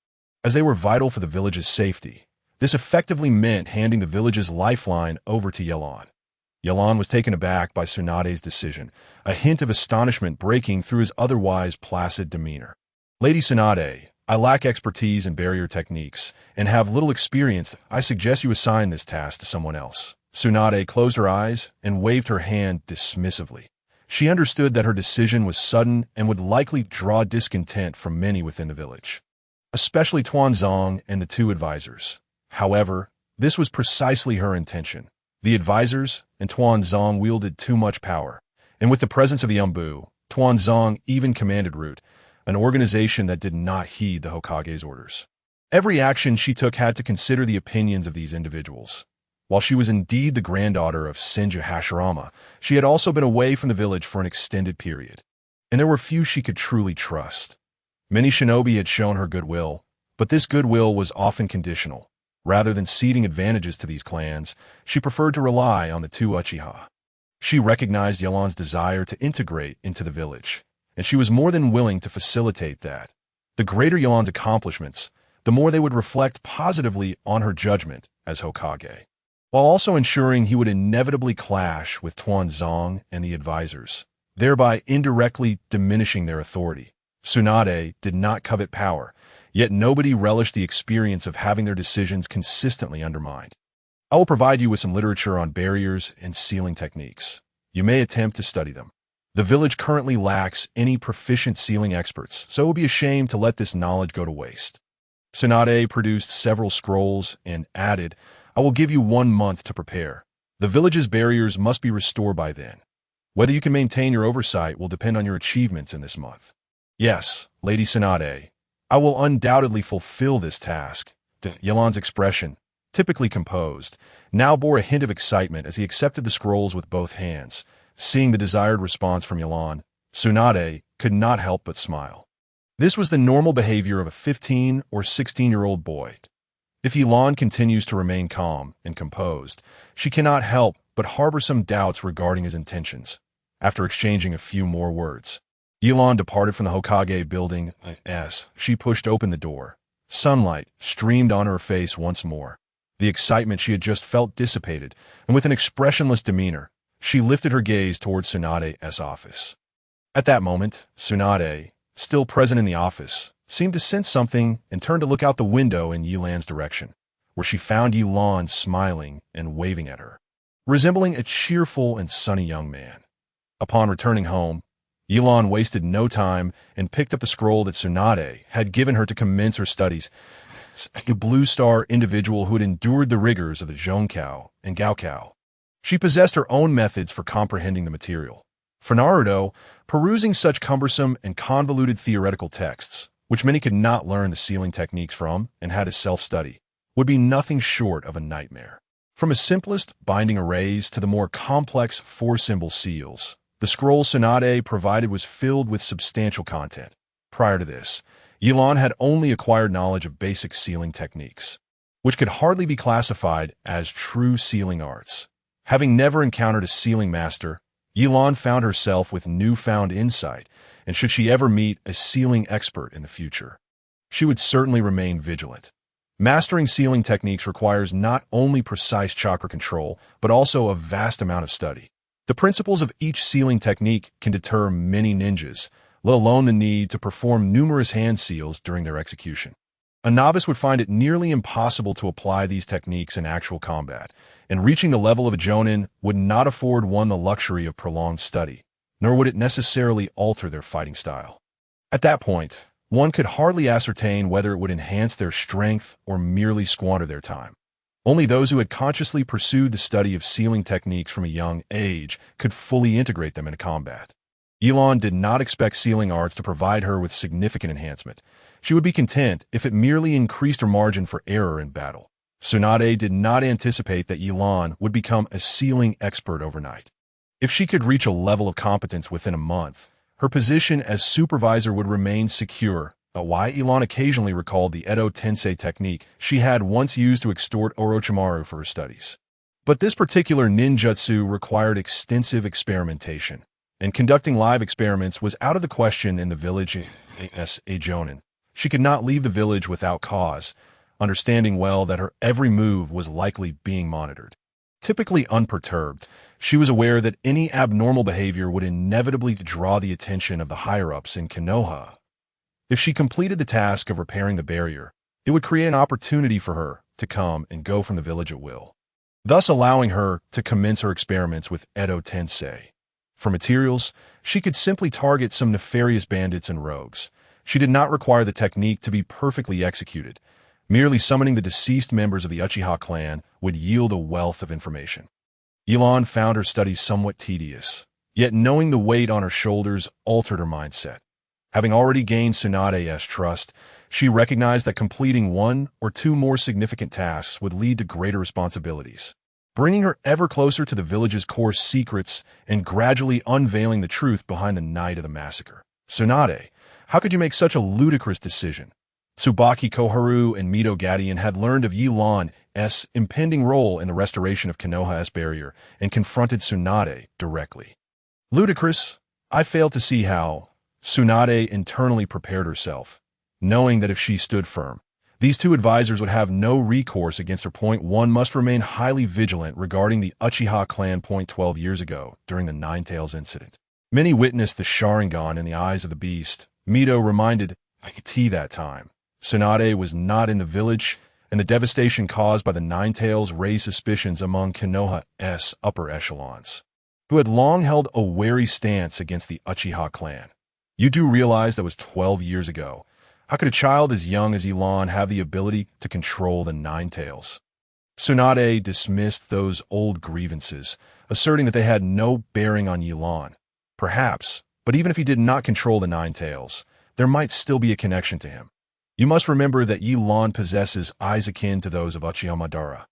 As they were vital for the village's safety, this effectively meant handing the village's lifeline over to Yelan. Yelan was taken aback by Tsunade's decision, a hint of astonishment breaking through his otherwise placid demeanor. Lady Tsunade, I lack expertise in barrier techniques and have little experience. I suggest you assign this task to someone else. Tsunade closed her eyes and waved her hand dismissively. She understood that her decision was sudden and would likely draw discontent from many within the village, especially Tuanzong and the two advisors. However, this was precisely her intention. The advisors and Tuanzong wielded too much power, and with the presence of the Umbu, Tuanzong even commanded Root, an organization that did not heed the Hokage's orders. Every action she took had to consider the opinions of these individuals. While she was indeed the granddaughter of Senju Hashirama, she had also been away from the village for an extended period, and there were few she could truly trust. Many shinobi had shown her goodwill, but this goodwill was often conditional. Rather than ceding advantages to these clans, she preferred to rely on the two Uchiha. She recognized Yelan's desire to integrate into the village, and she was more than willing to facilitate that. The greater Yelan's accomplishments, the more they would reflect positively on her judgment as Hokage, while also ensuring he would inevitably clash with Tuanzong and the advisors, thereby indirectly diminishing their authority. Tsunade did not covet power, yet nobody relished the experience of having their decisions consistently undermined. I will provide you with some literature on barriers and sealing techniques. You may attempt to study them. The village currently lacks any proficient sealing experts, so it would be a shame to let this knowledge go to waste. Tsunade produced several scrolls and added, I will give you 1 month to prepare. The village's barriers must be restored by then. Whether you can maintain your oversight will depend on your achievements in this month. Yes, Lady Tsunade, I will undoubtedly fulfill this task. Yelan's expression, typically composed, now bore a hint of excitement as he accepted the scrolls with both hands. Seeing the desired response from Yilan, Tsunade could not help but smile. This was the normal behavior of a 15 or 16-year-old boy. If Yilan continues to remain calm and composed, she cannot help but harbor some doubts regarding his intentions. After exchanging a few more words, Yilan departed from the Hokage building as she pushed open the door. Sunlight streamed on her face once more. The excitement she had just felt dissipated, and with an expressionless demeanor, she lifted her gaze towards Tsunade's office. At that moment, Tsunade, still present in the office, seemed to sense something and turned to look out the window in Yilan's direction, where she found Yilan smiling and waving at her, resembling a cheerful and sunny young man. Upon returning home, Yilan wasted no time and picked up the scroll that Tsunade had given her to commence her studies. A blue star individual who had endured the rigors of the Zhonkao and Gaokao. She possessed her own methods for comprehending the material. For Naruto, perusing such cumbersome and convoluted theoretical texts, which many could not learn the sealing techniques from and had to self-study, would be nothing short of a nightmare. From the simplest binding arrays to the more complex four-symbol seals, the scroll Tsunade provided was filled with substantial content. Prior to this, Yilan had only acquired knowledge of basic sealing techniques, which could hardly be classified as true sealing arts. Having never encountered a sealing master, Yilan found herself with newfound insight, and should she ever meet a sealing expert in the future, she would certainly remain vigilant. Mastering sealing techniques requires not only precise chakra control, but also a vast amount of study. The principles of each sealing technique can deter many ninjas, let alone the need to perform numerous hand seals during their execution. A novice would find it nearly impossible to apply these techniques in actual combat, and reaching the level of a Jonin would not afford one the luxury of prolonged study, nor would it necessarily alter their fighting style. At that point, one could hardly ascertain whether it would enhance their strength or merely squander their time. Only those who had consciously pursued the study of sealing techniques from a young age could fully integrate them into combat. Yilan did not expect sealing arts to provide her with significant enhancement. She would be content if it merely increased her margin for error in battle. Tsunade did not anticipate that Yilan would become a sealing expert overnight. If she could reach a level of competence within a month, her position as supervisor would remain secure. Why Yilan occasionally recalled the Edo Tensei technique she had once used to extort Orochimaru for her studies. But this particular ninjutsu required extensive experimentation, and conducting live experiments was out of the question in the village as a Jonin. She could not leave the village without cause, understanding well that her every move was likely being monitored. Typically unperturbed, she was aware that any abnormal behavior would inevitably draw the attention of the higher-ups in Konoha. If she completed the task of repairing the barrier, it would create an opportunity for her to come and go from the village at will, thus allowing her to commence her experiments with Edo Tensei. For materials, she could simply target some nefarious bandits and rogues. She did not require the technique to be perfectly executed. Merely summoning the deceased members of the Uchiha clan would yield a wealth of information. Yilan found her studies somewhat tedious, yet knowing the weight on her shoulders altered her mindset. Having already gained Tsunade's trust, she recognized that completing one or two more significant tasks would lead to greater responsibilities, bringing her ever closer to the village's core secrets and gradually unveiling the truth behind the night of the massacre. Tsunade, how could you make such a ludicrous decision? Tsubaki Koharu and Mito Gadian had learned of Yilan's impending role in the restoration of Konoha's barrier and confronted Tsunade directly. Ludicrous? I failed to see how. Tsunade internally prepared herself, knowing that if she stood firm, these two advisors would have no recourse against her. One must remain highly vigilant regarding the Uchiha clan. 12 years ago, during the Nine Tails incident, many witnessed the Sharingan in the eyes of the beast. Mito reminded T that time Tsunade was not in the village, and the devastation caused by the Nine Tails raised suspicions among Konoha's upper echelons, who had long held a wary stance against the Uchiha clan. You do realize that was 12 years ago. How could a child as young as Yilan have the ability to control the Nine Tails? Tsunade dismissed those old grievances, asserting that they had no bearing on Yilan. Perhaps, but even if he did not control the Nine Tails, there might still be a connection to him. You must remember that Yilan possesses eyes akin to those of Uchiha Madara.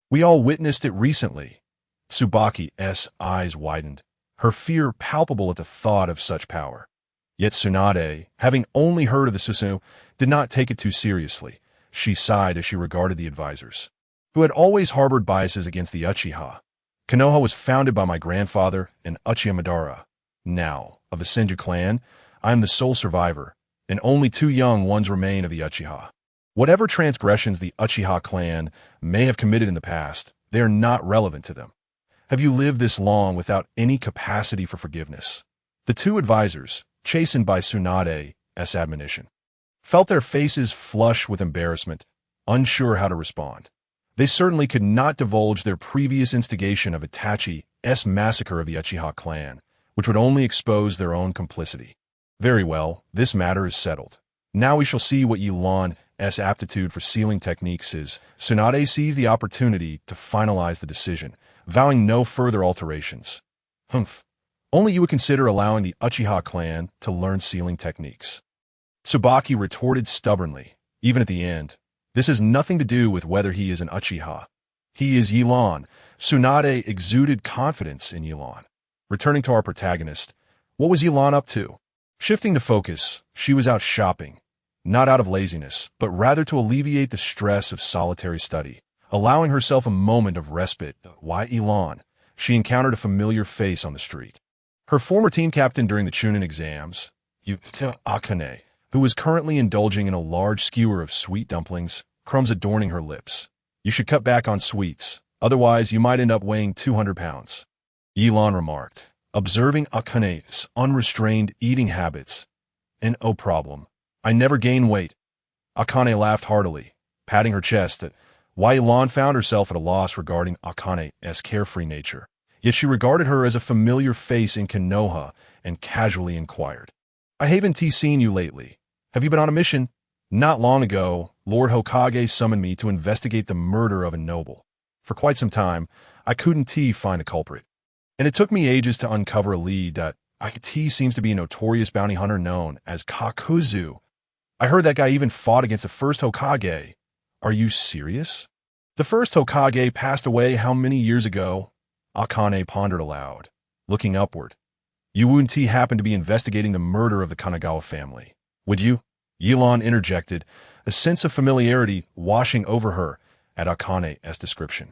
We all witnessed it recently. Tsubaki's eyes widened, her fear palpable at the thought of such power. Yet Tsunade, having only heard of the Susanoo, did not take it too seriously. She sighed as she regarded the advisors, who had always harbored biases against the Uchiha. Konoha was founded by my grandfather and Uchiha Madara. Now, of the Senju clan, I am the sole survivor, and only 2 young ones remain of the Uchiha. Whatever transgressions the Uchiha clan may have committed in the past, they are not relevant to them. Have you lived this long without any capacity for forgiveness? The 2 advisors, chastened by Tsunade's admonition, felt their faces flush with embarrassment, unsure how to respond. They certainly could not divulge their previous instigation of Itachi's massacre of the Uchiha clan, which would only expose their own complicity. Very well, this matter is settled. Now we shall see what Yilan's aptitude for sealing techniques is. Tsunade seized the opportunity to finalize the decision, vowing no further alterations. Humph. Only you would consider allowing the Uchiha clan to learn sealing techniques. Tsubaki retorted stubbornly, even at the end. This has nothing to do with whether he is an Uchiha. He is Yilan. Tsunade exuded confidence in Yilan. Returning to our protagonist, what was Yilan up to? Shifting the focus, she was out shopping, not out of laziness, but rather to alleviate the stress of solitary study. Allowing herself a moment of respite, while Yilan, she encountered a familiar face on the street. Her former team captain during the Chunin exams, Akane, who was currently indulging in a large skewer of sweet dumplings, crumbs adorning her lips. You should cut back on sweets, otherwise you might end up weighing 200 pounds. Yilan remarked, observing Akane's unrestrained eating habits. And no problem. I never gain weight. Akane laughed heartily, patting her chest at why Yilan found herself at a loss regarding Akane's carefree nature. Yet she regarded her as a familiar face in Konoha and casually inquired, I haven't seen you lately. Have you been on a mission? Not long ago, Lord Hokage summoned me to investigate the murder of a noble. For quite some time, I couldn't find a culprit. And it took me ages to uncover a lead that seems to be a notorious bounty hunter known as Kakuzu. I heard that guy even fought against the first Hokage. Are you serious? The first Hokage passed away how many years ago? Akane pondered aloud, looking upward. You wouldn't happen to be investigating the murder of the Kanagawa family, would you? Yilan interjected, a sense of familiarity washing over her at Akane's description.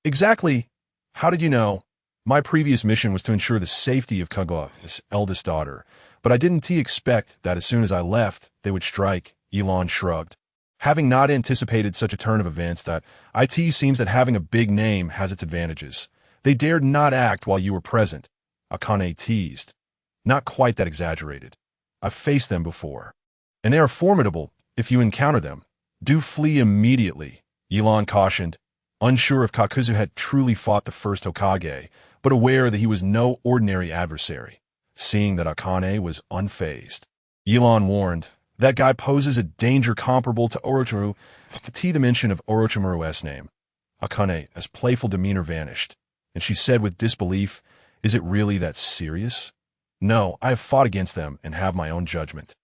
Exactly. How did you know? My previous mission was to ensure the safety of Kagawa's eldest daughter, but I didn't expect that as soon as I left, they would strike. Yilan shrugged. Having not anticipated such a turn of events, that it seems that having a big name has its advantages. They dared not act while you were present. Akane teased. Not quite that exaggerated. I've faced them before. And they are formidable if you encounter them. Do flee immediately, Yilan cautioned, unsure if Kakuzu had truly fought the first Hokage, but aware that he was no ordinary adversary. Seeing that Akane was unfazed, Yilan warned, that guy poses a danger comparable to Orochimaru. The mention of Orochimaru's name. Akane's playful demeanor vanished, and she said with disbelief, Is it really that serious? No, I have fought against them and have my own judgment.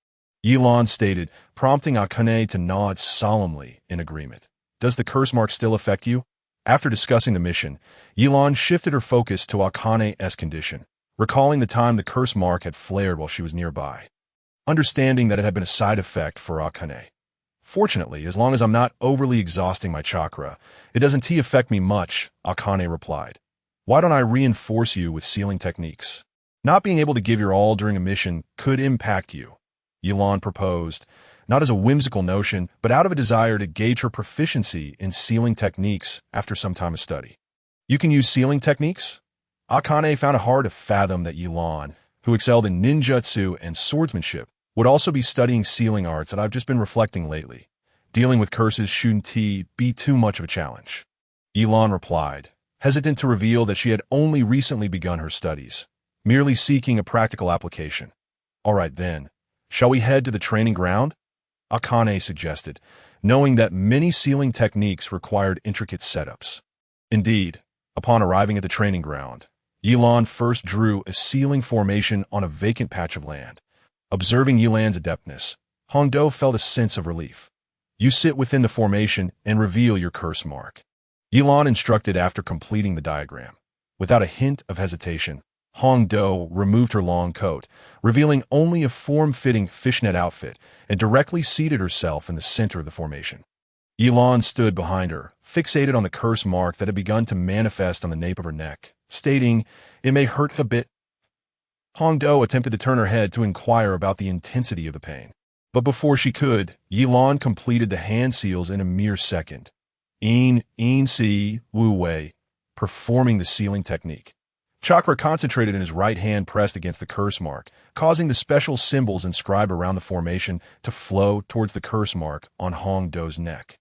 Yilan stated, prompting Akane to nod solemnly in agreement. Does the curse mark still affect you? After discussing the mission, Yilan shifted her focus to Akane's condition, recalling the time the curse mark had flared while she was nearby. Understanding that it had been a side effect for Akane. Fortunately, as long as I'm not overly exhausting my chakra, it doesn't affect me much, Akane replied. Why don't I reinforce you with sealing techniques? Not being able to give your all during a mission could impact you, Yilan proposed, not as a whimsical notion, but out of a desire to gauge her proficiency in sealing techniques after some time of study. You can use sealing techniques? Akane found it hard to fathom that Yilan, who excelled in ninjutsu and swordsmanship, would also be studying sealing arts that I've just been reflecting lately. Dealing with curses shouldn't be too much of a challenge. Yilan replied, hesitant to reveal that she had only recently begun her studies, merely seeking a practical application. All right then, shall we head to the training ground? Akane suggested, knowing that many sealing techniques required intricate setups. Indeed, upon arriving at the training ground, Yilan first drew a sealing formation on a vacant patch of land. Observing Yilan's adeptness, Hongdo felt a sense of relief. You sit within the formation and reveal your curse mark. Yilan instructed after completing the diagram. Without a hint of hesitation, Hongdo removed her long coat, revealing only a form-fitting fishnet outfit, and directly seated herself in the center of the formation. Yilan stood behind her, fixated on the curse mark that had begun to manifest on the nape of her neck, stating, "It may hurt a bit." Hongdo attempted to turn her head to inquire about the intensity of the pain. But before she could, Yilan completed the hand seals in a mere second. Si, Wu Wei, performing the sealing technique. Chakra concentrated in his right hand pressed against the curse mark, causing the special symbols inscribed around the formation to flow towards the curse mark on Hongdo's neck,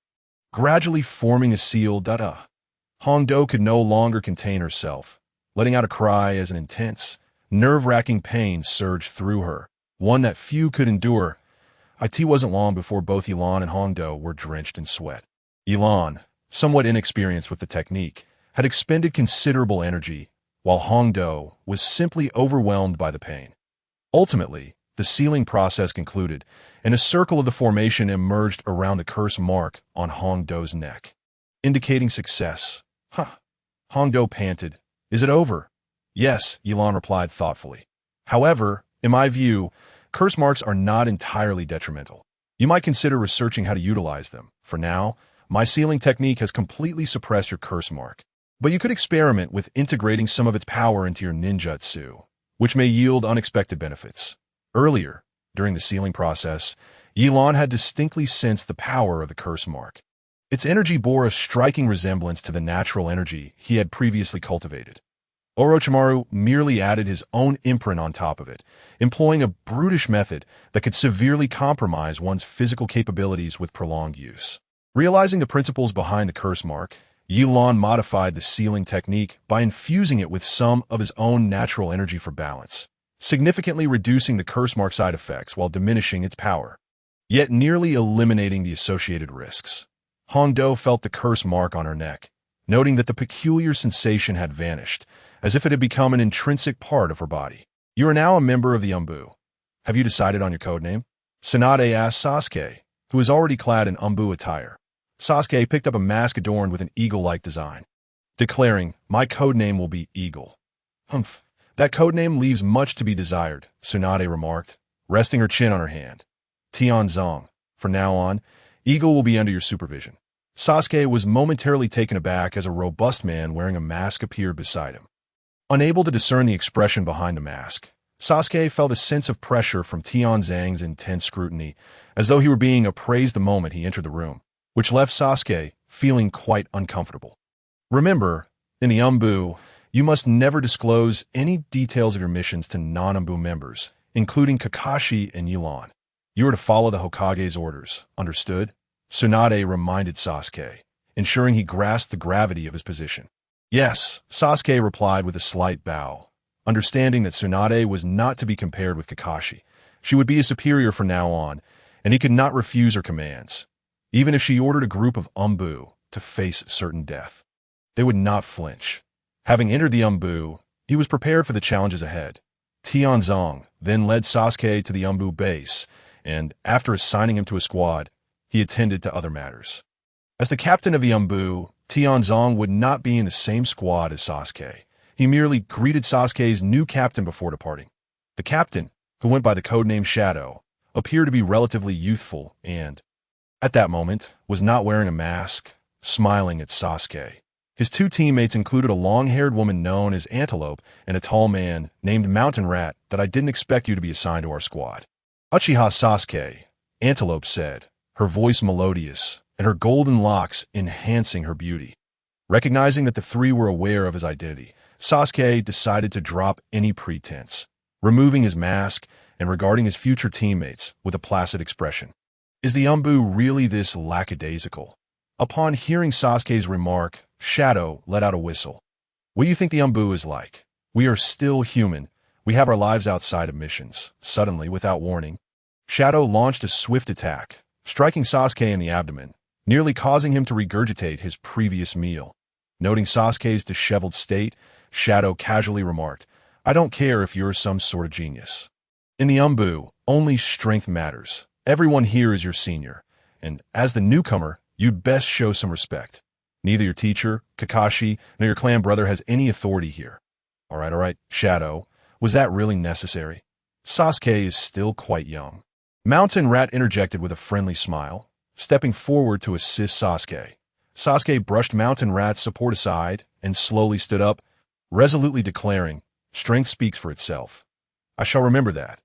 gradually forming a seal. Hongdo could no longer contain herself, letting out a cry as an intense, nerve-wracking pain surged through her, one that few could endure. It wasn't long before both Yilan and Hongdo were drenched in sweat. Yilan, somewhat inexperienced with the technique, had expended considerable energy, while Hongdo was simply overwhelmed by the pain. Ultimately, the sealing process concluded, and a circle of the formation emerged around the curse mark on Hongdo's neck, indicating success. Hongdo panted. "Is it over?" "Yes," Yilan replied thoughtfully. "However, in my view, curse marks are not entirely detrimental. You might consider researching how to utilize them. For now, my sealing technique has completely suppressed your curse mark. But you could experiment with integrating some of its power into your ninjutsu, which may yield unexpected benefits." Earlier, during the sealing process, Yilan had distinctly sensed the power of the curse mark. Its energy bore a striking resemblance to the natural energy he had previously cultivated. Orochimaru merely added his own imprint on top of it, employing a brutish method that could severely compromise one's physical capabilities with prolonged use. Realizing the principles behind the curse mark, Yilan modified the sealing technique by infusing it with some of his own natural energy for balance, significantly reducing the curse mark side effects while diminishing its power, yet nearly eliminating the associated risks. Hongdo felt the curse mark on her neck, noting that the peculiar sensation had vanished, as if it had become an intrinsic part of her body. "You are now a member of the Umbu. Have you decided on your codename?" Tsunade asked Sasuke, who was already clad in Umbu attire. Sasuke picked up a mask adorned with an eagle-like design, declaring, "My codename will be Eagle." "Humph, that codename leaves much to be desired," Tsunade remarked, resting her chin on her hand. "Tianzong, from now on, Eagle will be under your supervision." Sasuke was momentarily taken aback as a robust man wearing a mask appeared beside him. Unable to discern the expression behind the mask, Sasuke felt a sense of pressure from Tianzong's intense scrutiny, as though he were being appraised the moment he entered the room, which left Sasuke feeling quite uncomfortable. Remember, in the Umbu, you must never disclose any details of your missions to non-Umbu members, including Kakashi and Yilan. You are to follow the Hokage's orders, understood? Tsunade reminded Sasuke, ensuring he grasped the gravity of his position. "Yes," Sasuke replied with a slight bow, understanding that Tsunade was not to be compared with Kakashi. She would be his superior from now on, and he could not refuse her commands. Even if she ordered a group of Umbu to face certain death, they would not flinch. Having entered the Umbu, he was prepared for the challenges ahead. Tianzong then led Sasuke to the Umbu base, and after assigning him to a squad, he attended to other matters. As the captain of the Umbu, Tianzong would not be in the same squad as Sasuke. He merely greeted Sasuke's new captain before departing. The captain, who went by the codename Shadow, appeared to be relatively youthful and, at that moment, was not wearing a mask, smiling at Sasuke. His two teammates included a long-haired woman known as Antelope and a tall man named Mountain Rat that I didn't expect you to be assigned to our squad. "Uchiha Sasuke," Antelope said, her voice melodious and her golden locks enhancing her beauty. Recognizing that the three were aware of his identity, Sasuke decided to drop any pretense, removing his mask and regarding his future teammates with a placid expression. Is the Umbu really this lackadaisical? Upon hearing Sasuke's remark, Shadow let out a whistle. "What do you think the Umbu is like? We are still human. We have our lives outside of missions." Suddenly, without warning, Shadow launched a swift attack, striking Sasuke in the abdomen, nearly causing him to regurgitate his previous meal. Noting Sasuke's disheveled state, Shadow casually remarked, "I don't care if you're some sort of genius. In the Umbu, only strength matters, Everyone here is your senior, and as the newcomer, you'd best show some respect. Neither your teacher, Kakashi, nor your clan brother has any authority here. All right, Shadow. Was that really necessary? Sasuke is still quite young. Mountain Rat interjected with a friendly smile, stepping forward to assist Sasuke. Sasuke brushed Mountain Rat's support aside and slowly stood up, resolutely declaring, "Strength speaks for itself. I shall remember that."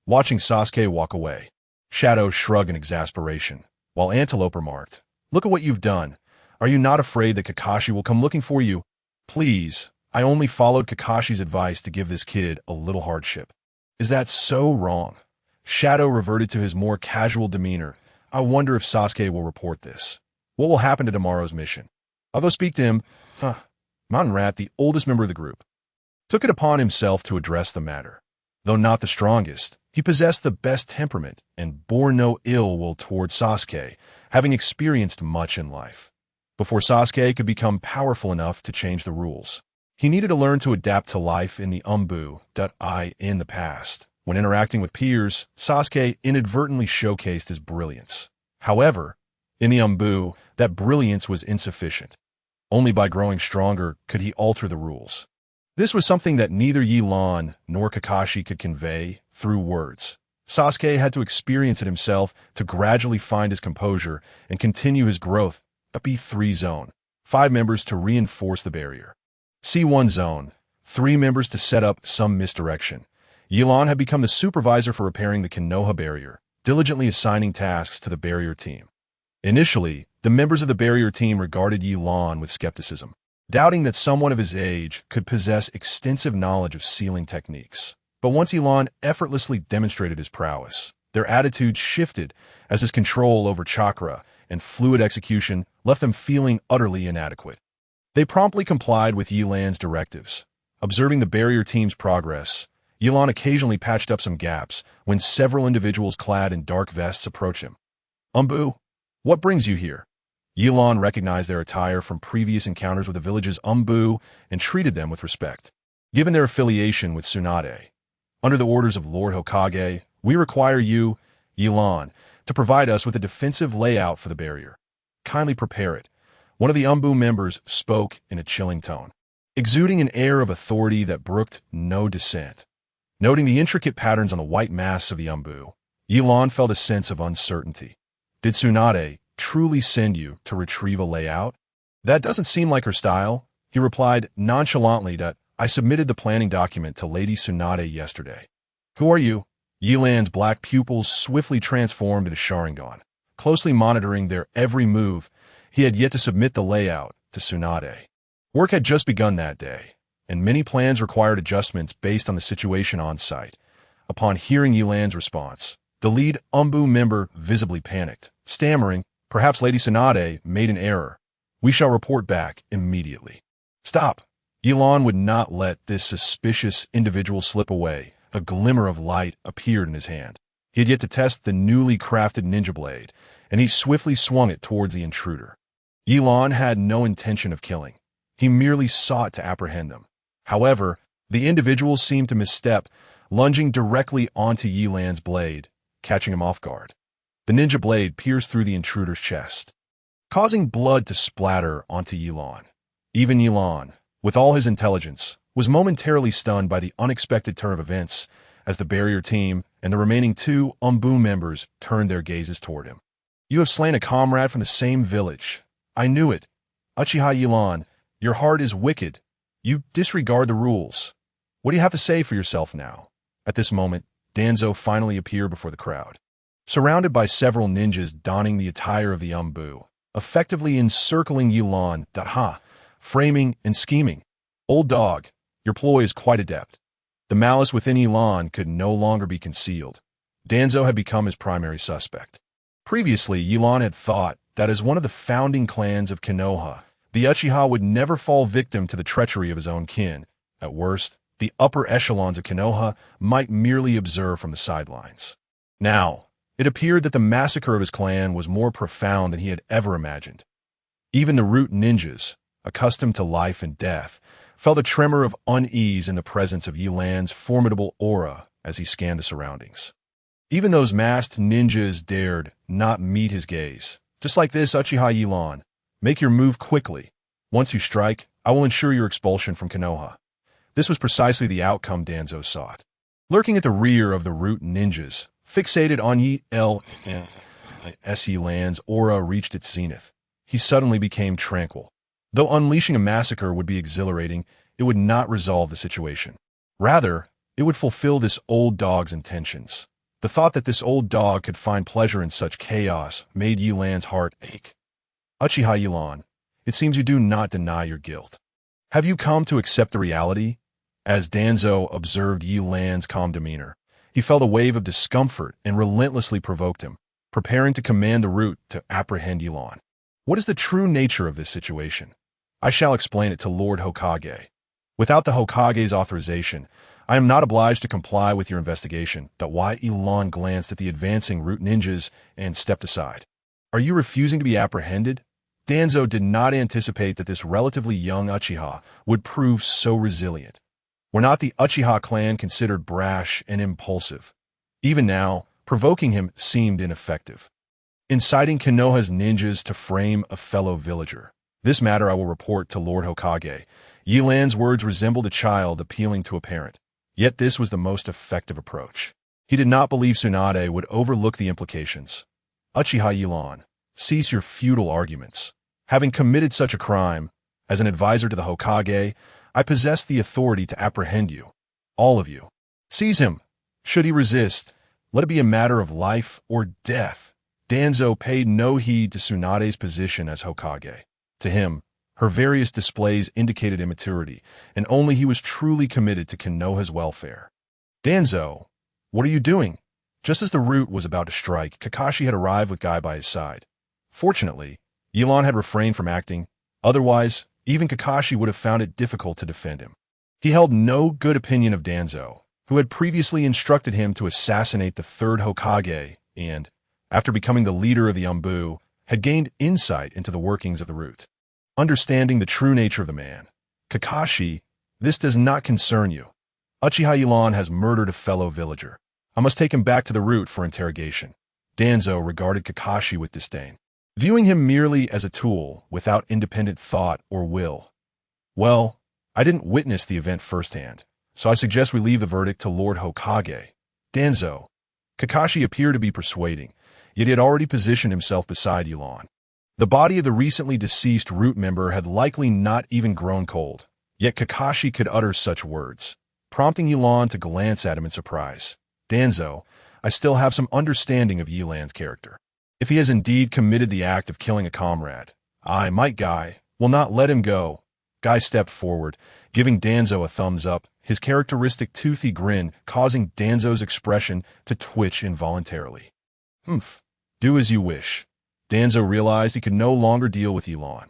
Watching Sasuke walk away, Shadow shrugged in exasperation, while Antelope remarked, "Look at what you've done. Are you not afraid that Kakashi will come looking for you? Please, I only followed Kakashi's advice to give this kid a little hardship." "Is that so wrong?" Shadow reverted to his more casual demeanor. "I wonder if Sasuke will report this. What will happen to tomorrow's mission? I'll go speak to him." Mountain Rat, the oldest member of the group, took it upon himself to address the matter. Though not the strongest, he possessed the best temperament and bore no ill will toward Sasuke, having experienced much in life. Before Sasuke could become powerful enough to change the rules, he needed to learn to adapt to life in the in the past. When interacting with peers, Sasuke inadvertently showcased his brilliance. However, in the that brilliance was insufficient. Only by growing stronger could he alter the rules. This was something that neither Yelan nor Kakashi could convey through words. Sasuke had to experience it himself to gradually find his composure and continue his growth. B3 Zone, 5 members to reinforce the barrier. C1 Zone, 3 members to set up some misdirection. Yelan had become the supervisor for repairing the Konoha barrier, diligently assigning tasks to the barrier team. Initially, the members of the barrier team regarded Yelan with skepticism, doubting that someone of his age could possess extensive knowledge of sealing techniques. But once Yelan effortlessly demonstrated his prowess, their attitude shifted as his control over chakra and fluid execution left them feeling utterly inadequate. They promptly complied with Yelan's directives. Observing the barrier team's progress, Yelan occasionally patched up some gaps when several individuals clad in dark vests approached him. What brings you here?" Yelan recognized their attire from previous encounters with the village's and treated them with respect. Given their affiliation with Tsunade, under the orders of Lord Hokage, we require you, Yelan, to provide us with a defensive layout for the barrier. Kindly prepare it. One of the members spoke in a chilling tone, exuding an air of authority that brooked no dissent. Noting the intricate patterns on the white masks of the Yelan felt a sense of uncertainty. Did Tsunade truly send you to retrieve a layout? "That doesn't seem like her style," he replied nonchalantly. "That I submitted the planning document to Lady Tsunade yesterday." "Who are you?" Yelan's black pupils swiftly transformed into Sharingan. Closely monitoring their every move, he had yet to submit the layout to Tsunade. Work had just begun that day, and many plans required adjustments based on the situation on site. Upon hearing Yelan's response, the lead member visibly panicked, stammering, "Perhaps Lady Tsunade made an error. We shall report back immediately." "Stop!" Yelan would not let this suspicious individual slip away. A glimmer of light appeared in his hand. He had yet to test the newly crafted ninja blade, and he swiftly swung it towards the intruder. Yelan had no intention of killing. He merely sought to apprehend them. However, the individual seemed to misstep, lunging directly onto Yelan's blade, catching him off guard. The ninja blade pierced through the intruder's chest, causing blood to splatter onto Yelan. Even Yelan, with all his intelligence, was momentarily stunned by the unexpected turn of events as the barrier team and the remaining 2 members turned their gazes toward him. "You have slain a comrade from the same village. I knew it. Uchiha Yelan, your heart is wicked. You disregard the rules. What do you have to say for yourself now?" At this moment, Danzo finally appeared before the crowd. Surrounded by several ninjas donning the attire of the effectively encircling Yelan, framing and scheming. "Old dog, your ploy is quite adept." The malice within Yelan could no longer be concealed. Danzo had become his primary suspect. Previously, Yelan had thought that as one of the founding clans of Konoha, the Uchiha would never fall victim to the treachery of his own kin. At worst, the upper echelons of Konoha might merely observe from the sidelines. Now, it appeared that the massacre of his clan was more profound than he had ever imagined. Even the root ninjas, accustomed to life and death, felt a tremor of unease in the presence of Yelan's formidable aura as he scanned the surroundings. Even those masked ninjas dared not meet his gaze. Just like this, Uchiha Yilan, make your move quickly. Once you strike, I will ensure your expulsion from Konoha. This was precisely the outcome Danzo sought. Lurking at the rear of the root ninjas, fixated on Yilan's aura reached its zenith, he suddenly became tranquil. Though unleashing a massacre would be exhilarating, it would not resolve the situation. Rather, it would fulfill this old dog's intentions. The thought that this old dog could find pleasure in such chaos made Yilan's heart ache. Uchiha Yilan, it seems you do not deny your guilt. Have you come to accept the reality? As Danzo observed Yilan's calm demeanor, he felt a wave of discomfort and relentlessly provoked him, preparing to command the root to apprehend Yilan. What is the true nature of this situation? I shall explain it to Lord Hokage. Without the Hokage's authorization, I am not obliged to comply with your investigation. Why Yilan glanced at the advancing root ninjas and stepped aside. Are you refusing to be apprehended? Danzo did not anticipate that this relatively young Uchiha would prove so resilient. Were not the Uchiha clan considered brash and impulsive? Even now, provoking him seemed ineffective. Inciting Konoha's ninjas to frame a fellow villager. This matter I will report to Lord Hokage. Yilan's words resembled a child appealing to a parent. Yet this was the most effective approach. He did not believe Tsunade would overlook the implications. Uchiha Yilan, cease your futile arguments. Having committed such a crime, as an advisor to the Hokage, I possess the authority to apprehend you. All of you. Seize him. Should he resist, let it be a matter of life or death. Danzo paid no heed to Tsunade's position as Hokage. To him, her various displays indicated immaturity, and only he was truly committed to Konoha's welfare. Danzo, what are you doing? Just as the root was about to strike, Kakashi had arrived with Guy by his side. Fortunately, Yilan had refrained from acting. Otherwise, even Kakashi would have found it difficult to defend him. He held no good opinion of Danzo, who had previously instructed him to assassinate the third Hokage and, after becoming the leader of the Anbu, had gained insight into the workings of the root. Understanding the true nature of the man, Kakashi, this does not concern you. Uchiha Yilan has murdered a fellow villager. I must take him back to the root for interrogation. Danzo regarded Kakashi with disdain, viewing him merely as a tool without independent thought or will. Well, I didn't witness the event firsthand, so I suggest we leave the verdict to Lord Hokage. Danzo. Kakashi appeared to be persuading, yet he had already positioned himself beside Yilan. The body of the recently deceased root member had likely not even grown cold, yet Kakashi could utter such words, prompting Yilan to glance at him in surprise. Danzo, I still have some understanding of Yilan's character. If he has indeed committed the act of killing a comrade, I, Might Guy, will not let him go. Guy stepped forward, giving Danzo a thumbs up, his characteristic toothy grin causing Danzo's expression to twitch involuntarily. Humph, do as you wish. Danzo realized he could no longer deal with Yilan.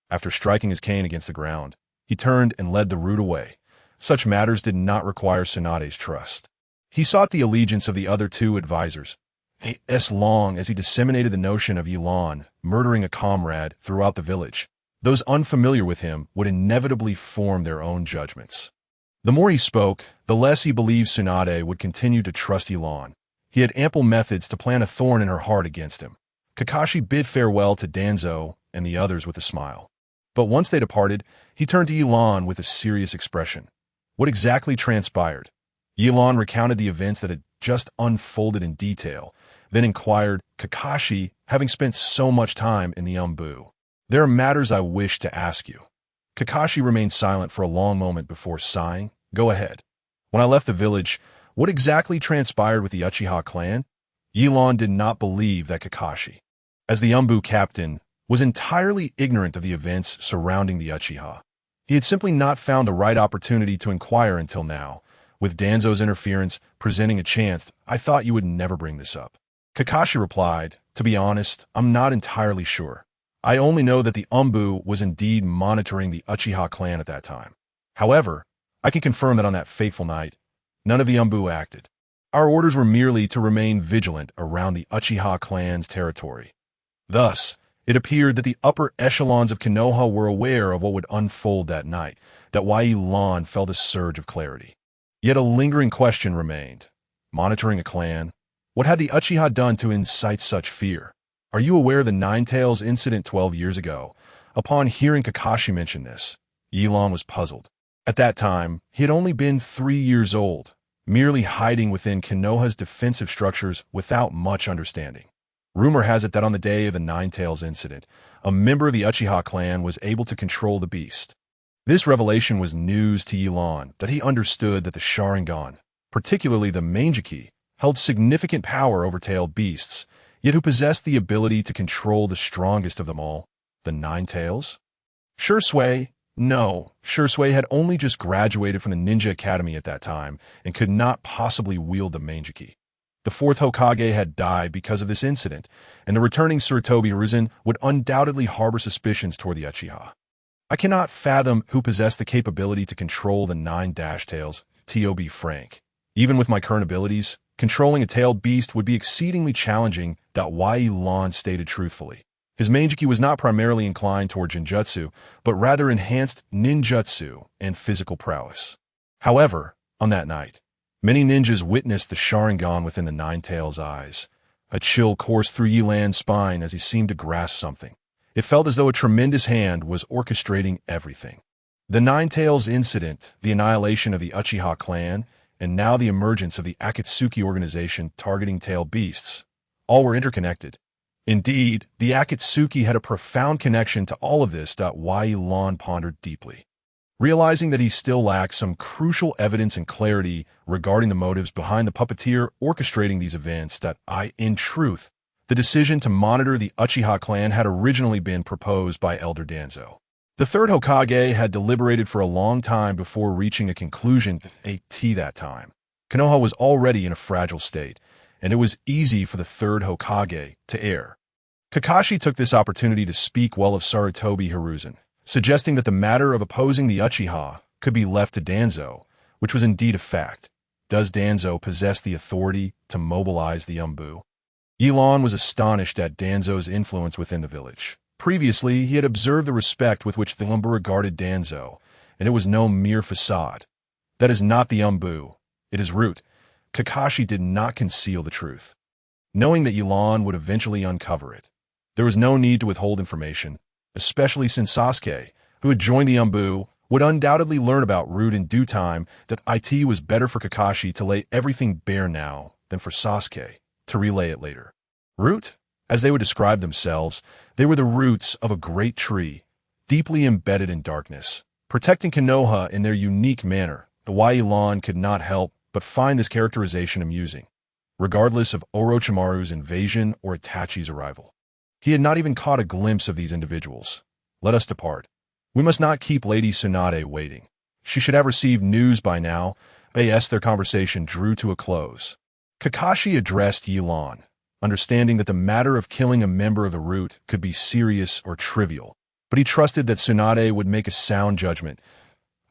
After striking his cane against the ground, he turned and led the root away. Such matters did not require Tsunade's trust. He sought the allegiance of the other two advisors, as long as he disseminated the notion of Yilan murdering a comrade throughout the village. Those unfamiliar with him would inevitably form their own judgments. The more he spoke, the less he believed Tsunade would continue to trust Yilan. He had ample methods to plant a thorn in her heart against him. Kakashi bid farewell to Danzo and the others with a smile. But once they departed, he turned to Yilan with a serious expression. What exactly transpired? Yilan recounted the events that had just unfolded in detail, then inquired, Kakashi, having spent so much time in the Anbu, there are matters I wish to ask you. Kakashi remained silent for a long moment before sighing. Go ahead. When I left the village, what exactly transpired with the Uchiha clan? Yilan did not believe that Kakashi, as the Anbu captain, was entirely ignorant of the events surrounding the Uchiha. He had simply not found the right opportunity to inquire until now. With Danzo's interference presenting a chance, I thought you would never bring this up. Kakashi replied, to be honest, I'm not entirely sure. I only know that the Anbu was indeed monitoring the Uchiha clan at that time. However, I can confirm that on that fateful night, none of the Anbu acted. Our orders were merely to remain vigilant around the Uchiha clan's territory. Thus, it appeared that the upper echelons of Konoha were aware of what would unfold that night, that why Yilan felt a surge of clarity. Yet a lingering question remained. Monitoring a clan? What had the Uchiha done to incite such fear? Are you aware of the Nine-Tails incident 12 years ago? Upon hearing Kakashi mention this, Yelan was puzzled. At that time, he had only been 3 years old, merely hiding within Konoha's defensive structures without much understanding. Rumor has it that on the day of the Nine-Tails incident, a member of the Uchiha clan was able to control the beast. This revelation was news to Yelan that he understood that the Sharingan, particularly the Mangeki, held significant power over tailed beasts, yet who possessed the ability to control the strongest of them all, the Nine-Tails? Shursui? No, Shursui had only just graduated from the Ninja Academy at that time and could not possibly wield the Mangeki. The fourth Hokage had died because of this incident, and the returning Sarutobi Hiruzen would undoubtedly harbor suspicions toward the Uchiha. I cannot fathom who possessed the capability to control the Nine-Tails, to be frank. Even with my current abilities, controlling a tailed beast would be exceedingly challenging, Yelan stated truthfully. His Mangeki was not primarily inclined toward Genjutsu, but rather enhanced ninjutsu and physical prowess. However, on that night, many ninjas witnessed the Sharingan within the Nine-Tails' eyes. A chill coursed through Yelan's spine as he seemed to grasp something. It felt as though a tremendous hand was orchestrating everything. The Nine-Tails incident, the annihilation of the Uchiha clan, and now the emergence of the Akatsuki organization targeting tailed beasts. All were interconnected. Indeed, the Akatsuki had a profound connection to all of this. Yelan pondered deeply. Realizing that he still lacked some crucial evidence and clarity regarding the motives behind the puppeteer orchestrating these events, in truth, the decision to monitor the Uchiha clan had originally been proposed by Elder Danzo. The third Hokage had deliberated for a long time before reaching a conclusion at that time. Konoha was already in a fragile state, and it was easy for the third Hokage to err. Kakashi took this opportunity to speak well of Sarutobi Hiruzen, suggesting that the matter of opposing the Uchiha could be left to Danzo, which was indeed a fact. Does Danzo possess the authority to mobilize the Umbu? Yelan was astonished at Danzo's influence within the village. Previously, he had observed the respect with which the Umbu regarded Danzo, and it was no mere facade. That is not the Umbu. It is Root. Kakashi did not conceal the truth. Knowing that Yelan would eventually uncover it, there was no need to withhold information, especially since Sasuke, who had joined the Umbu, would undoubtedly learn about Root in due time. That it was better for Kakashi to lay everything bare now than for Sasuke to relay it later. Root? As they would describe themselves, they were the roots of a great tree, deeply embedded in darkness, protecting Konoha in their unique manner. The Yelan could not help but find this characterization amusing, regardless of Orochimaru's invasion or Itachi's arrival. He had not even caught a glimpse of these individuals. Let us depart. We must not keep Lady Tsunade waiting. She should have received news by now. Their conversation drew to a close. Kakashi addressed Yelan, understanding that the matter of killing a member of the Root could be serious or trivial, but he trusted that Tsunade would make a sound judgment.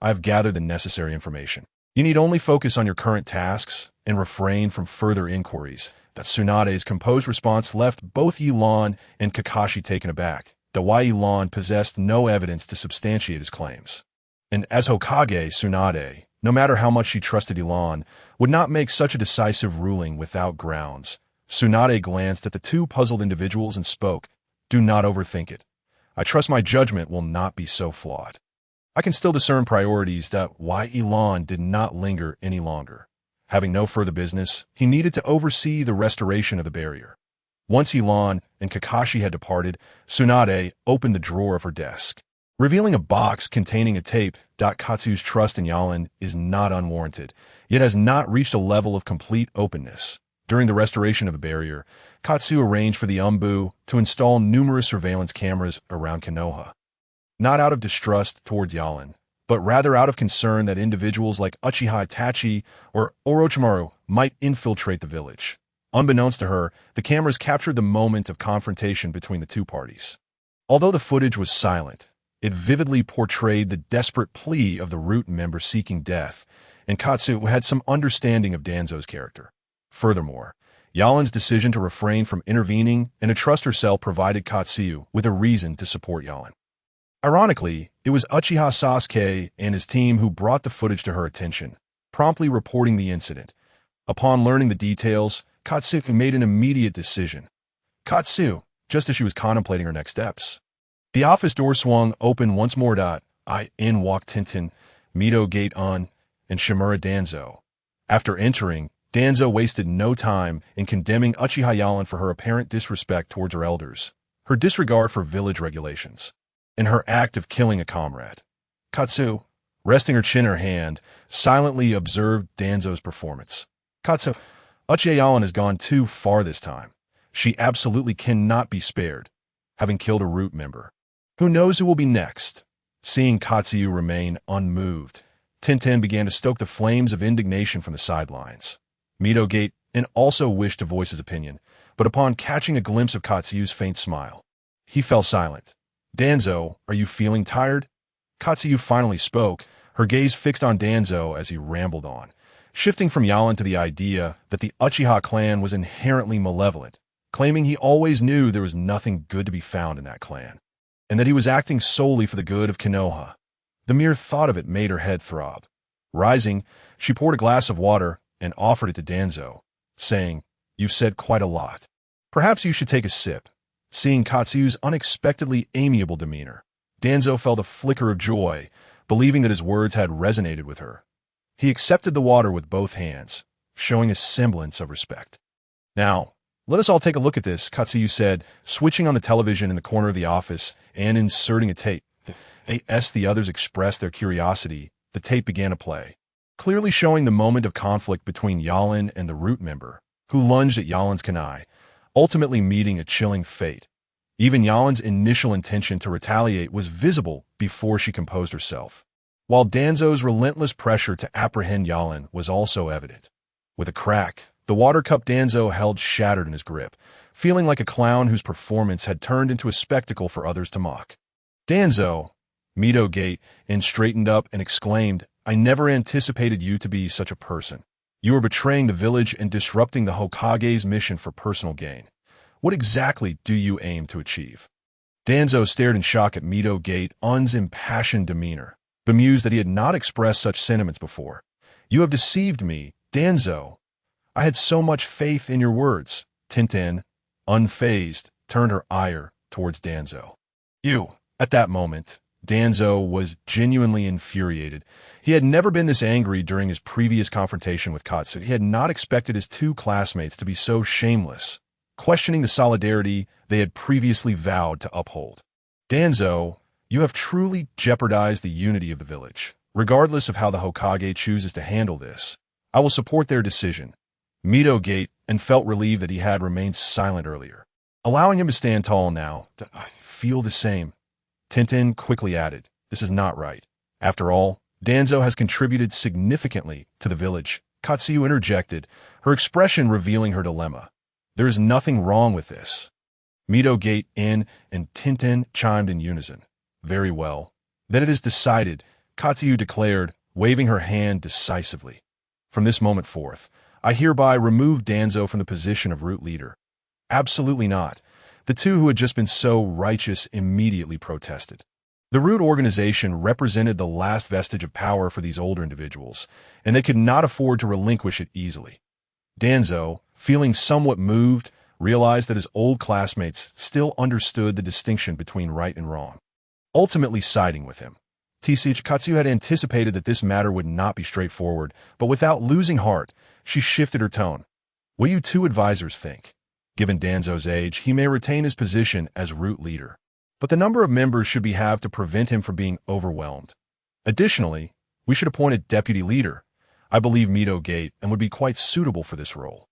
I have gathered the necessary information. You need only focus on your current tasks and refrain from further inquiries. That Tsunade's composed response left both Yelan and Kakashi taken aback. Yelan possessed no evidence to substantiate his claims. And as Hokage, Tsunade, no matter how much she trusted Yelan, would not make such a decisive ruling without grounds. Tsunade glanced at the two puzzled individuals and spoke, "Do not overthink it. I trust my judgment will not be so flawed." I can still discern priorities. Yelan did not linger any longer. Having no further business, he needed to oversee the restoration of the barrier. Once Yelan and Kakashi had departed, Tsunade opened the drawer of her desk, revealing a box containing a tape. Katsu's trust in Yelan is not unwarranted, yet has not reached a level of complete openness. During the restoration of the barrier, Katsu arranged for the Umbu to install numerous surveillance cameras around Konoha. Not out of distrust towards Yelan, but rather out of concern that individuals like Uchiha Itachi or Orochimaru might infiltrate the village. Unbeknownst to her, the cameras captured the moment of confrontation between the two parties. Although the footage was silent, it vividly portrayed the desperate plea of the Root member seeking death, and Katsu had some understanding of Danzo's character. Furthermore, Yelan's decision to refrain from intervening and to trust herself provided Katsu with a reason to support Yelan. Ironically, it was Uchiha Sasuke and his team who brought the footage to her attention, promptly reporting the incident. Upon learning the details, Katsu made an immediate decision. Katsu, just as she was contemplating her next steps. The office door swung open once more. In walked Tintin, Mito Gate on, and Shimura Danzo. After entering, Danzo wasted no time in condemning Uchiha Yalan for her apparent disrespect towards her elders, her disregard for village regulations, and her act of killing a comrade. Katsu, resting her chin in her hand, silently observed Danzo's performance. Katsu, Uchiha Yalan has gone too far this time. She absolutely cannot be spared, having killed a root member. Who knows who will be next? Seeing Katsuyu remain unmoved, Tintin began to stoke the flames of indignation from the sidelines. Mito Gate also wished to voice his opinion, but upon catching a glimpse of Katsuyu's faint smile, he fell silent. Danzo, are you feeling tired? Katsuyu finally spoke, her gaze fixed on Danzo as he rambled on, shifting from Yalan to the idea that the Uchiha clan was inherently malevolent, claiming he always knew there was nothing good to be found in that clan, and that he was acting solely for the good of Konoha. The mere thought of it made her head throb. Rising, she poured a glass of water and offered it to Danzo, saying, "You've said quite a lot. Perhaps you should take a sip." Seeing Katsuyu's unexpectedly amiable demeanor, Danzo felt a flicker of joy, believing that his words had resonated with her. He accepted the water with both hands, showing a semblance of respect. "Now, let us all take a look at this," Katsuyu said, switching on the television in the corner of the office and inserting a tape. As the others expressed their curiosity, the tape began to play, clearly showing the moment of conflict between Yalan and the root member, who lunged at Yalan's kunai, ultimately meeting a chilling fate. Even Yalan's initial intention to retaliate was visible before she composed herself, while Danzo's relentless pressure to apprehend Yalan was also evident. With a crack, the water cup Danzo held shattered in his grip, feeling like a clown whose performance had turned into a spectacle for others to mock. "Danzo," Mito Gate straightened up and exclaimed, "I never anticipated you to be such a person. You are betraying the village and disrupting the Hokage's mission for personal gain. What exactly do you aim to achieve?" Danzo stared in shock at Mito Gate's impassioned demeanor, bemused that he had not expressed such sentiments before. "You have deceived me, Danzo. I had so much faith in your words." Tintin, unfazed, turned her ire towards Danzo. "You." At that moment, Danzo was genuinely infuriated. He had never been this angry during his previous confrontation with Katsu. He had not expected his two classmates to be so shameless, questioning the solidarity they had previously vowed to uphold. "Danzo, you have truly jeopardized the unity of the village. Regardless of how the Hokage chooses to handle this, I will support their decision." Mito Gate felt relieved that he had remained silent earlier, allowing him to stand tall now. "I feel the same." Tintin quickly added, "This is not right. After all, Danzo has contributed significantly to the village." Katsuyu interjected, her expression revealing her dilemma. "There is nothing wrong with this." Mito Gate and Tintin chimed in unison. "Very well. Then it is decided," Katsuyu declared, waving her hand decisively. "From this moment forth, I hereby remove Danzo from the position of root leader." "Absolutely not." The two who had just been so righteous immediately protested. The root organization represented the last vestige of power for these older individuals, and they could not afford to relinquish it easily. Danzo, feeling somewhat moved, realized that his old classmates still understood the distinction between right and wrong, ultimately siding with him. Katsuyu had anticipated that this matter would not be straightforward, but without losing heart, she shifted her tone. "What do you two advisors think? Given Danzo's age, he may retain his position as root leader, but the number of members should be halved to prevent him from being overwhelmed. Additionally, we should appoint a deputy leader. I believe Mito Gate would be quite suitable for this role."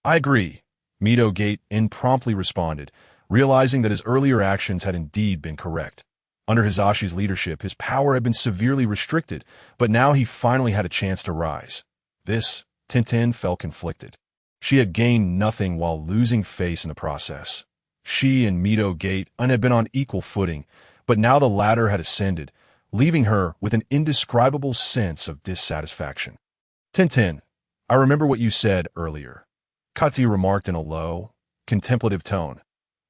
"I agree," Mito Gate promptly responded, realizing that his earlier actions had indeed been correct. Under Hisashi's leadership, his power had been severely restricted, but now he finally had a chance to rise. Tintin felt conflicted. She had gained nothing while losing face in the process. She and Mito Gate had been on equal footing, but now the latter had ascended, leaving her with an indescribable sense of dissatisfaction. "Tintin, I remember what you said earlier," Katsuyu remarked in a low, contemplative tone.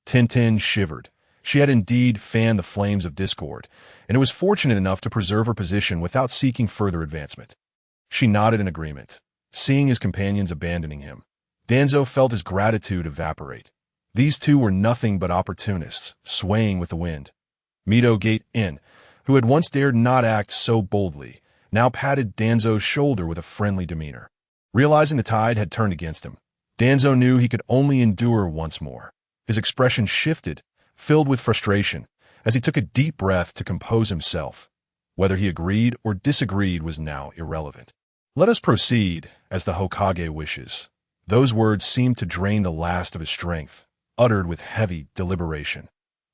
Tintin shivered. She had indeed fanned the flames of discord, and was fortunate enough to preserve her position without seeking further advancement. She nodded in agreement, seeing his companions abandoning him. Danzo felt his gratitude evaporate. These two were nothing but opportunists, swaying with the wind. Mito Gate-in, who had once dared not act so boldly, now patted Danzo's shoulder with a friendly demeanor. Realizing the tide had turned against him, Danzo knew he could only endure once more. His expression shifted, filled with frustration, as he took a deep breath to compose himself. Whether he agreed or disagreed was now irrelevant. "Let us proceed, as the Hokage wishes." Those words seemed to drain the last of his strength, uttered with heavy deliberation.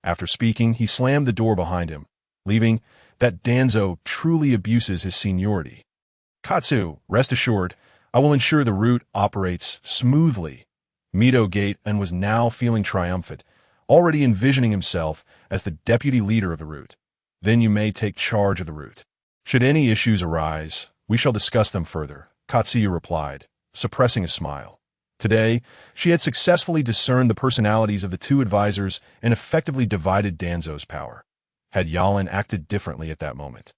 After speaking, he slammed the door behind him, leaving that Danzo truly abuses his seniority. "Katsu, rest assured, I will ensure the route operates smoothly." Mito Gate-in was now feeling triumphant, already envisioning himself as the deputy leader of the route. "Then you may take charge of the route. Should any issues arise, we shall discuss them further," Katsuya replied, suppressing a smile. Today, she had successfully discerned the personalities of the two advisors and effectively divided Danzo's power. Had Yalan acted differently at that moment,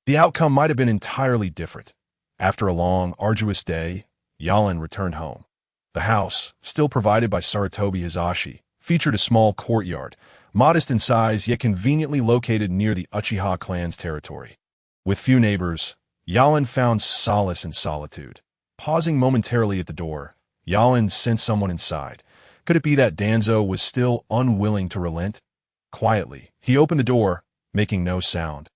the outcome might have been entirely different. After a long, arduous day, Yalan returned home. The house, still provided by Sarutobi Hizashi, featured a small courtyard, modest in size yet conveniently located near the Uchiha clan's territory. With few neighbors, Yalan found solace in solitude. Pausing momentarily at the door, Yalan sensed someone inside. Could it be that Danzo was still unwilling to relent? Quietly, he opened the door, making no sound.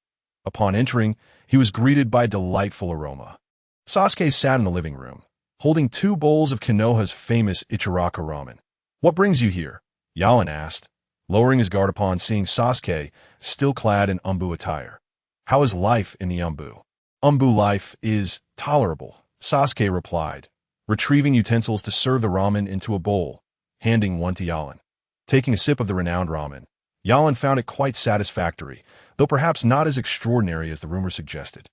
Upon entering, he was greeted by a delightful aroma. Sasuke sat in the living room, holding 2 bowls of Konoha's famous Ichiraka ramen. "What brings you here?" Yalan asked, lowering his guard upon seeing Sasuke still clad in Umbu attire. "How is life in the Umbu?" "Umbu life is tolerable," Sasuke replied, retrieving utensils to serve the ramen into a bowl, handing one to Yalan. Taking a sip of the renowned ramen, Yalan found it quite satisfactory, though perhaps not as extraordinary as the rumor suggested.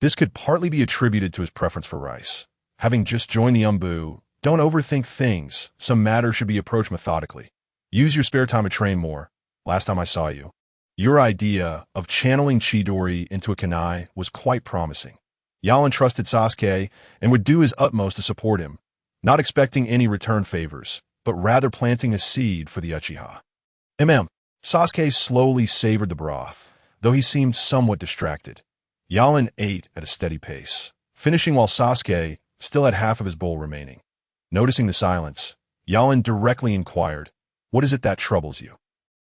This could partly be attributed to his preference for rice. Having just joined the Umbu, don't overthink things. Some matters should be approached methodically. Use your spare time to train more. Last time I saw you, your idea of channeling Chidori into a kunai was quite promising. Yalan trusted Sasuke and would do his utmost to support him, not expecting any return favors, but rather planting a seed for the Uchiha. Sasuke slowly savored the broth, though he seemed somewhat distracted. Yalan ate at a steady pace, finishing while Sasuke still had half of his bowl remaining. Noticing the silence, Yalan directly inquired, "What is it that troubles you?"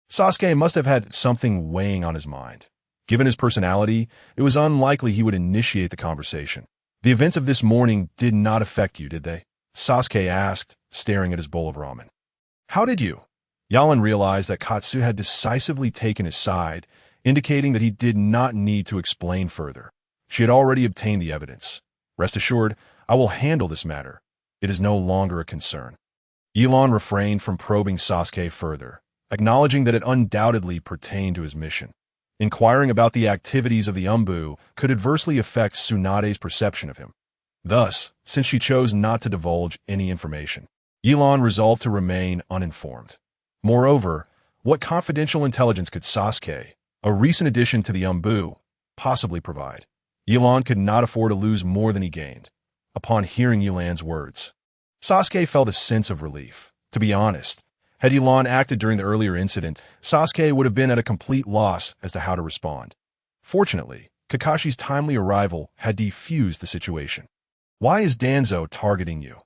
Sasuke must have had something weighing on his mind. Given his personality, it was unlikely he would initiate the conversation. "The events of this morning did not affect you, did they?" Sasuke asked, staring at his bowl of ramen. "How did you?" Yalan realized that Katsu had decisively taken his side, indicating that he did not need to explain further. She had already obtained the evidence. "Rest assured, I will handle this matter. It is no longer a concern." Yalan refrained from probing Sasuke further, acknowledging that it undoubtedly pertained to his mission. Inquiring about the activities of the Umbu could adversely affect Tsunade's perception of him. Thus, since she chose not to divulge any information, Yalan resolved to remain uninformed. Moreover, what confidential intelligence could Sasuke, a recent addition to the Umbu, possibly provide? Yalan could not afford to lose more than he gained. Upon hearing Yalan's words, Sasuke felt a sense of relief. To be honest, had Yalan acted during the earlier incident, Sasuke would have been at a complete loss as to how to respond. Fortunately, Kakashi's timely arrival had defused the situation. "Why is Danzo targeting you?"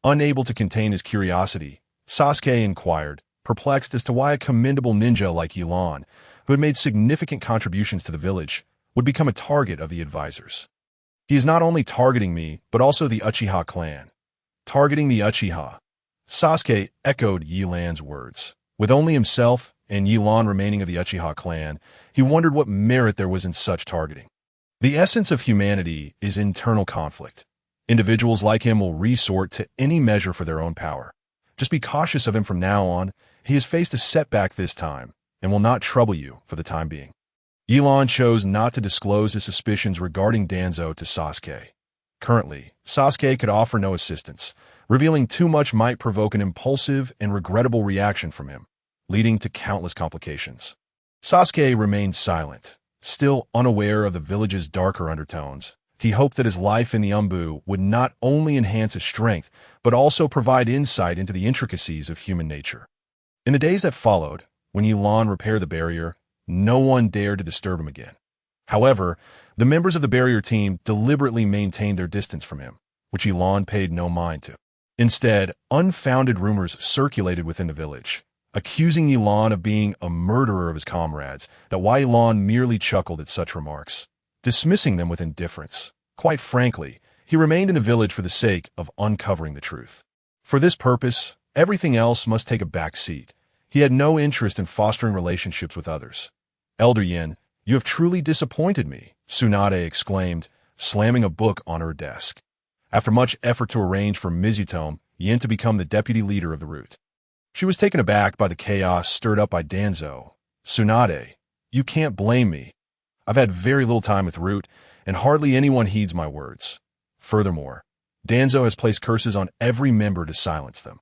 Unable to contain his curiosity, Sasuke inquired, perplexed as to why a commendable ninja like Yalan, who had made significant contributions to the village, would become a target of the advisors. "He is not only targeting me, but also the Uchiha clan." Targeting the Uchiha. Sasuke echoed Yalan's words. With only himself and Yalan remaining of the Uchiha clan, he wondered what merit there was in such targeting. The essence of humanity is internal conflict. Individuals like him will resort to any measure for their own power. Just be cautious of him from now on. He has faced a setback this time and will not trouble you for the time being. Yalan chose not to disclose his suspicions regarding Danzo to Sasuke. Currently, Sasuke could offer no assistance. Revealing too much might provoke an impulsive and regrettable reaction from him, leading to countless complications. Sasuke remained silent, still unaware of the village's darker undertones, He hoped that his life in the Umbu would not only enhance his strength, but also provide insight into the intricacies of human nature. In the days that followed, when Yilan repaired the barrier, no one dared to disturb him again. However, the members of the barrier team deliberately maintained their distance from him, which Yilan paid no mind to. Instead, unfounded rumors circulated within the village, accusing Yilan of being a murderer of his comrades, that why Yilan merely chuckled at such remarks, dismissing them with indifference. Quite frankly, he remained in the village for the sake of uncovering the truth. For this purpose, everything else must take a back seat. He had no interest in fostering relationships with others. Elder Yin, you have truly disappointed me, Tsunade exclaimed, slamming a book on her desk. After much effort to arrange for Mizutome Yin to become the deputy leader of the route, she was taken aback by the chaos stirred up by Danzo. Tsunade, you can't blame me. I've had very little time with Root, and hardly anyone heeds my words. Furthermore, Danzo has placed curses on every member to silence them.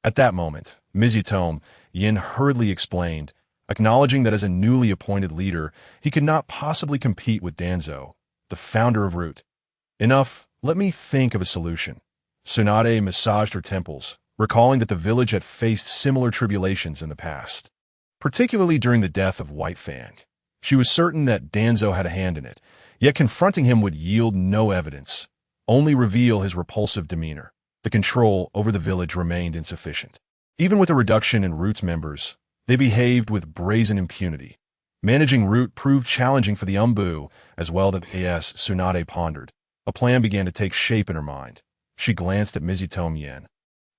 At that moment, Mizutome Yin hurriedly explained, acknowledging that as a newly appointed leader, he could not possibly compete with Danzo, the founder of Root. Enough, let me think of a solution. Tsunade massaged her temples, recalling that the village had faced similar tribulations in the past, particularly during the death of White Fang. She was certain that Danzo had a hand in it, yet confronting him would yield no evidence, only reveal his repulsive demeanor. The control over the village remained insufficient. Even with a reduction in Root's members, they behaved with brazen impunity. Managing Root proved challenging for the Umbu, as well as Tsunade pondered. A plan began to take shape in her mind. She glanced at Mizutome Yin,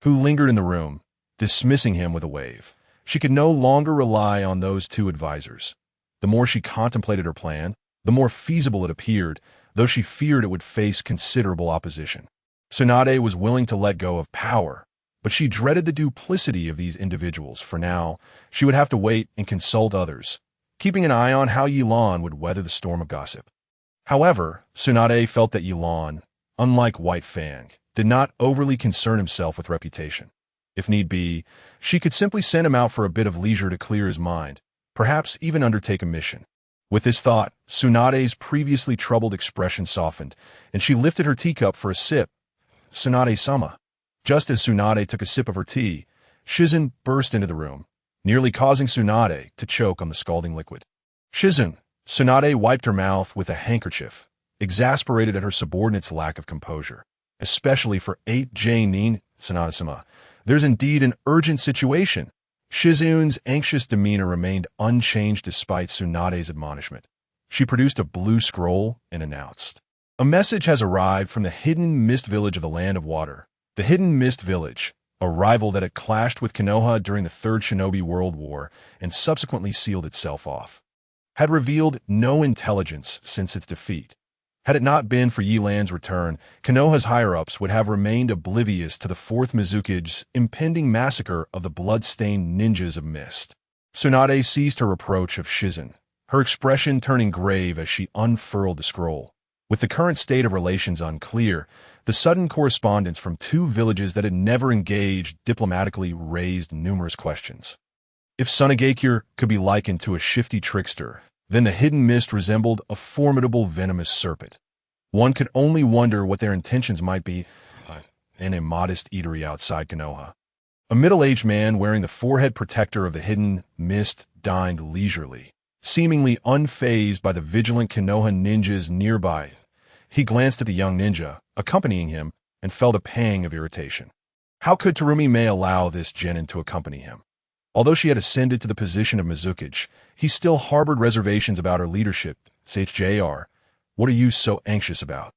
who lingered in the room, dismissing him with a wave. She could no longer rely on those two advisors. The more she contemplated her plan, the more feasible it appeared, though she feared it would face considerable opposition. Tsunade was willing to let go of power, but she dreaded the duplicity of these individuals. For now, she would have to wait and consult others, keeping an eye on how Yilan would weather the storm of gossip. However, Tsunade felt that Yilan, unlike White Fang, did not overly concern himself with reputation. If need be, she could simply send him out for a bit of leisure to clear his mind, perhaps even undertake a mission. With this thought, Tsunade's previously troubled expression softened, and she lifted her teacup for a sip. Tsunade-sama. Just as Tsunade took a sip of her tea, Shizen burst into the room, nearly causing Tsunade to choke on the scalding liquid. Shizen! Tsunade wiped her mouth with a handkerchief, exasperated at her subordinate's lack of composure. Especially for 8J Nin, Tsunade-sama. There's indeed an urgent situation. Shizun's anxious demeanor remained unchanged despite Tsunade's admonishment. She produced a blue scroll and announced, "A message has arrived from the Hidden Mist Village of the Land of Water. The Hidden Mist Village, a rival that had clashed with Konoha during the Third Shinobi World War and subsequently sealed itself off, had revealed no intelligence since its defeat. Had it not been for Yilan's return, Konoha's higher-ups would have remained oblivious to the Fourth Mizuki's impending massacre of the blood-stained ninjas of Mist." Tsunade seized her reproach of Shizen, her expression turning grave as she unfurled the scroll. With the current state of relations unclear, the sudden correspondence from two villages that had never engaged diplomatically raised numerous questions. If Sunagakure could be likened to a shifty trickster, then the Hidden Mist resembled a formidable venomous serpent. One could only wonder what their intentions might be in a modest eatery outside Konoha. A middle-aged man wearing the forehead protector of the Hidden Mist dined leisurely, seemingly unfazed by the vigilant Konoha ninjas nearby. He glanced at the young ninja, accompanying him, and felt a pang of irritation. How could Terumi Mei allow this genin to accompany him? Although she had ascended to the position of Mizukage, he still harbored reservations about her leadership. "JR, what are you so anxious about?"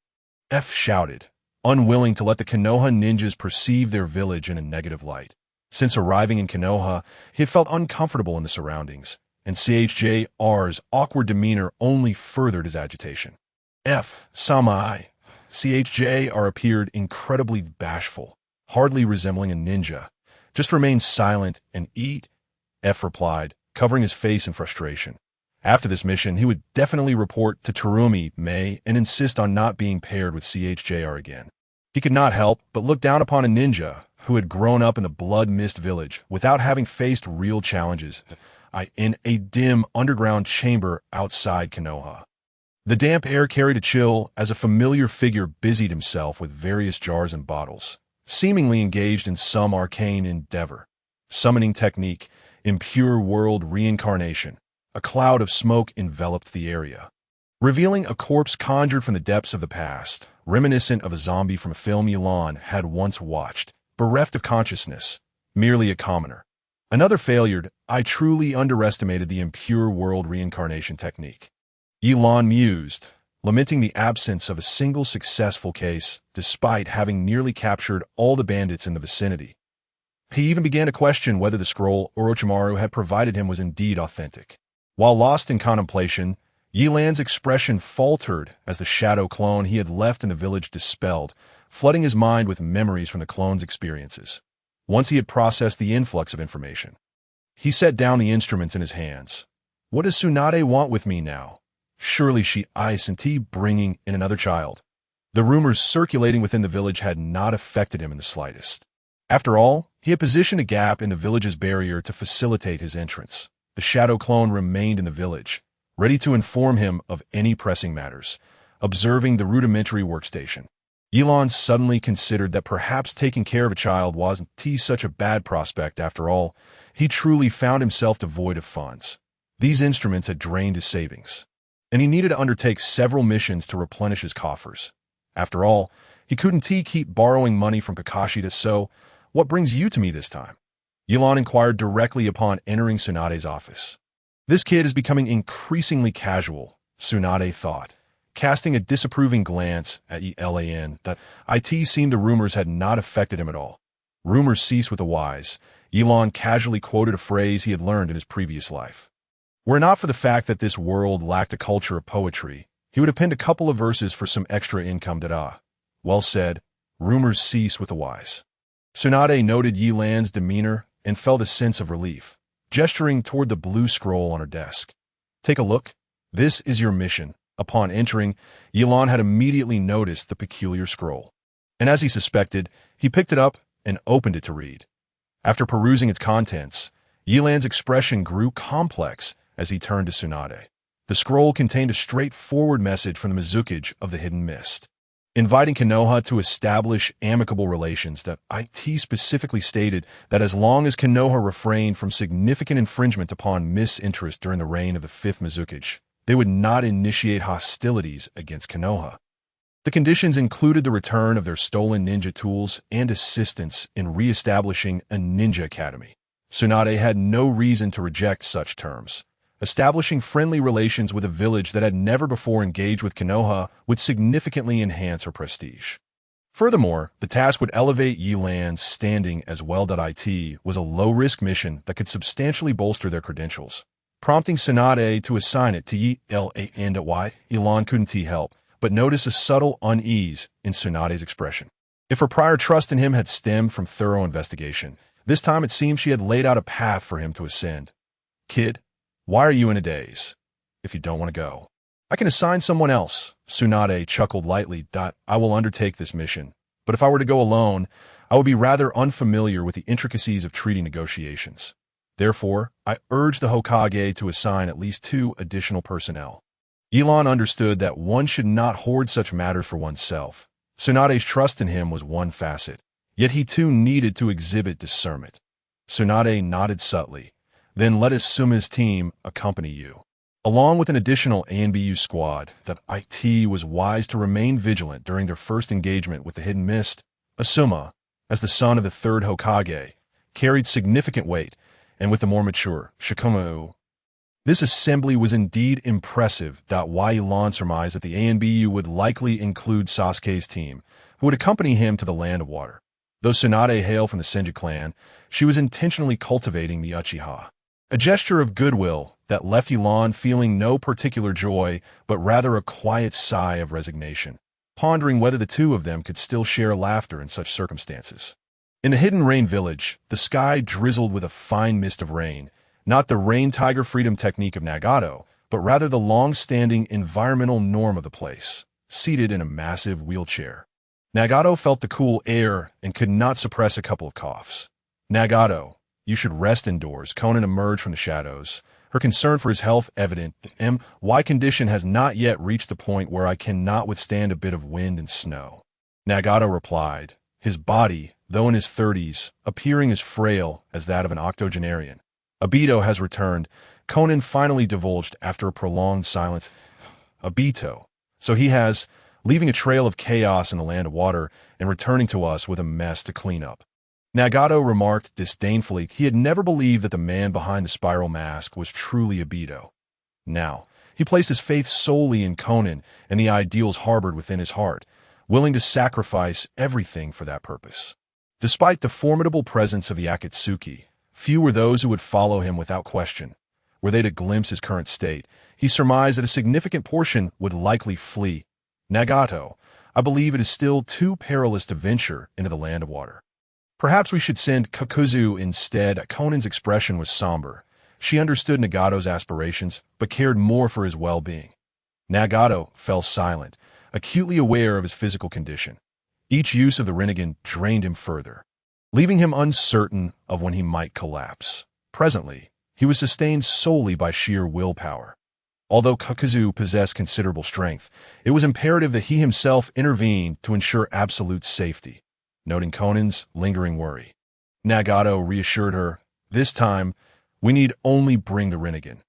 F shouted, unwilling to let the Konoha ninjas perceive their village in a negative light. Since arriving in Konoha, he had felt uncomfortable in the surroundings, and CHJR's awkward demeanor only furthered his agitation. Samai. CHJR appeared incredibly bashful, hardly resembling a ninja. "Just remain silent and eat," F replied, covering his face in frustration. After this mission, he would definitely report to Terumi Mei and insist on not being paired with CHJR again. He could not help but look down upon a ninja who had grown up in the Blood Mist Village without having faced real challenges in a dim underground chamber outside Konoha. The damp air carried a chill as a familiar figure busied himself with various jars and bottles, seemingly engaged in some arcane endeavor. Summoning technique, impure world reincarnation. A cloud of smoke enveloped the area, revealing a corpse conjured from the depths of the past, reminiscent of a zombie from a film Yilan had once watched, bereft of consciousness, merely a commoner. Another failure. I truly underestimated the impure world reincarnation technique. Yilan mused, lamenting the absence of a single successful case, despite having nearly captured all the bandits in the vicinity. He even began to question whether the scroll Orochimaru had provided him was indeed authentic. While lost in contemplation, Yilan's expression faltered as the shadow clone he had left in the village dispelled, flooding his mind with memories from the clone's experiences. Once he had processed the influx of information, he set down the instruments in his hands. What does Tsunade want with me now? Surely she ice and tea bringing in another child. The rumors circulating within the village had not affected him in the slightest. After all, he had positioned a gap in the village's barrier to facilitate his entrance. The shadow clone remained in the village, ready to inform him of any pressing matters, observing the rudimentary workstation. Yilan suddenly considered that perhaps taking care of a child wasn't such a bad prospect after all. He truly found himself devoid of funds. These instruments had drained his savings, and he needed to undertake several missions to replenish his coffers. After all, he couldn't keep borrowing money from Kakashi, so what brings you to me this time? Yilan inquired directly upon entering Tsunade's office. This kid is becoming increasingly casual, Tsunade thought, casting a disapproving glance at Yilan. That it seemed the rumors had not affected him at all. Rumors cease with the wise. Yilan casually quoted a phrase he had learned in his previous life. Were it not for the fact that this world lacked a culture of poetry, he would have penned a couple of verses for some extra income. Well said, rumors cease with the wise. Tsunade noted Yilan's demeanor and felt a sense of relief, gesturing toward the blue scroll on her desk. Take a look. This is your mission. Upon entering, Yilan had immediately noticed the peculiar scroll, and as he suspected, he picked it up and opened it to read. After perusing its contents, Yilan's expression grew complex as he turned to Tsunade. The scroll contained a straightforward message from the Mizukage of the Hidden Mist, inviting Konoha to establish amicable relations. That it specifically stated that as long as Konoha refrained from significant infringement upon Mist's interest during the reign of the fifth Mizukage, they would not initiate hostilities against Konoha. The conditions included the return of their stolen ninja tools and assistance in re-establishing a ninja academy. Tsunade had no reason to reject such terms. Establishing friendly relations with a village that had never before engaged with Konoha would significantly enhance her prestige. Furthermore, the task would elevate Yilan's standing as well. It was a low-risk mission that could substantially bolster their credentials, prompting Tsunade to assign it to Yilan. Yilan couldn't help but notice a subtle unease in Tsunade's expression. If her prior trust in him had stemmed from thorough investigation, this time it seemed she had laid out a path for him to ascend. Kid, why are you in a daze? If you don't want to go, I can assign someone else. Tsunade chuckled lightly. I will undertake this mission, but if I were to go alone, I would be rather unfamiliar with the intricacies of treaty negotiations. Therefore, I urge the Hokage to assign at least 2 additional personnel. Yilan understood that one should not hoard such matters for oneself. Tsunade's trust in him was one facet, yet he too needed to exhibit discernment. Tsunade nodded subtly. Then let Asuma's team accompany you. Along with an additional ANBU squad, that it was wise to remain vigilant during their first engagement with the Hidden Mist. Asuma, as the son of the third Hokage, carried significant weight, and with the more mature Shikumu. This assembly was indeed impressive. Yilan surmised that the ANBU would likely include Sasuke's team, who would accompany him to the Land of Water. Though Tsunade hailed from the Senju clan, she was intentionally cultivating the Uchiha. A gesture of goodwill that left Yilan feeling no particular joy, but rather a quiet sigh of resignation, pondering whether the two of them could still share laughter in such circumstances. In the Hidden Rain village, the sky drizzled with a fine mist of rain, not the rain tiger freedom technique of Nagato, but rather the long-standing environmental norm of the place, seated in a massive wheelchair. Nagato felt the cool air and could not suppress a couple of coughs. Nagato, you should rest indoors. Conan emerged from the shadows, her concern for his health evident. My condition has not yet reached the point where I cannot withstand a bit of wind and snow. Nagato replied, his body, though in his 30s, appearing as frail as that of an octogenarian. Obito has returned, Conan finally divulged after a prolonged silence. Obito. So he has, leaving a trail of chaos in the land of water and returning to us with a mess to clean up. Nagato remarked disdainfully he had never believed that the man behind the spiral mask was truly Obito. Now, he placed his faith solely in Conan and the ideals harbored within his heart, willing to sacrifice everything for that purpose. Despite the formidable presence of the Akatsuki, few were those who would follow him without question. Were they to glimpse his current state, he surmised that a significant portion would likely flee. Nagato, I believe it is still too perilous to venture into the land of water. Perhaps we should send Kakuzu instead. Conan's expression was somber. She understood Nagato's aspirations, but cared more for his well-being. Nagato fell silent, acutely aware of his physical condition. Each use of the Rinnegan drained him further, leaving him uncertain of when he might collapse. Presently, he was sustained solely by sheer willpower. Although Kakuzu possessed considerable strength, it was imperative that he himself intervened to ensure absolute safety. Noting Conan's lingering worry, Nagato reassured her, this time, we need only bring the Rinnegan.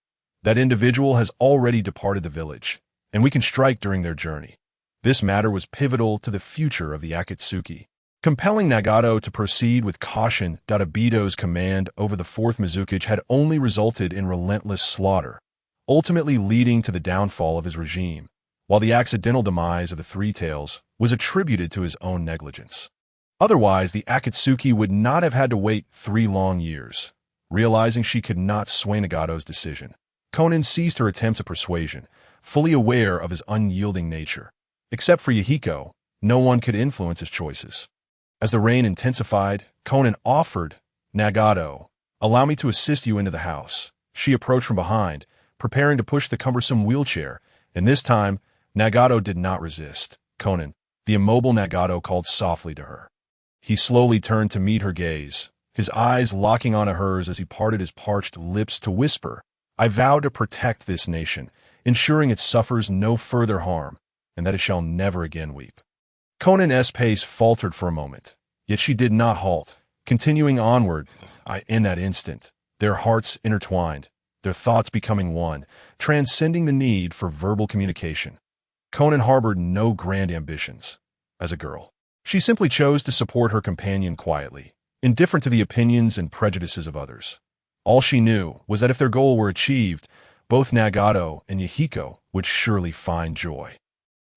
That individual has already departed the village, and we can strike during their journey. This matter was pivotal to the future of the Akatsuki, compelling Nagato to proceed with caution. Obito's command over the 4th Mizukage had only resulted in relentless slaughter, ultimately leading to the downfall of his regime, while the accidental demise of the Three Tails was attributed to his own negligence. Otherwise, the Akatsuki would not have had to wait 3 long years. Realizing she could not sway Nagato's decision, Conan ceased her attempts at persuasion, fully aware of his unyielding nature. Except for Yahiko, no one could influence his choices. As the rain intensified, Conan offered, Nagato, allow me to assist you into the house. She approached from behind, preparing to push the cumbersome wheelchair, and this time, Nagato did not resist. Conan, the immobile Nagato, called softly to her. He slowly turned to meet her gaze, his eyes locking onto hers as he parted his parched lips to whisper, I vow to protect this nation, ensuring it suffers no further harm, and that it shall never again weep. Conan's pace faltered for a moment, yet she did not halt, continuing onward. In that instant, their hearts intertwined, their thoughts becoming one, transcending the need for verbal communication. Conan harbored no grand ambitions. As a girl, she simply chose to support her companion quietly, indifferent to the opinions and prejudices of others. All she knew was that if their goal were achieved, both Nagato and Yahiko would surely find joy.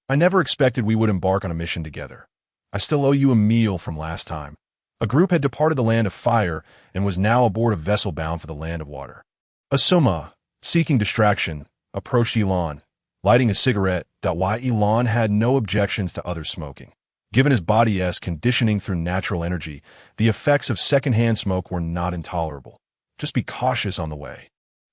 I never expected we would embark on a mission together. I still owe you a meal from last time. A group had departed the land of fire and was now aboard a vessel bound for the land of water. Asuma, seeking distraction, approached Elon, lighting a cigarette. Why Elon had no objections to others smoking. Given his body's conditioning through natural energy, the effects of secondhand smoke were not intolerable. Just be cautious on the way,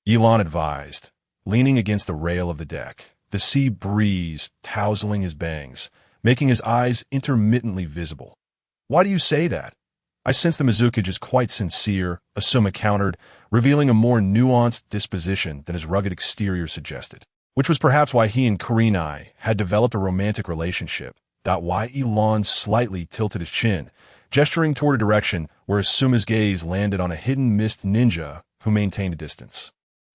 Elon advised, leaning against the rail of the deck, the sea breeze tousling his bangs, making his eyes intermittently visible. Why do you say that? I sense the Mizukage is quite sincere, Asuma countered, revealing a more nuanced disposition than his rugged exterior suggested, which was perhaps why he and Kurenai had developed a romantic relationship. Why Elon slightly tilted his chin, gesturing toward a direction where Asuma's gaze landed on a hidden mist ninja who maintained a distance.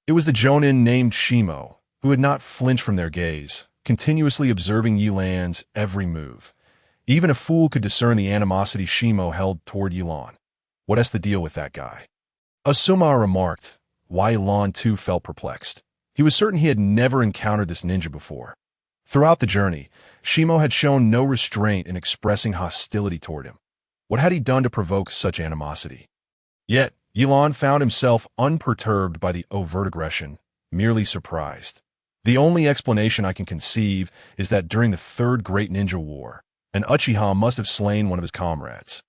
It was the Jonin named Shimo, who had not flinched from their gaze, continuously observing Yilan's every move. Even a fool could discern the animosity Shimo held toward Elon. What's the deal with that guy? Asuma remarked, why Elon too felt perplexed. He was certain he had never encountered this ninja before. Throughout the journey, Shimo had shown no restraint in expressing hostility toward him. What had he done to provoke such animosity? Yet, Elon found himself unperturbed by the overt aggression, merely surprised. The only explanation I can conceive is that during the Third Great Ninja War, an Uchiha must have slain one of his comrades.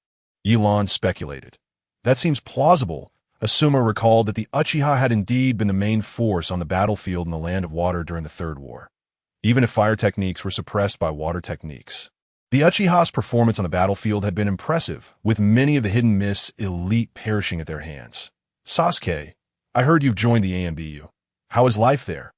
Elon speculated. That seems plausible. Asuma recalled that the Uchiha had indeed been the main force on the battlefield in the Land of Water during the Third War, even if fire techniques were suppressed by water techniques. The Uchiha's performance on the battlefield had been impressive, with many of the Hidden Mist's elite perishing at their hands. Sasuke, I heard you've joined the AMBU. How is life there?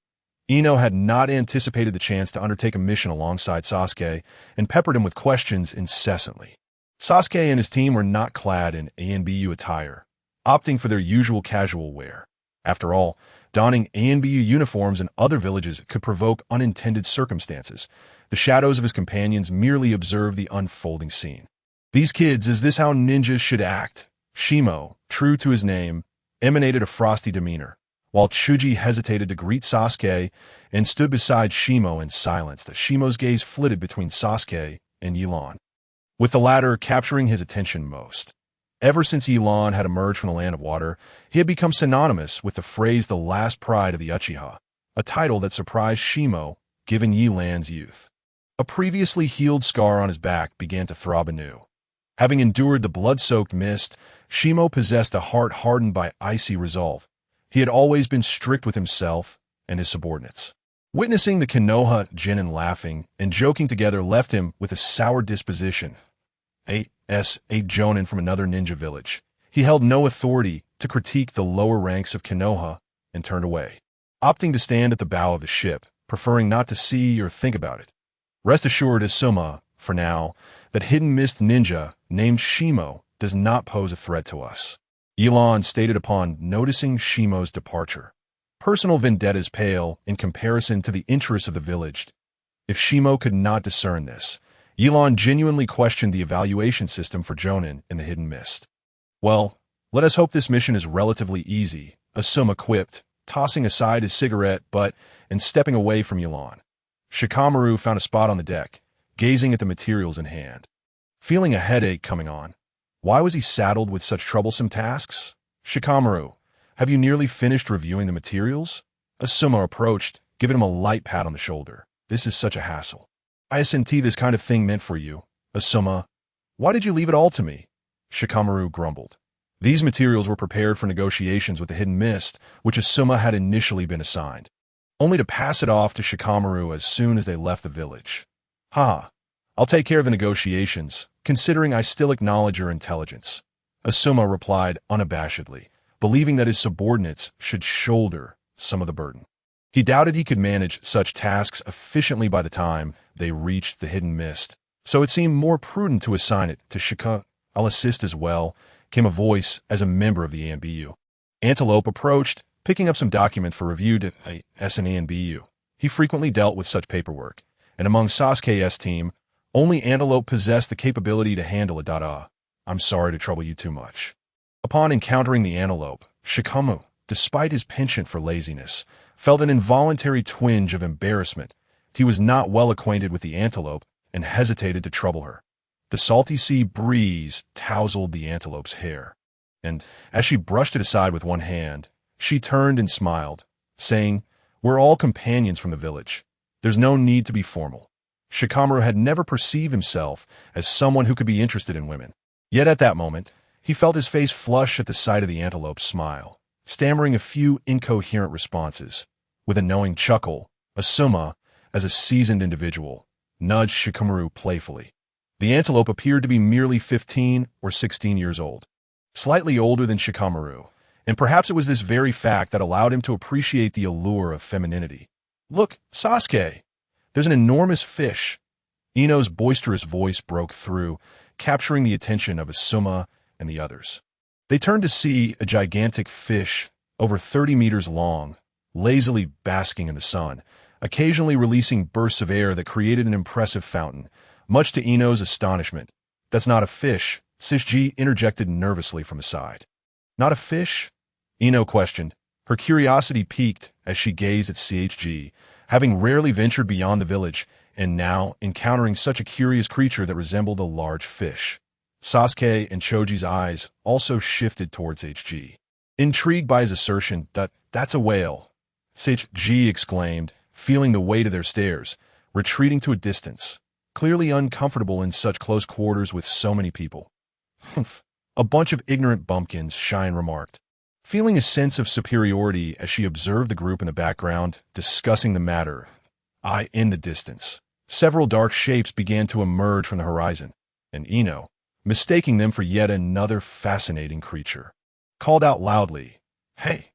Ino had not anticipated the chance to undertake a mission alongside Sasuke and peppered him with questions incessantly. Sasuke and his team were not clad in ANBU attire, opting for their usual casual wear. After all, donning ANBU uniforms in other villages could provoke unintended circumstances. The shadows of his companions merely observed the unfolding scene. These kids, is this how ninjas should act? Shimo, true to his name, emanated a frosty demeanor, while Chuji hesitated to greet Sasuke and stood beside Shimo in silence. Shimo's gaze flitted between Sasuke and Yelan, with the latter capturing his attention most. Ever since Yelan had emerged from the Land of Water, he had become synonymous with the phrase the last pride of the Uchiha, a title that surprised Shimo given Yelan's youth. A previously healed scar on his back began to throb anew. Having endured the blood-soaked mist, Shimo possessed a heart hardened by icy resolve. He had always been strict with himself and his subordinates. Witnessing the Konoha Genin laughing and joking together left him with a sour disposition. A Jonin from another ninja village. He held no authority to critique the lower ranks of Konoha and turned away, opting to stand at the bow of the ship, preferring not to see or think about it. Rest assured, Asuma, for now, that hidden mist ninja named Shimo does not pose a threat to us, Yelan stated upon noticing Shimo's departure. Personal vendettas pale in comparison to the interests of the village. If Shimo could not discern this, Yelan genuinely questioned the evaluation system for Jonin in the hidden mist. Well, let us hope this mission is relatively easy, Asuma quipped, tossing aside his cigarette butt and stepping away from Yelan. Shikamaru found a spot on the deck, gazing at the materials in hand. Feeling a headache coming on. Why was he saddled with such troublesome tasks? Shikamaru, have you nearly finished reviewing the materials? Asuma approached, giving him a light pat on the shoulder. This is such a hassle. I isn't this kind of thing meant for you. Asuma, why did you leave it all to me? Shikamaru grumbled. These materials were prepared for negotiations with the Hidden Mist, which Asuma had initially been assigned, only to pass it off to Shikamaru as soon as they left the village. Ha! I'll take care of the negotiations, considering I still acknowledge your intelligence. Asuma replied unabashedly, believing that his subordinates should shoulder some of the burden. He doubted he could manage such tasks efficiently by the time they reached the Hidden Mist, so it seemed more prudent to assign it to Shika. I'll assist as well, came a voice as a member of the ANBU. Antelope approached, picking up some documents for review to ANBU. He frequently dealt with such paperwork, and among Sasuke's team, only Antelope possessed the capability to handle it. I'm sorry to trouble you too much. Upon encountering the Antelope, Shikamaru, despite his penchant for laziness, felt an involuntary twinge of embarrassment. He was not well acquainted with the Antelope and hesitated to trouble her. The salty sea breeze tousled the Antelope's hair, and as she brushed it aside with one hand, she turned and smiled, saying, "We're all companions from the village. There's no need to be formal." Shikamaru had never perceived himself as someone who could be interested in women. Yet at that moment, he felt his face flush at the sight of the Antelope's smile, stammering a few incoherent responses. With a knowing chuckle, Asuma, as a seasoned individual, nudged Shikamaru playfully. The Antelope appeared to be merely 15 or 16 years old, slightly older than Shikamaru, and perhaps it was this very fact that allowed him to appreciate the allure of femininity. "Look, Sasuke! There's an enormous fish." Ino's boisterous voice broke through, capturing the attention of Asuma and the others. They turned to see a gigantic fish, over 30 meters long, lazily basking in the sun, occasionally releasing bursts of air that created an impressive fountain. Much to Ino's astonishment, "That's not a fish," Sishji interjected nervously from the side. "Not a fish?" Ino questioned. Her curiosity piqued as she gazed at CHG, having rarely ventured beyond the village, and now encountering such a curious creature that resembled a large fish. Sasuke and Choji's eyes also shifted towards HG. Intrigued by his assertion that "that's a whale," CHG exclaimed, feeling the weight of their stares, retreating to a distance, clearly uncomfortable in such close quarters with so many people. "Humph, a bunch of ignorant bumpkins," Shine remarked, feeling a sense of superiority as she observed the group in the background, discussing the matter. In the distance, several dark shapes began to emerge from the horizon, and Ino, mistaking them for yet another fascinating creature, called out loudly, "Hey,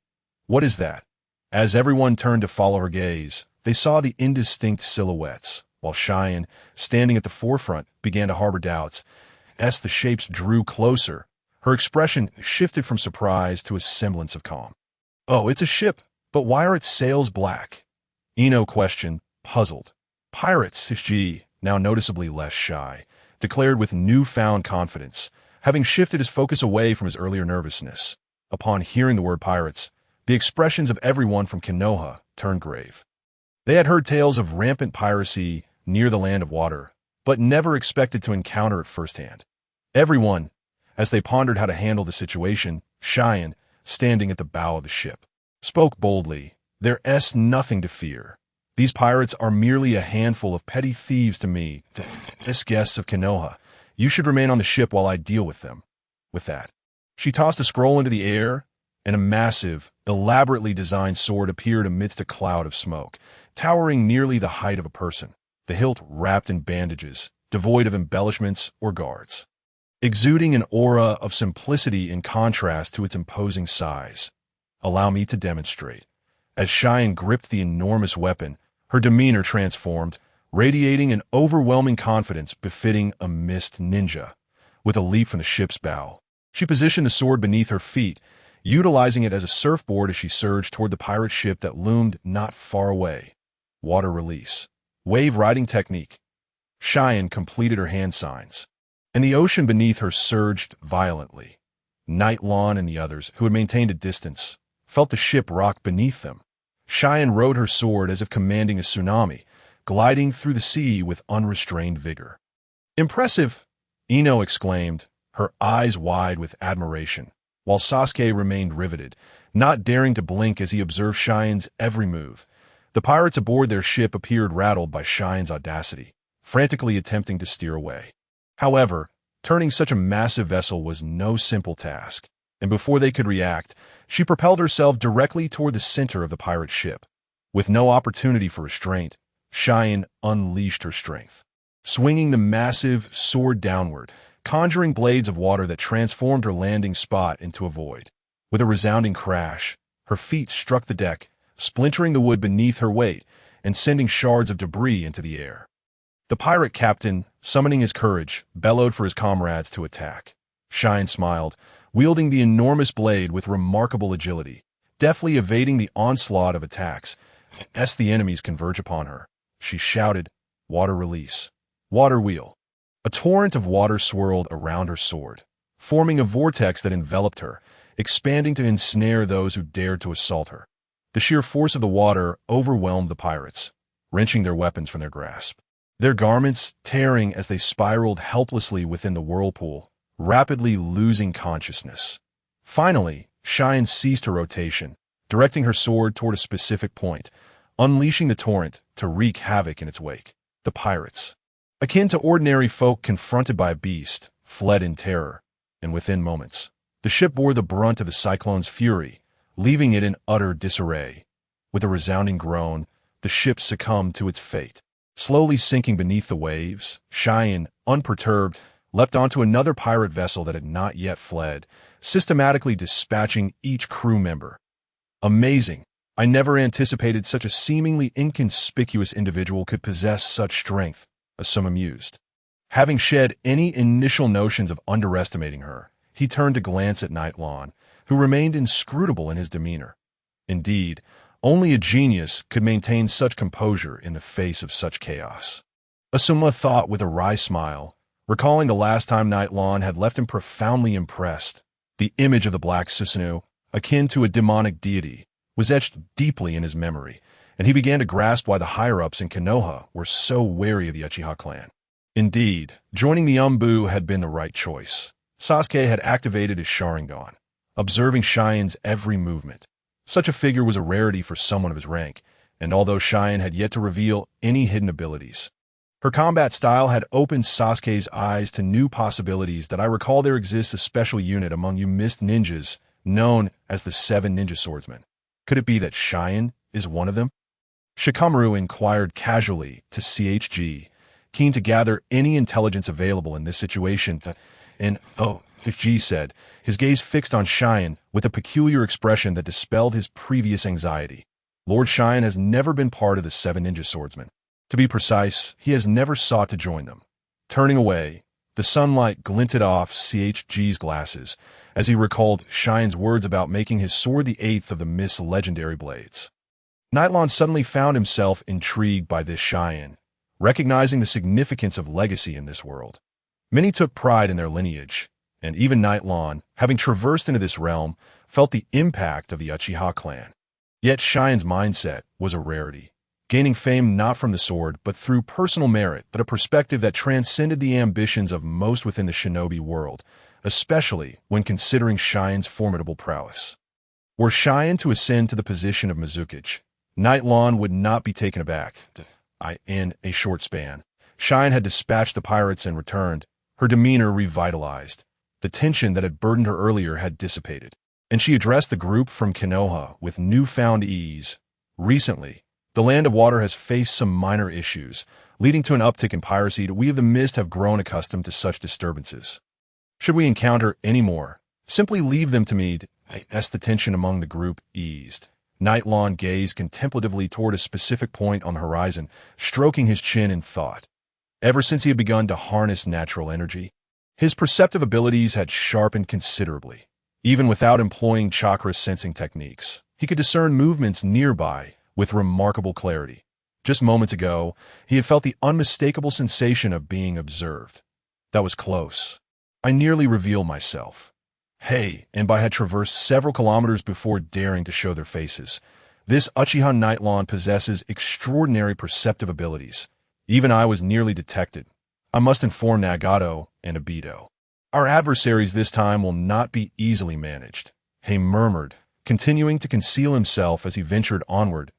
what is that?" As everyone turned to follow her gaze, they saw the indistinct silhouettes, while Cheyenne, standing at the forefront, began to harbor doubts. As the shapes drew closer, her expression shifted from surprise to a semblance of calm. "Oh, it's a ship, but why are its sails black?" Ino questioned, puzzled. "Pirates," G, now noticeably less shy, declared with newfound confidence, having shifted his focus away from his earlier nervousness. Upon hearing the word pirates, the expressions of everyone from Konoha turned grave. They had heard tales of rampant piracy near the land of water, but never expected to encounter it firsthand. Everyone, as they pondered how to handle the situation, Cheyenne, standing at the bow of the ship, spoke boldly. "There's nothing to fear. These pirates are merely a handful of petty thieves to me, as guests of Konoha. You should remain on the ship while I deal with them." With that, she tossed a scroll into the air, and a massive, elaborately designed sword appeared amidst a cloud of smoke, towering nearly the height of a person, the hilt wrapped in bandages, devoid of embellishments or guards, exuding an aura of simplicity in contrast to its imposing size. "Allow me to demonstrate." As Cheyenne gripped the enormous weapon, her demeanor transformed, radiating an overwhelming confidence befitting a mist ninja. With a leap from the ship's bow, she positioned the sword beneath her feet, utilizing it as a surfboard as she surged toward the pirate ship that loomed not far away. Water release. Wave riding technique. Cheyenne completed her hand signs, and the ocean beneath her surged violently. Nightlawn and the others, who had maintained a distance, felt the ship rock beneath them. Cheyenne rode her sword as if commanding a tsunami, gliding through the sea with unrestrained vigor. "Impressive!" Ino exclaimed, her eyes wide with admiration, while Sasuke remained riveted, not daring to blink as he observed Cheyenne's every move. The pirates aboard their ship appeared rattled by Cheyenne's audacity, frantically attempting to steer away. However, turning such a massive vessel was no simple task, and before they could react, she propelled herself directly toward the center of the pirate ship. With no opportunity for restraint, Cheyenne unleashed her strength, swinging the massive sword downward, conjuring blades of water that transformed her landing spot into a void. With a resounding crash, her feet struck the deck, splintering the wood beneath her weight and sending shards of debris into the air. The pirate captain, summoning his courage, bellowed for his comrades to attack. Cheyenne smiled, wielding the enormous blade with remarkable agility, deftly evading the onslaught of attacks. As the enemies converge upon her, she shouted, "Water release. Water wheel." A torrent of water swirled around her sword, forming a vortex that enveloped her, expanding to ensnare those who dared to assault her. The sheer force of the water overwhelmed the pirates, wrenching their weapons from their grasp, their garments tearing as they spiraled helplessly within the whirlpool, rapidly losing consciousness. Finally, Cheyenne ceased her rotation, directing her sword toward a specific point, unleashing the torrent to wreak havoc in its wake. The pirates, akin to ordinary folk confronted by a beast, fled in terror, and within moments, the ship bore the brunt of the cyclone's fury, leaving it in utter disarray. With a resounding groan, the ship succumbed to its fate. Slowly sinking beneath the waves, Cheyenne, unperturbed, leapt onto another pirate vessel that had not yet fled, systematically dispatching each crew member. "Amazing! I never anticipated such a seemingly inconspicuous individual could possess such strength," Asuma mused. Having shed any initial notions of underestimating her, he turned to glance at Nightlawn, who remained inscrutable in his demeanor. Indeed, only a genius could maintain such composure in the face of such chaos. Asuma thought with a wry smile, recalling the last time Nightlawn had left him profoundly impressed. The image of the Black Susanoo, akin to a demonic deity, was etched deeply in his memory, and he began to grasp why the higher-ups in Konoha were so wary of the Uchiha clan. Indeed, joining the Umbu had been the right choice. Sasuke had activated his Sharingan, observing Cheyenne's every movement. Such a figure was a rarity for someone of his rank, and although Cheyenne had yet to reveal any hidden abilities, her combat style had opened Sasuke's eyes to new possibilities. That I recall there exists a special unit among you mist ninjas known as the Seven Ninja Swordsmen. Could it be that Cheyenne is one of them? Shikamaru inquired casually to CHG, keen to gather any intelligence available in this situation. And, G said, his gaze fixed on Cheyenne with a peculiar expression that dispelled his previous anxiety. Lord Cheyenne has never been part of the 7 ninja swordsmen. To be precise, he has never sought to join them. Turning away, the sunlight glinted off CHG's glasses as he recalled Cheyenne's words about making his sword the 8th of the Mist's legendary blades. Nightlon suddenly found himself intrigued by this Cheyenne, recognizing the significance of legacy in this world. Many took pride in their lineage, and even Nightlon, having traversed into this realm, felt the impact of the Uchiha clan. Yet Cheyenne's mindset was a rarity, gaining fame not from the sword but through personal merit, but a perspective that transcended the ambitions of most within the shinobi world, especially when considering Cheyenne's formidable prowess. Were Cheyenne to ascend to the position of Mizukage, Nightlon would not be taken aback. In a short span, Cheyenne had dispatched the pirates and returned, her demeanor revitalized. The tension that had burdened her earlier had dissipated, and she addressed the group from Konoha with newfound ease. Recently, the Land of Water has faced some minor issues, leading to an uptick in piracy. We of the Mist have grown accustomed to such disturbances. Should we encounter any more, simply leave them to me. As the tension among the group eased, Nightlon gazed contemplatively toward a specific point on the horizon, stroking his chin in thought. Ever since he had begun to harness natural energy, his perceptive abilities had sharpened considerably. Even without employing chakra sensing techniques, he could discern movements nearby with remarkable clarity. Just moments ago, he had felt the unmistakable sensation of being observed. That was close. I nearly revealed myself. Hey, and I had traversed several kilometers before daring to show their faces. This Uchiha Nightlon possesses extraordinary perceptive abilities. Even I was nearly detected. I must inform Nagato and Obito. Our adversaries this time will not be easily managed, he murmured, continuing to conceal himself as he ventured onward.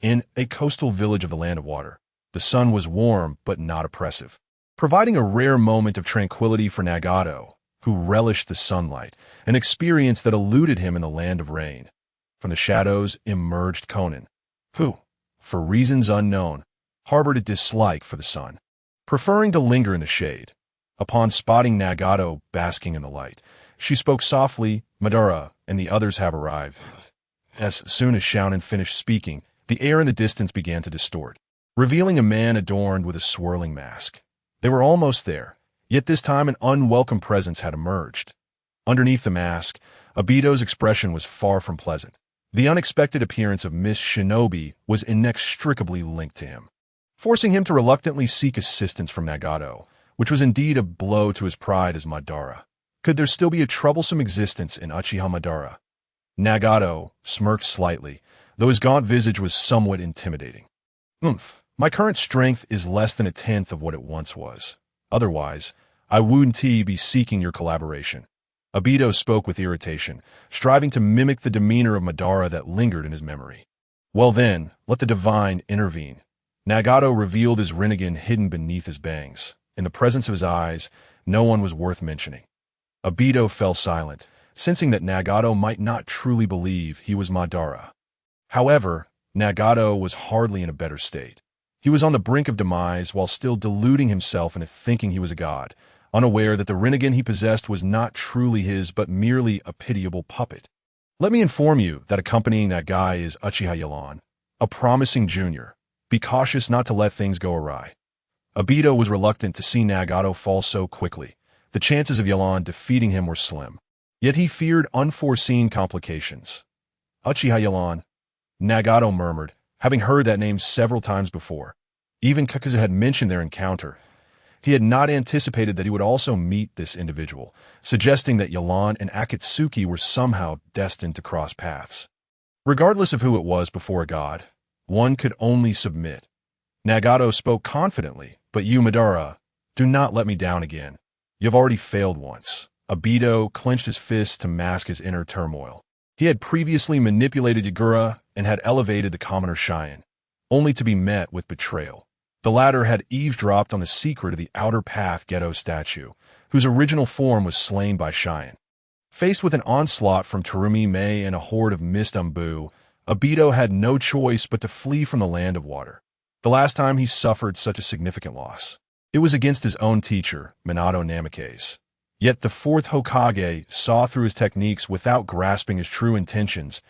In a coastal village of the Land of Water, the sun was warm but not oppressive, providing a rare moment of tranquility for Nagato, who relished the sunlight, an experience that eluded him in the Land of Rain. From the shadows emerged Conan, who, for reasons unknown, harbored a dislike for the sun, preferring to linger in the shade. Upon spotting Nagato basking in the light, she spoke softly, "Madara and the others have arrived." As soon as Shounen finished speaking, the air in the distance began to distort, revealing a man adorned with a swirling mask. They were almost there, yet this time an unwelcome presence had emerged. Underneath the mask, Obito's expression was far from pleasant. The unexpected appearance of Miss Shinobi was inextricably linked to him, forcing him to reluctantly seek assistance from Nagato, which was indeed a blow to his pride as Madara. Could there still be a troublesome existence in Uchiha Madara? Nagato smirked slightly, though his gaunt visage was somewhat intimidating. My current strength is less than a tenth of what it once was. Otherwise, I wouldn't be seeking your collaboration. Obito spoke with irritation, striving to mimic the demeanor of Madara that lingered in his memory. Well then, let the divine intervene. Nagato revealed his Rinnegan hidden beneath his bangs. In the presence of his eyes, no one was worth mentioning. Obito fell silent, sensing that Nagato might not truly believe he was Madara. However, Nagato was hardly in a better state. He was on the brink of demise while still deluding himself into thinking he was a god, unaware that the Rinnegan he possessed was not truly his but merely a pitiable puppet. Let me inform you that accompanying that guy is Uchiha Yalan, a promising junior. Be cautious not to let things go awry. Obito was reluctant to see Nagato fall so quickly. The chances of Yalan defeating him were slim. Yet he feared unforeseen complications. Uchiha Yalan, Nagato murmured, having heard that name several times before. Even Kakaza had mentioned their encounter. He had not anticipated that he would also meet this individual, suggesting that Yalan and Akatsuki were somehow destined to cross paths. Regardless of who it was before a god, one could only submit. Nagato spoke confidently, but you, Madara, do not let me down again. You've already failed once. Obito clenched his fists to mask his inner turmoil. He had previously manipulated Yagura and had elevated the commoner Cheyenne, only to be met with betrayal. The latter had eavesdropped on the secret of the Outer Path Ghetto statue, whose original form was slain by Cheyenne. Faced with an onslaught from Terumi Mei and a horde of Mist Umbu, Obito had no choice but to flee from the Land of Water. The last time he suffered such a significant loss, it was against his own teacher, Minato Namikaze. Yet the fourth Hokage saw through his techniques without grasping his true intentions.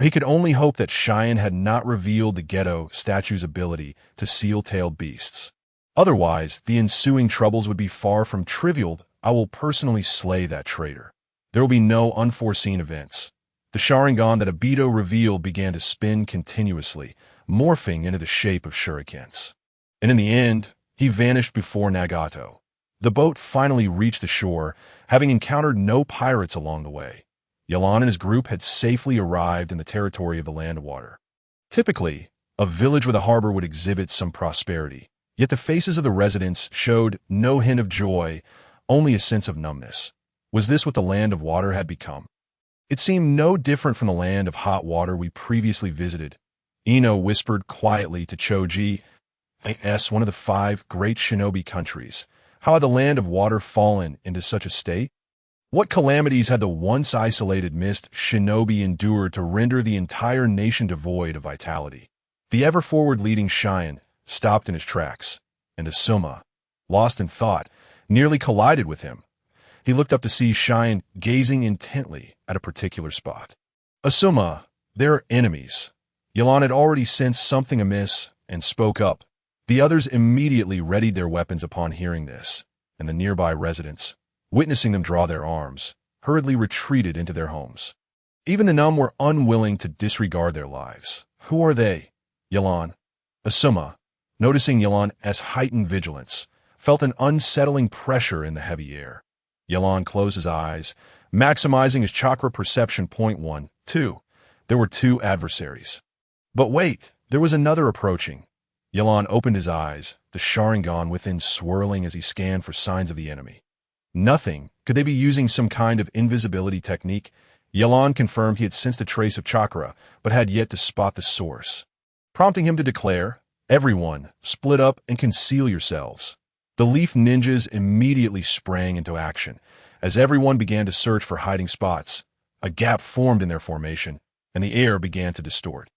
He could only hope that Cheyenne had not revealed the ghetto statue's ability to seal-tailed beasts. Otherwise, the ensuing troubles would be far from trivial. I will personally slay that traitor. There will be no unforeseen events. The Sharingan that Obito revealed began to spin continuously, morphing into the shape of shurikens. And in the end, he vanished before Nagato. The boat finally reached the shore, having encountered no pirates along the way. Yelan and his group had safely arrived in the territory of the Land of Water. Typically, a village with a harbor would exhibit some prosperity, yet the faces of the residents showed no hint of joy, only a sense of numbness. Was this what the Land of Water had become? It seemed no different from the Land of Hot Water we previously visited. Ino whispered quietly to Choji, one of the 5 great shinobi countries. How had the Land of Water fallen into such a state? What calamities had the once isolated mist shinobi endured to render the entire nation devoid of vitality? The ever-forward-leading Cheyenne stopped in his tracks, and Asuma, lost in thought, nearly collided with him. He looked up to see Cheyenne gazing intently at a particular spot. Asuma, they're enemies. Yelan had already sensed something amiss and spoke up. The others immediately readied their weapons upon hearing this, and the nearby residents, witnessing them draw their arms, hurriedly retreated into their homes. Even the numb were unwilling to disregard their lives. Who are they? Yelan. Asuma, noticing Yelan's heightened vigilance, felt an unsettling pressure in the heavy air. Yelan closed his eyes, maximizing his chakra perception. 1, 2. There were 2 adversaries. But wait, there was another approaching. Yelan opened his eyes, the Sharingan within swirling as he scanned for signs of the enemy. Nothing. Could they be using some kind of invisibility technique? Yelan confirmed he had sensed a trace of chakra, but had yet to spot the source, prompting him to declare, "Everyone, split up and conceal yourselves." The Leaf Ninjas immediately sprang into action. As everyone began to search for hiding spots, a gap formed in their formation, and the air began to distort.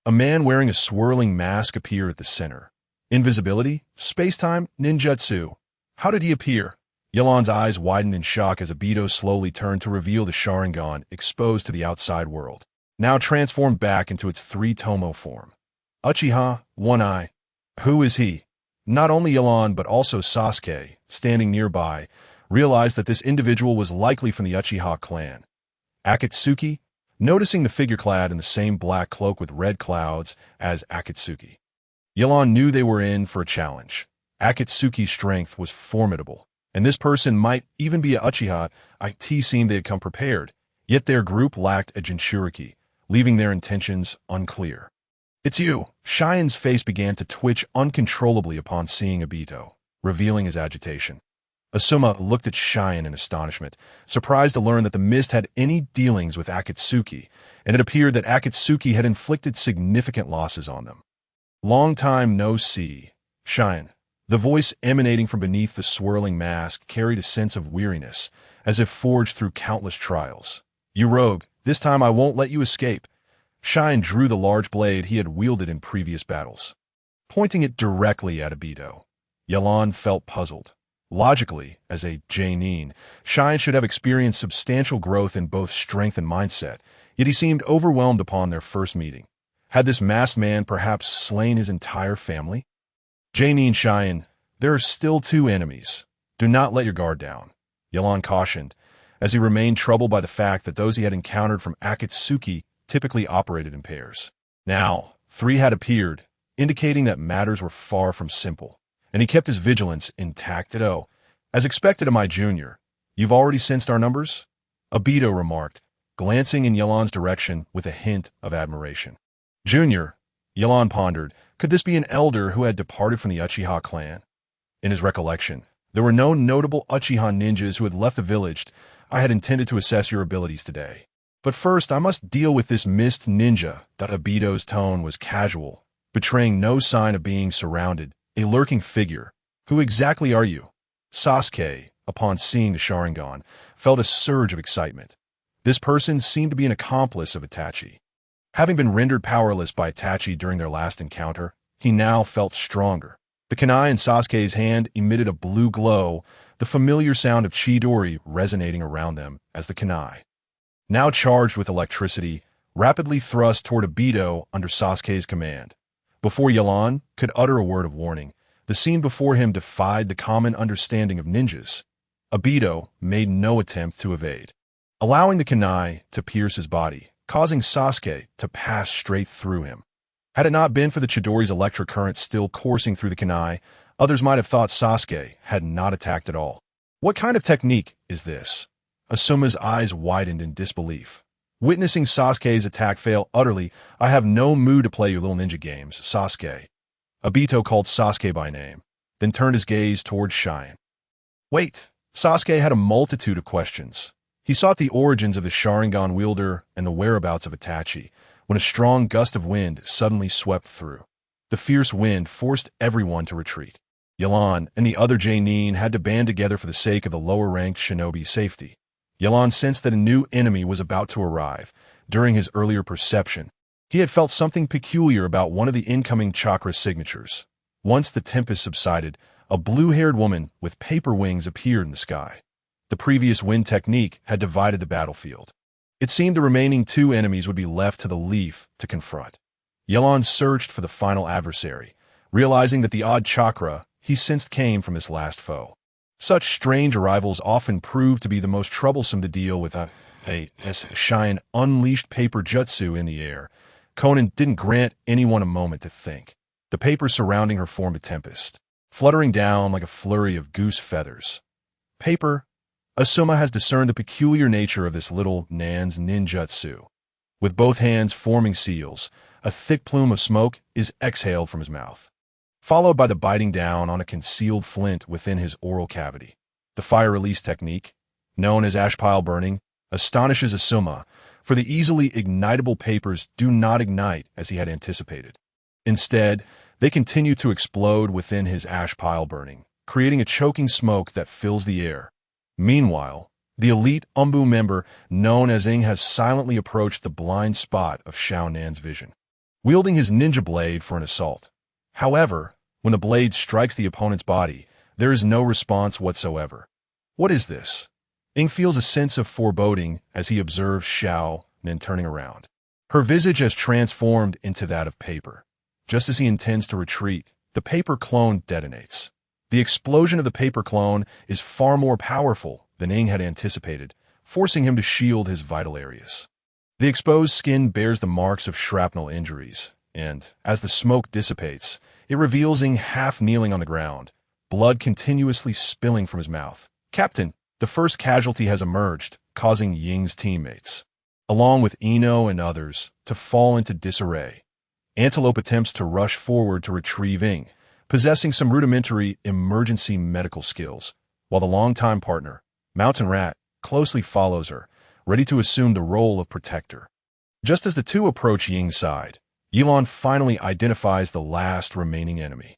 A man wearing a swirling mask appeared at the center. Invisibility? Space-time? Ninjutsu? How did he appear? Yelan's eyes widened in shock as Obito slowly turned to reveal the Sharingan exposed to the outside world, now transformed back into its 3-tomo form. Uchiha, One Eye. Who is he? Not only Yelan but also Sasuke, standing nearby, realized that this individual was likely from the Uchiha clan. Akatsuki, noticing the figure clad in the same black cloak with red clouds as Akatsuki. Yelan knew they were in for a challenge. Akatsuki's strength was formidable, and this person might even be a Uchiha. It seemed they had come prepared, yet their group lacked a Jinchuriki, leaving their intentions unclear. "It's you!" Cheyenne's face began to twitch uncontrollably upon seeing Obito, revealing his agitation. Asuma looked at Cheyenne in astonishment, surprised to learn that the mist had any dealings with Akatsuki, and it appeared that Akatsuki had inflicted significant losses on them. "Long time no see, Cheyenne." The voice emanating from beneath the swirling mask carried a sense of weariness, as if forged through countless trials. "You rogue, this time I won't let you escape." Cheyenne drew the large blade he had wielded in previous battles, pointing it directly at Obito. Yelan felt puzzled. Logically, as a Genin, Cheyenne should have experienced substantial growth in both strength and mindset, yet he seemed overwhelmed upon their first meeting. Had this masked man perhaps slain his entire family? "Genin Cheyenne, there are still 2 enemies. Do not let your guard down," Yelan cautioned, as he remained troubled by the fact that those he had encountered from Akatsuki typically operated in pairs. Now, 3 had appeared, indicating that matters were far from simple, and he kept his vigilance intact. "As expected of my junior, you've already sensed our numbers?" Obito remarked, glancing in Yelan's direction with a hint of admiration. "Junior," Yelan pondered, could this be an elder who had departed from the Uchiha clan? In his recollection, there were no notable Uchiha ninjas who had left the village. "I had intended to assess your abilities today. But first, I must deal with this mist ninja." Obito's tone was casual, betraying no sign of being surrounded. "A lurking figure. Who exactly are you?" Sasuke, upon seeing the Sharingan, felt a surge of excitement. This person seemed to be an accomplice of Itachi. Having been rendered powerless by Itachi during their last encounter, he now felt stronger. The kunai in Sasuke's hand emitted a blue glow, the familiar sound of Chidori resonating around them as the kunai, now charged with electricity, rapidly thrust toward Obito under Sasuke's command. Before Yelan could utter a word of warning, the scene before him defied the common understanding of ninjas. Obito made no attempt to evade, allowing the kunai to pierce his body, causing Sasuke to pass straight through him. Had it not been for the Chidori's electric current still coursing through the kunai, others might have thought Sasuke had not attacked at all. What kind of technique is this? Asuma's eyes widened in disbelief. Witnessing Sasuke's attack fail utterly, I have no mood to play your little ninja games, Sasuke. Obito called Sasuke by name, then turned his gaze towards Shine. Wait, Sasuke had a multitude of questions. He sought the origins of the Sharingan wielder and the whereabouts of Itachi, when a strong gust of wind suddenly swept through. The fierce wind forced everyone to retreat. Yelan and the other Jonin had to band together for the sake of the lower-ranked shinobi's safety. Yelan sensed that a new enemy was about to arrive. During his earlier perception, he had felt something peculiar about one of the incoming chakra signatures. Once the tempest subsided, a blue-haired woman with paper wings appeared in the sky. The previous wind technique had divided the battlefield. It seemed the remaining two enemies would be left to the leaf to confront. Yelan searched for the final adversary, realizing that the odd chakra he sensed came from his last foe. Such strange arrivals often proved to be the most troublesome to deal with. As Shine unleashed paper jutsu in the air, Conan didn't grant anyone a moment to think. The paper surrounding her formed a tempest, fluttering down like a flurry of goose feathers. Paper. Asuma has discerned the peculiar nature of this little Nan's ninjutsu. With both hands forming seals, a thick plume of smoke is exhaled from his mouth, followed by the biting down on a concealed flint within his oral cavity. The fire release technique, known as ash pile burning, astonishes Asuma, for the easily ignitable papers do not ignite as he had anticipated. Instead, they continue to explode within his ash pile burning, creating a choking smoke that fills the air. Meanwhile, the elite Umbu member known as Ing has silently approached the blind spot of Shao Nan's vision, wielding his ninja blade for an assault. However, when the blade strikes the opponent's body, there is no response whatsoever. What is this? Ing feels a sense of foreboding as he observes Shao Nan turning around. Her visage has transformed into that of paper. Just as he intends to retreat, the paper clone detonates. The explosion of the paper clone is far more powerful than Ing had anticipated, forcing him to shield his vital areas. The exposed skin bears the marks of shrapnel injuries, and, as the smoke dissipates, it reveals Ing half kneeling on the ground, blood continuously spilling from his mouth. Captain, the first casualty has emerged, causing Ying's teammates, along with Ino and others, to fall into disarray. Antelope attempts to rush forward to retrieve Ing, possessing some rudimentary emergency medical skills, while the longtime partner, Mountain Rat, closely follows her, ready to assume the role of protector. Just as the two approach Ying's side, Yelan finally identifies the last remaining enemy.